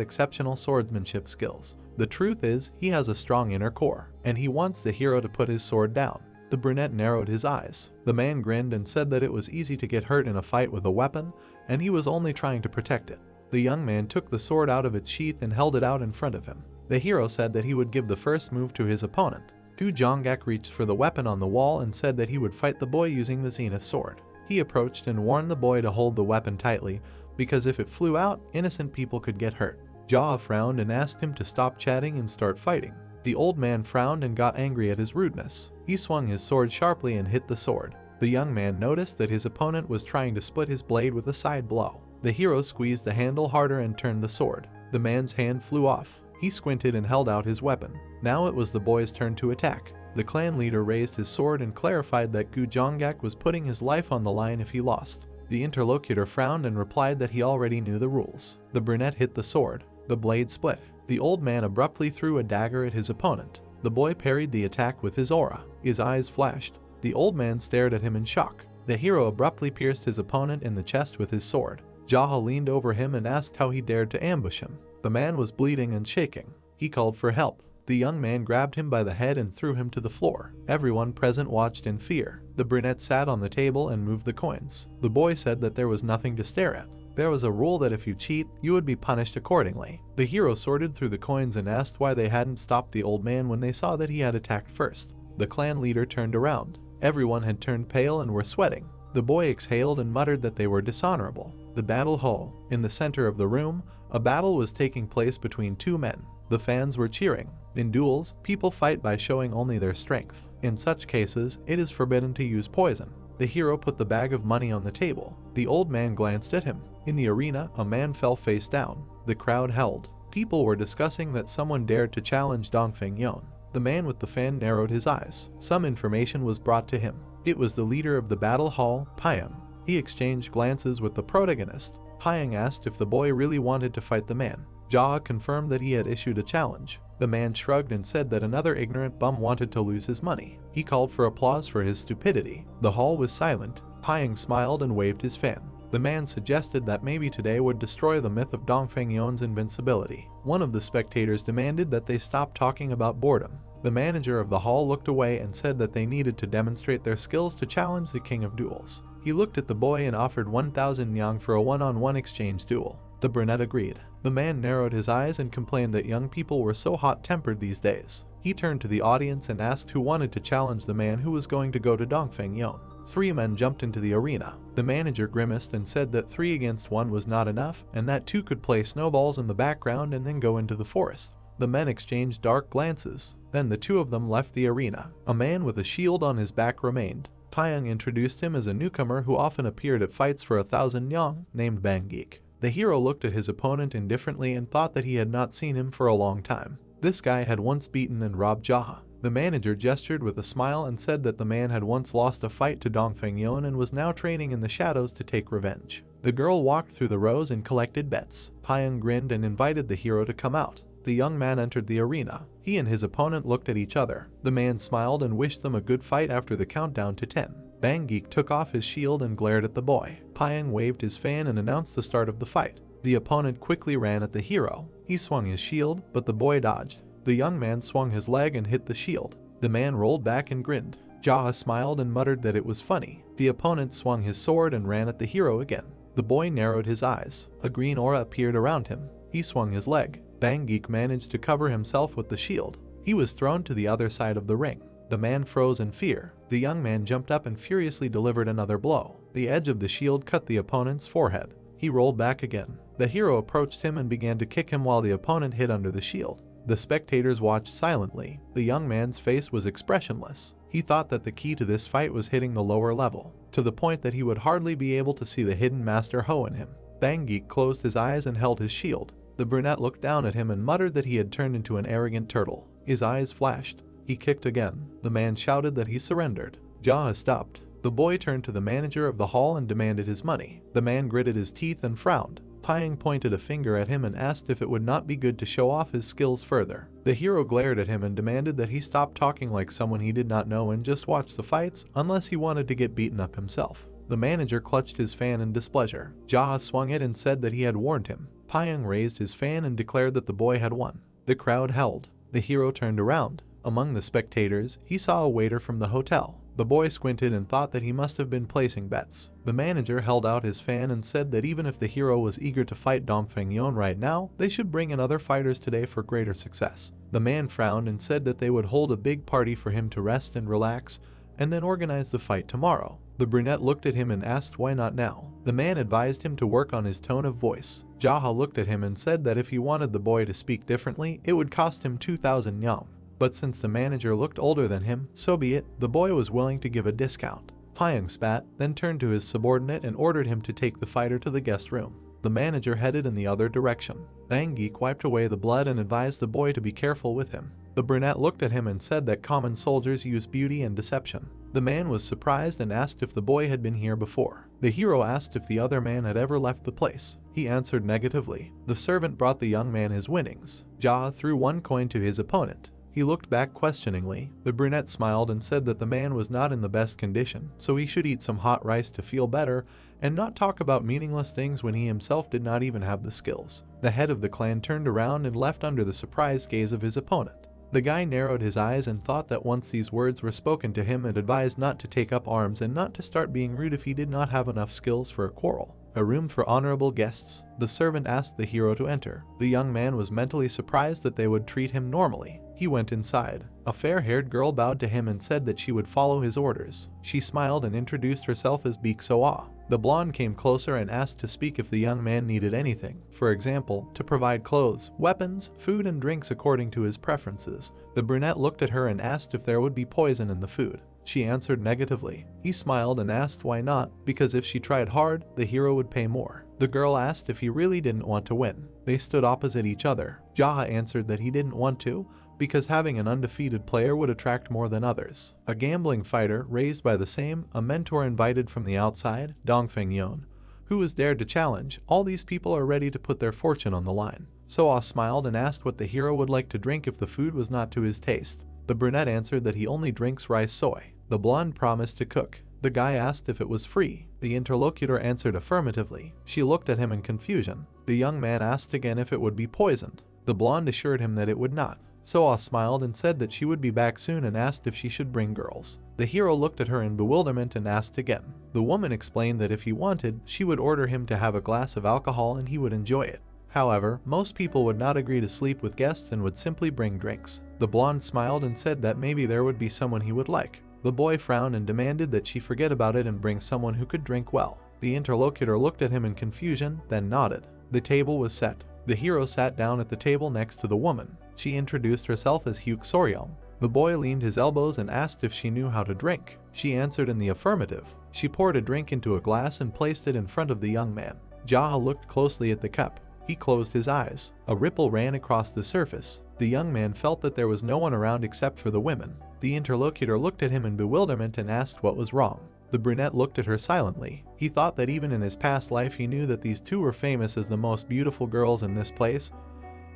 exceptional swordsmanship skills. The truth is, he has a strong inner core, and he wants the hero to put his sword down. The brunette narrowed his eyes. The man grinned and said that it was easy to get hurt in a fight with a weapon, and he was only trying to protect it. The young man took the sword out of its sheath and held it out in front of him. The hero said that he would give the first move to his opponent. Gu Jonggak reached for the weapon on the wall and said that he would fight the boy using the zenith sword. He approached and warned the boy to hold the weapon tightly, because if it flew out, innocent people could get hurt. Jaha frowned and asked him to stop chatting and start fighting. The old man frowned and got angry at his rudeness. He swung his sword sharply and hit the sword. The young man noticed that his opponent was trying to split his blade with a side blow. The hero squeezed the handle harder and turned the sword. The man's hand flew off. He squinted and held out his weapon. Now it was the boy's turn to attack. The clan leader raised his sword and clarified that Gu Jonggak was putting his life on the line if he lost. The interlocutor frowned and replied that he already knew the rules. The brunette hit the sword. The blade split. The old man abruptly threw a dagger at his opponent. The boy parried the attack with his aura. His eyes flashed. The old man stared at him in shock. The hero abruptly pierced his opponent in the chest with his sword. Jaha leaned over him and asked how he dared to ambush him. The man was bleeding and shaking. He called for help. The young man grabbed him by the head and threw him to the floor. Everyone present watched in fear. The brunette sat on the table and moved the coins. The boy said that there was nothing to stare at. There was a rule that if you cheat, you would be punished accordingly. The hero sorted through the coins and asked why they hadn't stopped the old man when they saw that he had attacked first. The clan leader turned around. Everyone had turned pale and were sweating. The boy exhaled and muttered that they were dishonorable. The battle hall. In the center of the room, a battle was taking place between two men. The fans were cheering. In duels, people fight by showing only their strength. In such cases, it is forbidden to use poison. The hero put the bag of money on the table. The old man glanced at him. In the arena, a man fell face down. The crowd held. People were discussing that someone dared to challenge Dongfeng Yon. The man with the fan narrowed his eyes. Some information was brought to him. It was the leader of the battle hall, Pyang. He exchanged glances with the protagonist. Pyang asked if the boy really wanted to fight the man. Jia confirmed that he had issued a challenge. The man shrugged and said that another ignorant bum wanted to lose his money. He called for applause for his stupidity. The hall was silent. Pyang smiled and waved his fan. The man suggested that maybe today would destroy the myth of Dongfeng Yon's invincibility. One of the spectators demanded that they stop talking about boredom. The manager of the hall looked away and said that they needed to demonstrate their skills to challenge the king of duels. He looked at the boy and offered 1,000 yang for a one-on-one exchange duel. The brunette agreed. The man narrowed his eyes and complained that young people were so hot-tempered these days. He turned to the audience and asked who wanted to challenge the man who was going to go to Dongfeng Yon. 3 men jumped into the arena. The manager grimaced and said that 3 against 1 was not enough and that 2 could play snowballs in the background and then go into the forest. The men exchanged dark glances. Then the 2 of them left the arena. A man with a shield on his back remained. Pyang introduced him as a newcomer who often appeared at fights for 1,000 yang, named Banggeek. The hero looked at his opponent indifferently and thought that he had not seen him for a long time. This guy had once beaten and robbed Jaha. The manager gestured with a smile and said that the man had once lost a fight to Dongfeng Yon and was now training in the shadows to take revenge. The girl walked through the rows and collected bets. Pyang grinned and invited the hero to come out. The young man entered the arena. He and his opponent looked at each other. The man smiled and wished them a good fight after the countdown to 10. Banggeek took off his shield and glared at the boy. Pyang waved his fan and announced the start of the fight. The opponent quickly ran at the hero. He swung his shield, but the boy dodged. The young man swung his leg and hit the shield. The man rolled back and grinned. Jaha smiled and muttered that it was funny. The opponent swung his sword and ran at the hero again. The boy narrowed his eyes. A green aura appeared around him. He swung his leg. Banggeek managed to cover himself with the shield. He was thrown to the other side of the ring. The man froze in fear. The young man jumped up and furiously delivered another blow. The edge of the shield cut the opponent's forehead. He rolled back again. The hero approached him and began to kick him while the opponent hid under the shield. The spectators watched silently. The young man's face was expressionless. He thought that the key to this fight was hitting the lower level, to the point that he would hardly be able to see the hidden Master Ho in him. Banggeek closed his eyes and held his shield. The brunette looked down at him and muttered that he had turned into an arrogant turtle. His eyes flashed. He kicked again. The man shouted that he surrendered. Jaha stopped. The boy turned to the manager of the hall and demanded his money. The man gritted his teeth and frowned. Pyang pointed a finger at him and asked if it would not be good to show off his skills further. The hero glared at him and demanded that he stop talking like someone he did not know and just watch the fights, unless he wanted to get beaten up himself. The manager clutched his fan in displeasure. Jaha swung it and said that he had warned him. Pyang raised his fan and declared that the boy had won. The crowd held. The hero turned around. Among the spectators, he saw a waiter from the hotel. The boy squinted and thought that he must have been placing bets. The manager held out his fan and said that even if the hero was eager to fight Dongfeng Yon right now, they should bring in other fighters today for greater success. The man frowned and said that they would hold a big party for him to rest and relax, and then organize the fight tomorrow. The brunette looked at him and asked why not now. The man advised him to work on his tone of voice. Jaha looked at him and said that if he wanted the boy to speak differently, it would cost him 2,000 yang. But since the manager looked older than him, so be it, the boy was willing to give a discount. Pyang spat, then turned to his subordinate and ordered him to take the fighter to the guest room. The manager headed in the other direction. The Geek wiped away the blood and advised the boy to be careful with him. The brunette looked at him and said that common soldiers use beauty and deception. The man was surprised and asked if the boy had been here before. The hero asked if the other man had ever left the place. He answered negatively. The servant brought the young man his winnings. Jia threw one coin to his opponent. He looked back questioningly. The brunette smiled and said that the man was not in the best condition, so he should eat some hot rice to feel better and not talk about meaningless things when he himself did not even have the skills. The head of the clan turned around and left under the surprised gaze of his opponent. The guy narrowed his eyes and thought that once these words were spoken to him and advised not to take up arms and not to start being rude if he did not have enough skills for a quarrel. A room for honorable guests. The servant asked the hero to enter. The young man was mentally surprised that they would treat him normally. He went inside. A fair-haired girl bowed to him and said that she would follow his orders. She smiled and introduced herself as Biksoa. The blonde came closer and asked to speak if the young man needed anything, for example, to provide clothes, weapons, food and drinks according to his preferences. The brunette looked at her and asked if there would be poison in the food. She answered negatively. He smiled and asked why not, because if she tried hard, the hero would pay more. The girl asked if he really didn't want to win. They stood opposite each other. Jaha answered that he didn't want to, because having an undefeated player would attract more than others. A gambling fighter, raised by the same, a mentor invited from the outside, Dongfeng Yon, who was dared to challenge. All these people are ready to put their fortune on the line. Soa smiled and asked what the hero would like to drink if the food was not to his taste. The brunette answered that he only drinks rice soy. The blonde promised to cook. The guy asked if it was free. The interlocutor answered affirmatively. She looked at him in confusion. The young man asked again if it would be poisoned. The blonde assured him that it would not. Soa smiled and said that she would be back soon and asked if she should bring girls. The hero looked at her in bewilderment and asked again. The woman explained that if he wanted, she would order him to have a glass of alcohol and he would enjoy it. However, most people would not agree to sleep with guests and would simply bring drinks. The blonde smiled and said that maybe there would be someone he would like. The boy frowned and demanded that she forget about it and bring someone who could drink well. The interlocutor looked at him in confusion, then nodded. The table was set. The hero sat down at the table next to the woman. She introduced herself as Hyuk Soryong. The boy leaned his elbows and asked if she knew how to drink. She answered in the affirmative. She poured a drink into a glass and placed it in front of the young man. Jaha looked closely at the cup. He closed his eyes. A ripple ran across the surface. The young man felt that there was no one around except for the women. The interlocutor looked at him in bewilderment and asked what was wrong. The brunette looked at her silently. He thought that even in his past life he knew that these two were famous as the most beautiful girls in this place,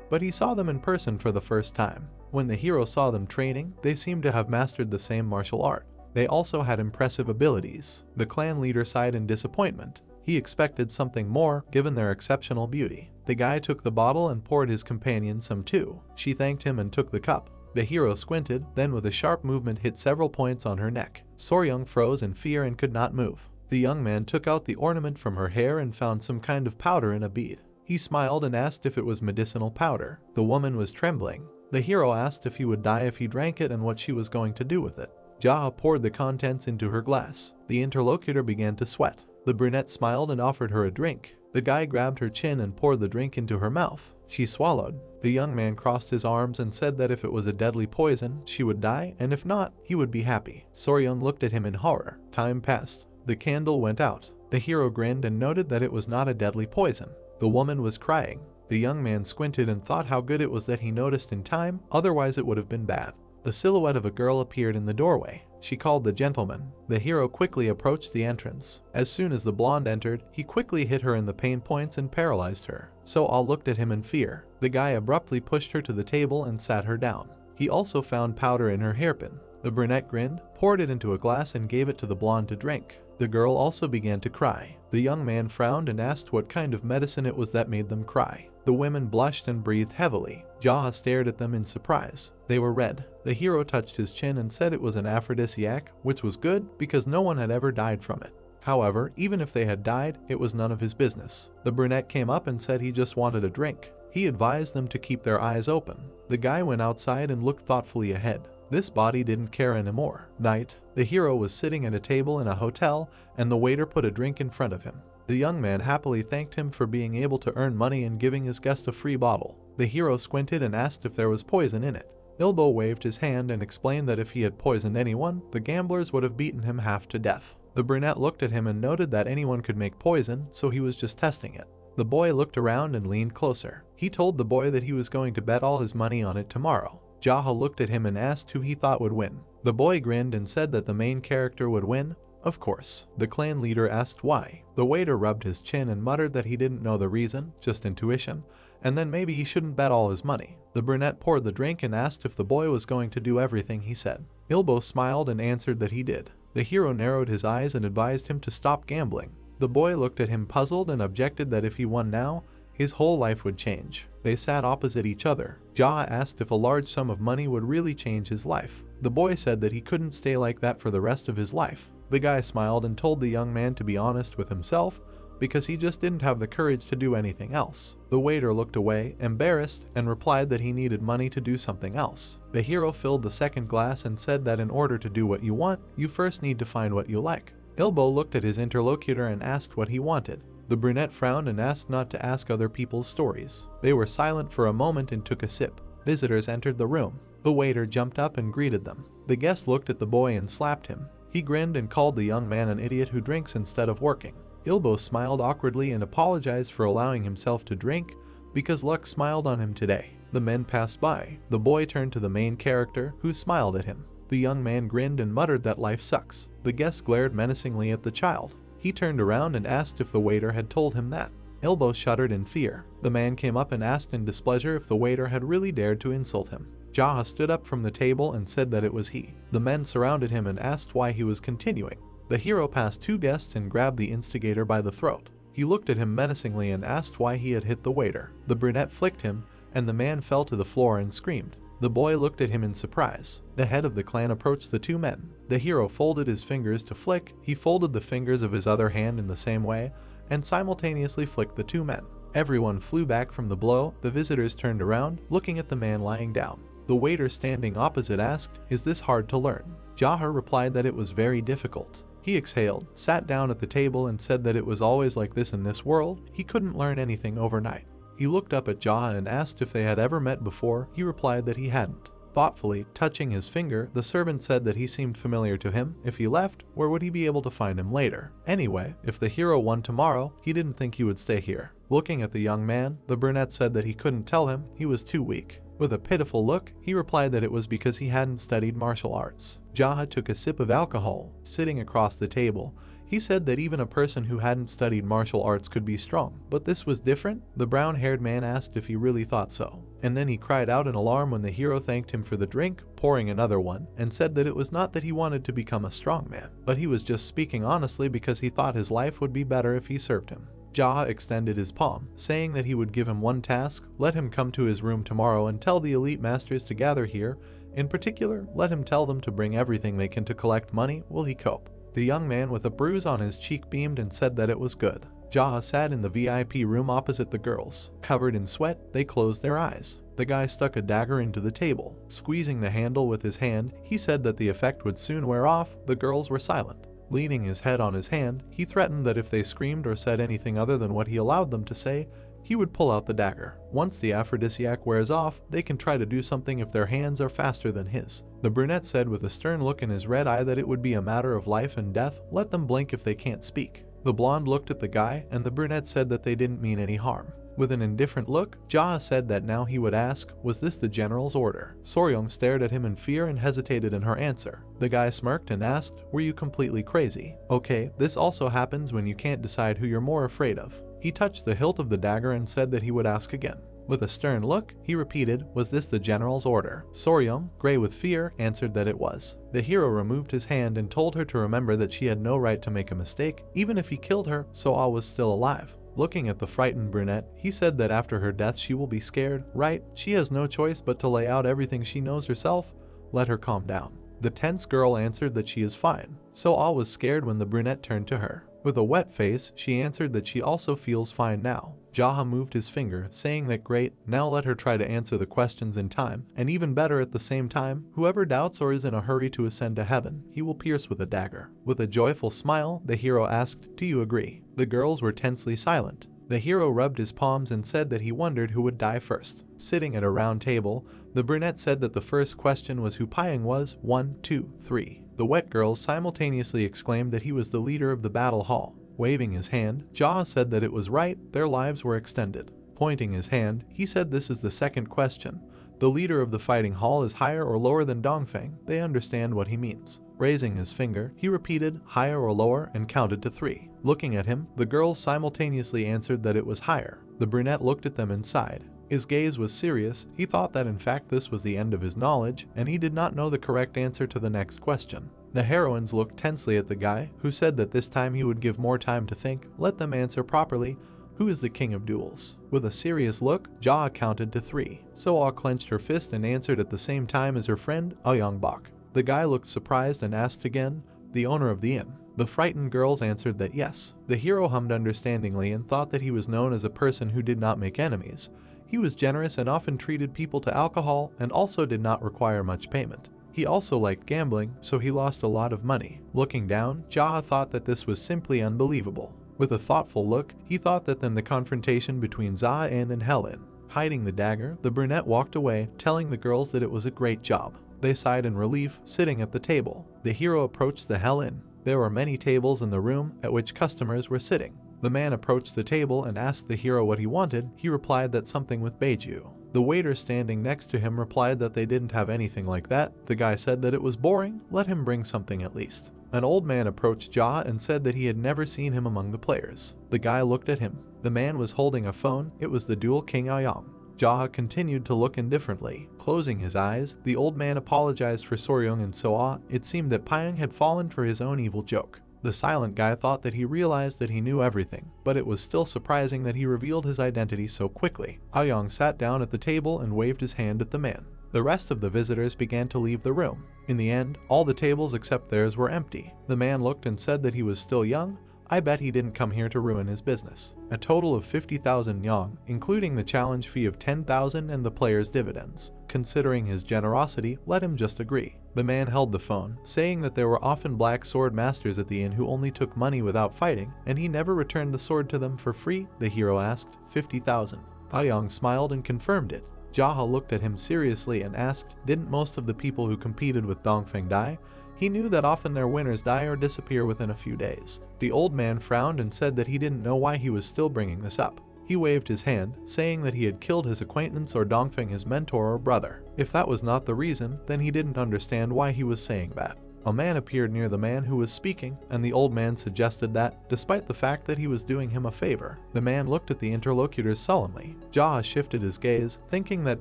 but he saw them in person for the first time. When the hero saw them training, they seemed to have mastered the same martial art. They also had impressive abilities. The clan leader sighed in disappointment. He expected something more, given their exceptional beauty. The guy took the bottle and poured his companion some too. She thanked him and took the cup. The hero squinted, then with a sharp movement hit several points on her neck. Soryong froze in fear and could not move. The young man took out the ornament from her hair and found some kind of powder in a bead. He smiled and asked if it was medicinal powder. The woman was trembling. The hero asked if he would die if he drank it and what she was going to do with it. Jaha poured the contents into her glass. The interlocutor began to sweat. The brunette smiled and offered her a drink. The guy grabbed her chin and poured the drink into her mouth. She swallowed. The young man crossed his arms and said that if it was a deadly poison, she would die, and if not, he would be happy. Soryong looked at him in horror. Time passed. The candle went out. The hero grinned and noted that it was not a deadly poison. The woman was crying. The young man squinted and thought how good it was that he noticed in time, otherwise it would have been bad. The silhouette of a girl appeared in the doorway. She called the gentleman. The hero quickly approached the entrance. As soon as the blonde entered, he quickly hit her in the pain points and paralyzed her. So all looked at him in fear. The guy abruptly pushed her to the table and sat her down. He also found powder in her hairpin. The brunette grinned, poured it into a glass and gave it to the blonde to drink. The girl also began to cry. The young man frowned and asked what kind of medicine it was that made them cry. The women blushed and breathed heavily. Jaha stared at them in surprise. They were red. The hero touched his chin and said it was an aphrodisiac, which was good because no one had ever died from it. However, even if they had died, it was none of his business. The brunette came up and said he just wanted a drink. He advised them to keep their eyes open. The guy went outside and looked thoughtfully ahead. This body didn't care anymore. Night. The hero was sitting at a table in a hotel, and the waiter put a drink in front of him. The young man happily thanked him for being able to earn money and giving his guest a free bottle. The hero squinted and asked if there was poison in it. Ilbo waved his hand and explained that if he had poisoned anyone, the gamblers would have beaten him half to death. The brunette looked at him and noted that anyone could make poison, so he was just testing it. The boy looked around and leaned closer. He told the boy that he was going to bet all his money on it tomorrow. Jaha looked at him and asked who he thought would win. The boy grinned and said that the main character would win. Of course. The clan leader asked why. The waiter rubbed his chin and muttered that he didn't know the reason, just intuition, and then maybe he shouldn't bet all his money. The brunette poured the drink and asked if the boy was going to do everything he said. Ilbo smiled and answered that he did. The hero narrowed his eyes and advised him to stop gambling. The boy looked at him puzzled and objected that if he won now, his whole life would change. They sat opposite each other. Jaha asked if a large sum of money would really change his life. The boy said that he couldn't stay like that for the rest of his life. The guy smiled and told the young man to be honest with himself because he just didn't have the courage to do anything else. The waiter looked away, embarrassed, and replied that he needed money to do something else. The hero filled the second glass and said that in order to do what you want, you first need to find what you like. Ilbo looked at his interlocutor and asked what he wanted. The brunette frowned and asked not to ask other people's stories. They were silent for a moment and took a sip. Visitors entered the room. The waiter jumped up and greeted them. The guest looked at the boy and slapped him. He grinned and called the young man an idiot who drinks instead of working. Ilbo smiled awkwardly and apologized for allowing himself to drink because luck smiled on him today. The men passed by. The boy turned to the main character, who smiled at him. The young man grinned and muttered that life sucks. The guest glared menacingly at the child. He turned around and asked if the waiter had told him that. Ilbo shuddered in fear. The man came up and asked in displeasure if the waiter had really dared to insult him. Jaha stood up from the table and said that it was he. The men surrounded him and asked why he was continuing. The hero passed two guests and grabbed the instigator by the throat. He looked at him menacingly and asked why he had hit the waiter. The brunette flicked him, and the man fell to the floor and screamed. The boy looked at him in surprise. The head of the clan approached the two men. The hero folded his fingers to flick. He folded the fingers of his other hand in the same way, and simultaneously flicked the two men. Everyone flew back from the blow. The visitors turned around, looking at the man lying down. The waiter standing opposite asked, "Is this hard to learn?" Jaha replied that it was very difficult. He exhaled, sat down at the table and said that it was always like this in this world. He couldn't learn anything overnight. He looked up at Jaha and asked if they had ever met before. He replied that he hadn't. Thoughtfully, touching his finger, the servant said that he seemed familiar to him. If he left, where would he be able to find him later? Anyway, if the hero won tomorrow, he didn't think he would stay here. Looking at the young man, the brunette said that he couldn't tell him, he was too weak. With a pitiful look, he replied that it was because he hadn't studied martial arts. Jaha took a sip of alcohol. Sitting across the table, he said that even a person who hadn't studied martial arts could be strong. But this was different? The brown-haired man asked if he really thought so. And then he cried out in alarm when the hero thanked him for the drink, pouring another one, and said that it was not that he wanted to become a strong man, but he was just speaking honestly because he thought his life would be better if he served him. Jaha extended his palm, saying that he would give him one task: let him come to his room tomorrow and tell the elite masters to gather here. In particular, let him tell them to bring everything they can to collect money. Will he cope? The young man with a bruise on his cheek beamed and said that it was good. Jaha sat in the VIP room opposite the girls. Covered in sweat, they closed their eyes. The guy stuck a dagger into the table. Squeezing the handle with his hand, he said that the effect would soon wear off. The girls were silent. Leaning his head on his hand, he threatened that if they screamed or said anything other than what he allowed them to say, he would pull out the dagger. Once the aphrodisiac wears off, they can try to do something if their hands are faster than his. The brunette said with a stern look in his red eye that it would be a matter of life and death. Let them blink if they can't speak. The blonde looked at the guy, and the brunette said that they didn't mean any harm. With an indifferent look, Jaha said that now he would ask, was this the general's order? Soryong stared at him in fear and hesitated in her answer. The guy smirked and asked, were you completely crazy? Okay, this also happens when you can't decide who you're more afraid of. He touched the hilt of the dagger and said that he would ask again. With a stern look, he repeated, was this the general's order? Soryong, gray with fear, answered that it was. The hero removed his hand and told her to remember that she had no right to make a mistake. Even if he killed her, So-ah was still alive. Looking at the frightened brunette, he said that after her death she will be scared, right? She has no choice but to lay out everything she knows herself. Let her calm down. The tense girl answered that she is fine. So-ah was scared when the brunette turned to her. With a wet face, she answered that she also feels fine now. Jaha moved his finger, saying that great, now let her try to answer the questions in time, and even better at the same time, whoever doubts or is in a hurry to ascend to heaven, he will pierce with a dagger. With a joyful smile, the hero asked, do you agree? The girls were tensely silent. The hero rubbed his palms and said that he wondered who would die first. Sitting at a round table, the brunette said that the first question was who Pyong was. 1, 2, 3. The wet girls simultaneously exclaimed that he was the leader of the battle hall. Waving his hand, Jaha said that it was right, their lives were extended. Pointing his hand, he said this is the second question. The leader of the fighting hall is higher or lower than Dongfeng, they understand what he means. Raising his finger, he repeated, higher or lower, and counted to 3. Looking at him, the girls simultaneously answered that it was higher. The brunette looked at them and sighed. His gaze was serious, he thought that in fact this was the end of his knowledge, and he did not know the correct answer to the next question. The heroines looked tensely at the guy, who said that this time he would give more time to think, let them answer properly. Who is the king of duels? With a serious look, Jaha counted to 3. So-ah clenched her fist and answered at the same time as her friend, Aoyangbok. The guy looked surprised and asked again, the owner of the inn. The frightened girls answered that yes. The hero hummed understandingly and thought that he was known as a person who did not make enemies. He was generous and often treated people to alcohol and also did not require much payment. He also liked gambling, so he lost a lot of money. Looking down, Jaha thought that this was simply unbelievable. With a thoughtful look, he thought that then the confrontation between Za-in and Helen. Hiding the dagger, the brunette walked away, telling the girls that it was a great job. They sighed in relief, sitting at the table. The hero approached the Helen. There were many tables in the room at which customers were sitting. The man approached the table and asked the hero what he wanted. He replied that something with beiju. The waiter standing next to him replied that they didn't have anything like that. The guy said that it was boring, let him bring something at least. An old man approached Jaha and said that he had never seen him among the players. The guy looked at him. The man was holding a phone, it was the Duel King Aoyang. Jaha continued to look indifferently. Closing his eyes, the old man apologized for Soryung and So-ah. It seemed that Pyong had fallen for his own evil joke. The silent guy thought that he realized that he knew everything, but it was still surprising that he revealed his identity so quickly. Aoyang sat down at the table and waved his hand at the man. The rest of the visitors began to leave the room. In the end, all the tables except theirs were empty. The man looked and said that he was still young. I bet he didn't come here to ruin his business. A total of 50,000 yang, including the challenge fee of 10,000 and the player's dividends. Considering his generosity, let him just agree. The man held the phone, saying that there were often black sword masters at the inn who only took money without fighting, and he never returned the sword to them for free. The hero asked, 50,000. Aoyang smiled and confirmed it. Jaha looked at him seriously and asked, didn't most of the people who competed with Dongfeng die? He knew that often their winners die or disappear within a few days. The old man frowned and said that he didn't know why he was still bringing this up. He waved his hand, saying that he had killed his acquaintance or Dongfeng his mentor or brother. If that was not the reason, then he didn't understand why he was saying that. A man appeared near the man who was speaking, and the old man suggested that, despite the fact that he was doing him a favor, the man looked at the interlocutors sullenly. Jaha shifted his gaze, thinking that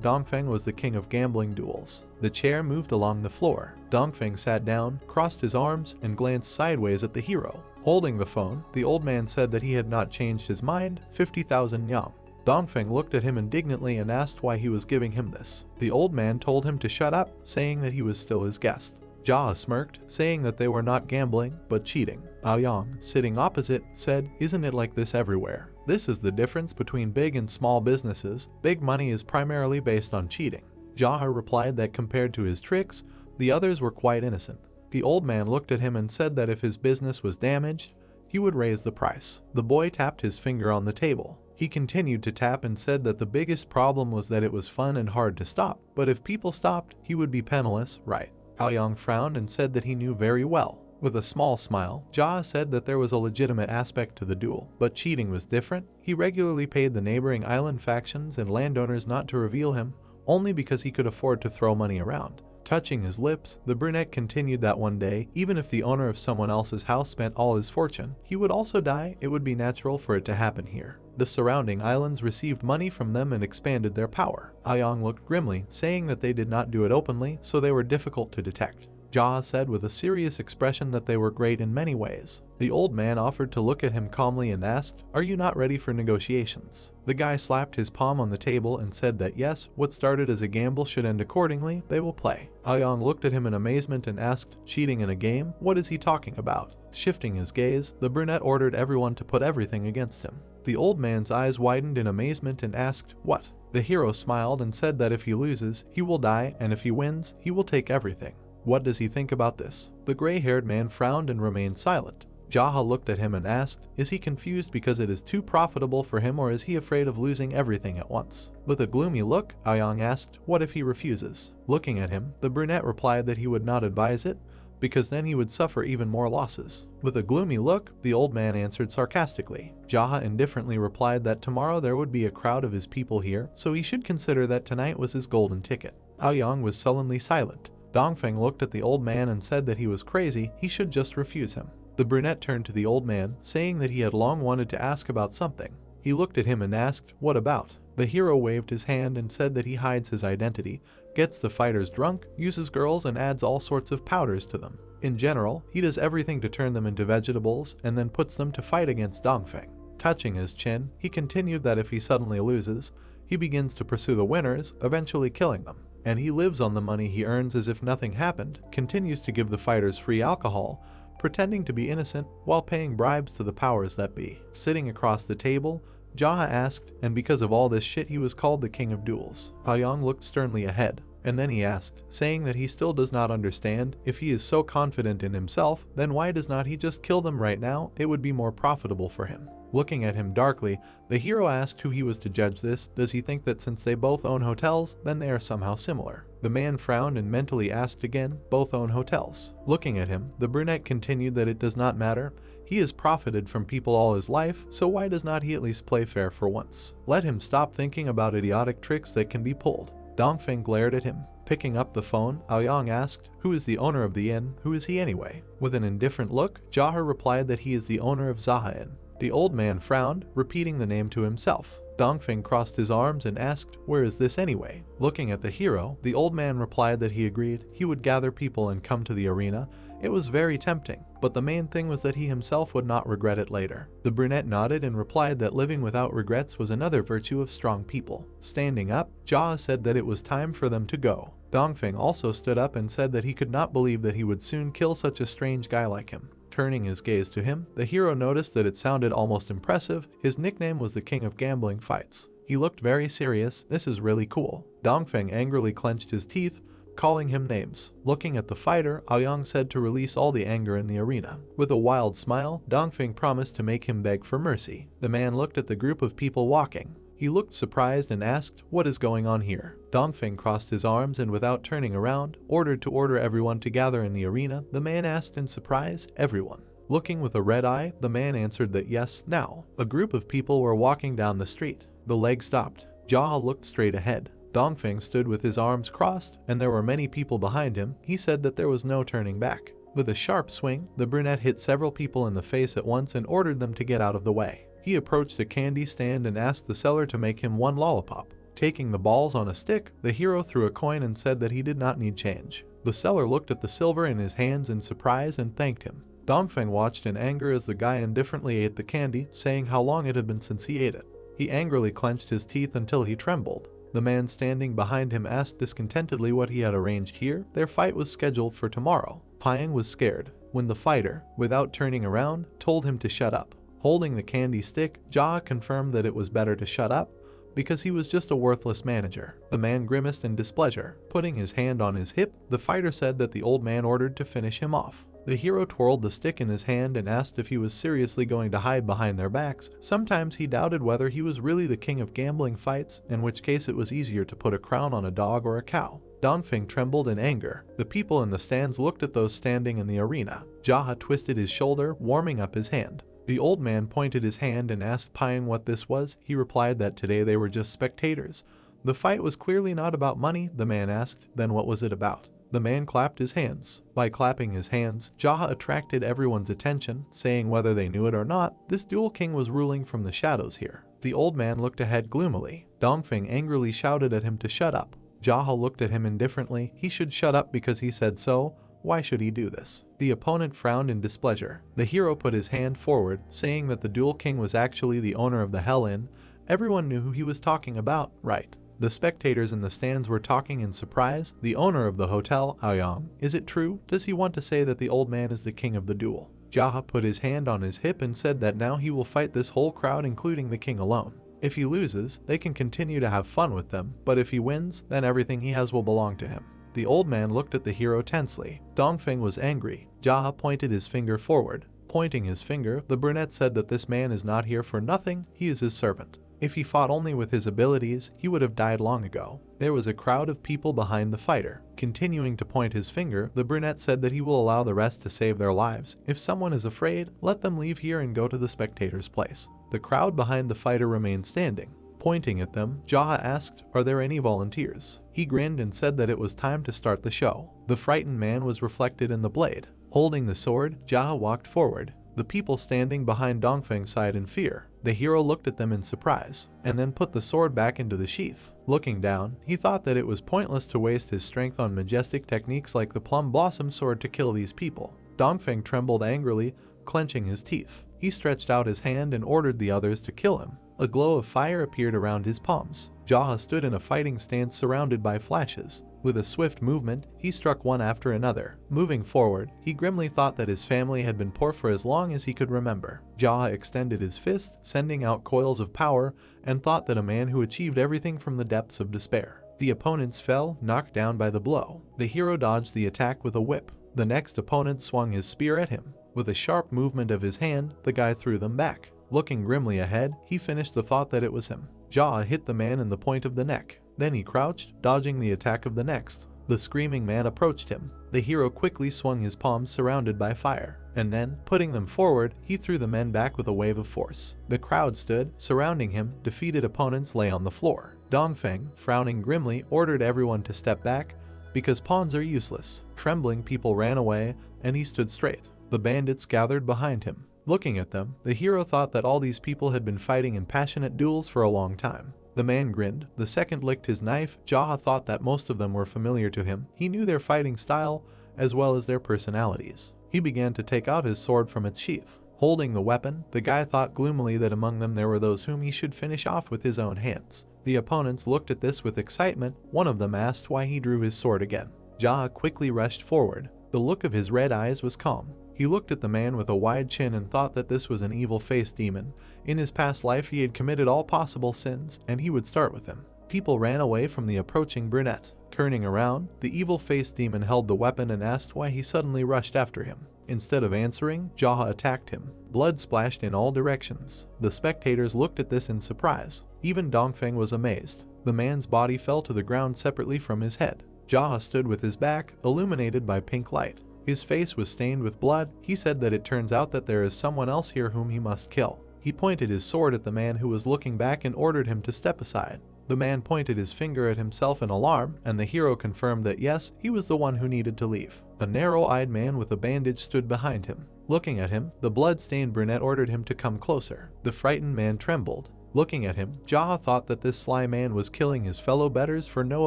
Dongfeng was the king of gambling duels. The chair moved along the floor. Dongfeng sat down, crossed his arms, and glanced sideways at the hero. Holding the phone, the old man said that he had not changed his mind, 50,000 yang. Dongfeng looked at him indignantly and asked why he was giving him this. The old man told him to shut up, saying that he was still his guest. Jaha smirked, saying that they were not gambling, but cheating. Aoyang, sitting opposite, said, isn't it like this everywhere? This is the difference between big and small businesses. Big money is primarily based on cheating. Jaha replied that compared to his tricks, the others were quite innocent. The old man looked at him and said that if his business was damaged, he would raise the price. The boy tapped his finger on the table. He continued to tap and said that the biggest problem was that it was fun and hard to stop, but if people stopped, he would be penniless, right? Aoyang frowned and said that he knew very well. With a small smile, Jaha said that there was a legitimate aspect to the duel, but cheating was different. He regularly paid the neighboring island factions and landowners not to reveal him, only because he could afford to throw money around. Touching his lips, the brunette continued that one day, even if the owner of someone else's house spent all his fortune, he would also die. It would be natural for it to happen here. The surrounding islands received money from them and expanded their power. Aoyang looked grimly, saying that they did not do it openly, so they were difficult to detect. Jaha said with a serious expression that they were great in many ways. The old man offered to look at him calmly and asked, are you not ready for negotiations? The guy slapped his palm on the table and said that yes, what started as a gamble should end accordingly, they will play. Aoyang looked at him in amazement and asked, cheating in a game? What is he talking about? Shifting his gaze, the brunette ordered everyone to put everything against him. The old man's eyes widened in amazement and asked, what? The hero smiled and said that if he loses, he will die, and if he wins, he will take everything. What does he think about this? The gray-haired man frowned and remained silent. Jaha looked at him and asked, is he confused because it is too profitable for him, or is he afraid of losing everything at once? With a gloomy look, Aoyang asked, what if he refuses? Looking at him, the brunette replied that he would not advise it, because then he would suffer even more losses. With a gloomy look, the old man answered sarcastically. Jaha indifferently replied that tomorrow there would be a crowd of his people here, so he should consider that tonight was his golden ticket. Aoyang was sullenly silent. Dongfeng looked at the old man and said that he was crazy, he should just refuse him. The brunette turned to the old man, saying that he had long wanted to ask about something. He looked at him and asked, "What about?" The hero waved his hand and said that he hides his identity, gets the fighters drunk, uses girls and adds all sorts of powders to them. In general, he does everything to turn them into vegetables and then puts them to fight against Dongfeng. Touching his chin, he continued that if he suddenly loses, he begins to pursue the winners, eventually killing them. And he lives on the money he earns as if nothing happened, continues to give the fighters free alcohol, pretending to be innocent while paying bribes to the powers that be. Sitting across the table, Jaha asked, and because of all this shit he was called the king of duels. Aoyang looked sternly ahead, and then he asked, saying that he still does not understand, if he is so confident in himself, then why does not he just kill them right now? It would be more profitable for him. Looking at him darkly, the hero asked who he was to judge this. Does he think that since they both own hotels, then they are somehow similar? The man frowned and mentally asked again, both own hotels. Looking at him, the brunette continued that it does not matter. He has profited from people all his life, so why does not he at least play fair for once? Let him stop thinking about idiotic tricks that can be pulled. Dongfeng glared at him. Picking up the phone, Aoyang asked, "Who is the owner of the inn? Who is he anyway?" With an indifferent look, Jaha replied that he is the owner of Zaha Inn. The old man frowned, repeating the name to himself. Dongfeng crossed his arms and asked, "Where is this anyway?" Looking at the hero, the old man replied that he agreed he would gather people and come to the arena. It was very tempting, but the main thing was that he himself would not regret it later. The brunette nodded and replied that living without regrets was another virtue of strong people. Standing up, Jaha said that it was time for them to go. Dongfeng also stood up and said that he could not believe that he would soon kill such a strange guy like him. Turning his gaze to him, the hero noticed that it sounded almost impressive. His nickname was the king of gambling fights. He looked very serious. This is really cool. Dongfeng angrily clenched his teeth, calling him names. Looking at the fighter, Aoyang said to release all the anger in the arena. With a wild smile, Dongfeng promised to make him beg for mercy. The man looked at the group of people walking. He looked surprised and asked, "What is going on here?" Dongfeng crossed his arms and without turning around, ordered to order everyone to gather in the arena. The man asked in surprise, "Everyone?" Looking with a red eye, the man answered that yes, now. A group of people were walking down the street. The leg stopped. Jaha looked straight ahead. Dongfeng stood with his arms crossed, and there were many people behind him. He said that there was no turning back. With a sharp swing, the brunette hit several people in the face at once and ordered them to get out of the way. He approached a candy stand and asked the seller to make him one lollipop. Taking the balls on a stick, the hero threw a coin and said that he did not need change. The seller looked at the silver in his hands in surprise and thanked him. Dongfeng watched in anger as the guy indifferently ate the candy, saying how long it had been since he ate it. He angrily clenched his teeth until he trembled. The man standing behind him asked discontentedly what he had arranged here. Their fight was scheduled for tomorrow. Pyong was scared when the fighter, without turning around, told him to shut up. Holding the candy stick, Jaha confirmed that it was better to shut up because he was just a worthless manager. The man grimaced in displeasure. Putting his hand on his hip, the fighter said that the old man ordered to finish him off. The hero twirled the stick in his hand and asked if he was seriously going to hide behind their backs. Sometimes he doubted whether he was really the king of gambling fights, in which case it was easier to put a crown on a dog or a cow. Dongfeng trembled in anger. The people in the stands looked at those standing in the arena. Jaha twisted his shoulder, warming up his hand. The old man pointed his hand and asked Pyong what this was. He replied that today they were just spectators. The fight was clearly not about money, the man asked. Then what was it about? The man clapped his hands. By clapping his hands, Jaha attracted everyone's attention, saying whether they knew it or not, this Duel King was ruling from the shadows here. The old man looked ahead gloomily. Dongfeng angrily shouted at him to shut up. Jaha looked at him indifferently. He should shut up because he said so. Why should he do this? The opponent frowned in displeasure. The hero put his hand forward, saying that the Duel King was actually the owner of the Hell Inn. Everyone knew who he was talking about, right? The spectators in the stands were talking in surprise. The owner of the hotel, Aoyang. Is it true? Does he want to say that the old man is the king of the duel? Jaha put his hand on his hip and said that now he will fight this whole crowd, including the king alone. If he loses, they can continue to have fun with them, but if he wins, then everything he has will belong to him. The old man looked at the hero tensely. Dongfeng was angry. Jaha pointed his finger forward. Pointing his finger, the brunette said that this man is not here for nothing, he is his servant. If he fought only with his abilities, he would have died long ago. There was a crowd of people behind the fighter. Continuing to point his finger, the brunette said that he will allow the rest to save their lives. If someone is afraid, let them leave here and go to the spectator's place. The crowd behind the fighter remained standing. Pointing at them, Jaha asked, "Are there any volunteers?" He grinned and said that it was time to start the show. The frightened man was reflected in the blade. Holding the sword, Jaha walked forward. The people standing behind Dongfeng sighed in fear. The hero looked at them in surprise, and then put the sword back into the sheath. Looking down, he thought that it was pointless to waste his strength on majestic techniques like the plum blossom sword to kill these people. Dongfeng trembled angrily, clenching his teeth. He stretched out his hand and ordered the others to kill him. A glow of fire appeared around his palms. Jaha stood in a fighting stance surrounded by flashes. With a swift movement, he struck one after another. Moving forward, he grimly thought that his family had been poor for as long as he could remember. Jaha extended his fist, sending out coils of power, and thought that a man who achieved everything from the depths of despair. The opponents fell, knocked down by the blow. The hero dodged the attack with a whip. The next opponent swung his spear at him. With a sharp movement of his hand, the guy threw them back. Looking grimly ahead, he finished the thought that it was him. Jaha hit the man in the point of the neck. Then he crouched, dodging the attack of the next. The screaming man approached him. The hero quickly swung his palms surrounded by fire, and then, putting them forward, he threw the men back with a wave of force. The crowd stood, surrounding him. Defeated opponents lay on the floor. Dongfeng, frowning grimly, ordered everyone to step back, because pawns are useless. Trembling people ran away, and he stood straight. The bandits gathered behind him. Looking at them, the hero thought that all these people had been fighting in passionate duels for a long time. The man grinned. The second licked his knife. Jaha thought that most of them were familiar to him. He knew their fighting style, as well as their personalities. He began to take out his sword from its sheath. Holding the weapon, the guy thought gloomily that among them there were those whom he should finish off with his own hands. The opponents looked at this with excitement. One of them asked why he drew his sword again. Jaha quickly rushed forward. The look of his red eyes was calm. He looked at the man with a wide chin and thought that this was an evil-faced demon. In his past life he had committed all possible sins, and he would start with him. People ran away from the approaching brunette. Turning around, the evil-faced demon held the weapon and asked why he suddenly rushed after him. Instead of answering, Jaha attacked him. Blood splashed in all directions. The spectators looked at this in surprise. Even Dongfeng was amazed. The man's body fell to the ground separately from his head. Jaha stood with his back, illuminated by pink light. His face was stained with blood. He said that it turns out that there is someone else here whom he must kill. He pointed his sword at the man who was looking back and ordered him to step aside. The man pointed his finger at himself in alarm, and the hero confirmed that yes, he was the one who needed to leave. A narrow-eyed man with a bandage stood behind him. Looking at him, the blood-stained brunette ordered him to come closer. The frightened man trembled. Looking at him, Jaha thought that this sly man was killing his fellow betters for no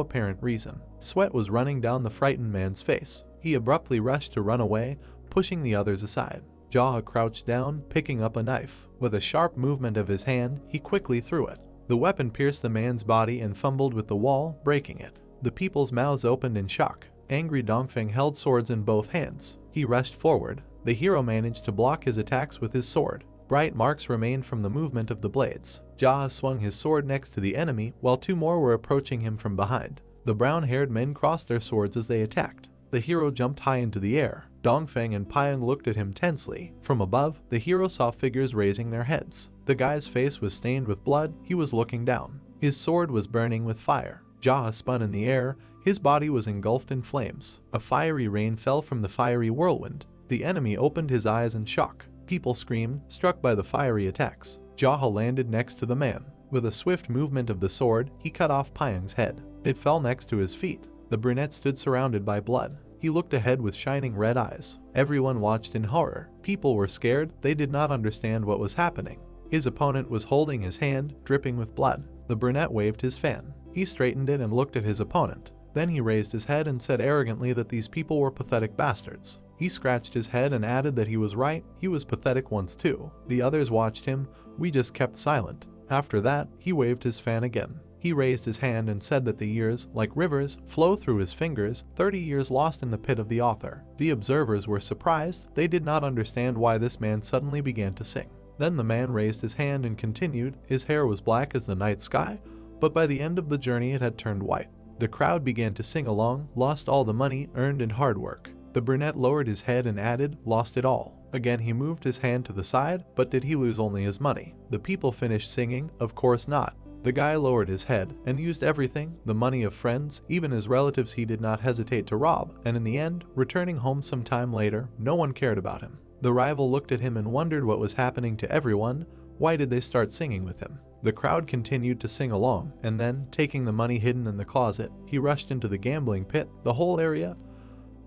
apparent reason. Sweat was running down the frightened man's face. He abruptly rushed to run away, pushing the others aside. Jaha crouched down, picking up a knife. With a sharp movement of his hand, he quickly threw it. The weapon pierced the man's body and fumbled with the wall, breaking it. The people's mouths opened in shock. Angry Dongfeng held swords in both hands. He rushed forward. The hero managed to block his attacks with his sword. Bright marks remained from the movement of the blades. Jaha swung his sword next to the enemy, while two more were approaching him from behind. The brown-haired men crossed their swords as they attacked. The hero jumped high into the air. Dongfeng and Pyong looked at him tensely. From above, the hero saw figures raising their heads. The guy's face was stained with blood. He was looking down. His sword was burning with fire. Jaha spun in the air. His body was engulfed in flames. A fiery rain fell from the fiery whirlwind. The enemy opened his eyes in shock. People screamed, struck by the fiery attacks. Jaha landed next to the man. With a swift movement of the sword, he cut off Pyong's head. It fell next to his feet. The brunette stood surrounded by blood. He looked ahead with shining red eyes. Everyone watched in horror. People were scared. They did not understand what was happening. His opponent was holding his hand, dripping with blood. The brunette waved his fan. He straightened it and looked at his opponent. Then he raised his head and said arrogantly that these people were pathetic bastards. He scratched his head and added that he was right. He was pathetic once too. The others watched him. We just kept silent. After that, he waved his fan again. He raised his hand and said that the years, like rivers, flow through his fingers, 30 years lost in the pit of the author. The observers were surprised. They did not understand why this man suddenly began to sing. Then the man raised his hand and continued. His hair was black as the night sky, but by the end of the journey it had turned white. The crowd began to sing along, lost all the money earned in hard work. The brunette lowered his head and added, "Lost it all." Again he moved his hand to the side, but did he lose only his money? The people finished singing, "Of course not." The guy lowered his head and used everything, the money of friends, even his relatives he did not hesitate to rob, and in the end, returning home some time later, no one cared about him. The rival looked at him and wondered what was happening to everyone. Why did they start singing with him? The crowd continued to sing along, and then, taking the money hidden in the closet, he rushed into the gambling pit. The whole area,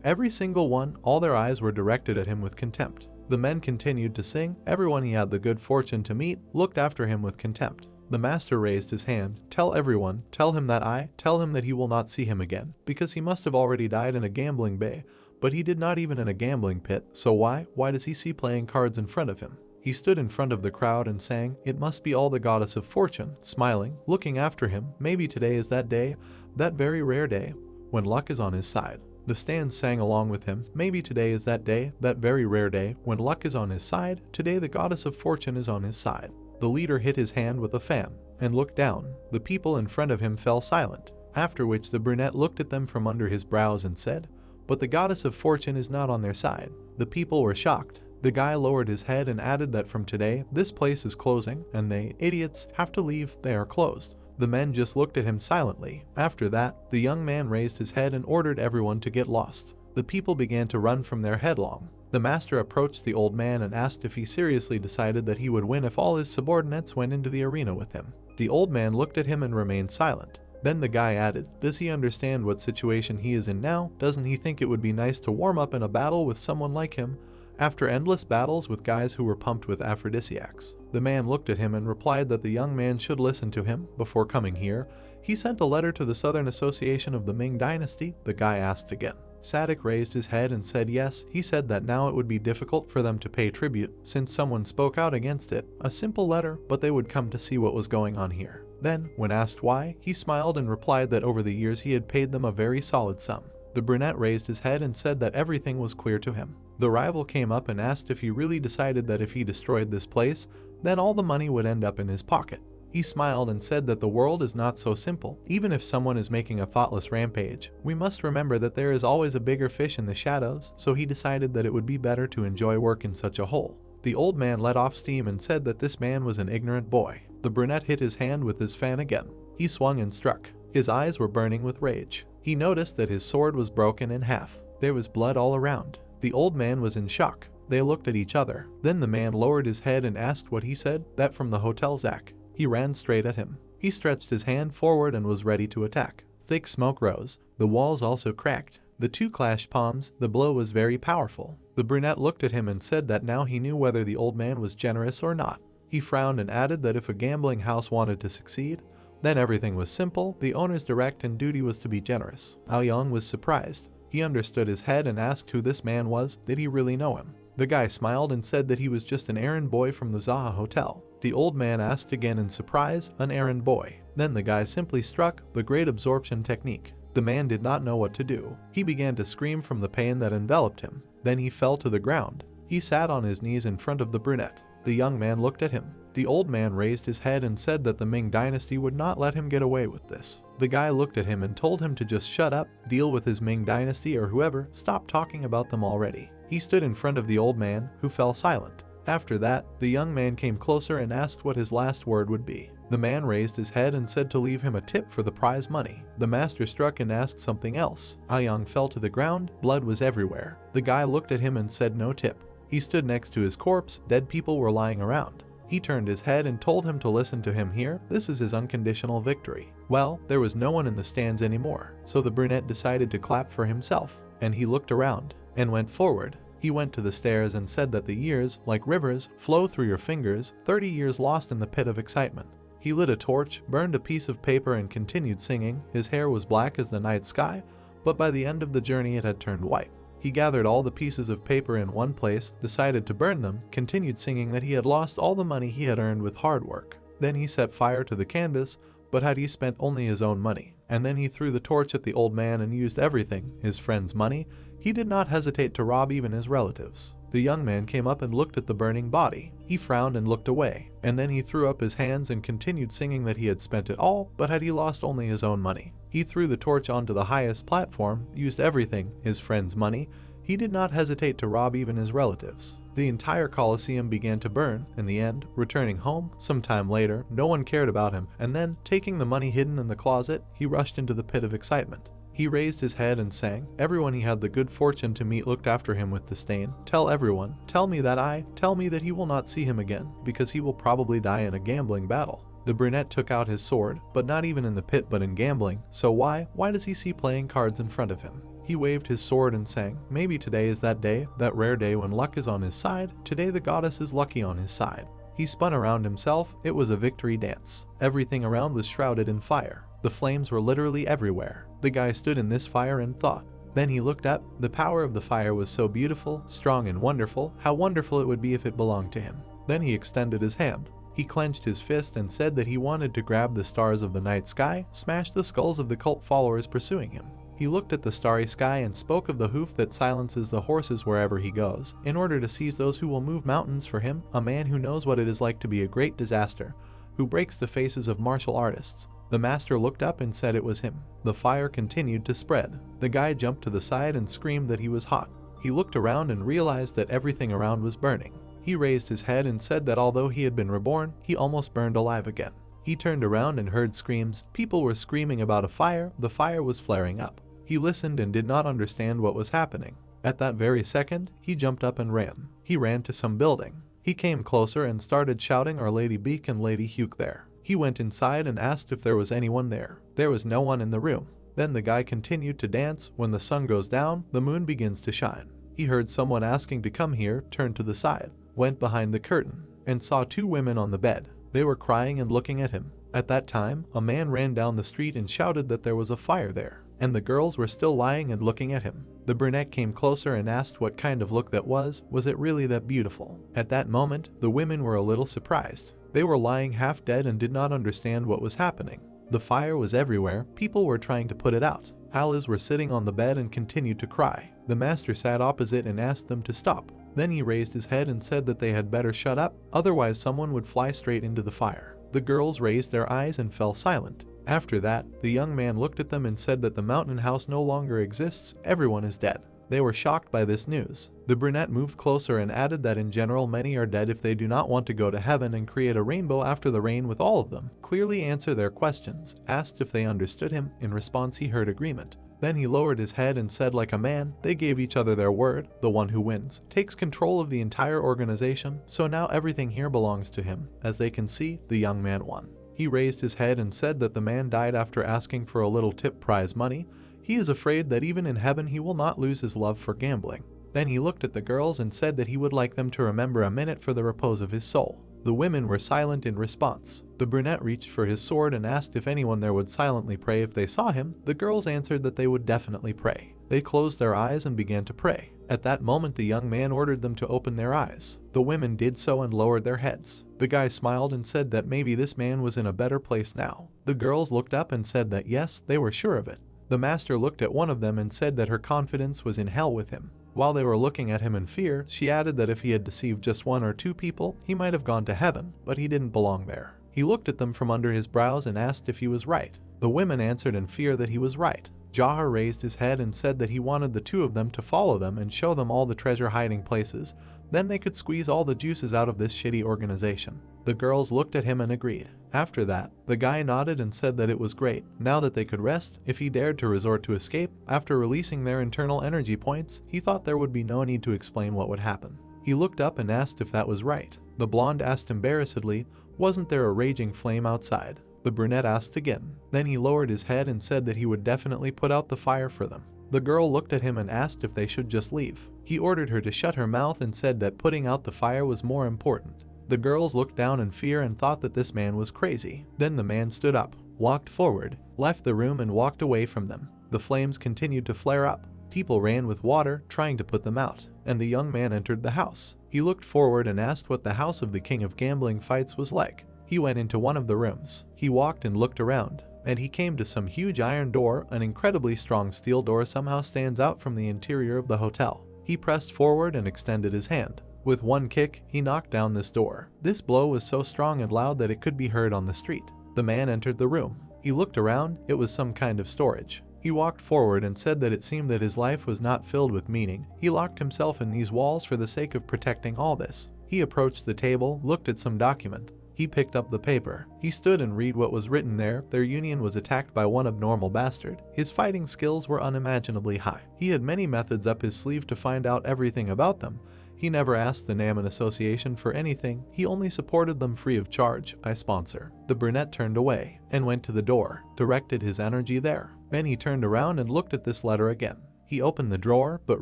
every single one, all their eyes were directed at him with contempt. The men continued to sing. Everyone he had the good fortune to meet looked after him with contempt. The master raised his hand. "Tell everyone, tell him that he will not see him again, because he must have already died in a gambling bay, but he did not even in a gambling pit, so why does he see playing cards in front of him?" He stood in front of the crowd and sang, "It must be all the goddess of fortune," smiling, looking after him. "Maybe today is that day, that very rare day, when luck is on his side." The stands sang along with him. "Maybe today is that day, that very rare day, when luck is on his side. Today the goddess of fortune is on his side." The leader hit his hand with a fan and looked down. The people in front of him fell silent, after which the brunette looked at them from under his brows and said, "But the goddess of fortune is not on their side." The people were shocked. The guy lowered his head and added that from today, this place is closing, and they, idiots, have to leave. They are closed. The men just looked at him silently. After that, the young man raised his head and ordered everyone to get lost. The people began to run from there headlong. The master approached the old man and asked if he seriously decided that he would win if all his subordinates went into the arena with him. The old man looked at him and remained silent. Then the guy added, "Does he understand what situation he is in now? Doesn't he think it would be nice to warm up in a battle with someone like him, after endless battles with guys who were pumped with aphrodisiacs?" The man looked at him and replied that the young man should listen to him. Before coming here, he sent a letter to the Southern Association of the Ming Dynasty. The guy asked again. Sadik raised his head and said yes. He said that now it would be difficult for them to pay tribute, since someone spoke out against it. A simple letter, but they would come to see what was going on here. Then, when asked why, he smiled and replied that over the years he had paid them a very solid sum. The brunette raised his head and said that everything was clear to him. The rival came up and asked if he really decided that if he destroyed this place, then all the money would end up in his pocket. He smiled and said that the world is not so simple. Even if someone is making a thoughtless rampage, we must remember that there is always a bigger fish in the shadows, so he decided that it would be better to enjoy work in such a hole. The old man let off steam and said that this man was an ignorant boy. The brunette hit his hand with his fan again. He swung and struck. His eyes were burning with rage. He noticed that his sword was broken in half. There was blood all around. The old man was in shock. They looked at each other. Then the man lowered his head and asked what he said. That from the hotel Zach. He ran straight at him. He stretched his hand forward and was ready to attack. Thick smoke rose. The walls also cracked. The two clashed palms. The blow was very powerful. The brunette looked at him and said that now he knew whether the old man was generous or not. He frowned and added that if a gambling house wanted to succeed, then everything was simple. The owner's direct and duty was to be generous. Aoyang was surprised. He understood his head and asked who this man was. Did he really know him? The guy smiled and said that he was just an errand boy from the Zaha Hotel. The old man asked again in surprise, an errand boy. Then the guy simply struck the great absorption technique. The man did not know what to do. He began to scream from the pain that enveloped him. Then he fell to the ground. He sat on his knees in front of the brunette. The young man looked at him. The old man raised his head and said that the Ming Dynasty would not let him get away with this. The guy looked at him and told him to just shut up, deal with his Ming Dynasty or whoever, stop talking about them already. He stood in front of the old man, who fell silent. After that, the young man came closer and asked what his last word would be. The man raised his head and said to leave him a tip for the prize money. The master struck and asked something else. Aoyang fell to the ground. Blood was everywhere. The guy looked at him and said no tip. He stood next to his corpse. Dead people were lying around. He turned his head and told him to listen to him here. This is his unconditional victory. Well, there was no one in the stands anymore, so the brunette decided to clap for himself, and he looked around and went forward. He went to the stairs and said that the years, like rivers, flow through your fingers, 30 years lost in the pit of excitement. He lit a torch, burned a piece of paper and continued singing. His hair was black as the night sky, but by the end of the journey it had turned white. He gathered all the pieces of paper in one place, decided to burn them, continued singing that he had lost all the money he had earned with hard work. Then he set fire to the canvas, but had he spent only his own money. And then he threw the torch at the old man and used everything, his friend's money. He did not hesitate to rob even his relatives. The young man came up and looked at the burning body. He frowned and looked away, and then he threw up his hands and continued singing that he had spent it all, but had he lost only his own money. He threw the torch onto the highest platform, used everything, his friend's money. He did not hesitate to rob even his relatives. The entire Colosseum began to burn. In the end, returning home sometime later, no one cared about him, and then, taking the money hidden in the closet, he rushed into the pit of excitement. He raised his head and sang. Everyone he had the good fortune to meet looked after him with disdain. Tell everyone, tell me that he will not see him again, because he will probably die in a gambling battle. The brunette took out his sword, but not even in the pit but in gambling, so why does he see playing cards in front of him? He waved his sword and sang, maybe today is that day, that rare day when luck is on his side, today the goddess is lucky on his side. He spun around himself, it was a victory dance. Everything around was shrouded in fire. The flames were literally everywhere. The guy stood in this fire and thought. Then he looked up. The power of the fire was so beautiful, strong and wonderful. How wonderful it would be if it belonged to him. Then he extended his hand. He clenched his fist and said that he wanted to grab the stars of the night sky, smash the skulls of the cult followers pursuing him. He looked at the starry sky and spoke of the hoof that silences the horses wherever he goes, in order to seize those who will move mountains for him, a man who knows what it is like to be a great disaster, who breaks the faces of martial artists. The master looked up and said it was him. The fire continued to spread. The guy jumped to the side and screamed that he was hot. He looked around and realized that everything around was burning. He raised his head and said that although he had been reborn, he almost burned alive again. He turned around and heard screams. People were screaming about a fire. The fire was flaring up. He listened and did not understand what was happening. At that very second, he jumped up and ran. He ran to some building. He came closer and started shouting, "Are Lady Beak and Lady Huke there?" He went inside and asked if there was anyone there. There was no one in the room. Then the guy continued to dance. When the sun goes down, the moon begins to shine. He heard someone asking to come here, turned to the side, went behind the curtain, and saw two women on the bed. They were crying and looking at him. At that time, a man ran down the street and shouted that there was a fire there, and the girls were still lying and looking at him. The brunette came closer and asked what kind of look that was it really that beautiful? At that moment, the women were a little surprised. They were lying half dead and did not understand what was happening. The fire was everywhere, people were trying to put it out. Allies were sitting on the bed and continued to cry. The master sat opposite and asked them to stop. Then he raised his head and said that they had better shut up, otherwise someone would fly straight into the fire. The girls raised their eyes and fell silent. After that, the young man looked at them and said that the mountain house no longer exists, everyone is dead. They were shocked by this news. The brunette moved closer and added that in general many are dead if they do not want to go to heaven and create a rainbow after the rain with all of them. Clearly answer their questions, asked if they understood him. In response he heard agreement. Then he lowered his head and said like a man, they gave each other their word. The one who wins takes control of the entire organization, so now everything here belongs to him. As they can see, the young man won. He raised his head and said that the man died after asking for a little tip prize money. He is afraid that even in heaven he will not lose his love for gambling. Then he looked at the girls and said that he would like them to remember a minute for the repose of his soul. The women were silent in response. The brunette reached for his sword and asked if anyone there would silently pray if they saw him. The girls answered that they would definitely pray. They closed their eyes and began to pray. At that moment the young man ordered them to open their eyes. The women did so and lowered their heads. The guy smiled and said that maybe this man was in a better place now. The girls looked up and said that yes, they were sure of it. The master looked at one of them and said that her confidence was in hell with him. While they were looking at him in fear, she added that if he had deceived just one or two people, he might have gone to heaven, but he didn't belong there. He looked at them from under his brows and asked if he was right. The women answered in fear that he was right. Jahar raised his head and said that he wanted the two of them to follow them and show them all the treasure hiding places. Then they could squeeze all the juices out of this shitty organization. The girls looked at him and agreed. After that, the guy nodded and said that it was great. Now that they could rest, if he dared to resort to escape, after releasing their internal energy points, he thought there would be no need to explain what would happen. He looked up and asked if that was right. The blonde asked embarrassedly, wasn't there a raging flame outside? The brunette asked again. Then he lowered his head and said that he would definitely put out the fire for them. The girl looked at him and asked if they should just leave. He ordered her to shut her mouth and said that putting out the fire was more important. The girls looked down in fear and thought that this man was crazy. Then the man stood up, walked forward, left the room and walked away from them. The flames continued to flare up. People ran with water, trying to put them out, and the young man entered the house. He looked forward and asked what the house of the king of gambling fights was like. He went into one of the rooms. He walked and looked around, and he came to some huge iron door. An incredibly strong steel door somehow stands out from the interior of the hotel. He pressed forward and extended his hand. With one kick, he knocked down this door. This blow was so strong and loud that it could be heard on the street. The man entered the room. He looked around. It was some kind of storage. He He walked forward and said that it seemed that his life was not filled with meaning. He locked himself in these walls for the sake of protecting all this. He approached the table, looked at some document. He picked up the paper. He stood and read what was written there. Their union was attacked by one abnormal bastard. His fighting skills were unimaginably high. He had many methods up his sleeve to find out everything about them. He never asked the Naman Association for anything. He only supported them free of charge. I sponsor. The brunette turned away and went to the door, directed his energy there. Then he turned around and looked at this letter again. He opened the drawer but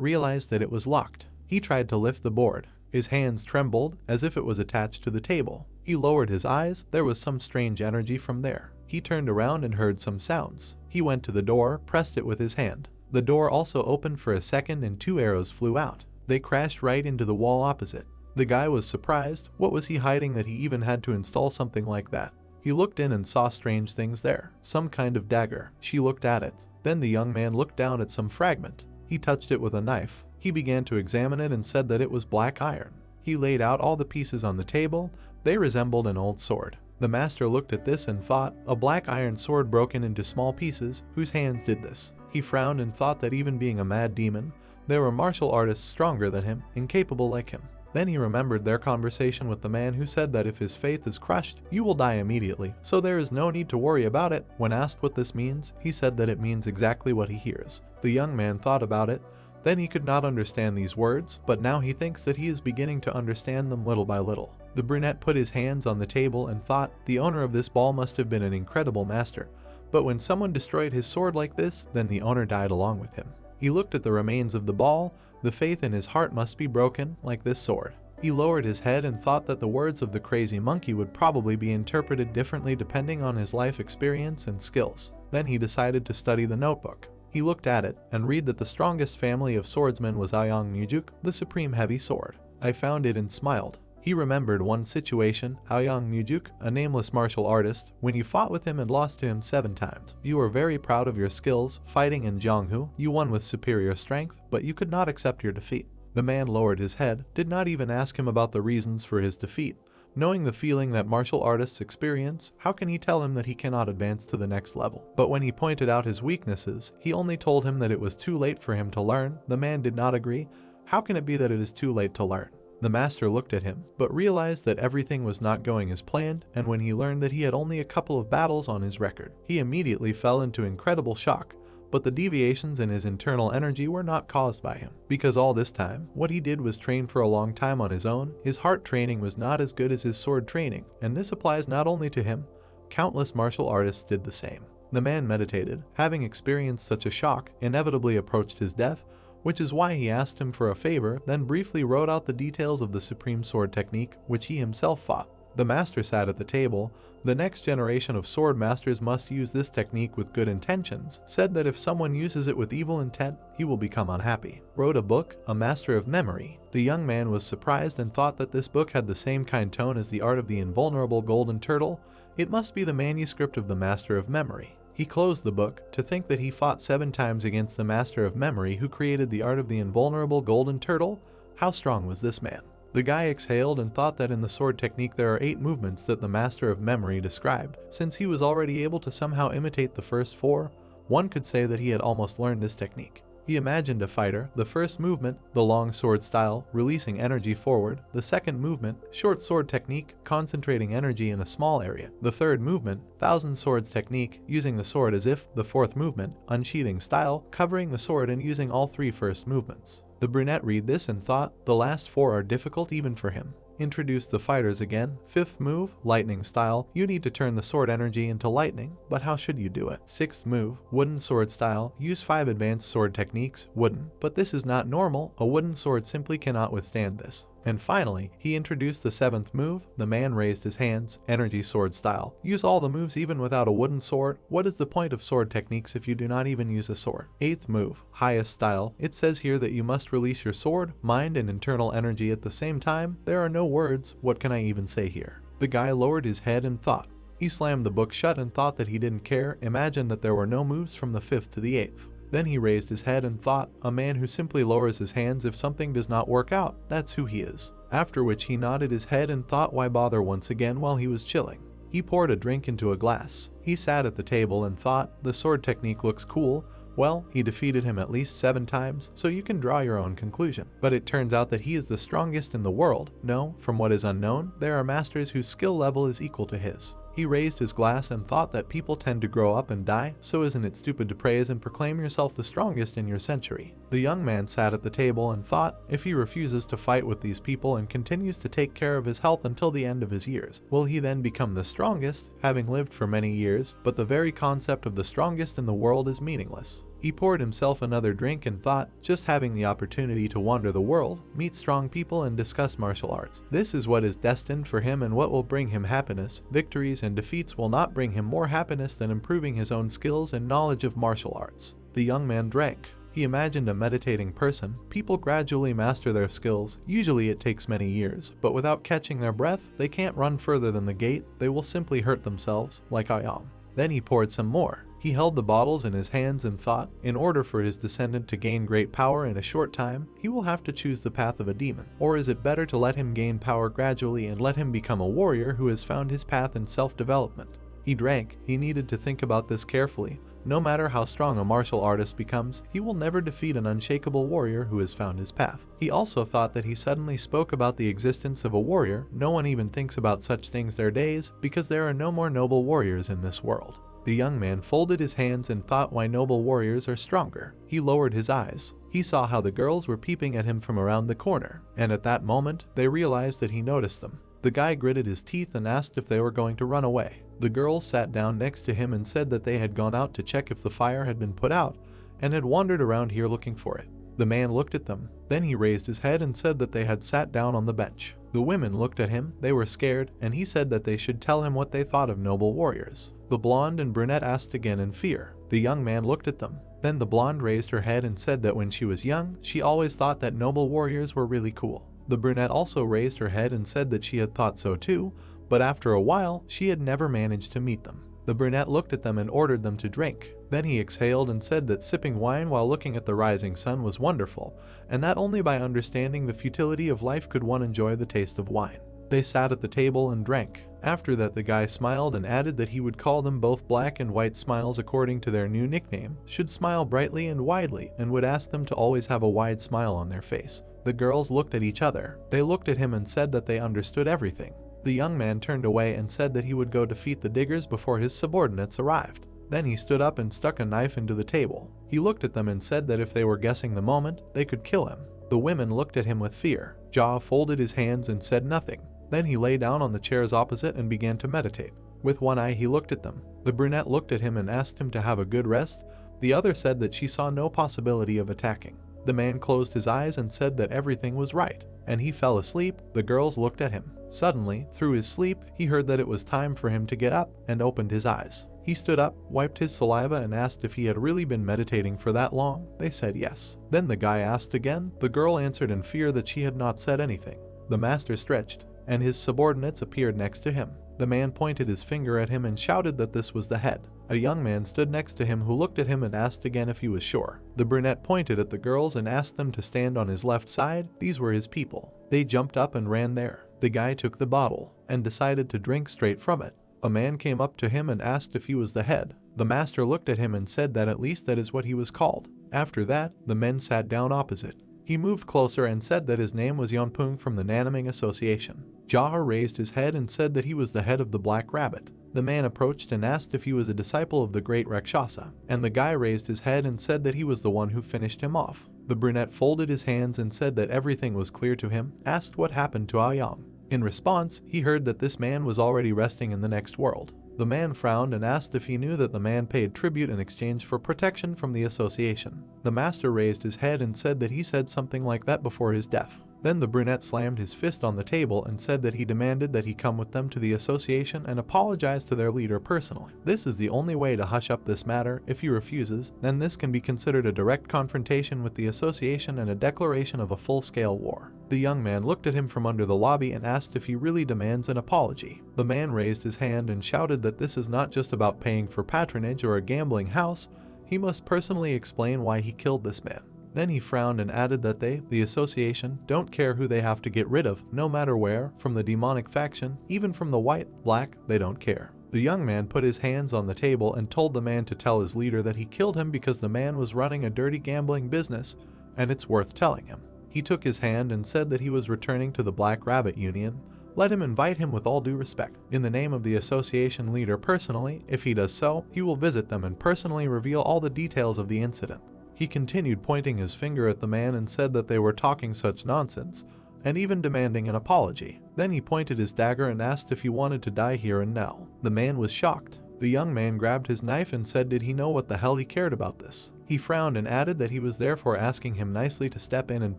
realized that it was locked. He tried to lift the board. His hands trembled as if it was attached to the table. He lowered his eyes. There was some strange energy from there. He turned around and heard some sounds. He went to the door, pressed it with his hand. The door also opened for a second and 2 arrows flew out. They crashed right into the wall opposite. The guy was surprised. What was he hiding that he even had to install something like that? He looked in and saw strange things there. Some kind of dagger. She looked at it. Then the young man looked down at some fragment. He touched it with a knife. He began to examine it and said that it was black iron. He laid out all the pieces on the table. They resembled an old sword. The master looked at this and thought, a black iron sword broken into small pieces. Whose hands did this? He frowned and thought that even being a mad demon, there were martial artists stronger than him, incapable like him. Then he remembered their conversation with the man who said that if his faith is crushed, you will die immediately, so there is no need to worry about it. When asked what this means, he said that it means exactly what he hears. The young man thought about it. Then he could not understand these words, but now he thinks that he is beginning to understand them little by little. The brunette put his hands on the table and thought, the owner of this ball must have been an incredible master. But when someone destroyed his sword like this, then the owner died along with him. He looked at the remains of the ball. The faith in his heart must be broken, like this sword. He lowered his head and thought that the words of the crazy monkey would probably be interpreted differently depending on his life experience and skills. Then he decided to study the notebook. He looked at it and read that the strongest family of swordsmen was Aoyang Mujuk, the supreme heavy sword. I found it and smiled. He remembered one situation. Aoyang Mujuk, a nameless martial artist, when you fought with him and lost to him 7 times. You were very proud of your skills. Fighting in Jianghu, you won with superior strength, but you could not accept your defeat. The man lowered his head, did not even ask him about the reasons for his defeat. Knowing the feeling that martial artists experience, how can he tell him that he cannot advance to the next level? But when he pointed out his weaknesses, he only told him that it was too late for him to learn. The man did not agree. How can it be that it is too late to learn? The master looked at him, but realized that everything was not going as planned, and when he learned that he had only a couple of battles on his record, he immediately fell into incredible shock. But the deviations in his internal energy were not caused by him, because all this time, what he did was train for a long time on his own. His heart training was not as good as his sword training, and this applies not only to him. Countless martial artists did the same. The man meditated, having experienced such a shock, inevitably approached his death, which is why he asked him for a favor, then briefly wrote out the details of the supreme sword technique, which he himself fought. The master sat at the table. The next generation of sword masters must use this technique with good intentions, said that if someone uses it with evil intent, he will become unhappy. Wrote a book, A Master of Memory. The young man was surprised and thought that this book had the same kind tone as The Art of the Invulnerable Golden Turtle. It must be the manuscript of the Master of Memory. He closed the book to think that he fought 7 times against the Master of Memory who created the Art of the Invulnerable Golden Turtle. How strong was this man? The guy exhaled and thought that in the sword technique there are 8 movements that the Master of Memory described. Since he was already able to somehow imitate the first 4, one could say that he had almost learned this technique. He imagined a fighter. The first movement, the long sword style, releasing energy forward. The second movement, short sword technique, concentrating energy in a small area. The third movement, thousand swords technique, using the sword as if. The fourth movement, unsheathing style, covering the sword and using all 3 first movements. The brunette read this and thought, the last 4 are difficult even for him. Introduce the fighters again. 5th move, lightning style. You need to turn the sword energy into lightning, but how should you do it? 6th move, wooden sword style. Use 5 advanced sword techniques, wooden. But this is not normal. A wooden sword simply cannot withstand this. And finally, he introduced the 7th move. The man raised his hands, energy sword style. Use all the moves even without a wooden sword. What is the point of sword techniques if you do not even use a sword? 8th move, highest style. It says here that you must release your sword, mind, and internal energy at the same time. There are no words. What can I even say here? The guy lowered his head and thought. He slammed the book shut and thought that he didn't care. Imagine that there were no moves from the 5th to the 8th. Then he raised his head and thought, a man who simply lowers his hands if something does not work out, that's who he is. After which he nodded his head and thought, why bother once again while he was chilling. He poured a drink into a glass. He sat at the table and thought, the sword technique looks cool, Well, he defeated him at least 7 times, so you can draw your own conclusion. But it turns out that he is the strongest in the world. No, from what is unknown, there are masters whose skill level is equal to his. He raised his glass and thought that people tend to grow up and die, so isn't it stupid to praise and proclaim yourself the strongest in your century? The young man sat at the table and thought, if he refuses to fight with these people and continues to take care of his health until the end of his years, will he then become the strongest, having lived for many years? But the very concept of the strongest in the world is meaningless. He poured himself another drink and thought, just having the opportunity to wander the world, meet strong people and discuss martial arts. This is what is destined for him and what will bring him happiness. Victories and defeats will not bring him more happiness than improving his own skills and knowledge of martial arts. The young man drank. He imagined a meditating person. People gradually master their skills. Usually it takes many years, but without catching their breath, they can't run further than the gate. They will simply hurt themselves, like I am. Then he poured some more. He held the bottles in his hands and thought, in order for his descendant to gain great power in a short time, he will have to choose the path of a demon. Or is it better to let him gain power gradually and let him become a warrior who has found his path in self-development? He drank. He needed to think about this carefully. No matter how strong a martial artist becomes, he will never defeat an unshakable warrior who has found his path. He also thought that he suddenly spoke about the existence of a warrior. No one even thinks about such things their days, because there are no more noble warriors in this world. The young man folded his hands and thought why noble warriors are stronger. He lowered his eyes. He saw how the girls were peeping at him from around the corner, and at that moment, they realized that he noticed them. The guy gritted his teeth and asked if they were going to run away. The girls sat down next to him and said that they had gone out to check if the fire had been put out, and had wandered around here looking for it. The man looked at them. Then he raised his head and said that they had sat down on the bench. The women looked at him. They were scared, and he said that they should tell him what they thought of noble warriors. The blonde and brunette asked again in fear. The young man looked at them. Then the blonde raised her head and said that when she was young, she always thought that noble warriors were really cool. The brunette also raised her head and said that she had thought so too, but after a while, she had never managed to meet them. The brunette looked at them and ordered them to drink. Then he exhaled and said that sipping wine while looking at the rising sun was wonderful, and that only by understanding the futility of life could one enjoy the taste of wine. They sat at the table and drank. After that, the guy smiled and added that he would call them both black and white smiles according to their new nickname, should smile brightly and widely, and would ask them to always have a wide smile on their face. The girls looked at each other. They looked at him and said that they understood everything. The young man turned away and said that he would go defeat the diggers before his subordinates arrived. Then he stood up and stuck a knife into the table. He looked at them and said that if they were guessing the moment, they could kill him. The women looked at him with fear. Jaw folded his hands and said nothing. Then he lay down on the chairs opposite and began to meditate. With one eye he looked at them. The brunette looked at him and asked him to have a good rest. The other said that she saw no possibility of attacking. The man closed his eyes and said that everything was right, and he fell asleep. The girls looked at him. Suddenly, through his sleep, he heard that it was time for him to get up, and opened his eyes. He stood up, wiped his saliva and asked if he had really been meditating for that long. They said yes. Then the guy asked again. The girl answered in fear that she had not said anything. The master stretched, and his subordinates appeared next to him. The man pointed his finger at him and shouted that this was the head. A young man stood next to him who looked at him and asked again if he was sure. The brunette pointed at the girls and asked them to stand on his left side. These were his people. They jumped up and ran there. The guy took the bottle and decided to drink straight from it. A man came up to him and asked if he was the head. The master looked at him and said that at least that is what he was called. After that, the men sat down opposite. He moved closer and said that his name was Yonpung from the Nanaming Association. Jaha raised his head and said that he was the head of the Black Rabbit. The man approached and asked if he was a disciple of the great Rakshasa, and the guy raised his head and said that he was the one who finished him off. The brunette folded his hands and said that everything was clear to him, asked what happened to Aoyang. In response, he heard that this man was already resting in the next world. The man frowned and asked if he knew that the man paid tribute in exchange for protection from the association. The master raised his head and said that he said something like that before his death. Then the brunette slammed his fist on the table and said that he demanded that he come with them to the association and apologize to their leader personally. This is the only way to hush up this matter. If he refuses, then this can be considered a direct confrontation with the association and a declaration of a full-scale war. The young man looked at him from under the lobby and asked if he really demands an apology. The man raised his hand and shouted that this is not just about paying for patronage or a gambling house. He must personally explain why he killed this man. Then he frowned and added that they, the association, don't care who they have to get rid of, no matter where, from the demonic faction, even from the white, black, they don't care. The young man put his hands on the table and told the man to tell his leader that he killed him because the man was running a dirty gambling business and it's worth telling him. He took his hand and said that he was returning to the Black Rabbit Union. Let him invite him with all due respect. In the name of the association leader personally, if he does so, he will visit them and personally reveal all the details of the incident. He continued pointing his finger at the man and said that they were talking such nonsense, and even demanding an apology. Then he pointed his dagger and asked if he wanted to die here and now. The man was shocked. The young man grabbed his knife and said did he know what the hell he cared about this. He frowned and added that he was therefore asking him nicely to step in and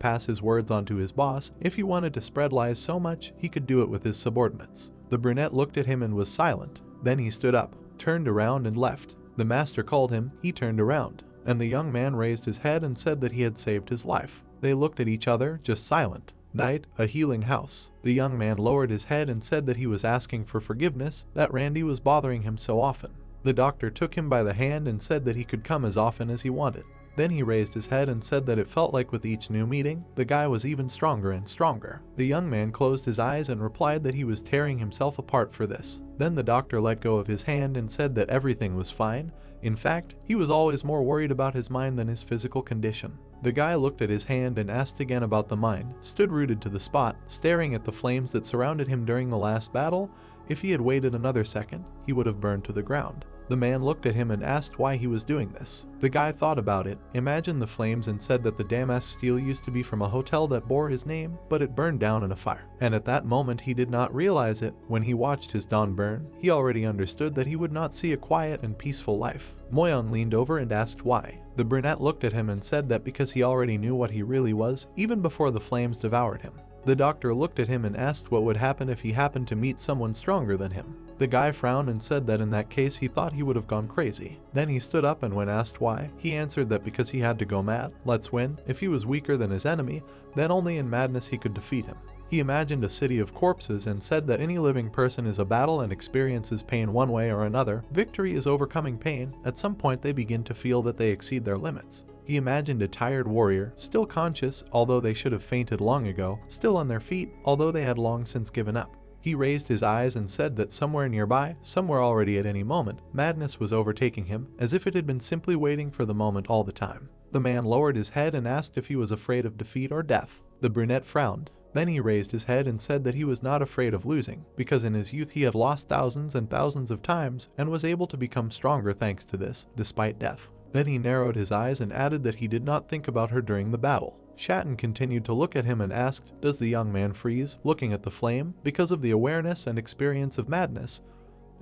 pass his words on to his boss. If he wanted to spread lies so much, he could do it with his subordinates. The brunette looked at him and was silent. Then he stood up, turned around and left. The master called him, he turned around, and the young man raised his head and said that he had saved his life. They looked at each other, just silent. Night, a healing house. The young man lowered his head and said that he was asking for forgiveness, that Randy was bothering him so often. The doctor took him by the hand and said that he could come as often as he wanted. Then he raised his head and said that it felt like with each new meeting, the guy was even stronger and stronger. The young man closed his eyes and replied that he was tearing himself apart for this. Then the doctor let go of his hand and said that everything was fine. In fact, he was always more worried about his mind than his physical condition. The guy looked at his hand and asked again about the mind, stood rooted to the spot, staring at the flames that surrounded him during the last battle. If he had waited another second, he would have burned to the ground. The man looked at him and asked why he was doing this. The guy thought about it, imagined the flames and said that the damask steel used to be from a hotel that bore his name, but it burned down in a fire. And at that moment he did not realize it. When he watched his dawn burn, he already understood that he would not see a quiet and peaceful life. Moyon leaned over and asked why. The brunette looked at him and said that because he already knew what he really was, even before the flames devoured him. The doctor looked at him and asked what would happen if he happened to meet someone stronger than him. The guy frowned and said that in that case he thought he would have gone crazy. Then he stood up and when asked why, he answered that because he had to go mad. Let's win. If he was weaker than his enemy, then only in madness he could defeat him. He imagined a city of corpses and said that any living person is a battle and experiences pain one way or another. Victory is overcoming pain. At some point they begin to feel that they exceed their limits. He imagined a tired warrior, still conscious, although they should have fainted long ago, still on their feet, although they had long since given up. He raised his eyes and said that somewhere nearby, somewhere already at any moment, madness was overtaking him, as if it had been simply waiting for the moment all the time. The man lowered his head and asked if he was afraid of defeat or death. The brunette frowned. Then he raised his head and said that he was not afraid of losing, because in his youth he had lost thousands and thousands of times and was able to become stronger thanks to this, despite death. Then he narrowed his eyes and added that he did not think about her during the battle. Shatton continued to look at him and asked, does the young man freeze, looking at the flame, because of the awareness and experience of madness,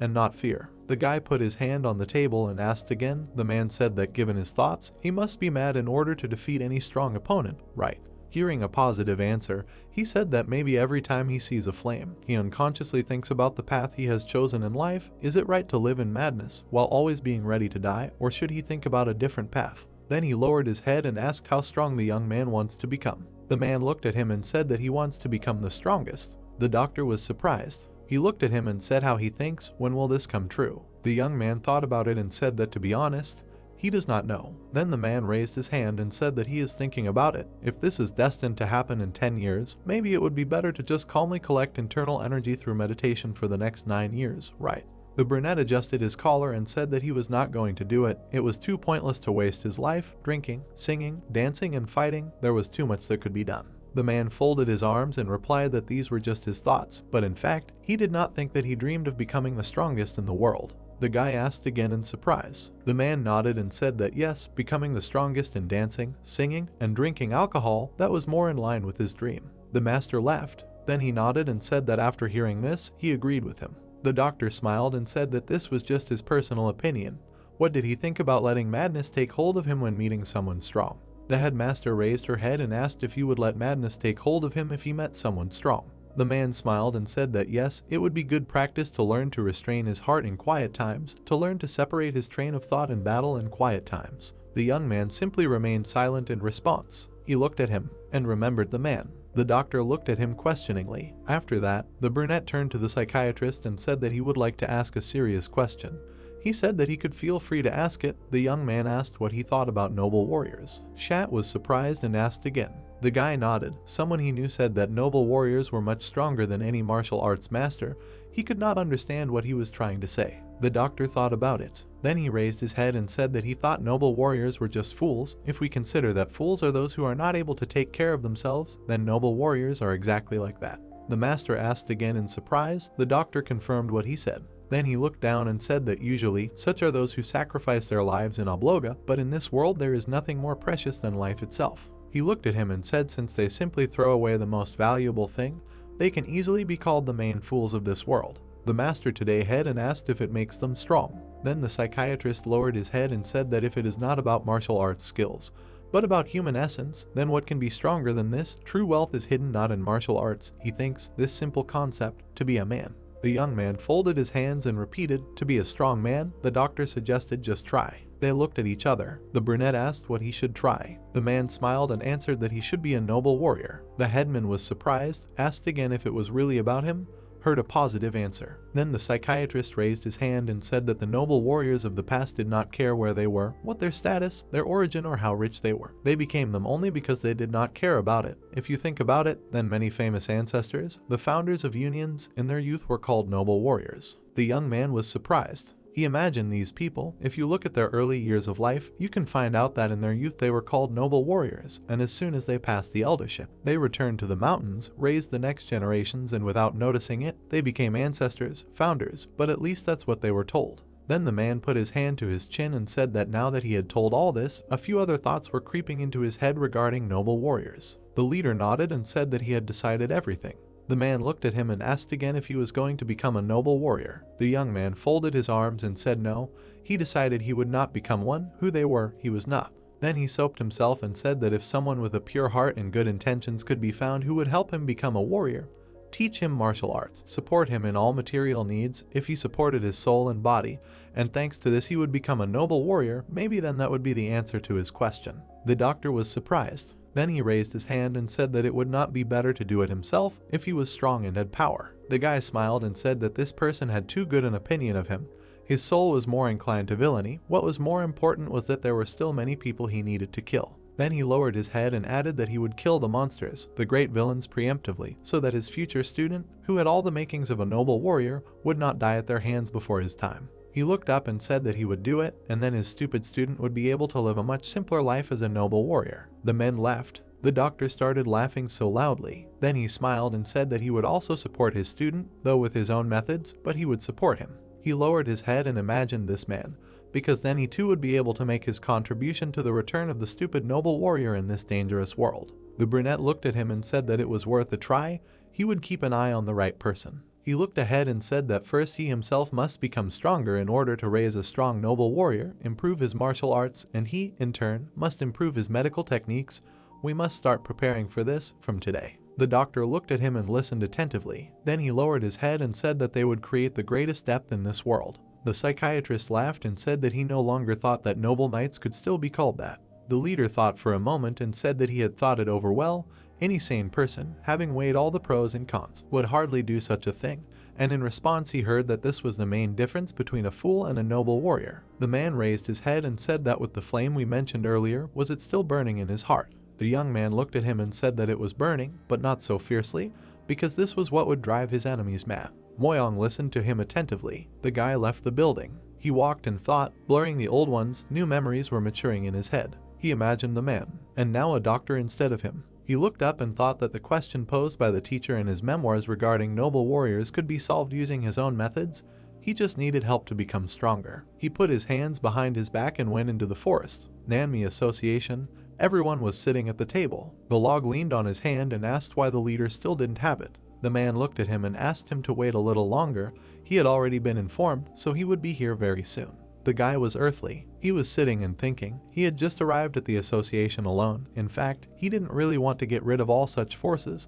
and not fear? The guy put his hand on the table and asked again. The man said that given his thoughts, he must be mad in order to defeat any strong opponent, right? Hearing a positive answer, he said that maybe every time he sees a flame, he unconsciously thinks about the path he has chosen in life. Is it right to live in madness while always being ready to die, or should he think about a different path? Then he lowered his head and asked how strong the young man wants to become. The man looked at him and said that he wants to become the strongest. The doctor was surprised. He looked at him and said how he thinks, when will this come true? The young man thought about it and said that to be honest, he does not know. Then the man raised his hand and said that he is thinking about it. If this is destined to happen in 10 years, maybe it would be better to just calmly collect internal energy through meditation for the next 9 years, right? The brunette adjusted his collar and said that he was not going to do it. It was too pointless to waste his life, drinking, singing, dancing and fighting. There was too much that could be done. The man folded his arms and replied that these were just his thoughts, but in fact, he did not think that he dreamed of becoming the strongest in the world. The guy asked again in surprise. The man nodded and said that yes, becoming the strongest in dancing, singing, and drinking alcohol, that was more in line with his dream. The master laughed. Then he nodded and said that after hearing this, he agreed with him. The doctor smiled and said that this was just his personal opinion. What did he think about letting madness take hold of him when meeting someone strong? The headmaster raised her head and asked if he would let madness take hold of him if he met someone strong. The man smiled and said that yes, it would be good practice to learn to restrain his heart in quiet times, to learn to separate his train of thought in battle in quiet times. The young man simply remained silent in response. He looked at him and remembered the man. The doctor looked at him questioningly. After that, the brunette turned to the psychiatrist and said that he would like to ask a serious question. He said that he could feel free to ask it. The young man asked what he thought about noble warriors. Shat was surprised and asked again. The guy nodded. Someone he knew said that noble warriors were much stronger than any martial arts master. He could not understand what he was trying to say. The doctor thought about it. Then he raised his head and said that he thought noble warriors were just fools. If we consider that fools are those who are not able to take care of themselves, then noble warriors are exactly like that. The master asked again in surprise. The doctor confirmed what he said. Then he looked down and said that usually such are those who sacrifice their lives in Obloga, but in this world there is nothing more precious than life itself. He looked at him and said since they simply throw away the most valuable thing, they can easily be called the main fools of this world. The master today head and asked if it makes them strong. Then the psychiatrist lowered his head and said that if it is not about martial arts skills, but about human essence, then what can be stronger than this? True wealth is hidden not in martial arts. He thinks this simple concept to be a man. The young man folded his hands and repeated, to be a strong man. The doctor suggested just try. They looked at each other. The brunette asked what he should try. The man smiled and answered that he should be a noble warrior. The headman was surprised, asked again if it was really about him, heard a positive answer. Then the psychiatrist raised his hand and said that the noble warriors of the past did not care where they were, what their status, their origin, or how rich they were. They became them only because they did not care about it. If you think about it, then many famous ancestors, the founders of unions, in their youth were called noble warriors. The young man was surprised. He imagined these people. If you look at their early years of life, you can find out that in their youth they were called noble warriors, and as soon as they passed the eldership, they returned to the mountains, raised the next generations, and without noticing it, they became ancestors, founders, but at least that's what they were told. Then the man put his hand to his chin and said that now that he had told all this, a few other thoughts were creeping into his head regarding noble warriors. The leader nodded and said that he had decided everything. The man looked at him and asked again if he was going to become a noble warrior. The young man folded his arms and said no, he decided he would not become one. Who they were, he was not. Then he soaped himself and said that if someone with a pure heart and good intentions could be found who would help him become a warrior, teach him martial arts, support him in all material needs, if he supported his soul and body, and thanks to this he would become a noble warrior, maybe then that would be the answer to his question. The doctor was surprised. Then he raised his hand and said that it would not be better to do it himself if he was strong and had power. The guy smiled and said that this person had too good an opinion of him. His soul was more inclined to villainy. What was more important was that there were still many people he needed to kill. Then he lowered his head and added that he would kill the monsters, the great villains, preemptively, so that his future student, who had all the makings of a noble warrior, would not die at their hands before his time. He looked up and said that he would do it, and then his stupid student would be able to live a much simpler life as a noble warrior. The men left. The doctor started laughing so loudly. Then he smiled and said that he would also support his student, though with his own methods, but he would support him. He lowered his head and imagined this man, because then he too would be able to make his contribution to the return of the stupid noble warrior in this dangerous world. The brunette looked at him and said that it was worth a try. He would keep an eye on the right person. He looked ahead and said that first he himself must become stronger in order to raise a strong noble warrior, improve his martial arts, and he, in turn, must improve his medical techniques. We must start preparing for this from today. The doctor looked at him and listened attentively. Then he lowered his head and said that they would create the greatest depth in this world. The psychiatrist laughed and said that he no longer thought that noble knights could still be called that. The leader thought for a moment and said that he had thought it over well. Any sane person, having weighed all the pros and cons, would hardly do such a thing, and in response he heard that this was the main difference between a fool and a noble warrior. The man raised his head and said that with the flame we mentioned earlier, was it still burning in his heart? The young man looked at him and said that it was burning, but not so fiercely, because this was what would drive his enemies mad. Moyong listened to him attentively. The guy left the building. He walked and thought, blurring the old ones. New memories were maturing in his head. He imagined the man, and now a doctor instead of him. He looked up and thought that the question posed by the teacher in his memoirs regarding noble warriors could be solved using his own methods. He just needed help to become stronger. He put his hands behind his back and went into the forest. Nanmi Association. Everyone was sitting at the table. The log leaned on his hand and asked why the leader still didn't have it. The man looked at him and asked him to wait a little longer. He had already been informed, so he would be here very soon. The guy was earthly. He was sitting and thinking. He had just arrived at the association alone. In fact, he didn't really want to get rid of all such forces,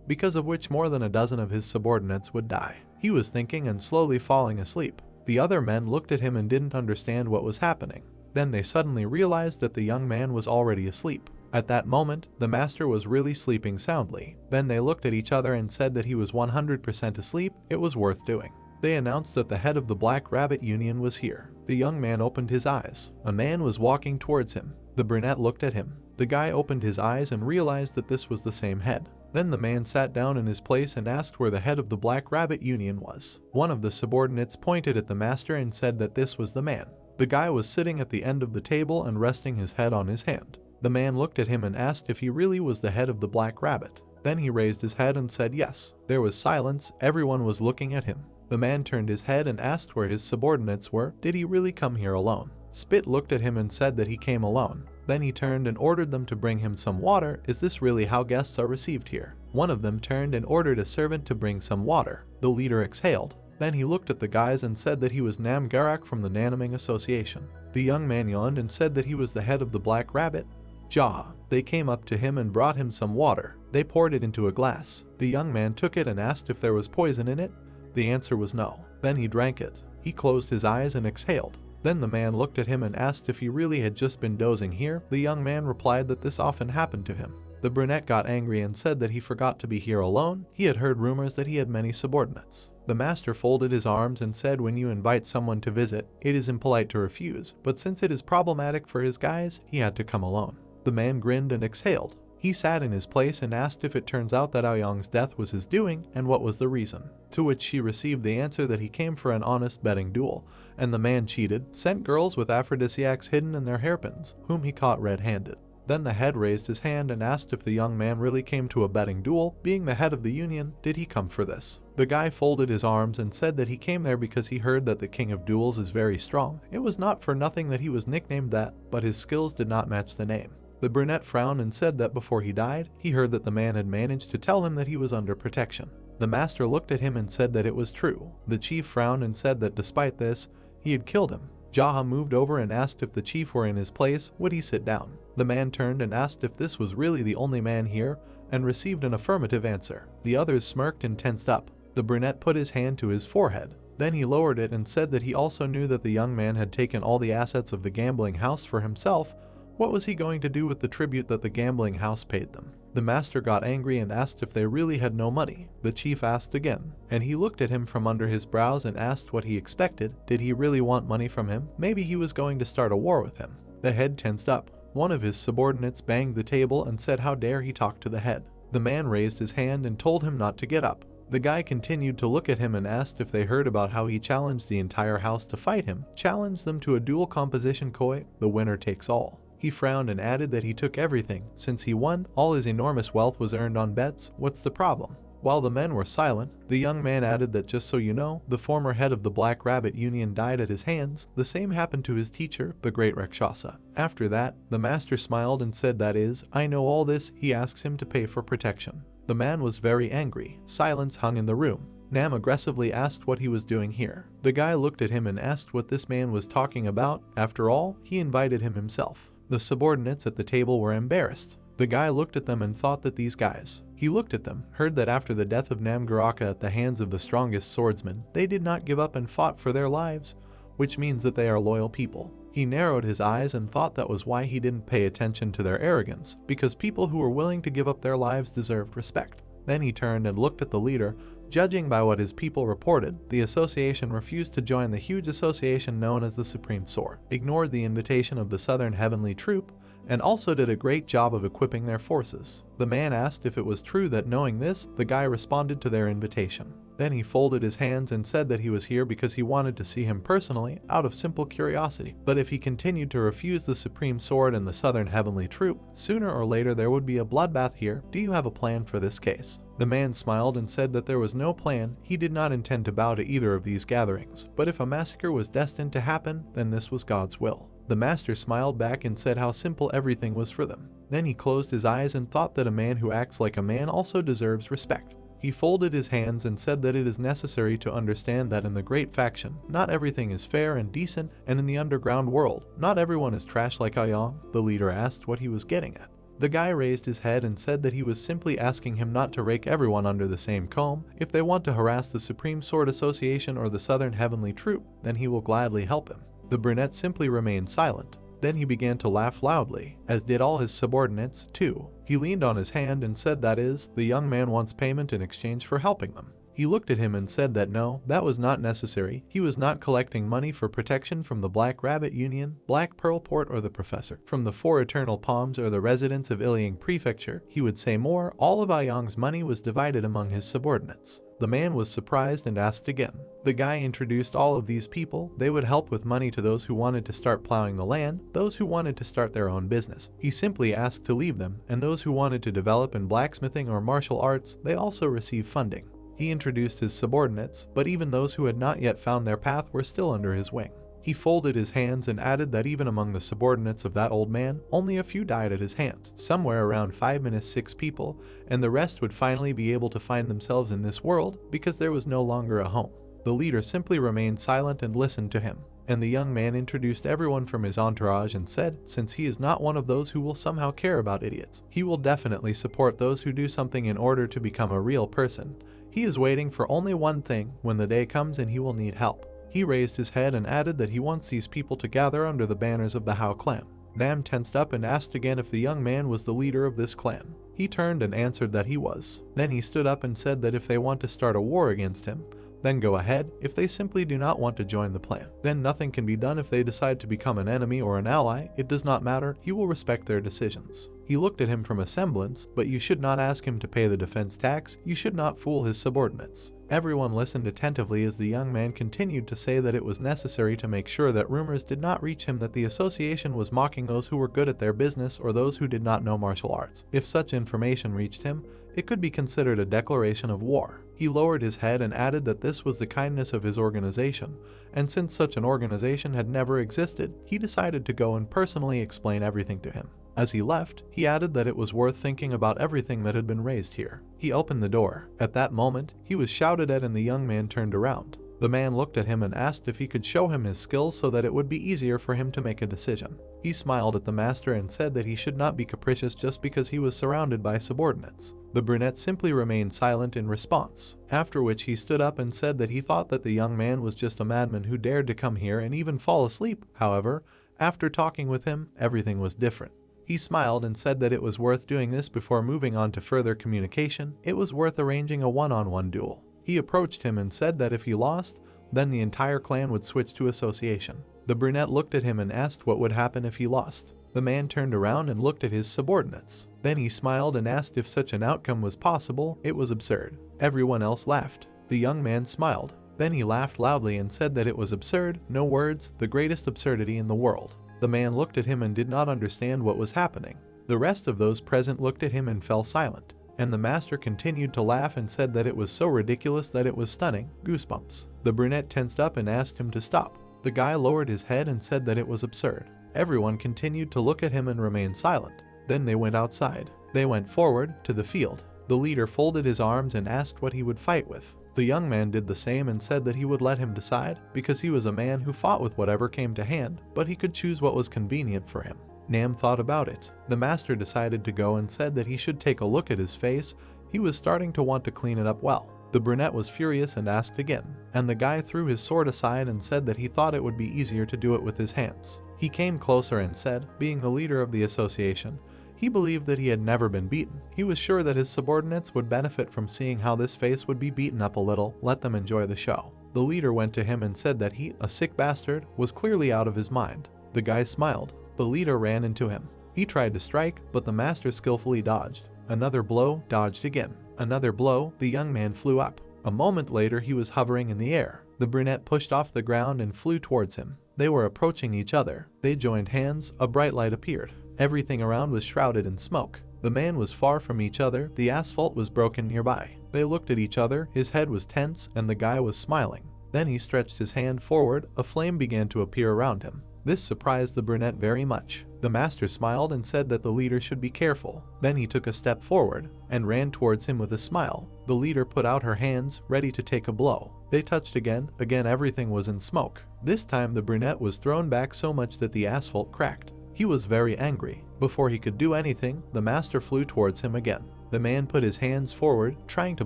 because of which more than a dozen of his subordinates would die. He was thinking and slowly falling asleep. The other men looked at him and didn't understand what was happening. Then they suddenly realized that the young man was already asleep. At that moment, the master was really sleeping soundly. Then they looked at each other and said that he was 100% asleep. It was worth doing. They announced that the head of the Black Rabbit Union was here. The young man opened his eyes. A man was walking towards him. The brunette looked at him. The guy opened his eyes and realized that this was the same head. Then the man sat down in his place and asked where the head of the Black Rabbit Union was. One of the subordinates pointed at the master and said that this was the man. The guy was sitting at the end of the table and resting his head on his hand. The man looked at him and asked if he really was the head of the Black Rabbit. Then he raised his head and said yes. There was silence. Everyone was looking at him. The man turned his head and asked where his subordinates were. Did he really come here alone? Spit looked at him and said that he came alone. Then he turned and ordered them to bring him some water. Is this really how guests are received here? One of them turned and ordered a servant to bring some water. The leader exhaled. Then he looked at the guys and said that he was Nam Garak from the Nanaming Association. The young man yawned and said that he was the head of the Black Rabbit. Jaw. They came up to him and brought him some water. They poured it into a glass. The young man took it and asked if there was poison in it. The answer was no. Then he drank it. He closed his eyes and exhaled. Then the man looked at him and asked if he really had just been dozing here. The young man replied that this often happened to him. The brunette got angry and said that he forgot to be here alone. He had heard rumors that he had many subordinates. The master folded his arms and said, when you invite someone to visit, it is impolite to refuse, but since it is problematic for his guys, he had to come alone. The man grinned and exhaled. He sat in his place and asked if it turns out that Aoyang's death was his doing and what was the reason. To which she received the answer that he came for an honest betting duel, and the man cheated, sent girls with aphrodisiacs hidden in their hairpins, whom he caught red-handed. Then the head raised his hand and asked if the young man really came to a betting duel. Being the head of the union, did he come for this? The guy folded his arms and said that he came there because he heard that the king of duels is very strong. It was not for nothing that he was nicknamed that, but his skills did not match the name. The brunette frowned and said that before he died, he heard that the man had managed to tell him that he was under protection. The master looked at him and said that it was true. The chief frowned and said that despite this, he had killed him. Jaha moved over and asked if the chief were in his place, would he sit down? The man turned and asked if this was really the only man here, and received an affirmative answer. The others smirked and tensed up. The brunette put his hand to his forehead. Then he lowered it and said that he also knew that the young man had taken all the assets of the gambling house for himself. What was he going to do with the tribute that the gambling house paid them? The master got angry and asked if they really had no money. The chief asked again, and he looked at him from under his brows and asked what he expected. Did he really want money from him? Maybe he was going to start a war with him. The head tensed up. One of his subordinates banged the table and said how dare he talk to the head. The man raised his hand and told him not to get up. The guy continued to look at him and asked if they heard about how he challenged the entire house to fight him, challenged them to a duel composition koi, the winner takes all. He frowned and added that he took everything. Since he won, all his enormous wealth was earned on bets. What's the problem? While the men were silent, the young man added that just so you know, the former head of the Black Rabbit Union died at his hands. The same happened to his teacher, the great Rakshasa. After that, the master smiled and said that is, I know all this. He asks him to pay for protection. The man was very angry. Silence hung in the room. Nam aggressively asked what he was doing here. The guy looked at him and asked what this man was talking about. After all, he invited him himself. The subordinates at the table were embarrassed. The guy looked at them and thought that these guys. He looked at them, heard that after the death of Namgaraka at the hands of the strongest swordsman, they did not give up and fought for their lives, which means that they are loyal people. He narrowed his eyes and thought that was why he didn't pay attention to their arrogance, because people who were willing to give up their lives deserved respect. Then he turned and looked at the leader. Judging by what his people reported, the association refused to join the huge association known as the Supreme Sword, ignored the invitation of the Southern Heavenly Troop, and also did a great job of equipping their forces. The man asked if it was true that knowing this, the guy responded to their invitation. Then he folded his hands and said that he was here because he wanted to see him personally, out of simple curiosity. But if he continued to refuse the Supreme Sword and the Southern Heavenly Troop, sooner or later there would be a bloodbath here. Do you have a plan for this case? The man smiled and said that there was no plan. He did not intend to bow to either of these gatherings, but if a massacre was destined to happen, then this was God's will. The master smiled back and said how simple everything was for them. Then he closed his eyes and thought that a man who acts like a man also deserves respect. He folded his hands and said that it is necessary to understand that in the great faction, not everything is fair and decent, and in the underground world, not everyone is trash like Aoyang. The leader asked what he was getting at. The guy raised his head and said that he was simply asking him not to rake everyone under the same comb. If they want to harass the Supreme Sword Association or the Southern Heavenly Troop, then he will gladly help him. The brunette simply remained silent. Then he began to laugh loudly, as did all his subordinates, too. He leaned on his hand and said that is, the young man wants payment in exchange for helping them. He looked at him and said that no, that was not necessary. He was not collecting money for protection from the Black Rabbit Union, Black Pearl Port, or the Professor, from the Four Eternal Palms, or the residents of Ilyang Prefecture. He would say more, all of Aoyang's money was divided among his subordinates. The man was surprised and asked again. The guy introduced all of these people. They would help with money to those who wanted to start plowing the land, those who wanted to start their own business. He simply asked to leave them, and those who wanted to develop in blacksmithing or martial arts, they also received funding. He introduced his subordinates, but even those who had not yet found their path were still under his wing. He folded his hands and added that even among the subordinates of that old man, only a few died at his hands, somewhere around 5-6 people, and the rest would finally be able to find themselves in this world because there was no longer a home. The leader simply remained silent and listened to him, and the young man introduced everyone from his entourage and said, since he is not one of those who will somehow care about idiots, he will definitely support those who do something in order to become a real person. He is waiting for only one thing: when the day comes and he will need help. He raised his head and added that he wants these people to gather under the banners of the Hao clan. Nam tensed up and asked again if the young man was the leader of this clan. He turned and answered that he was. Then he stood up and said that if they want to start a war against him, then go ahead. If they simply do not want to join the plan, then nothing can be done. If they decide to become an enemy or an ally, it does not matter. He will respect their decisions. He looked at him from a semblance, but you should not ask him to pay the defense tax. You should not fool his subordinates. Everyone listened attentively as the young man continued to say that it was necessary to make sure that rumors did not reach him that the association was mocking those who were good at their business or those who did not know martial arts. If such information reached him, it could be considered a declaration of war. He lowered his head and added that this was the kindness of his organization, and since such an organization had never existed, he decided to go and personally explain everything to him. As he left, he added that it was worth thinking about everything that had been raised here. He opened the door. At that moment, he was shouted at and the young man turned around. The man looked at him and asked if he could show him his skills so that it would be easier for him to make a decision. He smiled at the master and said that he should not be capricious just because he was surrounded by subordinates. The brunette simply remained silent in response, after which he stood up and said that he thought that the young man was just a madman who dared to come here and even fall asleep. However, after talking with him, everything was different. He smiled and said that it was worth doing this before moving on to further communication. It was worth arranging a one-on-one duel. He approached him and said that if he lost, then the entire clan would switch to association. The brunette looked at him and asked what would happen if he lost. The man turned around and looked at his subordinates. Then he smiled and asked if such an outcome was possible. It was absurd. Everyone else laughed. The young man smiled. Then he laughed loudly and said that it was absurd, no words, the greatest absurdity in the world. The man looked at him and did not understand what was happening. The rest of those present looked at him and fell silent. And the master continued to laugh and said that it was so ridiculous that it was stunning. Goosebumps. The brunette tensed up and asked him to stop. The guy lowered his head and said that it was absurd. Everyone continued to look at him and remain silent. Then they went outside. They went forward to the field. The leader folded his arms and asked what he would fight with. The young man did the same and said that he would let him decide, because he was a man who fought with whatever came to hand, but he could choose what was convenient for him. Nam thought about it. The master decided to go and said that he should take a look at his face. He was starting to want to clean it up well. The brunette was furious and asked again, and the guy threw his sword aside and said that he thought it would be easier to do it with his hands. He came closer and said, being the leader of the association, he believed that he had never been beaten. He was sure that his subordinates would benefit from seeing how this face would be beaten up a little. Let them enjoy the show. The leader went to him and said that he, a sick bastard, was clearly out of his mind. The guy smiled. The leader ran into him. He tried to strike, but the master skillfully dodged. Another blow, dodged again. Another blow, the young man flew up. A moment later he was hovering in the air. The brunette pushed off the ground and flew towards him. They were approaching each other. They joined hands. A bright light appeared. Everything around was shrouded in smoke. The man was far from each other. The asphalt was broken nearby. They looked at each other. His head was tense and the guy was smiling. Then he stretched his hand forward. A flame began to appear around him. This surprised the brunette very much. The master smiled and said that the leader should be careful. Then he took a step forward and ran towards him with a smile. The leader put out her hands, ready to take a blow. They touched again. Again everything was in smoke. This time the brunette was thrown back so much that the asphalt cracked. He was very angry. Before he could do anything, the master flew towards him again. The man put his hands forward, trying to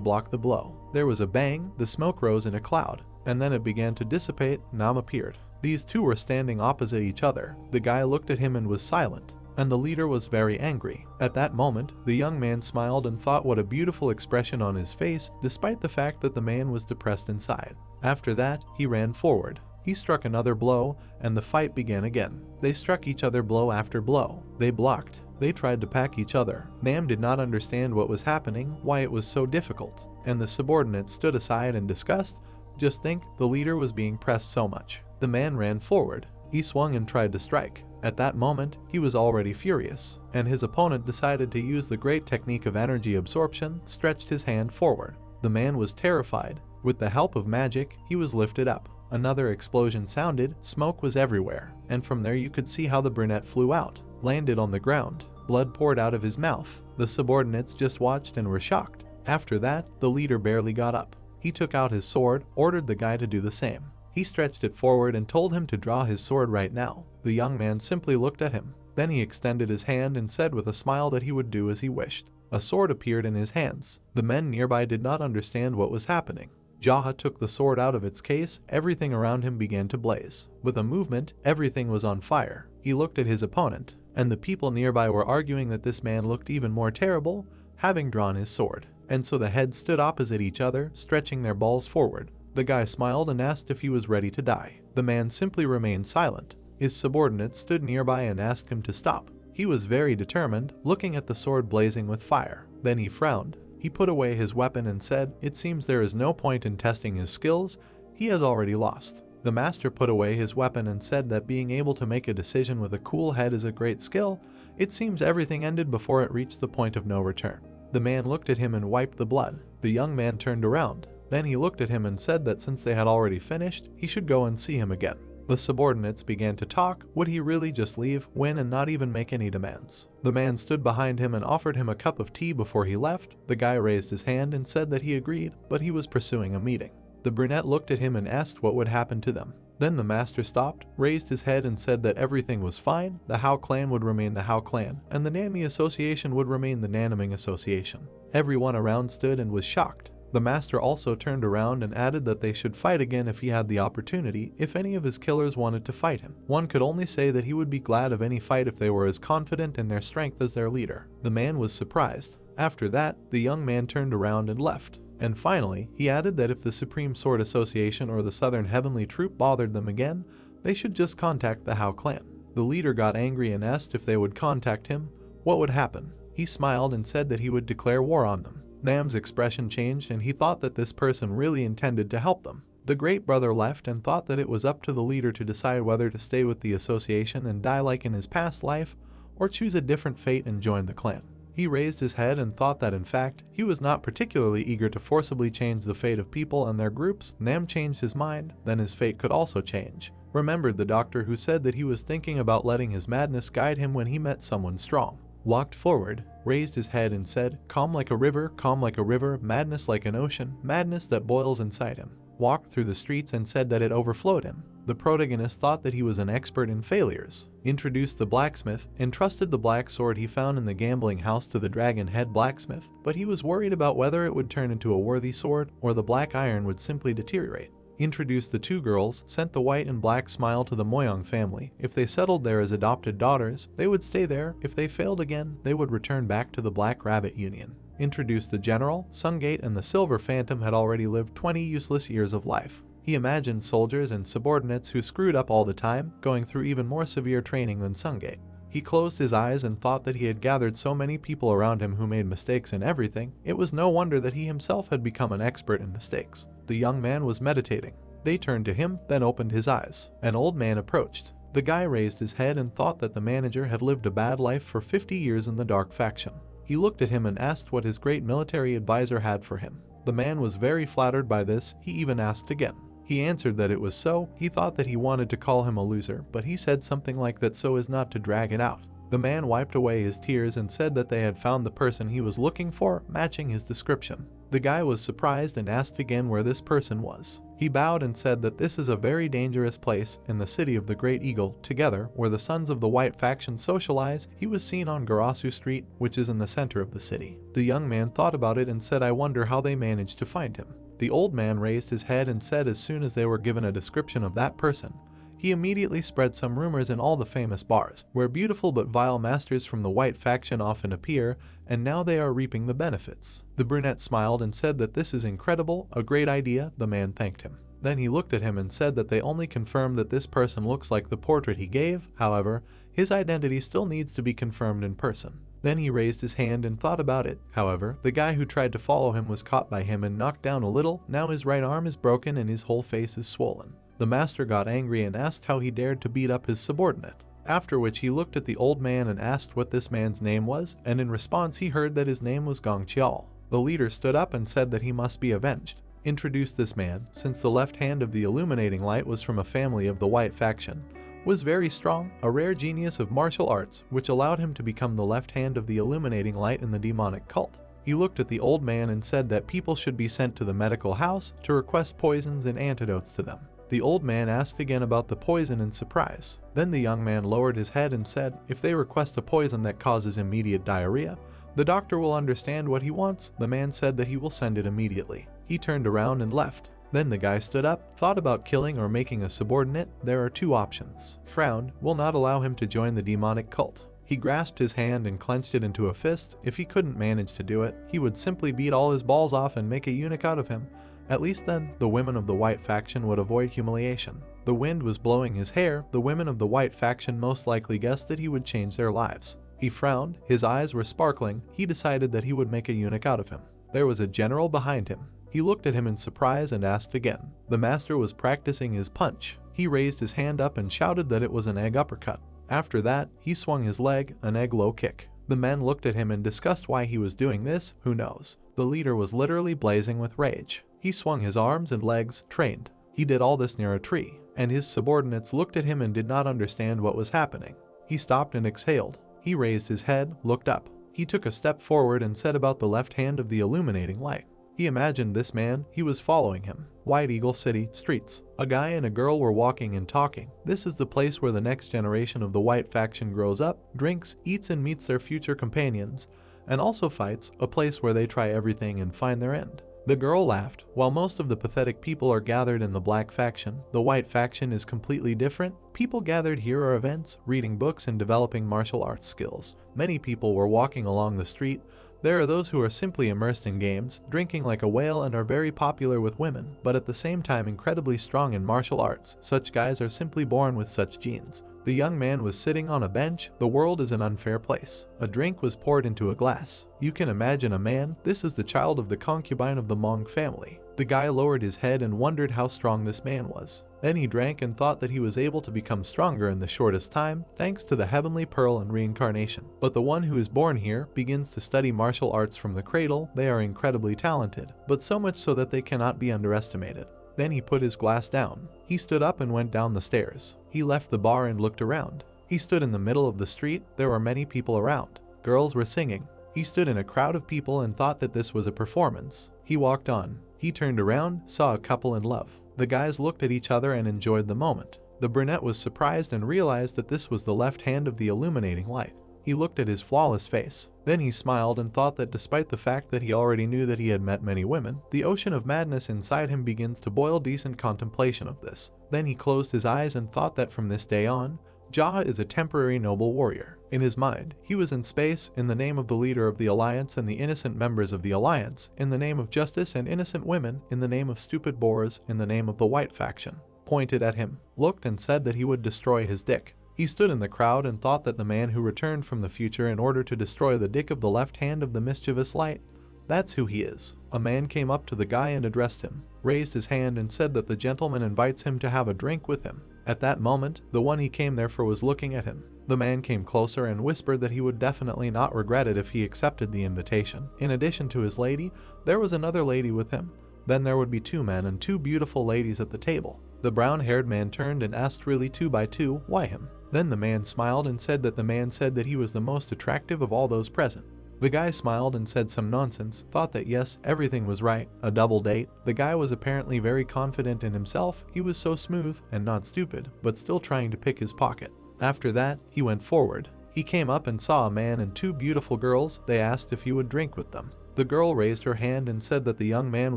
block the blow. There was a bang, the smoke rose in a cloud, and then it began to dissipate. Nam appeared. These two were standing opposite each other. The guy looked at him and was silent. and the leader was very angry. At that moment, the young man smiled and thought what a beautiful expression on his face, despite the fact that the man was depressed inside. After that, he ran forward. He struck another blow, and the fight began again. They struck each other blow after blow. They blocked. They tried to pack each other. Nam did not understand what was happening, why it was so difficult, and the subordinates stood aside in disgust. Just think, the leader was being pressed so much. The man ran forward. He swung and tried to strike. At that moment, he was already furious, and his opponent decided to use the great technique of energy absorption, stretched his hand forward. The man was terrified. With the help of magic, he was lifted up. Another explosion sounded, smoke was everywhere, and from there you could see how the brunette flew out, landed on the ground. Blood poured out of his mouth. The subordinates just watched and were shocked. After that, the leader barely got up. He took out his sword, ordered the guy to do the same. He stretched it forward and told him to draw his sword right now. The young man simply looked at him. Then he extended his hand and said with a smile that he would do as he wished. A sword appeared in his hands. The men nearby did not understand what was happening. Jaha took the sword out of its case. Everything around him began to blaze. With a movement, everything was on fire. He looked at his opponent, and the people nearby were arguing that this man looked even more terrible, having drawn his sword. And so the heads stood opposite each other, stretching their balls forward. The guy smiled and asked if he was ready to die. The man simply remained silent. His subordinate stood nearby and asked him to stop. He was very determined, looking at the sword blazing with fire. Then he frowned. He put away his weapon and said, "It seems there is no point in testing his skills. He has already lost." The master put away his weapon and said that being able to make a decision with a cool head is a great skill. It seems everything ended before it reached the point of no return. The man looked at him and wiped the blood. The young man turned around. Then he looked at him and said that since they had already finished, he should go and see him again. The subordinates began to talk. Would he really just leave, win, and not even make any demands? The man stood behind him and offered him a cup of tea before he left. The guy raised his hand and said that he agreed, but he was pursuing a meeting. The brunette looked at him and asked what would happen to them. Then the master stopped, raised his head and said that everything was fine. The Hao clan would remain the Hao clan, and the Nami association would remain the Nanaming association. Everyone around stood and was shocked. The master also turned around and added that they should fight again if he had the opportunity, if any of his killers wanted to fight him. One could only say that he would be glad of any fight if they were as confident in their strength as their leader. The man was surprised. After that, the young man turned around and left. And finally, he added that if the Supreme Sword Association or the Southern Heavenly Troop bothered them again, they should just contact the Hao clan. The leader got angry and asked if they would contact him, what would happen. He smiled and said that he would declare war on them. Nam's expression changed and he thought that this person really intended to help them. The great brother left and thought that it was up to the leader to decide whether to stay with the association and die like in his past life, or choose a different fate and join the clan. He raised his head and thought that in fact, he was not particularly eager to forcibly change the fate of people and their groups. Nam changed his mind, then his fate could also change. Remembered the doctor who said that he was thinking about letting his madness guide him when he met someone strong. Walked forward, raised his head and said, calm like a river, madness like an ocean, madness that boils inside him. Walked through the streets and said that it overflowed him. The protagonist thought that he was an expert in failures. Introduced the blacksmith, entrusted the black sword he found in the gambling house to the dragon head blacksmith, but he was worried about whether it would turn into a worthy sword or the black iron would simply deteriorate. Introduced the two girls, sent the white and black smile to the Moyong family. If they settled there as adopted daughters, they would stay there. If they failed again, they would return back to the Black Rabbit Union. Introduced the general, Sungate and the Silver Phantom had already lived 20 useless years of life. He imagined soldiers and subordinates who screwed up all the time, going through even more severe training than Sungate. He closed his eyes and thought that he had gathered so many people around him who made mistakes in everything, it was no wonder that he himself had become an expert in mistakes. The young man was meditating. They turned to him, then opened his eyes. An old man approached. The guy raised his head and thought that the manager had lived a bad life for 50 years in the dark faction. He looked at him and asked what his great military advisor had for him. The man was very flattered by this. He even asked again. He answered that it was so. He thought that he wanted to call him a loser, but he said something like that so as not to drag it out. The man wiped away his tears and said that they had found the person he was looking for, matching his description. The guy was surprised and asked again where this person was. He bowed and said that this is a very dangerous place in the city of the Great Eagle. Together, where the sons of the White faction socialize, he was seen on Garasu Street, which is in the center of the city. The young man thought about it and said, I wonder how they managed to find him. The old man raised his head and said as soon as they were given a description of that person, He immediately spread some rumors in all the famous bars, where beautiful but vile masters from the white faction often appear, and now they are reaping the benefits. The brunette smiled and said that this is incredible, a great idea. The man thanked him. Then he looked at him and said that they only confirmed that this person looks like the portrait he gave, however, his identity still needs to be confirmed in person. Then he raised his hand and thought about it. However, the guy who tried to follow him was caught by him and knocked down a little. Now his right arm is broken and his whole face is swollen. The master got angry and asked how he dared to beat up his subordinate. After which he looked at the old man and asked what this man's name was, and in response he heard that his name was Gong Chiao. The leader stood up and said that he must be avenged. Introduced this man, since the left hand of the illuminating light was from a family of the white faction, was very strong, a rare genius of martial arts, which allowed him to become the left hand of the illuminating light in the demonic cult. He looked at the old man and said that people should be sent to the medical house to request poisons and antidotes to them. The old man asked again about the poison in surprise. Then the young man lowered his head and said, if they request a poison that causes immediate diarrhea, the doctor will understand what he wants. The man said that he will send it immediately. He turned around and left. Then the guy stood up, thought about killing or making a subordinate. There are two options. Frowned, will not allow him to join the demonic cult. He grasped his hand and clenched it into a fist. If he couldn't manage to do it, he would simply beat all his balls off and make a eunuch out of him. At least then, the women of the white faction would avoid humiliation. The wind was blowing his hair. The women of the white faction most likely guessed that he would change their lives. He frowned, his eyes were sparkling. He decided that he would make a eunuch out of him. There was a general behind him. He looked at him in surprise and asked again. The master was practicing his punch. He raised his hand up and shouted that it was an egg uppercut. After that, he swung his leg, an egg low kick. The men looked at him and discussed why he was doing this. Who knows? The leader was literally blazing with rage. He swung his arms and legs, trained. He did all this near a tree, and his subordinates looked at him and did not understand what was happening. He stopped and exhaled. He raised his head, looked up. He took a step forward and said about the left hand of the illuminating light. He imagined this man, he was following him. White Eagle City, streets. A guy and a girl were walking and talking. This is the place where the next generation of the white faction grows up, drinks, eats and meets their future companions, and also fights, a place where they try everything and find their end. The girl laughed. While most of the pathetic people are gathered in the black faction, the white faction is completely different. People gathered here are events, reading books and developing martial arts skills. Many people were walking along the street. There are those who are simply immersed in games, drinking like a whale and are very popular with women, but at the same time incredibly strong in martial arts. Such guys are simply born with such genes. The young man was sitting on a bench. The world is an unfair place. A drink was poured into a glass. You can imagine a man. This is the child of the concubine of the Mong family. The guy lowered his head and wondered how strong this man was. Then he drank and thought that he was able to become stronger in the shortest time, thanks to the heavenly pearl and reincarnation. But the one who is born here begins to study martial arts from the cradle. They are incredibly talented, but so much so that they cannot be underestimated. Then he put his glass down. He stood up and went down the stairs. He left the bar and looked around. He stood in the middle of the street. There were many people around. Girls were singing. He stood in a crowd of people and thought that this was a performance. He walked on. He turned around, saw a couple in love. The guys looked at each other and enjoyed the moment. The brunette was surprised and realized that this was the left hand of the illuminating light. He looked at his flawless face. Then he smiled and thought that despite the fact that he already knew that he had met many women, the ocean of madness inside him begins to boil. Decent contemplation of this. Then he closed his eyes and thought that from this day on, Jaha is a temporary noble warrior. In his mind, he was in space, in the name of the leader of the Alliance and the innocent members of the Alliance, in the name of justice and innocent women, in the name of stupid boars, in the name of the white faction. Pointed at him, looked and said that he would destroy his dick. He stood in the crowd and thought that the man who returned from the future in order to destroy the dick of the left hand of the mischievous light, that's who he is. A man came up to the guy and addressed him, raised his hand and said that the gentleman invites him to have a drink with him. At that moment, the one he came there for was looking at him. The man came closer and whispered that he would definitely not regret it if he accepted the invitation. In addition to his lady, there was another lady with him. Then there would be two men and two beautiful ladies at the table. The brown-haired man turned and asked really 2 by 2, why him? Then the man smiled and said that the man said that he was the most attractive of all those present. The guy smiled and said some nonsense, thought that yes, everything was right, a double date. The guy was apparently very confident in himself. He was so smooth and not stupid, but still trying to pick his pocket. After that, he went forward. He came up and saw a man and 2 beautiful girls. They asked if he would drink with them. The girl raised her hand and said that the young man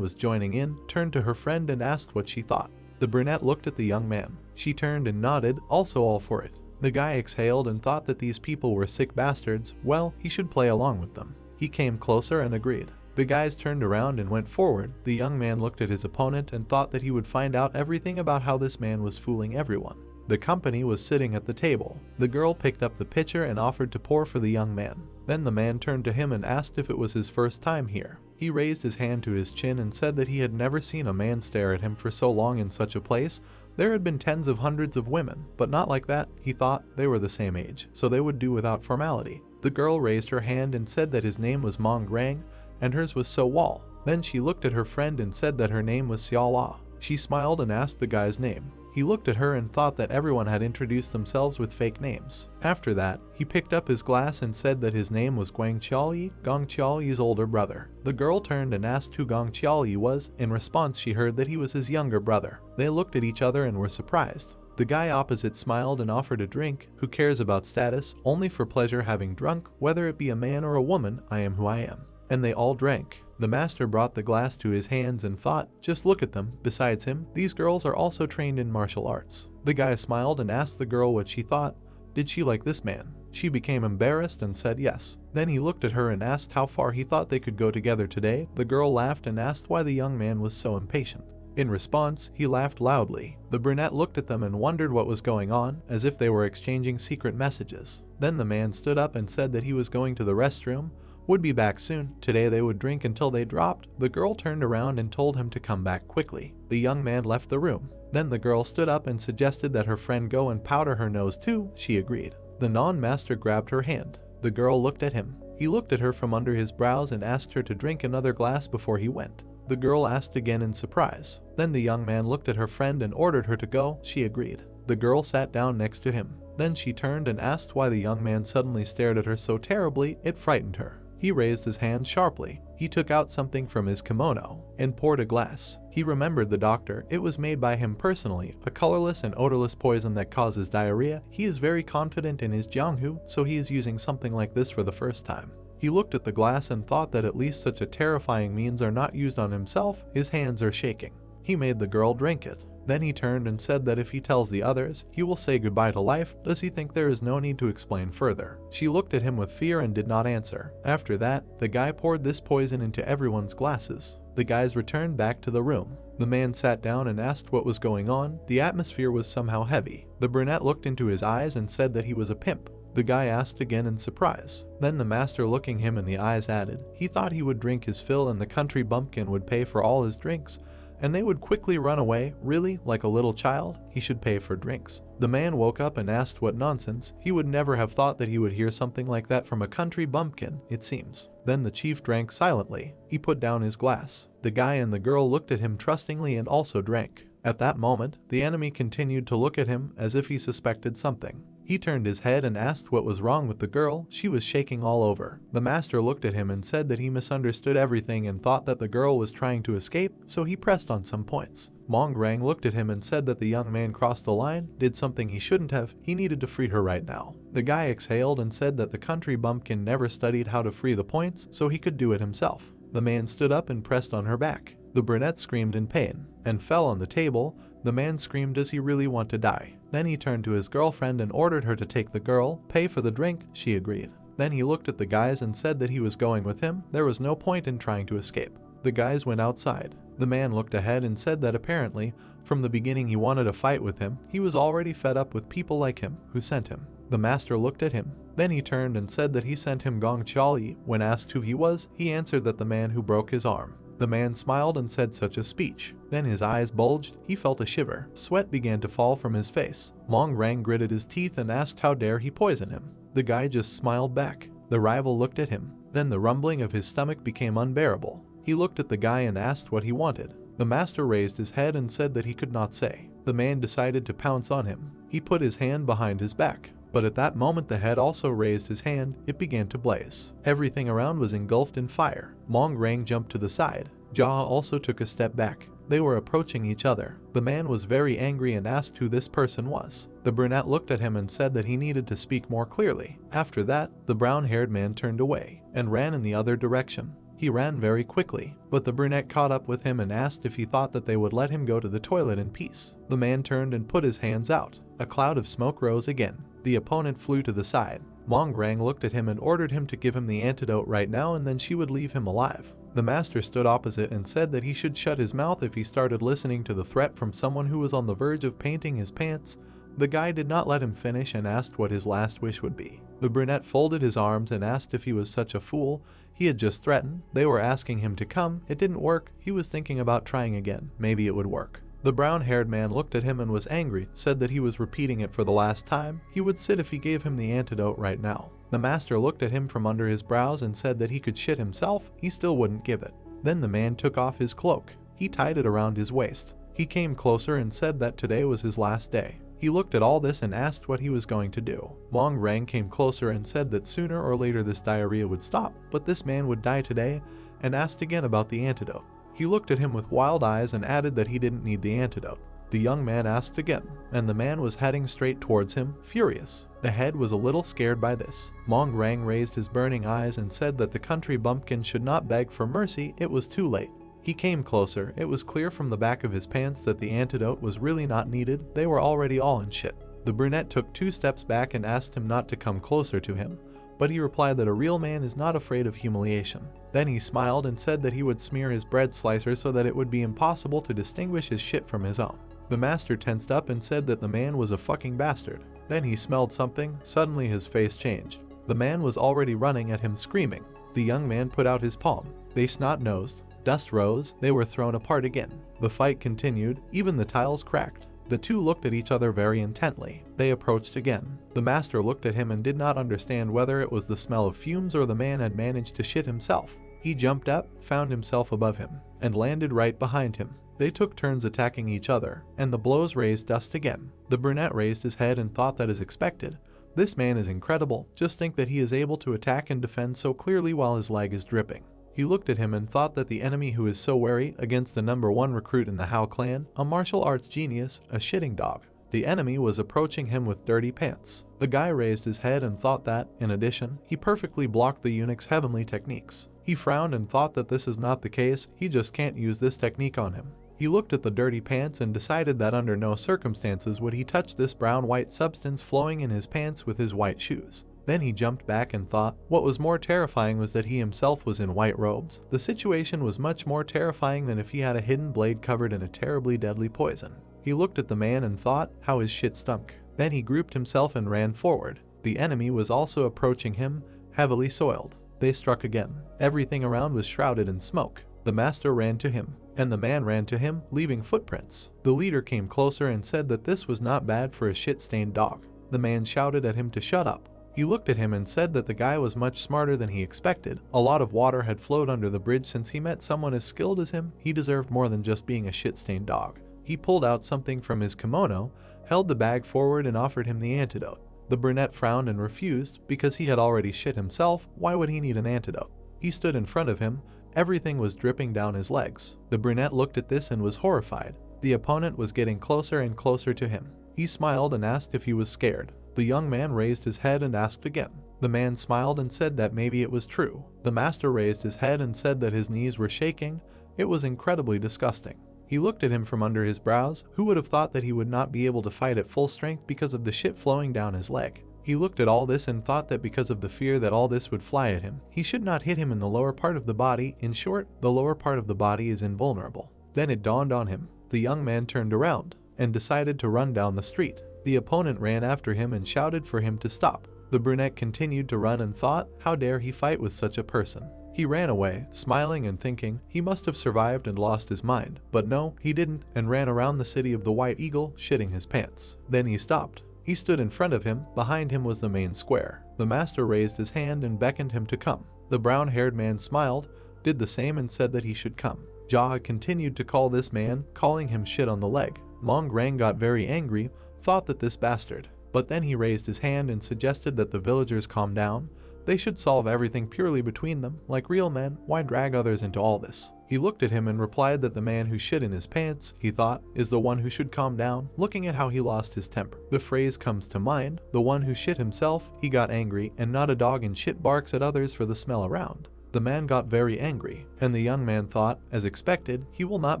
was joining in, turned to her friend and asked what she thought. The brunette looked at the young man. She turned and nodded, also all for it. The guy exhaled and thought that these people were sick bastards. Well, he should play along with them. He came closer and agreed. The guys turned around and went forward. The young man looked at his opponent and thought that he would find out everything about how this man was fooling everyone. The company was sitting at the table. The girl picked up the pitcher and offered to pour for the young man. Then the man turned to him and asked if it was his first time here. He raised his hand to his chin and said that he had never seen a man stare at him for so long in such a place. There had been tens of hundreds of women, but not like that. He thought they were the same age, so they would do without formality. The girl raised her hand and said that his name was Mong, and hers was So Wall. Then she looked at her friend and said that her name was Xiao La. She smiled and asked the guy's name. He looked at her and thought that everyone had introduced themselves with fake names. After that, he picked up his glass and said that his name was Guang Qiaoyi, Gong Qiaoyi's older brother. The girl turned and asked who Gong Qiaoyi was. In response, she heard that he was his younger brother. They looked at each other and were surprised. The guy opposite smiled and offered a drink. Who cares about status? Only for pleasure having drunk, whether it be a man or a woman, I am who I am. And they all drank. The master brought the glass to his hands and thought, just look at them. Besides him, these girls are also trained in martial arts. The guy smiled and asked the girl what she thought. Did she like this man? She became embarrassed and said yes. Then he looked at her and asked how far he thought they could go together today. The girl laughed and asked why the young man was so impatient. In response, he laughed loudly. The brunette looked at them and wondered what was going on, as if they were exchanging secret messages. Then the man stood up and said that he was going to the restroom, would be back soon. Today they would drink until they dropped. The girl turned around and told him to come back quickly. The young man left the room. Then the girl stood up and suggested that her friend go and powder her nose too. She agreed. The non-master grabbed her hand. The girl looked at him. He looked at her from under his brows and asked her to drink another glass before he went. The girl asked again in surprise. Then the young man looked at her friend and ordered her to go. She agreed. The girl sat down next to him. Then she turned and asked why the young man suddenly stared at her so terribly. It frightened her. He raised his hand sharply. He took out something from his kimono and poured a glass. He remembered the doctor. It was made by him personally, a colorless and odorless poison that causes diarrhea. He is very confident in his jianghu, so he is using something like this for the first time. He looked at the glass and thought that at least such a terrifying means are not used on himself. His hands are shaking. He made the girl drink it. Then he turned and said that if he tells the others, he will say goodbye to life. Does he think there is no need to explain further? She looked at him with fear and did not answer. After that, the guy poured this poison into everyone's glasses. The guys returned back to the room. The man sat down and asked what was going on. The atmosphere was somehow heavy. The brunette looked into his eyes and said that he was a pimp. The guy asked again in surprise. Then the master, looking him in the eyes, added, he thought he would drink his fill and the country bumpkin would pay for all his drinks, and they would quickly run away. Really, like a little child, he should pay for drinks. The man woke up and asked what nonsense. He would never have thought that he would hear something like that from a country bumpkin, it seems. Then the chief drank silently. He put down his glass. The guy and the girl looked at him trustingly and also drank. At that moment, the enemy continued to look at him as if he suspected something. He turned his head and asked what was wrong with the girl. She was shaking all over. The master looked at him and said that he misunderstood everything and thought that the girl was trying to escape, so he pressed on some points. Mong looked at him and said that the young man crossed the line, did something he shouldn't have. He needed to free her right now. The guy exhaled and said that the country bumpkin never studied how to free the points, so he could do it himself. The man stood up and pressed on her back. The brunette screamed in pain and fell on the table. The man screamed, does he really want to die? Then he turned to his girlfriend and ordered her to take the girl, pay for the drink. She agreed. Then he looked at the guys and said that he was going with him. There was no point in trying to escape. The guys went outside. The man looked ahead and said that apparently, from the beginning he wanted a fight with him. He was already fed up with people like him who sent him. The master looked at him. Then he turned and said that he sent him Gong Qiaoyi. When asked who he was, he answered that the man who broke his arm. The man smiled and said such a speech. Then his eyes bulged. He felt a shiver. Sweat began to fall from his face. Mong gritted his teeth and asked how dare he poison him. The guy just smiled back. The rival looked at him. Then the rumbling of his stomach became unbearable. He looked at the guy and asked what he wanted. The master raised his head and said that he could not say. The man decided to pounce on him. He put his hand behind his back. But at that moment the head also raised his hand. It began to blaze. Everything around was engulfed in fire. Mong jumped to the side. Jia also took a step back. They were approaching each other. The man was very angry and asked who this person was. The brunette looked at him and said that he needed to speak more clearly. After that, the brown-haired man turned away and ran in the other direction. He ran very quickly, but the brunette caught up with him and asked if he thought that they would let him go to the toilet in peace. The man turned and put his hands out. A cloud of smoke rose again. The opponent flew to the side. Manga looked at him and ordered him to give him the antidote right now, and then she would leave him alive. The master stood opposite and said that he should shut his mouth if he started listening to the threat from someone who was on the verge of painting his pants. The guy did not let him finish and asked what his last wish would be. The brunette folded his arms and asked if he was such a fool. He had just threatened. They were asking him to come. It didn't work. He was thinking about trying again. Maybe it would work. The brown-haired man looked at him and was angry, said that he was repeating it for the last time. He would sit if he gave him the antidote right now. The master looked at him from under his brows and said that he could shit himself. He still wouldn't give it. Then the man took off his cloak. He tied it around his waist. He came closer and said that today was his last day. He looked at all this and asked what he was going to do. Manga came closer and said that sooner or later this diarrhea would stop, but this man would die today, and asked again about the antidote. He looked at him with wild eyes and added that he didn't need the antidote. The young man asked again, and the man was heading straight towards him, furious. The head was a little scared by this. Manga raised his burning eyes and said that the country bumpkin should not beg for mercy. It was too late. He came closer. It was clear from the back of his pants that the antidote was really not needed. They were already all in shit. The brunette took 2 steps back and asked him not to come closer to him, but he replied that a real man is not afraid of humiliation. Then he smiled and said that he would smear his bread slicer so that it would be impossible to distinguish his shit from his own. The master tensed up and said that the man was a fucking bastard. Then he smelled something. Suddenly his face changed. The man was already running at him screaming. The young man put out his palm. They snot-nosed. Dust rose. They were thrown apart again. The fight continued. Even the tiles cracked. The two looked at each other very intently. They approached again. The master looked at him and did not understand whether it was the smell of fumes or the man had managed to shit himself. He jumped up, found himself above him, and landed right behind him. They took turns attacking each other, and the blows raised dust again. The brunette raised his head and thought that as expected. This man is incredible. Just think that he is able to attack and defend so clearly while his leg is dripping. He looked at him and thought that the enemy who is so wary against the #1 recruit in the Hao clan, a martial arts genius, a shitting dog. The enemy was approaching him with dirty pants. The guy raised his head and thought that, in addition, he perfectly blocked the eunuch's heavenly techniques. He frowned and thought that this is not the case. He just can't use this technique on him. He looked at the dirty pants and decided that under no circumstances would he touch this brown-white substance flowing in his pants with his white shoes. Then he jumped back and thought. What was more terrifying was that he himself was in white robes. The situation was much more terrifying than if he had a hidden blade covered in a terribly deadly poison. He looked at the man and thought how his shit stunk. Then he grouped himself and ran forward. The enemy was also approaching him, heavily soiled. They struck again. Everything around was shrouded in smoke. The master ran to him, and the man ran to him, leaving footprints. The leader came closer and said that this was not bad for a shit-stained dog. The man shouted at him to shut up. He looked at him and said that the guy was much smarter than he expected. A lot of water had flowed under the bridge since he met someone as skilled as him. He deserved more than just being a shit-stained dog. He pulled out something from his kimono, held the bag forward and offered him the antidote. The brunette frowned and refused. Because he had already shit himself, why would he need an antidote? He stood in front of him. Everything was dripping down his legs. The brunette looked at this and was horrified. The opponent was getting closer and closer to him. He smiled and asked if he was scared. The young man raised his head and asked again. The man smiled and said that maybe it was true. The master raised his head and said that his knees were shaking. It was incredibly disgusting. He looked at him from under his brows. Who would have thought that he would not be able to fight at full strength because of the shit flowing down his leg? He looked at all this and thought that because of the fear that all this would fly at him, he should not hit him in the lower part of the body. In short, the lower part of the body is invulnerable. Then it dawned on him. The young man turned around and decided to run down the street. The opponent ran after him and shouted for him to stop. The brunette continued to run and thought, how dare he fight with such a person? He ran away, smiling and thinking he must have survived and lost his mind. But no, he didn't, and ran around the city of the White Eagle, shitting his pants. Then he stopped. He stood in front of him. Behind him was the main square. The master raised his hand and beckoned him to come. The brown-haired man smiled, did the same and said that he should come. Jaha continued to call this man, calling him shit on the leg. Manga got very angry, thought that this bastard. But then he raised his hand and suggested that the villagers calm down. They should solve everything purely between them. Like real men, why drag others into all this? He looked at him and replied that the man who shit in his pants, he thought, is the one who should calm down. Looking at how he lost his temper, the phrase comes to mind, the one who shit himself. He got angry, and not a dog in shit barks at others for the smell around. The man got very angry, and the young man thought, as expected, he will not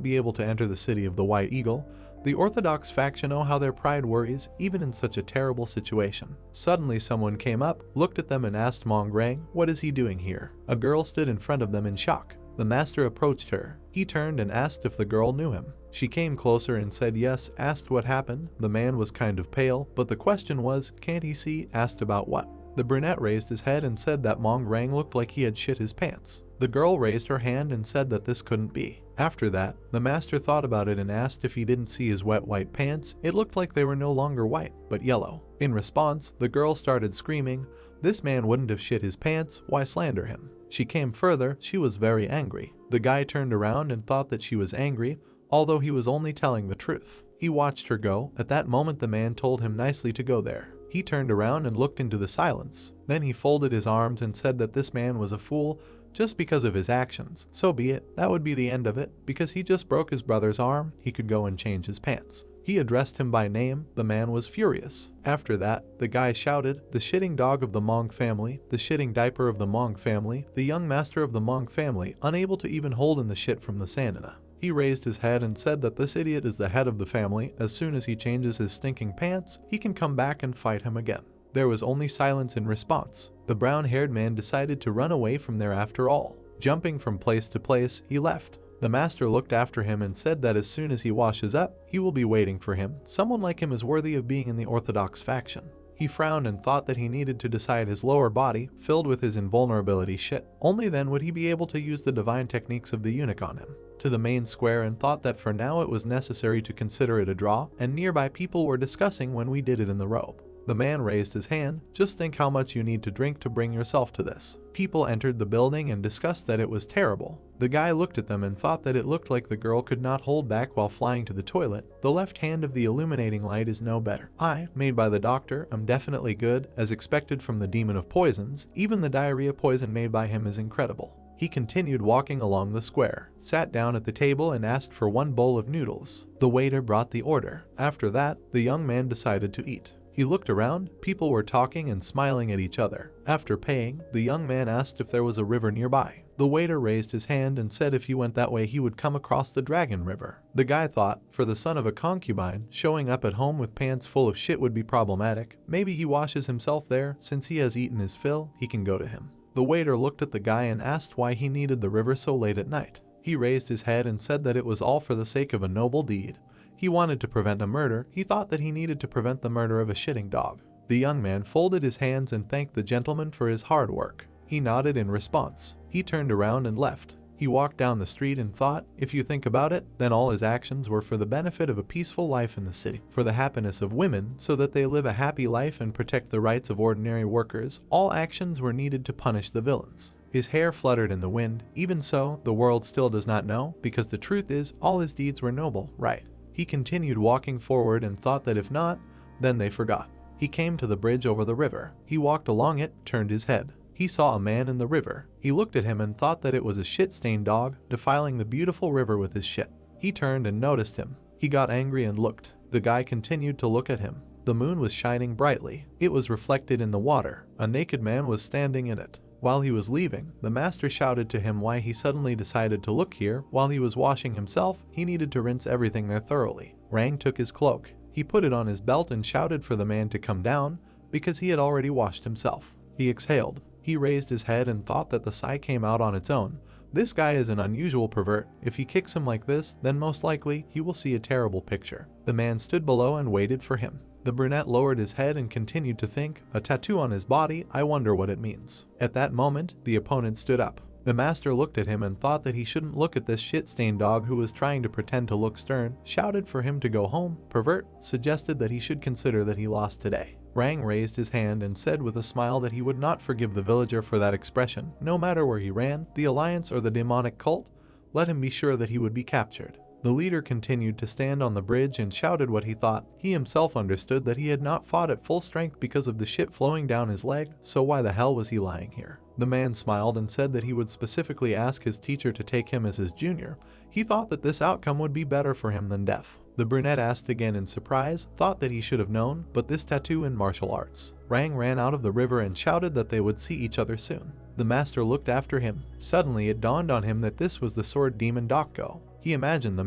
be able to enter the city of the White Eagle. The Orthodox faction know how their pride worries, even in such a terrible situation. Suddenly someone came up, looked at them and asked Mongrang, "What is he doing here?" A girl stood in front of them in shock. The master approached her. He turned and asked if the girl knew him. She came closer and said yes, asked what happened. The man was kind of pale, but the question was, "Can't he see?" Asked about what. The brunette raised his head and said that Mongrang looked like he had shit his pants. The girl raised her hand and said that this couldn't be. After that, the master thought about it and asked if he didn't see his wet white pants. It looked like they were no longer white, but yellow. In response, the girl started screaming, "This man wouldn't have shit his pants, why slander him?" She came further, she was very angry. The guy turned around and thought that she was angry, although he was only telling the truth. He watched her go. At that moment the man told him nicely to go there. He turned around and looked into the silence. Then he folded his arms and said that this man was a fool just because of his actions. So be it, that would be the end of it. Because he just broke his brother's arm, he could go and change his pants. He addressed him by name. The man was furious. After that, the guy shouted, "The shitting dog of the Mong family, the shitting diaper of the Mong family, the young master of the Mong family, unable to even hold in the shit from the Sanina." He raised his head and said that this idiot is the head of the family. As soon as he changes his stinking pants, he can come back and fight him again. There was only silence in response. The brown-haired man decided to run away from there after all. Jumping from place to place, he left. The master looked after him and said that as soon as he washes up, he will be waiting for him. Someone like him is worthy of being in the Orthodox faction. He frowned and thought that he needed to decide his lower body, filled with his invulnerability shit. Only then would he be able to use the divine techniques of the eunuch on him. To the main square and thought that for now it was necessary to consider it a draw, and nearby people were discussing when we did it in the robe. The man raised his hand. "Just think how much you need to drink to bring yourself to this." People entered the building and discussed that it was terrible. The guy looked at them and thought that it looked like the girl could not hold back while flying to the toilet. The left hand of the illuminating light is no better. I, made by the doctor, am definitely good, as expected from the demon of poisons. Even the diarrhea poison made by him is incredible. He continued walking along the square, sat down at the table and asked for one bowl of noodles. The waiter brought the order. After that, the young man decided to eat. He looked around. People were talking and smiling at each other. After paying, the young man asked if there was a river nearby. The waiter raised his hand and said if he went that way he would come across the Dragon River. The guy thought, for the son of a concubine, showing up at home with pants full of shit would be problematic. Maybe he washes himself there. Since he has eaten his fill, he can go to him. The waiter looked at the guy and asked why he needed the river so late at night. He raised his head and said that it was all for the sake of a noble deed. He wanted to prevent a murder. He thought that he needed to prevent the murder of a shitting dog. The young man folded his hands and thanked the gentleman for his hard work. He nodded in response. He turned around and left. He walked down the street and thought, if you think about it, then all his actions were for the benefit of a peaceful life in the city, for the happiness of women, so that they live a happy life and protect the rights of ordinary workers. All actions were needed to punish the villains. His hair fluttered in the wind. Even so, the world still does not know, because the truth is, all his deeds were noble, right? He continued walking forward and thought that if not, then they forgot. He came to the bridge over the river. He walked along it, turned his head. He saw a man in the river. He looked at him and thought that it was a shit-stained dog, defiling the beautiful river with his shit. He turned and noticed him. He got angry and looked. The guy continued to look at him. The moon was shining brightly. It was reflected in the water. A naked man was standing in it. While he was leaving, the master shouted to him why he suddenly decided to look here. While he was washing himself, he needed to rinse everything there thoroughly. Rang took his cloak. He put it on his belt and shouted for the man to come down, because he had already washed himself. He exhaled. He raised his head and thought that the sigh came out on its own. This guy is an unusual pervert. If he kicks him like this, then most likely he will see a terrible picture. The man stood below and waited for him. The brunette lowered his head and continued to think, a tattoo on his body, I wonder what it means. At that moment, the opponent stood up. The master looked at him and thought that he shouldn't look at this shit-stained dog who was trying to pretend to look stern, shouted for him to go home. Pervert suggested that he should consider that he lost today. Rang raised his hand and said with a smile that he would not forgive the villager for that expression. No matter where he ran, the alliance or the demonic cult, let him be sure that he would be captured. The leader continued to stand on the bridge and shouted what he thought. He himself understood that he had not fought at full strength because of the shit flowing down his leg, so why the hell was he lying here? The man smiled and said that he would specifically ask his teacher to take him as his junior. He thought that this outcome would be better for him than death. The brunette asked again in surprise, thought that he should have known, but this tattoo in martial arts. Rang ran out of the river and shouted that they would see each other soon. The master looked after him. Suddenly it dawned on him that this was the sword demon Dokko. He imagined the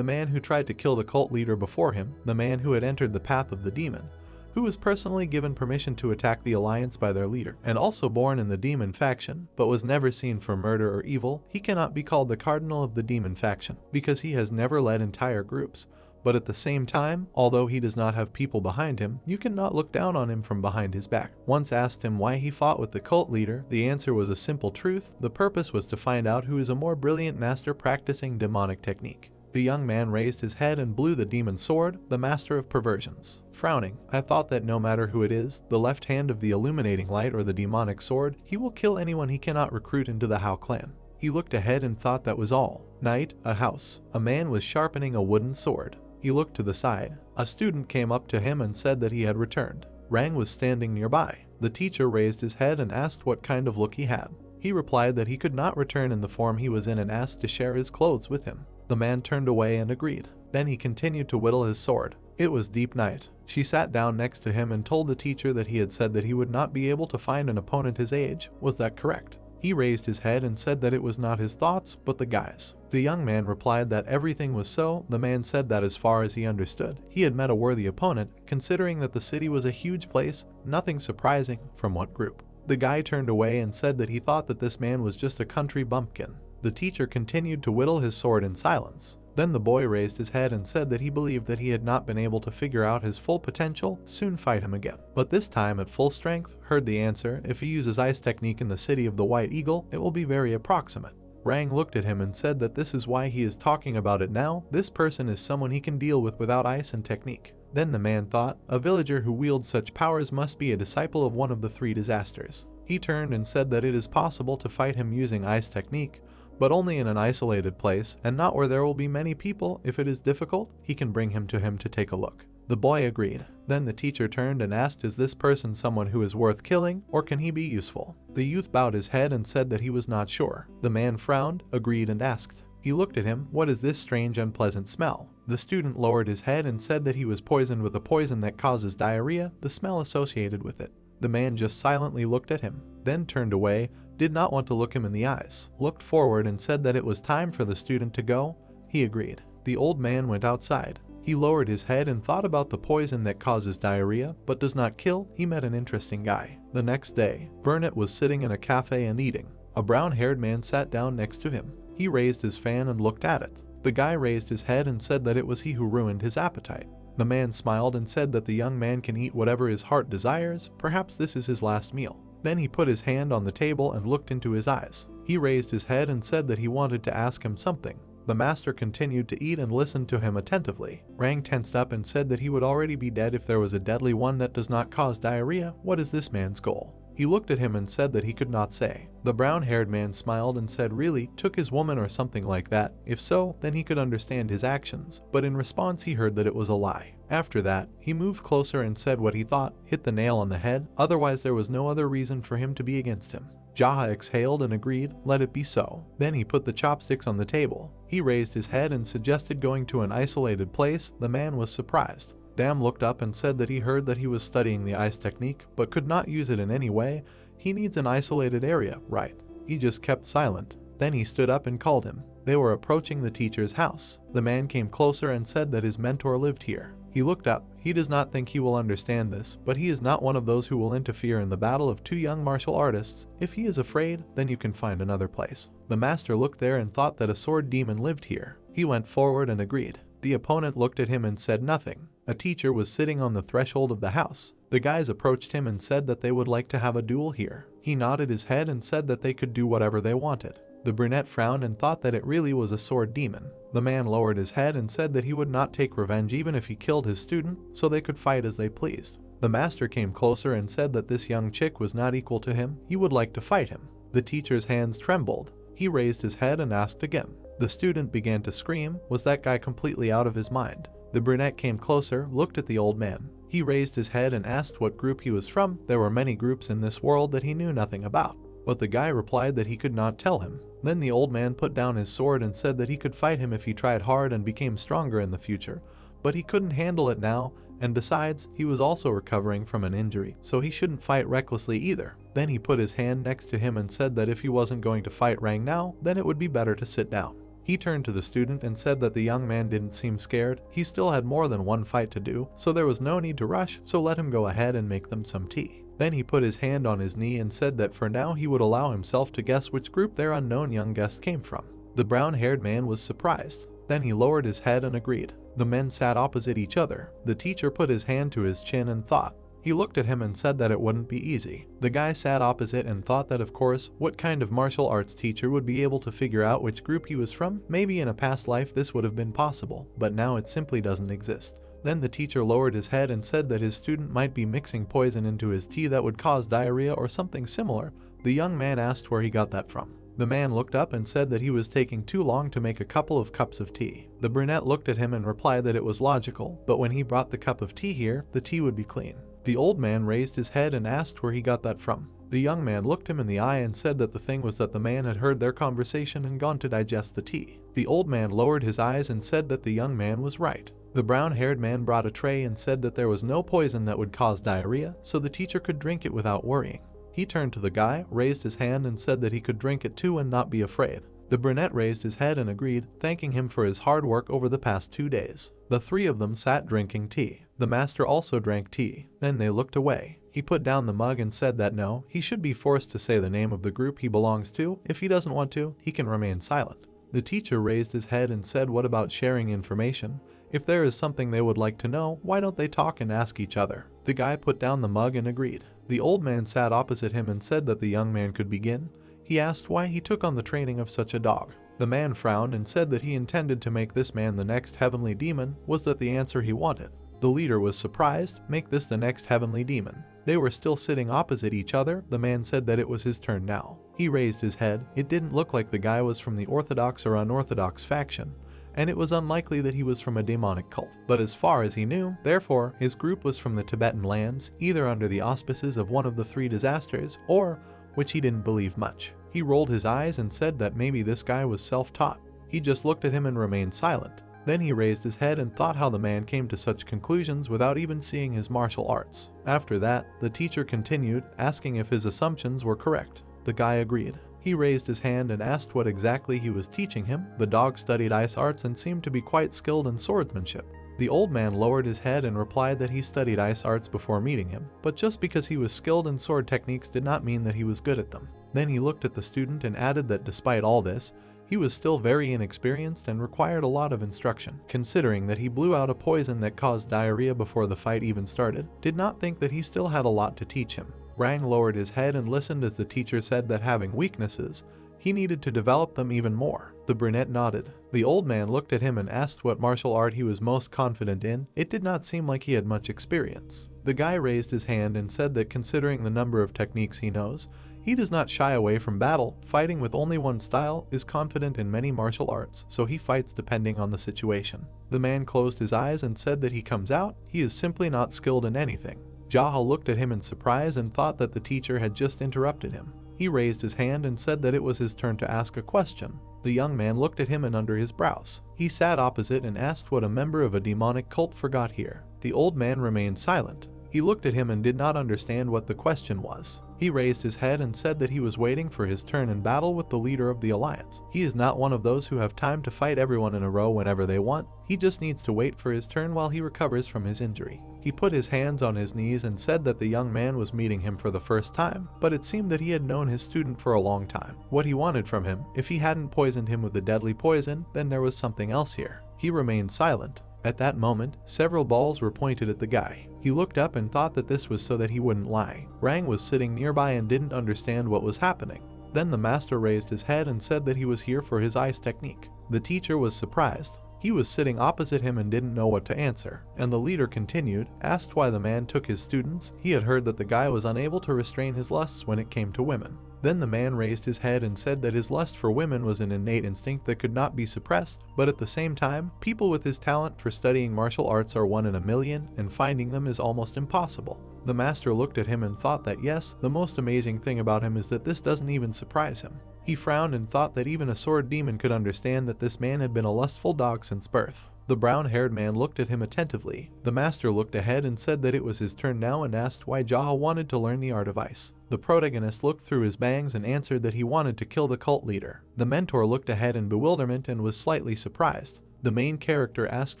man who tried to kill the cult leader before him, the man who had entered the path of the demon, who was personally given permission to attack the alliance by their leader, and also born in the demon faction, but was never seen for murder or evil. He cannot be called the cardinal of the demon faction, because he has never led entire groups. But at the same time, although he does not have people behind him, you cannot look down on him from behind his back. Once asked him why he fought with the cult leader, the answer was a simple truth. The purpose was to find out who is a more brilliant master practicing demonic technique. The young man raised his head and blew the demon sword, the master of perversions. Frowning, I thought that no matter who it is, the left hand of the illuminating light or the demonic sword, he will kill anyone he cannot recruit into the Hao clan. He looked ahead and thought that was all. Night, a house. A man was sharpening a wooden sword. He looked to the side. A student came up to him and said that he had returned. Rang was standing nearby. The teacher raised his head and asked what kind of look he had. He replied that he could not return in the form he was in and asked to share his clothes with him. The man turned away and agreed. Then he continued to whittle his sword. It was deep night. She sat down next to him and told the teacher that he had said that he would not be able to find an opponent his age. Was that correct? He raised his head and said that it was not his thoughts, but the guy's. The young man replied that everything was so. The man said that as far as he understood, he had met a worthy opponent, considering that the city was a huge place, nothing surprising. From what group? The guy turned away and said that he thought that this man was just a country bumpkin. The teacher continued to whittle his sword in silence. Then the boy raised his head and said that he believed that he had not been able to figure out his full potential, soon fight him again. But this time at full strength, heard the answer, if he uses ice technique in the city of the White Eagle, it will be very approximate. Rang looked at him and said that this is why he is talking about it now. This person is someone he can deal with without ice and technique. Then the man thought, a villager who wields such powers must be a disciple of one of the three disasters. He turned and said that it is possible to fight him using ice technique, but only in an isolated place and not where there will be many people. If it is difficult, he can bring him to take a look. The boy agreed. Then the teacher turned and asked, is this person someone who is worth killing, or can he be useful? The youth bowed his head and said that he was not sure. The man frowned, agreed and asked. He looked at him, what is this strange unpleasant smell? The student lowered his head and said that he was poisoned with a poison that causes diarrhea, the smell associated with it. The man just silently looked at him, then turned away, did not want to look him in the eyes, looked forward and said that it was time for the student to go. He agreed. The old man went outside. He lowered his head and thought about the poison that causes diarrhea, but does not kill. He met an interesting guy. The next day, Burnett was sitting in a cafe and eating. A brown-haired man sat down next to him. He raised his fan and looked at it. The guy raised his head and said that it was he who ruined his appetite. The man smiled and said that the young man can eat whatever his heart desires. Perhaps this is his last meal. Then he put his hand on the table and looked into his eyes. He raised his head and said that he wanted to ask him something. The master continued to eat and listened to him attentively. Rang tensed up and said that he would already be dead if there was a deadly one that does not cause diarrhea. What is this man's goal? He looked at him and said that he could not say. The brown-haired man smiled and said really, took his woman or something like that. If so, then he could understand his actions, but in response he heard that it was a lie. After that, he moved closer and said what he thought, hit the nail on the head, otherwise there was no other reason for him to be against him. Jaha exhaled and agreed, let it be so. Then he put the chopsticks on the table. He raised his head and suggested going to an isolated place. The man was surprised. Dam looked up and said that he heard that he was studying the ice technique, but could not use it in any way. He needs an isolated area, right? He just kept silent. Then he stood up and called him. They were approaching the teacher's house. The man came closer and said that his mentor lived here. He looked up. He does not think he will understand this, but he is not one of those who will interfere in the battle of two young martial artists. If he is afraid, then you can find another place. The master looked there and thought that a sword demon lived here. He went forward and agreed. The opponent looked at him and said nothing. A teacher was sitting on the threshold of the house. The guys approached him and said that they would like to have a duel here. He nodded his head and said that they could do whatever they wanted. The brunette frowned and thought that it really was a sword demon. The man lowered his head and said that he would not take revenge even if he killed his student, so they could fight as they pleased. The master came closer and said that this young chick was not equal to him. He would like to fight him. The teacher's hands trembled. He raised his head and asked again. The student began to scream. Was that guy completely out of his mind? The brunette came closer, looked at the old man. He raised his head and asked what group he was from. There were many groups in this world that he knew nothing about, but the guy replied that he could not tell him. Then the old man put down his sword and said that he could fight him if he tried hard and became stronger in the future, but he couldn't handle it now, and besides, he was also recovering from an injury, so he shouldn't fight recklessly either. Then he put his hand next to him and said that if he wasn't going to fight Rang now, then it would be better to sit down. He turned to the student and said that the young man didn't seem scared. He still had more than one fight to do, so there was no need to rush, so let him go ahead and make them some tea. Then he put his hand on his knee and said that for now he would allow himself to guess which group their unknown young guest came from. The brown-haired man was surprised. Then he lowered his head and agreed. The men sat opposite each other. The teacher put his hand to his chin and thought. He looked at him and said that it wouldn't be easy. The guy sat opposite and thought that of course, what kind of martial arts teacher would be able to figure out which group he was from? Maybe in a past life this would have been possible, but now it simply doesn't exist. Then the teacher lowered his head and said that his student might be mixing poison into his tea that would cause diarrhea or something similar. The young man asked where he got that from. The man looked up and said that he was taking too long to make a couple of cups of tea. The brunette looked at him and replied that it was logical, but when he brought the cup of tea here, the tea would be clean. The old man raised his head and asked where he got that from. The young man looked him in the eye and said that the thing was that the man had heard their conversation and gone to digest the tea. The old man lowered his eyes and said that the young man was right. The brown-haired man brought a tray and said that there was no poison that would cause diarrhea, so the teacher could drink it without worrying. He turned to the guy, raised his hand and said that he could drink it too and not be afraid. The brunette raised his head and agreed, thanking him for his hard work over the past 2 days. The three of them sat drinking tea. The master also drank tea. Then they looked away. He put down the mug and said that no, he should be forced to say the name of the group he belongs to. If he doesn't want to, he can remain silent. The teacher raised his head and said, what about sharing information? If there is something they would like to know, why don't they talk and ask each other? The guy put down the mug and agreed. The old man sat opposite him and said that the young man could begin. He asked why he took on the training of such a dog. The man frowned and said that he intended to make this man the next heavenly demon. Was that the answer he wanted? The leader was surprised. Make this the next heavenly demon. They were still sitting opposite each other. The man said that it was his turn now. He raised his head. It didn't look like the guy was from the orthodox or unorthodox faction, and it was unlikely that he was from a demonic cult. But as far as he knew, therefore, his group was from the Tibetan lands, either under the auspices of one of the 3 disasters, or which he didn't believe much. He rolled his eyes and said that maybe this guy was self-taught. He just looked at him and remained silent. Then he raised his head and thought how the man came to such conclusions without even seeing his martial arts. After that, the teacher continued, asking if his assumptions were correct. The guy agreed. He raised his hand and asked what exactly he was teaching him. The dog studied ice arts and seemed to be quite skilled in swordsmanship. The old man lowered his head and replied that he studied ice arts before meeting him, but just because he was skilled in sword techniques did not mean that he was good at them. Then he looked at the student and added that despite all this, he was still very inexperienced and required a lot of instruction. Considering that he blew out a poison that caused diarrhea before the fight even started, did not think that he still had a lot to teach him. Rang lowered his head and listened as the teacher said that having weaknesses, he needed to develop them even more. The brunette nodded. The old man looked at him and asked what martial art he was most confident in. It did not seem like he had much experience. The guy raised his hand and said that considering the number of techniques he knows, he does not shy away from battle. Fighting with only one style, is confident in many martial arts, so he fights depending on the situation. The man closed his eyes and said that he comes out, he is simply not skilled in anything. Jaha looked at him in surprise and thought that the teacher had just interrupted him. He raised his hand and said that it was his turn to ask a question. The young man looked at him and under his brows. He sat opposite and asked what a member of a demonic cult forgot here. The old man remained silent. He looked at him and did not understand what the question was. He raised his head and said that he was waiting for his turn in battle with the leader of the alliance. He is not one of those who have time to fight everyone in a row whenever they want. He just needs to wait for his turn while he recovers from his injury. He put his hands on his knees and said that the young man was meeting him for the first time, but it seemed that he had known his student for a long time. What he wanted from him, if he hadn't poisoned him with the deadly poison, then there was something else here. He remained silent. At that moment, several balls were pointed at the guy. He looked up and thought that this was so that he wouldn't lie. Rang was sitting nearby and didn't understand what was happening. Then the master raised his head and said that he was here for his ice technique. The teacher was surprised. He was sitting opposite him and didn't know what to answer. And the leader continued, asked why the man took his students. He had heard that the guy was unable to restrain his lusts when it came to women. Then the man raised his head and said that his lust for women was an innate instinct that could not be suppressed, but at the same time, people with his talent for studying martial arts are 1 in a million, and finding them is almost impossible. The master looked at him and thought that yes, the most amazing thing about him is that this doesn't even surprise him. He frowned and thought that even a sword demon could understand that this man had been a lustful dog since birth. The brown-haired man looked at him attentively. The master looked ahead and said that it was his turn now and asked why Jaha wanted to learn the art of ice. The protagonist looked through his bangs and answered that he wanted to kill the cult leader. The mentor looked ahead in bewilderment and was slightly surprised. The main character asked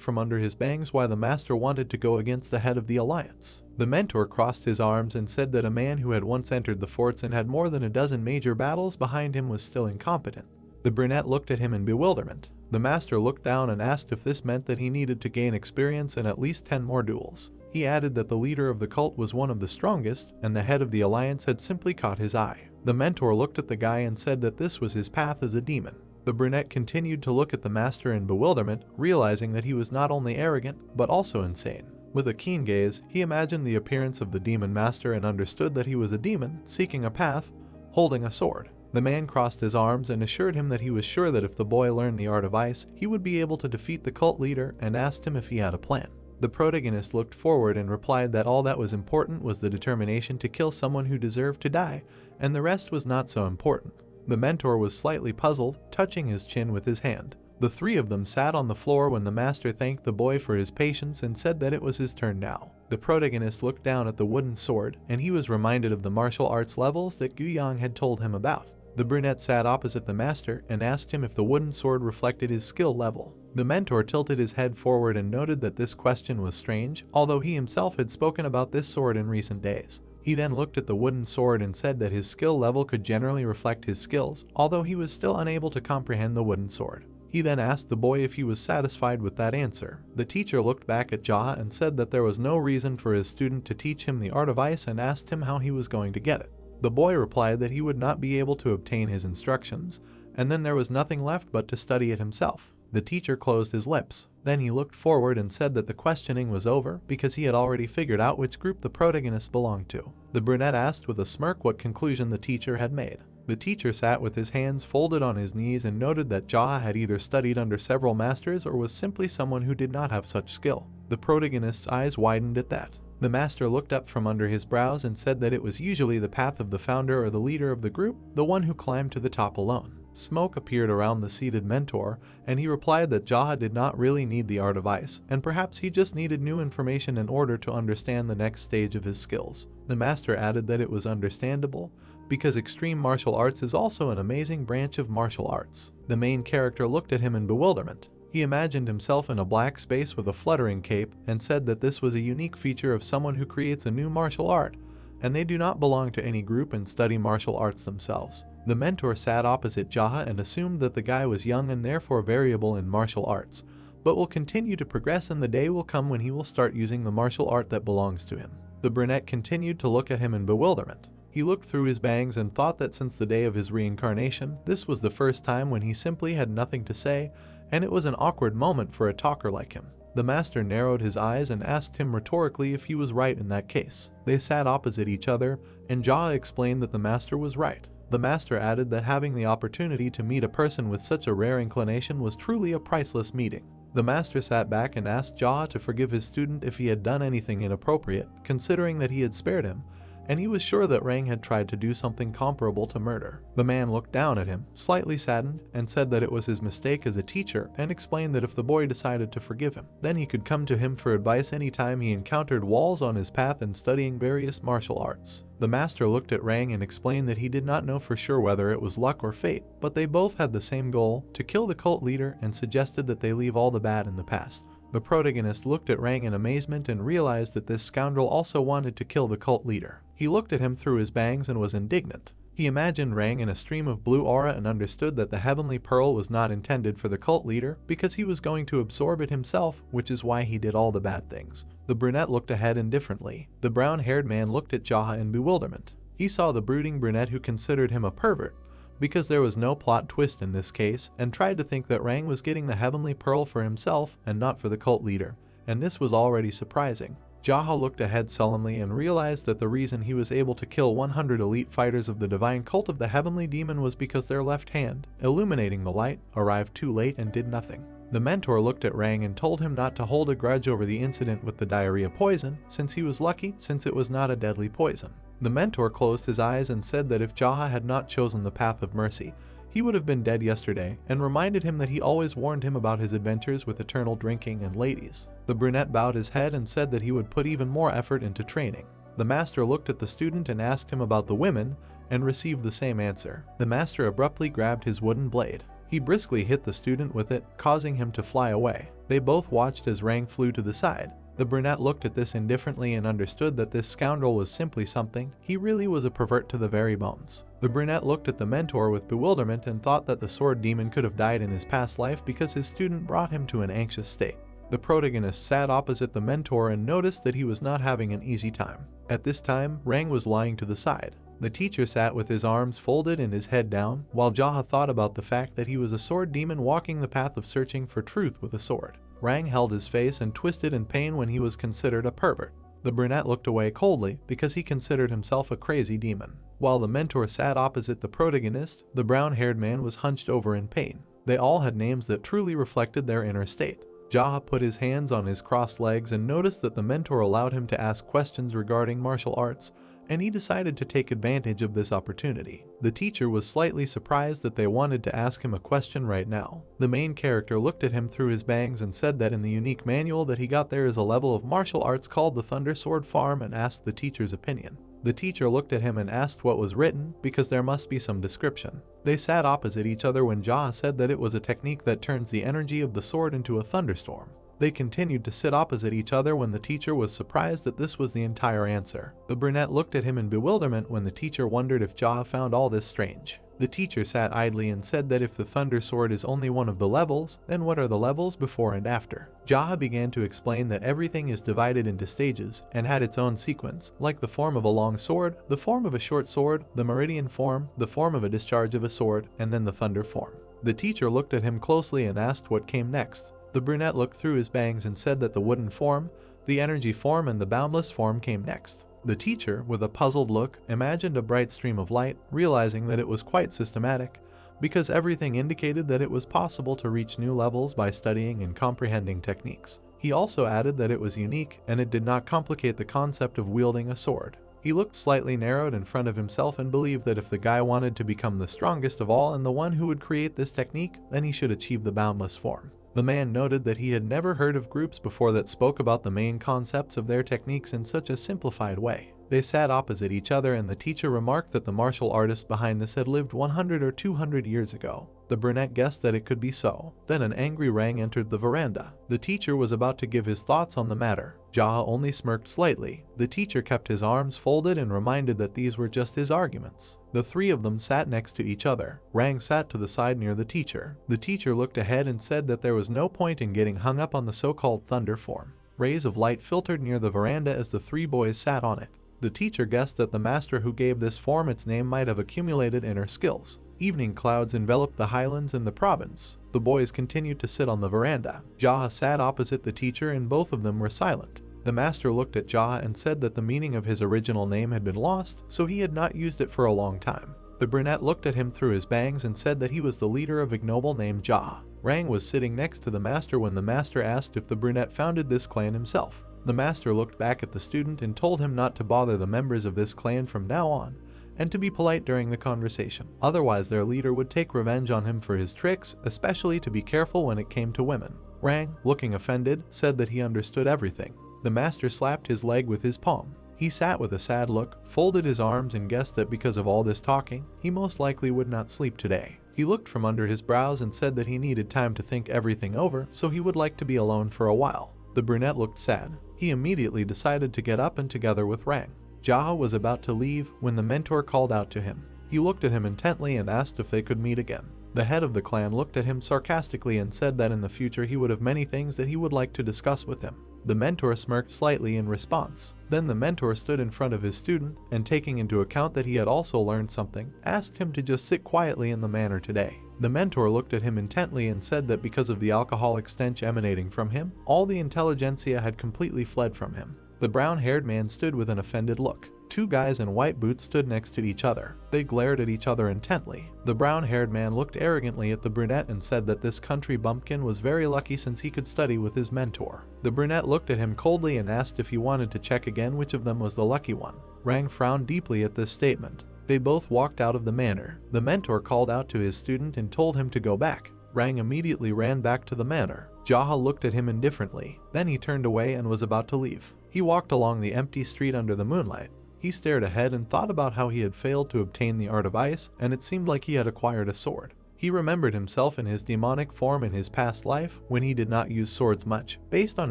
from under his bangs why the master wanted to go against the head of the alliance. The mentor crossed his arms and said that a man who had once entered the forts and had more than a dozen major battles behind him was still incompetent. The brunette looked at him in bewilderment. The master looked down and asked if this meant that he needed to gain experience in at least 10 more duels. He added that the leader of the cult was one of the strongest, and the head of the alliance had simply caught his eye. The mentor looked at the guy and said that this was his path as a demon. The brunette continued to look at the master in bewilderment, realizing that he was not only arrogant, but also insane. With a keen gaze, he imagined the appearance of the demon master and understood that he was a demon, seeking a path, holding a sword. The man crossed his arms and assured him that he was sure that if the boy learned the art of ice, he would be able to defeat the cult leader, and asked him if he had a plan. The protagonist looked forward and replied that all that was important was the determination to kill someone who deserved to die, and the rest was not so important. The mentor was slightly puzzled, touching his chin with his hand. The three of them sat on the floor when the master thanked the boy for his patience and said that it was his turn now. The protagonist looked down at the wooden sword, and he was reminded of the martial arts levels that Guyang had told him about. The brunette sat opposite the master and asked him if the wooden sword reflected his skill level. The mentor tilted his head forward and noted that this question was strange, although he himself had spoken about this sword in recent days. He then looked at the wooden sword and said that his skill level could generally reflect his skills, although he was still unable to comprehend the wooden sword. He then asked the boy if he was satisfied with that answer. The teacher looked back at Jaha and said that there was no reason for his student to teach him the art of ice and asked him how he was going to get it. The boy replied that he would not be able to obtain his instructions, and then there was nothing left but to study it himself. The teacher closed his lips. Then he looked forward and said that the questioning was over because he had already figured out which group the protagonist belonged to. The brunette asked with a smirk what conclusion the teacher had made. The teacher sat with his hands folded on his knees and noted that Jaha had either studied under several masters or was simply someone who did not have such skill. The protagonist's eyes widened at that. The master looked up from under his brows and said that it was usually the path of the founder or the leader of the group, the one who climbed to the top alone. Smoke appeared around the seated mentor, and he replied that Jaha did not really need the art of ice, and perhaps he just needed new information in order to understand the next stage of his skills. The master added that it was understandable, because extreme martial arts is also an amazing branch of martial arts. The main character looked at him in bewilderment. He imagined himself in a black space with a fluttering cape and said that this was a unique feature of someone who creates a new martial art, and they do not belong to any group and study martial arts themselves. The mentor sat opposite Jaha and assumed that the guy was young and therefore variable in martial arts, but will continue to progress, and the day will come when he will start using the martial art that belongs to him. The brunette continued to look at him in bewilderment. He looked through his bangs and thought that since the day of his reincarnation, this was the first time when he simply had nothing to say, and it was an awkward moment for a talker like him. The master narrowed his eyes and asked him rhetorically if he was right in that case. They sat opposite each other, and Jaha explained that the master was right. The master added that having the opportunity to meet a person with such a rare inclination was truly a priceless meeting. The master sat back and asked Jaha to forgive his student if he had done anything inappropriate, considering that he had spared him, and he was sure that Rang had tried to do something comparable to murder. The man looked down at him, slightly saddened, and said that it was his mistake as a teacher, and explained that if the boy decided to forgive him, then he could come to him for advice anytime he encountered walls on his path in studying various martial arts. The master looked at Rang and explained that he did not know for sure whether it was luck or fate, but they both had the same goal, to kill the cult leader, and suggested that they leave all the bad in the past. The protagonist looked at Rang in amazement and realized that this scoundrel also wanted to kill the cult leader. He looked at him through his bangs and was indignant. He imagined Rang in a stream of blue aura and understood that the heavenly pearl was not intended for the cult leader because he was going to absorb it himself, which is why he did all the bad things. The brunette looked ahead indifferently. The brown-haired man looked at Jaha in bewilderment. He saw the brooding brunette who considered him a pervert, because there was no plot twist in this case, and tried to think that Rang was getting the heavenly pearl for himself and not for the cult leader, and this was already surprising. Jaha looked ahead sullenly and realized that the reason he was able to kill 100 elite fighters of the divine cult of the heavenly demon was because their left hand, illuminating the light, arrived too late and did nothing. The mentor looked at Rang and told him not to hold a grudge over the incident with the diarrhea poison, since he was lucky since it was not a deadly poison. The mentor closed his eyes and said that if Jaha had not chosen the path of mercy, he would have been dead yesterday, and reminded him that he always warned him about his adventures with eternal drinking and ladies. The brunette bowed his head and said that he would put even more effort into training. The master looked at the student and asked him about the women, and received the same answer. The master abruptly grabbed his wooden blade. He briskly hit the student with it, causing him to fly away. They both watched as Rang flew to the side. The brunette looked at this indifferently and understood that this scoundrel was simply something. He really was a pervert to the very bones. The brunette looked at the mentor with bewilderment and thought that the sword demon could have died in his past life because his student brought him to an anxious state. The protagonist sat opposite the mentor and noticed that he was not having an easy time. At this time, Rang was lying to the side. The teacher sat with his arms folded and his head down, while Jaha thought about the fact that he was a sword demon walking the path of searching for truth with a sword. Rang held his face and twisted in pain when he was considered a pervert. The brunette looked away coldly because he considered himself a crazy demon. While the mentor sat opposite the protagonist, the brown-haired man was hunched over in pain. They all had names that truly reflected their inner state. Jaha put his hands on his crossed legs and noticed that the mentor allowed him to ask questions regarding martial arts, and he decided to take advantage of this opportunity. The teacher was slightly surprised that they wanted to ask him a question right now. The main character looked at him through his bangs and said that in the unique manual that he got there is a level of martial arts called the Thunder Sword Farm, and asked the teacher's opinion. The teacher looked at him and asked what was written, because there must be some description. They sat opposite each other when Jaha said that it was a technique that turns the energy of the sword into a thunderstorm. They continued to sit opposite each other when the teacher was surprised that this was the entire answer. The brunette looked at him in bewilderment when the teacher wondered if Jaha found all this strange. The teacher sat idly and said that if the Thunder Sword is only one of the levels, then what are the levels before and after? Jaha began to explain that everything is divided into stages and had its own sequence, like the form of a long sword, the form of a short sword, the meridian form, the form of a discharge of a sword, and then the thunder form. The teacher looked at him closely and asked what came next. The brunette looked through his bangs and said that the wooden form, the energy form, and the boundless form came next. The teacher, with a puzzled look, imagined a bright stream of light, realizing that it was quite systematic, because everything indicated that it was possible to reach new levels by studying and comprehending techniques. He also added that it was unique, and it did not complicate the concept of wielding a sword. He looked slightly narrowed in front of himself and believed that if the guy wanted to become the strongest of all and the one who would create this technique, then he should achieve the boundless form. The man noted that he had never heard of groups before that spoke about the main concepts of their techniques in such a simplified way. They sat opposite each other and the teacher remarked that the martial artist behind this had lived 100 or 200 years ago. The brunette guessed that it could be so. Then an angry Rang entered the veranda. The teacher was about to give his thoughts on the matter. Jaha only smirked slightly. The teacher kept his arms folded and reminded that these were just his arguments. The three of them sat next to each other. Rang sat to the side near the teacher. The teacher looked ahead and said that there was no point in getting hung up on the so-called thunder form. Rays of light filtered near the veranda as the three boys sat on it. The teacher guessed that the master who gave this form its name might have accumulated inner skills. Evening clouds enveloped the highlands and the province. The boys continued to sit on the veranda. Jaha sat opposite the teacher and both of them were silent. The master looked at Jaha and said that the meaning of his original name had been lost, so he had not used it for a long time. The brunette looked at him through his bangs and said that he was the leader of ignoble named Jaha. Rang was sitting next to the master when the master asked if the brunette founded this clan himself. The master looked back at the student and told him not to bother the members of this clan from now on, and to be polite during the conversation. Otherwise their leader would take revenge on him for his tricks, especially to be careful when it came to women. Rang, looking offended, said that he understood everything. The master slapped his leg with his palm. He sat with a sad look, folded his arms and guessed that because of all this talking, he most likely would not sleep today. He looked from under his brows and said that he needed time to think everything over, so he would like to be alone for a while. The brunette looked sad. He immediately decided to get up and together with Rang. Jaha was about to leave when the mentor called out to him. He looked at him intently and asked if they could meet again. The head of the clan looked at him sarcastically and said that in the future he would have many things that he would like to discuss with him. The mentor smirked slightly in response. Then the mentor stood in front of his student and, taking into account that he had also learned something, asked him to just sit quietly in the manner today. The mentor looked at him intently and said that because of the alcoholic stench emanating from him, all the intelligentsia had completely fled from him. The brown-haired man stood with an offended look. Two guys in white boots stood next to each other. They glared at each other intently. The brown-haired man looked arrogantly at the brunette and said that this country bumpkin was very lucky since he could study with his mentor. The brunette looked at him coldly and asked if he wanted to check again which of them was the lucky one. Rang frowned deeply at this statement. They both walked out of the manor. The mentor called out to his student and told him to go back. Rang immediately ran back to the manor. Jaha looked at him indifferently. Then he turned away and was about to leave. He walked along the empty street under the moonlight. He stared ahead and thought about how he had failed to obtain the art of ice, and it seemed like he had acquired a sword. He remembered himself in his demonic form in his past life when he did not use swords much. Based on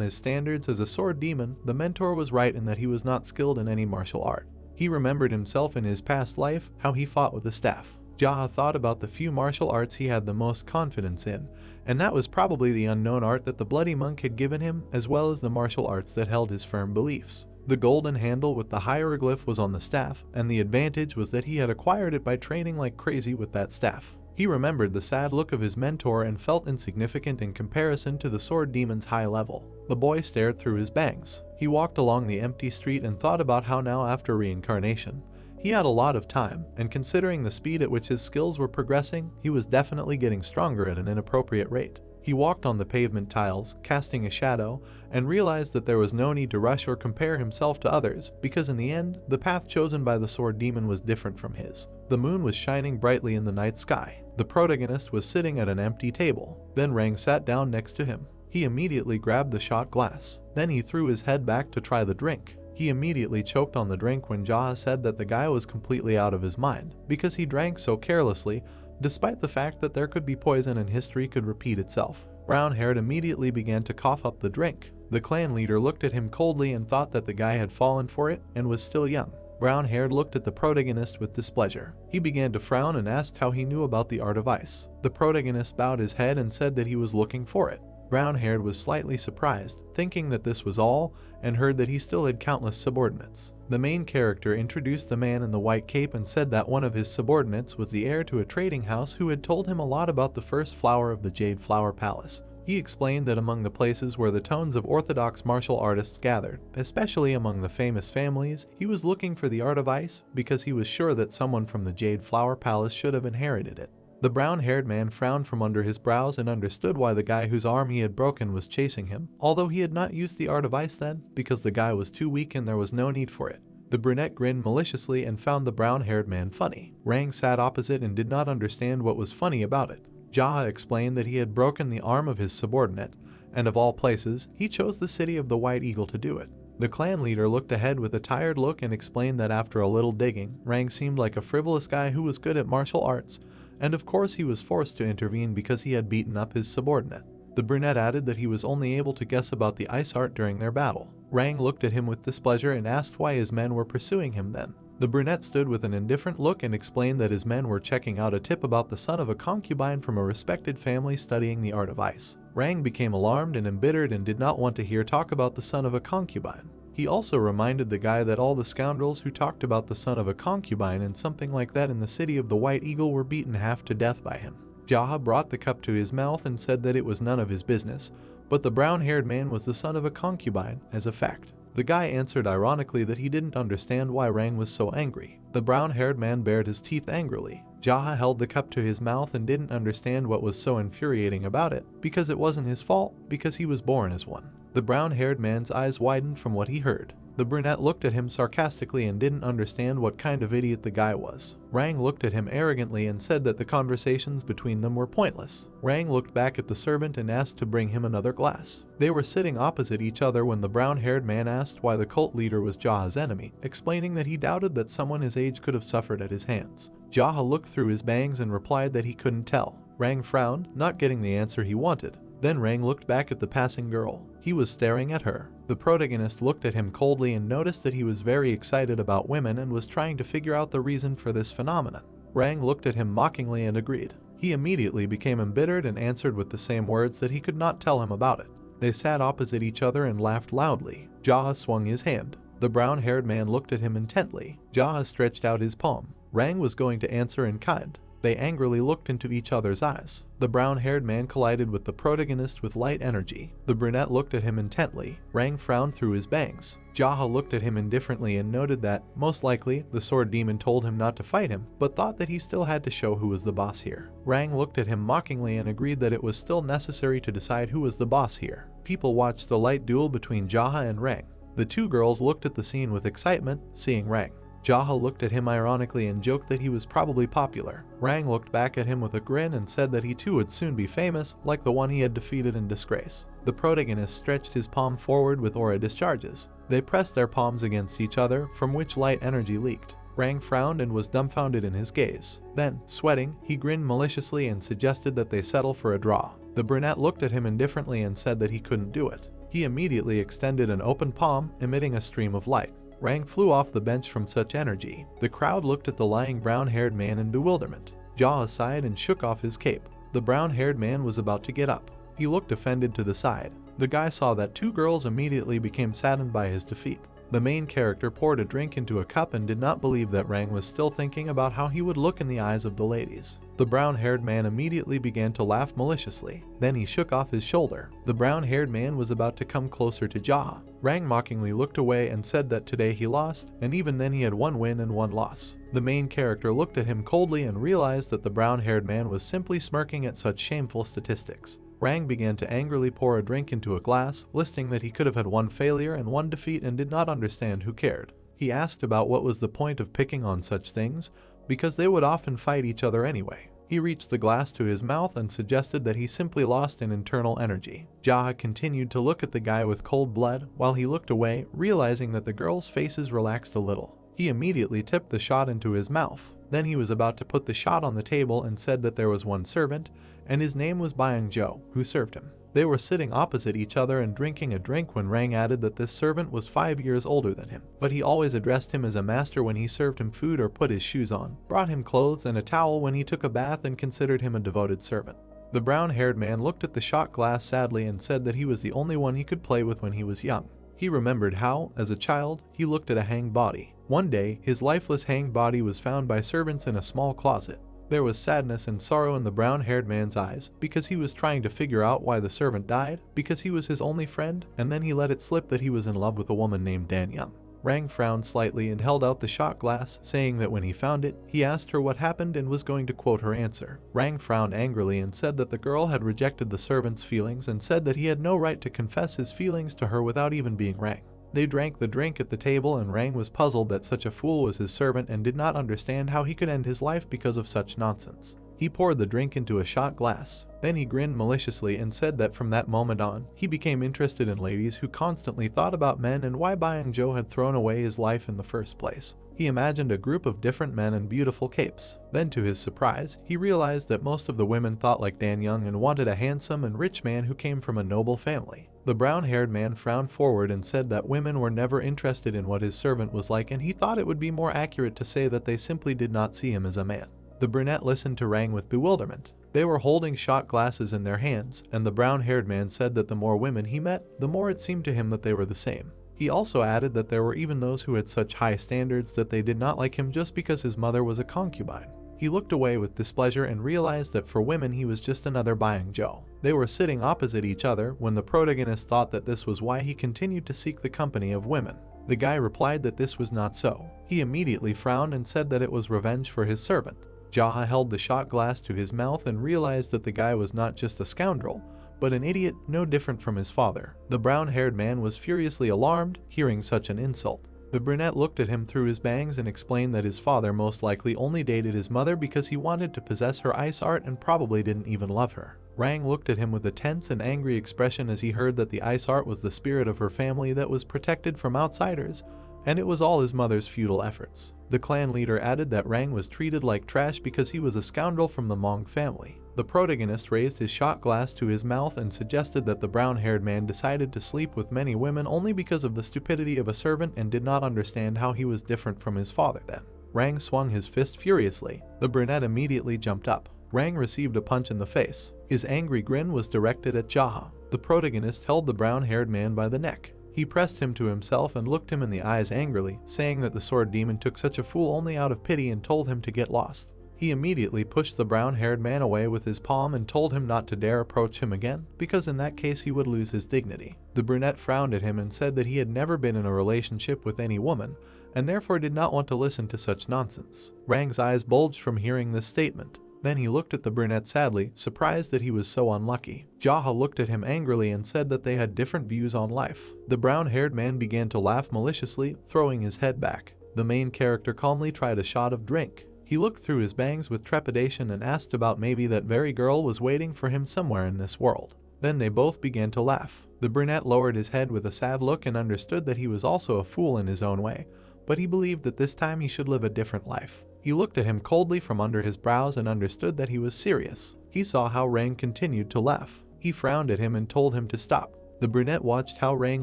his standards as a sword demon, the mentor was right in that he was not skilled in any martial art. He remembered himself in his past life, how he fought with a staff. Jaha thought about the few martial arts he had the most confidence in, and that was probably the unknown art that the bloody monk had given him, as well as the martial arts that held his firm beliefs. The golden handle with the hieroglyph was on the staff, and the advantage was that he had acquired it by training like crazy with that staff. He remembered the sad look of his mentor and felt insignificant in comparison to the sword demon's high level. The boy stared through his bangs. He walked along the empty street and thought about how now after reincarnation, he had a lot of time, and considering the speed at which his skills were progressing, he was definitely getting stronger at an inappropriate rate. He walked on the pavement tiles, casting a shadow, and realized that there was no need to rush or compare himself to others, because in the end, the path chosen by the sword demon was different from his. The moon was shining brightly in the night sky. The protagonist was sitting at an empty table. Then Rang sat down next to him. He immediately grabbed the shot glass. Then he threw his head back to try the drink. He immediately choked on the drink when Jaha said that the guy was completely out of his mind, because he drank so carelessly, despite the fact that there could be poison and history could repeat itself. Brown-haired immediately began to cough up the drink. The clan leader looked at him coldly and thought that the guy had fallen for it and was still young. Brown-haired looked at the protagonist with displeasure. He began to frown and asked how he knew about the art of ice. The protagonist bowed his head and said that he was looking for it. Brown-haired was slightly surprised, thinking that this was all, and heard that he still had countless subordinates. The main character introduced the man in the white cape and said that one of his subordinates was the heir to a trading house who had told him a lot about the first flower of the Jade Flower Palace. He explained that among the places where the tones of orthodox martial artists gathered, especially among the famous families, he was looking for the art of ice because he was sure that someone from the Jade Flower Palace should have inherited it. The brown-haired man frowned from under his brows and understood why the guy whose arm he had broken was chasing him, although he had not used the art of ice then, because the guy was too weak and there was no need for it. The brunette grinned maliciously and found the brown-haired man funny. Rang sat opposite and did not understand what was funny about it. Jaha explained that he had broken the arm of his subordinate, and of all places, he chose the city of the White Eagle to do it. The clan leader looked ahead with a tired look and explained that after a little digging, Rang seemed like a frivolous guy who was good at martial arts, and of course he was forced to intervene because he had beaten up his subordinate. The brunette added that he was only able to guess about the ice art during their battle. Rang looked at him with displeasure and asked why his men were pursuing him then. The brunette stood with an indifferent look and explained that his men were checking out a tip about the son of a concubine from a respected family studying the art of ice. Rang became alarmed and embittered and did not want to hear talk about the son of a concubine. He also reminded the guy that all the scoundrels who talked about the son of a concubine and something like that in the city of the White Eagle were beaten half to death by him. Jaha brought the cup to his mouth and said that it was none of his business, but the brown-haired man was the son of a concubine, as a fact. The guy answered ironically that he didn't understand why Rang was so angry. The brown-haired man bared his teeth angrily. Jaha held the cup to his mouth and didn't understand what was so infuriating about it, because it wasn't his fault, because he was born as one. The brown-haired man's eyes widened from what he heard. The brunette looked at him sarcastically and didn't understand what kind of idiot the guy was. Rang looked at him arrogantly and said that the conversations between them were pointless. Rang looked back at the servant and asked to bring him another glass. They were sitting opposite each other when the brown-haired man asked why the cult leader was Jaha's enemy, explaining that he doubted that someone his age could have suffered at his hands. Jaha looked through his bangs and replied that he couldn't tell. Rang frowned, not getting the answer he wanted. Then Rang looked back at the passing girl. He was staring at her. The protagonist looked at him coldly and noticed that he was very excited about women and was trying to figure out the reason for this phenomenon. Rang looked at him mockingly and agreed. He immediately became embittered and answered with the same words that he could not tell him about it. They sat opposite each other and laughed loudly. Jaha swung his hand. The brown-haired man looked at him intently. Jaha stretched out his palm. Rang was going to answer in kind. They angrily looked into each other's eyes. The brown-haired man collided with the protagonist with light energy. The brunette looked at him intently. Rang frowned through his bangs. Jaha looked at him indifferently and noted that, most likely, the sword demon told him not to fight him, but thought that he still had to show who was the boss here. Rang looked at him mockingly and agreed that it was still necessary to decide who was the boss here. People watched the light duel between Jaha and Rang. The two girls looked at the scene with excitement, seeing Rang. Jaha looked at him ironically and joked that he was probably popular. Rang looked back at him with a grin and said that he too would soon be famous, like the one he had defeated in disgrace. The protagonist stretched his palm forward with aura discharges. They pressed their palms against each other, from which light energy leaked. Rang frowned and was dumbfounded in his gaze. Then, sweating, he grinned maliciously and suggested that they settle for a draw. The brunette looked at him indifferently and said that he couldn't do it. He immediately extended an open palm, emitting a stream of light. Rang flew off the bench from such energy. The crowd looked at the lying brown-haired man in bewilderment. Jaha sighed and shook off his cape. The brown-haired man was about to get up. He looked offended to the side. The guy saw that two girls immediately became saddened by his defeat. The main character poured a drink into a cup and did not believe that Rang was still thinking about how he would look in the eyes of the ladies. The brown-haired man immediately began to laugh maliciously. Then he shook off his shoulder. The brown-haired man was about to come closer to Jaha. Rang mockingly looked away and said that today he lost, and even then he had one win and one loss. The main character looked at him coldly and realized that the brown-haired man was simply smirking at such shameful statistics. Rang began to angrily pour a drink into a glass, listing that he could have had one failure and one defeat and did not understand who cared. He asked about what was the point of picking on such things, because they would often fight each other anyway. He reached the glass to his mouth and suggested that he simply lost in internal energy. Jaha continued to look at the guy with cold blood while he looked away, realizing that the girls' faces relaxed a little. He immediately tipped the shot into his mouth. Then he was about to put the shot on the table and said that there was one servant, and his name was Byung-jo, who served him. They were sitting opposite each other and drinking a drink when Rang added that this servant was 5 years older than him, but he always addressed him as a master when he served him food or put his shoes on, brought him clothes and a towel when he took a bath, and considered him a devoted servant. The brown-haired man looked at the shot glass sadly and said that he was the only one he could play with when he was young. He remembered how, as a child, he looked at a hanged body. One day, his lifeless hanged body was found by servants in a small closet. There was sadness and sorrow in the brown-haired man's eyes, because he was trying to figure out why the servant died, because he was his only friend, and then he let it slip that he was in love with a woman named Dan Young. Rang frowned slightly and held out the shot glass, saying that when he found it, he asked her what happened and was going to quote her answer. Rang frowned angrily and said that the girl had rejected the servant's feelings and said that he had no right to confess his feelings to her without even being Rang. They drank the drink at the table, and Rang was puzzled that such a fool was his servant and did not understand how he could end his life because of such nonsense. He poured the drink into a shot glass. Then he grinned maliciously and said that from that moment on, he became interested in ladies who constantly thought about men and why Byung-jo had thrown away his life in the first place. He imagined a group of different men in beautiful capes. Then to his surprise, he realized that most of the women thought like Dan Young and wanted a handsome and rich man who came from a noble family. The brown-haired man frowned forward and said that women were never interested in what his servant was like, and he thought it would be more accurate to say that they simply did not see him as a man. The brunette listened to Rang with bewilderment. They were holding shot glasses in their hands, and the brown-haired man said that the more women he met, the more it seemed to him that they were the same. He also added that there were even those who had such high standards that they did not like him just because his mother was a concubine. He looked away with displeasure and realized that for women he was just another Byung-jo. They were sitting opposite each other when the protagonist thought that this was why he continued to seek the company of women. The guy replied that this was not so. He immediately frowned and said that it was revenge for his servant. Jaha held the shot glass to his mouth and realized that the guy was not just a scoundrel, but an idiot no different from his father. The brown-haired man was furiously alarmed, hearing such an insult. The brunette looked at him through his bangs and explained that his father most likely only dated his mother because he wanted to possess her ice art and probably didn't even love her. Rang looked at him with a tense and angry expression as he heard that the ice art was the spirit of her family that was protected from outsiders, and it was all his mother's futile efforts. The clan leader added that Rang was treated like trash because he was a scoundrel from the Mong family. The protagonist raised his shot glass to his mouth and suggested that the brown-haired man decided to sleep with many women only because of the stupidity of a servant and did not understand how he was different from his father then. Rang swung his fist furiously. The brunette immediately jumped up. Rang received a punch in the face. His angry grin was directed at Jaha. The protagonist held the brown-haired man by the neck. He pressed him to himself and looked him in the eyes angrily, saying that the sword demon took such a fool only out of pity and told him to get lost. He immediately pushed the brown-haired man away with his palm and told him not to dare approach him again, because in that case he would lose his dignity. The brunette frowned at him and said that he had never been in a relationship with any woman, and therefore did not want to listen to such nonsense. Rang's eyes bulged from hearing this statement. Then he looked at the brunette sadly, surprised that he was so unlucky. Jaha looked at him angrily and said that they had different views on life. The brown-haired man began to laugh maliciously, throwing his head back. The main character calmly tried a shot of drink. He looked through his bangs with trepidation and asked about maybe that very girl was waiting for him somewhere in this world. Then they both began to laugh. The brunette lowered his head with a sad look and understood that he was also a fool in his own way, but he believed that this time he should live a different life. He looked at him coldly from under his brows and understood that he was serious. He saw how Rang continued to laugh. He frowned at him and told him to stop. The brunette watched how Rang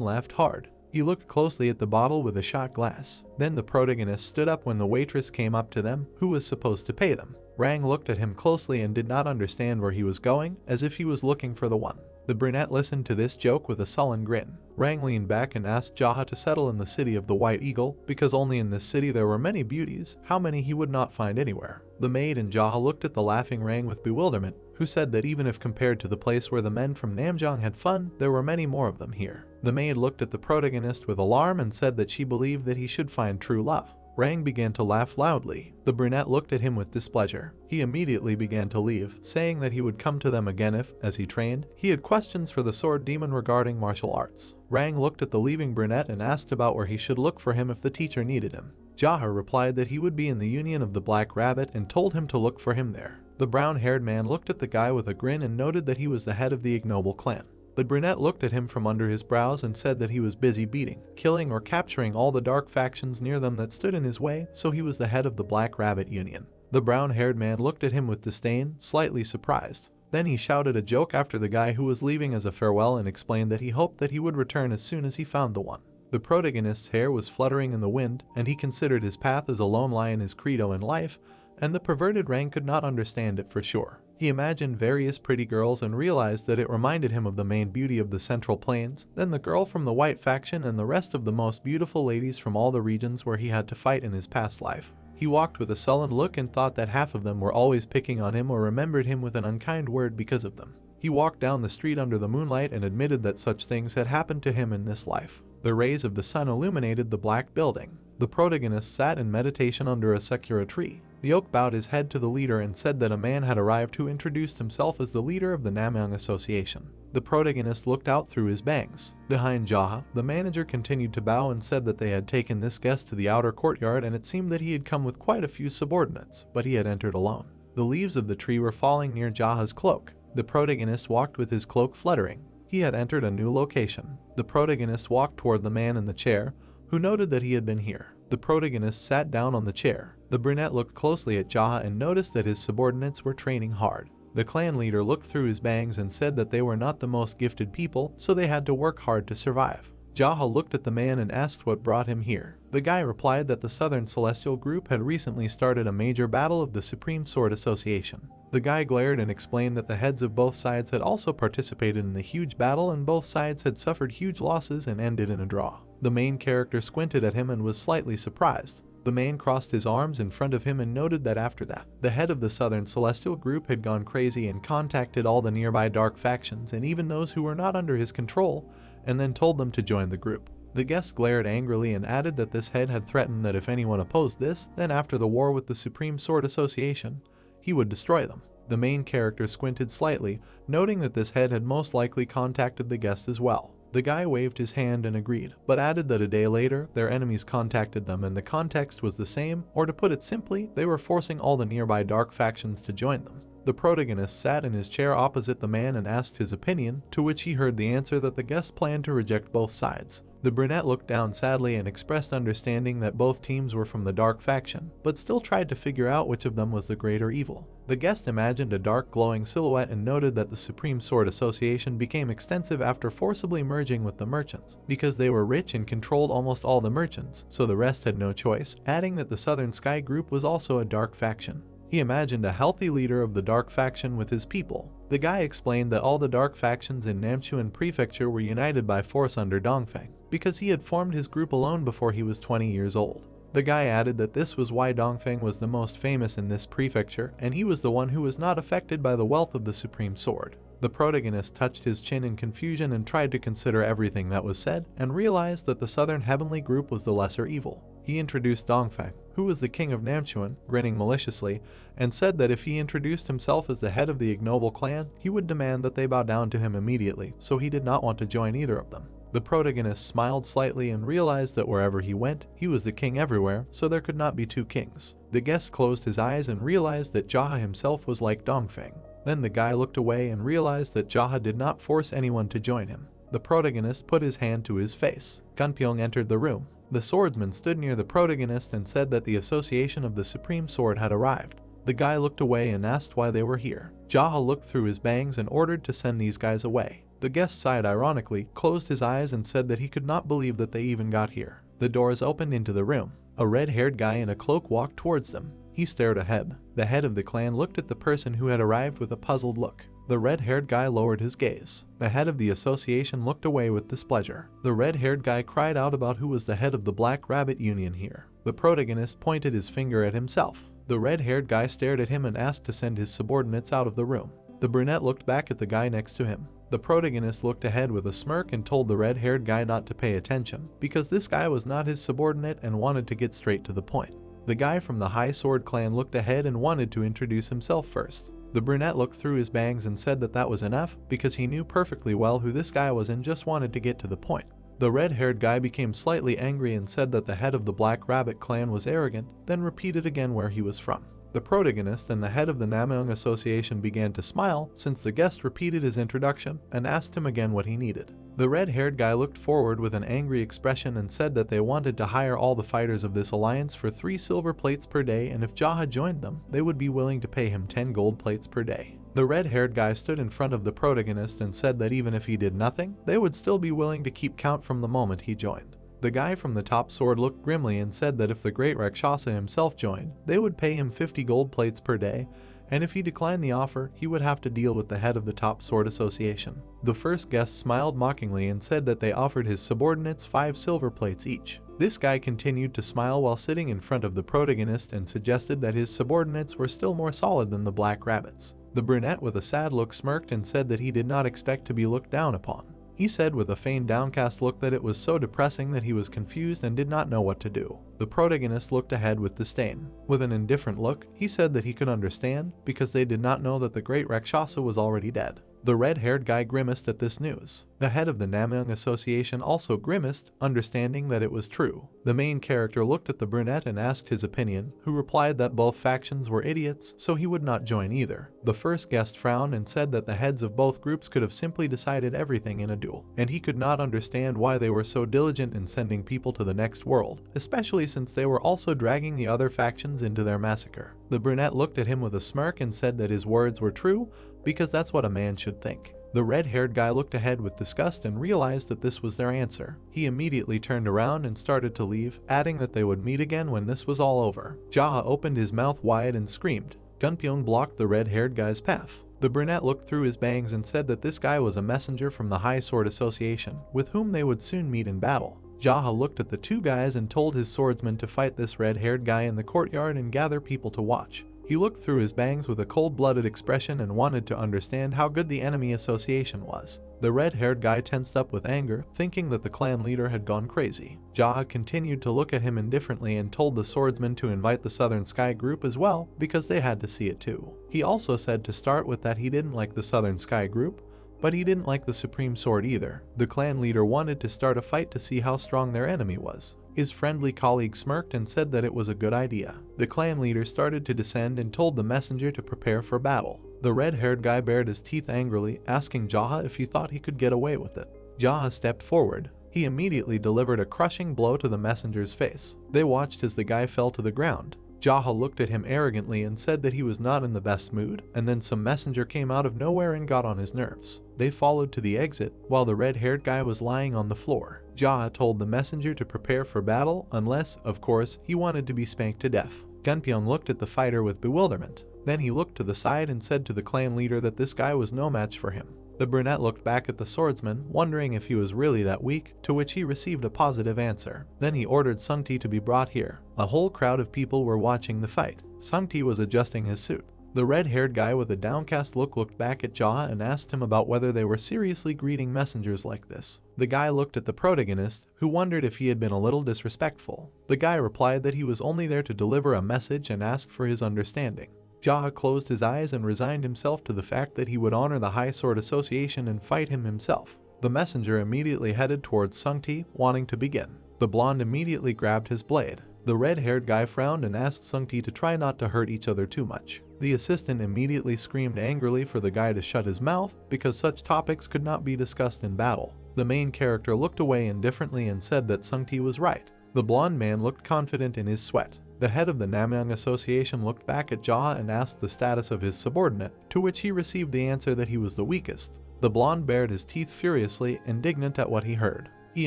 laughed hard. He looked closely at the bottle with a shot glass. Then the protagonist stood up when the waitress came up to them, who was supposed to pay them. Rang looked at him closely and did not understand where he was going, as if he was looking for the one. The brunette listened to this joke with a sullen grin. Rang leaned back and asked Jaha to settle in the city of the White Eagle, because only in this city there were many beauties, how many he would not find anywhere. The maid and Jaha looked at the laughing Rang with bewilderment, who said that even if compared to the place where the men from Namjong had fun, there were many more of them here. The maid looked at the protagonist with alarm and said that she believed that he should find true love. Rang began to laugh loudly. The brunette looked at him with displeasure. He immediately began to leave, saying that he would come to them again if, as he trained, he had questions for the sword demon regarding martial arts. Rang looked at the leaving brunette and asked about where he should look for him if the teacher needed him. Jaha replied that he would be in the Union of the Black Rabbit and told him to look for him there. The brown-haired man looked at the guy with a grin and noted that he was the head of the ignoble clan. The brunette looked at him from under his brows and said that he was busy beating, killing or capturing all the dark factions near them that stood in his way, so he was the head of the Black Rabbit Union. The brown-haired man looked at him with disdain, slightly surprised. Then he shouted a joke after the guy who was leaving as a farewell and explained that he hoped that he would return as soon as he found the one. The protagonist's hair was fluttering in the wind, and he considered his path as a lone lion his credo in life, and the perverted Rang could not understand it for sure. He imagined various pretty girls and realized that it reminded him of the main beauty of the Central Plains, then the girl from the White faction and the rest of the most beautiful ladies from all the regions where he had to fight in his past life. He walked with a sullen look and thought that half of them were always picking on him or remembered him with an unkind word because of them. He walked down the street under the moonlight and admitted that such things had happened to him in this life. The rays of the sun illuminated the black building. The protagonist sat in meditation under a sakura tree. The oak bowed his head to the leader and said that a man had arrived who introduced himself as the leader of the Namyang Association. The protagonist looked out through his bangs. Behind Jaha, the manager continued to bow and said that they had taken this guest to the outer courtyard, and it seemed that he had come with quite a few subordinates, but he had entered alone. The leaves of the tree were falling near Jaha's cloak. The protagonist walked with his cloak fluttering. He had entered a new location. The protagonist walked toward the man in the chair, who noted that he had been here. The protagonist sat down on the chair. The brunette looked closely at Jaha and noticed that his subordinates were training hard. The clan leader looked through his bangs and said that they were not the most gifted people, so they had to work hard to survive. Jaha looked at the man and asked what brought him here. The guy replied that the Southern Celestial Group had recently started a major battle of the Supreme Sword Association. The guy glared and explained that the heads of both sides had also participated in the huge battle and both sides had suffered huge losses and ended in a draw. The main character squinted at him and was slightly surprised. The man crossed his arms in front of him and noted that after that, the head of the Southern Celestial Group had gone crazy and contacted all the nearby dark factions and even those who were not under his control, and then told them to join the group. The guest glared angrily and added that this head had threatened that if anyone opposed this, then after the war with the Supreme Sword Association, he would destroy them. The main character squinted slightly, noting that this head had most likely contacted the guest as well. The guy waved his hand and agreed, but added that a day later, their enemies contacted them and the context was the same, or to put it simply, they were forcing all the nearby dark factions to join them. The protagonist sat in his chair opposite the man and asked his opinion, to which he heard the answer that the guest planned to reject both sides. The brunette looked down sadly and expressed understanding that both teams were from the dark faction, but still tried to figure out which of them was the greater evil. The guest imagined a dark glowing silhouette and noted that the Supreme Sword Association became extensive after forcibly merging with the merchants, because they were rich and controlled almost all the merchants, so the rest had no choice, adding that the Southern Sky Group was also a dark faction. He imagined a healthy leader of the dark faction with his people. The guy explained that all the dark factions in Namchuan Prefecture were united by force under Dongfeng, because he had formed his group alone before he was 20 years old. The guy added that this was why Dongfeng was the most famous in this prefecture, and he was the one who was not affected by the wealth of the Supreme Sword. The protagonist touched his chin in confusion and tried to consider everything that was said, and realized that the Southern Heavenly Group was the lesser evil. He introduced Dongfeng, who was the king of Namchuan, grinning maliciously, and said that if he introduced himself as the head of the ignoble clan, he would demand that they bow down to him immediately, so he did not want to join either of them. The protagonist smiled slightly and realized that wherever he went, he was the king everywhere, so there could not be two kings. The guest closed his eyes and realized that Jaha himself was like Dongfeng. Then the guy looked away and realized that Jaha did not force anyone to join him. The protagonist put his hand to his face. Gunpyeong entered the room. The swordsman stood near the protagonist and said that the association of the supreme sword had arrived. The guy looked away and asked why they were here. Jaha looked through his bangs and ordered to send these guys away. The guest sighed ironically, closed his eyes and said that he could not believe that they even got here. The doors opened into the room. A red-haired guy in a cloak walked towards them. He stared ahead. The head of the clan looked at the person who had arrived with a puzzled look. The red-haired guy lowered his gaze. The head of the association looked away with displeasure. The red-haired guy cried out about who was the head of the Black Rabbit Union here. The protagonist pointed his finger at himself. The red-haired guy stared at him and asked to send his subordinates out of the room. The brunette looked back at the guy next to him. The protagonist looked ahead with a smirk and told the red-haired guy not to pay attention, because this guy was not his subordinate and wanted to get straight to the point. The guy from the High Sword clan looked ahead and wanted to introduce himself first. The brunette looked through his bangs and said that that was enough, because he knew perfectly well who this guy was and just wanted to get to the point. The red-haired guy became slightly angry and said that the head of the Black Rabbit clan was arrogant, then repeated again where he was from. The protagonist and the head of the Namyeong Association began to smile since the guest repeated his introduction and asked him again what he needed. The red-haired guy looked forward with an angry expression and said that they wanted to hire all the fighters of this alliance for 3 silver plates per day, and if Jaha joined them, they would be willing to pay him 10 gold plates per day. The red-haired guy stood in front of the protagonist and said that even if he did nothing, they would still be willing to keep count from the moment he joined. The guy from the top sword looked grimly and said that if the great Rakshasa himself joined, they would pay him 50 gold plates per day, and if he declined the offer, he would have to deal with the head of the top sword association. The first guest smiled mockingly and said that they offered his subordinates 5 silver plates each. This guy continued to smile while sitting in front of the protagonist and suggested that his subordinates were still more solid than the Black Rabbits. The brunette with a sad look smirked and said that he did not expect to be looked down upon. He said with a feigned downcast look that it was so depressing that he was confused and did not know what to do. The protagonist looked ahead with disdain. With an indifferent look, he said that he could understand, because they did not know that the great Rakshasa was already dead. The red-haired guy grimaced at this news. The head of the Namyeong Association also grimaced, understanding that it was true. The main character looked at the brunette and asked his opinion, who replied that both factions were idiots, so he would not join either. The first guest frowned and said that the heads of both groups could have simply decided everything in a duel, and he could not understand why they were so diligent in sending people to the next world, especially since they were also dragging the other factions into their massacre. The brunette looked at him with a smirk and said that his words were true, because that's what a man should think. The red-haired guy looked ahead with disgust and realized that this was their answer. He immediately turned around and started to leave, adding that they would meet again when this was all over. Jaha opened his mouth wide and screamed. Gunpyeong blocked the red-haired guy's path. The brunette looked through his bangs and said that this guy was a messenger from the High Sword Association, with whom they would soon meet in battle. Jaha looked at the 2 guys and told his swordsman to fight this red-haired guy in the courtyard and gather people to watch. He looked through his bangs with a cold-blooded expression and wanted to understand how good the enemy association was. The red-haired guy tensed up with anger, thinking that the clan leader had gone crazy. Jaha continued to look at him indifferently and told the swordsman to invite the Southern Sky group as well, because they had to see it too. He also said to start with that he didn't like the Southern Sky group, but he didn't like the Supreme Sword either. The clan leader wanted to start a fight to see how strong their enemy was. His friendly colleague smirked and said that it was a good idea. The clan leader started to descend and told the messenger to prepare for battle. The red-haired guy bared his teeth angrily, asking Jaha if he thought he could get away with it. Jaha stepped forward. He immediately delivered a crushing blow to the messenger's face. They watched as the guy fell to the ground. Jaha looked at him arrogantly and said that he was not in the best mood, and then some messenger came out of nowhere and got on his nerves. They followed to the exit, while the red-haired guy was lying on the floor. Jaha told the messenger to prepare for battle unless, of course, he wanted to be spanked to death. Gunpyeong looked at the fighter with bewilderment. Then he looked to the side and said to the clan leader that this guy was no match for him. The brunette looked back at the swordsman, wondering if he was really that weak, to which he received a positive answer. Then he ordered Sungti to be brought here. A whole crowd of people were watching the fight. Sungti was adjusting his suit. The red-haired guy with a downcast look looked back at Jaha and asked him about whether they were seriously greeting messengers like this. The guy looked at the protagonist, who wondered if he had been a little disrespectful. The guy replied that he was only there to deliver a message and asked for his understanding. Jaha closed his eyes and resigned himself to the fact that he would honor the High Sword Association and fight him himself. The messenger immediately headed towards Sung-Ti, wanting to begin. The blonde immediately grabbed his blade. The red-haired guy frowned and asked Sung-Ti to try not to hurt each other too much. The assistant immediately screamed angrily for the guy to shut his mouth because such topics could not be discussed in battle. The main character looked away indifferently and said that Sung-Ti was right. The blonde man looked confident in his sweat. The head of the Namyang Association looked back at Jaha and asked the status of his subordinate, to which he received the answer that he was the weakest. The blonde bared his teeth furiously, indignant at what he heard. He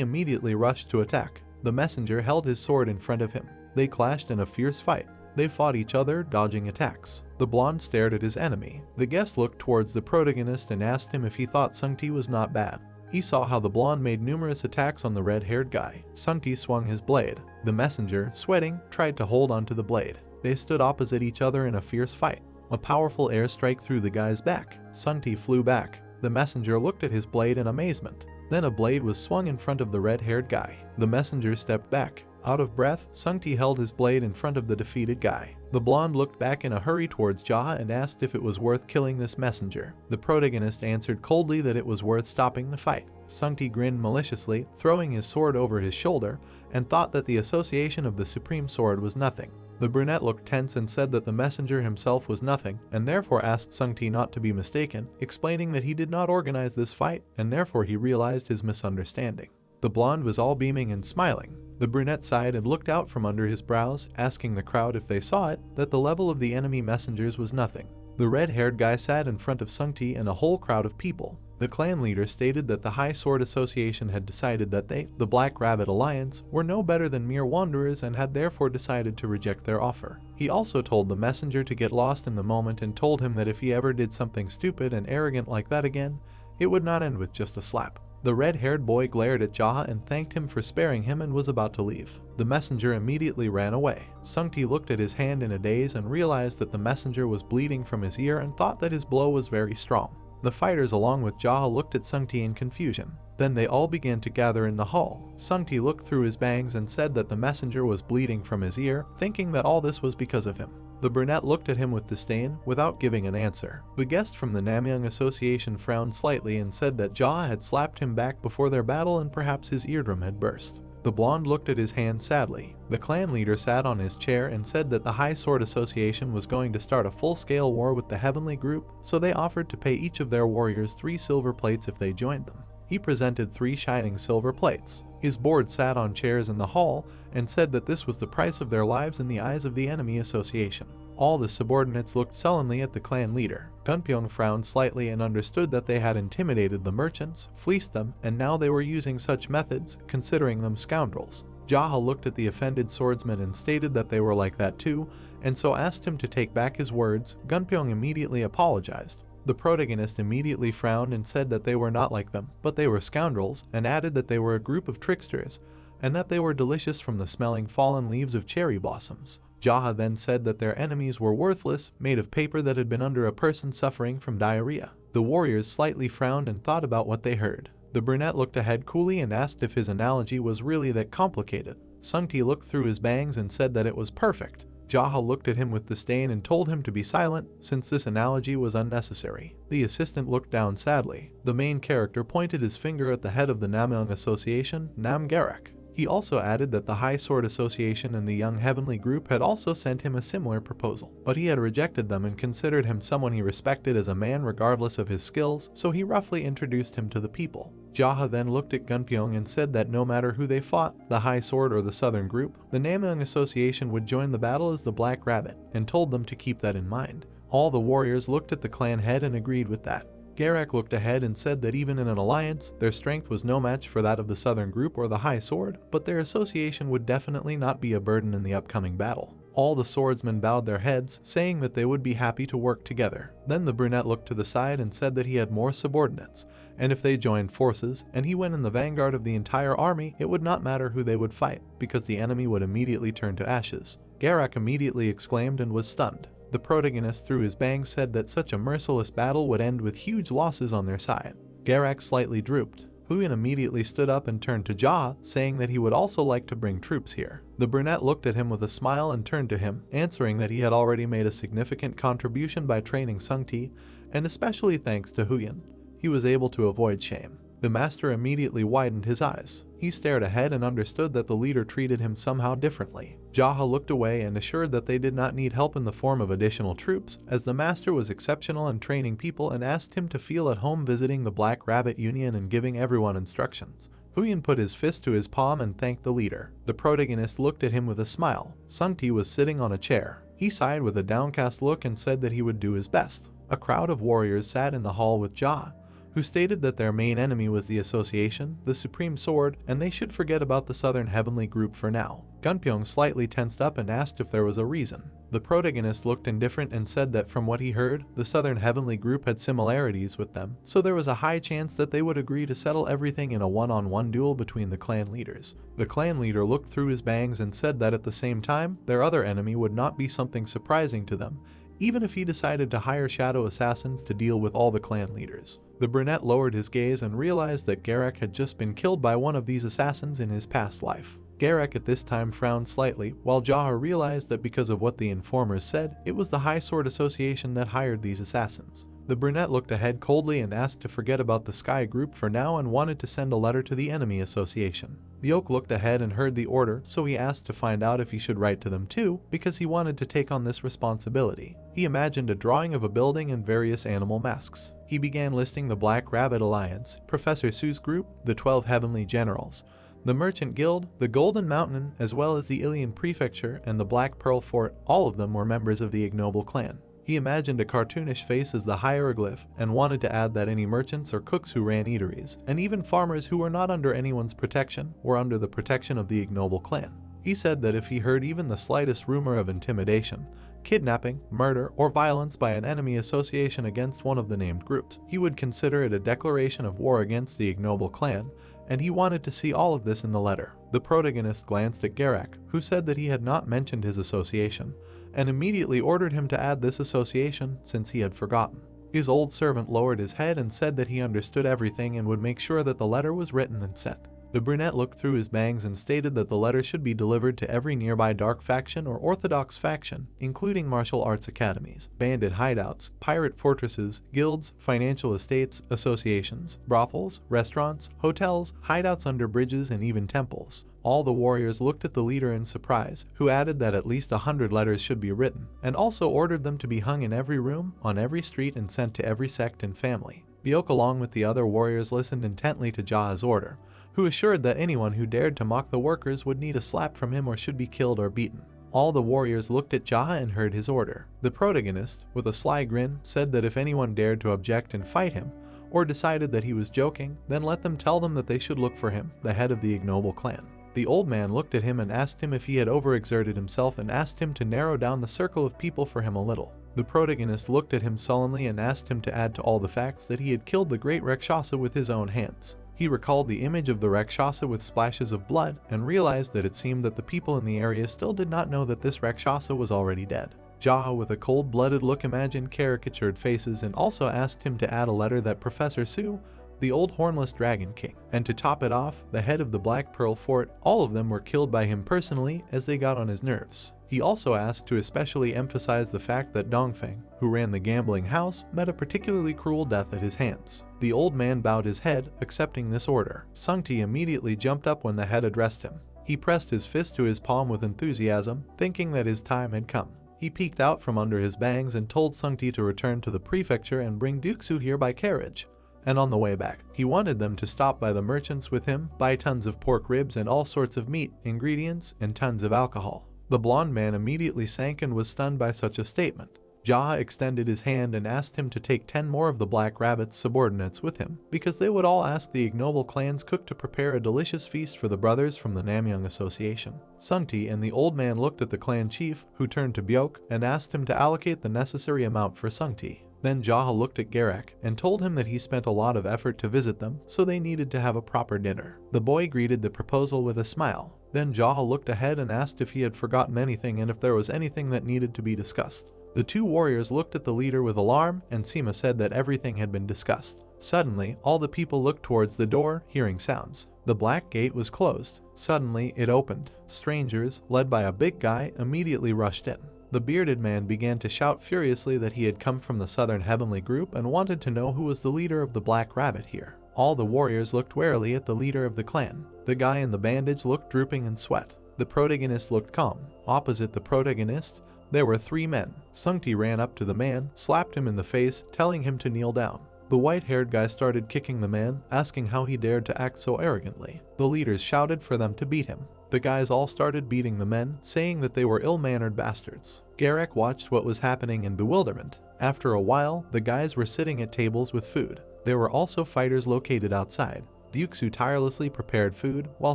immediately rushed to attack. The messenger held his sword in front of him. They clashed in a fierce fight. They fought each other, dodging attacks. The blonde stared at his enemy. The guest looked towards the protagonist and asked him if he thought Sung-Ti was not bad. He saw how the blonde made numerous attacks on the red-haired guy. Sung-Ti swung his blade. The messenger, sweating, tried to hold onto the blade. They stood opposite each other in a fierce fight. A powerful airstrike threw the guy's back. Sung-Ti flew back. The messenger looked at his blade in amazement. Then a blade was swung in front of the red-haired guy. The messenger stepped back. Out of breath, Sung-Ti held his blade in front of the defeated guy. The blonde looked back in a hurry towards Jaha and asked if it was worth killing this messenger. The protagonist answered coldly that it was worth stopping the fight. Sung-Ti grinned maliciously, throwing his sword over his shoulder, and thought that the association of the supreme sword was nothing. The brunette looked tense and said that the messenger himself was nothing, and therefore asked Sung-Ti not to be mistaken, explaining that he did not organize this fight, and therefore he realized his misunderstanding. The blonde was all beaming and smiling. The brunette sighed and looked out from under his brows, asking the crowd if they saw it, that the level of the enemy messengers was nothing. The red-haired guy sat in front of Sung-Ti and a whole crowd of people. The clan leader stated that the High Sword Association had decided that they, the Black Rabbit Alliance, were no better than mere wanderers and had therefore decided to reject their offer. He also told the messenger to get lost in the moment and told him that if he ever did something stupid and arrogant like that again, it would not end with just a slap. The red-haired boy glared at Jaha and thanked him for sparing him and was about to leave. The messenger immediately ran away. Sung-Ti looked at his hand in a daze and realized that the messenger was bleeding from his ear and thought that his blow was very strong. The fighters along with Jaha looked at Sung-Ti in confusion. Then they all began to gather in the hall. Sung-Ti looked through his bangs and said that the messenger was bleeding from his ear, thinking that all this was because of him. The brunette looked at him with disdain, without giving an answer. The guest from the Namyang Association frowned slightly and said that Jaha had slapped him back before their battle and perhaps his eardrum had burst. The blonde looked at his hand sadly. The clan leader sat on his chair and said that the High Sword Association was going to start a full-scale war with the Heavenly Group, so they offered to pay each of their warriors 3 silver plates if they joined them. He presented 3 shining silver plates. His board sat on chairs in the hall and said that this was the price of their lives in the eyes of the enemy association. All the subordinates looked sullenly at the clan leader. Gunpyeong frowned slightly and understood that they had intimidated the merchants, fleeced them, and now they were using such methods, considering them scoundrels. Jaha looked at the offended swordsman and stated that they were like that too, and so asked him to take back his words. Gunpyeong immediately apologized. The protagonist immediately frowned and said that they were not like them, but they were scoundrels, and added that they were a group of tricksters, and that they were delicious from the smelling fallen leaves of cherry blossoms. Jaha then said that their enemies were worthless, made of paper that had been under a person suffering from diarrhea. The warriors slightly frowned and thought about what they heard. The brunette looked ahead coolly and asked if his analogy was really that complicated. Sung-Ti looked through his bangs and said that it was perfect. Jaha looked at him with disdain and told him to be silent, since this analogy was unnecessary. The assistant looked down sadly. The main character pointed his finger at the head of the Namyang Association, Nam Garak. He also added that the High Sword Association and the Young Heavenly Group had also sent him a similar proposal, but he had rejected them and considered him someone he respected as a man regardless of his skills, so he roughly introduced him to the people. Jaha then looked at Gunpyeong and said that no matter who they fought, the High Sword or the Southern Group, the Namyang Association would join the battle as the Black Rabbit, and told them to keep that in mind. All the warriors looked at the clan head and agreed with that. Garak looked ahead and said that even in an alliance, their strength was no match for that of the Southern Group or the High Sword, but their association would definitely not be a burden in the upcoming battle. All the swordsmen bowed their heads, saying that they would be happy to work together. Then the brunette looked to the side and said that he had more subordinates, and if they joined forces, and he went in the vanguard of the entire army, it would not matter who they would fight, because the enemy would immediately turn to ashes. Garak immediately exclaimed and was stunned. The protagonist through his bangs said that such a merciless battle would end with huge losses on their side. Garak slightly drooped. Huyen immediately stood up and turned to Jaha, saying that he would also like to bring troops here. The brunette looked at him with a smile and turned to him, answering that he had already made a significant contribution by training Sung-Ti, and especially thanks to Huyen, he was able to avoid shame. The master immediately widened his eyes. He stared ahead and understood that the leader treated him somehow differently. Jaha looked away and assured that they did not need help in the form of additional troops, as the master was exceptional in training people, and asked him to feel at home visiting the Black Rabbit Union and giving everyone instructions. Huyen put his fist to his palm and thanked the leader. The protagonist looked at him with a smile. Sung-ti was sitting on a chair. He sighed with a downcast look and said that he would do his best. A crowd of warriors sat in the hall with Jaha, who stated that their main enemy was the Association, the Supreme Sword, and they should forget about the Southern Heavenly Group for now. Gunpyeong slightly tensed up and asked if there was a reason. The protagonist looked indifferent and said that from what he heard, the Southern Heavenly Group had similarities with them, so there was a high chance that they would agree to settle everything in a one-on-one duel between the clan leaders. The clan leader looked through his bangs and said that at the same time, their other enemy would not be something surprising to them, even if he decided to hire shadow assassins to deal with all the clan leaders. The brunette lowered his gaze and realized that Garak had just been killed by one of these assassins in his past life. Garak at this time frowned slightly, while Jaha realized that because of what the informers said, it was the High Sword Association that hired these assassins. The brunette looked ahead coldly and asked to forget about the Sky Group for now and wanted to send a letter to the enemy association. The oak looked ahead and heard the order, so he asked to find out if he should write to them too, because he wanted to take on this responsibility. He imagined a drawing of a building and various animal masks. He began listing the Black Rabbit Alliance, Professor Su's group, the 12 Heavenly Generals, the Merchant Guild, the Golden Mountain, as well as the Ilian Prefecture and the Black Pearl Fort. All of them were members of the ignoble clan. He imagined a cartoonish face as the hieroglyph and wanted to add that any merchants or cooks who ran eateries, and even farmers who were not under anyone's protection, were under the protection of the ignoble clan. He said that if he heard even the slightest rumor of intimidation, kidnapping, murder, or violence by an enemy association against one of the named groups, he would consider it a declaration of war against the ignoble clan, and he wanted to see all of this in the letter. The protagonist glanced at Garak, who said that he had not mentioned his association, and immediately ordered him to add this association since he had forgotten. His old servant lowered his head and said that he understood everything and would make sure that the letter was written and sent. The brunette looked through his bangs and stated that the letter should be delivered to every nearby dark faction or orthodox faction, including martial arts academies, bandit hideouts, pirate fortresses, guilds, financial estates, associations, brothels, restaurants, hotels, hideouts under bridges, and even temples. All the warriors looked at the leader in surprise, who added that at least 100 letters should be written, and also ordered them to be hung in every room, on every street, and sent to every sect and family. Byok along with the other warriors listened intently to Jaha's order, who assured that anyone who dared to mock the workers would need a slap from him or should be killed or beaten. All the warriors looked at Jaha and heard his order. The protagonist, with a sly grin, said that if anyone dared to object and fight him, or decided that he was joking, then let them tell them that they should look for him, the head of the ignoble clan. The old man looked at him and asked him if he had overexerted himself and asked him to narrow down the circle of people for him a little. The protagonist looked at him sullenly and asked him to add to all the facts that he had killed the great Rakshasa with his own hands. He recalled the image of the Rakshasa with splashes of blood and realized that it seemed that the people in the area still did not know that this Rakshasa was already dead. Jaha with a cold-blooded look imagined caricatured faces and also asked him to add a letter that Professor Su, the old hornless dragon king, and to top it off, the head of the Black Pearl Fort, all of them were killed by him personally as they got on his nerves. He also asked to especially emphasize the fact that Dongfeng, who ran the gambling house, met a particularly cruel death at his hands. The old man bowed his head, accepting this order. Sung-ti immediately jumped up when the head addressed him. He pressed his fist to his palm with enthusiasm, thinking that his time had come. He peeked out from under his bangs and told Sung-ti to return to the prefecture and bring Duxu here by carriage. And on the way back, he wanted them to stop by the merchants with him, buy tons of pork ribs and all sorts of meat, ingredients, and tons of alcohol. The blonde man immediately sank and was stunned by such a statement. Jaha extended his hand and asked him to take 10 more of the Black Rabbit's subordinates with him, because they would all ask the ignoble clan's cook to prepare a delicious feast for the brothers from the Namyang Association. Sung-ti and the old man looked at the clan chief, who turned to Byok, and asked him to allocate the necessary amount for Sung-ti. Then Jaha looked at Garak and told him that he spent a lot of effort to visit them, so they needed to have a proper dinner. The boy greeted the proposal with a smile. Then Jaha looked ahead and asked if he had forgotten anything and if there was anything that needed to be discussed. The two warriors looked at the leader with alarm, and Sima said that everything had been discussed. Suddenly, all the people looked towards the door, hearing sounds. The black gate was closed. Suddenly, it opened. Strangers, led by a big guy, immediately rushed in. The bearded man began to shout furiously that he had come from the Southern Heavenly Group and wanted to know who was the leader of the Black Rabbit here. All the warriors looked warily at the leader of the clan. The guy in the bandage looked drooping in sweat. The protagonist looked calm. Opposite the protagonist, there were 3 men. Sungti ran up to the man, slapped him in the face, telling him to kneel down. The white-haired guy started kicking the man, asking how he dared to act so arrogantly. The leaders shouted for them to beat him. The guys all started beating the men, saying that they were ill-mannered bastards. Garek watched what was happening in bewilderment. After a while, the guys were sitting at tables with food. There were also fighters located outside. Ryuksu tirelessly prepared food, while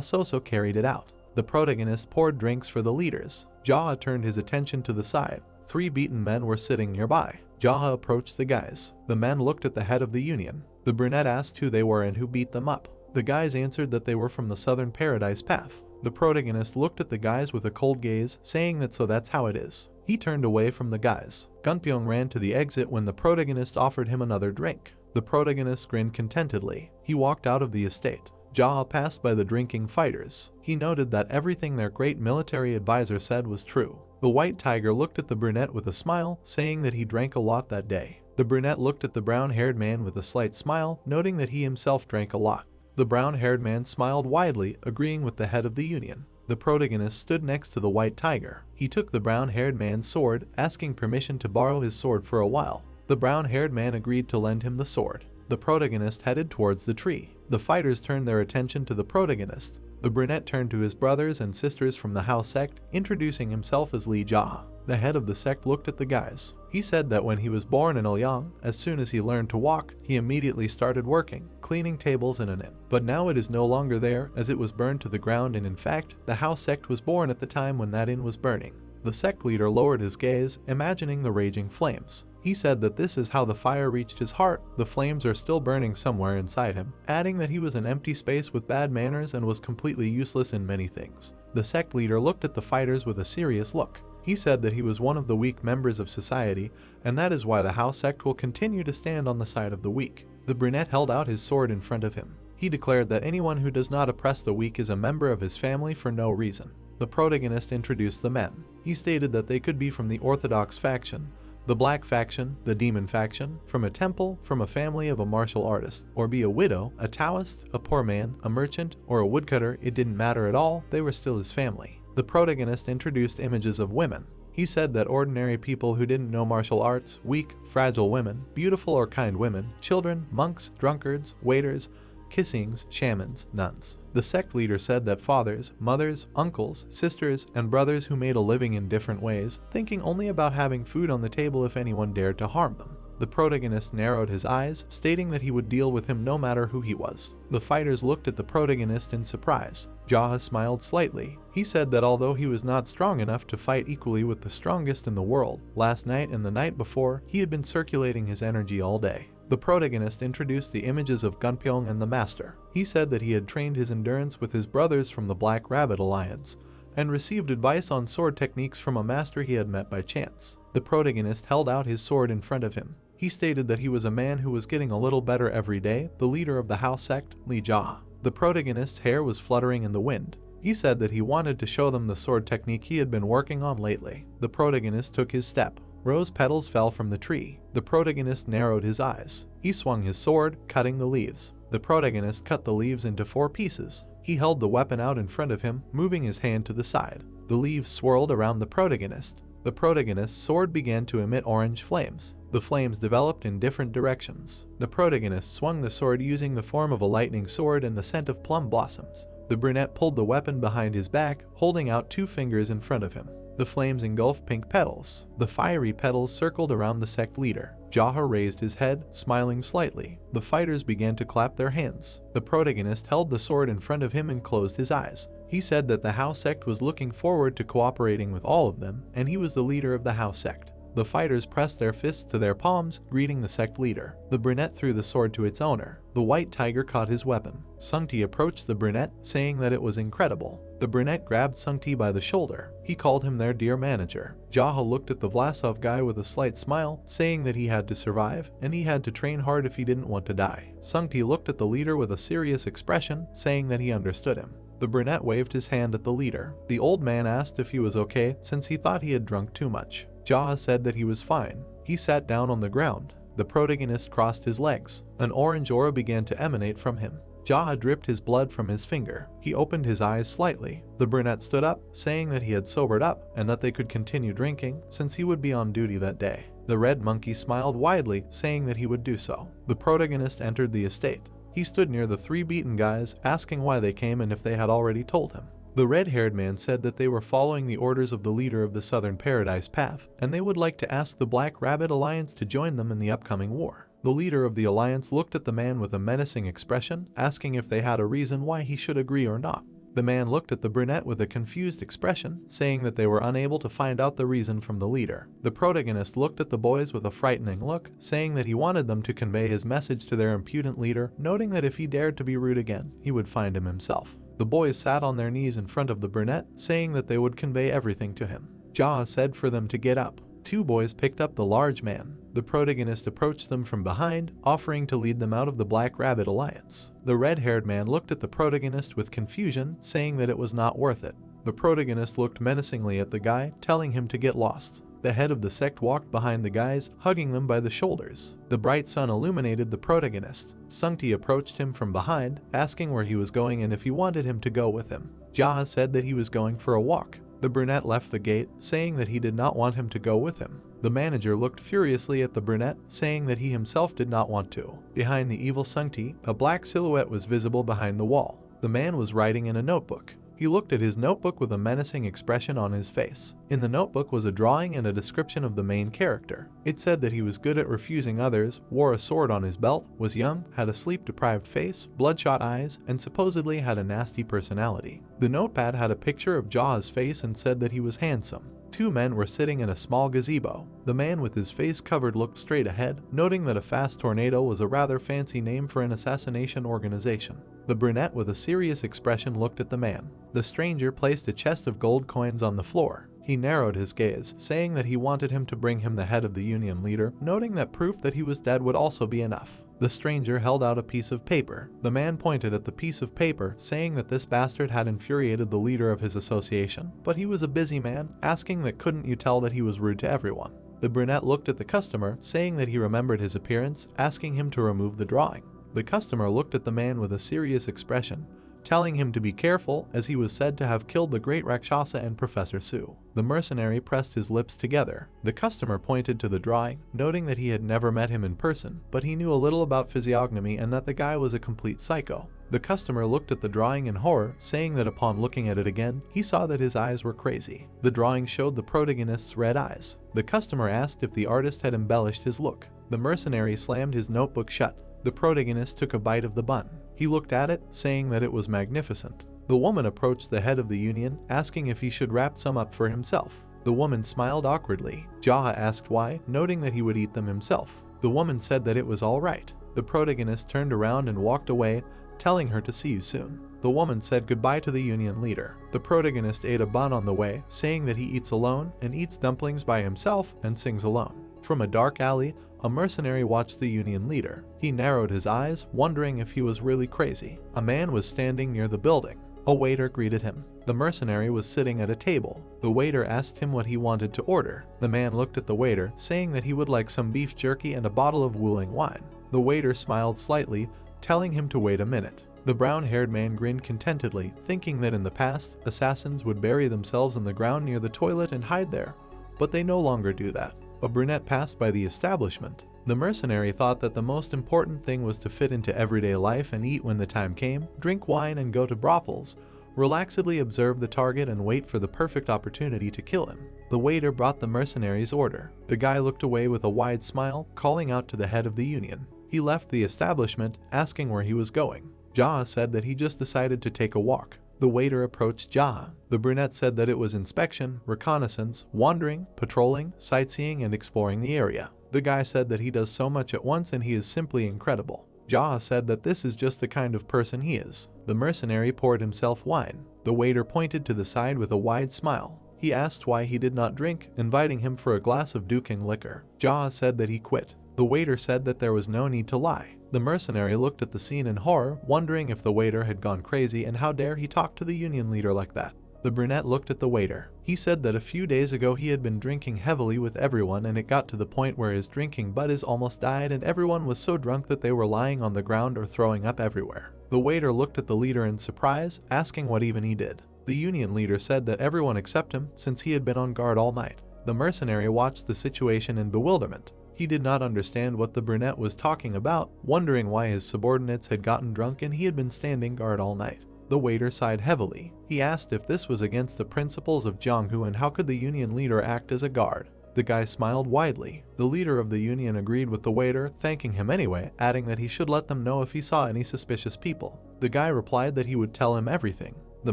Soso carried it out. The protagonist poured drinks for the leaders. Jaha turned his attention to the side. 3 beaten men were sitting nearby. Jaha approached the guys. The men looked at the head of the union. The brunette asked who they were and who beat them up. The guys answered that they were from the Southern Paradise Path. The protagonist looked at the guys with a cold gaze, saying that so that's how it is. He turned away from the guys. Gunpyeong ran to the exit when the protagonist offered him another drink. The protagonist grinned contentedly. He walked out of the estate. Jaha passed by the drinking fighters. He noted that everything their great military advisor said was true. The white tiger looked at the brunette with a smile, saying that he drank a lot that day. The brunette looked at the brown-haired man with a slight smile, noting that he himself drank a lot. The brown-haired man smiled widely, agreeing with the head of the union. The protagonist stood next to the white tiger. He took the brown-haired man's sword, asking permission to borrow his sword for a while. The brown-haired man agreed to lend him the sword. The protagonist headed towards the tree. The fighters turned their attention to the protagonist. The brunette turned to his brothers and sisters from the house sect, introducing himself as Lee Jaha. The head of the sect looked at the guys. He said that when he was born in Ilyang, as soon as he learned to walk, he immediately started working, cleaning tables in an inn. But now it is no longer there, as it was burned to the ground, and in fact, the house sect was born at the time when that inn was burning. The sect leader lowered his gaze, imagining the raging flames. He said that this is how the fire reached his heart. The flames are still burning somewhere inside him, adding that he was an empty space with bad manners and was completely useless in many things. The sect leader looked at the fighters with a serious look. He said that he was one of the weak members of society, and that is why the house sect will continue to stand on the side of the weak. The brunette held out his sword in front of him. He declared that anyone who does not oppress the weak is a member of his family for no reason. The protagonist introduced the men. He stated that they could be from the Orthodox faction, the Black faction, the Demon faction, from a temple, from a family of a martial artist, or be a widow, a Taoist, a poor man, a merchant, or a woodcutter. It didn't matter at all, they were still his family. The protagonist introduced images of women. He said that ordinary people who didn't know martial arts, weak, fragile women, beautiful or kind women, children, monks, drunkards, waiters, kissings, shamans, nuns. The sect leader said that fathers, mothers, uncles, sisters, and brothers who made a living in different ways, thinking only about having food on the table if anyone dared to harm them. The protagonist narrowed his eyes, stating that he would deal with him no matter who he was. The fighters looked at the protagonist in surprise. Jaha smiled slightly. He said that although he was not strong enough to fight equally with the strongest in the world, last night and the night before, he had been circulating his energy all day. The protagonist introduced the images of Gunpyeong and the Master. He said that he had trained his endurance with his brothers from the Black Rabbit Alliance, and received advice on sword techniques from a master he had met by chance. The protagonist held out his sword in front of him. He stated that he was a man who was getting a little better every day, the leader of the house sect, Lee Jaha. The protagonist's hair was fluttering in the wind. He said that he wanted to show them the sword technique he had been working on lately. The protagonist took his step. Rose petals fell from the tree. The protagonist narrowed his eyes. He swung his sword, cutting the leaves. The protagonist cut the leaves into 4 pieces. He held the weapon out in front of him, moving his hand to the side. The leaves swirled around the protagonist. The protagonist's sword began to emit orange flames. The flames developed in different directions. The protagonist swung the sword using the form of a lightning sword and the scent of plum blossoms. The brunette pulled the weapon behind his back, holding out 2 fingers in front of him. The flames engulfed pink petals. The fiery petals circled around the sect leader. Jaha raised his head, smiling slightly. The fighters began to clap their hands. The protagonist held the sword in front of him and closed his eyes. He said that the house sect was looking forward to cooperating with all of them, and he was the leader of the house sect. The fighters pressed their fists to their palms, greeting the sect leader. The brunette threw the sword to its owner. The white tiger caught his weapon. Sungti approached the brunette, saying that it was incredible. The brunette grabbed Sungti by the shoulder. He called him their dear manager. Jaha looked at the Vlasov guy with a slight smile, saying that he had to survive, and he had to train hard if he didn't want to die. Sungti looked at the leader with a serious expression, saying that he understood him. The brunette waved his hand at the leader. The old man asked if he was okay, since he thought he had drunk too much. Jaha said that he was fine. He sat down on the ground. The protagonist crossed his legs. An orange aura began to emanate from him. Jaha dripped his blood from his finger. He opened his eyes slightly. The brunette stood up, saying that he had sobered up and that they could continue drinking since he would be on duty that day. The red monkey smiled widely, saying that he would do so. The protagonist entered the estate. He stood near the three beaten guys, asking why they came and if they had already told him. The red-haired man said that they were following the orders of the leader of the Southern Paradise Path, and they would like to ask the Black Rabbit Alliance to join them in the upcoming war. The leader of the alliance looked at the man with a menacing expression, asking if they had a reason why he should agree or not. The man looked at the brunette with a confused expression, saying that they were unable to find out the reason from the leader. The protagonist looked at the boys with a frightening look, saying that he wanted them to convey his message to their impudent leader, noting that if he dared to be rude again, he would find him himself. The boys sat on their knees in front of the brunette, saying that they would convey everything to him. Jaha said for them to get up. Two boys picked up the large man. The protagonist approached them from behind, offering to lead them out of the Black Rabbit Alliance. The red-haired man looked at the protagonist with confusion, saying that it was not worth it. The protagonist looked menacingly at the guy, telling him to get lost. The head of the sect walked behind the guys, hugging them by the shoulders. The bright sun illuminated the protagonist. Sungti approached him from behind, asking where he was going and if he wanted him to go with him. Jaha said that he was going for a walk. The brunette left the gate, saying that he did not want him to go with him. The manager looked furiously at the brunette, saying that he himself did not want to. Behind the evil Sungti, a black silhouette was visible behind the wall. The man was writing in a notebook. He looked at his notebook with a menacing expression on his face. In the notebook was a drawing and a description of the main character. It said that he was good at refusing others, wore a sword on his belt, was young, had a sleep-deprived face, bloodshot eyes, and supposedly had a nasty personality. The notepad had a picture of Jaha's face and said that he was handsome. Two men were sitting in a small gazebo. The man with his face covered looked straight ahead, noting that a fast tornado was a rather fancy name for an assassination organization. The brunette with a serious expression looked at the man. The stranger placed a chest of gold coins on the floor. He narrowed his gaze, saying that he wanted him to bring him the head of the union leader, noting that proof that he was dead would also be enough. The stranger held out a piece of paper. The man pointed at the piece of paper, saying that this bastard had infuriated the leader of his association, but he was a busy man, asking that couldn't you tell that he was rude to everyone. The brunette looked at the customer, saying that he remembered his appearance, asking him to remove the drawing. The customer looked at the man with a serious expression, telling him to be careful as he was said to have killed the great Rakshasa and Professor Su. The mercenary pressed his lips together. The customer pointed to the drawing, noting that he had never met him in person, but he knew a little about physiognomy and that the guy was a complete psycho. The customer looked at the drawing in horror, saying that upon looking at it again, he saw that his eyes were crazy. The drawing showed the protagonist's red eyes. The customer asked if the artist had embellished his look. The mercenary slammed his notebook shut. The protagonist took a bite of the bun. He looked at it, saying that it was magnificent. The woman approached the head of the union, asking if he should wrap some up for himself. The woman smiled awkwardly. Jaha asked why, noting that he would eat them himself. The woman said that it was all right. The protagonist turned around and walked away, telling her to see you soon. The woman said goodbye to the union leader. The protagonist ate a bun on the way, saying that he eats alone and eats dumplings by himself and sings alone. From a dark alley, a mercenary watched the union leader. He narrowed his eyes, wondering if he was really crazy. A man was standing near the building. A waiter greeted him. The mercenary was sitting at a table. The waiter asked him what he wanted to order. The man looked at the waiter, saying that he would like some beef jerky and a bottle of Wuling wine. The waiter smiled slightly, telling him to wait a minute. The brown-haired man grinned contentedly, thinking that in the past, assassins would bury themselves in the ground near the toilet and hide there. But they no longer do that. A brunette passed by the establishment. The mercenary thought that the most important thing was to fit into everyday life and eat when the time came, drink wine and go to brothels, relaxedly observe the target and wait for the perfect opportunity to kill him. The waiter brought the mercenary's order. The guy looked away with a wide smile, calling out to the head of the union. He left the establishment, asking where he was going. Jaha said that he just decided to take a walk. The waiter approached Jaha. The brunette said that it was inspection, reconnaissance, wandering, patrolling, sightseeing, and exploring the area. The guy said that he does so much at once and he is simply incredible. Jaha said that this is just the kind of person he is. The mercenary poured himself wine. The waiter pointed to the side with a wide smile. He asked why he did not drink, inviting him for a glass of Duking liquor. Jaha said that he quit. The waiter said that there was no need to lie. The mercenary looked at the scene in horror, wondering if the waiter had gone crazy and how dare he talk to the union leader like that. The brunette looked at the waiter. He said that a few days ago he had been drinking heavily with everyone, and it got to the point where his drinking buddies almost died and everyone was so drunk that they were lying on the ground or throwing up everywhere. The waiter looked at the leader in surprise, asking what even he did. The union leader said that everyone except him, since he had been on guard all night. The mercenary watched the situation in bewilderment. He did not understand what the brunette was talking about, wondering why his subordinates had gotten drunk and he had been standing guard all night. The waiter sighed heavily. He asked if this was against the principles of Jianghu and how could the union leader act as a guard. The guy smiled widely. The leader of the union agreed with the waiter, thanking him anyway, adding that he should let them know if he saw any suspicious people. The guy replied that he would tell him everything. The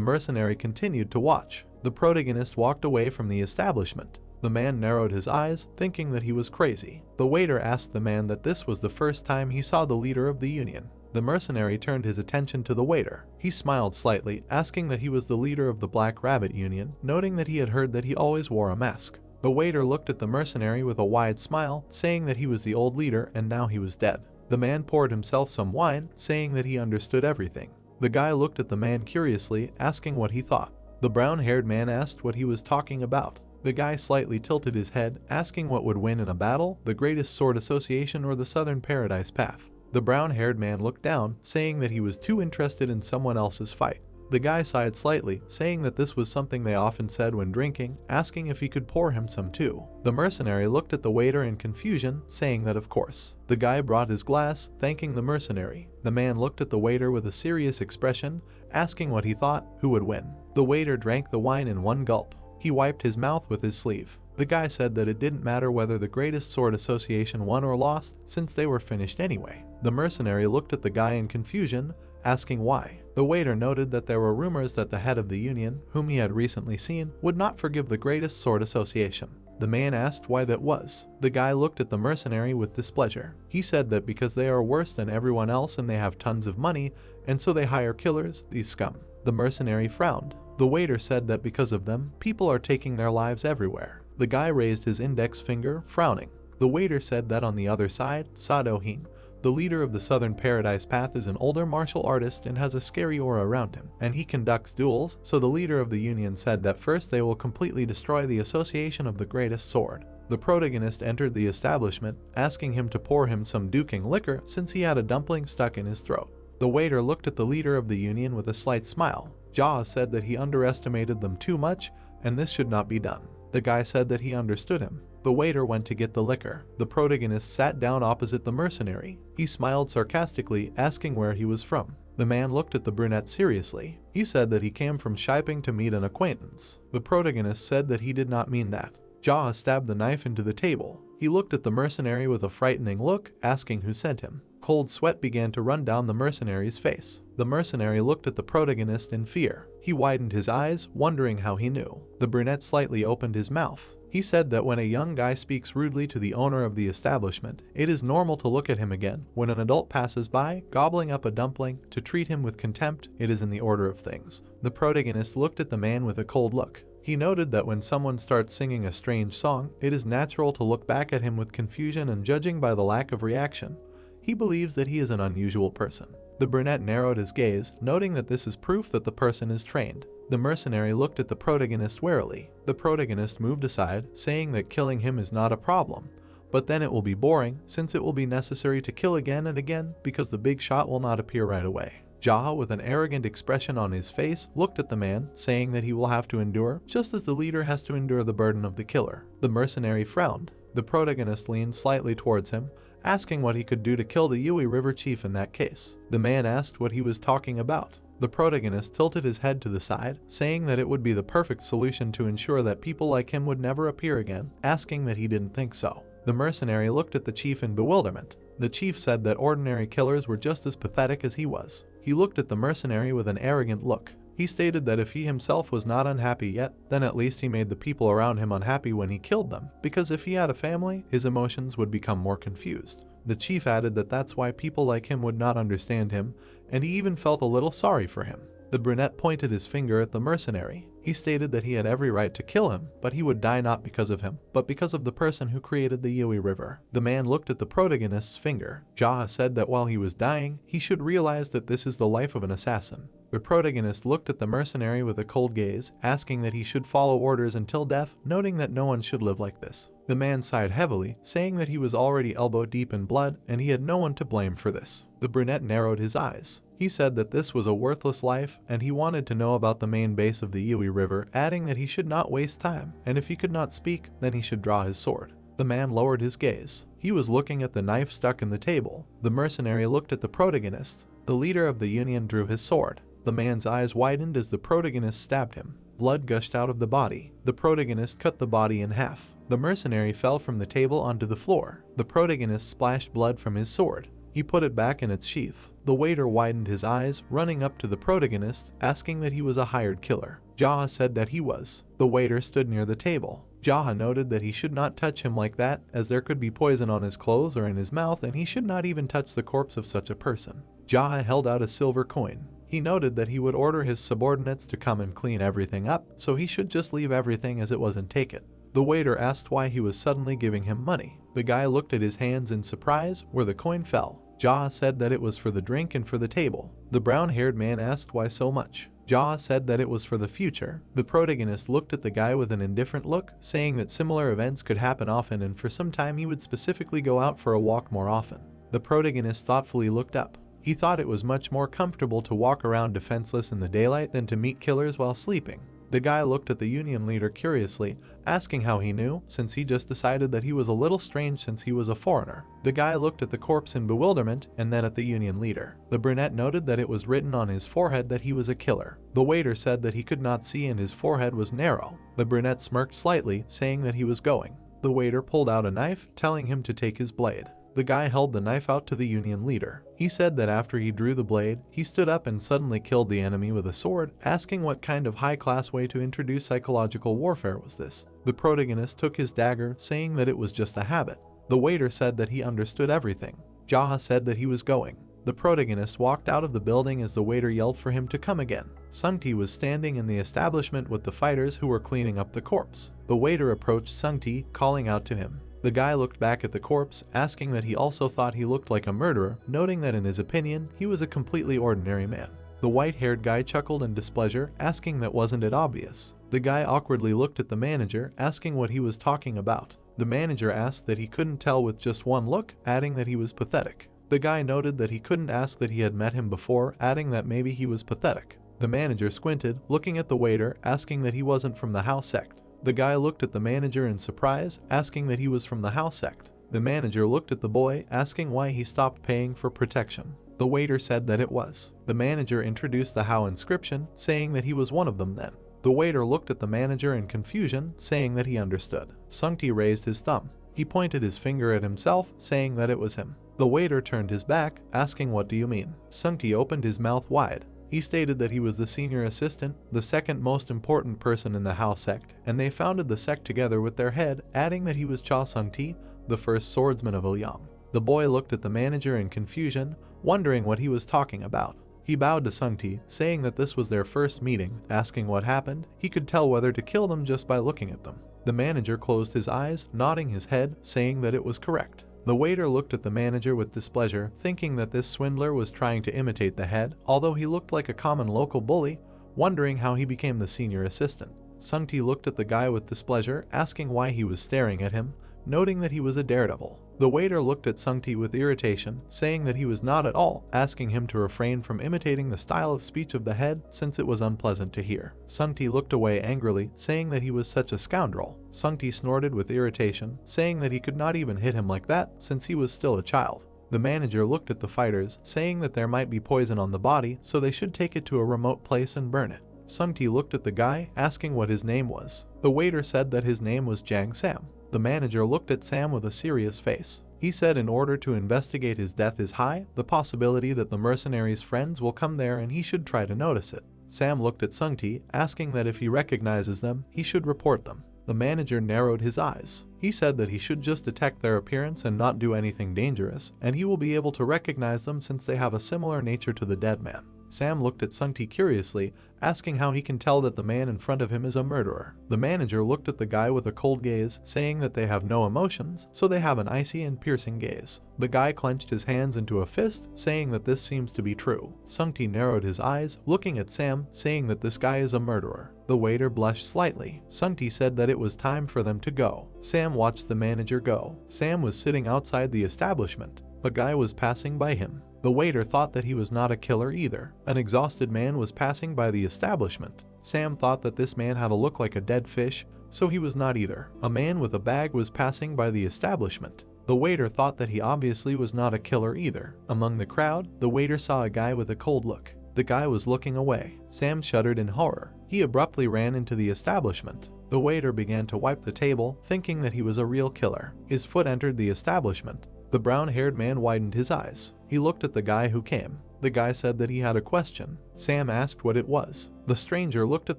mercenary continued to watch. The protagonist walked away from the establishment. The man narrowed his eyes, thinking that he was crazy. The waiter asked the man that this was the first time he saw the leader of the union. The mercenary turned his attention to the waiter. He smiled slightly, asking that he was the leader of the Black Rabbit Union, noting that he had heard that he always wore a mask. The waiter looked at the mercenary with a wide smile, saying that he was the old leader and now he was dead. The man poured himself some wine, saying that he understood everything. The guy looked at the man curiously, asking what he thought. The brown-haired man asked what he was talking about. The guy slightly tilted his head, asking what would win in a battle, the Greatest Sword Association or the Southern Paradise Path. The brown-haired man looked down, saying that he was too interested in someone else's fight. The guy sighed slightly, saying that this was something they often said when drinking, asking if he could pour him some too. The mercenary looked at the waiter in confusion, saying that of course. The guy brought his glass, thanking the mercenary. The man looked at the waiter with a serious expression, asking what he thought, who would win. The waiter drank the wine in one gulp. He wiped his mouth with his sleeve. The guy said that it didn't matter whether the Greatest Sword Association won or lost, since they were finished anyway. The mercenary looked at the guy in confusion, asking why. The waiter noted that there were rumors that the head of the union, whom he had recently seen, would not forgive the Greatest Sword Association. The man asked why that was. The guy looked at the mercenary with displeasure. He said that because they are worse than everyone else and they have tons of money, and so they hire killers, these scum. The mercenary frowned. The waiter said that because of them, people are taking their lives everywhere. The guy raised his index finger, frowning. The waiter said that on the other side, Sadohin, the leader of the Southern Paradise Path, is an older martial artist and has a scary aura around him, and he conducts duels, so the leader of the union said that first they will completely destroy the Association of the Greatest Sword. The protagonist entered the establishment, asking him to pour him some duking liquor since he had a dumpling stuck in his throat. The waiter looked at the leader of the union with a slight smile. Jia said that he underestimated them too much, and this should not be done. The guy said that he understood him. The waiter went to get the liquor. The protagonist sat down opposite the mercenary. He smiled sarcastically, asking where he was from. The man looked at the brunette seriously. He said that he came from Shiping to meet an acquaintance. The protagonist said that he did not mean that. Jia stabbed the knife into the table. He looked at the mercenary with a frightening look, asking who sent him. Cold sweat began to run down the mercenary's face. The mercenary looked at the protagonist in fear. He widened his eyes, wondering how he knew. The brunette slightly opened his mouth. He said that when a young guy speaks rudely to the owner of the establishment, it is normal to look at him again. When an adult passes by, gobbling up a dumpling, to treat him with contempt, it is in the order of things. The protagonist looked at the man with a cold look. He noted that when someone starts singing a strange song, it is natural to look back at him with confusion, and judging by the lack of reaction, he believes that he is an unusual person. The brunette narrowed his gaze, noting that this is proof that the person is trained. The mercenary looked at the protagonist warily. The protagonist moved aside, saying that killing him is not a problem, but then it will be boring since it will be necessary to kill again and again because the big shot will not appear right away. Jia, with an arrogant expression on his face, looked at the man, saying that he will have to endure, just as the leader has to endure the burden of the killer. The mercenary frowned. The protagonist leaned slightly towards him, asking what he could do to kill the Yui River chief in that case. The man asked what he was talking about. The protagonist tilted his head to the side, saying that it would be the perfect solution to ensure that people like him would never appear again, asking that he didn't think so. The mercenary looked at the chief in bewilderment. The chief said that ordinary killers were just as pathetic as he was. He looked at the mercenary with an arrogant look. He stated that if he himself was not unhappy yet, then at least he made the people around him unhappy when he killed them, because if he had a family, his emotions would become more confused. The chief added that that's why people like him would not understand him, and he even felt a little sorry for him. The brunette pointed his finger at the mercenary. He stated that he had every right to kill him, but he would die not because of him, but because of the person who created the Yui River. The man looked at the protagonist's finger. Jia said that while he was dying, he should realize that this is the life of an assassin. The protagonist looked at the mercenary with a cold gaze, asking that he should follow orders until death, noting that no one should live like this. The man sighed heavily, saying that he was already elbow deep in blood and he had no one to blame for this. The brunette narrowed his eyes. He said that this was a worthless life and he wanted to know about the main base of the Yui River, adding that he should not waste time, and if he could not speak, then he should draw his sword. The man lowered his gaze. He was looking at the knife stuck in the table. The mercenary looked at the protagonist. The leader of the union drew his sword. The man's eyes widened as the protagonist stabbed him. Blood gushed out of the body. The protagonist cut the body in half. The mercenary fell from the table onto the floor. The protagonist splashed blood from his sword. He put it back in its sheath. The waiter widened his eyes, running up to the protagonist, asking that he was a hired killer. Jaha said that he was. The waiter stood near the table. Jaha noted that he should not touch him like that, as there could be poison on his clothes or in his mouth, and he should not even touch the corpse of such a person. Jaha held out a silver coin. He noted that he would order his subordinates to come and clean everything up, so he should just leave everything as it was and take it. The waiter asked why he was suddenly giving him money. The guy looked at his hands in surprise, where the coin fell. Jaha said that it was for the drink and for the table. The brown-haired man asked why so much. Jaha said that it was for the future. The protagonist looked at the guy with an indifferent look, saying that similar events could happen often and for some time he would specifically go out for a walk more often. The protagonist thoughtfully looked up. He thought it was much more comfortable to walk around defenseless in the daylight than to meet killers while sleeping. The guy looked at the union leader curiously, asking how he knew, since he just decided that he was a little strange since he was a foreigner. The guy looked at the corpse in bewilderment and then at the union leader. The brunette noted that it was written on his forehead that he was a killer. The waiter said that he could not see and his forehead was narrow. The brunette smirked slightly, saying that he was going. The waiter pulled out a knife, telling him to take his blade. The guy held the knife out to the union leader. He said that after he drew the blade, he stood up and suddenly killed the enemy with a sword, asking what kind of high-class way to introduce psychological warfare was this. The protagonist took his dagger, saying that it was just a habit. The waiter said that he understood everything. Jaha said that he was going. The protagonist walked out of the building as the waiter yelled for him to come again. Sungti was standing in the establishment with the fighters who were cleaning up the corpse. The waiter approached Sungti, calling out to him. The guy looked back at the corpse, asking that he also thought he looked like a murderer, noting that in his opinion, he was a completely ordinary man. The white-haired guy chuckled in displeasure, asking that wasn't it obvious. The guy awkwardly looked at the manager, asking what he was talking about. The manager asked that he couldn't tell with just one look, adding that he was pathetic. The guy noted that he couldn't ask that he had met him before, adding that maybe he was pathetic. The manager squinted, looking at the waiter, asking that he wasn't from the How sect. The guy looked at the manager in surprise, asking that he was from the How sect. The manager looked at the boy, asking why he stopped paying for protection. The waiter said that it was. The manager introduced the How inscription, saying that he was one of them then. The waiter looked at the manager in confusion, saying that he understood. Sungti raised his thumb. He pointed his finger at himself, saying that it was him. The waiter turned his back, asking what do you mean? Sungti opened his mouth wide. He stated that he was the senior assistant, the second most important person in the How sect, and they founded the sect together with their head, adding that he was Cha Sung-ti, the first swordsman of Ouyang. The boy looked at the manager in confusion, wondering what he was talking about. He bowed to Sung-ti, saying that this was their first meeting, asking what happened. He could tell whether to kill them just by looking at them. The manager closed his eyes, nodding his head, saying that it was correct. The waiter looked at the manager with displeasure, thinking that this swindler was trying to imitate the head, although he looked like a common local bully, wondering how he became the senior assistant. Sung-ti looked at the guy with displeasure, asking why he was staring at him, noting that he was a daredevil. The waiter looked at Sung-ti with irritation, saying that he was not at all, asking him to refrain from imitating the style of speech of the head since it was unpleasant to hear. Sung-ti looked away angrily, saying that he was such a scoundrel. Sung-ti snorted with irritation, saying that he could not even hit him like that since he was still a child. The manager looked at the fighters, saying that there might be poison on the body, so they should take it to a remote place and burn it. Sung-ti looked at the guy, asking what his name was. The waiter said that his name was Jang Sam. The manager looked at Sam with a serious face. He said in order to investigate his death is high, the possibility that the mercenary's friends will come there and he should try to notice it. Sam looked at Sung-ti, asking that if he recognizes them, he should report them. The manager narrowed his eyes. He said that he should just detect their appearance and not do anything dangerous, and he will be able to recognize them since they have a similar nature to the dead man. Sam looked at Sungti curiously, asking how he can tell that the man in front of him is a murderer. The manager looked at the guy with a cold gaze, saying that they have no emotions, so they have an icy and piercing gaze. The guy clenched his hands into a fist, saying that this seems to be true. Sungti narrowed his eyes, looking at Sam, saying that this guy is a murderer. The waiter blushed slightly. Sungti said that it was time for them to go. Sam watched the manager go. Sam was sitting outside the establishment. A guy was passing by him. The waiter thought that he was not a killer either. An exhausted man was passing by the establishment. Sam thought that this man had a look like a dead fish, so he was not either. A man with a bag was passing by the establishment. The waiter thought that he obviously was not a killer either. Among the crowd, the waiter saw a guy with a cold look. The guy was looking away. Sam shuddered in horror. He abruptly ran into the establishment. The waiter began to wipe the table, thinking that he was a real killer. His foot entered the establishment. The brown-haired man widened his eyes. He looked at the guy who came. The guy said that he had a question. Sam asked what it was. The stranger looked at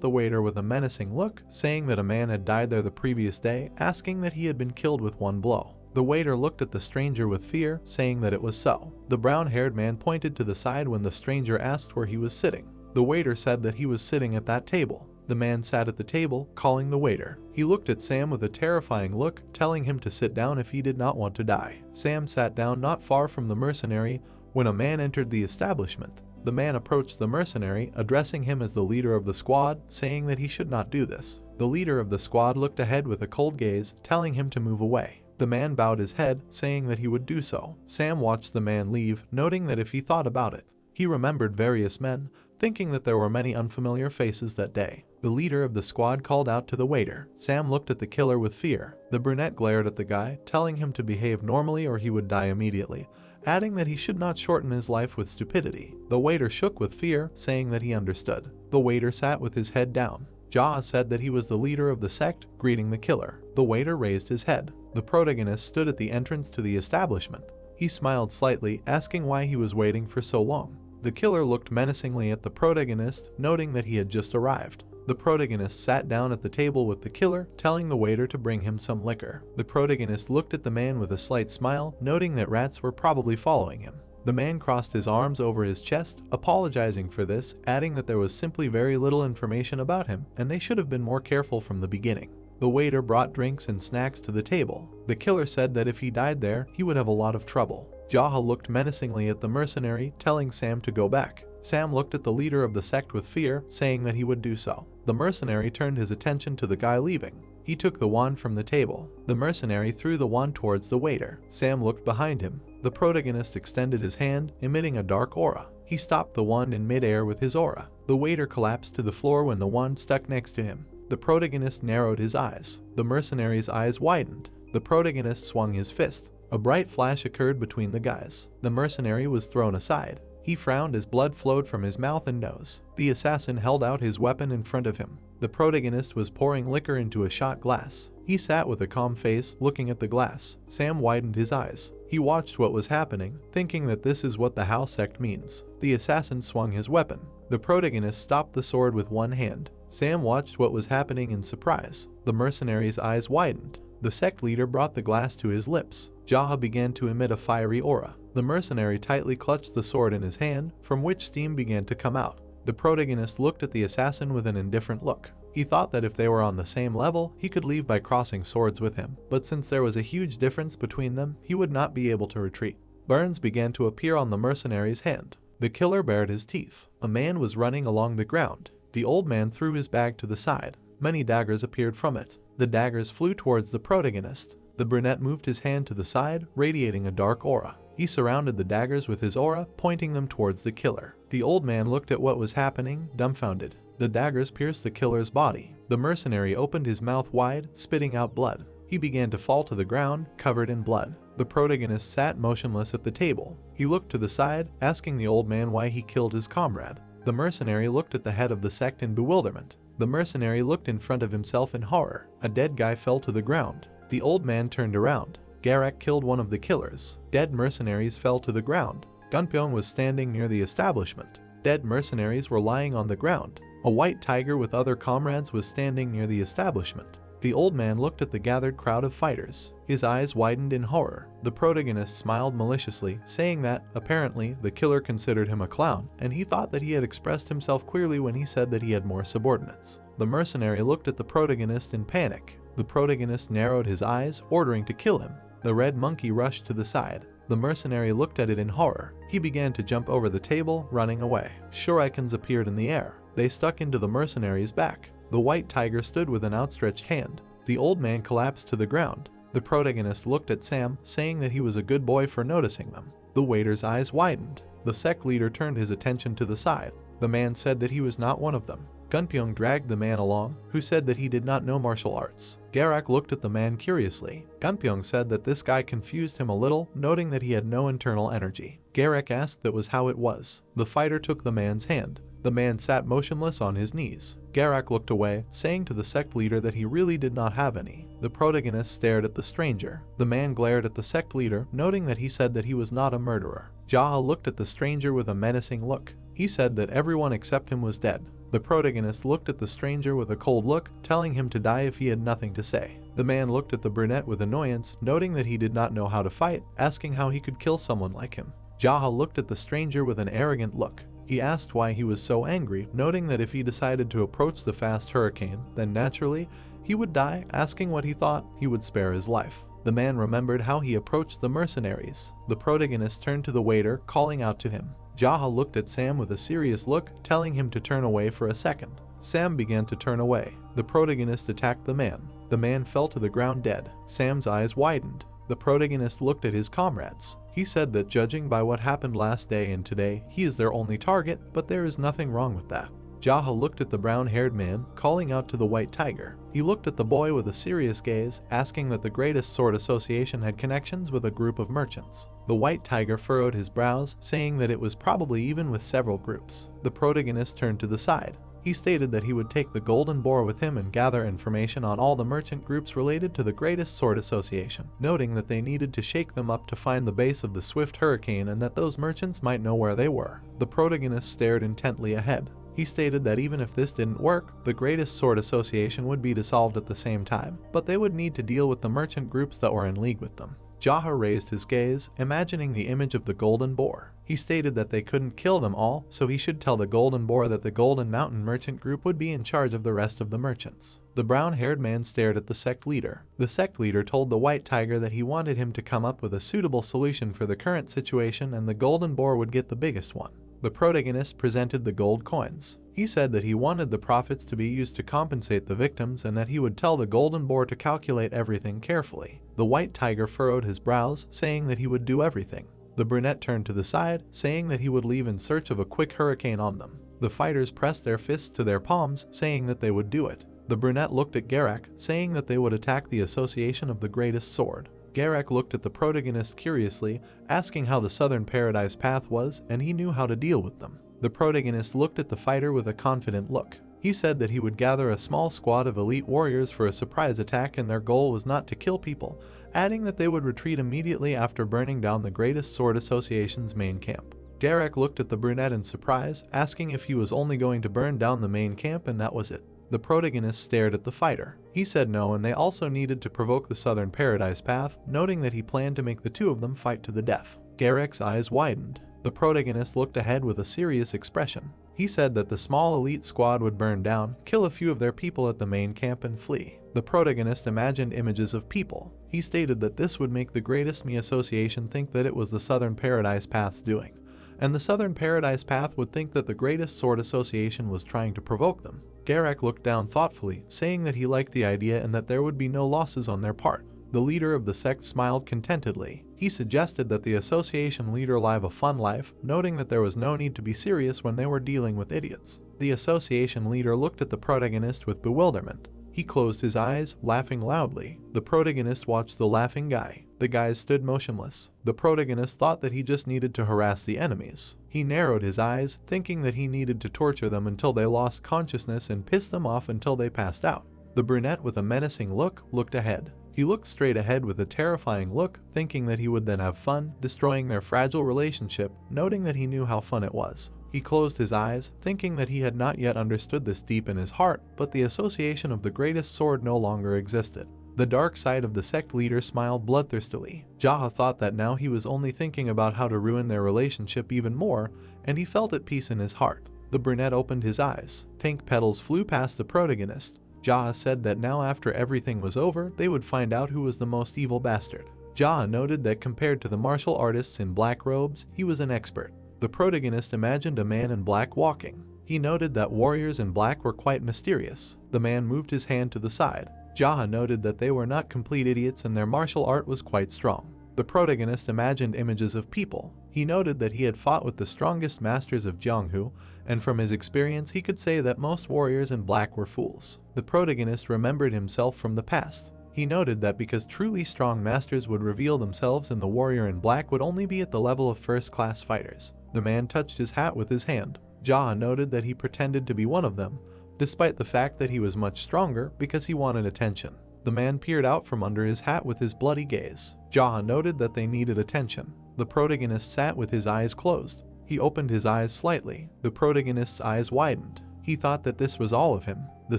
the waiter with a menacing look, saying that a man had died there the previous day, asking that he had been killed with one blow. The waiter looked at the stranger with fear, saying that it was so. The brown-haired man pointed to the side when the stranger asked where he was sitting. The waiter said that he was sitting at that table. The man sat at the table, calling the waiter. He looked at Sam with a terrifying look, telling him to sit down if he did not want to die. Sam sat down not far from the mercenary when a man entered the establishment. The man approached the mercenary, addressing him as the leader of the squad, saying that he should not do this. The leader of the squad looked ahead with a cold gaze, telling him to move away. The man bowed his head, saying that he would do so. Sam watched the man leave, noting that if he thought about it, he remembered various men, thinking that there were many unfamiliar faces that day. The leader of the squad called out to the waiter. Sam looked at the killer with fear. The brunette glared at the guy, telling him to behave normally or he would die immediately, adding that he should not shorten his life with stupidity. The waiter shook with fear, saying that he understood. The waiter sat with his head down. Jaw said that he was the leader of the sect, greeting the killer. The waiter raised his head. The protagonist stood at the entrance to the establishment. He smiled slightly, asking why he was waiting for so long. The killer looked menacingly at the protagonist, noting that he had just arrived. The protagonist sat down at the table with the killer, telling the waiter to bring him some liquor. The protagonist looked at the man with a slight smile, noting that rats were probably following him. The man crossed his arms over his chest, apologizing for this, adding that there was simply very little information about him, and they should have been more careful from the beginning. The waiter brought drinks and snacks to the table. The killer said that if he died there, he would have a lot of trouble. Jaha looked menacingly at the mercenary, telling Sam to go back. Sam looked at the leader of the sect with fear, saying that he would do so. The mercenary turned his attention to the guy leaving. He took the wand from the table. The mercenary threw the wand towards the waiter. Sam looked behind him. The protagonist extended his hand, emitting a dark aura. He stopped the wand in midair with his aura. The waiter collapsed to the floor when the wand stuck next to him. The protagonist narrowed his eyes. The mercenary's eyes widened. The protagonist swung his fist. A bright flash occurred between the guys. The mercenary was thrown aside. He frowned as blood flowed from his mouth and nose. The assassin held out his weapon in front of him. The protagonist was pouring liquor into a shot glass. He sat with a calm face, looking at the glass. Sam widened his eyes. He watched what was happening, thinking that this is what the house sect means. The assassin swung his weapon. The protagonist stopped the sword with one hand. Sam watched what was happening in surprise. The mercenary's eyes widened. The sect leader brought the glass to his lips. Jaha began to emit a fiery aura. The mercenary tightly clutched the sword in his hand, from which steam began to come out. The protagonist looked at the assassin with an indifferent look. He thought that if they were on the same level, he could leave by crossing swords with him, but since there was a huge difference between them, he would not be able to retreat. Burns began to appear on the mercenary's hand. The killer bared his teeth. A man was running along the ground. The old man threw his bag to the side. Many daggers appeared from it. The daggers flew towards the protagonist. The brunette moved his hand to the side, radiating a dark aura. He surrounded the daggers with his aura, pointing them towards the killer. The old man looked at what was happening, dumbfounded. The daggers pierced the killer's body. The mercenary opened his mouth wide, spitting out blood. He began to fall to the ground, covered in blood. The protagonist sat motionless at the table. He looked to the side, asking the old man why he killed his comrade. The mercenary looked at the head of the sect in bewilderment. The mercenary looked in front of himself in horror. A dead guy fell to the ground. The old man turned around. Garak killed one of the killers. Dead mercenaries fell to the ground. Gunpyeong was standing near the establishment. Dead mercenaries were lying on the ground. A white tiger with other comrades was standing near the establishment. The old man looked at the gathered crowd of fighters. His eyes widened in horror. The protagonist smiled maliciously, saying that, apparently, the killer considered him a clown, and he thought that he had expressed himself clearly when he said that he had more subordinates. The mercenary looked at the protagonist in panic. The protagonist narrowed his eyes, ordering to kill him. The red monkey rushed to the side. The mercenary looked at it in horror. He began to jump over the table, running away. Shurikens appeared in the air. They stuck into the mercenary's back. The white tiger stood with an outstretched hand. The old man collapsed to the ground. The protagonist looked at Sam, saying that he was a good boy for noticing them. The waiter's eyes widened. The sect leader turned his attention to the side. The man said that he was not one of them. Gunpyeong dragged the man along, who said that he did not know martial arts. Garak looked at the man curiously. Gunpyeong said that this guy confused him a little, noting that he had no internal energy. Garak asked that was how it was. The fighter took the man's hand. The man sat motionless on his knees. Garak looked away, saying to the sect leader that he really did not have any. The protagonist stared at the stranger. The man glared at the sect leader, noting that he said that he was not a murderer. Jaha looked at the stranger with a menacing look. He said that everyone except him was dead. The protagonist looked at the stranger with a cold look, telling him to die if he had nothing to say. The man looked at the brunette with annoyance, noting that he did not know how to fight, asking how he could kill someone like him. Jaha looked at the stranger with an arrogant look. He asked why he was so angry, noting that if he decided to approach the fast hurricane, then naturally, he would die, asking what he thought he would spare his life. The man remembered how he approached the mercenaries. The protagonist turned to the waiter, calling out to him. Jaha looked at Sam with a serious look, telling him to turn away for a second. Sam began to turn away. The protagonist attacked the man. The man fell to the ground dead. Sam's eyes widened. The protagonist looked at his comrades. He said that judging by what happened last day and today, he is their only target, but there is nothing wrong with that. Jaha looked at the brown-haired man, calling out to the white tiger. He looked at the boy with a serious gaze, asking that the Greatest Sword Association had connections with a group of merchants. The white tiger furrowed his brows, saying that it was probably even with several groups. The protagonist turned to the side. He stated that he would take the Golden Boar with him and gather information on all the merchant groups related to the Greatest Sword Association, noting that they needed to shake them up to find the base of the swift hurricane and that those merchants might know where they were. The protagonist stared intently ahead. He stated that even if this didn't work, the Greatest Sword Association would be dissolved at the same time, but they would need to deal with the merchant groups that were in league with them. Jaha raised his gaze, imagining the image of the Golden Boar. He stated that they couldn't kill them all, so he should tell the Golden Boar that the Golden Mountain Merchant Group would be in charge of the rest of the merchants. The brown-haired man stared at the sect leader. The sect leader told the white tiger that he wanted him to come up with a suitable solution for the current situation and the Golden Boar would get the biggest one. The protagonist presented the gold coins. He said that he wanted the profits to be used to compensate the victims and that he would tell the Golden Boar to calculate everything carefully. The white tiger furrowed his brows, saying that he would do everything. The brunette turned to the side, saying that he would leave in search of a quick hurricane on them. The fighters pressed their fists to their palms, saying that they would do it. The brunette looked at Garak, saying that they would attack the Association of the Greatest Sword. Garak looked at the protagonist curiously, asking how the Southern Paradise Path was, and he knew how to deal with them. The protagonist looked at the fighter with a confident look. He said that he would gather a small squad of elite warriors for a surprise attack and their goal was not to kill people, adding that they would retreat immediately after burning down the Greatest Sword Association's main camp. Garak looked at the brunette in surprise, asking if he was only going to burn down the main camp and that was it. The protagonist stared at the fighter. He said no, and they also needed to provoke the Southern Paradise Path, noting that he planned to make the two of them fight to the death. Garak's eyes widened. The protagonist looked ahead with a serious expression. He said that the small elite squad would burn down, kill a few of their people at the main camp and flee. The protagonist imagined images of people. He stated that this would make the Greatest Me Association think that it was the Southern Paradise Path's doing, and the Southern Paradise Path would think that the Greatest Sword Association was trying to provoke them. Garak looked down thoughtfully, saying that he liked the idea and that there would be no losses on their part. The leader of the sect smiled contentedly. He suggested that the association leader live a fun life, noting that there was no need to be serious when they were dealing with idiots. The association leader looked at the protagonist with bewilderment. He closed his eyes, laughing loudly. The protagonist watched the laughing guy. The guys stood motionless. The protagonist thought that he just needed to harass the enemies. He narrowed his eyes, thinking that he needed to torture them until they lost consciousness and piss them off until they passed out. The brunette with a menacing look looked ahead. He looked straight ahead with a terrifying look, thinking that he would then have fun, destroying their fragile relationship, noting that he knew how fun it was. He closed his eyes, thinking that he had not yet understood this deep in his heart, but the association of the greatest sword no longer existed. The dark side of the sect leader smiled bloodthirstily. Jaha thought that now he was only thinking about how to ruin their relationship even more, and he felt at peace in his heart. The brunette opened his eyes. Pink petals flew past the protagonist. Jaha said that now after everything was over, they would find out who was the most evil bastard. Jaha noted that compared to the martial artists in black robes, he was an expert. The protagonist imagined a man in black walking. He noted that warriors in black were quite mysterious. The man moved his hand to the side. Jaha noted that they were not complete idiots and their martial art was quite strong. The protagonist imagined images of people. He noted that he had fought with the strongest masters of Jianghu, and from his experience he could say that most warriors in black were fools. The protagonist remembered himself from the past. He noted that because truly strong masters would reveal themselves and the warrior in black would only be at the level of first-class fighters. The man touched his hat with his hand. Jaha noted that he pretended to be one of them, despite the fact that he was much stronger because he wanted attention. The man peered out from under his hat with his bloody gaze. Jaha noted that they needed attention. The protagonist sat with his eyes closed. He opened his eyes slightly. The protagonist's eyes widened. He thought that this was all of him. The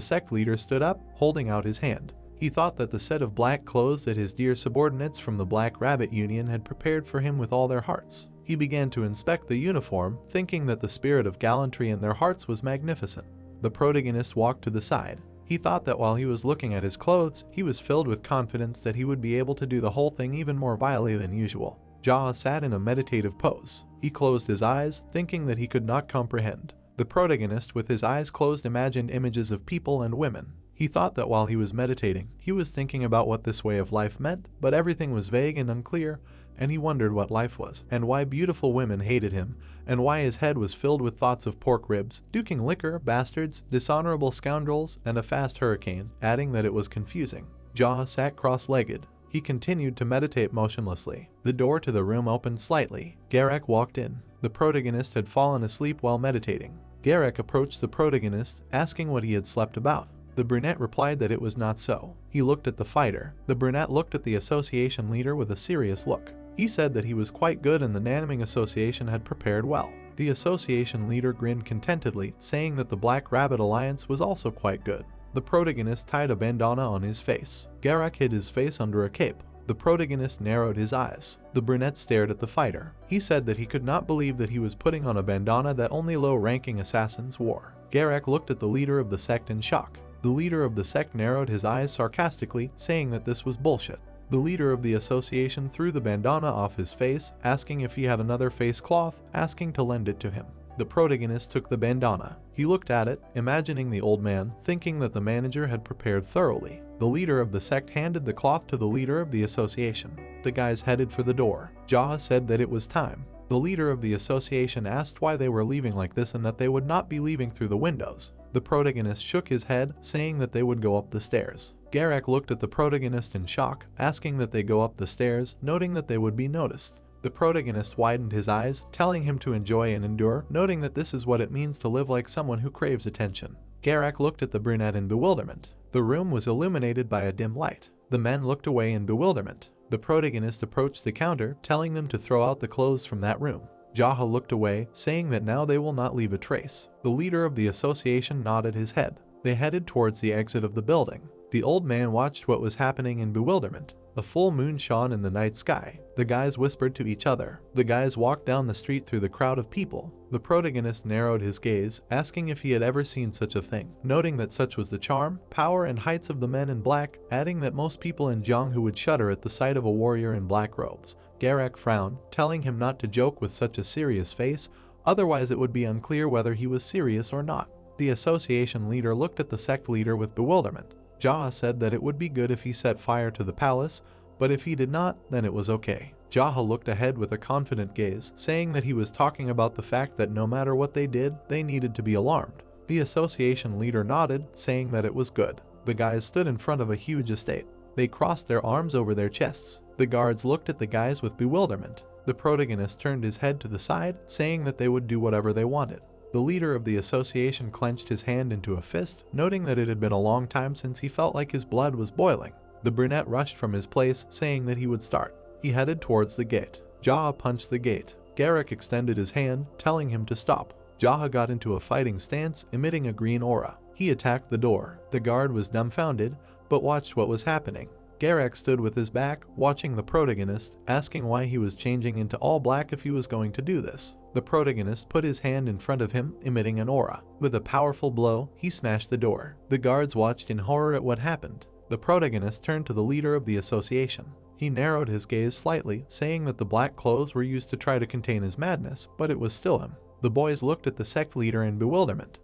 sect leader stood up, holding out his hand. He thought that the set of black clothes that his dear subordinates from the Black Rabbit Union had prepared for him with all their hearts. He began to inspect the uniform, thinking that the spirit of gallantry in their hearts was magnificent. The protagonist walked to the side. He thought that while he was looking at his clothes, he was filled with confidence that he would be able to do the whole thing even more vilely than usual. Jaha sat in a meditative pose. He closed his eyes, thinking that he could not comprehend. The protagonist, with his eyes closed, imagined images of people and women. He thought that while he was meditating, he was thinking about what this way of life meant, but everything was vague and unclear, and he wondered what life was, and why beautiful women hated him, and why his head was filled with thoughts of pork ribs, duking liquor, bastards, dishonorable scoundrels, and a fast hurricane, adding that it was confusing. Jaha sat cross-legged. He continued to meditate motionlessly. The door to the room opened slightly. Garak walked in. The protagonist had fallen asleep while meditating. Garak approached the protagonist, asking what he had slept about. The brunette replied that it was not so. He looked at the fighter. The brunette looked at the association leader with a serious look. He said that he was quite good and the Nanming Association had prepared well. The association leader grinned contentedly, saying that the Black Rabbit Alliance was also quite good. The protagonist tied a bandana on his face. Garak hid his face under a cape. The protagonist narrowed his eyes. The brunette stared at the fighter. He said that he could not believe that he was putting on a bandana that only low-ranking assassins wore. Garak looked at the leader of the sect in shock. The leader of the sect narrowed his eyes sarcastically, saying that this was bullshit. The leader of the association threw the bandana off his face, asking if he had another face cloth, asking to lend it to him. The protagonist took the bandana. He looked at it, imagining the old man, thinking that the manager had prepared thoroughly. The leader of the sect handed the cloth to the leader of the association. The guys headed for the door. Jaha said that it was time. The leader of the association asked why they were leaving like this and that they would not be leaving through the windows. The protagonist shook his head, saying that they would go up the stairs. Garak looked at the protagonist in shock, asking that they go up the stairs, noting that they would be noticed. The protagonist widened his eyes, telling him to enjoy and endure, noting that this is what it means to live like someone who craves attention. Garak looked at the brunette in bewilderment. The room was illuminated by a dim light. The men looked away in bewilderment. The protagonist approached the counter, telling them to throw out the clothes from that room. Jaha looked away, saying that now they will not leave a trace. The leader of the association nodded his head. They headed towards the exit of the building. The old man watched what was happening in bewilderment. A full moon shone in the night sky. The guys whispered to each other. The guys walked down the street through the crowd of people. The protagonist narrowed his gaze, asking if he had ever seen such a thing, noting that such was the charm, power, and heights of the men in black, adding that most people in Jianghu would shudder at the sight of a warrior in black robes. Garak frowned, telling him not to joke with such a serious face, otherwise it would be unclear whether he was serious or not. The association leader looked at the sect leader with bewilderment. Jaha said that it would be good if he set fire to the palace, but if he did not, then it was okay. Jaha looked ahead with a confident gaze, saying that he was talking about the fact that no matter what they did, they needed to be alarmed. The association leader nodded, saying that it was good. The guys stood in front of a huge estate. They crossed their arms over their chests. The guards looked at the guys with bewilderment. The protagonist turned his head to the side, saying that they would do whatever they wanted. The leader of the association clenched his hand into a fist, noting that it had been a long time since he felt like his blood was boiling. The brunette rushed from his place, saying that he would start. He headed towards the gate. Jaha punched the gate. Garak extended his hand, telling him to stop. Jaha got into a fighting stance, emitting a green aura. He attacked the door. The guard was dumbfounded, but watched what was happening. Garak stood with his back, watching the protagonist, asking why he was changing into all black if he was going to do this. The protagonist put his hand in front of him, emitting an aura. With a powerful blow, he smashed the door. The guards watched in horror at what happened. The protagonist turned to the leader of the association. He narrowed his gaze slightly, saying that the black clothes were used to try to contain his madness, but it was still him. The boys looked at the sect leader in bewilderment.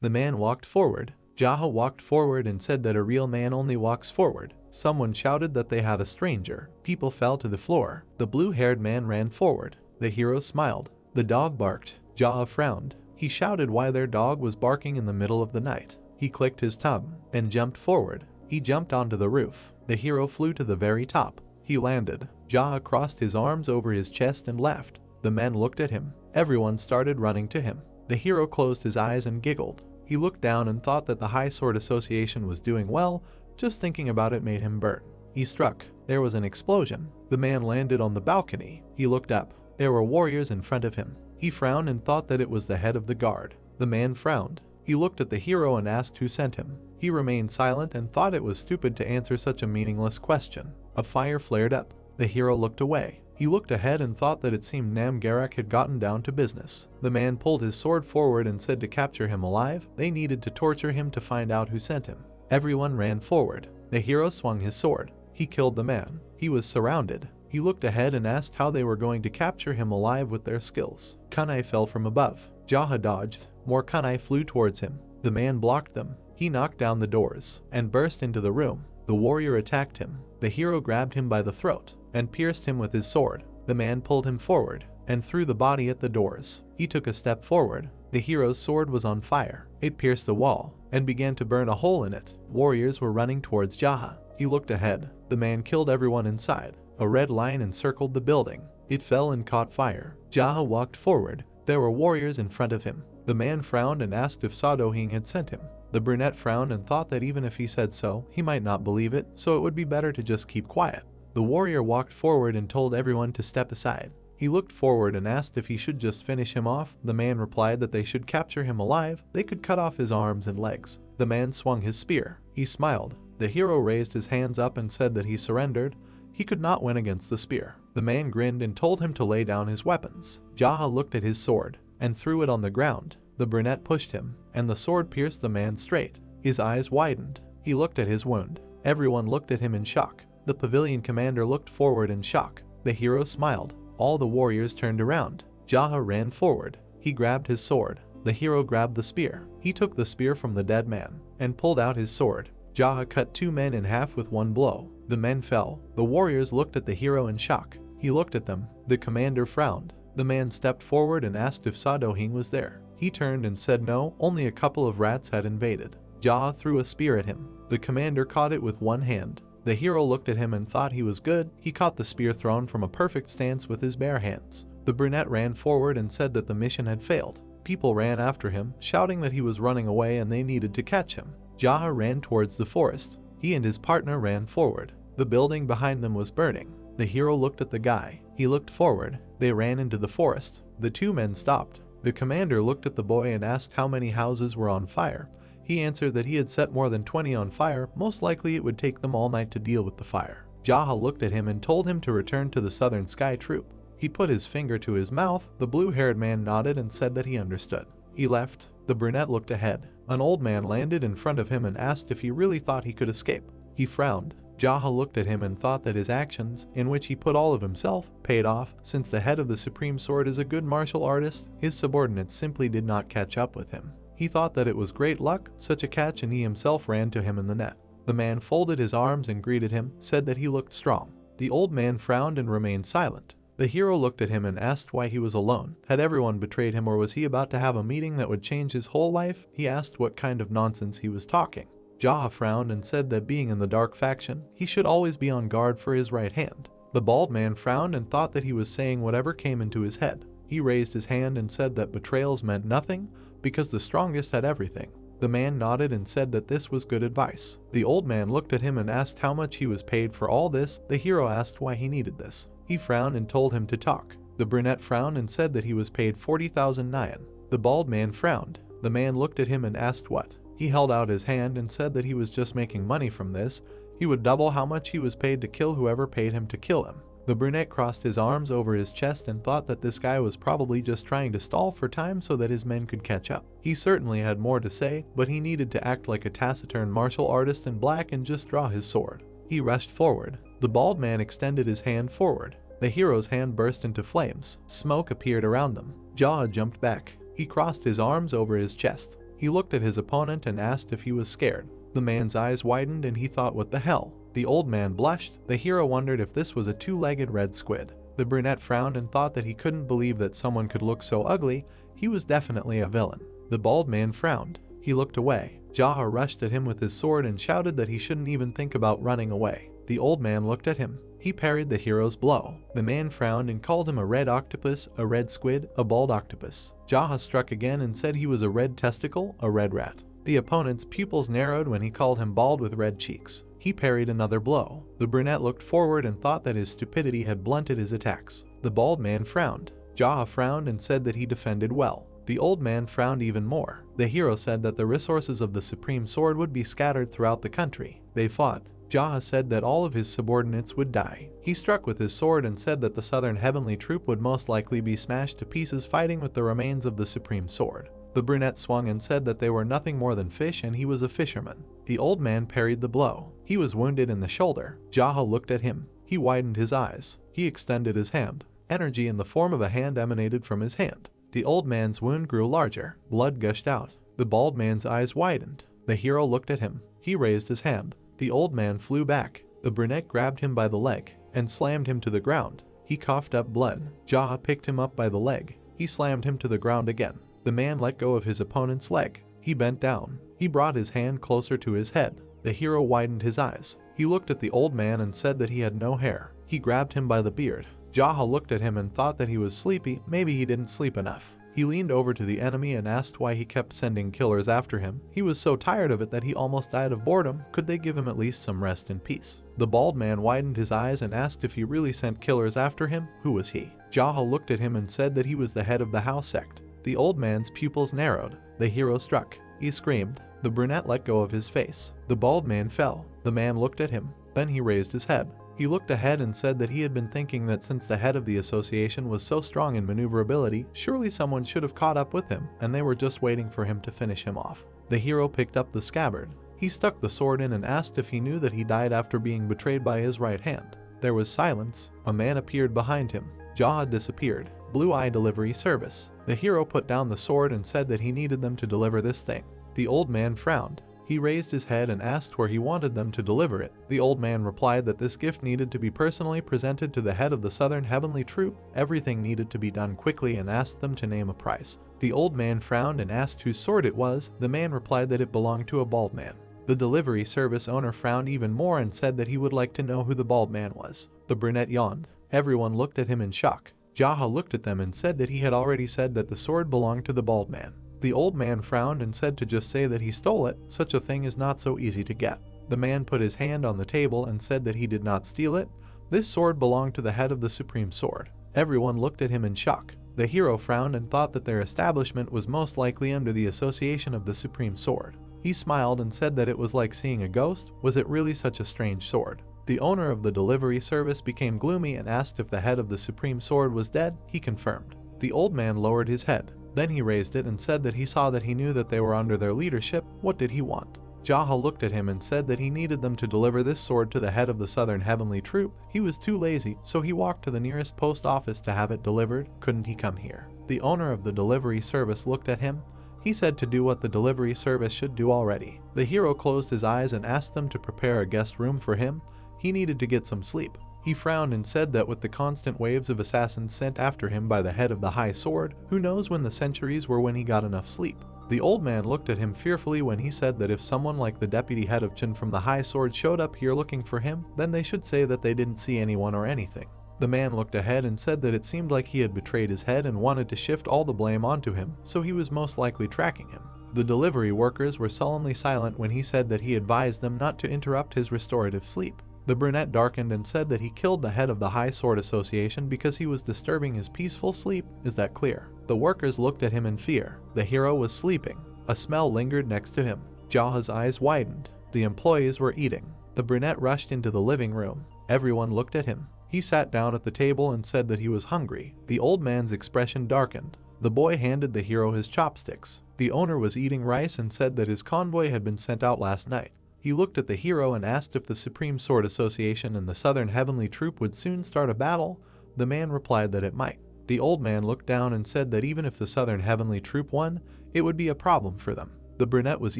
The man walked forward. Jaha walked forward and said that a real man only walks forward. Someone shouted that they had a stranger. People fell to the floor. The blue-haired man ran forward. The hero smiled. The dog barked. Jaha frowned. He shouted why their dog was barking in the middle of the night. He clicked his tongue and jumped forward. He jumped onto the roof. The hero flew to the very top. He landed. Jaha crossed his arms over his chest and laughed. The men looked at him. Everyone started running to him. The hero closed his eyes and giggled. He looked down and thought that the High Sword Association was doing well. Just thinking about it made him burn. He struck. There was an explosion. The man landed on the balcony. He looked up. There were warriors in front of him. He frowned and thought that it was the head of the guard. The man frowned. He looked at the hero and asked who sent him. He remained silent and thought it was stupid to answer such a meaningless question. A fire flared up. The hero looked away. He looked ahead and thought that it seemed Garak had gotten down to business. The man pulled his sword forward and said to capture him alive, they needed to torture him to find out who sent him. Everyone ran forward. The hero swung his sword. He killed the man. He was surrounded. He looked ahead and asked how they were going to capture him alive with their skills. Kunai fell from above. Jaha dodged. More kunai flew towards him. The man blocked them. He knocked down the doors and burst into the room. The warrior attacked him. The hero grabbed him by the throat and pierced him with his sword. The man pulled him forward and threw the body at the doors. He took a step forward. The hero's sword was on fire. It pierced the wall and began to burn a hole in it. Warriors were running towards Jaha. He looked ahead. The man killed everyone inside. A red line encircled the building. It fell and caught fire. Jaha walked forward. There were warriors in front of him. The man frowned and asked if Showdown had sent him. The brunette frowned and thought that even if he said so, he might not believe it, so it would be better to just keep quiet. The warrior walked forward and told everyone to step aside. He looked forward and asked if he should just finish him off. The man replied that they should capture him alive. They could cut off his arms and legs. The man swung his spear. He smiled. The hero raised his hands up and said that he surrendered. He could not win against the spear. The man grinned and told him to lay down his weapons. Jaha looked at his sword and threw it on the ground. The brunette pushed him, and the sword pierced the man straight. His eyes widened. He looked at his wound. Everyone looked at him in shock. The pavilion commander looked forward in shock. The hero smiled. All the warriors turned around. Jaha ran forward. He grabbed his sword. The hero grabbed the spear. He took the spear from the dead man and pulled out his sword. Jaha cut two men in half with one blow. The men fell. The warriors looked at the hero in shock. He looked at them. The commander frowned. The man stepped forward and asked if Showdown was there. He turned and said no, only a couple of rats had invaded. Jaha threw a spear at him. The commander caught it with one hand. The hero looked at him and thought he was good. He caught the spear thrown from a perfect stance with his bare hands. The brunette ran forward and said that the mission had failed. People ran after him, shouting that he was running away and they needed to catch him. Jaha ran towards the forest. He and his partner ran forward. The building behind them was burning. The hero looked at the guy. He looked forward. They ran into the forest. The two men stopped. The commander looked at the boy and asked how many houses were on fire. He answered that he had set more than 20 on fire. Most likely it would take them all night to deal with the fire. Jaha looked at him and told him to return to the Southern Sky Troop. He put his finger to his mouth. The blue-haired man nodded and said that he understood. He left. The brunette looked ahead. An old man landed in front of him and asked if he really thought he could escape. He frowned. Jaha looked at him and thought that his actions, in which he put all of himself, paid off. Since the head of the Supreme Sword is a good martial artist, his subordinates simply did not catch up with him. He thought that it was great luck, such a catch, and he himself ran to him in the net. The man folded his arms and greeted him, said that he looked strong. The old man frowned and remained silent. The hero looked at him and asked why he was alone. Had everyone betrayed him, or was he about to have a meeting that would change his whole life? He asked what kind of nonsense he was talking. Jaha frowned and said that being in the dark faction, he should always be on guard for his right hand. The bald man frowned and thought that he was saying whatever came into his head. He raised his hand and said that betrayals meant nothing because the strongest had everything. The man nodded and said that this was good advice. The old man looked at him and asked how much he was paid for all this. The hero asked why he needed this. He frowned and told him to talk. The brunette frowned and said that he was paid 40,000 nyan. The bald man frowned. The man looked at him and asked what. He held out his hand and said that he was just making money from this. He would double how much he was paid to kill whoever paid him to kill him. The brunette crossed his arms over his chest and thought that this guy was probably just trying to stall for time so that his men could catch up. He certainly had more to say, but he needed to act like a taciturn martial artist in black and just draw his sword. He rushed forward. The bald man extended his hand forward. The hero's hand burst into flames. Smoke appeared around them. Jaha jumped back. He crossed his arms over his chest. He looked at his opponent and asked if he was scared. The man's eyes widened and he thought, what the hell? The old man blushed. The hero wondered if this was a two-legged red squid. The brunette frowned and thought that he couldn't believe that someone could look so ugly. He was definitely a villain. The bald man frowned. He looked away. Jaha rushed at him with his sword and shouted that he shouldn't even think about running away. The old man looked at him. He parried the hero's blow. The man frowned and called him a red octopus, a red squid, a bald octopus. Jaha struck again and said he was a red testicle, a red rat. The opponent's pupils narrowed when he called him bald with red cheeks. He parried another blow. The brunette looked forward and thought that his stupidity had blunted his attacks. The bald man frowned. Jaha frowned and said that he defended well. The old man frowned even more. The hero said that the resources of the supreme sword would be scattered throughout the country. They fought. Jaha said that all of his subordinates would die. He struck with his sword and said that the southern heavenly troop would most likely be smashed to pieces fighting with the remains of the supreme sword. The brunette swung and said that they were nothing more than fish and he was a fisherman. The old man parried the blow. He was wounded in the shoulder. Jaha looked at him. He widened his eyes. He extended his hand. Energy in the form of a hand emanated from his hand. The old man's wound grew larger. Blood gushed out. The bald man's eyes widened. The hero looked at him. He raised his hand. The old man flew back. The brunette grabbed him by the leg and slammed him to the ground. He coughed up blood. Jaha picked him up by the leg. He slammed him to the ground again. The man let go of his opponent's leg. He bent down. He brought his hand closer to his head. The hero widened his eyes. He looked at the old man and said that he had no hair. He grabbed him by the beard. Jaha looked at him and thought that he was sleepy. Maybe he didn't sleep enough. He leaned over to the enemy and asked why he kept sending killers after him. He was so tired of it that he almost died of boredom. Could they give him at least some rest and peace? The bald man widened his eyes and asked if he really sent killers after him. Who was he? Jaha looked at him and said that he was the head of the house sect. The old man's pupils narrowed. The hero struck. He screamed. The brunette let go of his face. The bald man fell. The man looked at him. Then he raised his head. He looked ahead and said that he had been thinking that since the head of the association was so strong in maneuverability, surely someone should have caught up with him, and they were just waiting for him to finish him off. The hero picked up the scabbard. He stuck the sword in and asked if he knew that he died after being betrayed by his right hand. There was silence. A man appeared behind him. Jaha disappeared. Blue Eye Delivery Service. The hero put down the sword and said that he needed them to deliver this thing. The old man frowned. He raised his head and asked where he wanted them to deliver it. The old man replied that this gift needed to be personally presented to the head of the Southern Heavenly Troop. Everything needed to be done quickly and asked them to name a price. The old man frowned and asked whose sword it was. The man replied that it belonged to a bald man. The delivery service owner frowned even more and said that he would like to know who the bald man was. The brunette yawned. Everyone looked at him in shock. Jaha looked at them and said that he had already said that the sword belonged to the bald man. The old man frowned and said to just say that he stole it. Such a thing is not so easy to get. The man put his hand on the table and said that he did not steal it. This sword belonged to the head of the Supreme Sword. Everyone looked at him in shock. The hero frowned and thought that their establishment was most likely under the association of the Supreme Sword. He smiled and said that it was like seeing a ghost. Was it really such a strange sword? The owner of the delivery service became gloomy and asked if the head of the Supreme Sword was dead. He confirmed. The old man lowered his head. Then he raised it and said that he saw that he knew that they were under their leadership. What did he want? Jaha looked at him and said that he needed them to deliver this sword to the head of the Southern Heavenly Troop. He was too lazy, so he walked to the nearest post office to have it delivered. Couldn't he come here? The owner of the delivery service looked at him. He said to do what the delivery service should do already. The hero closed his eyes and asked them to prepare a guest room for him. He needed to get some sleep. He frowned and said that with the constant waves of assassins sent after him by the head of the High Sword, who knows when the centuries were when he got enough sleep. The old man looked at him fearfully when he said that if someone like the deputy head of Chin from the High Sword showed up here looking for him, then they should say that they didn't see anyone or anything. The man looked ahead and said that it seemed like he had betrayed his head and wanted to shift all the blame onto him, so he was most likely tracking him. The delivery workers were sullenly silent when he said that he advised them not to interrupt his restorative sleep. The brunette darkened and said that he killed the head of the High Sword Association because he was disturbing his peaceful sleep. Is that clear? The workers looked at him in fear. The hero was sleeping. A smell lingered next to him. Jaha's eyes widened. The employees were eating. The brunette rushed into the living room. Everyone looked at him. He sat down at the table and said that he was hungry. The old man's expression darkened. The boy handed the hero his chopsticks. The owner was eating rice and said that his convoy had been sent out last night. He looked at the hero and asked if the Supreme Sword Association and the Southern Heavenly Troop would soon start a battle. The man replied that it might. The old man looked down and said that even if the Southern Heavenly Troop won, it would be a problem for them. The brunette was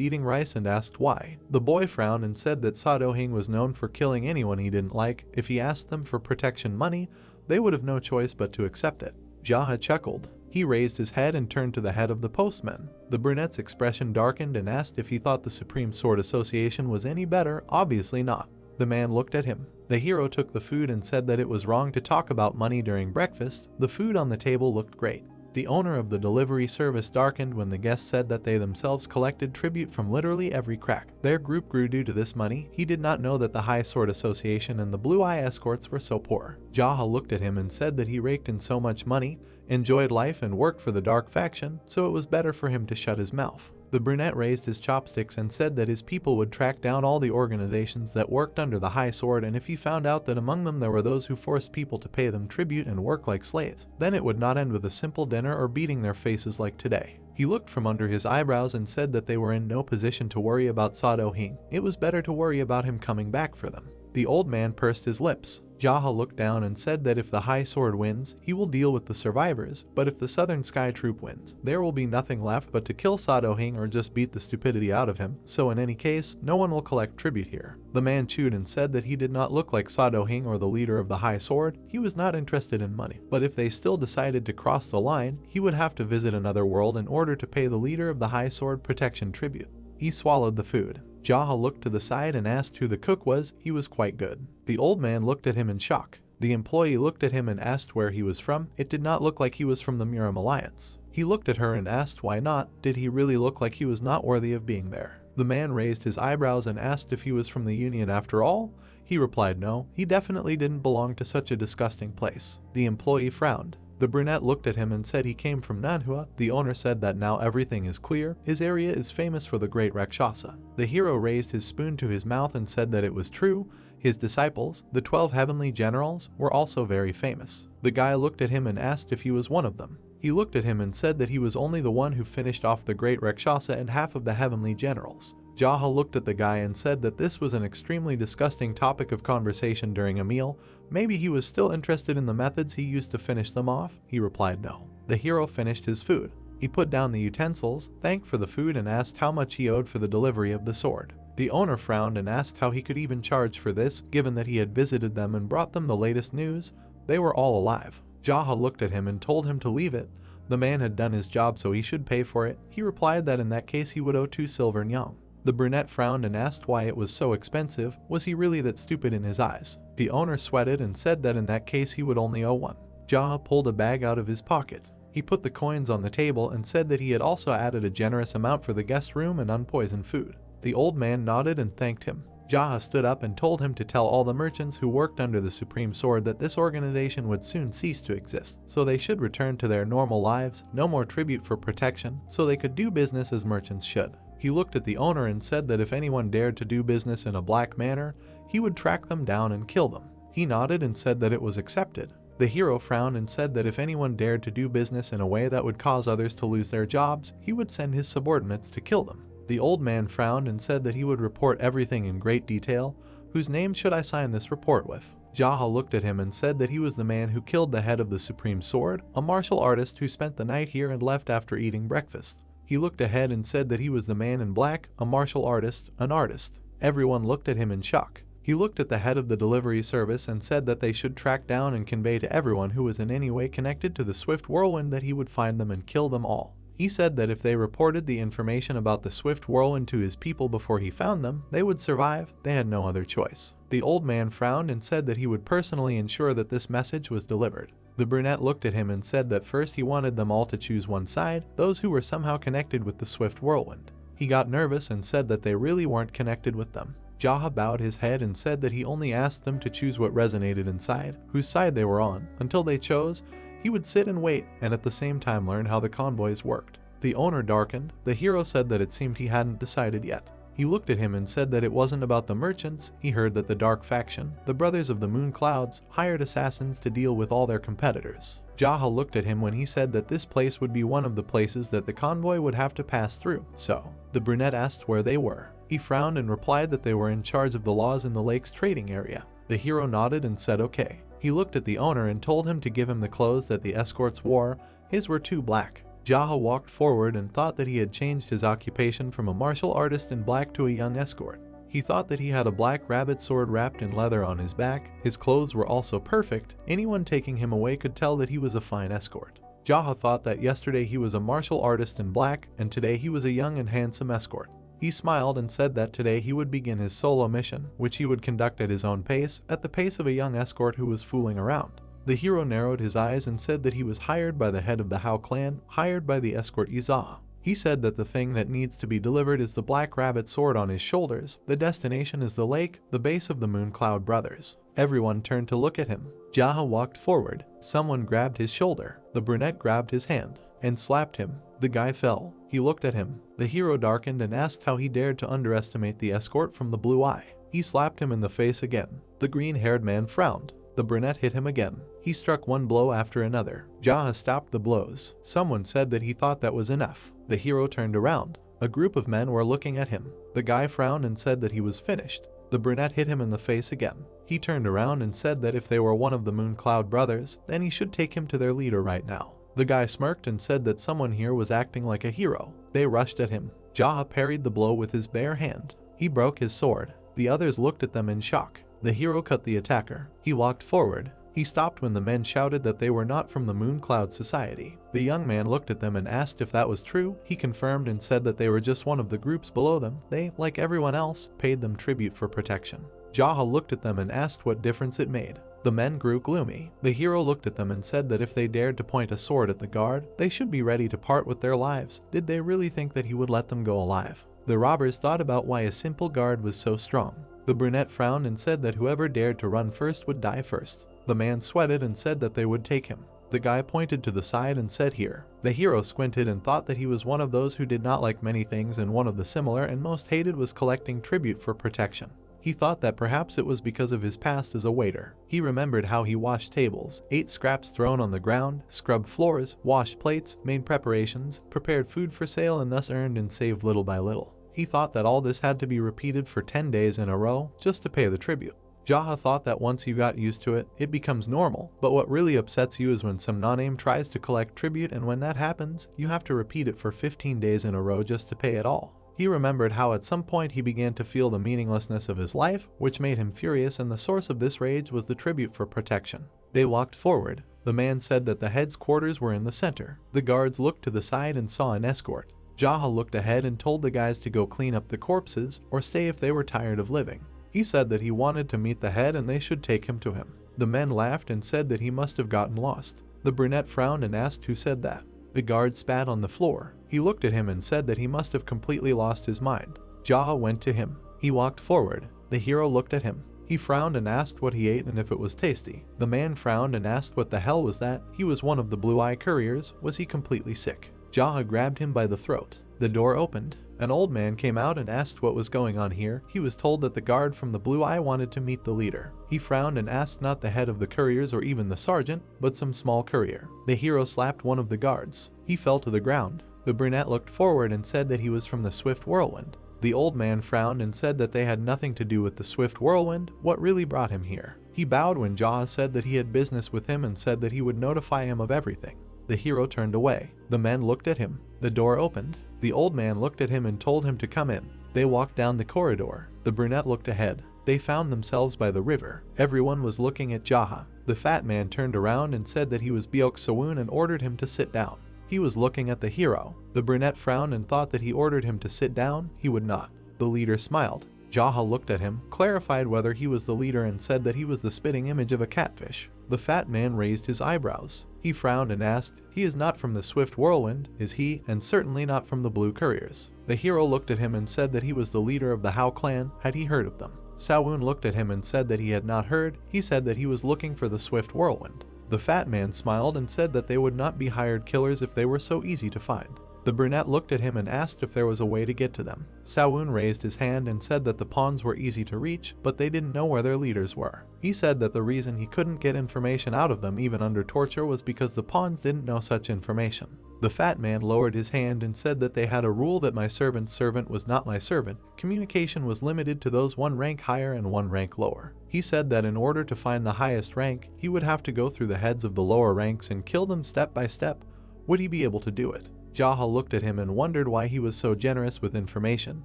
eating rice and asked why. The boy frowned and said that Showdown was known for killing anyone he didn't like. If he asked them for protection money, they would have no choice but to accept it. Jaha chuckled. He raised his head and turned to the head of the postman. The brunette's expression darkened and asked if he thought the Supreme Sword Association was any better. Obviously not. The man looked at him. The hero took the food and said that it was wrong to talk about money during breakfast. The food on the table looked great. The owner of the delivery service darkened when the guests said that they themselves collected tribute from literally every crack. Their group grew due to this money. He did not know that the High Sword Association and the Blue Eye Escorts were so poor. Jaha looked at him and said that he raked in so much money, enjoyed life and worked for the dark faction, so it was better for him to shut his mouth. The brunette raised his chopsticks and said that his people would track down all the organizations that worked under the High Sword, and if he found out that among them there were those who forced people to pay them tribute and work like slaves, then it would not end with a simple dinner or beating their faces like today. He looked from under his eyebrows and said that they were in no position to worry about Showdown. It was better to worry about him coming back for them. The old man pursed his lips. Jaha looked down and said that if the High Sword wins, he will deal with the survivors, but if the Southern Sky Troop wins, there will be nothing left but to kill Showdown or just beat the stupidity out of him, so in any case, no one will collect tribute here. The man chewed and said that he did not look like Showdown or the leader of the High Sword. He was not interested in money, but if they still decided to cross the line, he would have to visit another world in order to pay the leader of the High Sword protection tribute. He swallowed the food. Jaha looked to the side and asked who the cook was. He was quite good. The old man looked at him in shock. The employee looked at him and asked where he was from. It did not look like he was from the Muram Alliance. He looked at her and asked why not. Did he really look like he was not worthy of being there? The man raised his eyebrows and asked if he was from the Union after all. He replied no, he definitely didn't belong to such a disgusting place. The employee frowned. The brunette looked at him and said he came from Manhwa. The owner said that now everything is clear. His area is famous for the great Rakshasa. The hero raised his spoon to his mouth and said that it was true. His disciples, the 12 heavenly generals, were also very famous. The guy looked at him and asked if he was one of them. He looked at him and said that he was only the one who finished off the great Rakshasa and half of the heavenly generals. Jaha looked at the guy and said that this was an extremely disgusting topic of conversation during a meal. Maybe he was still interested in the methods he used to finish them off. He replied no. The hero finished his food. He put down the utensils, thanked for the food and asked how much he owed for the delivery of the sword. The owner frowned and asked how he could even charge for this, given that he had visited them and brought them the latest news. They were all alive. Jaha looked at him and told him to leave it. The man had done his job, so he should pay for it. He replied that in that case he would owe 2 silver nyang. The brunette frowned and asked why it was so expensive. Was he really that stupid in his eyes? The owner sweated and said that in that case he would only owe 1. Jaha pulled a bag out of his pocket. He put the coins on the table and said that he had also added a generous amount for the guest room and unpoisoned food. The old man nodded and thanked him. Jaha stood up and told him to tell all the merchants who worked under the Supreme Sword that this organization would soon cease to exist, so they should return to their normal lives, no more tribute for protection, so they could do business as merchants should. He looked at the owner and said that if anyone dared to do business in a black manner, he would track them down and kill them. He nodded and said that it was accepted. The hero frowned and said that if anyone dared to do business in a way that would cause others to lose their jobs, he would send his subordinates to kill them. The old man frowned and said that he would report everything in great detail. Whose name should I sign this report with? Jaha looked at him and said that he was the man who killed the head of the Supreme Sword, a martial artist who spent the night here and left after eating breakfast. He looked ahead and said that he was the man in black, a martial artist, an artist. Everyone looked at him in shock. He looked at the head of the delivery service and said that they should track down and convey to everyone who was in any way connected to the swift whirlwind that he would find them and kill them all. He said that if they reported the information about the swift whirlwind to his people before he found them, they would survive. They had no other choice. The old man frowned and said that he would personally ensure that this message was delivered. The brunette looked at him and said that first he wanted them all to choose one side, those who were somehow connected with the swift whirlwind. He got nervous and said that they really weren't connected with them. Jaha bowed his head and said that he only asked them to choose what resonated inside, whose side they were on. Until they chose, He would sit and wait, and at the same time learn how the convoys worked. The owner darkened. The hero said that it seemed he hadn't decided yet. He looked at him and said that it wasn't about the merchants. He heard that the dark faction, the Brothers of the Moon Clouds, hired assassins to deal with all their competitors. Jaha looked at him when he said that this place would be one of the places that the convoy would have to pass through. So, the brunette asked where they were. He frowned and replied that they were in charge of the laws in the lake's trading area. The hero nodded and said okay. He looked at the owner and told him to give him the clothes that the escorts wore. His were too black. Jaha walked forward and thought that he had changed his occupation from a martial artist in black to a young escort. He thought that he had a black rabbit sword wrapped in leather on his back. His clothes were also perfect. Anyone taking him away could tell that he was a fine escort. Jaha thought that yesterday he was a martial artist in black, and today he was a young and handsome escort. He smiled and said that today he would begin his solo mission, which he would conduct at his own pace, at the pace of a young escort who was fooling around. The hero narrowed his eyes and said that he was hired by the head of the Hao clan, hired by the escort Iza. He said that the thing that needs to be delivered is the black rabbit sword on his shoulders. The destination is the lake, the base of the Moon Cloud brothers. Everyone turned to look at him. Jaha walked forward. Someone grabbed his shoulder. The brunette grabbed his hand and slapped him. The guy fell. He looked at him. The hero darkened and asked how he dared to underestimate the escort from the blue eye. He slapped him in the face again. The green-haired man frowned. The brunette hit him again. He struck one blow after another. Jaha stopped the blows. Someone said that he thought that was enough. The hero turned around. A group of men were looking at him. The guy frowned and said that he was finished. The brunette hit him in the face again. He turned around and said that if they were one of the Moon Cloud brothers, then he should take him to their leader right now. The guy smirked and said that someone here was acting like a hero. They rushed at him. Jaha parried the blow with his bare hand. He broke his sword. The others looked at them in shock. The hero cut the attacker. He walked forward. He stopped when the men shouted that they were not from the Moon Cloud Society. The young man looked at them and asked if that was true. He confirmed and said that they were just one of the groups below them. They, like everyone else, paid them tribute for protection. Jaha looked at them and asked what difference it made. The men grew gloomy. The hero looked at them and said that if they dared to point a sword at the guard, they should be ready to part with their lives. Did they really think that he would let them go alive? The robbers thought about why a simple guard was so strong. The brunette frowned and said that whoever dared to run first would die first. The man sweated and said that they would take him. The guy pointed to the side and said here. The hero squinted and thought that he was one of those who did not like many things, and one of the similar and most hated was collecting tribute for protection. He thought that perhaps it was because of his past as a waiter. He remembered how he washed tables, ate scraps thrown on the ground, scrubbed floors, washed plates, made preparations, prepared food for sale, and thus earned and saved little by little. He thought that all this had to be repeated for 10 days in a row just to pay the tribute. Jaha thought that once you got used to it, it becomes normal, but what really upsets you is when some no-name tries to collect tribute, and when that happens, you have to repeat it for 15 days in a row just to pay it all. He remembered how at some point he began to feel the meaninglessness of his life, which made him furious, and the source of this rage was the tribute for protection. They walked forward. The man said that the head's quarters were in the center. The guards looked to the side and saw an escort. Jaha looked ahead and told the guys to go clean up the corpses or stay if they were tired of living. He said that he wanted to meet the head and they should take him to him. The men laughed and said that he must have gotten lost. The brunette frowned and asked who said that. The guard spat on the floor. He looked at him and said that he must have completely lost his mind. Jaha went to him. He walked forward. The hero looked at him. He frowned and asked what he ate and if it was tasty. The man frowned and asked what the hell was that. He was one of the blue-eye couriers. Was he completely sick? Jaha grabbed him by the throat. The door opened. An old man came out and asked what was going on here. He was told that the guard from the blue eye wanted to meet the leader. He frowned and asked not the head of the couriers or even the sergeant, but some small courier. The hero slapped one of the guards. He fell to the ground. The brunette looked forward and said that he was from the Swift Whirlwind. The old man frowned and said that they had nothing to do with the Swift Whirlwind. What really brought him here? He bowed when Jaha said that he had business with him and said that he would notify him of everything. The hero turned away. The men looked at him. The door opened. The old man looked at him and told him to come in. They walked down the corridor. The brunette looked ahead. They found themselves by the river. Everyone was looking at Jaha. The fat man turned around and said that he was Byok Sawun and ordered him to sit down. He was looking at the hero. The brunette frowned and thought that he ordered him to sit down. He would not. The leader smiled. Jaha looked at him, clarified whether he was the leader, and said that he was the spitting image of a catfish. The fat man raised his eyebrows. He frowned and asked, "He is not from the Swift Whirlwind, is he? And certainly not from the Blue Couriers." The hero looked at him and said that he was the leader of the Hao clan. Had he heard of them? Sawun looked at him and said that he had not heard. He said that he was looking for the Swift Whirlwind. The fat man smiled and said that they would not be hired killers if they were so easy to find. The brunette looked at him and asked if there was a way to get to them. Sawun raised his hand and said that the pawns were easy to reach, but they didn't know where their leaders were. He said that the reason he couldn't get information out of them even under torture was because the pawns didn't know such information. The fat man lowered his hand and said that they had a rule that my servant's servant was not my servant. Communication was limited to those one rank higher and one rank lower. He said that in order to find the highest rank, he would have to go through the heads of the lower ranks and kill them step by step. Would he be able to do it? Jaha looked at him and wondered why he was so generous with information.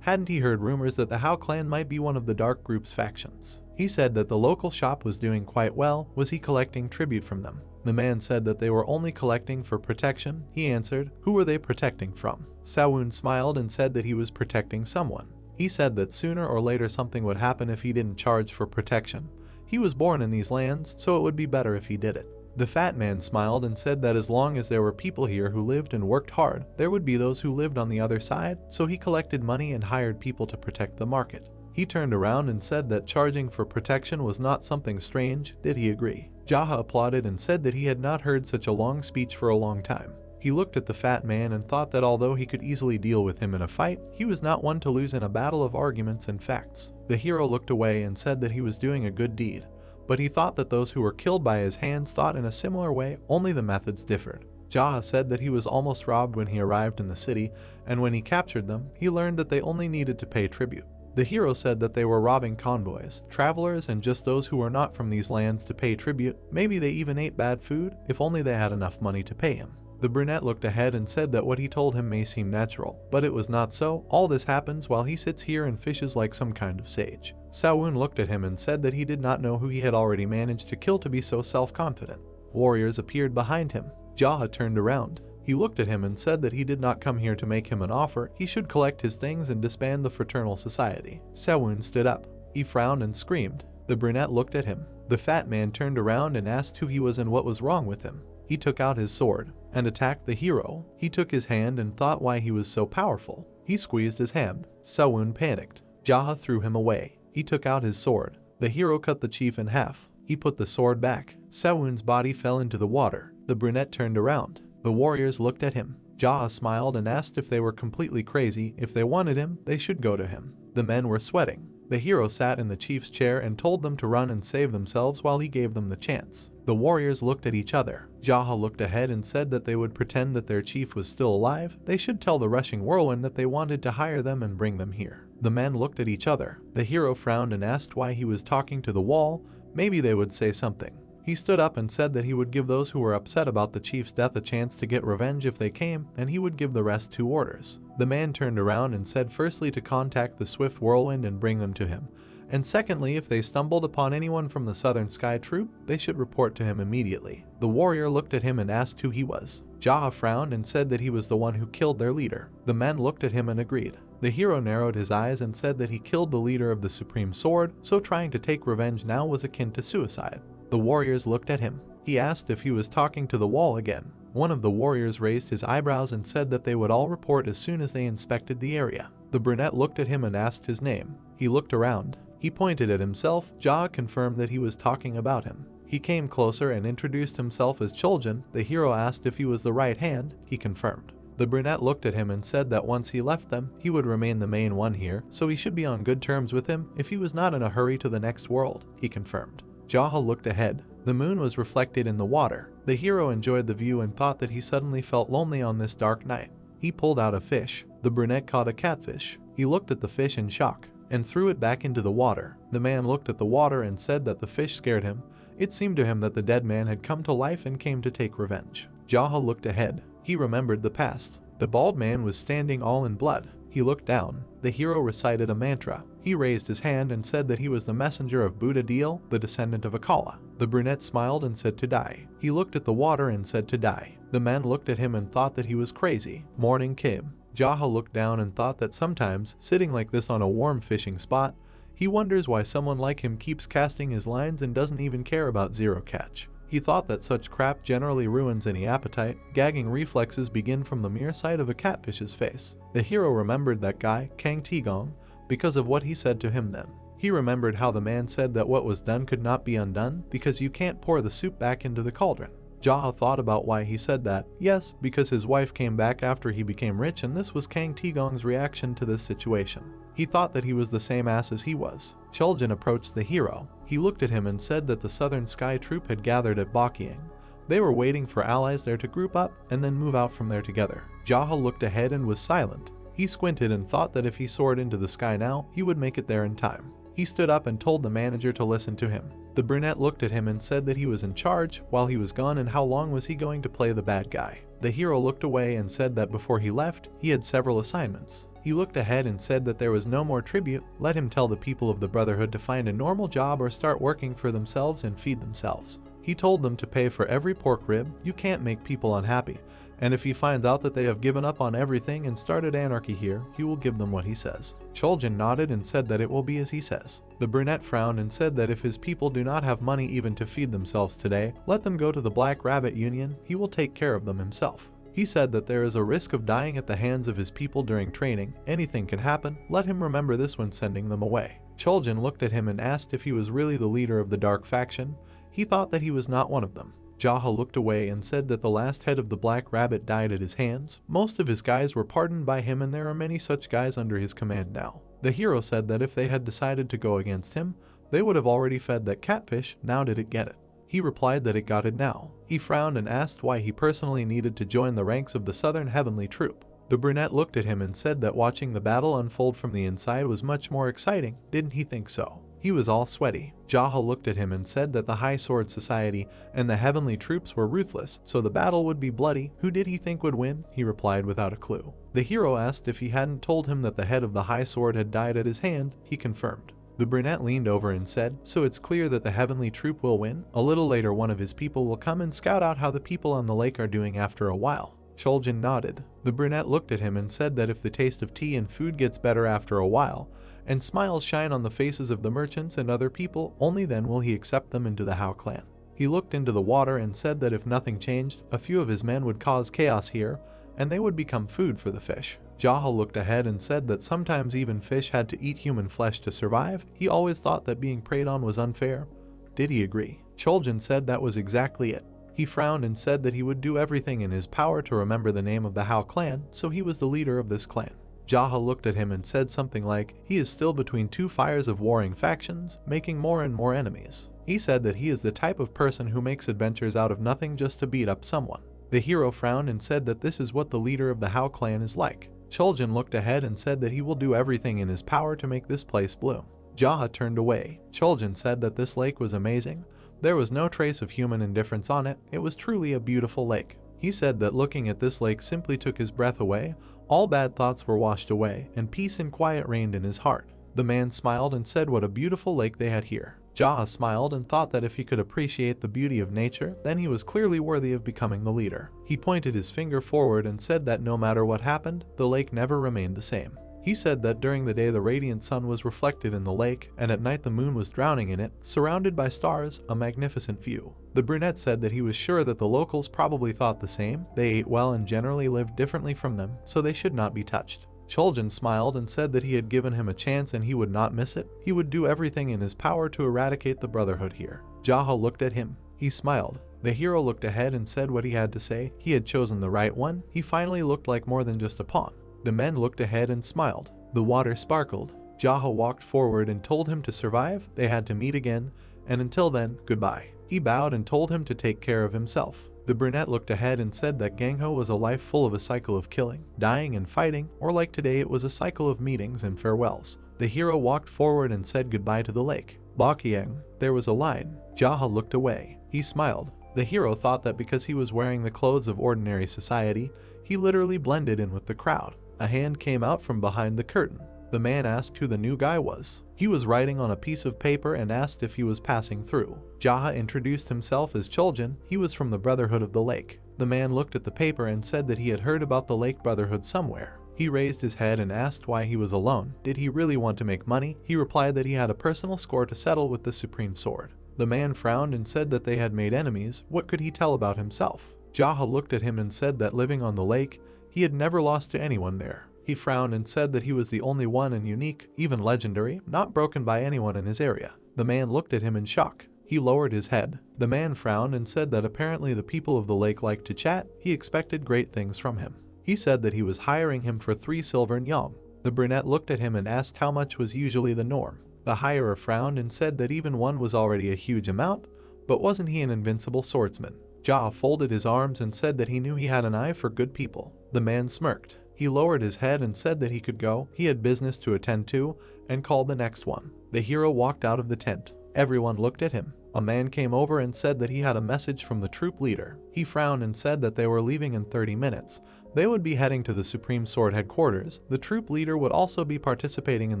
Hadn't he heard rumors that the Hao clan might be one of the dark group's factions? He said that the local shop was doing quite well. Was he collecting tribute from them? The man said that they were only collecting for protection. He answered, who were they protecting from? Sawun smiled and said that he was protecting someone. He said that sooner or later something would happen if he didn't charge for protection. He was born in these lands, so it would be better if he did it. The fat man smiled and said that as long as there were people here who lived and worked hard, there would be those who lived on the other side, so he collected money and hired people to protect the market. He turned around and said that charging for protection was not something strange. Did he agree? Jaha applauded and said that he had not heard such a long speech for a long time. He looked at the fat man and thought that although he could easily deal with him in a fight, he was not one to lose in a battle of arguments and facts. The hero looked away and said that he was doing a good deed. But he thought that those who were killed by his hands thought in a similar way, only the methods differed. Jaha said that he was almost robbed when he arrived in the city, and when he captured them, he learned that they only needed to pay tribute. The hero said that they were robbing convoys, travelers, and just those who were not from these lands to pay tribute. Maybe they even ate bad food, if only they had enough money to pay him. The brunette looked ahead and said that what he told him may seem natural, but it was not so. All this happens while he sits here and fishes like some kind of sage. Sawun looked at him and said that he did not know who he had already managed to kill to be so self-confident. Warriors appeared behind him. Jaha turned around. He looked at him and said that he did not come here to make him an offer. He should collect his things and disband the fraternal society. Sawun stood up. He frowned and screamed. The brunette looked at him. The fat man turned around and asked who he was and what was wrong with him. He took out his sword and attacked the hero. He took his hand and thought why he was so powerful. He squeezed his hand. Sawun panicked. Jaha threw him away. He took out his sword. The hero cut the chief in half. He put the sword back. Sawun's body fell into the water. The brunette turned around. The warriors looked at him. Jaha smiled and asked if they were completely crazy. If they wanted him, they should go to him. The men were sweating. The hero sat in the chief's chair and told them to run and save themselves while he gave them the chance. The warriors looked at each other. Jaha looked ahead and said that they would pretend that their chief was still alive. They should tell the rushing whirlwind that they wanted to hire them and bring them here. The men looked at each other. The hero frowned and asked why he was talking to the wall. Maybe they would say something. He stood up and said that he would give those who were upset about the chief's death a chance to get revenge if they came, and he would give the rest 2 orders. The man turned around and said firstly to contact the swift whirlwind and bring them to him, and secondly if they stumbled upon anyone from the Southern Sky Troop, they should report to him immediately. The warrior looked at him and asked who he was. Jaha frowned and said that he was the one who killed their leader. The men looked at him and agreed. The hero narrowed his eyes and said that he killed the leader of the Supreme Sword, so trying to take revenge now was akin to suicide. The warriors looked at him. He asked if he was talking to the wall again. One of the warriors raised his eyebrows and said that they would all report as soon as they inspected the area. The brunette looked at him and asked his name. He looked around. He pointed at himself. Jaha confirmed that he was talking about him. He came closer and introduced himself as Choljin. The hero asked if he was the right hand. He confirmed. The brunette looked at him and said that once he left them, he would remain the main one here, so he should be on good terms with him if he was not in a hurry to the next world. He confirmed. Jaha looked ahead. The moon was reflected in the water. The hero enjoyed the view and thought that he suddenly felt lonely on this dark night. He pulled out a fish. The brunette caught a catfish. He looked at the fish in shock and threw it back into the water. The man looked at the water and said that the fish scared him. It seemed to him that the dead man had come to life and came to take revenge. Jaha looked ahead. He remembered the past. The bald man was standing all in blood. He looked down. The hero recited a mantra. He raised his hand and said that he was the messenger of Buddha Duel, the descendant of Akala. The brunette smiled and said to die. He looked at the water and said to die. The man looked at him and thought that he was crazy. Morning came. Jaha looked down and thought that sometimes, sitting like this on a warm fishing spot, he wonders why someone like him keeps casting his lines and doesn't even care about zero catch. He thought that such crap generally ruins any appetite. Gagging reflexes begin from the mere sight of a catfish's face. The hero remembered that guy, Kang Tigong, because of what he said to him then. He remembered how the man said that what was done could not be undone because you can't pour the soup back into the cauldron. Jaha thought about why he said that. Yes, because his wife came back after he became rich, and this was Kang Taegong's reaction to this situation. He thought that he was the same ass as he was. Chuljin approached the hero. He looked at him and said that the Southern Sky Troop had gathered at Bakiang. They were waiting for allies there to group up and then move out from there together. Jaha looked ahead and was silent. He squinted and thought that if he soared into the sky now, he would make it there in time. He stood up and told the manager to listen to him. The brunette looked at him and said that he was in charge while he was gone, and how long was he going to play the bad guy. The hero looked away and said that before he left, he had several assignments. He looked ahead and said that there was no more tribute. Let him tell the people of the Brotherhood to find a normal job or start working for themselves and feed themselves. He told them to pay for every pork rib. You can't make people unhappy. And if he finds out that they have given up on everything and started anarchy here, he will give them what he says. Chuljin nodded and said that it will be as he says. The brunette frowned and said that if his people do not have money even to feed themselves today, let them go to the Black Rabbit Union. He will take care of them himself. He said that there is a risk of dying at the hands of his people during training. Anything can happen. Let him remember this when sending them away. Chuljin looked at him and asked if he was really the leader of the dark faction. He thought that he was not one of them. Jaha looked away and said that the last head of the Black Rabbit died at his hands. Most of his guys were pardoned by him, and there are many such guys under his command now. The hero said that if they had decided to go against him, they would have already fed that catfish. Now did it get it? He replied that it got it now. He frowned and asked why he personally needed to join the ranks of the Southern Heavenly Troop. The brunette looked at him and said that watching the battle unfold from the inside was much more exciting. Didn't he think so? He was all sweaty. Jaha looked at him and said that the High Sword Society and the Heavenly Troops were ruthless, so the battle would be bloody. Who did he think would win? He replied without a clue. The hero asked if he hadn't told him that the head of the High Sword had died at his hand. He confirmed. The brunette leaned over and said, so it's clear that the Heavenly Troop will win. A little later one of his people will come and scout out how the people on the lake are doing after a while. Chuljin nodded. The brunette looked at him and said that if the taste of tea and food gets better after a while, and smiles shine on the faces of the merchants and other people, only then will he accept them into the Hao clan. He looked into the water and said that if nothing changed, a few of his men would cause chaos here, and they would become food for the fish. Jaha looked ahead and said that sometimes even fish had to eat human flesh to survive. He always thought that being preyed on was unfair. Did he agree? Chuljin said that was exactly it. He frowned and said that he would do everything in his power to remember the name of the Hao clan, so he was the leader of this clan. Jaha looked at him and said something like, he is still between two fires of warring factions, making more and more enemies. He said that he is the type of person who makes adventures out of nothing just to beat up someone. The hero frowned and said that this is what the leader of the Hao clan is like. Chuljin looked ahead and said that he will do everything in his power to make this place bloom. Jaha turned away. Chuljin said that this lake was amazing. There was no trace of human indifference on it. It was truly a beautiful lake. He said that looking at this lake simply took his breath away. All bad thoughts were washed away, and peace and quiet reigned in his heart. The man smiled and said what a beautiful lake they had here. Jaha smiled and thought that if he could appreciate the beauty of nature, then he was clearly worthy of becoming the leader. He pointed his finger forward and said that no matter what happened, the lake never remained the same. He said that during the day the radiant sun was reflected in the lake, and at night the moon was drowning in it, surrounded by stars, a magnificent view. The brunette said that he was sure that the locals probably thought the same. They ate well and generally lived differently from them, so they should not be touched. Chuljin smiled and said that he had given him a chance and he would not miss it. He would do everything in his power to eradicate the Brotherhood here. Jaha looked at him. He smiled. The hero looked ahead and said what he had to say. He had chosen the right one. He finally looked like more than just a pawn. The men looked ahead and smiled. The water sparkled. Jaha walked forward and told him to survive. They had to meet again, and until then, goodbye. He bowed and told him to take care of himself. The brunette looked ahead and said that Gangho was a life full of a cycle of killing, dying and fighting, or like today it was a cycle of meetings and farewells. The hero walked forward and said goodbye to the lake. Bakiang, there was a line. Jaha looked away. He smiled. The hero thought that because he was wearing the clothes of ordinary society, he literally blended in with the crowd. A hand came out from behind the curtain. The man asked who the new guy was. He was writing on a piece of paper and asked if he was passing through. Jaha introduced himself as Chuljin. He was from the Brotherhood of the Lake. The man looked at the paper and said that he had heard about the Lake Brotherhood somewhere. He raised his head and asked why he was alone. Did he really want to make money? He replied that he had a personal score to settle with the Supreme Sword. The man frowned and said that they had made enemies. What could he tell about himself? Jaha looked at him and said that living on the lake, he had never lost to anyone there. He frowned and said that he was the only one and unique, even legendary, not broken by anyone in his area. The man looked at him in shock. He lowered his head. The man frowned and said that apparently the people of the lake liked to chat. He expected great things from him. He said that he was hiring him for 3 silver nyong. The brunette looked at him and asked how much was usually the norm. The hirer frowned and said that even 1 was already a huge amount, but wasn't he an invincible swordsman? Ja folded his arms and said that he knew he had an eye for good people. The man smirked. He lowered his head and said that he could go, he had business to attend to, and called the next one. The hero walked out of the tent. Everyone looked at him. A man came over and said that he had a message from the troop leader. He frowned and said that they were leaving in 30 minutes. They would be heading to the Supreme Sword headquarters. The troop leader would also be participating in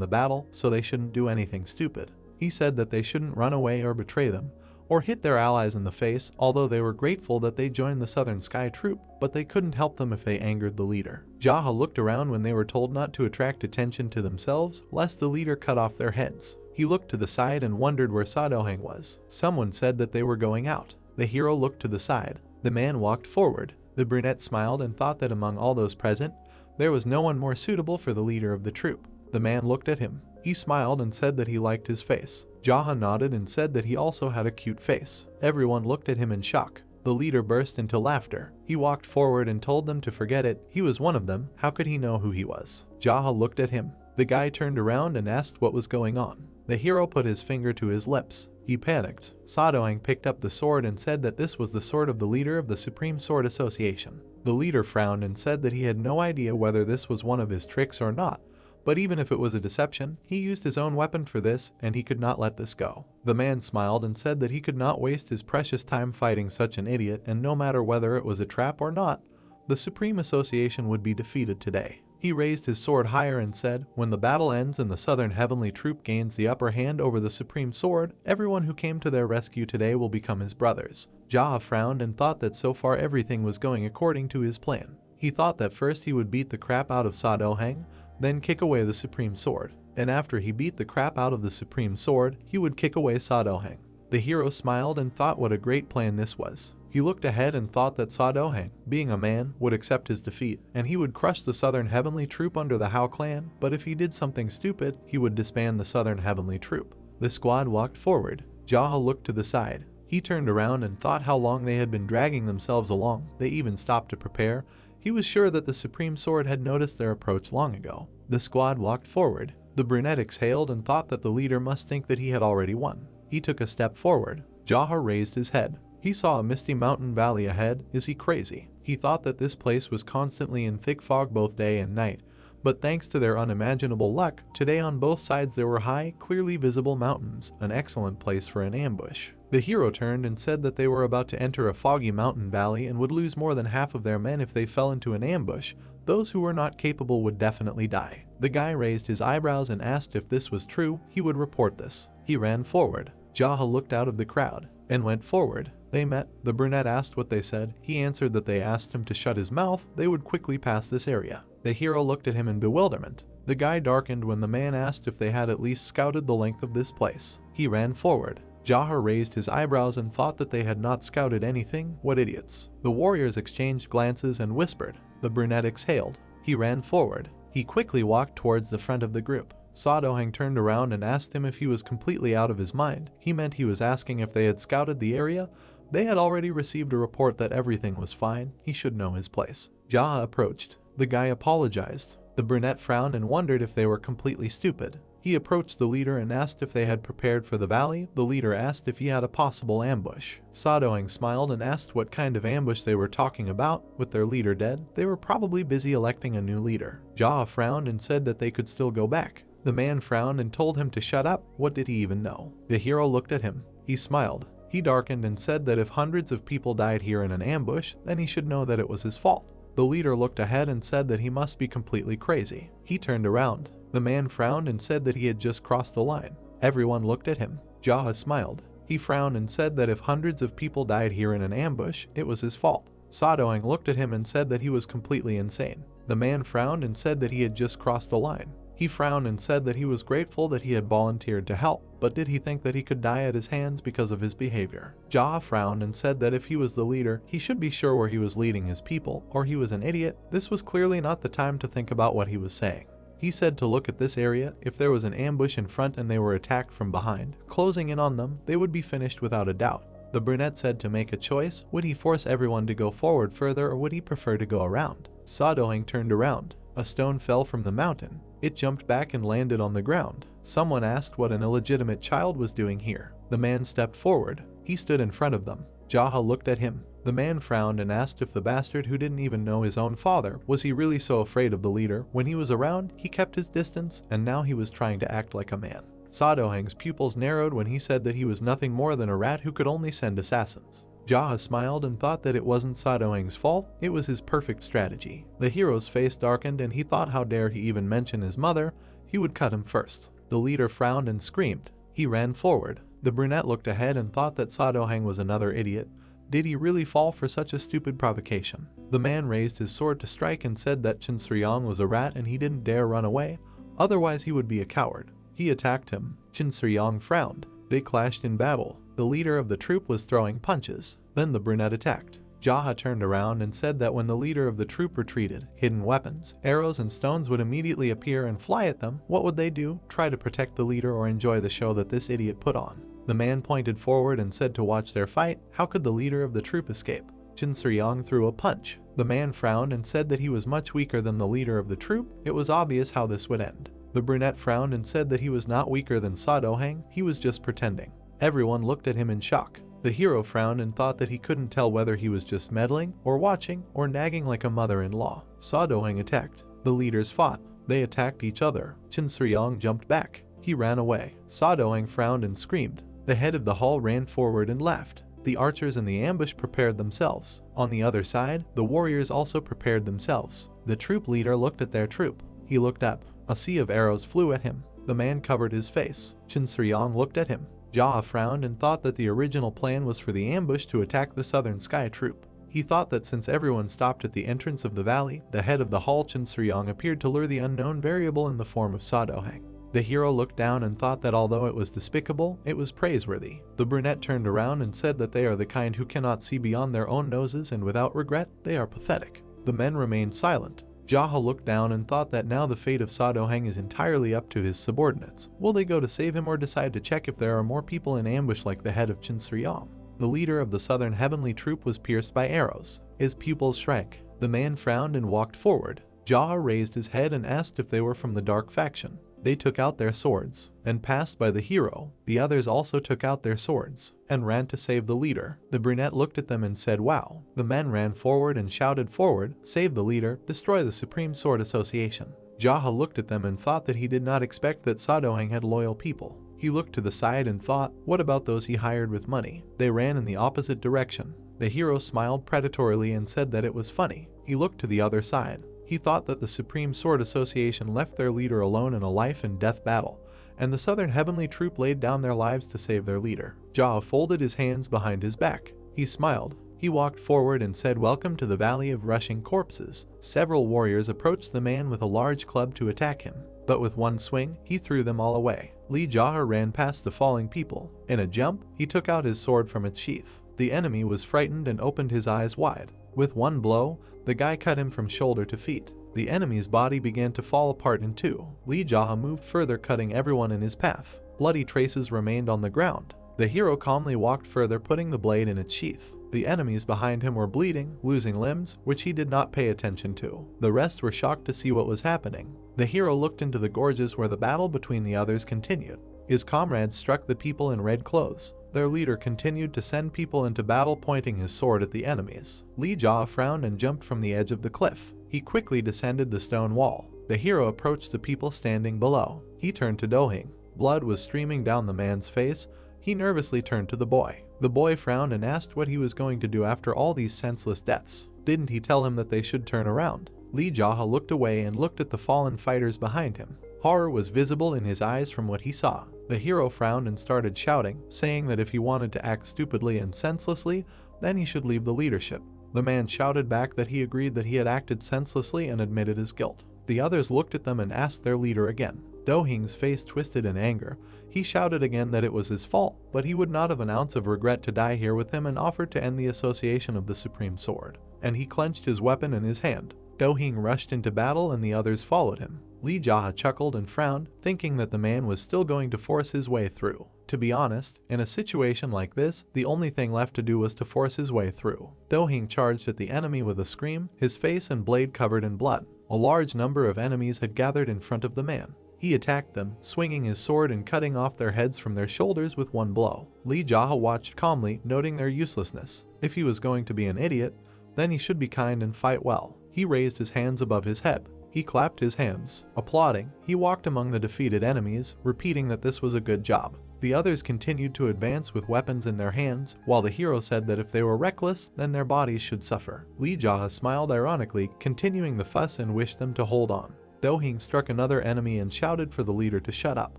the battle, so they shouldn't do anything stupid. He said that they shouldn't run away or betray them, or hit their allies in the face, although they were grateful that they joined the Southern Sky Troop, but they couldn't help them if they angered the leader. Jaha looked around when they were told not to attract attention to themselves, lest the leader cut off their heads. He looked to the side and wondered where Showdown was. Someone said that they were going out. The hero looked to the side. The man walked forward. The brunette smiled and thought that among all those present, there was no one more suitable for the leader of the troop. The man looked at him. He smiled and said that he liked his face. Jaha nodded and said that he also had a cute face. Everyone looked at him in shock. The leader burst into laughter. He walked forward and told them to forget it. He was one of them. How could he know who he was? Jaha looked at him. The guy turned around and asked what was going on. The hero put his finger to his lips. He panicked. Showdown picked up the sword and said that this was the sword of the leader of the Supreme Sword Association. The leader frowned and said that he had no idea whether this was one of his tricks or not, but even if it was a deception, he used his own weapon for this and he could not let this go. The man smiled and said that he could not waste his precious time fighting such an idiot, and no matter whether it was a trap or not, the Supreme Association would be defeated today. He raised his sword higher and said, when the battle ends and the Southern Heavenly Troop gains the upper hand over the Supreme Sword, everyone who came to their rescue today will become his brothers. Jaha frowned and thought that so far everything was going according to his plan. He thought that first he would beat the crap out of Showdown, then kick away the Supreme Sword, and after he beat the crap out of the Supreme Sword, he would kick away Showdown. The hero smiled and thought what a great plan this was. He looked ahead and thought that Showdown, being a man, would accept his defeat, and he would crush the Southern Heavenly Troop under the Hao clan, but if he did something stupid, he would disband the Southern Heavenly Troop. The squad walked forward. Jaha looked to the side. He turned around and thought how long they had been dragging themselves along. They even stopped to prepare. He was sure that the Supreme Sword had noticed their approach long ago. The squad walked forward. The brunette exhaled and thought that the leader must think that he had already won. He took a step forward. Jaha raised his head. He saw a misty mountain valley ahead. Is he crazy? He thought that this place was constantly in thick fog both day and night, but thanks to their unimaginable luck, today on both sides there were high, clearly visible mountains, an excellent place for an ambush. The hero turned and said that they were about to enter a foggy mountain valley and would lose more than half of their men if they fell into an ambush. Those who were not capable would definitely die. The guy raised his eyebrows and asked if this was true. He would report this. He ran forward. Jaha looked out of the crowd and went forward. They met. The brunette asked what they said. He answered that they asked him to shut his mouth. They would quickly pass this area. The hero looked at him in bewilderment. The guy darkened when the man asked if they had at least scouted the length of this place. He ran forward. Jaha raised his eyebrows and thought that they had not scouted anything. What idiots. The warriors exchanged glances and whispered. The brunette exhaled. He ran forward. He quickly walked towards the front of the group. Showdown turned around and asked him if he was completely out of his mind. He meant he was asking if they had scouted the area. They had already received a report that everything was fine. He should know his place. Jaha approached. The guy apologized. The brunette frowned and wondered if they were completely stupid. He approached the leader and asked if they had prepared for the valley. The leader asked if he had a possible ambush. Showdown smiled and asked what kind of ambush they were talking about. With their leader dead, they were probably busy electing a new leader. Jaha frowned and said that they could still go back. The man frowned and told him to shut up. What did he even know? The hero looked at him. He smiled. He darkened and said that if hundreds of people died here in an ambush, then he should know that it was his fault. The leader looked ahead and said that he must be completely crazy. He turned around. The man frowned and said that he had just crossed the line. Everyone looked at him. Jaha smiled. He frowned and said that if hundreds of people died here in an ambush, it was his fault. Showdown looked at him and said that he was completely insane. The man frowned and said that he had just crossed the line. He frowned and said that he was grateful that he had volunteered to help, but did he think that he could die at his hands because of his behavior? Jaha frowned and said that if he was the leader, he should be sure where he was leading his people, or he was an idiot. This was clearly not the time to think about what he was saying. He said to look at this area. If there was an ambush in front and they were attacked from behind, closing in on them, they would be finished without a doubt. The brunette said to make a choice. Would he force everyone to go forward further, or would he prefer to go around? Showdown turned around. A stone fell from the mountain. It jumped back and landed on the ground. Someone asked what an illegitimate child was doing here. The man stepped forward. He stood in front of them. Jaha looked at him. The man frowned and asked if the bastard who didn't even know his own father, was he really so afraid of the leader? When he was around, he kept his distance, and now he was trying to act like a man. Showdown's pupils narrowed when he said that he was nothing more than a rat who could only send assassins. Jaha smiled and thought that it wasn't Showdown's fault, it was his perfect strategy. The hero's face darkened and he thought how dare he even mention his mother, he would cut him first. The leader frowned and screamed. He ran forward. The brunette looked ahead and thought that Showdown was another idiot. Did he really fall for such a stupid provocation? The man raised his sword to strike and said that Showdown was a rat and he didn't dare run away, otherwise he would be a coward. He attacked him. Showdown frowned. They clashed in battle. The leader of the troop was throwing punches. Then the brunette attacked. Jaha turned around and said that when the leader of the troop retreated, hidden weapons, arrows and stones would immediately appear and fly at them. What would they do? Try to protect the leader or enjoy the show that this idiot put on? The man pointed forward and said to watch their fight. How could the leader of the troop escape? Showdown threw a punch. The man frowned and said that he was much weaker than the leader of the troop. It was obvious how this would end. The brunette frowned and said that he was not weaker than Showdown, he was just pretending. Everyone looked at him in shock. The hero frowned and thought that he couldn't tell whether he was just meddling, or watching, or nagging like a mother-in-law. Showdown attacked. The leaders fought. They attacked each other. Showdown jumped back. He ran away. Showdown frowned and screamed. The head of the hall ran forward and left. The archers in the ambush prepared themselves. On the other side, the warriors also prepared themselves. The troop leader looked at their troop. He looked up. A sea of arrows flew at him. The man covered his face. Showdown looked at him. Jaha frowned and thought that the original plan was for the ambush to attack the southern sky troop. He thought that since everyone stopped at the entrance of the valley, the head of the hall Showdown appeared to lure the unknown variable in the form of Showdown. The hero looked down and thought that although it was despicable, it was praiseworthy. The brunette turned around and said that they are the kind who cannot see beyond their own noses, and without regret, they are pathetic. The men remained silent. Jaha looked down and thought that now the fate of Showdown is entirely up to his subordinates. Will they go to save him or decide to check if there are more people in ambush like the head of Showdown? The leader of the southern heavenly troop was pierced by arrows. His pupils shrank. The man frowned and walked forward. Jaha raised his head and asked if they were from the dark faction. They took out their swords and passed by the hero. The others also took out their swords and ran to save the leader. The brunette looked at them and said, "Wow." The men ran forward and shouted forward, "Save the leader, destroy the Supreme Sword Association." Jaha looked at them and thought that he did not expect that Showdown had loyal people. He looked to the side and thought, what about those he hired with money? They ran in the opposite direction. The hero smiled predatorily and said that it was funny. He looked to the other side. He thought that the Supreme Sword Association left their leader alone in a life and death battle, and the Southern Heavenly Troop laid down their lives to save their leader. Jaha folded his hands behind his back. He smiled. He walked forward and said, "Welcome to the Valley of Rushing Corpses." Several warriors approached the man with a large club to attack him, but with one swing, he threw them all away. Jaha ran past the falling people. In a jump, he took out his sword from its sheath. The enemy was frightened and opened his eyes wide. With one blow, the guy cut him from shoulder to feet. The enemy's body began to fall apart in two. Jaha moved further, cutting everyone in his path. Bloody traces remained on the ground. The hero calmly walked further, putting the blade in its sheath. The enemies behind him were bleeding, losing limbs, which he did not pay attention to. The rest were shocked to see what was happening. The hero looked into the gorges where the battle between the others continued. His comrades struck the people in red clothes. Their leader continued to send people into battle, pointing his sword at the enemies. Jaha frowned and jumped from the edge of the cliff. He quickly descended the stone wall. The hero approached the people standing below. He turned to Dohing. Blood was streaming down the man's face. He nervously turned to the boy. The boy frowned and asked what he was going to do after all these senseless deaths. Didn't he tell him that they should turn around? Jaha looked away and looked at the fallen fighters behind him. Horror was visible in his eyes from what he saw. The hero frowned and started shouting, saying that if he wanted to act stupidly and senselessly, then he should leave the leadership. The man shouted back that he agreed that he had acted senselessly and admitted his guilt. The others looked at them and asked their leader again. Do-hing's face twisted in anger. He shouted again that it was his fault, but he would not have an ounce of regret to die here with him and offered to end the association of the Supreme Sword. And he clenched his weapon in his hand. Do-hing rushed into battle and the others followed him. Lee Jaha chuckled and frowned, thinking that the man was still going to force his way through. To be honest, in a situation like this, the only thing left to do was to force his way through. Do-hing charged at the enemy with a scream, his face and blade covered in blood. A large number of enemies had gathered in front of the man. He attacked them, swinging his sword and cutting off their heads from their shoulders with one blow. Lee Jaha watched calmly, noting their uselessness. If he was going to be an idiot, then he should be kind and fight well. He raised his hands above his head. He clapped his hands. Applauding, he walked among the defeated enemies, repeating that this was a good job. The others continued to advance with weapons in their hands, while the hero said that if they were reckless, then their bodies should suffer. Lee Jaha smiled ironically, continuing the fuss and wished them to hold on. Do-hing struck another enemy and shouted for the leader to shut up.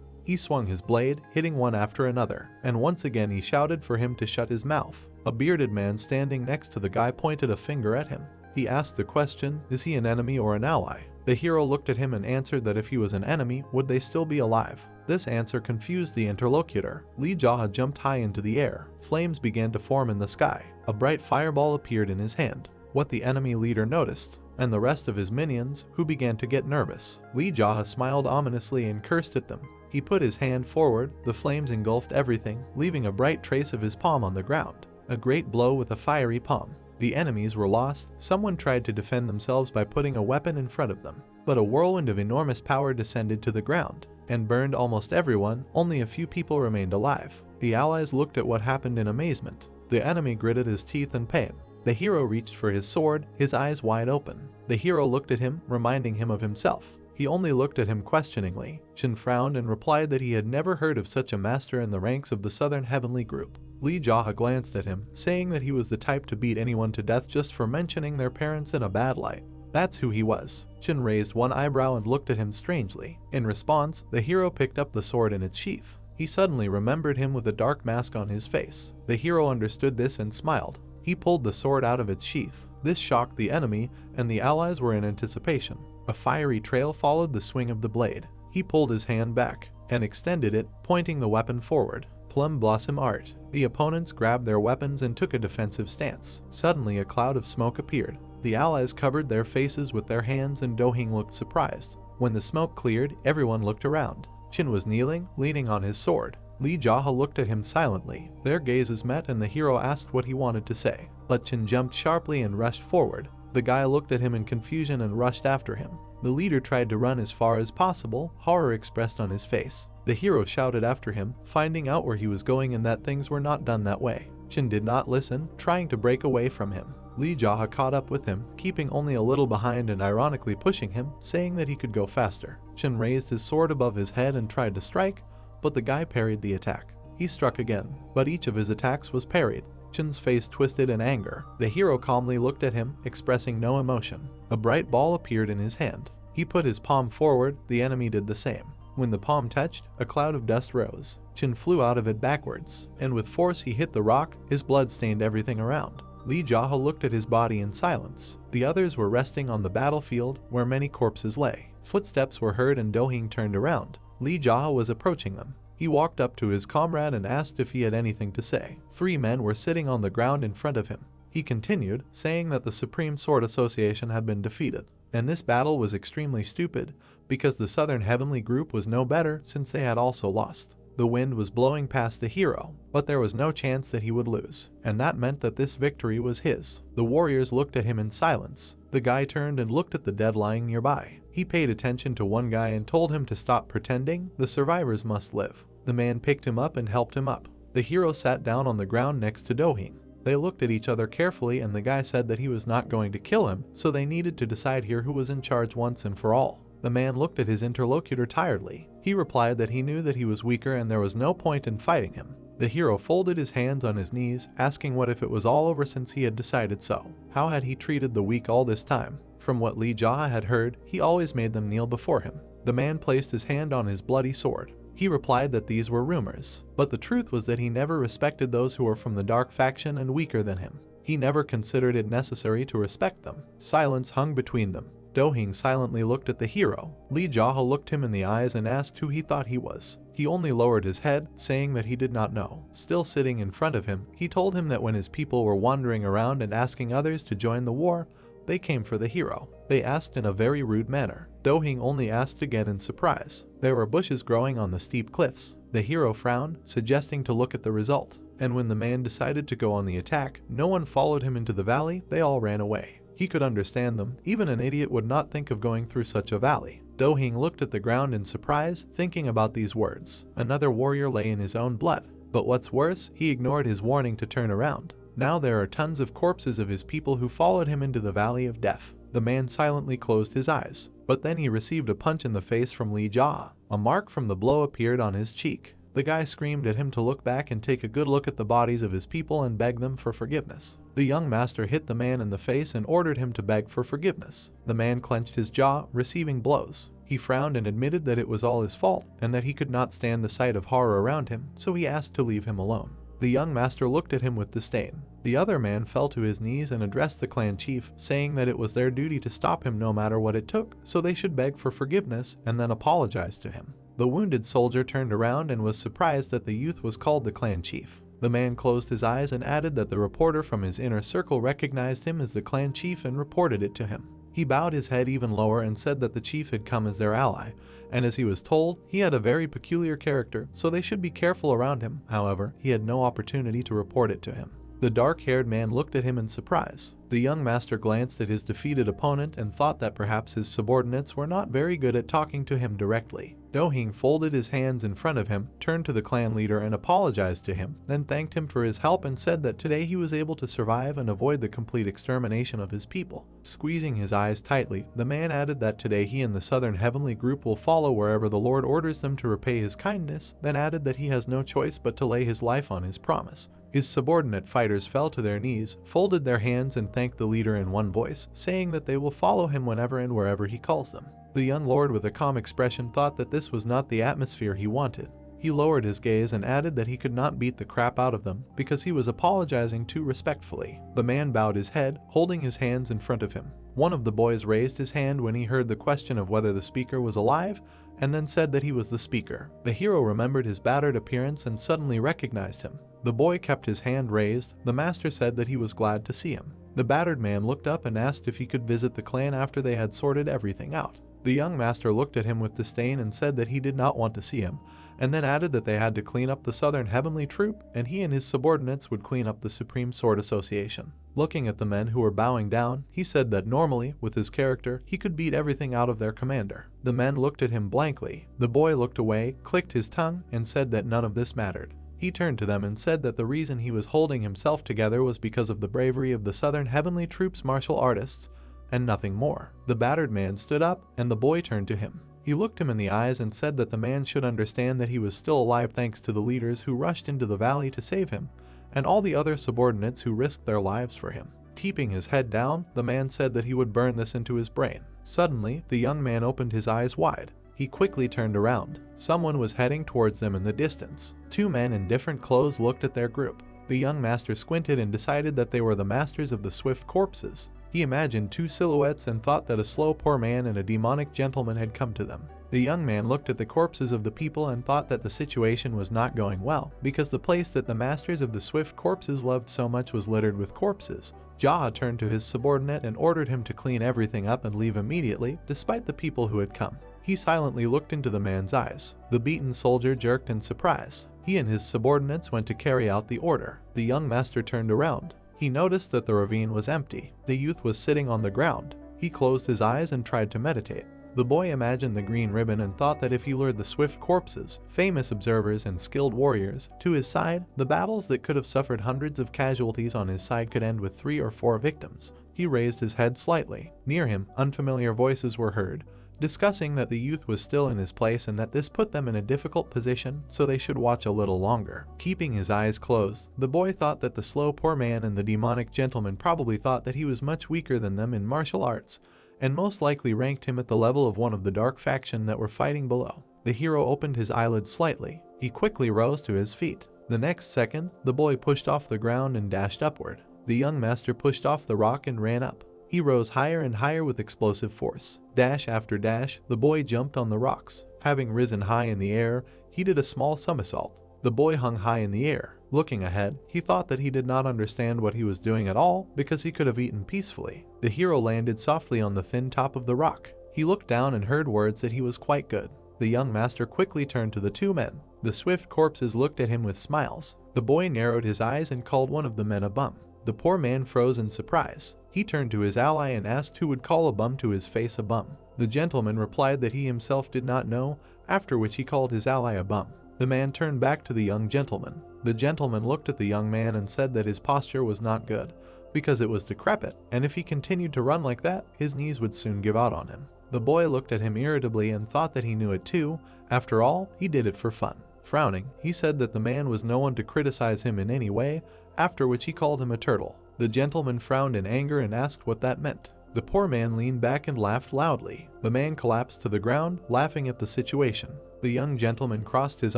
He swung his blade, hitting one after another, and once again he shouted for him to shut his mouth. A bearded man standing next to the guy pointed a finger at him. He asked the question, is he an enemy or an ally? The hero looked at him and answered that if he was an enemy, would they still be alive? This answer confused the interlocutor. Lee Jaha jumped high into the air. Flames began to form in the sky. A bright fireball appeared in his hand. What the enemy leader noticed, and the rest of his minions, who began to get nervous. Lee Jaha smiled ominously and cursed at them. He put his hand forward, the flames engulfed everything, leaving a bright trace of his palm on the ground. A great blow with a fiery palm. The enemies were lost. Someone tried to defend themselves by putting a weapon in front of them, but a whirlwind of enormous power descended to the ground and burned almost everyone. Only a few people remained alive. The allies looked at what happened in amazement. The enemy gritted his teeth in pain. The hero reached for his sword, his eyes wide open. The hero looked at him, reminding him of himself. He only looked at him questioningly. Chin frowned and replied that he had never heard of such a master in the ranks of the Southern Heavenly Group. Lee Jaha glanced at him, saying that he was the type to beat anyone to death just for mentioning their parents in a bad light. That's who he was. Chin raised one eyebrow and looked at him strangely. In response, the hero picked up the sword in its sheath. He suddenly remembered him with a dark mask on his face. The hero understood this and smiled. He pulled the sword out of its sheath. This shocked the enemy, and the allies were in anticipation. A fiery trail followed the swing of the blade. He pulled his hand back and extended it, pointing the weapon forward. Plum Blossom Art. The opponents grabbed their weapons and took a defensive stance. Suddenly a cloud of smoke appeared. The allies covered their faces with their hands and Do-hing looked surprised. When the smoke cleared, everyone looked around. Chin was kneeling, leaning on his sword. Lee Jaha looked at him silently. Their gazes met and the hero asked what he wanted to say. But Chin jumped sharply and rushed forward. The guy looked at him in confusion and rushed after him. The leader tried to run as far as possible, horror expressed on his face. The hero shouted after him, finding out where he was going and that things were not done that way. Chin did not listen, trying to break away from him. Lee Jaha caught up with him, keeping only a little behind and ironically pushing him, saying that he could go faster. Chin raised his sword above his head and tried to strike, but the guy parried the attack. He struck again, but each of his attacks was parried. Chin's face twisted in anger. The hero calmly looked at him, expressing no emotion. A bright ball appeared in his hand. He put his palm forward, the enemy did the same. When the palm touched, a cloud of dust rose. Chin flew out of it backwards, and with force he hit the rock. His blood stained everything around. Lee Jaha looked at his body in silence. The others were resting on the battlefield, where many corpses lay. Footsteps were heard and Do-hing turned around. Lee Jaha was approaching them. He walked up to his comrade and asked if he had anything to say. 3 men were sitting on the ground in front of him. He continued, saying that the Supreme Sword Association had been defeated, and this battle was extremely stupid, because the Southern Heavenly Group was no better since they had also lost. The wind was blowing past the hero, but there was no chance that he would lose, and that meant that this victory was his. The warriors looked at him in silence. The guy turned and looked at the dead lying nearby. He paid attention to one guy and told him to stop pretending. The survivors must live. The man picked him up and helped him up. The hero sat down on the ground next to Do-hing. They looked at each other carefully and the guy said that he was not going to kill him, so they needed to decide here who was in charge once and for all. The man looked at his interlocutor tiredly. He replied that he knew that he was weaker and there was no point in fighting him. The hero folded his hands on his knees, asking what if it was all over since he had decided so. How had he treated the weak all this time? From what Lee Jaha had heard, he always made them kneel before him. The man placed his hand on his bloody sword. He replied that these were rumors, but the truth was that he never respected those who were from the dark faction and weaker than him. He never considered it necessary to respect them. Silence hung between them. Do-hing silently looked at the hero. Lee Jaha looked him in the eyes and asked who he thought he was. He only lowered his head, saying that he did not know. Still sitting in front of him, he told him that when his people were wandering around and asking others to join the war, they came for the hero. They asked in a very rude manner. Do-hing only asked again in surprise. There were bushes growing on the steep cliffs. The hero frowned, suggesting to look at the result. And when the man decided to go on the attack, no one followed him into the valley, they all ran away. He could understand them. Even an idiot would not think of going through such a valley. Do-hing looked at the ground in surprise, thinking about these words. Another warrior lay in his own blood. But what's worse, he ignored his warning to turn around. Now there are tons of corpses of his people who followed him into the valley of death. The man silently closed his eyes. But then he received a punch in the face from Lee Jaha. A mark from the blow appeared on his cheek. The guy screamed at him to look back and take a good look at the bodies of his people and beg them for forgiveness. The young master hit the man in the face and ordered him to beg for forgiveness. The man clenched his jaw, receiving blows. He frowned and admitted that it was all his fault and that he could not stand the sight of horror around him, so he asked to leave him alone. The young master looked at him with disdain. The other man fell to his knees and addressed the clan chief, saying that it was their duty to stop him no matter what it took, so they should beg for forgiveness and then apologize to him. The wounded soldier turned around and was surprised that the youth was called the clan chief. The man closed his eyes and added that the reporter from his inner circle recognized him as the clan chief and reported it to him. He bowed his head even lower and said that the chief had come as their ally, and as he was told, he had a very peculiar character, so they should be careful around him. However, he had no opportunity to report it to him. The dark-haired man looked at him in surprise. The young master glanced at his defeated opponent and thought that perhaps his subordinates were not very good at talking to him directly. Do-hing folded his hands in front of him, turned to the clan leader and apologized to him, then thanked him for his help and said that today he was able to survive and avoid the complete extermination of his people. Squeezing his eyes tightly, the man added that today he and the Southern Heavenly Group will follow wherever the Lord orders them to repay his kindness, then added that he has no choice but to lay his life on his promise. His subordinate fighters fell to their knees, folded their hands and thanked the leader in one voice, saying that they will follow him whenever and wherever he calls them. The young lord with a calm expression thought that this was not the atmosphere he wanted. He lowered his gaze and added that he could not beat the crap out of them because he was apologizing too respectfully. The man bowed his head, holding his hands in front of him. One of the boys raised his hand when he heard the question of whether the speaker was alive, and then said that he was the speaker. The hero remembered his battered appearance and suddenly recognized him. The boy kept his hand raised. The master said that he was glad to see him. The battered man looked up and asked if he could visit the clan after they had sorted everything out. The young master looked at him with disdain and said that he did not want to see him, and then added that they had to clean up the Southern Heavenly Troop, and he and his subordinates would clean up the Supreme Sword Association. Looking at the men who were bowing down, he said that normally, with his character, he could beat everything out of their commander. The men looked at him blankly. The boy looked away, clicked his tongue, and said that none of this mattered. He turned to them and said that the reason he was holding himself together was because of the bravery of the Southern Heavenly Troop's martial artists, and nothing more. The battered man stood up, and the boy turned to him. He looked him in the eyes and said that the man should understand that he was still alive thanks to the leaders who rushed into the valley to save him, and all the other subordinates who risked their lives for him. Keeping his head down, the man said that he would burn this into his brain. Suddenly, the young man opened his eyes wide. He quickly turned around. Someone was heading towards them in the distance. Two men in different clothes looked at their group. The young master squinted and decided that they were the masters of the swift corpses. He imagined two silhouettes and thought that a slow poor man and a demonic gentleman had come to them. The young man looked at the corpses of the people and thought that the situation was not going well, because the place that the masters of the swift corpses loved so much was littered with corpses. Jaha turned to his subordinate and ordered him to clean everything up and leave immediately, despite the people who had come. He silently looked into the man's eyes. The beaten soldier jerked in surprise. He and his subordinates went to carry out the order. The young master turned around. He noticed that the ravine was empty. The youth was sitting on the ground. He closed his eyes and tried to meditate. The boy imagined the green ribbon and thought that if he lured the swift corpses, famous observers and skilled warriors, to his side, the battles that could have suffered hundreds of casualties on his side could end with 3 or 4 victims. He raised his head slightly. Near him, unfamiliar voices were heard, discussing that the youth was still in his place and that this put them in a difficult position, so they should watch a little longer. Keeping his eyes closed, the boy thought that the slow poor man and the demonic gentleman probably thought that he was much weaker than them in martial arts, and most likely ranked him at the level of one of the dark faction that were fighting below. The hero opened his eyelids slightly. He quickly rose to his feet. The next second, the boy pushed off the ground and dashed upward. The young master pushed off the rock and ran up. He rose higher and higher with explosive force. Dash after dash, the boy jumped on the rocks. Having risen high in the air, he did a small somersault. The boy hung high in the air. Looking ahead, he thought that he did not understand what he was doing at all because he could have eaten peacefully. The hero landed softly on the thin top of the rock. He looked down and heard words that he was quite good. The young master quickly turned to the two men. The swift corpses looked at him with smiles. The boy narrowed his eyes and called one of the men a bum. The poor man froze in surprise. He turned to his ally and asked who would call a bum to his face a bum. The gentleman replied that he himself did not know, after which he called his ally a bum. The man turned back to the young gentleman. The gentleman looked at the young man and said that his posture was not good, because it was decrepit, and if he continued to run like that, his knees would soon give out on him. The boy looked at him irritably and thought that he knew it too. After all, he did it for fun. Frowning, he said that the man was no one to criticize him in any way, after which he called him a turtle. The gentleman frowned in anger and asked what that meant. The poor man leaned back and laughed loudly. The man collapsed to the ground, laughing at the situation. The young gentleman crossed his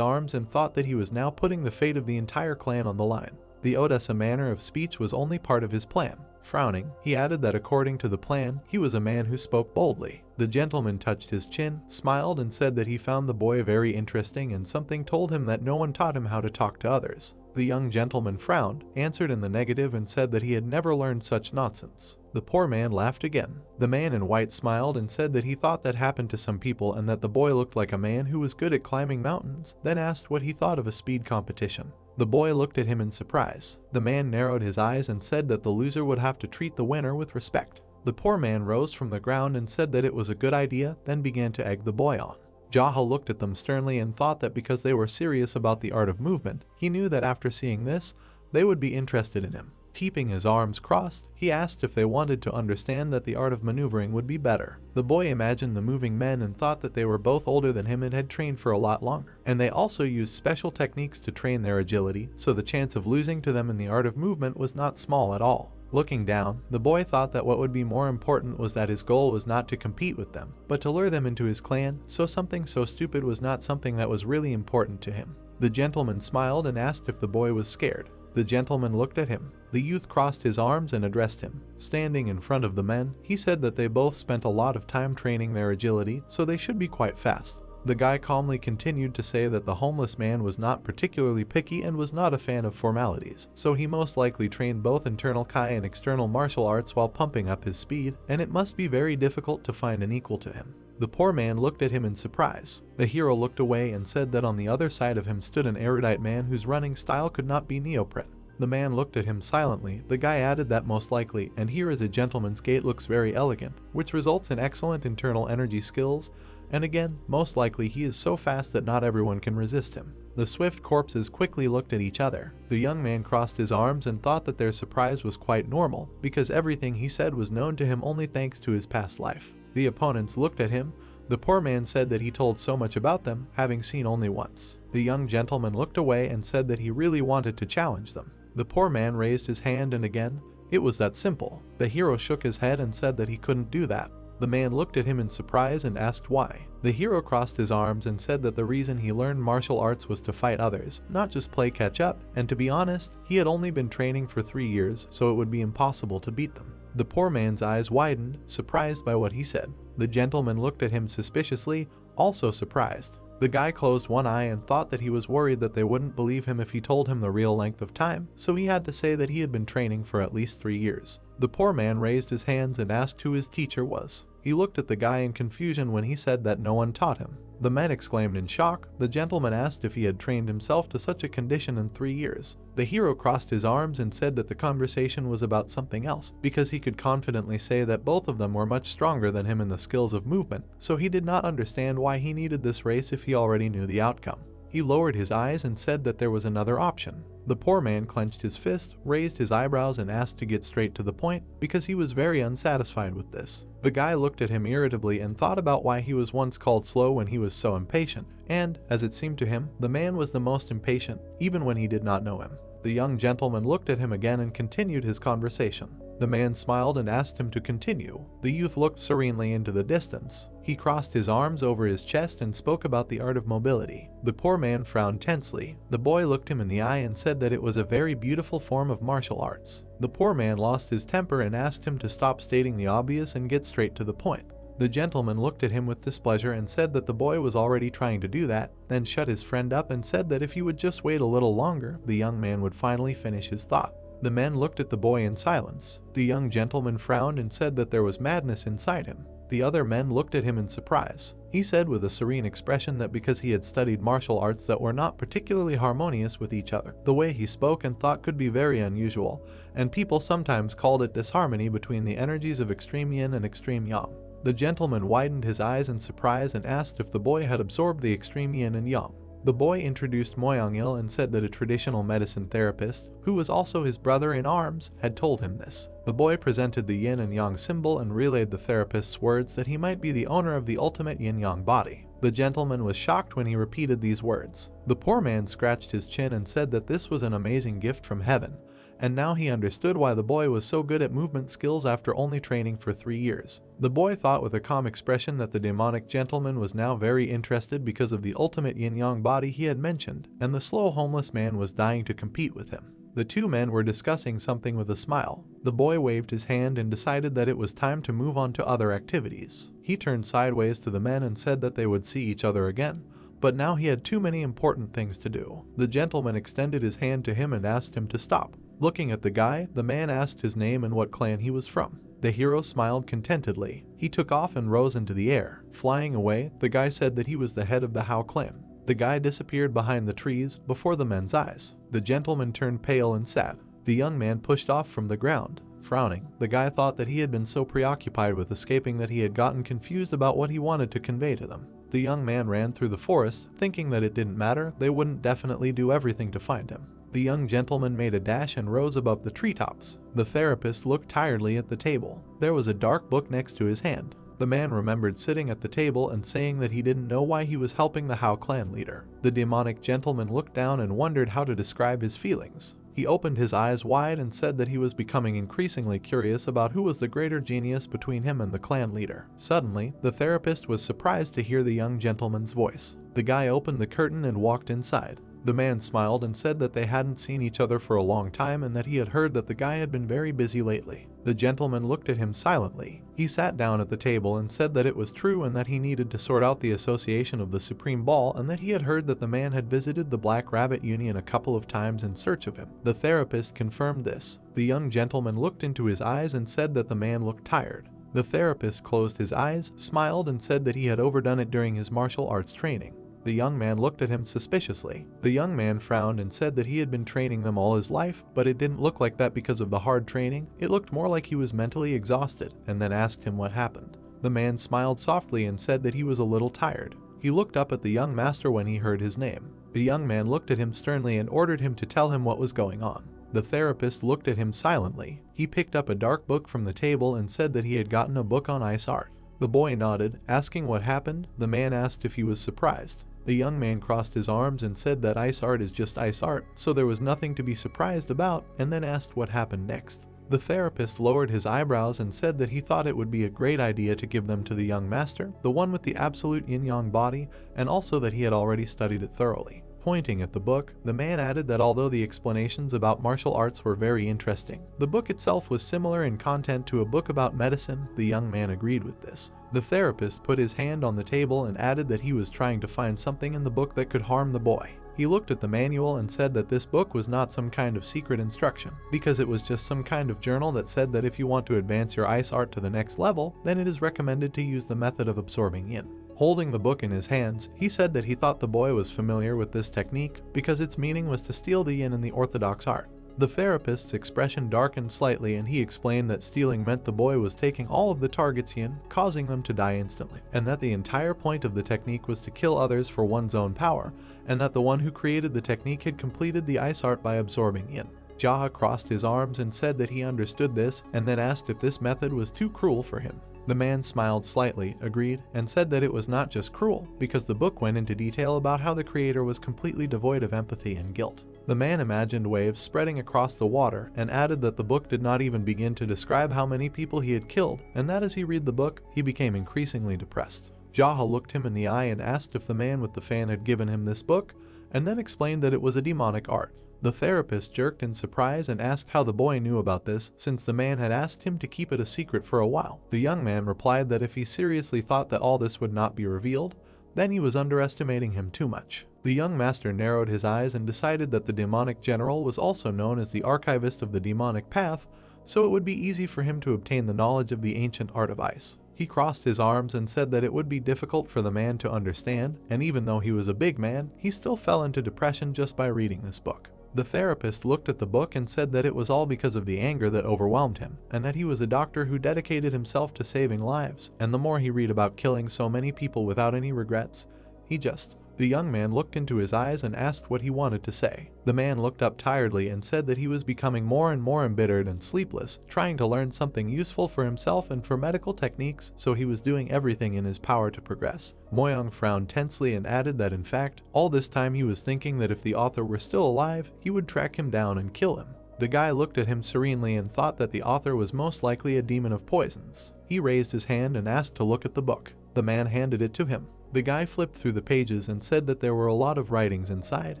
arms and thought that he was now putting the fate of the entire clan on the line. The Odessa manner of speech was only part of his plan. Frowning, he added that according to the plan, he was a man who spoke boldly. The gentleman touched his chin, smiled, and said that he found the boy very interesting, and something told him that no one taught him how to talk to others. The young gentleman frowned, answered in the negative, and said that he had never learned such nonsense. The poor man laughed again. The man in white smiled and said that he thought that happened to some people and that the boy looked like a man who was good at climbing mountains, then asked what he thought of a speed competition. The boy looked at him in surprise. The man narrowed his eyes and said that the loser would have to treat the winner with respect. The poor man rose from the ground and said that it was a good idea, then began to egg the boy on. Jaha looked at them sternly and thought that because they were serious about the art of movement, he knew that after seeing this, they would be interested in him. Keeping his arms crossed, he asked if they wanted to understand that the art of maneuvering would be better. The boy imagined the moving men and thought that they were both older than him and had trained for a lot longer. And they also used special techniques to train their agility, so the chance of losing to them in the art of movement was not small at all. Looking down, the boy thought that what would be more important was that his goal was not to compete with them, but to lure them into his clan, so something so stupid was not something that was really important to him. The gentleman smiled and asked if the boy was scared. The gentleman looked at him. The youth crossed his arms and addressed him. Standing in front of the men, he said that they both spent a lot of time training their agility, so they should be quite fast. The guy calmly continued to say that the homeless man was not particularly picky and was not a fan of formalities, so he most likely trained both internal Kai and external martial arts while pumping up his speed, and it must be very difficult to find an equal to him. The poor man looked at him in surprise. The hero looked away and said that on the other side of him stood an erudite man whose running style could not be neoprene. The man looked at him silently. The guy added that most likely, and here is a gentleman's gait looks very elegant, which results in excellent internal energy skills, and again, most likely he is so fast that not everyone can resist him. The swift corpses quickly looked at each other. The young man crossed his arms and thought that their surprise was quite normal, because everything he said was known to him only thanks to his past life. The opponents looked at him. The poor man said that he told so much about them, having seen only once. The young gentleman looked away and said that he really wanted to challenge them. The poor man raised his hand and again, it was that simple. The hero shook his head and said that he couldn't do that. The man looked at him in surprise and asked why. The hero crossed his arms and said that the reason he learned martial arts was to fight others, not just play catch up, and to be honest, he had only been training for 3 years, so it would be impossible to beat them. The poor man's eyes widened, surprised by what he said. The gentleman looked at him suspiciously, also surprised. The guy closed one eye and thought that he was worried that they wouldn't believe him if he told him the real length of time, so he had to say that he had been training for at least 3 years. The poor man raised his hands and asked who his teacher was. He looked at the guy in confusion when he said that no one taught him. The men exclaimed in shock. The gentleman asked if he had trained himself to such a condition in 3 years. The hero crossed his arms and said that the conversation was about something else, because he could confidently say that both of them were much stronger than him in the skills of movement, so he did not understand why he needed this race if he already knew the outcome. He lowered his eyes and said that there was another option. The poor man clenched his fist, raised his eyebrows and asked to get straight to the point, because he was very unsatisfied with this. The guy looked at him irritably and thought about why he was once called slow when he was so impatient, and, as it seemed to him, the man was the most impatient, even when he did not know him. The young gentleman looked at him again and continued his conversation. The man smiled and asked him to continue. The youth looked serenely into the distance. He crossed his arms over his chest and spoke about the art of mobility. The poor man frowned tensely. The boy looked him in the eye and said that it was a very beautiful form of martial arts. The poor man lost his temper and asked him to stop stating the obvious and get straight to the point. The gentleman looked at him with displeasure and said that the boy was already trying to do that, then shut his friend up and said that if he would just wait a little longer, the young man would finally finish his thought. The men looked at the boy in silence. The young gentleman frowned and said that there was madness inside him. The other men looked at him in surprise. He said with a serene expression that because he had studied martial arts that were not particularly harmonious with each other, the way he spoke and thought could be very unusual, and people sometimes called it disharmony between the energies of extreme yin and extreme yang. The gentleman widened his eyes in surprise and asked if the boy had absorbed the extreme yin and yang. The boy introduced Moyang-il and said that a traditional medicine therapist, who was also his brother in arms, had told him this. The boy presented the yin and yang symbol and relayed the therapist's words that he might be the owner of the ultimate yin-yang body. The gentleman was shocked when he repeated these words. The poor man scratched his chin and said that this was an amazing gift from heaven, and now he understood why the boy was so good at movement skills after only training for 3 years. The boy thought with a calm expression that the demonic gentleman was now very interested because of the ultimate yin-yang body he had mentioned, and the slow homeless man was dying to compete with him. The two men were discussing something with a smile. The boy waved his hand and decided that it was time to move on to other activities. He turned sideways to the men and said that they would see each other again, but now he had too many important things to do. The gentleman extended his hand to him and asked him to stop. Looking at the guy, the man asked his name and what clan he was from. The hero smiled contentedly. He took off and rose into the air. Flying away, the guy said that he was the head of the Hao clan. The guy disappeared behind the trees before the men's eyes. The gentleman turned pale and sad. The young man pushed off from the ground. Frowning, the guy thought that he had been so preoccupied with escaping that he had gotten confused about what he wanted to convey to them. The young man ran through the forest, thinking that it didn't matter, they wouldn't definitely do everything to find him. The young gentleman made a dash and rose above the treetops. The therapist looked tiredly at the table. There was a dark book next to his hand. The man remembered sitting at the table and saying that he didn't know why he was helping the Hao clan leader. The demonic gentleman looked down and wondered how to describe his feelings. He opened his eyes wide and said that he was becoming increasingly curious about who was the greater genius between him and the clan leader. Suddenly, the therapist was surprised to hear the young gentleman's voice. The guy opened the curtain and walked inside. The man smiled and said that they hadn't seen each other for a long time and that he had heard that the guy had been very busy lately. The gentleman looked at him silently. He sat down at the table and said that it was true and that he needed to sort out the association of the Supreme Ball and that he had heard that the man had visited the Black Rabbit Union a couple of times in search of him. The therapist confirmed this. The young gentleman looked into his eyes and said that the man looked tired. The therapist closed his eyes, smiled and said that he had overdone it during his martial arts training. The young man looked at him suspiciously. The young man frowned and said that he had been training them all his life, but it didn't look like that because of the hard training. It looked more like he was mentally exhausted, and then asked him what happened. The man smiled softly and said that he was a little tired. He looked up at the young master when he heard his name. The young man looked at him sternly and ordered him to tell him what was going on. The therapist looked at him silently. He picked up a dark book from the table and said that he had gotten a book on ice art. The boy nodded, asking what happened. The man asked if he was surprised. The young man crossed his arms and said that ice art is just ice art, so there was nothing to be surprised about, and then asked what happened next. The therapist lowered his eyebrows and said that he thought it would be a great idea to give them to the young master, the one with the absolute yin-yang body, and also that he had already studied it thoroughly. Pointing at the book, the man added that although the explanations about martial arts were very interesting, the book itself was similar in content to a book about medicine. The young man agreed with this. The therapist put his hand on the table and added that he was trying to find something in the book that could harm the boy. He looked at the manual and said that this book was not some kind of secret instruction, because it was just some kind of journal that said that if you want to advance your ice art to the next level, then it is recommended to use the method of absorbing yin. Holding the book in his hands, he said that he thought the boy was familiar with this technique because its meaning was to steal the yin in the orthodox art. The therapist's expression darkened slightly and he explained that stealing meant the boy was taking all of the target's yin, causing them to die instantly, and that the entire point of the technique was to kill others for one's own power, and that the one who created the technique had completed the ice art by absorbing yin. Jaha crossed his arms and said that he understood this, and then asked if this method was too cruel for him. The man smiled slightly, agreed, and said that it was not just cruel, because the book went into detail about how the creator was completely devoid of empathy and guilt. The man imagined waves spreading across the water and added that the book did not even begin to describe how many people he had killed, and that as he read the book, he became increasingly depressed. Jaha looked him in the eye and asked if the man with the fan had given him this book, and then explained that it was a demonic art. The therapist jerked in surprise and asked how the boy knew about this, since the man had asked him to keep it a secret for a while. The young man replied that if he seriously thought that all this would not be revealed, then he was underestimating him too much. The young master narrowed his eyes and decided that the demonic general was also known as the archivist of the demonic path, so it would be easy for him to obtain the knowledge of the ancient art of ice. He crossed his arms and said that it would be difficult for the man to understand, and even though he was a big man, he still fell into depression just by reading this book. The therapist looked at the book and said that it was all because of the anger that overwhelmed him, and that he was a doctor who dedicated himself to saving lives, and the more he read about killing so many people without any regrets, The young man looked into his eyes and asked what he wanted to say. The man looked up tiredly and said that he was becoming more and more embittered and sleepless, trying to learn something useful for himself and for medical techniques, so he was doing everything in his power to progress. Moyoung frowned tensely and added that in fact, all this time he was thinking that if the author were still alive, he would track him down and kill him. The guy looked at him serenely and thought that the author was most likely a demon of poisons. He raised his hand and asked to look at the book. The man handed it to him. The guy flipped through the pages and said that there were a lot of writings inside,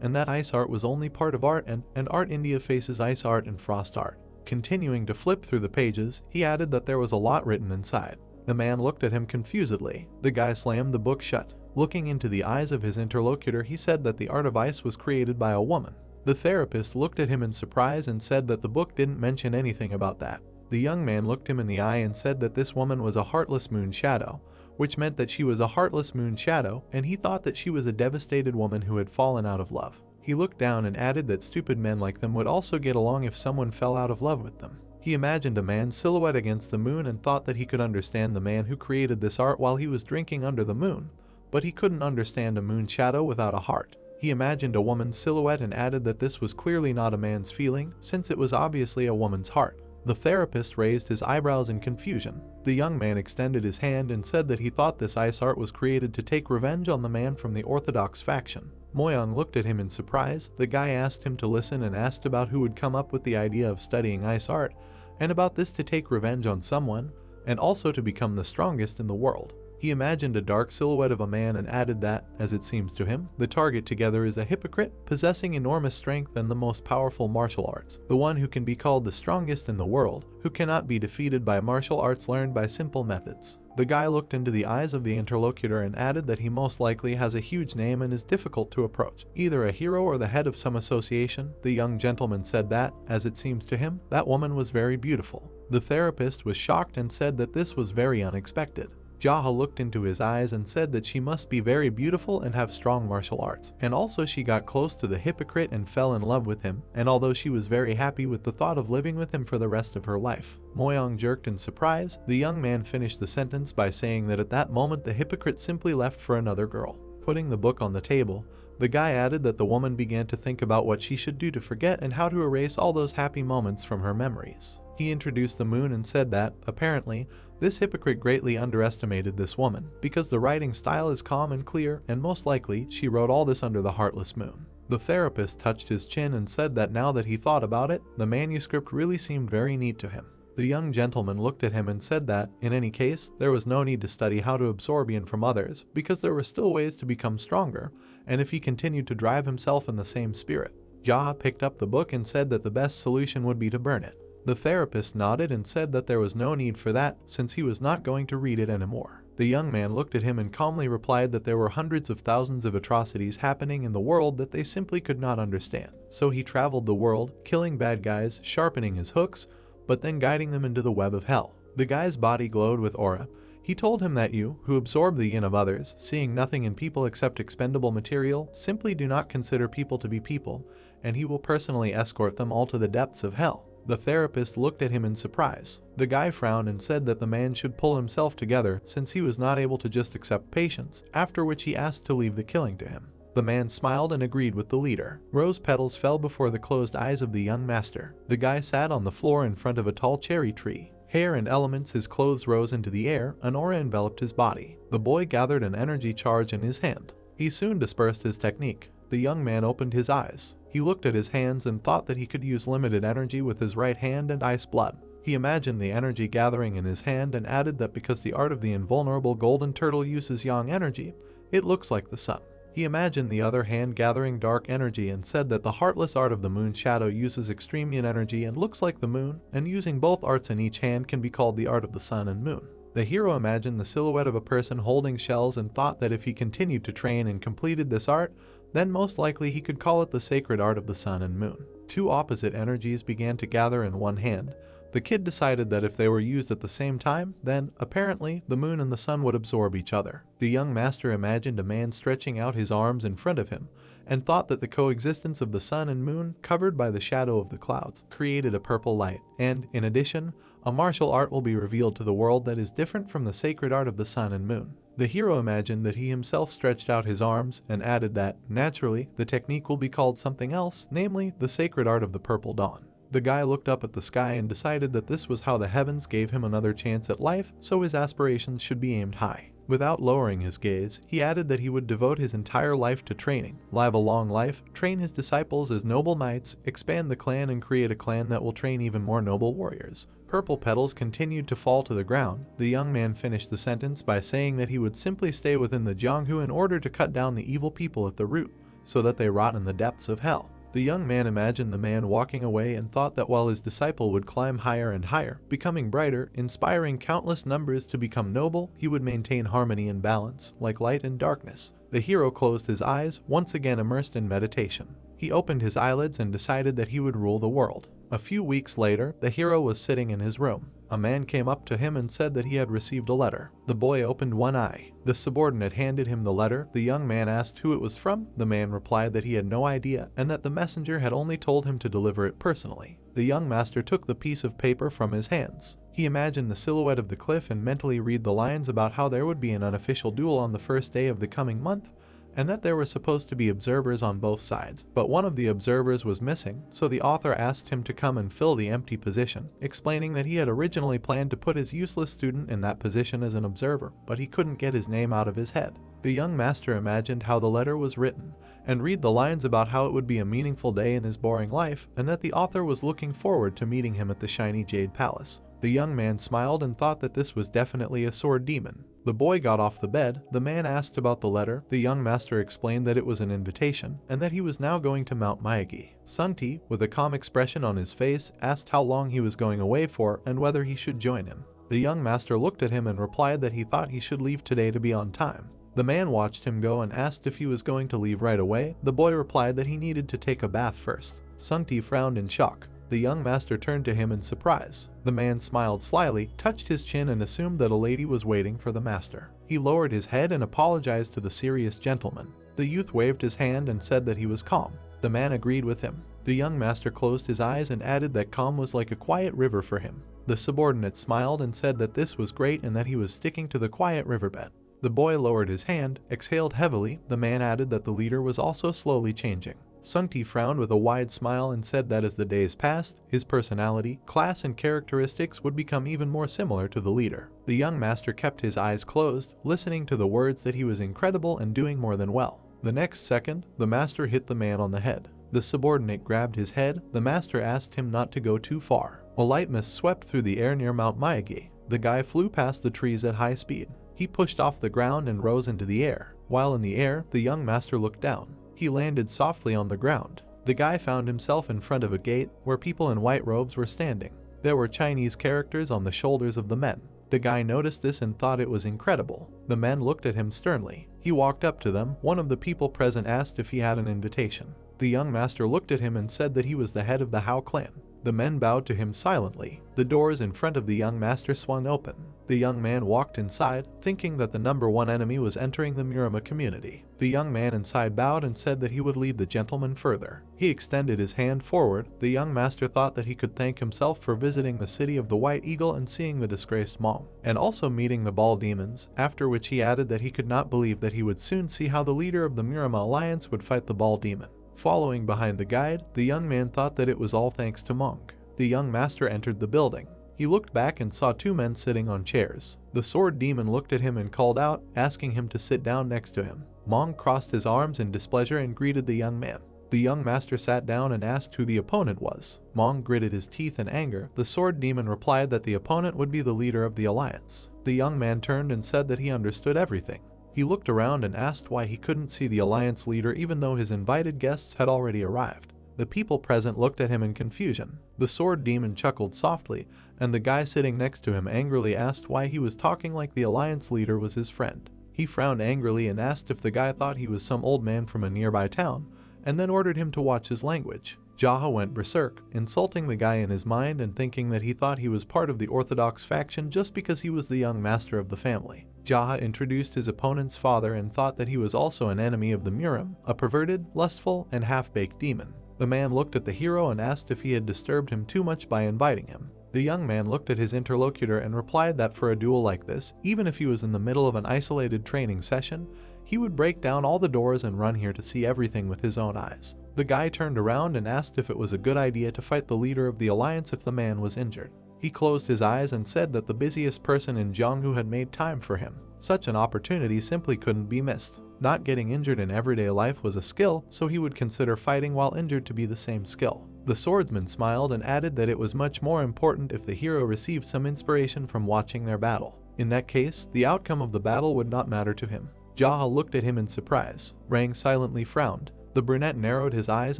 and that ice art was only part of art and Art India faces ice art and frost art. Continuing to flip through the pages, he added that there was a lot written inside. The man looked at him confusedly. The guy slammed the book shut. Looking into the eyes of his interlocutor, he said that the art of ice was created by a woman. The therapist looked at him in surprise and said that the book didn't mention anything about that. The young man looked him in the eye and said that this woman was a heartless moon shadow, which meant that she was a heartless moon shadow, and he thought that she was a devastated woman who had fallen out of love. He looked down and added that stupid men like them would also get along if someone fell out of love with them. He imagined a man's silhouette against the moon and thought that he could understand the man who created this art while he was drinking under the moon, but he couldn't understand a moon shadow without a heart. He imagined a woman's silhouette and added that this was clearly not a man's feeling, since it was obviously a woman's heart. The therapist raised his eyebrows in confusion. The young man extended his hand and said that he thought this ice art was created to take revenge on the man from the Orthodox faction. Moyoung looked at him in surprise. The guy asked him to listen and asked about who would come up with the idea of studying ice art, and about this to take revenge on someone, and also to become the strongest in the world. He imagined a dark silhouette of a man and added that, as it seems to him, the target together is a hypocrite, possessing enormous strength and the most powerful martial arts, the one who can be called the strongest in the world, who cannot be defeated by martial arts learned by simple methods. The guy looked into the eyes of the interlocutor and added that he most likely has a huge name and is difficult to approach, either a hero or the head of some association. The young gentleman said that, as it seems to him, that woman was very beautiful. The therapist was shocked and said that this was very unexpected. Jaha looked into his eyes and said that she must be very beautiful and have strong martial arts. And also she got close to the hypocrite and fell in love with him, and although she was very happy with the thought of living with him for the rest of her life. Moyoung jerked in surprise. The young man finished the sentence by saying that at that moment the hypocrite simply left for another girl. Putting the book on the table, the guy added that the woman began to think about what she should do to forget and how to erase all those happy moments from her memories. He introduced the moon and said that, apparently, this hypocrite greatly underestimated this woman, because the writing style is calm and clear, and most likely, she wrote all this under the heartless moon. The therapist touched his chin and said that now that he thought about it, the manuscript really seemed very neat to him. The young gentleman looked at him and said that, in any case, there was no need to study how to absorb yin from others, because there were still ways to become stronger, and if he continued to drive himself in the same spirit. Jaha picked up the book and said that the best solution would be to burn it. The therapist nodded and said that there was no need for that, since he was not going to read it anymore. The young man looked at him and calmly replied that there were hundreds of thousands of atrocities happening in the world that they simply could not understand. So he traveled the world, killing bad guys, sharpening his hooks, but then guiding them into the web of hell. The guy's body glowed with aura. He told him that you, who absorb the yin of others, seeing nothing in people except expendable material, simply do not consider people to be people, and he will personally escort them all to the depths of hell. The therapist looked at him in surprise. The guy frowned and said that the man should pull himself together since he was not able to just accept patience, after which he asked to leave the killing to him. The man smiled and agreed with the leader. Rose petals fell before the closed eyes of the young master. The guy sat on the floor in front of a tall cherry tree. Hair and elements, his clothes rose into the air, an aura enveloped his body. The boy gathered an energy charge in his hand. He soon dispersed his technique. The young man opened his eyes. He looked at his hands and thought that he could use limited energy with his right hand and ice blood. He imagined the energy gathering in his hand and added that because the art of the invulnerable golden turtle uses yang energy, it looks like the sun. He imagined the other hand gathering dark energy and said that the heartless art of the moon shadow uses extreme yin energy and looks like the moon, and using both arts in each hand can be called the art of the sun and moon. The hero imagined the silhouette of a person holding shells and thought that if he continued to train and completed this art, then most likely he could call it the sacred art of the sun and moon. Two opposite energies began to gather in one hand. The kid decided that if they were used at the same time, then, apparently, the moon and the sun would absorb each other. The young master imagined a man stretching out his arms in front of him, and thought that the coexistence of the sun and moon, covered by the shadow of the clouds, created a purple light, and, in addition, a martial art will be revealed to the world that is different from the sacred art of the sun and moon. The hero imagined that he himself stretched out his arms, and added that, naturally, the technique will be called something else, namely, the sacred art of the purple dawn. The guy looked up at the sky and decided that this was how the heavens gave him another chance at life, so his aspirations should be aimed high. Without lowering his gaze, he added that he would devote his entire life to training, live a long life, train his disciples as noble knights, expand the clan and create a clan that will train even more noble warriors. Purple petals continued to fall to the ground. The young man finished the sentence by saying that he would simply stay within the Jianghu in order to cut down the evil people at the root, so that they rot in the depths of hell. The young man imagined the man walking away and thought that while his disciple would climb higher and higher, becoming brighter, inspiring countless numbers to become noble, he would maintain harmony and balance, like light and darkness. The hero closed his eyes, once again immersed in meditation. He opened his eyelids and decided that he would rule the world. A few weeks later, the hero was sitting in his room. A man came up to him and said that he had received a letter. The boy opened one eye. The subordinate handed him the letter. The young man asked who it was from. The man replied that he had no idea and that the messenger had only told him to deliver it personally. The young master took the piece of paper from his hands. He imagined the silhouette of the cliff and mentally read the lines about how there would be an unofficial duel on the first day of the coming month, and that there were supposed to be observers on both sides, but one of the observers was missing, so the author asked him to come and fill the empty position, explaining that he had originally planned to put his useless student in that position as an observer, but he couldn't get his name out of his head. The young master imagined how the letter was written, and read the lines about how it would be a meaningful day in his boring life, and that the author was looking forward to meeting him at the shiny jade palace. The young man smiled and thought that this was definitely a sword demon. The boy got off the bed. The man asked about the letter. The young master explained that it was an invitation, and that he was now going to Mount Miyagi. Sunti, with a calm expression on his face, asked how long he was going away for and whether he should join him. The young master looked at him and replied that he thought he should leave today to be on time. The man watched him go and asked if he was going to leave right away. The boy replied that he needed to take a bath first. Sunti frowned in shock. The young master turned to him in surprise. The man smiled slyly, touched his chin and assumed that a lady was waiting for the master. He lowered his head and apologized to the serious gentleman. The youth waved his hand and said that he was calm. The man agreed with him. The young master closed his eyes and added that calm was like a quiet river for him. The subordinate smiled and said that this was great and that he was sticking to the quiet riverbed. The boy lowered his hand, exhaled heavily. The man added that the leader was also slowly changing. Sunti frowned with a wide smile and said that as the days passed, his personality, class and characteristics would become even more similar to the leader. The young master kept his eyes closed, listening to the words that he was incredible and doing more than well. The next second, the master hit the man on the head. The subordinate grabbed his head. The master asked him not to go too far. A light mist swept through the air near Mount Miyagi. The guy flew past the trees at high speed. He pushed off the ground and rose into the air. While in the air, the young master looked down. He landed softly on the ground. The guy found himself in front of a gate where people in white robes were standing. There were Chinese characters on the shoulders of the men. The guy noticed this and thought it was incredible. The men looked at him sternly. He walked up to them. One of the people present asked if he had an invitation. The young master looked at him and said that he was the head of the Hao clan. The men bowed to him silently. The doors in front of the young master swung open. The young man walked inside, thinking that the number one enemy was entering the Murama community. The young man inside bowed and said that he would lead the gentleman further. He extended his hand forward. The young master thought that he could thank himself for visiting the city of the White Eagle and seeing the disgraced Hmong, and also meeting the ball demons, after which he added that he could not believe that he would soon see how the leader of the Murama alliance would fight the ball demon. Following behind the guide, the young man thought that it was all thanks to Monk. The young master entered the building. He looked back and saw two men sitting on chairs. The sword demon looked at him and called out, asking him to sit down next to him. Monk crossed his arms in displeasure and greeted the young man. The young master sat down and asked who the opponent was. Mong gritted his teeth in anger. The sword demon replied that the opponent would be the leader of the alliance. The young man turned and said that he understood everything. He looked around and asked why he couldn't see the alliance leader even though his invited guests had already arrived. The people present looked at him in confusion. The sword demon chuckled softly, and the guy sitting next to him angrily asked why he was talking like the alliance leader was his friend. He frowned angrily and asked if the guy thought he was some old man from a nearby town, and then ordered him to watch his language. Jaha went berserk, insulting the guy in his mind and thinking that he thought he was part of the orthodox faction just because he was the young master of the family. Jaha introduced his opponent's father and thought that he was also an enemy of the Murim, a perverted, lustful, and half-baked demon. The man looked at the hero and asked if he had disturbed him too much by inviting him. The young man looked at his interlocutor and replied that for a duel like this, even if he was in the middle of an isolated training session, he would break down all the doors and run here to see everything with his own eyes. The guy turned around and asked if it was a good idea to fight the leader of the alliance if the man was injured. He closed his eyes and said that the busiest person in Jianghu had made time for him. Such an opportunity simply couldn't be missed. Not getting injured in everyday life was a skill, so he would consider fighting while injured to be the same skill. The swordsman smiled and added that it was much more important if the hero received some inspiration from watching their battle. In that case, the outcome of the battle would not matter to him. Jaha looked at him in surprise. Rang silently frowned. The brunette narrowed his eyes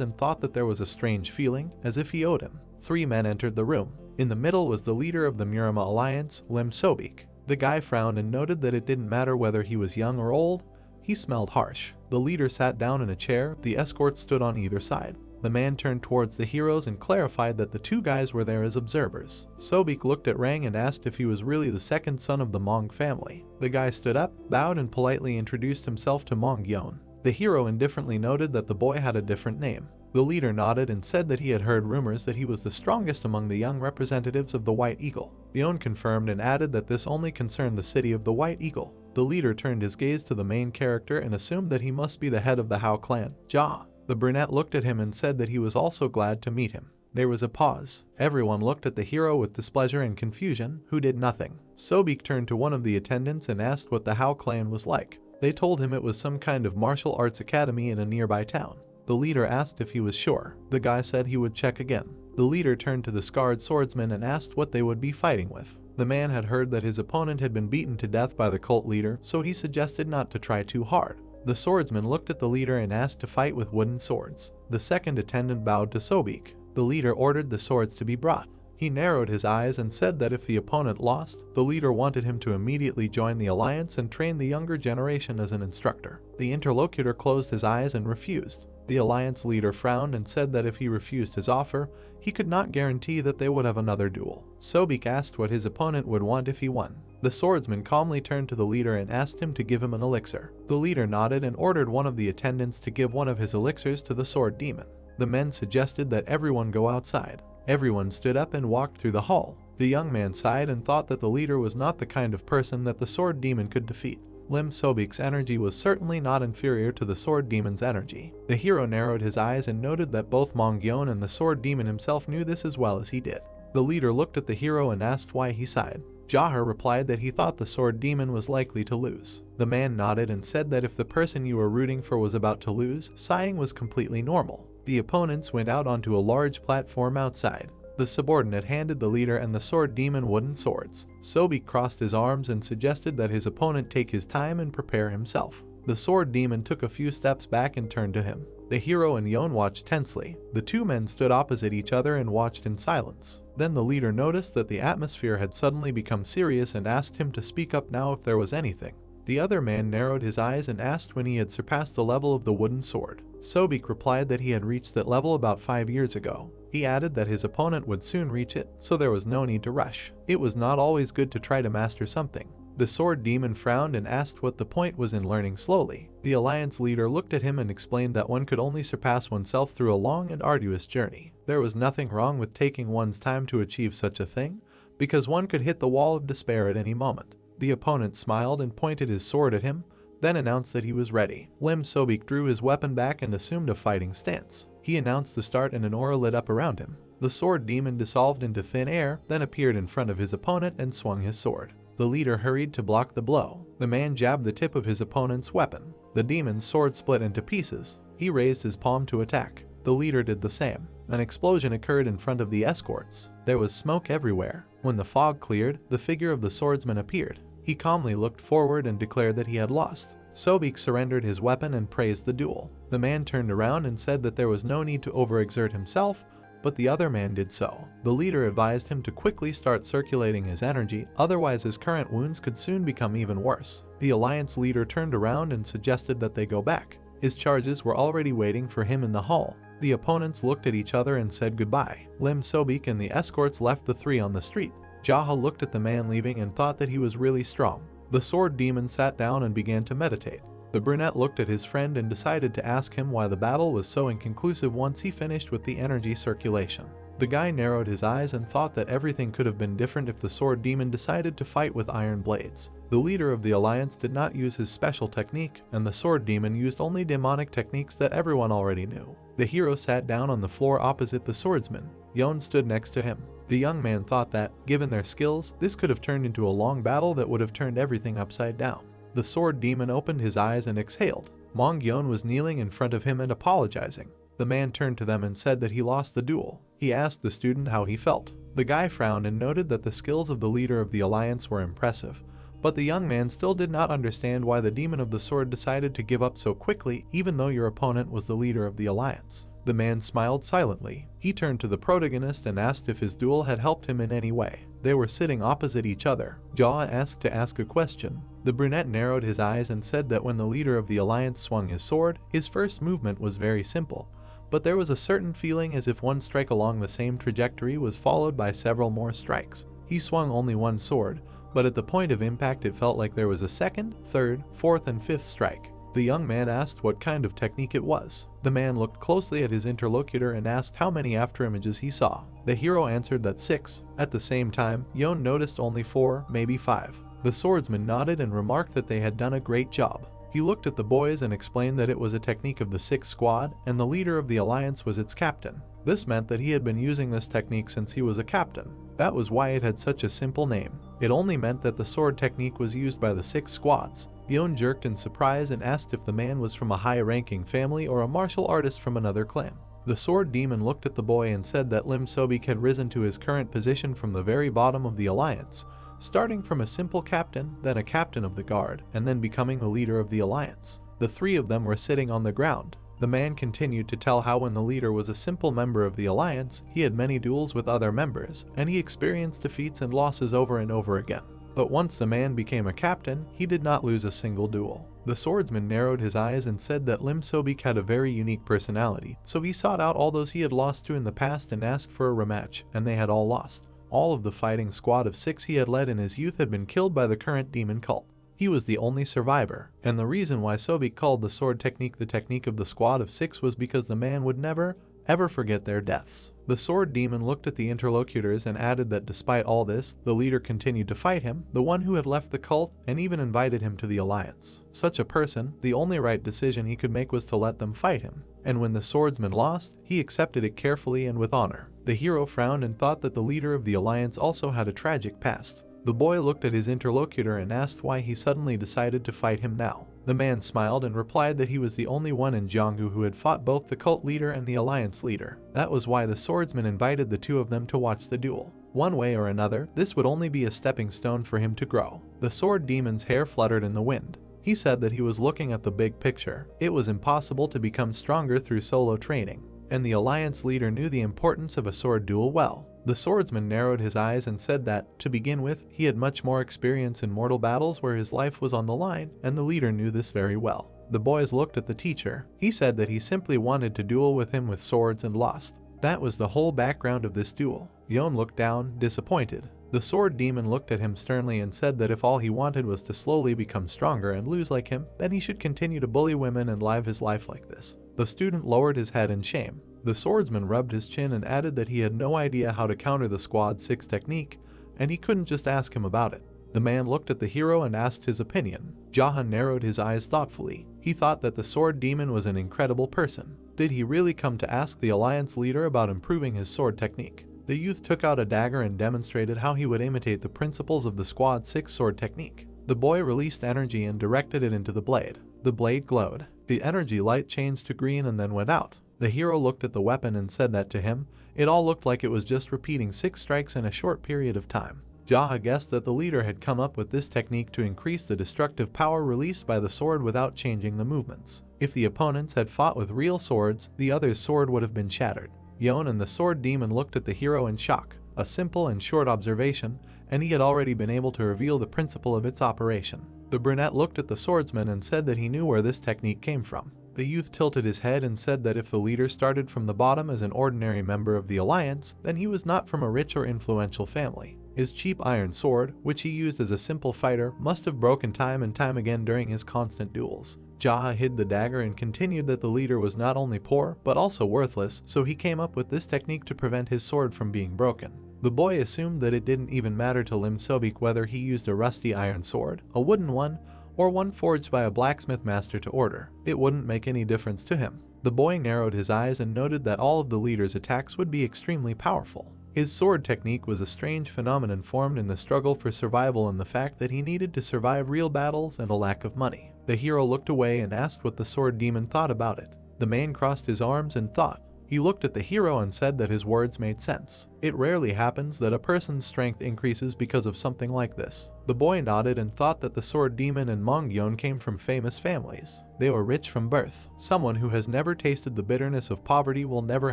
and thought that there was a strange feeling, as if he owed him. 3 men entered the room. In the middle was the leader of the Murima alliance, Lim Sobik. The guy frowned and noted that it didn't matter whether he was young or old. He smelled harsh. The leader sat down in a chair. The escorts stood on either side. The man turned towards the heroes and clarified that the 2 guys were there as observers. Sobik looked at Rang and asked if he was really the second son of the Mong family. The guy stood up, bowed and politely introduced himself to Mong Yon. The hero indifferently noted that the boy had a different name. The leader nodded and said that he had heard rumors that he was the strongest among the young representatives of the White Eagle. Yon confirmed and added that this only concerned the city of the White Eagle. The leader turned his gaze to the main character and assumed that he must be the head of the Hao clan, Jia. The brunette looked at him and said that he was also glad to meet him. There was a pause. Everyone looked at the hero with displeasure and confusion, who did nothing. Sobik turned to one of the attendants and asked what the Hao clan was like. They told him it was some kind of martial arts academy in a nearby town. The leader asked if he was sure. The guy said he would check again. The leader turned to the scarred swordsman and asked what they would be fighting with. The man had heard that his opponent had been beaten to death by the cult leader, so he suggested not to try too hard. The swordsman looked at the leader and asked to fight with wooden swords. The second attendant bowed to Sobik. The leader ordered the swords to be brought. He narrowed his eyes and said that if the opponent lost, the leader wanted him to immediately join the alliance and train the younger generation as an instructor. The interlocutor closed his eyes and refused. The alliance leader frowned and said that if he refused his offer, he could not guarantee that they would have another duel. Sobik asked what his opponent would want if he won. The swordsman calmly turned to the leader and asked him to give him an elixir. The leader nodded and ordered one of the attendants to give one of his elixirs to the sword demon. The men suggested that everyone go outside. Everyone stood up and walked through the hall. The young man sighed and thought that the leader was not the kind of person that the sword demon could defeat. Lim Sobik's energy was certainly not inferior to the sword demon's energy. The hero narrowed his eyes and noted that both Mongyon and the sword demon himself knew this as well as he did. The leader looked at the hero and asked why he sighed. Jahar replied that he thought the sword demon was likely to lose. The man nodded and said that if the person you were rooting for was about to lose, sighing was completely normal. The opponents went out onto a large platform outside. The subordinate handed the leader and the sword demon wooden swords. Sobik crossed his arms and suggested that his opponent take his time and prepare himself. The sword demon took a few steps back and turned to him. The hero and Yon watched tensely. The 2 men stood opposite each other and watched in silence. Then the leader noticed that the atmosphere had suddenly become serious and asked him to speak up now if there was anything. The other man narrowed his eyes and asked when he had surpassed the level of the wooden sword. Sobik replied that he had reached that level about 5 years ago. He added that his opponent would soon reach it, so there was no need to rush. It was not always good to try to master something. The sword demon frowned and asked what the point was in learning slowly. The alliance leader looked at him and explained that one could only surpass oneself through a long and arduous journey. There was nothing wrong with taking one's time to achieve such a thing, because one could hit the wall of despair at any moment. The opponent smiled and pointed his sword at him, then announced that he was ready. Lim Sobik drew his weapon back and assumed a fighting stance. He announced the start and an aura lit up around him. The sword demon dissolved into thin air, then appeared in front of his opponent and swung his sword. The leader hurried to block the blow. The man jabbed the tip of his opponent's weapon. The demon's sword split into pieces. He raised his palm to attack. The leader did the same. An explosion occurred in front of the escorts. There was smoke everywhere. When the fog cleared, the figure of the swordsman appeared. He calmly looked forward and declared that he had lost. Sobek surrendered his weapon and praised the duel. The man turned around and said that there was no need to overexert himself, but the other man did so. The leader advised him to quickly start circulating his energy, otherwise his current wounds could soon become even worse. The alliance leader turned around and suggested that they go back. His charges were already waiting for him in the hall. The opponents looked at each other and said goodbye. Lim Sobek and the escorts left the three on the street. Jaha looked at the man leaving and thought that he was really strong. The sword demon sat down and began to meditate. The brunette looked at his friend and decided to ask him why the battle was so inconclusive once he finished with the energy circulation. The guy narrowed his eyes and thought that everything could have been different if the sword demon decided to fight with iron blades. The leader of the alliance did not use his special technique, and the sword demon used only demonic techniques that everyone already knew. The hero sat down on the floor opposite the swordsman. Yon stood next to him. The young man thought that, given their skills, this could have turned into a long battle that would have turned everything upside down. The sword demon opened his eyes and exhaled. Mong-Yon was kneeling in front of him and apologizing. The man turned to them and said that he lost the duel. He asked the student how he felt. The guy frowned and noted that the skills of the leader of the alliance were impressive, but the young man still did not understand why the demon of the sword decided to give up so quickly even though your opponent was the leader of the alliance. The man smiled silently. He turned to the protagonist and asked if his duel had helped him in any way. They were sitting opposite each other. Jaw asked to ask a question. The brunette narrowed his eyes and said that when the leader of the alliance swung his sword, his first movement was very simple, but there was a certain feeling as if one strike along the same trajectory was followed by several more strikes. He swung only one sword, but at the point of impact it felt like there was a second, third, fourth, and fifth strike. The young man asked what kind of technique it was. The man looked closely at his interlocutor and asked how many afterimages he saw. The hero answered that 6. At the same time, Yon noticed only 4, maybe 5. The swordsman nodded and remarked that they had done a great job. He looked at the boys and explained that it was a technique of the 6th squad, and the leader of the alliance was its captain. This meant that he had been using this technique since he was a captain. That was why it had such a simple name. It only meant that the sword technique was used by the 6 squads. Yon jerked in surprise and asked if the man was from a high-ranking family or a martial artist from another clan. The sword demon looked at the boy and said that Lim Sobek had risen to his current position from the very bottom of the alliance, starting from a simple captain, then a captain of the guard, and then becoming the leader of the alliance. The three of them were sitting on the ground. The man continued to tell how when the leader was a simple member of the alliance, he had many duels with other members, and he experienced defeats and losses over and over again. But once the man became a captain, he did not lose a single duel. The swordsman narrowed his eyes and said that Lim Sobek had a very unique personality, so he sought out all those he had lost to in the past and asked for a rematch, and they had all lost. All of the fighting squad of 6 he had led in his youth had been killed by the current demon cult. He was the only survivor, and the reason why Sobek called the sword technique the technique of the squad of 6 was because the man would never, ever forget their deaths. The sword demon looked at the interlocutors and added that despite all this, the leader continued to fight him, the one who had left the cult, and even invited him to the alliance. Such a person, the only right decision he could make was to let them fight him. And when the swordsman lost, he accepted it carefully and with honor. The hero frowned and thought that the leader of the alliance also had a tragic past. The boy looked at his interlocutor and asked why he suddenly decided to fight him now. The man smiled and replied that he was the only one in Jianghu who had fought both the cult leader and the alliance leader. That was why the swordsman invited the two of them to watch the duel. One way or another, this would only be a stepping stone for him to grow. The sword demon's hair fluttered in the wind. He said that he was looking at the big picture. It was impossible to become stronger through solo training, and the alliance leader knew the importance of a sword duel well. The swordsman narrowed his eyes and said that, to begin with, he had much more experience in mortal battles where his life was on the line, and the leader knew this very well. The boys looked at the teacher. He said that he simply wanted to duel with him with swords and lost. That was the whole background of this duel. Yon looked down, disappointed. The sword demon looked at him sternly and said that if all he wanted was to slowly become stronger and lose like him, then he should continue to bully women and live his life like this. The student lowered his head in shame. The swordsman rubbed his chin and added that he had no idea how to counter the Squad 6 technique, and he couldn't just ask him about it. The man looked at the hero and asked his opinion. Jahan narrowed his eyes thoughtfully. He thought that the sword demon was an incredible person. Did he really come to ask the alliance leader about improving his sword technique? The youth took out a dagger and demonstrated how he would imitate the principles of the Squad 6 sword technique. The boy released energy and directed it into the blade. The blade glowed. The energy light changed to green and then went out. The hero looked at the weapon and said that to him, it all looked like it was just repeating 6 strikes in a short period of time. Jaha guessed that the leader had come up with this technique to increase the destructive power released by the sword without changing the movements. If the opponents had fought with real swords, the other's sword would have been shattered. Yon and the sword demon looked at the hero in shock. A simple and short observation, and he had already been able to reveal the principle of its operation. The brunette looked at the swordsman and said that he knew where this technique came from. The youth tilted his head and said that if the leader started from the bottom as an ordinary member of the alliance, then he was not from a rich or influential family. His cheap iron sword, which he used as a simple fighter, must have broken time and time again during his constant duels. Jaha hid the dagger and continued that the leader was not only poor, but also worthless, so he came up with this technique to prevent his sword from being broken. The boy assumed that it didn't even matter to Lim Sobik whether he used a rusty iron sword, a wooden one, or one forged by a blacksmith master to order. It wouldn't make any difference to him. The boy narrowed his eyes and noted that all of the leader's attacks would be extremely powerful. His sword technique was a strange phenomenon formed in the struggle for survival and the fact that he needed to survive real battles and a lack of money. The hero looked away and asked what the sword demon thought about it. The man crossed his arms and thought. He looked at the hero and said that his words made sense. It rarely happens that a person's strength increases because of something like this. The boy nodded and thought that the sword demon and Mongyeon came from famous families. They were rich from birth. Someone who has never tasted the bitterness of poverty will never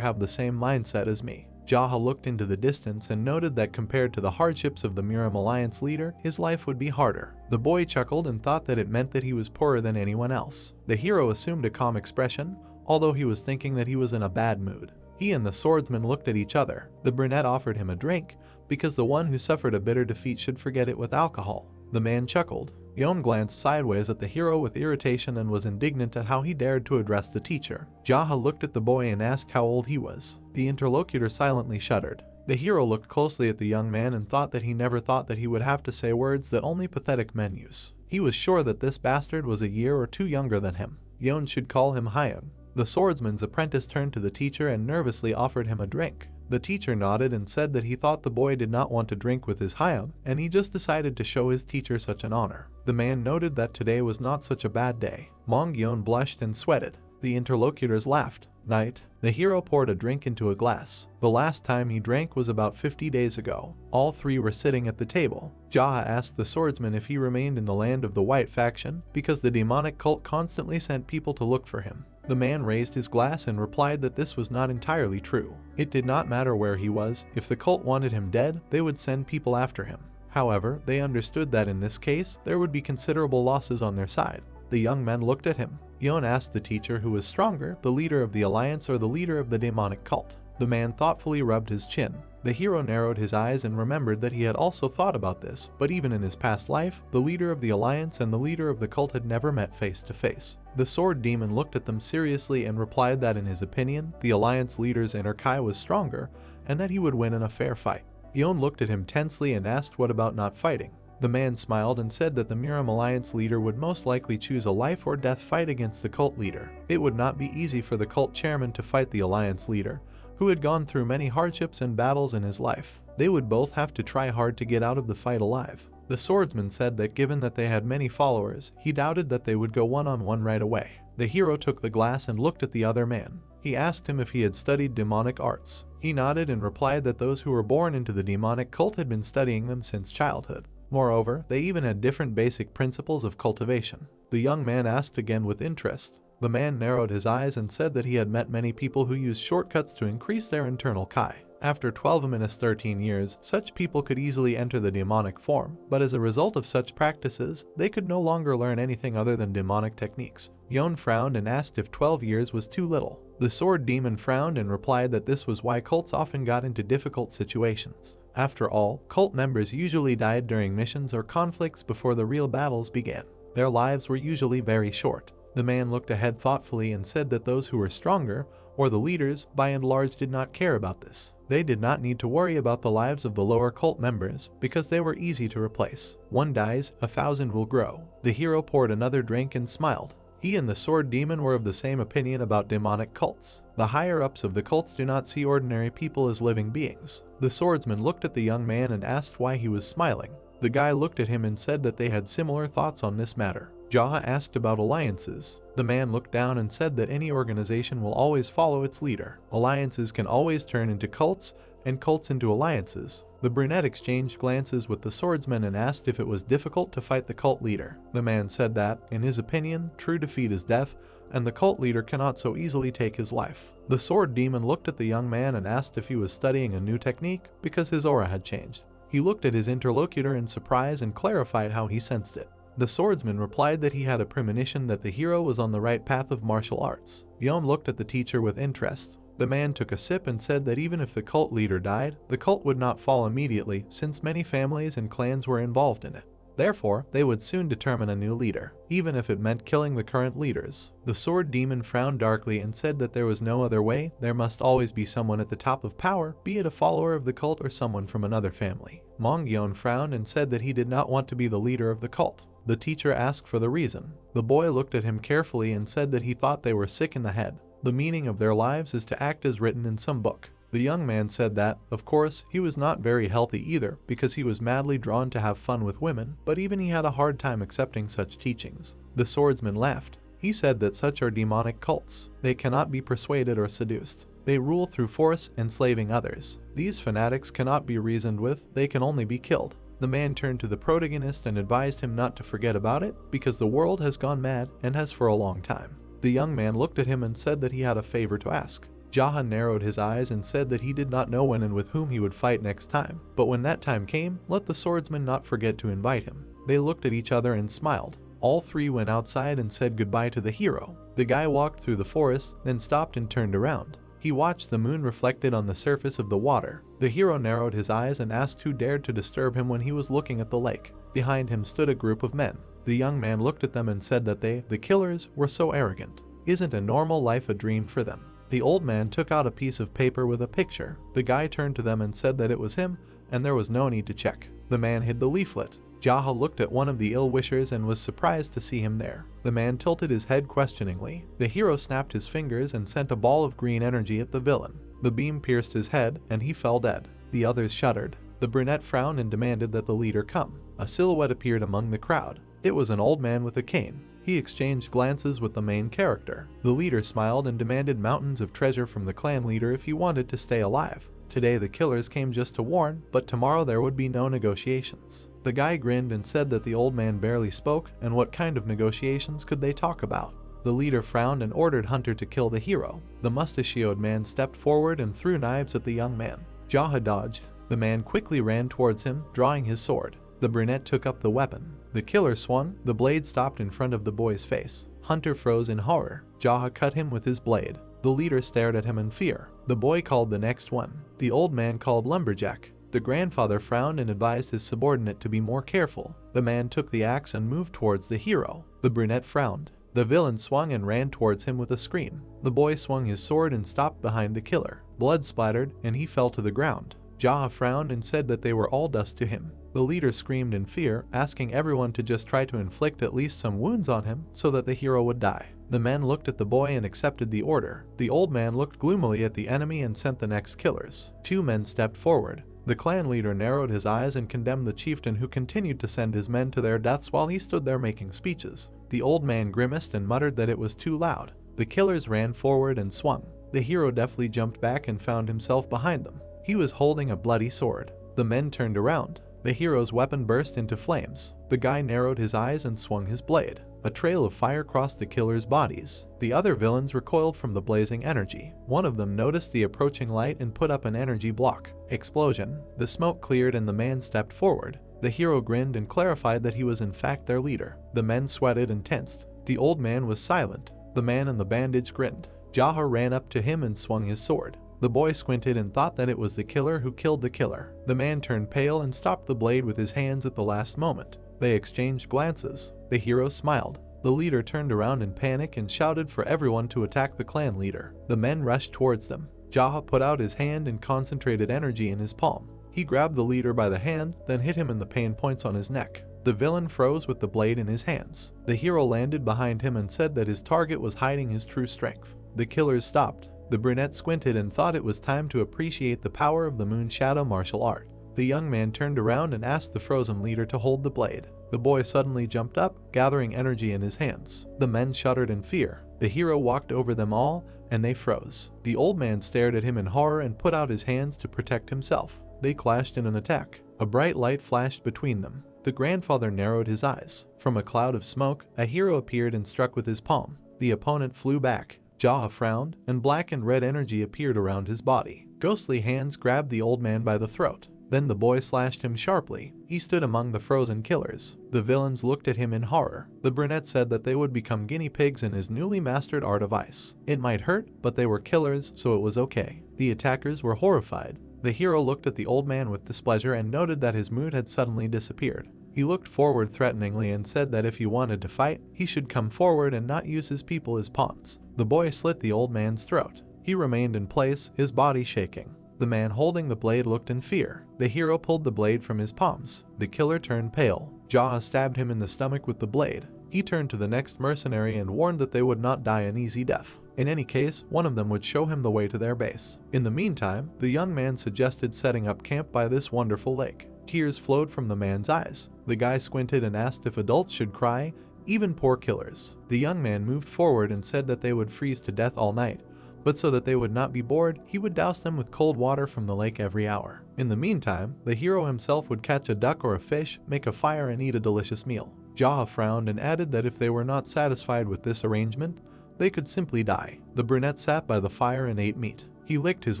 have the same mindset as me. Jaha looked into the distance and noted that compared to the hardships of the Miram Alliance leader, his life would be harder. The boy chuckled and thought that it meant that he was poorer than anyone else. The hero assumed a calm expression, although he was thinking that he was in a bad mood. He and the swordsman looked at each other. The brunette offered him a drink, because the one who suffered a bitter defeat should forget it with alcohol. The man chuckled. Yon glanced sideways at the hero with irritation and was indignant at how he dared to address the teacher. Jaha looked at the boy and asked how old he was. The interlocutor silently shuddered. The hero looked closely at the young man and thought that he never thought that he would have to say words that only pathetic men use. He was sure that this bastard was a year or 2 younger than him. Yon should call him Hyun. The swordsman's apprentice turned to the teacher and nervously offered him a drink. The teacher nodded and said that he thought the boy did not want to drink with his Hyun, and he just decided to show his teacher such an honor. The man noted that today was not such a bad day. Mongyeon blushed and sweated. The interlocutors laughed. Night. The hero poured a drink into a glass. The last time he drank was about 50 days ago. All 3 were sitting at the table. Jaha asked the swordsman if he remained in the land of the White Faction, because the demonic cult constantly sent people to look for him. The man raised his glass and replied that this was not entirely true. It did not matter where he was. If the cult wanted him dead, they would send people after him. However, they understood that in this case, there would be considerable losses on their side. The young men looked at him. Yon asked the teacher who was stronger, the leader of the alliance or the leader of the demonic cult. The man thoughtfully rubbed his chin. The hero narrowed his eyes and remembered that he had also thought about this, but even in his past life, the leader of the alliance and the leader of the cult had never met face to face. The sword demon looked at them seriously and replied that in his opinion, the alliance leader's inner Kai was stronger, and that he would win in a fair fight. Yon looked at him tensely and asked what about not fighting. The man smiled and said that the Miram Alliance leader would most likely choose a life or death fight against the cult leader. It would not be easy for the cult chairman to fight the alliance leader, who had gone through many hardships and battles in his life. They would both have to try hard to get out of the fight alive. The swordsman said that given that they had many followers, he doubted that they would go one-on-one right away. The hero took the glass and looked at the other man. He asked him if he had studied demonic arts. He nodded and replied that those who were born into the demonic cult had been studying them since childhood. Moreover, they even had different basic principles of cultivation. The young man asked again with interest. The man narrowed his eyes and said that he had met many people who used shortcuts to increase their internal Kai. After 12-13 years, such people could easily enter the demonic form, but as a result of such practices, they could no longer learn anything other than demonic techniques. Yon frowned and asked if 12 years was too little. The sword demon frowned and replied that this was why cults often got into difficult situations. After all, cult members usually died during missions or conflicts before the real battles began. Their lives were usually very short. The man looked ahead thoughtfully and said that those who were stronger, or the leaders, by and large did not care about this. They did not need to worry about the lives of the lower cult members, because they were easy to replace. One dies, 1,000 will grow. The hero poured another drink and smiled. He and the sword demon were of the same opinion about demonic cults. The higher-ups of the cults do not see ordinary people as living beings. The swordsman looked at the young man and asked why he was smiling. The guy looked at him and said that they had similar thoughts on this matter. Jaha asked about alliances. The man looked down and said that any organization will always follow its leader. Alliances can always turn into cults, and cults into alliances. The brunette exchanged glances with the swordsman and asked if it was difficult to fight the cult leader. The man said that, in his opinion, true defeat is death, and the cult leader cannot so easily take his life. The sword demon looked at the young man and asked if he was studying a new technique because his aura had changed. He looked at his interlocutor in surprise and clarified how he sensed it. The swordsman replied that he had a premonition that the hero was on the right path of martial arts. Yon looked at the teacher with interest. The man took a sip and said that even if the cult leader died, the cult would not fall immediately since many families and clans were involved in it. Therefore, they would soon determine a new leader, even if it meant killing the current leaders. The sword demon frowned darkly and said that there was no other way. There must always be someone at the top of power, be it a follower of the cult or someone from another family. Mongyeon frowned and said that he did not want to be the leader of the cult. The teacher asked for the reason. The boy looked at him carefully and said that he thought they were sick in the head. The meaning of their lives is to act as written in some book. The young man said that, of course, he was not very healthy either because he was madly drawn to have fun with women, but even he had a hard time accepting such teachings. The swordsman laughed. He said that such are demonic cults. They cannot be persuaded or seduced. They rule through force, enslaving others. These fanatics cannot be reasoned with, they can only be killed. The man turned to the protagonist and advised him not to forget about it because the world has gone mad and has for a long time. The young man looked at him and said that he had a favor to ask. Jaha narrowed his eyes and said that he did not know when and with whom he would fight next time, but when that time came, let the swordsman not forget to invite him. They looked at each other and smiled. All three went outside and said goodbye to the hero. The guy walked through the forest, then stopped and turned around. He watched the moon reflected on the surface of the water. The hero narrowed his eyes and asked who dared to disturb him when he was looking at the lake. Behind him stood a group of men. The young man looked at them and said that they, the killers, were so arrogant. Isn't a normal life a dream for them? The old man took out a piece of paper with a picture. The guy turned to them and said that it was him, and there was no need to check. The man hid the leaflet. Jaha looked at one of the ill-wishers and was surprised to see him there. The man tilted his head questioningly. The hero snapped his fingers and sent a ball of green energy at the villain. The beam pierced his head, and he fell dead. The others shuddered. The brunette frowned and demanded that the leader come. A silhouette appeared among the crowd. It was an old man with a cane. He exchanged glances with the main character. The leader smiled and demanded mountains of treasure from the clan leader if he wanted to stay alive. Today the killers came just to warn, but tomorrow there would be no negotiations. The guy grinned and said that the old man barely spoke, and what kind of negotiations could they talk about? The leader frowned and ordered Hunter to kill the hero. The mustachioed man stepped forward and threw knives at the young man. Jaha dodged. The man quickly ran towards him, drawing his sword. The brunette took up the weapon. The killer swung. The blade stopped in front of the boy's face. Hunter froze in horror. Jaha cut him with his blade. The leader stared at him in fear. The boy called the next one. The old man called lumberjack. The grandfather frowned and advised his subordinate to be more careful. The man took the axe and moved towards the hero. The brunette frowned. The villain swung and ran towards him with a scream. The boy swung his sword and stopped behind the killer. Blood splattered, and he fell to the ground. Jaha frowned and said that they were all dust to him. The leader screamed in fear, asking everyone to just try to inflict at least some wounds on him so that the hero would die. The men looked at the boy and accepted the order. The old man looked gloomily at the enemy and sent the next killers. Two men stepped forward. The clan leader narrowed his eyes and condemned the chieftain who continued to send his men to their deaths while he stood there making speeches. The old man grimaced and muttered that it was too loud. The killers ran forward and swung. The hero deftly jumped back and found himself behind them. He was holding a bloody sword. The men turned around. The hero's weapon burst into flames. The guy narrowed his eyes and swung his blade. A trail of fire crossed the killers' bodies. The other villains recoiled from the blazing energy. One of them noticed the approaching light and put up an energy block. Explosion. The smoke cleared and the man stepped forward. The hero grinned and clarified that he was in fact their leader. The men sweated and tensed. The old man was silent. The man in the bandage grinned. Jaha ran up to him and swung his sword. The boy squinted and thought that it was the killer who killed the killer. The man turned pale and stopped the blade with his hands at the last moment. They exchanged glances. The hero smiled. The leader turned around in panic and shouted for everyone to attack the clan leader. The men rushed towards them. Jaha put out his hand and concentrated energy in his palm. He grabbed the leader by the hand, then hit him in the pain points on his neck. The villain froze with the blade in his hands. The hero landed behind him and said that his target was hiding his true strength. The killers stopped. The brunette squinted and thought it was time to appreciate the power of the moon shadow martial art. The young man turned around and asked the frozen leader to hold the blade. The boy suddenly jumped up, gathering energy in his hands. The men shuddered in fear. The hero walked over them all, and they froze. The old man stared at him in horror and put out his hands to protect himself. They clashed in an attack. A bright light flashed between them. The grandfather narrowed his eyes. From a cloud of smoke, a hero appeared and struck with his palm. The opponent flew back. Jaha frowned, and black and red energy appeared around his body. Ghostly hands grabbed the old man by the throat. Then the boy slashed him sharply. He stood among the frozen killers. The villains looked at him in horror. The brunette said that they would become guinea pigs in his newly mastered art of ice. It might hurt, but they were killers, so it was okay. The attackers were horrified. The hero looked at the old man with displeasure and noted that his mood had suddenly disappeared. He looked forward threateningly and said that if he wanted to fight, he should come forward and not use his people as pawns. The boy slit the old man's throat. He remained in place, his body shaking. The man holding the blade looked in fear. The hero pulled the blade from his palms. The killer turned pale. Jaha stabbed him in the stomach with the blade. He turned to the next mercenary and warned that they would not die an easy death. In any case, one of them would show him the way to their base. In the meantime, the young man suggested setting up camp by this wonderful lake. Tears flowed from the man's eyes. The guy squinted and asked if adults should cry, even poor killers. The young man moved forward and said that they would freeze to death all night, but so that they would not be bored, he would douse them with cold water from the lake every hour. In the meantime, the hero himself would catch a duck or a fish, make a fire and eat a delicious meal. Jaha frowned and added that if they were not satisfied with this arrangement, they could simply die. The brunette sat by the fire and ate meat. He licked his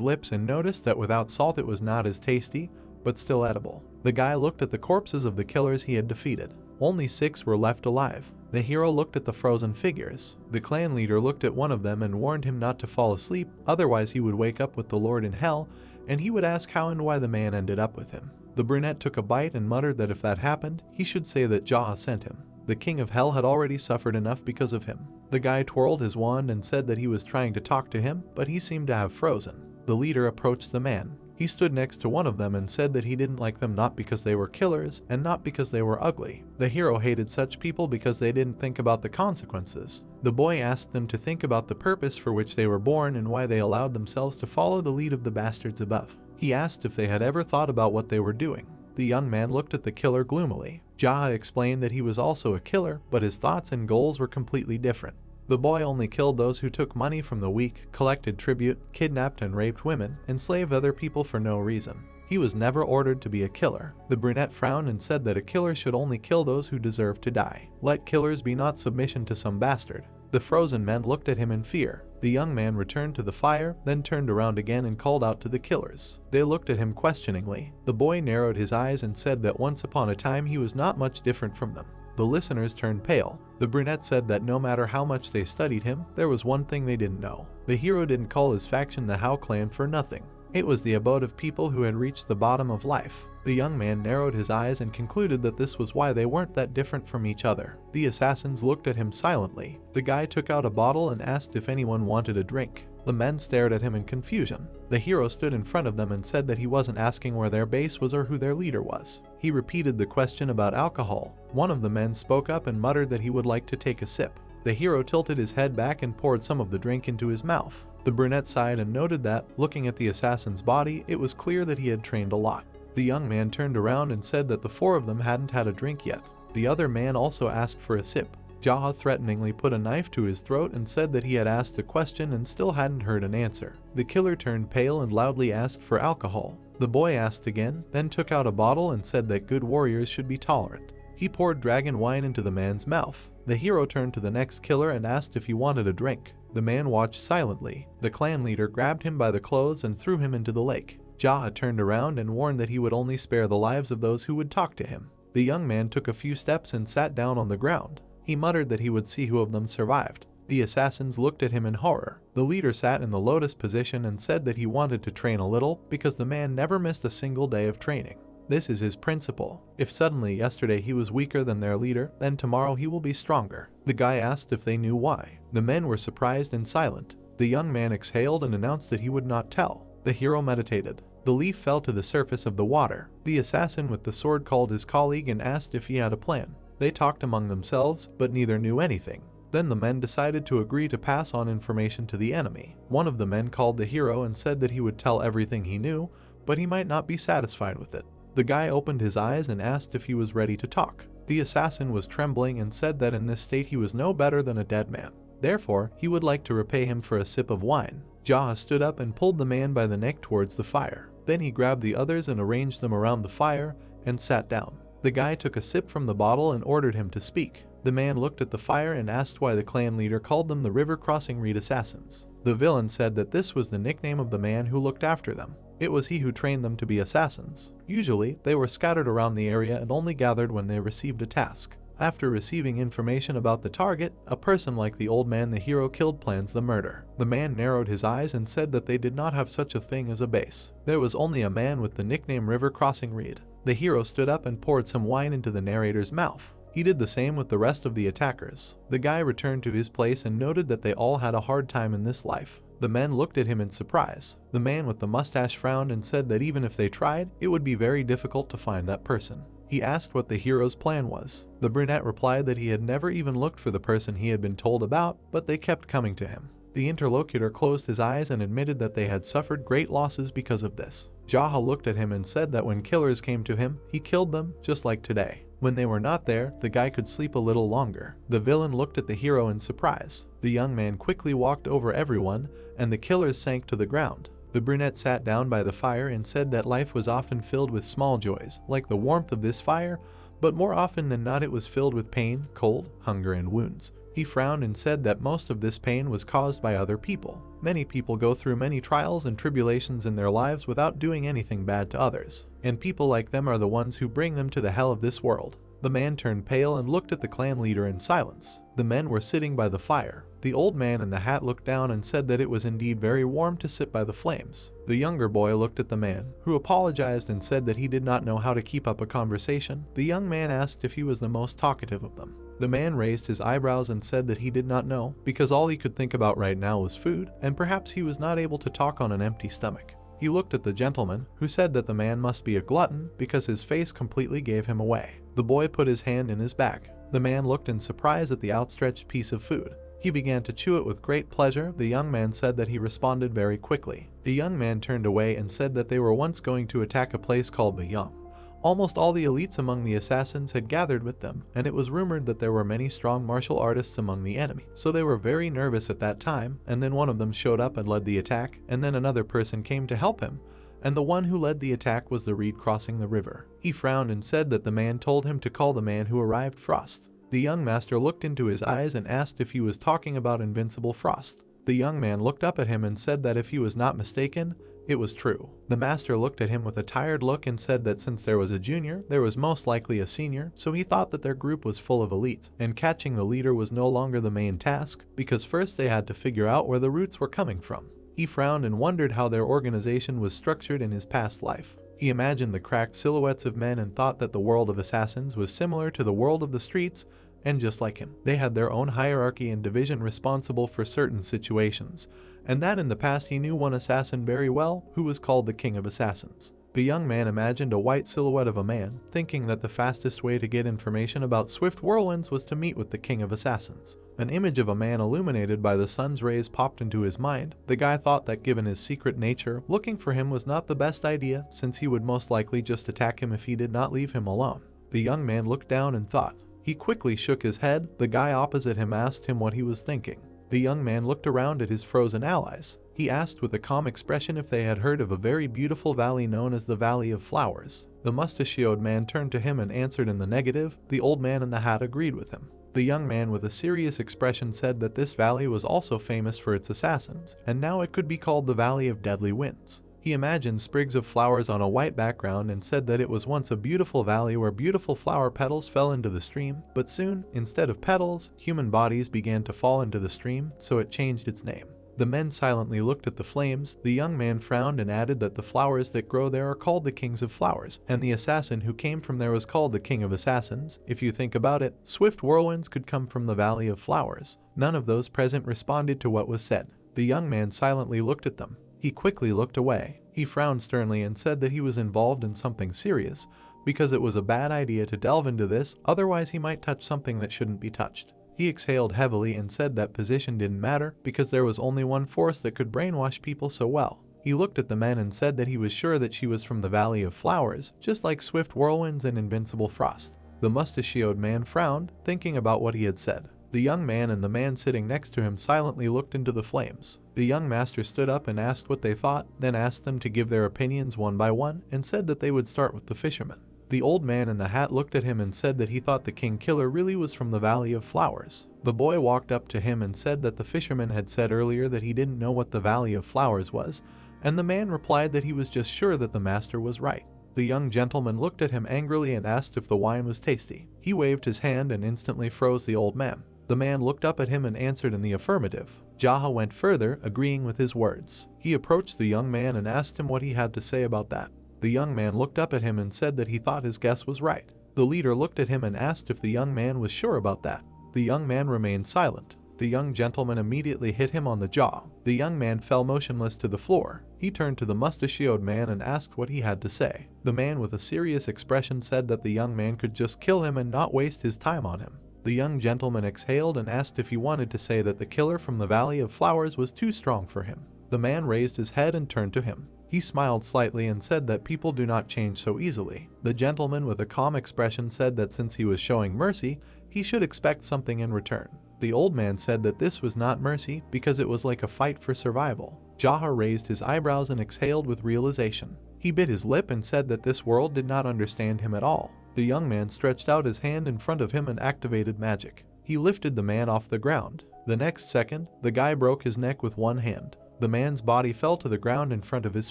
lips and noticed that without salt it was not as tasty, but still edible. The guy looked at the corpses of the killers he had defeated. Only 6 were left alive. The hero looked at the frozen figures. The clan leader looked at one of them and warned him not to fall asleep, otherwise he would wake up with the Lord in hell, and he would ask how and why the man ended up with him. The brunette took a bite and muttered that if that happened, he should say that Jaha sent him. The king of hell had already suffered enough because of him. The guy twirled his wand and said that he was trying to talk to him, but he seemed to have frozen. The leader approached the man. He stood next to one of them and said that he didn't like them not because they were killers and not because they were ugly. The hero hated such people because they didn't think about the consequences. The boy asked them to think about the purpose for which they were born and why they allowed themselves to follow the lead of the bastards above. He asked if they had ever thought about what they were doing. The young man looked at the killer gloomily. Jaha explained that he was also a killer, but his thoughts and goals were completely different. The boy only killed those who took money from the weak, collected tribute, kidnapped and raped women, enslaved other people for no reason. He was never ordered to be a killer. The brunette frowned and said that a killer should only kill those who deserve to die. Let killers be not submission to some bastard. The frozen men looked at him in fear. The young man returned to the fire, then turned around again and called out to the killers. They looked at him questioningly. The boy narrowed his eyes and said that once upon a time he was not much different from them. The listeners turned pale. The brunette said that no matter how much they studied him, there was one thing they didn't know. The hero didn't call his faction the Hao clan for nothing. It was the abode of people who had reached the bottom of life. The young man narrowed his eyes and concluded that this was why they weren't that different from each other. The assassins looked at him silently. The guy took out a bottle and asked if anyone wanted a drink. The men stared at him in confusion. The hero stood in front of them and said that he wasn't asking where their base was or who their leader was. He repeated the question about alcohol. One of the men spoke up and muttered that he would like to take a sip. The hero tilted his head back and poured some of the drink into his mouth. The brunette sighed and noted that, looking at the assassin's body, it was clear that he had trained a lot. The young man turned around and said that the 4 of them hadn't had a drink yet. The other man also asked for a sip. Jaha threateningly put a knife to his throat and said that he had asked a question and still hadn't heard an answer. The killer turned pale and loudly asked for alcohol. The boy asked again, then took out a bottle and said that good warriors should be tolerant. He poured dragon wine into the man's mouth. The hero turned to the next killer and asked if he wanted a drink. The man watched silently. The clan leader grabbed him by the clothes and threw him into the lake. Jaha turned around and warned that he would only spare the lives of those who would talk to him. The young man took a few steps and sat down on the ground. He muttered that he would see who of them survived. The assassins looked at him in horror. The leader sat in the lotus position and said that he wanted to train a little because the man never missed a single day of training. This is his principle. If suddenly yesterday he was weaker than their leader, then tomorrow he will be stronger. The guy asked if they knew why. The men were surprised and silent. The young man exhaled and announced that he would not tell. The hero meditated. The leaf fell to the surface of the water. The assassin with the sword called his colleague and asked if he had a plan. They talked among themselves, but neither knew anything. Then the men decided to agree to pass on information to the enemy. One of the men called the hero and said that he would tell everything he knew, but he might not be satisfied with it. The guy opened his eyes and asked if he was ready to talk. The assassin was trembling and said that in this state he was no better than a dead man. Therefore, he would like to repay him for a sip of wine. Jaha stood up and pulled the man by the neck towards the fire. Then he grabbed the others and arranged them around the fire and sat down. The guy took a sip from the bottle and ordered him to speak. The man looked at the fire and asked why the clan leader called them the river-crossing reed assassins. The villain said that this was the nickname of the man who looked after them. It was he who trained them to be assassins. Usually, they were scattered around the area and only gathered when they received a task. After receiving information about the target, a person like the old man the hero killed plans the murder. The man narrowed his eyes and said that they did not have such a thing as a base. There was only a man with the nickname River Crossing Reed. The hero stood up and poured some wine into the narrator's mouth. He did the same with the rest of the attackers. The guy returned to his place and noted that they all had a hard time in this life. The men looked at him in surprise. The man with the mustache frowned and said that even if they tried, it would be very difficult to find that person. He asked what the hero's plan was. The brunette replied that he had never even looked for the person he had been told about, but they kept coming to him. The interlocutor closed his eyes and admitted that they had suffered great losses because of this. Jaha looked at him and said that when killers came to him, he killed them, just like today. When they were not there, the guy could sleep a little longer. The villain looked at the hero in surprise. The young man quickly walked over everyone, and the killers sank to the ground. The brunette sat down by the fire and said that life was often filled with small joys, like the warmth of this fire, but more often than not it was filled with pain, cold, hunger, and wounds. He frowned and said that most of this pain was caused by other people. Many people go through many trials and tribulations in their lives without doing anything bad to others, and people like them are the ones who bring them to the hell of this world. The man turned pale and looked at the clan leader in silence. The men were sitting by the fire. The old man in the hat looked down and said that it was indeed very warm to sit by the flames. The younger boy looked at the man, who apologized and said that he did not know how to keep up a conversation. The young man asked if he was the most talkative of them. The man raised his eyebrows and said that he did not know, because all he could think about right now was food, and perhaps he was not able to talk on an empty stomach. He looked at the gentleman, who said that the man must be a glutton because his face completely gave him away. The boy put his hand in his back. The man looked in surprise at the outstretched piece of food. He began to chew it with great pleasure. The young man said that he responded very quickly. The young man turned away and said that they were once going to attack a place called the Young. Almost all the elites among the assassins had gathered with them, and it was rumored that there were many strong martial artists among the enemy. So they were very nervous at that time, and then one of them showed up and led the attack, and then another person came to help him, and the one who led the attack was the reed crossing the river. He frowned and said that the man told him to call the man who arrived Frost. The young master looked into his eyes and asked if he was talking about Invincible Frost. The young man looked up at him and said that if he was not mistaken, it was true. The master looked at him with a tired look and said that since there was a junior, there was most likely a senior, so he thought that their group was full of elites, and catching the leader was no longer the main task, because first they had to figure out where the roots were coming from. He frowned and wondered how their organization was structured in his past life. He imagined the cracked silhouettes of men and thought that the world of assassins was similar to the world of the streets, and just like him, they had their own hierarchy and division responsible for certain situations, and that in the past he knew one assassin very well, who was called the King of Assassins. The young man imagined a white silhouette of a man, thinking that the fastest way to get information about swift whirlwinds was to meet with the King of Assassins. An image of a man illuminated by the sun's rays popped into his mind. The guy thought that given his secret nature, looking for him was not the best idea, since he would most likely just attack him if he did not leave him alone. The young man looked down and thought. He quickly shook his head. The guy opposite him asked him what he was thinking. The young man looked around at his frozen allies. He asked with a calm expression if they had heard of a very beautiful valley known as the Valley of Flowers. The mustachioed man turned to him and answered in the negative. The old man in the hat agreed with him. The young man with a serious expression said that this valley was also famous for its assassins, and now it could be called the Valley of Deadly Winds. He imagined sprigs of flowers on a white background and said that it was once a beautiful valley where beautiful flower petals fell into the stream, but soon, instead of petals, human bodies began to fall into the stream, so it changed its name. The men silently looked at the flames. The young man frowned and added that the flowers that grow there are called the Kings of Flowers, and the assassin who came from there was called the King of Assassins. If you think about it, swift whirlwinds could come from the Valley of Flowers. None of those present responded to what was said. The young man silently looked at them. He quickly looked away. He frowned sternly and said that he was involved in something serious, because it was a bad idea to delve into this, otherwise he might touch something that shouldn't be touched. He exhaled heavily and said that position didn't matter, because there was only one force that could brainwash people so well. He looked at the men and said that he was sure that she was from the Valley of Flowers, just like swift whirlwinds and invincible frost. The mustachioed man frowned, thinking about what he had said. The young man and the man sitting next to him silently looked into the flames. The young master stood up and asked what they thought, then asked them to give their opinions one by one, and said that they would start with the fisherman. The old man in the hat looked at him and said that he thought the king killer really was from the Valley of Flowers. The boy walked up to him and said that the fisherman had said earlier that he didn't know what the Valley of Flowers was, and the man replied that he was just sure that the master was right. The young gentleman looked at him angrily and asked if the wine was tasty. He waved his hand and instantly froze the old man. The man looked up at him and answered in the affirmative. Jaha went further, agreeing with his words. He approached the young man and asked him what he had to say about that. The young man looked up at him and said that he thought his guess was right. The leader looked at him and asked if the young man was sure about that. The young man remained silent. The young gentleman immediately hit him on the jaw. The young man fell motionless to the floor. He turned to the mustachioed man and asked what he had to say. The man with a serious expression said that the young man could just kill him and not waste his time on him. The young gentleman exhaled and asked if he wanted to say that the killer from the Valley of Flowers was too strong for him. The man raised his head and turned to him. He smiled slightly and said that people do not change so easily. The gentleman with a calm expression said that since he was showing mercy, he should expect something in return. The old man said that this was not mercy because it was like a fight for survival. Jaha raised his eyebrows and exhaled with realization. He bit his lip and said that this world did not understand him at all. The young man stretched out his hand in front of him and activated magic. He lifted the man off the ground. The next second, the guy broke his neck with one hand. The man's body fell to the ground in front of his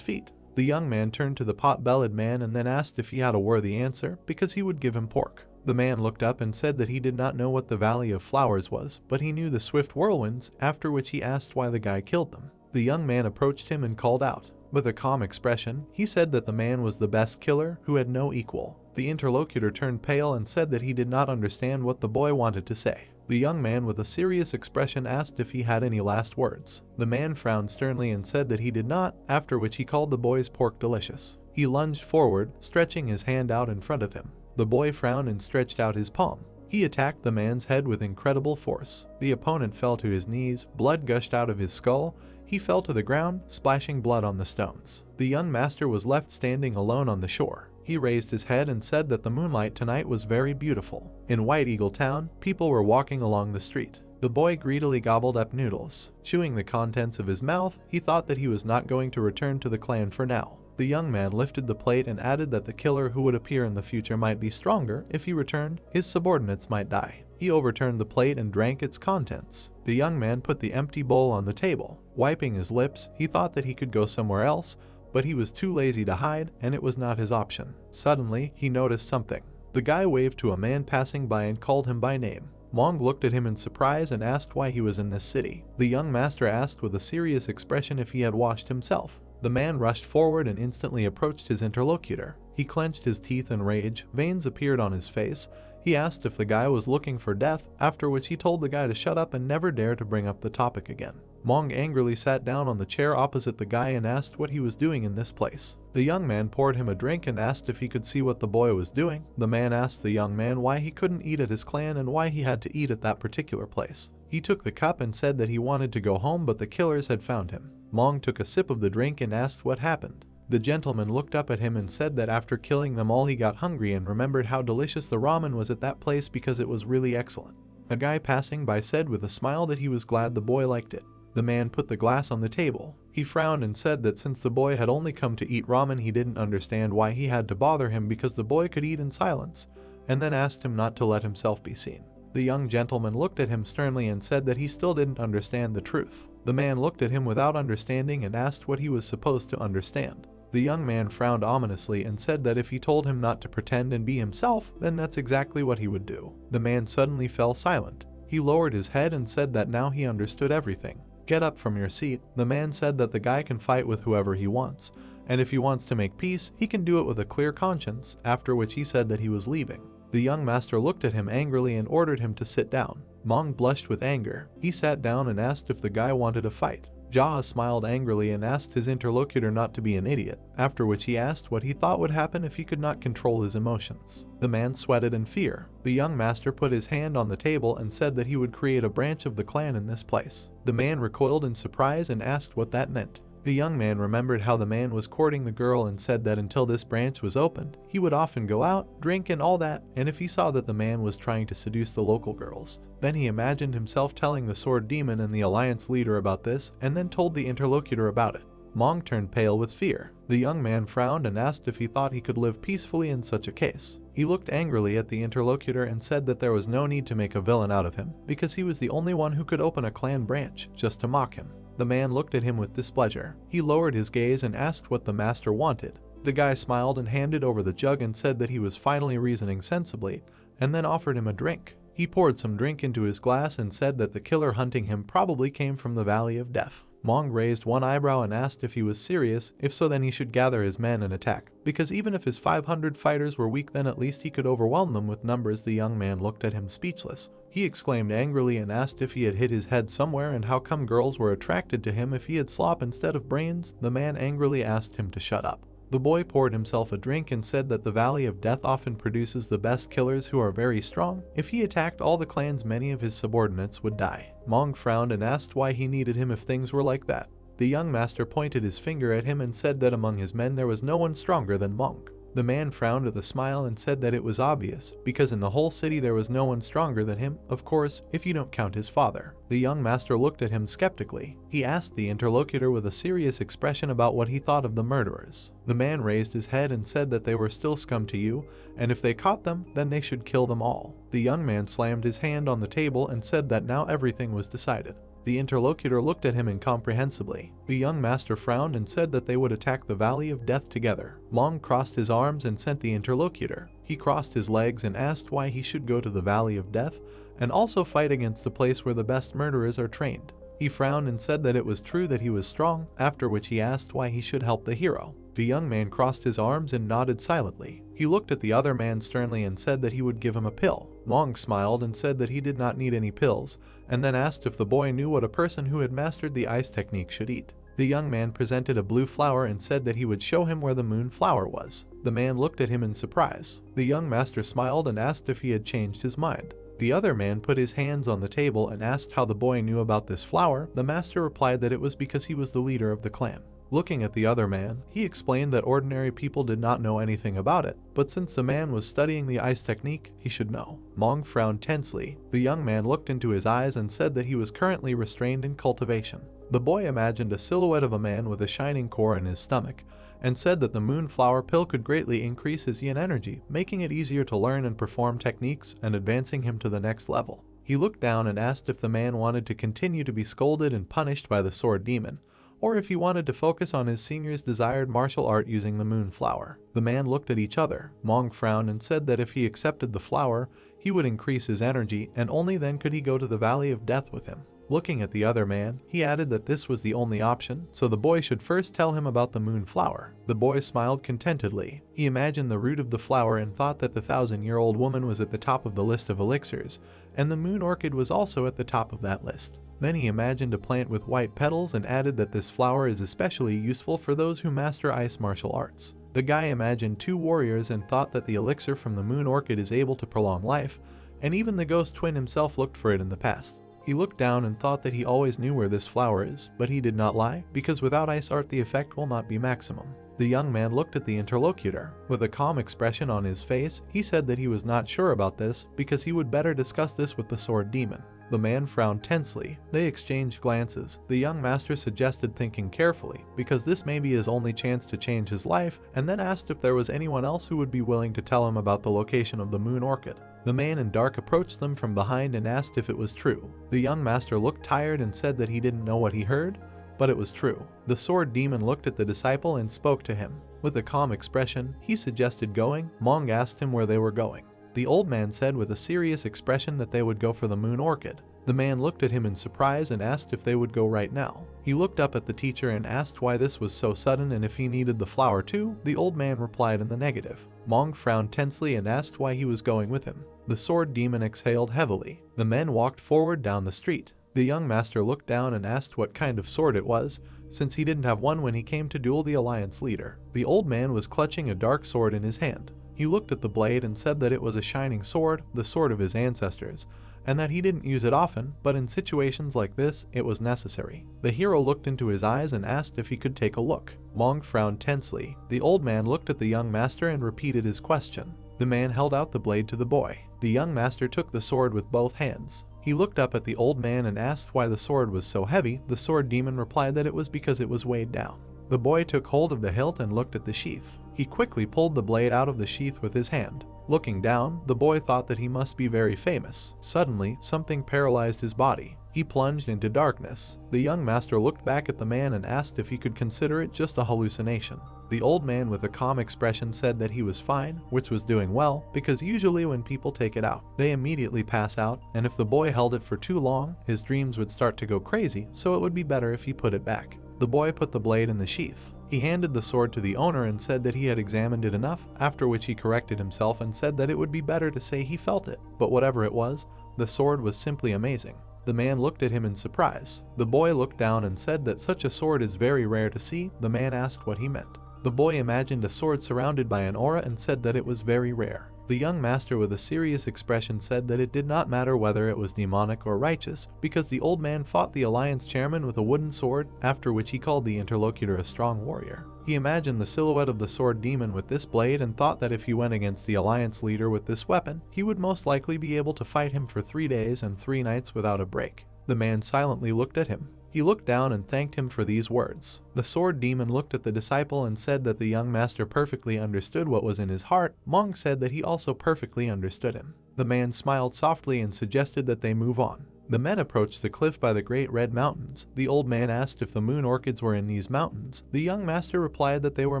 feet. The young man turned to the pot-bellied man and then asked if he had a worthy answer because he would give him pork. The man looked up and said that he did not know what the Valley of Flowers was, but he knew the swift whirlwinds, after which he asked why the guy killed them. The young man approached him and called out. With a calm expression, he said that the man was the best killer who had no equal. The interlocutor turned pale and said that he did not understand what the boy wanted to say. The young man with a serious expression asked if he had any last words. The man frowned sternly and said that he did not, after which he called the boy's pork delicious. He lunged forward, stretching his hand out in front of him. The boy frowned and stretched out his palm. He attacked the man's head with incredible force. The opponent fell to his knees, blood gushed out of his skull. He fell to the ground, splashing blood on the stones. The young master was left standing alone on the shore. He raised his head and said that the moonlight tonight was very beautiful. In White Eagle Town, people were walking along the street. The boy greedily gobbled up noodles. Chewing the contents of his mouth, he thought that he was not going to return to the clan for now. The young man lifted the plate and added that the killer who would appear in the future might be stronger. If he returned, his subordinates might die. He overturned the plate and drank its contents. The young man put the empty bowl on the table. Wiping his lips, he thought that he could go somewhere else, but he was too lazy to hide, and it was not his option. Suddenly, he noticed something. The guy waved to a man passing by and called him by name. Mong looked at him in surprise and asked why he was in this city. The young master asked with a serious expression if he had washed himself. The man rushed forward and instantly approached his interlocutor. He clenched his teeth in rage, veins appeared on his face. He asked if the guy was looking for death, after which he told the guy to shut up and never dare to bring up the topic again. Mong angrily sat down on the chair opposite the guy and asked what he was doing in this place. The young man poured him a drink and asked if he could see what the boy was doing. The man asked the young man why he couldn't eat at his clan and why he had to eat at that particular place. He took the cup and said that he wanted to go home, but the killers had found him. Mong took a sip of the drink and asked what happened. The gentleman looked up at him and said that after killing them all he got hungry and remembered how delicious the ramen was at that place because it was really excellent. A guy passing by said with a smile that he was glad the boy liked it. The man put the glass on the table. He frowned and said that since the boy had only come to eat ramen, he didn't understand why he had to bother him because the boy could eat in silence, and then asked him not to let himself be seen. The young gentleman looked at him sternly and said that he still didn't understand the truth. The man looked at him without understanding and asked what he was supposed to understand. The young man frowned ominously and said that if he told him not to pretend and be himself, then that's exactly what he would do. The man suddenly fell silent. He lowered his head and said that now he understood everything. Get up from your seat. The man said that the guy can fight with whoever he wants, and if he wants to make peace, he can do it with a clear conscience, after which he said that he was leaving. The young master looked at him angrily and ordered him to sit down. Mong blushed with anger. He sat down and asked if the guy wanted a fight. Jaha smiled angrily and asked his interlocutor not to be an idiot, after which he asked what he thought would happen if he could not control his emotions. The man sweated in fear. The young master put his hand on the table and said that he would create a branch of the clan in this place. The man recoiled in surprise and asked what that meant. The young man remembered how the man was courting the girl and said that until this branch was opened, he would often go out, drink and all that, and if he saw that the man was trying to seduce the local girls, then he imagined himself telling the sword demon and the alliance leader about this and then told the interlocutor about it. Mong turned pale with fear. The young man frowned and asked if he thought he could live peacefully in such a case. He looked angrily at the interlocutor and said that there was no need to make a villain out of him, because he was the only one who could open a clan branch, just to mock him. The man looked at him with displeasure. He lowered his gaze and asked what the master wanted. The guy smiled and handed over the jug and said that he was finally reasoning sensibly, and then offered him a drink. He poured some drink into his glass and said that the killer hunting him probably came from the Valley of Death. Mong raised one eyebrow and asked if he was serious. If so, then he should gather his men and attack, because even if his 500 fighters were weak, then at least he could overwhelm them with numbers. The young man looked at him speechless. He exclaimed angrily and asked if he had hit his head somewhere and how come girls were attracted to him if he had slop instead of brains. The man angrily asked him to shut up. The boy poured himself a drink and said that the Valley of Death often produces the best killers who are very strong. If he attacked all the clans, many of his subordinates would die. Mong frowned and asked why he needed him if things were like that. The young master pointed his finger at him and said that among his men there was no one stronger than Mong. The man frowned with a smile and said that it was obvious, because in the whole city there was no one stronger than him, of course, if you don't count his father. The young master looked at him skeptically. He asked the interlocutor with a serious expression about what he thought of the murderers. The man raised his head and said that they were still scum to you, and if they caught them, then they should kill them all. The young man slammed his hand on the table and said that now everything was decided. The interlocutor looked at him incomprehensibly. The young master frowned and said that they would attack the Valley of Death together. Mong crossed his arms and sent the interlocutor. He crossed his legs and asked why he should go to the Valley of Death and also fight against the place where the best murderers are trained. He frowned and said that it was true that he was strong, after which he asked why he should help the hero. The young man crossed his arms and nodded silently. He looked at the other man sternly and said that he would give him a pill. Mong smiled and said that he did not need any pills, and then asked if the boy knew what a person who had mastered the ice technique should eat. The young man presented a blue flower and said that he would show him where the moon flower was. The man looked at him in surprise. The young master smiled and asked if he had changed his mind. The other man put his hands on the table and asked how the boy knew about this flower. The master replied that it was because he was the leader of the clan. Looking at the other man, he explained that ordinary people did not know anything about it, but since the man was studying the ice technique, he should know. Mong frowned tensely. The young man looked into his eyes and said that he was currently restrained in cultivation. The boy imagined a silhouette of a man with a shining core in his stomach, and said that the moonflower pill could greatly increase his yin energy, making it easier to learn and perform techniques and advancing him to the next level. He looked down and asked if the man wanted to continue to be scolded and punished by the sword demon, or if he wanted to focus on his senior's desired martial art using the moonflower. The man looked at each other. Mong frowned and said that if he accepted the flower, he would increase his energy, and only then could he go to the Valley of Death with him. Looking at the other man, he added that this was the only option, so the boy should first tell him about the moonflower. The boy smiled contentedly. He imagined the root of the flower and thought that the 1,000-year-old woman was at the top of the list of elixirs, and the moon orchid was also at the top of that list. Then he imagined a plant with white petals and added that this flower is especially useful for those who master ice martial arts. The guy imagined 2 warriors and thought that the elixir from the moon orchid is able to prolong life, and even the ghost twin himself looked for it in the past. He looked down and thought that he always knew where this flower is, but he did not lie, because without ice art the effect will not be maximum. The young man looked at the interlocutor. With a calm expression on his face, he said that he was not sure about this, because he would better discuss this with the sword demon. The man frowned tensely. They exchanged glances. The young master suggested thinking carefully, because this may be his only chance to change his life, and then asked if there was anyone else who would be willing to tell him about the location of the moon orchid. The man in dark approached them from behind and asked if it was true. The young master looked tired and said that he didn't know what he heard, but it was true. The sword demon looked at the disciple and spoke to him. With a calm expression, he suggested going. Mong asked him where they were going. The old man said with a serious expression that they would go for the moon orchid. The man looked at him in surprise and asked if they would go right now. He looked up at the teacher and asked why this was so sudden and if he needed the flower too. The old man replied in the negative. Mong frowned tensely and asked why he was going with him. The sword demon exhaled heavily. The men walked forward down the street. The young master looked down and asked what kind of sword it was, since he didn't have one when he came to duel the alliance leader. The old man was clutching a dark sword in his hand. He looked at the blade and said that it was a shining sword, the sword of his ancestors, and that he didn't use it often, but in situations like this, it was necessary. The hero looked into his eyes and asked if he could take a look. Mong frowned tensely. The old man looked at the young master and repeated his question. The man held out the blade to the boy. The young master took the sword with both hands. He looked up at the old man and asked why the sword was so heavy. The sword demon replied that it was because it was weighed down. The boy took hold of the hilt and looked at the sheath. He quickly pulled the blade out of the sheath with his hand. Looking down, the boy thought that he must be very famous. Suddenly, something paralyzed his body. He plunged into darkness. The young master looked back at the man and asked if he could consider it just a hallucination. The old man with a calm expression said that he was fine, which was doing well, because usually when people take it out, they immediately pass out, and if the boy held it for too long, his dreams would start to go crazy, so it would be better if he put it back. The boy put the blade in the sheath. He handed the sword to the owner and said that he had examined it enough, after which he corrected himself and said that it would be better to say he felt it. But whatever it was, the sword was simply amazing. The man looked at him in surprise. The boy looked down and said that such a sword is very rare to see. The man asked what he meant. The boy imagined a sword surrounded by an aura and said that it was very rare. The young master with a serious expression said that it did not matter whether it was demonic or righteous, because the old man fought the alliance chairman with a wooden sword, after which he called the interlocutor a strong warrior. He imagined the silhouette of the sword demon with this blade and thought that if he went against the alliance leader with this weapon, he would most likely be able to fight him for 3 days and 3 nights without a break. The man silently looked at him. He looked down and thanked him for these words. The sword demon looked at the disciple and said that the young master perfectly understood what was in his heart. Mong said that he also perfectly understood him. The man smiled softly and suggested that they move on. The men approached the cliff by the Great Red Mountains. The old man asked if the moon orchids were in these mountains. The young master replied that they were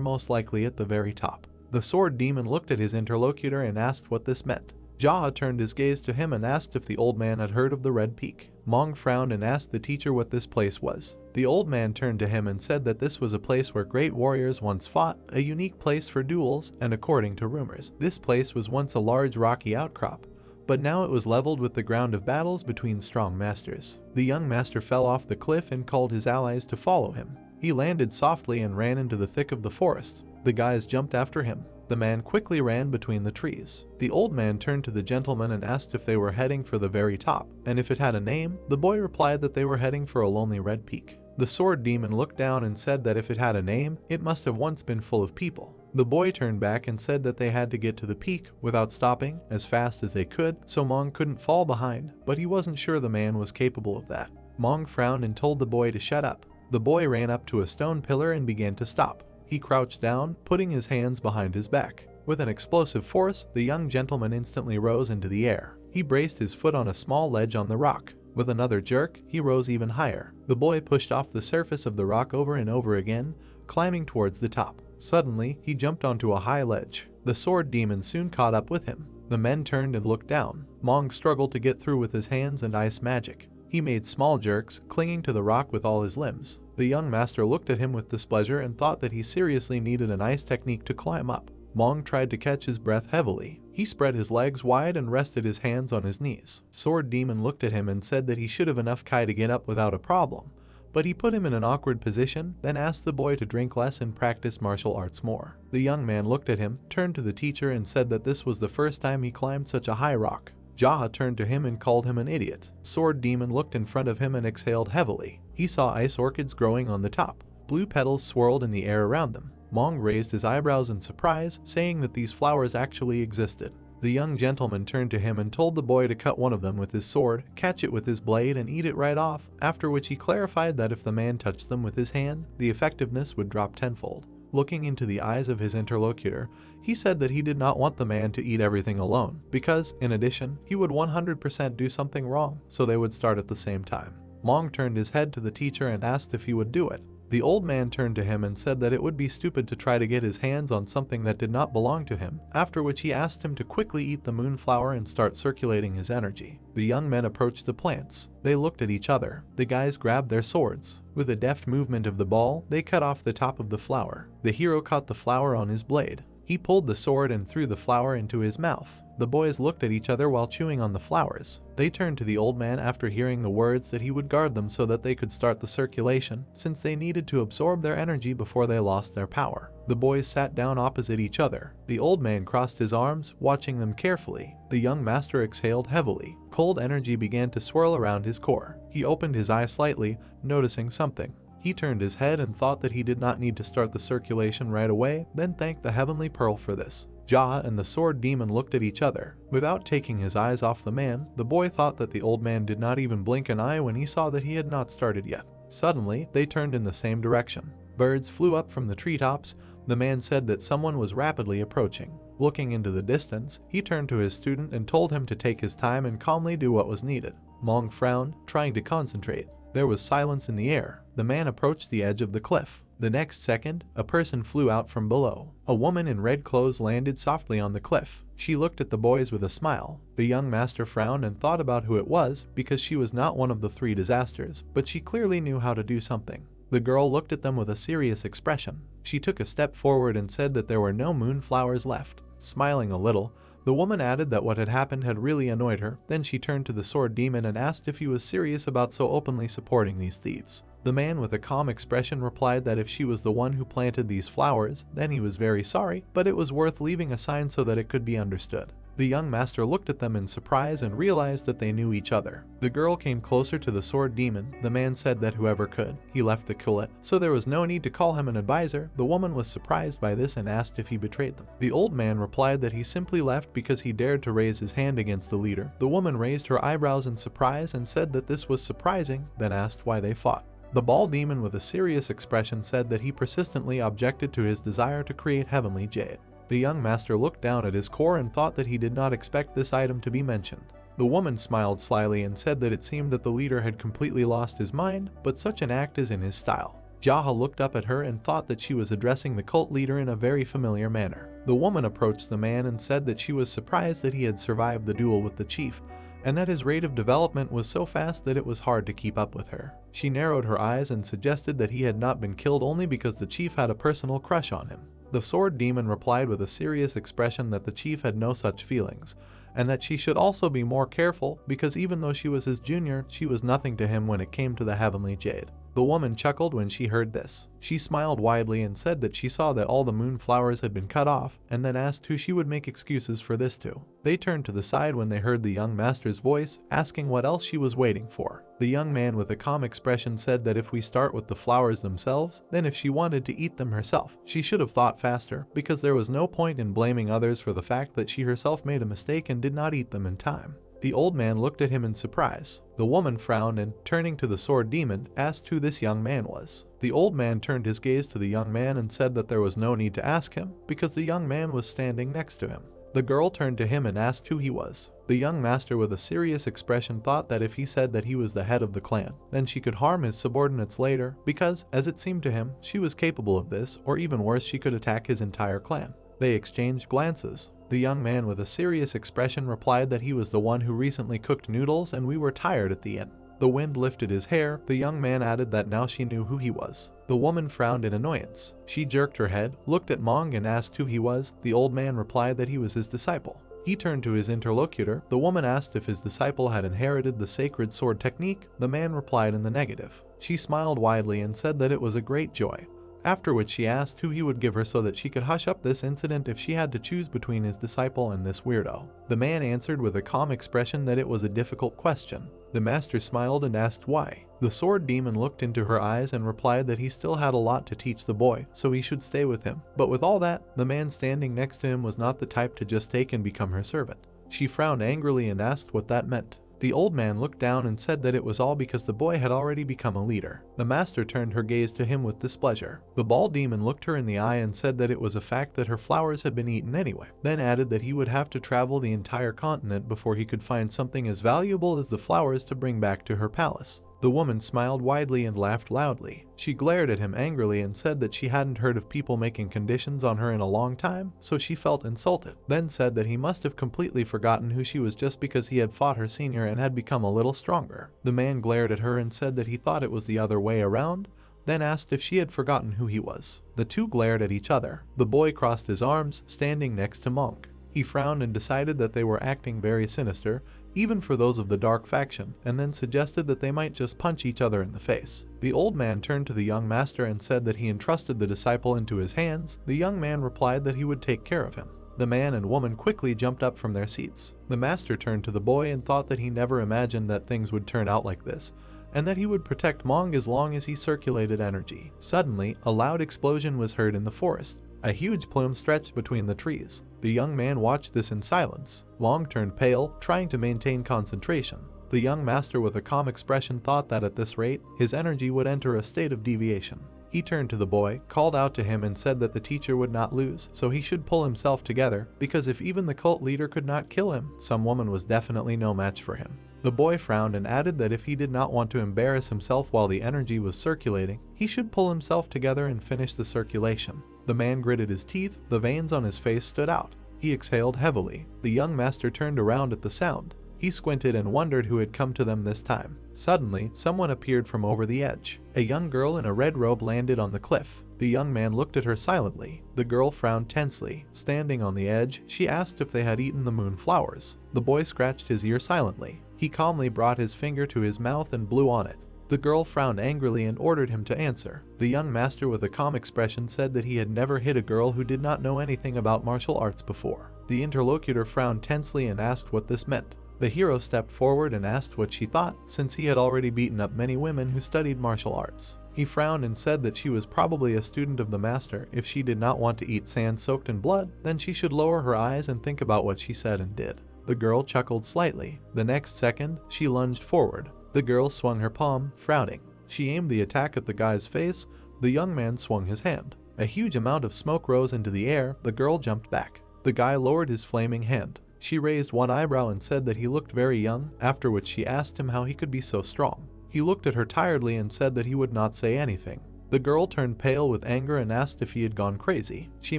most likely at the very top. The sword demon looked at his interlocutor and asked what this meant. Jia turned his gaze to him and asked if the old man had heard of the Red Peak. Mong frowned and asked the teacher what this place was. The old man turned to him and said that this was a place where great warriors once fought, a unique place for duels, and according to rumors, this place was once a large rocky outcrop, but now it was leveled with the ground of battles between strong masters. The young master fell off the cliff and called his allies to follow him. He landed softly and ran into the thick of the forest. The guys jumped after him. The man quickly ran between the trees. The old man turned to the gentleman and asked if they were heading for the very top, and if it had a name. The boy replied that they were heading for a lonely red peak. The sword demon looked down and said that if it had a name, it must have once been full of people. The boy turned back and said that they had to get to the peak without stopping as fast as they could, so Mong couldn't fall behind, but he wasn't sure the man was capable of that. Mong frowned and told the boy to shut up. The boy ran up to a stone pillar and began to stop. He crouched down, putting his hands behind his back. With an explosive force, the young gentleman instantly rose into the air. He braced his foot on a small ledge on the rock. With another jerk, he rose even higher. The boy pushed off the surface of the rock over and over again, climbing towards the top. Suddenly, he jumped onto a high ledge. The sword demon soon caught up with him. The men turned and looked down. Mong struggled to get through with his hands and ice magic. He made small jerks, clinging to the rock with all his limbs. The young master looked at him with displeasure and thought that he seriously needed an ice technique to climb up. Mong tried to catch his breath heavily. He spread his legs wide and rested his hands on his knees. Sword demon looked at him and said that he should have enough Kai to get up without a problem, but he put him in an awkward position, then asked the boy to drink less and practice martial arts more. The young man looked at him, turned to the teacher and said that this was the first time he climbed such a high rock. Jia turned to him and called him an idiot. Sword demon looked in front of him and exhaled heavily. He saw ice orchids growing on the top. Blue petals swirled in the air around them. Mong raised his eyebrows in surprise, saying that these flowers actually existed. The young gentleman turned to him and told the boy to cut one of them with his sword, catch it with his blade and eat it right off, after which he clarified that if the man touched them with his hand, the effectiveness would drop tenfold. Looking into the eyes of his interlocutor, he said that he did not want the man to eat everything alone, because, in addition, he would 100% do something wrong, so they would start at the same time. Mong turned his head to the teacher and asked if he would do it. The old man turned to him and said that it would be stupid to try to get his hands on something that did not belong to him, after which he asked him to quickly eat the moonflower and start circulating his energy. The young men approached the plants. They looked at each other. The guys grabbed their swords. With a deft movement of the ball, they cut off the top of the flower. The hero caught the flower on his blade. He pulled the sword and threw the flower into his mouth. The boys looked at each other while chewing on the flowers. They turned to the old man after hearing the words that he would guard them so that they could start the circulation, since they needed to absorb their energy before they lost their power. The boys sat down opposite each other. The old man crossed his arms, watching them carefully. The young master exhaled heavily. Cold energy began to swirl around his core. He opened his eyes slightly, noticing something. He turned his head and thought that he did not need to start the circulation right away, then thanked the heavenly pearl for this. Jaha and the sword demon looked at each other. Without taking his eyes off the man, the boy thought that the old man did not even blink an eye when he saw that he had not started yet. Suddenly, they turned in the same direction. Birds flew up from the treetops. The man said that someone was rapidly approaching. Looking into the distance, he turned to his student and told him to take his time and calmly do what was needed. Mong frowned, trying to concentrate. There was silence in the air. The man approached the edge of the cliff. The next second, a person flew out from below. A woman in red clothes landed softly on the cliff. She looked at the boys with a smile. The young master frowned and thought about who it was, because she was not one of the 3 disasters, but she clearly knew how to do something. The girl looked at them with a serious expression. She took a step forward and said that there were no moonflowers left. Smiling a little, the woman added that what had happened had really annoyed her. Then she turned to the sword demon and asked if he was serious about so openly supporting these thieves. The man with a calm expression replied that if she was the one who planted these flowers, then he was very sorry, but it was worth leaving a sign so that it could be understood. The young master looked at them in surprise and realized that they knew each other. The girl came closer to the sword demon. The man said that whoever could, he left the kullet, so there was no need to call him an advisor. The woman was surprised by this and asked if he betrayed them. The old man replied that he simply left because he dared to raise his hand against the leader. The woman raised her eyebrows in surprise and said that this was surprising, then asked why they fought. The ball demon with a serious expression said that he persistently objected to his desire to create heavenly jade. The young master looked down at his core and thought that he did not expect this item to be mentioned. The woman smiled slyly and said that it seemed that the leader had completely lost his mind, but such an act is in his style. Jaha looked up at her and thought that she was addressing the cult leader in a very familiar manner. The woman approached the man and said that she was surprised that he had survived the duel with the chief, and that his rate of development was so fast that it was hard to keep up with her. She narrowed her eyes and suggested that he had not been killed only because the chief had a personal crush on him. The sword demon replied with a serious expression that the chief had no such feelings, and that she should also be more careful because even though she was his junior, she was nothing to him when it came to the heavenly jade. The woman chuckled when she heard this. She smiled widely and said that she saw that all the moonflowers had been cut off, and then asked who she would make excuses for this to. They turned to the side when they heard the young master's voice, asking what else she was waiting for. The young man with a calm expression said that if we start with the flowers themselves, then if she wanted to eat them herself, she should have thought faster, because there was no point in blaming others for the fact that she herself made a mistake and did not eat them in time. The old man looked at him in surprise. The woman frowned and, turning to the sword demon, asked who this young man was. The old man turned his gaze to the young man and said that there was no need to ask him, because the young man was standing next to him. The girl turned to him and asked who he was. The young master with a serious expression thought that if he said that he was the head of the clan, then she could harm his subordinates later, because, as it seemed to him, she was capable of this, or even worse, she could attack his entire clan. They exchanged glances. The young man with a serious expression replied that he was the one who recently cooked noodles and we were tired at the inn. The wind lifted his hair. The young man added that now she knew who he was. The woman frowned in annoyance. She jerked her head, looked at Mong and asked who he was. The old man replied that he was his disciple. He turned to his interlocutor. The woman asked if his disciple had inherited the sacred sword technique. The man replied in the negative. She smiled widely and said that it was a great joy. After which she asked who he would give her so that she could hush up this incident if she had to choose between his disciple and this weirdo. The man answered with a calm expression that it was a difficult question. The master smiled and asked why. The sword demon looked into her eyes and replied that he still had a lot to teach the boy, so he should stay with him. But with all that, the man standing next to him was not the type to just take and become her servant. She frowned angrily and asked what that meant. The old man looked down and said that it was all because the boy had already become a leader. The master turned her gaze to him with displeasure. The bald demon looked her in the eye and said that it was a fact that her flowers had been eaten anyway, then added that he would have to travel the entire continent before he could find something as valuable as the flowers to bring back to her palace. The woman smiled widely and laughed loudly. She glared at him angrily and said that she hadn't heard of people making conditions on her in a long time, so she felt insulted. Then said that he must have completely forgotten who she was just because he had fought her senior and had become a little stronger. The man glared at her and said that he thought it was the other way around. then asked if she had forgotten who he was. The two glared at each other. The boy crossed his arms, standing next to Monk. He frowned and decided that they were acting very sinister, even for those of the dark faction, and then suggested that they might just punch each other in the face. The old man turned to the young master and said that he entrusted the disciple into his hands. The young man replied that he would take care of him. The man and woman quickly jumped up from their seats. The master turned to the boy and thought that he never imagined that things would turn out like this, and that he would protect Mong as long as he circulated energy. Suddenly, a loud explosion was heard in the forest. A huge plume stretched between the trees. The young man watched this in silence. Mong turned pale, trying to maintain concentration. The young master with a calm expression thought that at this rate, his energy would enter a state of deviation. He turned to the boy, called out to him and said that the teacher would not lose, so he should pull himself together, because if even the cult leader could not kill him, some woman was definitely no match for him. The boy frowned and added that if he did not want to embarrass himself while the energy was circulating, he should pull himself together and finish the circulation. The man gritted his teeth, the veins on his face stood out. He exhaled heavily. The young master turned around at the sound. He squinted and wondered who had come to them this time. Suddenly, someone appeared from over the edge. A young girl in a red robe landed on the cliff. The young man looked at her silently. The girl frowned tensely. Standing on the edge, she asked if they had eaten the moon flowers. The boy scratched his ear silently. He calmly brought his finger to his mouth and blew on it. The girl frowned angrily and ordered him to answer. The young master with a calm expression said that he had never hit a girl who did not know anything about martial arts before. The interlocutor frowned tensely and asked what this meant. The hero stepped forward and asked what she thought, since he had already beaten up many women who studied martial arts. He frowned and said that she was probably a student of the master. If she did not want to eat sand soaked in blood, then she should lower her eyes and think about what she said and did. The girl chuckled slightly. The next second, she lunged forward. The girl swung her palm, frowning. She aimed the attack at the guy's face. The young man swung his hand. A huge amount of smoke rose into the air. The girl jumped back. The guy lowered his flaming hand. She raised one eyebrow and said that he looked very young, after which she asked him how he could be so strong. He looked at her tiredly and said that he would not say anything. The girl turned pale with anger and asked if he had gone crazy. She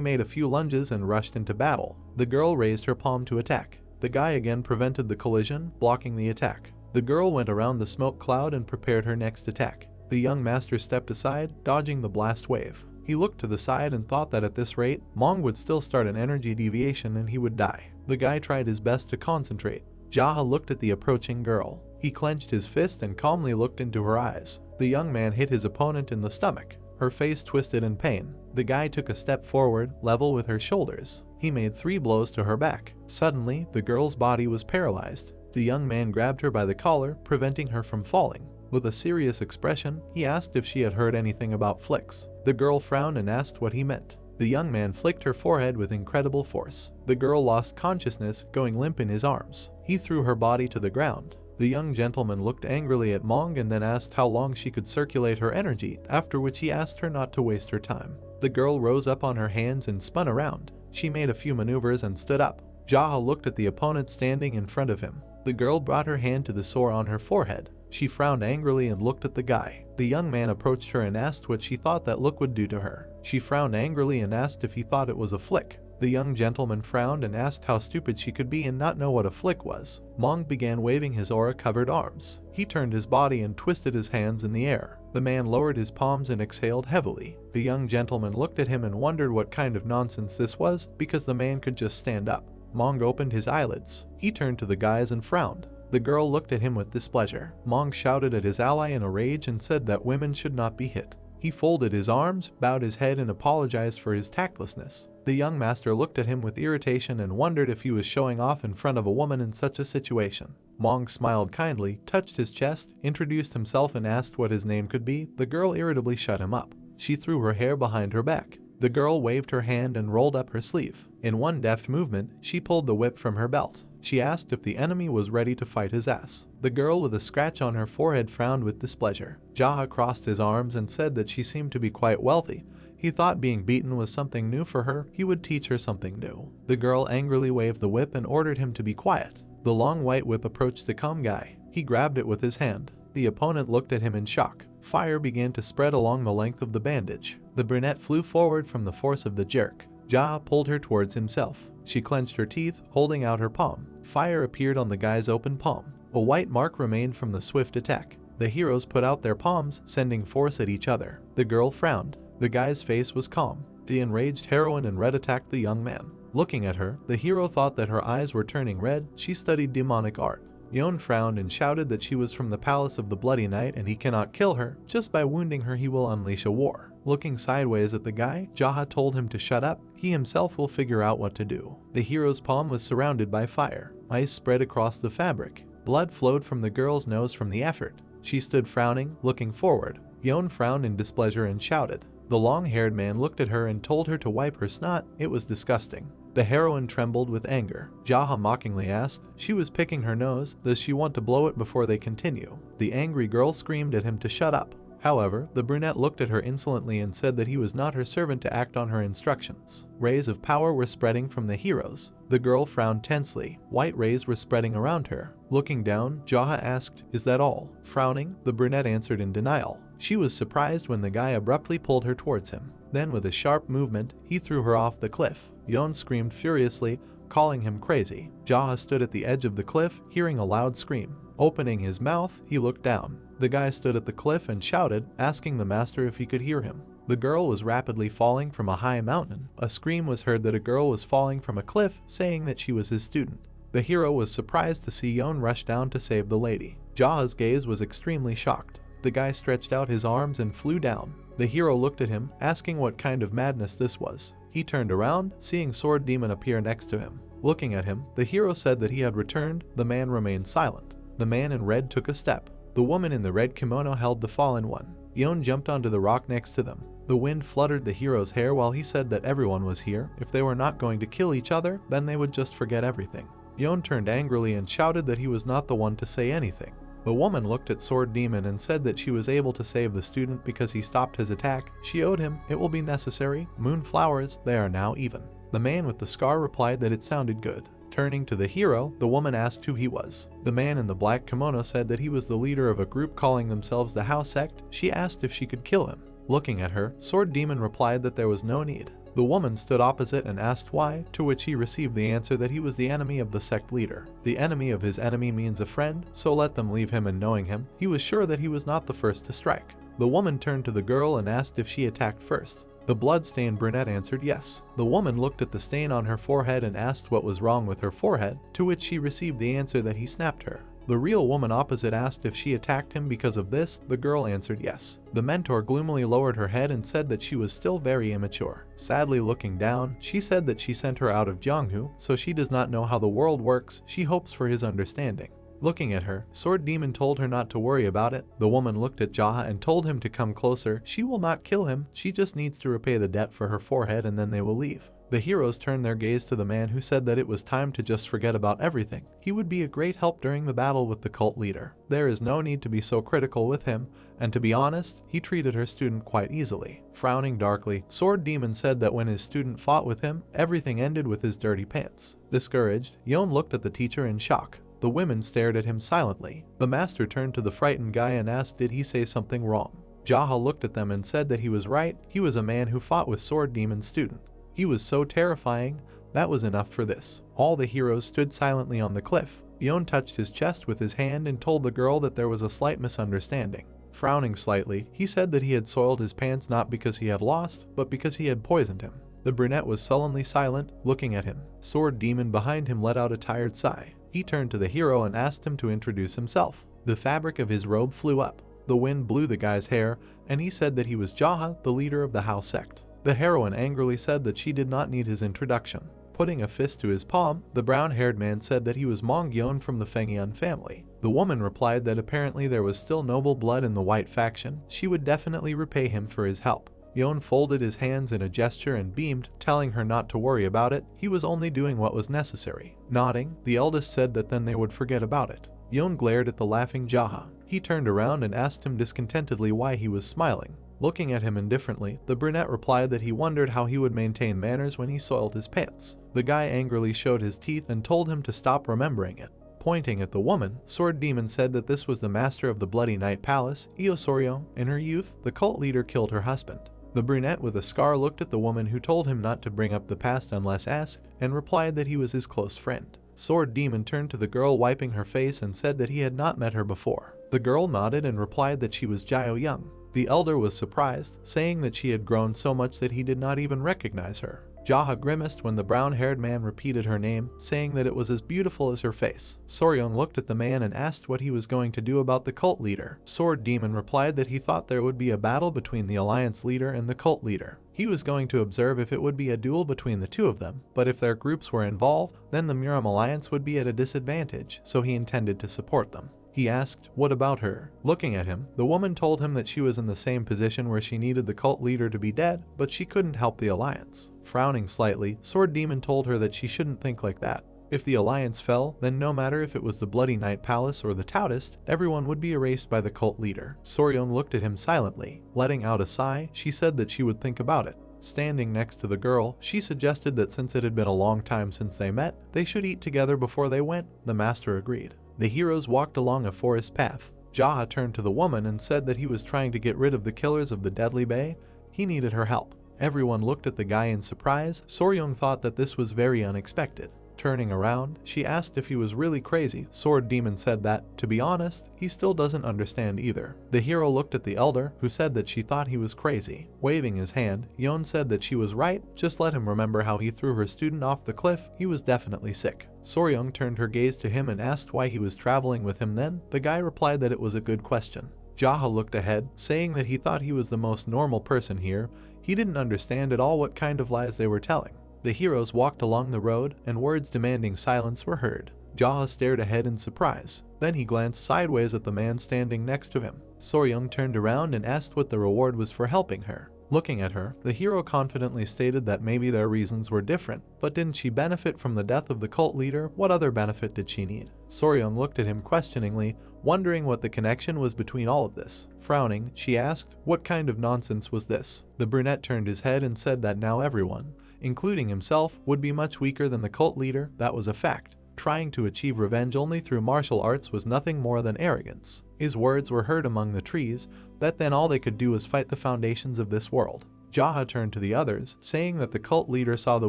made a few lunges and rushed into battle. The girl raised her palm to attack. The guy again prevented the collision, blocking the attack. The girl went around the smoke cloud and prepared her next attack. The young master stepped aside, dodging the blast wave. He looked to the side and thought that at this rate, Mong would still start an energy deviation and he would die. The guy tried his best to concentrate. Jaha looked at the approaching girl. He clenched his fist and calmly looked into her eyes. The young man hit his opponent in the stomach. Her face twisted in pain. The guy took a step forward, level with her shoulders. He made 3 blows to her back. Suddenly, the girl's body was paralyzed. The young man grabbed her by the collar, preventing her from falling. With a serious expression, he asked if she had heard anything about flicks. The girl frowned and asked what he meant. The young man flicked her forehead with incredible force. The girl lost consciousness, going limp in his arms. He threw her body to the ground. The young gentleman looked angrily at Mong and then asked how long she could circulate her energy, after which he asked her not to waste her time. The girl rose up on her hands and spun around. She made a few maneuvers and stood up. Jaha looked at the opponent standing in front of him. The girl brought her hand to the sore on her forehead. She frowned angrily and looked at the guy. The young man approached her and asked what she thought that look would do to her. She frowned angrily and asked if he thought it was a flick. The young gentleman frowned and asked how stupid she could be and not know what a flick was. Mong began waving his aura-covered arms. He turned his body and twisted his hands in the air. The man lowered his palms and exhaled heavily. The young gentleman looked at him and wondered what kind of nonsense this was, because the man could just stand up. Mong opened his eyelids. He turned to the guys and frowned. The girl looked at him with displeasure. Mong shouted at his ally in a rage and said that women should not be hit. He folded his arms, bowed his head and apologized for his tactlessness. The young master looked at him with irritation and wondered if he was showing off in front of a woman in such a situation. Mong smiled kindly, touched his chest, introduced himself and asked what his name could be. The girl irritably shut him up. She threw her hair behind her back. The girl waved her hand and rolled up her sleeve. In one deft movement, she pulled the whip from her belt. She asked if the enemy was ready to fight his ass. The girl with a scratch on her forehead frowned with displeasure. Jaha crossed his arms and said that she seemed to be quite wealthy. He thought being beaten was something new for her. He would teach her something new. The girl angrily waved the whip and ordered him to be quiet. The long white whip approached the calm guy. He grabbed it with his hand. The opponent looked at him in shock. Fire began to spread along the length of the bandage. The brunette flew forward from the force of the jerk. Jaha pulled her towards himself. She clenched her teeth, holding out her palm. Fire appeared on the guy's open palm. A white mark remained from the swift attack. The heroes put out their palms, sending force at each other. The girl frowned. The guy's face was calm. The enraged heroine in red attacked the young man. Looking at her, the hero thought that her eyes were turning red. She studied demonic art. Yeon frowned and shouted that she was from the palace of the Bloody Knight and he cannot kill her. Just by wounding her he will unleash a war. Looking sideways at the guy, Jaha told him to shut up. He himself will figure out what to do. The hero's palm was surrounded by fire. Ice spread across the fabric. Blood flowed from the girl's nose from the effort. She stood frowning, looking forward. Yeon frowned in displeasure and shouted. The long-haired man looked at her and told her to wipe her snot. It was disgusting. The heroine trembled with anger. Jaha mockingly asked. She was picking her nose. Does she want to blow it before they continue? The angry girl screamed at him to shut up. However, the brunette looked at her insolently and said that he was not her servant to act on her instructions. Rays of power were spreading from the heroes. The girl frowned tensely. White rays were spreading around her. Looking down, Jaha asked, "Is that all?" Frowning, the brunette answered in denial. She was surprised when the guy abruptly pulled her towards him. Then with a sharp movement, he threw her off the cliff. Yeon screamed furiously, calling him crazy. Jaha stood at the edge of the cliff, hearing a loud scream. Opening his mouth, he looked down. The guy stood at the cliff and shouted, asking the master if he could hear him. The girl was rapidly falling from a high mountain. A scream was heard that a girl was falling from a cliff, saying that she was his student. The hero was surprised to see Yeon rush down to save the lady. Jaha's gaze was extremely shocked. The guy stretched out his arms and flew down. The hero looked at him, asking what kind of madness this was. He turned around, seeing Sword Demon appear next to him. Looking at him, the hero said that he had returned. The man remained silent. The man in red took a step. The woman in the red kimono held the fallen one. Yeon jumped onto the rock next to them. The wind fluttered the hero's hair while he said that everyone was here. If they were not going to kill each other, then they would just forget everything. Yeon turned angrily and shouted that he was not the one to say anything. The woman looked at Sword Demon and said that she was able to save the student because he stopped his attack. She owed him. It will be necessary. Moonflowers, they are now even. The man with the scar replied that it sounded good. Turning to the hero, the woman asked who he was. The man in the black kimono said that he was the leader of a group calling themselves the House Sect. She asked if she could kill him. Looking at her, Sword Demon replied that there was no need. The woman stood opposite and asked why, to which he received the answer that he was the enemy of the sect leader. The enemy of his enemy means a friend, so let them leave him, and knowing him, he was sure that he was not the first to strike. The woman turned to the girl and asked if she attacked first. The blood-stained brunette answered yes. The woman looked at the stain on her forehead and asked what was wrong with her forehead, to which she received the answer that he snapped her. The real woman opposite asked if she attacked him because of this. The girl answered yes. The mentor gloomily lowered her head and said that she was still very immature. Sadly looking down, she said that she sent her out of Jonghu, so she does not know how the world works. She hopes for his understanding. Looking at her, Sword Demon told her not to worry about it. The woman looked at Jaha and told him to come closer. She will not kill him. She just needs to repay the debt for her forehead and then they will leave. The heroes turned their gaze to the man who said that it was time to just forget about everything. He would be a great help during the battle with the cult leader. There is no need to be so critical with him, and to be honest, he treated her student quite easily. Frowning darkly, Sword Demon said that when his student fought with him, everything ended with his dirty pants. Discouraged, Yeon looked at the teacher in shock. The women stared at him silently. The master turned to the frightened guy and asked did he say something wrong. Jaha looked at them and said that he was right. He was a man who fought with Sword Demon's student. He was so terrifying. That was enough for this. All the heroes stood silently on the cliff. Yeon touched his chest with his hand and told the girl that there was a slight misunderstanding. Frowning slightly, he said that he had soiled his pants not because he had lost, but because he had poisoned him. The brunette was sullenly silent, looking at him. Sword Demon behind him let out a tired sigh. He turned to the hero and asked him to introduce himself. The fabric of his robe flew up. The wind blew the guy's hair, and he said that he was Jaha, the leader of the House Sect. The heroine angrily said that she did not need his introduction. Putting a fist to his palm, the brown-haired man said that he was Mongyeon from the Fengyeon family. The woman replied that apparently there was still noble blood in the white faction. She would definitely repay him for his help. Yeon folded his hands in a gesture and beamed, telling her not to worry about it. He was only doing what was necessary. Nodding, the eldest said that then they would forget about it. Yeon glared at the laughing Jaha. He turned around and asked him discontentedly why he was smiling. Looking at him indifferently, the brunette replied that he wondered how he would maintain manners when he soiled his pants. The guy angrily showed his teeth and told him to stop remembering it. Pointing at the woman, Sword Demon said that this was the master of the Bloody Knight Palace, Iosoryo. In her youth, the cult leader killed her husband. The brunette with a scar looked at the woman who told him not to bring up the past unless asked, and replied that he was his close friend. Sword Demon turned to the girl wiping her face and said that he had not met her before. The girl nodded and replied that she was Jiao Young. The elder was surprised, saying that she had grown so much that he did not even recognize her. Jaha grimaced when the brown-haired man repeated her name, saying that it was as beautiful as her face. Soryong looked at the man and asked what he was going to do about the cult leader. Sword Demon replied that he thought there would be a battle between the alliance leader and the cult leader. He was going to observe if it would be a duel between the two of them, but if their groups were involved, then the Muram alliance would be at a disadvantage, so he intended to support them. He asked, "What about her?" Looking at him, the woman told him that she was in the same position where she needed the cult leader to be dead, but she couldn't help the alliance. Frowning slightly, Sword Demon told her that she shouldn't think like that. If the alliance fell, then no matter if it was the Bloody Night Palace or the Taoist, everyone would be erased by the cult leader. Soryong looked at him silently. Letting out a sigh, she said that she would think about it. Standing next to the girl, she suggested that since it had been a long time since they met, they should eat together before they went. The master agreed. The heroes walked along a forest path. Jaha turned to the woman and said that he was trying to get rid of the killers of the Deadly Bay. He needed her help. Everyone looked at the guy in surprise. Soryong thought that this was very unexpected. Turning around, she asked if he was really crazy. Sword Demon said that, to be honest, he still doesn't understand either. The hero looked at the elder, who said that she thought he was crazy. Waving his hand, Yon said that she was right, just let him remember how he threw her student off the cliff. He was definitely sick. Soryong turned her gaze to him and asked why he was traveling with him then. The guy replied that it was a good question. Jaha looked ahead, saying that he thought he was the most normal person here. He didn't understand at all what kind of lies they were telling. The heroes walked along the road, and words demanding silence were heard. Jaha stared ahead in surprise. Then he glanced sideways at the man standing next to him. Soryong turned around and asked what the reward was for helping her. Looking at her, the hero confidently stated that maybe their reasons were different, but didn't she benefit from the death of the cult leader? What other benefit did she need? Soryong looked at him questioningly, wondering what the connection was between all of this. Frowning, she asked, "What kind of nonsense was this?" The brunette turned his head and said that now everyone, including himself, would be much weaker than the cult leader. That was a fact. Trying to achieve revenge only through martial arts was nothing more than arrogance. His words were heard among the trees, that then all they could do was fight the foundations of this world. Jaha turned to the others, saying that the cult leader saw the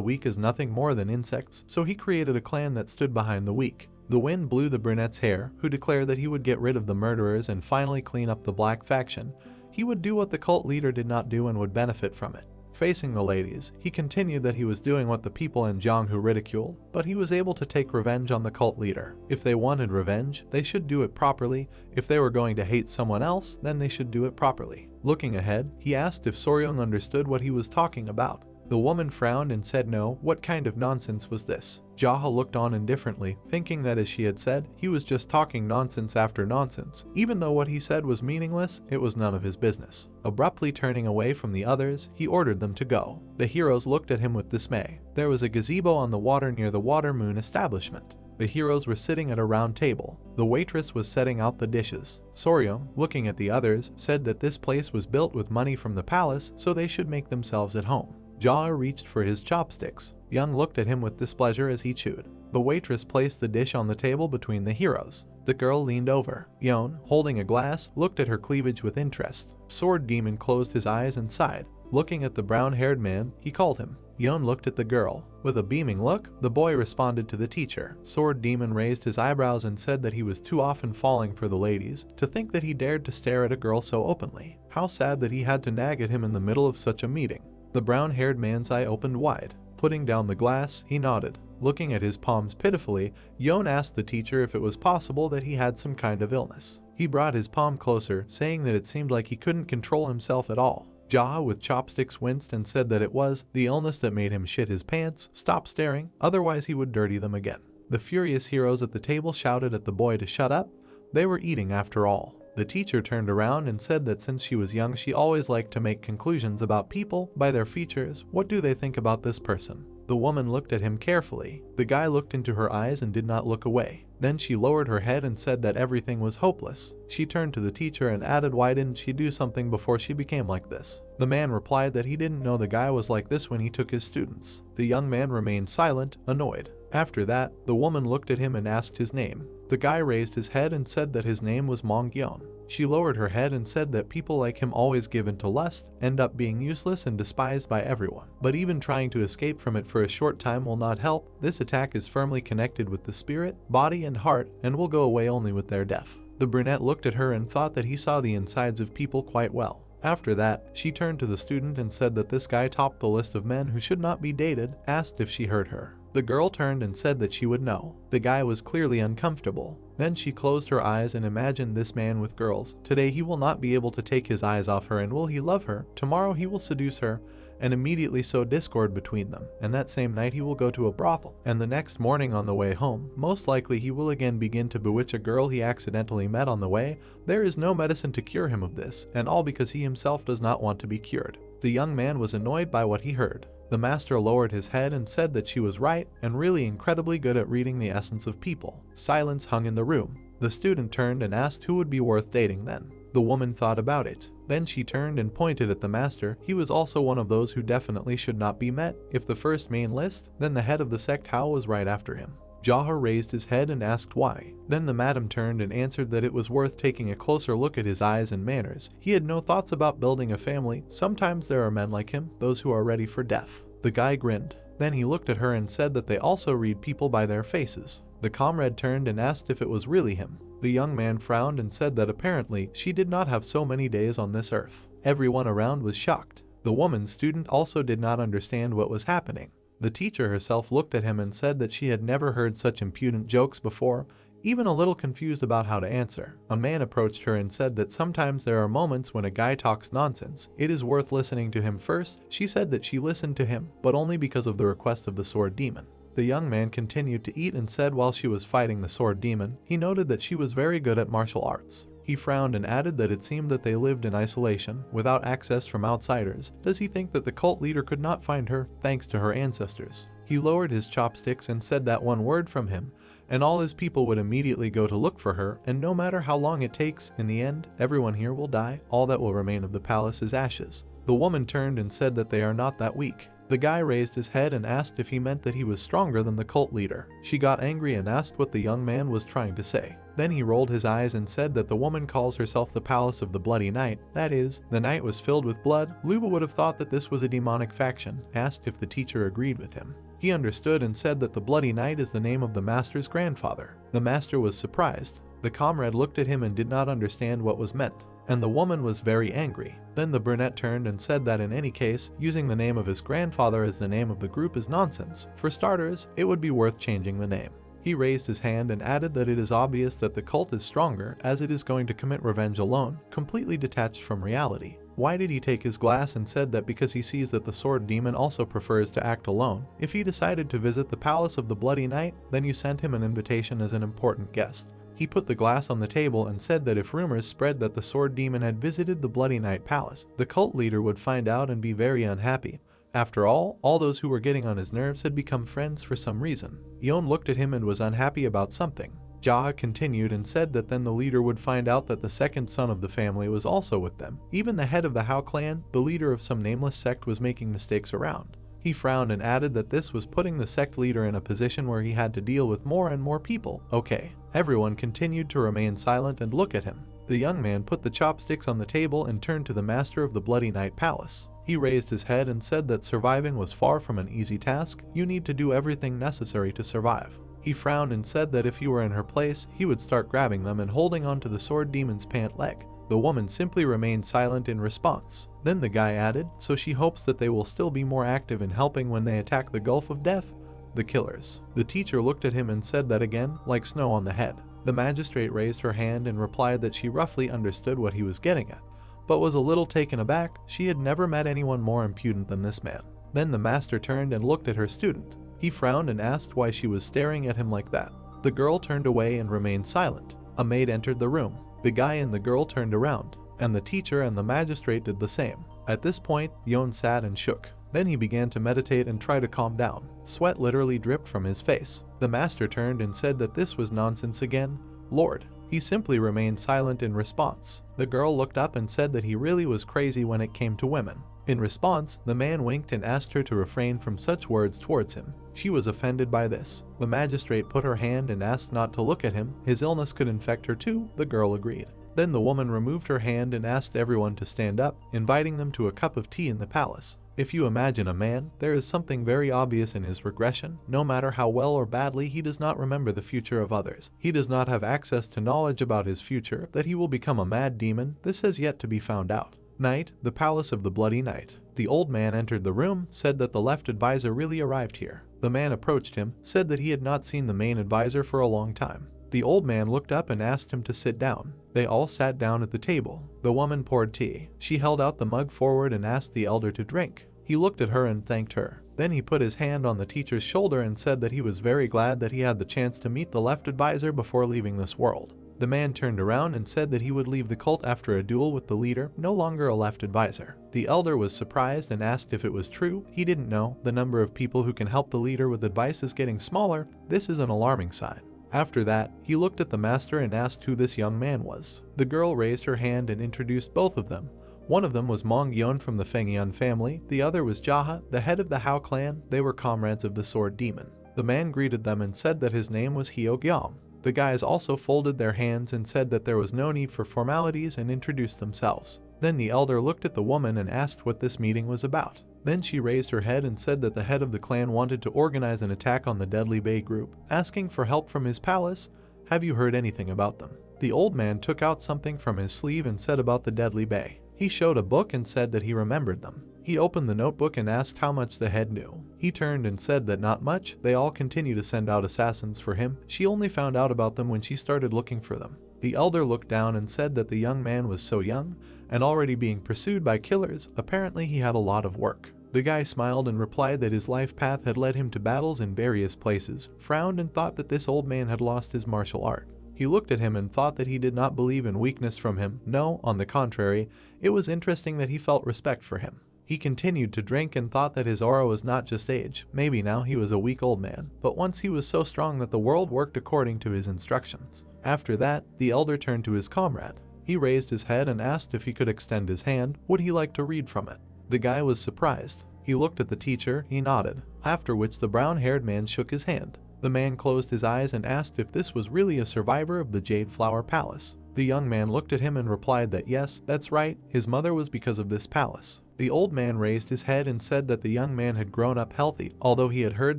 weak as nothing more than insects, so he created a clan that stood behind the weak. The wind blew the brunette's hair, who declared that he would get rid of the murderers and finally clean up the black faction. He would do what the cult leader did not do and would benefit from it. Facing the ladies, he continued that he was doing what the people in Jianghu ridiculed, but he was able to take revenge on the cult leader. If they wanted revenge, they should do it properly. If they were going to hate someone else, then they should do it properly. Looking ahead, he asked if Soryong understood what he was talking about. The woman frowned and said no. What kind of nonsense was this? Jaha looked on indifferently, thinking that as she had said, he was just talking nonsense after nonsense. Even though what he said was meaningless, it was none of his business. Abruptly turning away from the others, he ordered them to go. The heroes looked at him with dismay. There was a gazebo on the water near the Water Moon establishment. The heroes were sitting at a round table. The waitress was setting out the dishes. Soryong, looking at the others, said that this place was built with money from the palace, so they should make themselves at home. Jaha reached for his chopsticks. Young looked at him with displeasure as he chewed. The waitress placed the dish on the table between the heroes. The girl leaned over. Yon, holding a glass, looked at her cleavage with interest. Sword Demon closed his eyes and sighed. Looking at the brown-haired man, he called him. Yon looked at the girl. With a beaming look, the boy responded to the teacher. Sword Demon raised his eyebrows and said that he was too often falling for the ladies. To think that he dared to stare at a girl so openly. How sad that he had to nag at him in the middle of such a meeting. The brown-haired man's eye opened wide. Putting down the glass, he nodded. Looking at his palms pitifully, Yon asked the teacher if it was possible that he had some kind of illness. He brought his palm closer, saying that it seemed like he couldn't control himself at all. Jaha with chopsticks winced and said that it was the illness that made him shit his pants. Stop staring, otherwise he would dirty them again. The furious heroes at the table shouted at the boy to shut up. They were eating after all. The teacher turned around and said that since she was young she always liked to make conclusions about people by their features. What do they think about this person? The woman looked at him carefully. The guy looked into her eyes and did not look away. Then she lowered her head and said that everything was hopeless. She turned to the teacher and added, "Why didn't she do something before she became like this?" The man replied that he didn't know the guy was like this when he took his students. The young man remained silent, annoyed. After that, the woman looked at him and asked his name. The guy raised his head and said that his name was Mongyeon. She lowered her head and said that people like him always give in to lust, end up being useless and despised by everyone. But even trying to escape from it for a short time will not help. This attack is firmly connected with the spirit, body and heart, and will go away only with their death. The brunette looked at her and thought that he saw the insides of people quite well. After that, she turned to the student and said that this guy topped the list of men who should not be dated, asked if she heard her. The girl turned and said that she would know. The guy was clearly uncomfortable. Then she closed her eyes and imagined this man with girls. Today he will not be able to take his eyes off her, and will he love her? Tomorrow he will seduce her and immediately sow discord between them, and that same night he will go to a brothel, and the next morning on the way home, most likely he will again begin to bewitch a girl he accidentally met on the way. There is no medicine to cure him of this, and all because he himself does not want to be cured. The young man was annoyed by what he heard. The master lowered his head and said that she was right and really incredibly good at reading the essence of people. Silence hung in the room. The student turned and asked who would be worth dating then. The woman thought about it. Then she turned and pointed at the master. He was also one of those who definitely should not be met. If the first main list, then the head of the sect Hao was right after him. Jaha raised his head and asked why. Then the madam turned and answered that it was worth taking a closer look at his eyes and manners. He had no thoughts about building a family. Sometimes there are men like him, those who are ready for death. The guy grinned. Then he looked at her and said that they also read people by their faces. The comrade turned and asked if it was really him. The young man frowned and said that apparently she did not have so many days on this earth. Everyone around was shocked. The woman student also did not understand what was happening. The teacher herself looked at him and said that she had never heard such impudent jokes before, even a little confused about how to answer. A man approached her and said that sometimes there are moments when a guy talks nonsense. It is worth listening to him first. She said that she listened to him, but only because of the request of the sword demon. The young man continued to eat and said while she was fighting the sword demon, he noted that she was very good at martial arts. He frowned and added that it seemed that they lived in isolation, without access from outsiders. Does he think that the cult leader could not find her, thanks to her ancestors? He lowered his chopsticks and said that one word from him, and all his people would immediately go to look for her, and no matter how long it takes, in the end, everyone here will die. All that will remain of the palace is ashes. The woman turned and said that they are not that weak. The guy raised his head and asked if he meant that he was stronger than the cult leader. She got angry and asked what the young man was trying to say. Then he rolled his eyes and said that the woman calls herself the Palace of the Bloody Night. That is, the night was filled with blood. Luba would have thought that this was a demonic faction, asked if the teacher agreed with him. He understood and said that the Bloody Night is the name of the master's grandfather. The master was surprised. The comrade looked at him and did not understand what was meant, and the woman was very angry. Then the brunette turned and said that in any case, using the name of his grandfather as the name of the group is nonsense. For starters, it would be worth changing the name. He raised his hand and added that it is obvious that the cult is stronger, as it is going to commit revenge alone, completely detached from reality. Why did he take his glass and said that because he sees that the sword demon also prefers to act alone? If he decided to visit the Palace of the Bloody Night, then you sent him an invitation as an important guest. He put the glass on the table and said that if rumors spread that the sword demon had visited the Bloody Night Palace, the cult leader would find out and be very unhappy. After all those who were getting on his nerves had become friends for some reason. Yon looked at him and was unhappy about something. Jia continued and said that then the leader would find out that the second son of the family was also with them. Even the head of the Hao clan, the leader of some nameless sect, was making mistakes around. He frowned and added that this was putting the sect leader in a position where he had to deal with more and more people. Okay. Everyone continued to remain silent and look at him. The young man put the chopsticks on the table and turned to the master of the Bloody Night Palace. He raised his head and said that surviving was far from an easy task. You need to do everything necessary to survive. He frowned and said that if he were in her place, he would start grabbing them and holding onto the sword demon's pant leg. The woman simply remained silent in response. Then the guy added, so she hopes that they will still be more active in helping when they attack the Gulf of Death. The killers. The teacher looked at him and said that again, like snow on the head. The magistrate raised her hand and replied that she roughly understood what he was getting at, but was a little taken aback. She had never met anyone more impudent than this man. Then the master turned and looked at her student. He frowned and asked why she was staring at him like that. The girl turned away and remained silent. A maid entered the room. The guy and the girl turned around, and the teacher and the magistrate did the same. At this point, Yon sat and shook. Then he began to meditate and try to calm down. Sweat literally dripped from his face. The master turned and said that this was nonsense again. Lord. He simply remained silent in response. The girl looked up and said that he really was crazy when it came to women. In response, the man winked and asked her to refrain from such words towards him. She was offended by this. The magistrate put her hand and asked not to look at him. His illness could infect her too. The girl agreed. Then the woman removed her hand and asked everyone to stand up, inviting them to a cup of tea in the palace. If you imagine a man, there is something very obvious in his regression. No matter how well or badly he does not remember the future of others. He does not have access to knowledge about his future, that he will become a mad demon. This has yet to be found out. Night, the Palace of the Bloody Knight. The old man entered the room, said that the left advisor really arrived here. The man approached him, said that he had not seen the main advisor for a long time. The old man looked up and asked him to sit down. They all sat down at the table. The woman poured tea. She held out the mug forward and asked the elder to drink. He looked at her and thanked her. Then he put his hand on the teacher's shoulder and said that he was very glad that he had the chance to meet the left advisor before leaving this world. The man turned around and said that he would leave the cult after a duel with the leader, no longer a left advisor. The elder was surprised and asked if it was true. He didn't know. The number of people who can help the leader with advice is getting smaller. This is an alarming sign. After that, he looked at the master and asked who this young man was. The girl raised her hand and introduced both of them. One of them was Mongyeon from the Fengyeon family, the other was Jaha, the head of the Hao clan. They were comrades of the Sword Demon. The man greeted them and said that his name was Hyo-gyam. The guys also folded their hands and said that there was no need for formalities and introduced themselves. Then the elder looked at the woman and asked what this meeting was about. Then she raised her head and said that the head of the clan wanted to organize an attack on the Deadly Bay group, asking for help from his palace. Have you heard anything about them? The old man took out something from his sleeve and said about the Deadly Bay. He showed a book and said that he remembered them. He opened the notebook and asked how much the head knew. He turned and said that not much. They all continue to send out assassins for him. She only found out about them when she started looking for them. The elder looked down and said that the young man was so young and already being pursued by killers. Apparently he had a lot of work. The guy smiled and replied that his life path had led him to battles in various places, frowned and thought that this old man had lost his martial art. He looked at him and thought that he did not believe in weakness from him. No, on the contrary, it was interesting that he felt respect for him. He continued to drink and thought that his aura was not just age. Maybe now he was a weak old man, but once he was so strong that the world worked according to his instructions. After that, the elder turned to his comrade. He raised his head and asked if he could extend his hand. Would he like to read from it? The guy was surprised. He looked at the teacher. He nodded, after which the brown-haired man shook his hand. The man closed his eyes and asked if this was really a survivor of the Jade Flower Palace. The young man looked at him and replied that yes, that's right, his mother was because of this palace. The old man raised his head and said that the young man had grown up healthy, although he had heard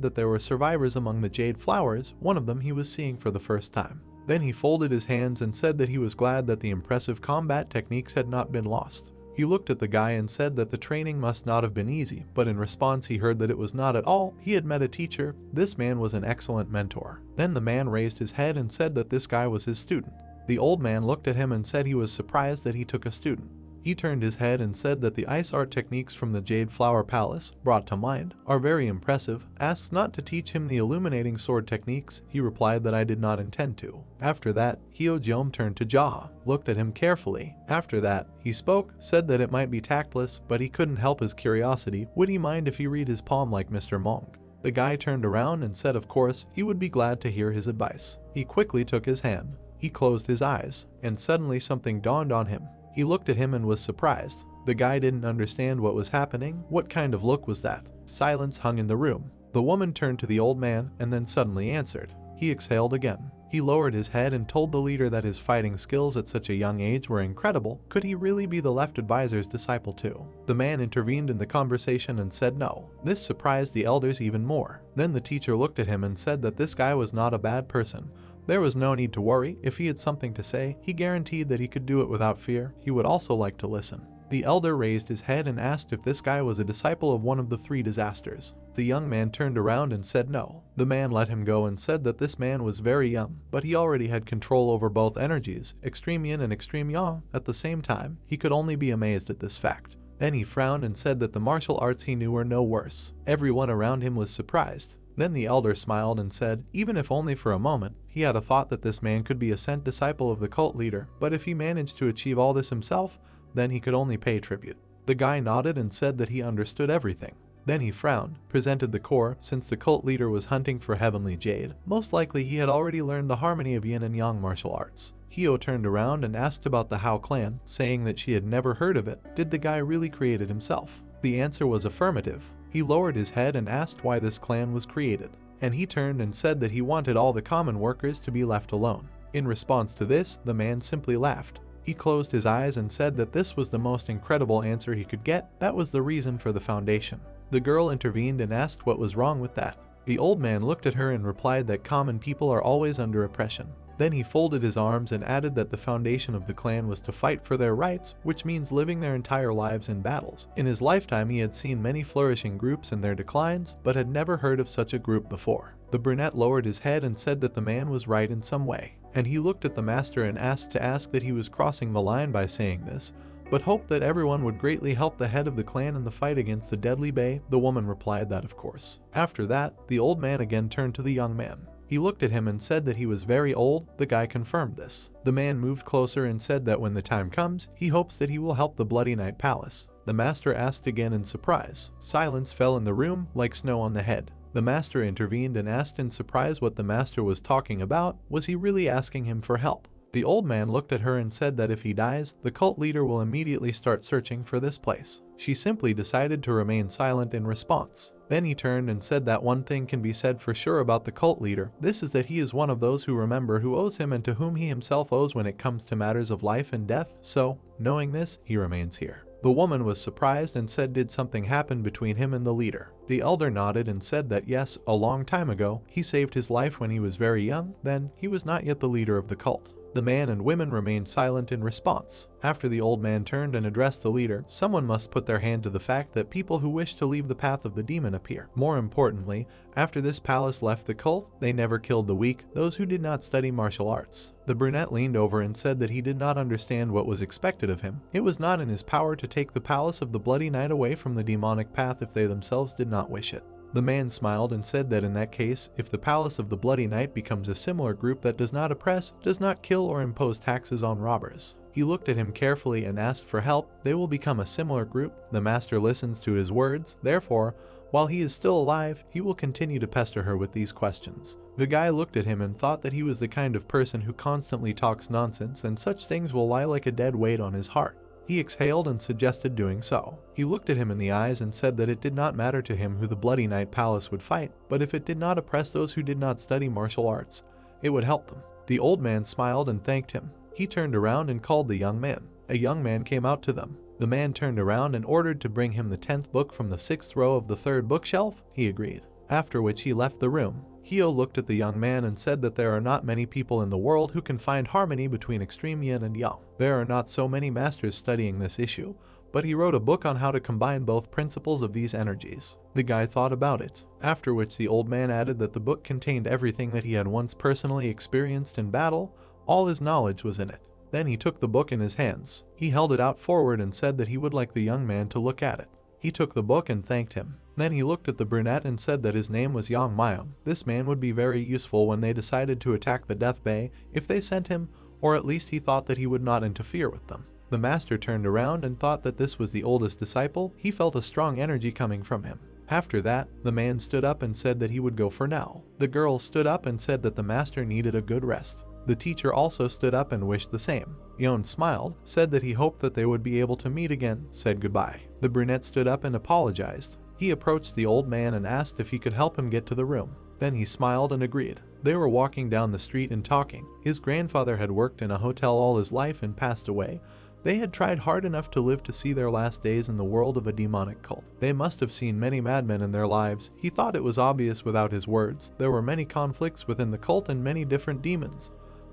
that there were survivors among the Jade Flowers. One of them he was seeing for the first time. Then he folded his hands and said that he was glad that the impressive combat techniques had not been lost. He looked at the guy and said that the training must not have been easy, but in response he heard that it was not at all. He had met a teacher. This man was an excellent mentor. Then the man raised his head and said that this guy was his student. The old man looked at him and said he was surprised that he took a student. He turned his head and said that the ice art techniques from the Jade Flower Palace, brought to mind, are very impressive. Asks not to teach him the illuminating sword techniques. He replied that I did not intend to. After that, Hyo-gyam turned to Jaha, looked at him carefully. After that, he spoke, said that it might be tactless, but he couldn't help his curiosity. Would he mind if he read his palm like Mr. Mong? The guy turned around and said of course, he would be glad to hear his advice. He quickly took his hand. He closed his eyes, and suddenly something dawned on him. He looked at him and was surprised. The guy didn't understand what was happening. What kind of look was that? Silence hung in the room. The woman turned to the old man and then suddenly answered. He exhaled again. He lowered his head and told the leader that his fighting skills at such a young age were incredible. Could he really be the left advisor's disciple too? The man intervened in the conversation and said no. This surprised the elders even more. Then the teacher looked at him and said that this guy was not a bad person. There was no need to worry. If he had something to say, he guaranteed that he could do it without fear. He would also like to listen. The elder raised his head and asked if this guy was a disciple of one of the three disasters. The young man turned around and said no. The man let him go and said that this man was very young, but he already had control over both energies, extreme yin and extreme yang, at the same time. He could only be amazed at this fact. Then he frowned and said that the martial arts he knew were no worse. Everyone around him was surprised. Then the elder smiled and said, even if only for a moment, he had a thought that this man could be a sent disciple of the cult leader, but if he managed to achieve all this himself, then he could only pay tribute. The guy nodded and said that he understood everything. Then he frowned, presented the core. Since the cult leader was hunting for heavenly jade, most likely he had already learned the harmony of yin and yang martial arts. Hyo turned around and asked about the Hao clan, saying that she had never heard of it. Did the guy really create it himself? The answer was affirmative. He lowered his head and asked why this clan was created, and he turned and said that he wanted all the common workers to be left alone. In response to this, the man simply laughed. He closed his eyes and said that this was the most incredible answer he could get. That was the reason for the foundation. The girl intervened and asked what was wrong with that. The old man looked at her and replied that common people are always under oppression. Then he folded his arms and added that the foundation of the clan was to fight for their rights, which means living their entire lives in battles. In his lifetime he had seen many flourishing groups and their declines, but had never heard of such a group before. The brunette lowered his head and said that the man was right in some way, and he looked at the master and asked that he was crossing the line by saying this, but hoped that everyone would greatly help the head of the clan in the fight against the deadly Bey. The woman replied that of course. After that, the old man again turned to the young man. He looked at him and said that he was very old. The guy confirmed this. The man moved closer and said that when the time comes, he hopes that he will help the Bloody Night Palace. The master asked again in surprise. Silence fell in the room like snow on the head. The master intervened and asked in surprise what the master was talking about. Was he really asking him for help? The old man looked at her and said that if he dies, the cult leader will immediately start searching for this place. She simply decided to remain silent in response. Then he turned and said that one thing can be said for sure about the cult leader. This is that he is one of those who remember who owes him and to whom he himself owes when it comes to matters of life and death. So, knowing this, he remains here. The woman was surprised and said did something happen between him and the leader. The elder nodded and said that yes, a long time ago, he saved his life when he was very young, then he was not yet the leader of the cult. The man and women remained silent in response. After the old man turned and addressed the leader, someone must put their hand to the fact that people who wish to leave the path of the demon appear. More importantly, after this palace left the cult, they never killed the weak, those who did not study martial arts. The brunette leaned over and said that he did not understand what was expected of him. It was not in his power to take the palace of the Bloody Night away from the demonic path if they themselves did not wish it. The man smiled and said that in that case, if the Palace of the Bloody Night becomes a similar group that does not oppress, does not kill or impose taxes on robbers. He looked at him carefully and asked for help. They will become a similar group. The master listens to his words. Therefore, while he is still alive, he will continue to pester her with these questions. The guy looked at him and thought that he was the kind of person who constantly talks nonsense, and such things will lie like a dead weight on his heart. He exhaled and suggested doing so. He looked at him in the eyes and said that it did not matter to him who the Bloody Night Palace would fight, but if it did not oppress those who did not study martial arts, it would help them. The old man smiled and thanked him. He turned around and called the young man. A young man came out to them. The man turned around and ordered to bring him the 10th book from the 6th row of the 3rd bookshelf. He agreed. After which he left the room. Hyo looked at the young man and said that there are not many people in the world who can find harmony between extreme yin and yang. There are not so many masters studying this issue, but he wrote a book on how to combine both principles of these energies. The guy thought about it, after which the old man added that the book contained everything that he had once personally experienced in battle. All his knowledge was in it. Then he took the book in his hands. He held it out forward and said that he would like the young man to look at it. He took the book and thanked him. Then he looked at the brunette and said that his name was Yang Mayam. This man would be very useful when they decided to attack the Death Bay if they sent him, or at least he thought that he would not interfere with them. The master turned around and thought that this was the oldest disciple. He felt a strong energy coming from him. After that, the man stood up and said that he would go for now. The girl stood up and said that the master needed a good rest. The teacher also stood up and wished the same. Yon smiled, said that he hoped that they would be able to meet again, said goodbye. The brunette stood up and apologized. He approached the old man and asked if he could help him get to the room. Then he smiled and agreed. They were walking down the street and talking. His grandfather had worked in a hotel all his life and passed away. They had tried hard enough to live to see their last days in the world of a demonic cult. They must have seen many madmen in their lives. He thought it was obvious without his words. There were many conflicts within the cult and many different demons.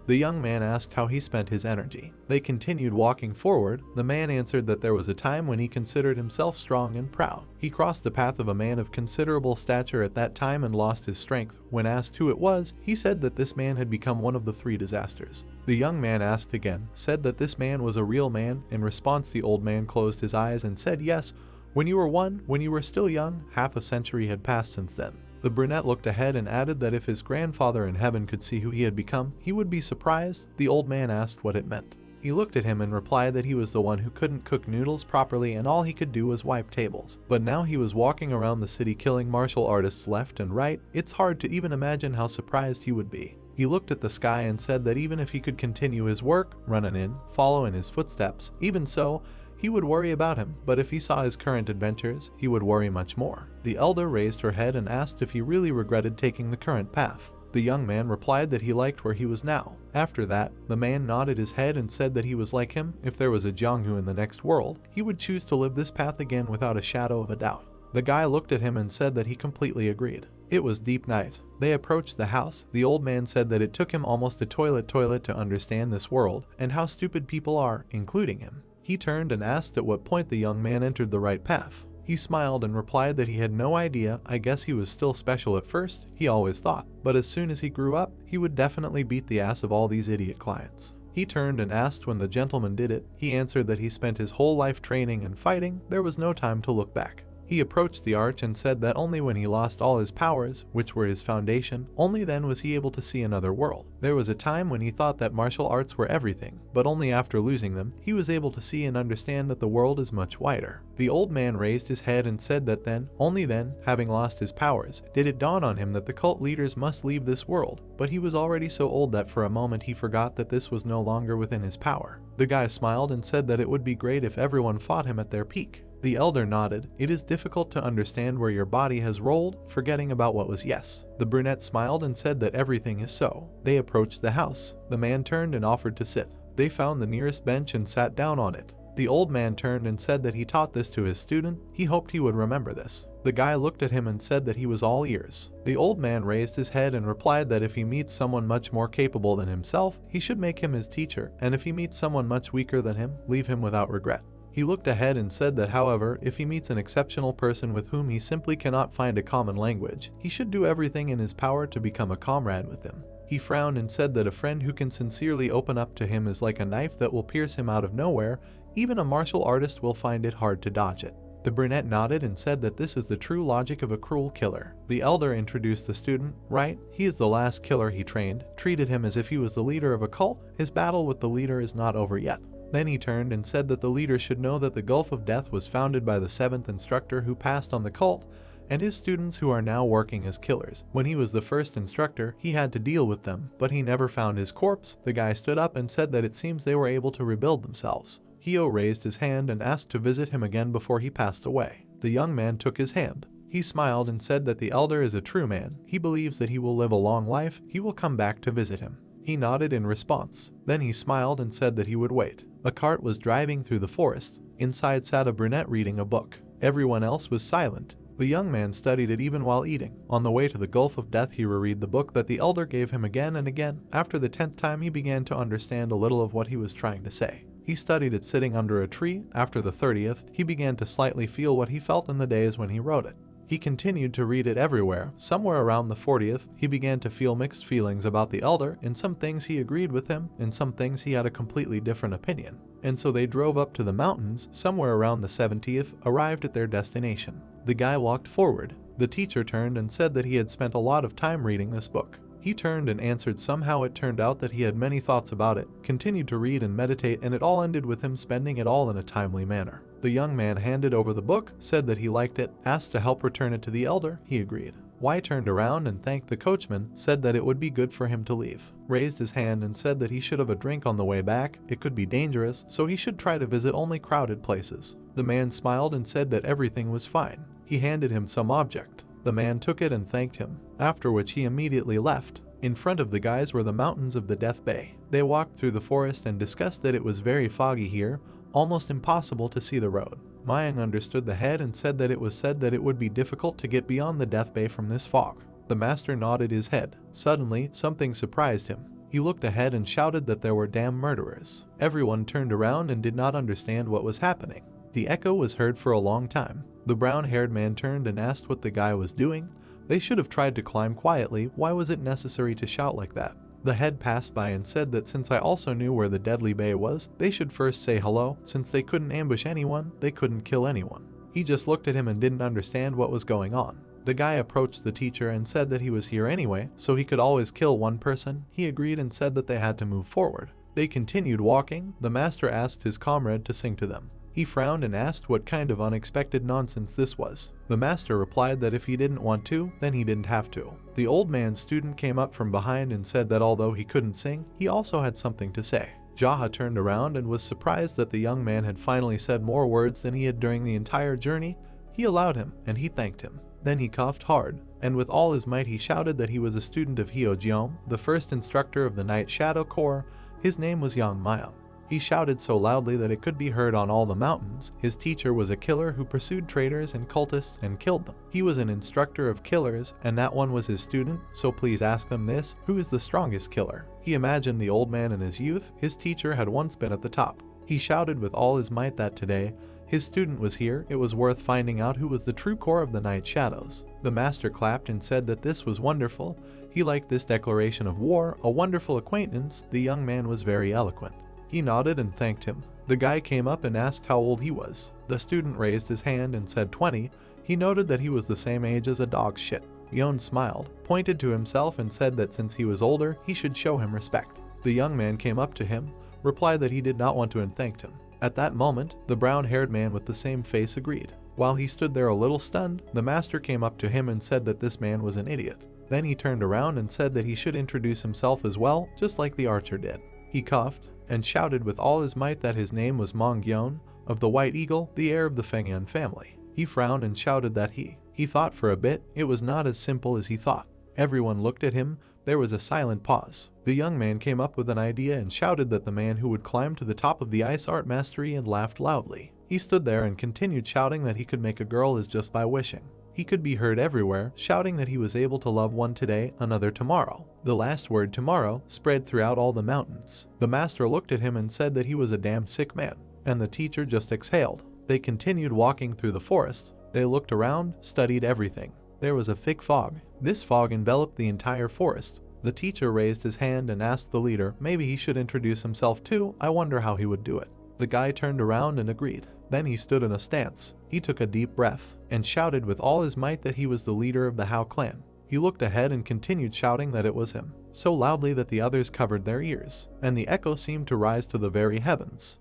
The young man asked how he spent his energy. They continued walking forward. The man answered that there was a time when he considered himself strong and proud. He crossed the path of a man of considerable stature at that time and lost his strength. When asked who it was, he said that this man had become one of the 3 disasters. The young man asked again, said that this man was a real man. In response, the old man closed his eyes and said, yes, when you were one, when you were still young, half a century had passed since then. The brunette looked ahead and added that if his grandfather in heaven could see who he had become, he would be surprised. The old man asked what it meant. He looked at him and replied that he was the one who couldn't cook noodles properly and all he could do was wipe tables. But now he was walking around the city killing martial artists left and right. It's hard to even imagine how surprised he would be. He looked at the sky and said that even if he could continue his work, run an inn, follow in his footsteps, even so, he would worry about him, but if he saw his current adventures, he would worry much more. The elder raised her head and asked if he really regretted taking the current path. The young man replied that he liked where he was now. After that, the man nodded his head and said that he was like him. If there was a Jianghu in the next world, he would choose to live this path again without a shadow of a doubt. The guy looked at him and said that he completely agreed. It was deep night. They approached the house. The old man said that it took him almost a toilet to understand this world and how stupid people are, including him. He turned and asked at what point the young man entered the right path. He smiled and replied that he had no idea. I guess he was still special at first, he always thought, but as soon as he grew up, he would definitely beat the ass of all these idiot clients. He turned and asked when the gentleman did it. He answered that he spent his whole life training and fighting. There was no time to look back. He approached the arch and said that only when he lost all his powers, which were his foundation, only then was he able to see another world. There was a time when he thought that martial arts were everything, but only after losing them, he was able to see and understand that the world is much wider. The old man raised his head and said that then, only then, having lost his powers, did it dawn on him that the cult leaders must leave this world, but he was already so old that for a moment he forgot that this was no longer within his power. The guy smiled and said that it would be great if everyone fought him at their peak. The elder nodded. It is difficult to understand where your body has rolled, forgetting about what was yes. The brunette smiled and said that everything is so. They approached the house. The man turned and offered to sit. They found the nearest bench and sat down on it. The old man turned and said that he taught this to his student. He hoped he would remember this. The guy looked at him and said that he was all ears. The old man raised his head and replied that if he meets someone much more capable than himself, he should make him his teacher, and if he meets someone much weaker than him, leave him without regret. He looked ahead and said that however, if he meets an exceptional person with whom he simply cannot find a common language, he should do everything in his power to become a comrade with him. He frowned and said that a friend who can sincerely open up to him is like a knife that will pierce him out of nowhere. Even a martial artist will find it hard to dodge it. The brunette nodded and said that this is the true logic of a cruel killer. The elder introduced the student. Right, he is the last killer he trained, treated him as if he was the leader of a cult. His battle with the leader is not over yet. Then he turned and said that the leader should know that the Gulf of Death was founded by the 7th instructor who passed on the cult, and his students who are now working as killers. When he was the first instructor, he had to deal with them, but he never found his corpse. The guy stood up and said that it seems they were able to rebuild themselves. Hio raised his hand and asked to visit him again before he passed away. The young man took his hand. He smiled and said that the elder is a true man. He believes that he will live a long life. He will come back to visit him. He nodded in response. Then he smiled and said that he would wait. A cart was driving through the forest. Inside sat a brunette reading a book. Everyone else was silent. The young man studied it even while eating. On the way to the Gulf of Death, he reread the book that the elder gave him again and again. After the 10th time, he began to understand a little of what he was trying to say. He studied it sitting under a tree. After the 30th, he began to slightly feel what he felt in the days when he wrote it. He continued to read it everywhere. Somewhere around the 40th, he began to feel mixed feelings about the elder. In some things he agreed with him, in some things he had a completely different opinion. And so they drove up to the mountains. Somewhere around the 70th, arrived at their destination. The guy walked forward. The teacher turned and said that he had spent a lot of time reading this book. He turned and answered. Somehow it turned out that he had many thoughts about it, continued to read and meditate, and it all ended with him spending it all in a timely manner. The young man handed over the book, said that he liked it, asked to help return it to the elder. He agreed. Y turned around and thanked the coachman, said that it would be good for him to leave. Raised his hand and said that he should have a drink on the way back. It could be dangerous, so he should try to visit only crowded places. The man smiled and said that everything was fine. He handed him some object. The man took it and thanked him, after which he immediately left. In front of the guys were the mountains of the Death Bay. They walked through the forest and discussed that it was very foggy here, almost impossible to see the road. Mayang understood the head and said that it was said that it would be difficult to get beyond the Death Bay from this fog. The master nodded his head. Suddenly, something surprised him. He looked ahead and shouted that there were damn murderers. Everyone turned around and did not understand what was happening. The echo was heard for a long time. The brown-haired man turned and asked what the guy was doing. They should have tried to climb quietly. Why was it necessary to shout like that? The head passed by and said that since I also knew where the deadly bay was, they should first say hello. Since they couldn't ambush anyone, they couldn't kill anyone. He just looked at him and didn't understand what was going on. The guy approached the teacher and said that he was here anyway, so he could always kill one person. He agreed and said that they had to move forward. They continued walking. The master asked his comrade to sing to them. He frowned and asked what kind of unexpected nonsense this was. The master replied that if he didn't want to, then he didn't have to. The old man's student came up from behind and said that although he couldn't sing, he also had something to say. Jaha turned around and was surprised that the young man had finally said more words than he had during the entire journey. He allowed him, and he thanked him. Then he coughed hard, and with all his might he shouted that he was a student of Hyo-jeom, the first instructor of the Night Shadow Corps. His name was Yang Myung. He shouted so loudly that it could be heard on all the mountains. His teacher was a killer who pursued traitors and cultists and killed them. He was an instructor of killers, and that one was his student, so please ask them this: who is the strongest killer? He imagined the old man in his youth. His teacher had once been at the top. He shouted with all his might that today his student was here. It was worth finding out who was the true core of the Night Shadows. The master clapped and said that this was wonderful. He liked this declaration of war, a wonderful acquaintance. The young man was very eloquent. He nodded and thanked him. The guy came up and asked how old he was. The student raised his hand and said 20. He noted that he was the same age as a dog shit. Yeon smiled, pointed to himself and said that since he was older, he should show him respect. The young man came up to him, replied that he did not want to, and thanked him. At that moment, the brown-haired man with the same face agreed. While he stood there a little stunned, the master came up to him and said that this man was an idiot. Then he turned around and said that he should introduce himself as well, just like the archer did. He coughed and shouted with all his might that his name was Mong-yeon, of the White Eagle, the heir of the Fengyan family. He frowned and shouted that he thought for a bit. It was not as simple as he thought. Everyone looked at him. There was a silent pause. The young man came up with an idea and shouted that the man who would climb to the top of the ice art mastery, and laughed loudly. He stood there and continued shouting that he could make a girl is just by wishing. He could be heard everywhere, shouting that he was able to love one today, another tomorrow. The last word tomorrow spread throughout all the mountains. The master looked at him and said that he was a damn sick man, and the teacher just exhaled. They continued walking through the forest. They looked around, studied everything. There was a thick fog. This fog enveloped the entire forest. The teacher raised his hand and asked the leader maybe he should introduce himself too. I wonder how he would do it. The guy turned around and agreed. Then he stood in a stance. He took a deep breath and shouted with all his might that he was the leader of the Hao clan. He looked ahead and continued shouting that it was him, so loudly that the others covered their ears, and the echo seemed to rise to the very heavens.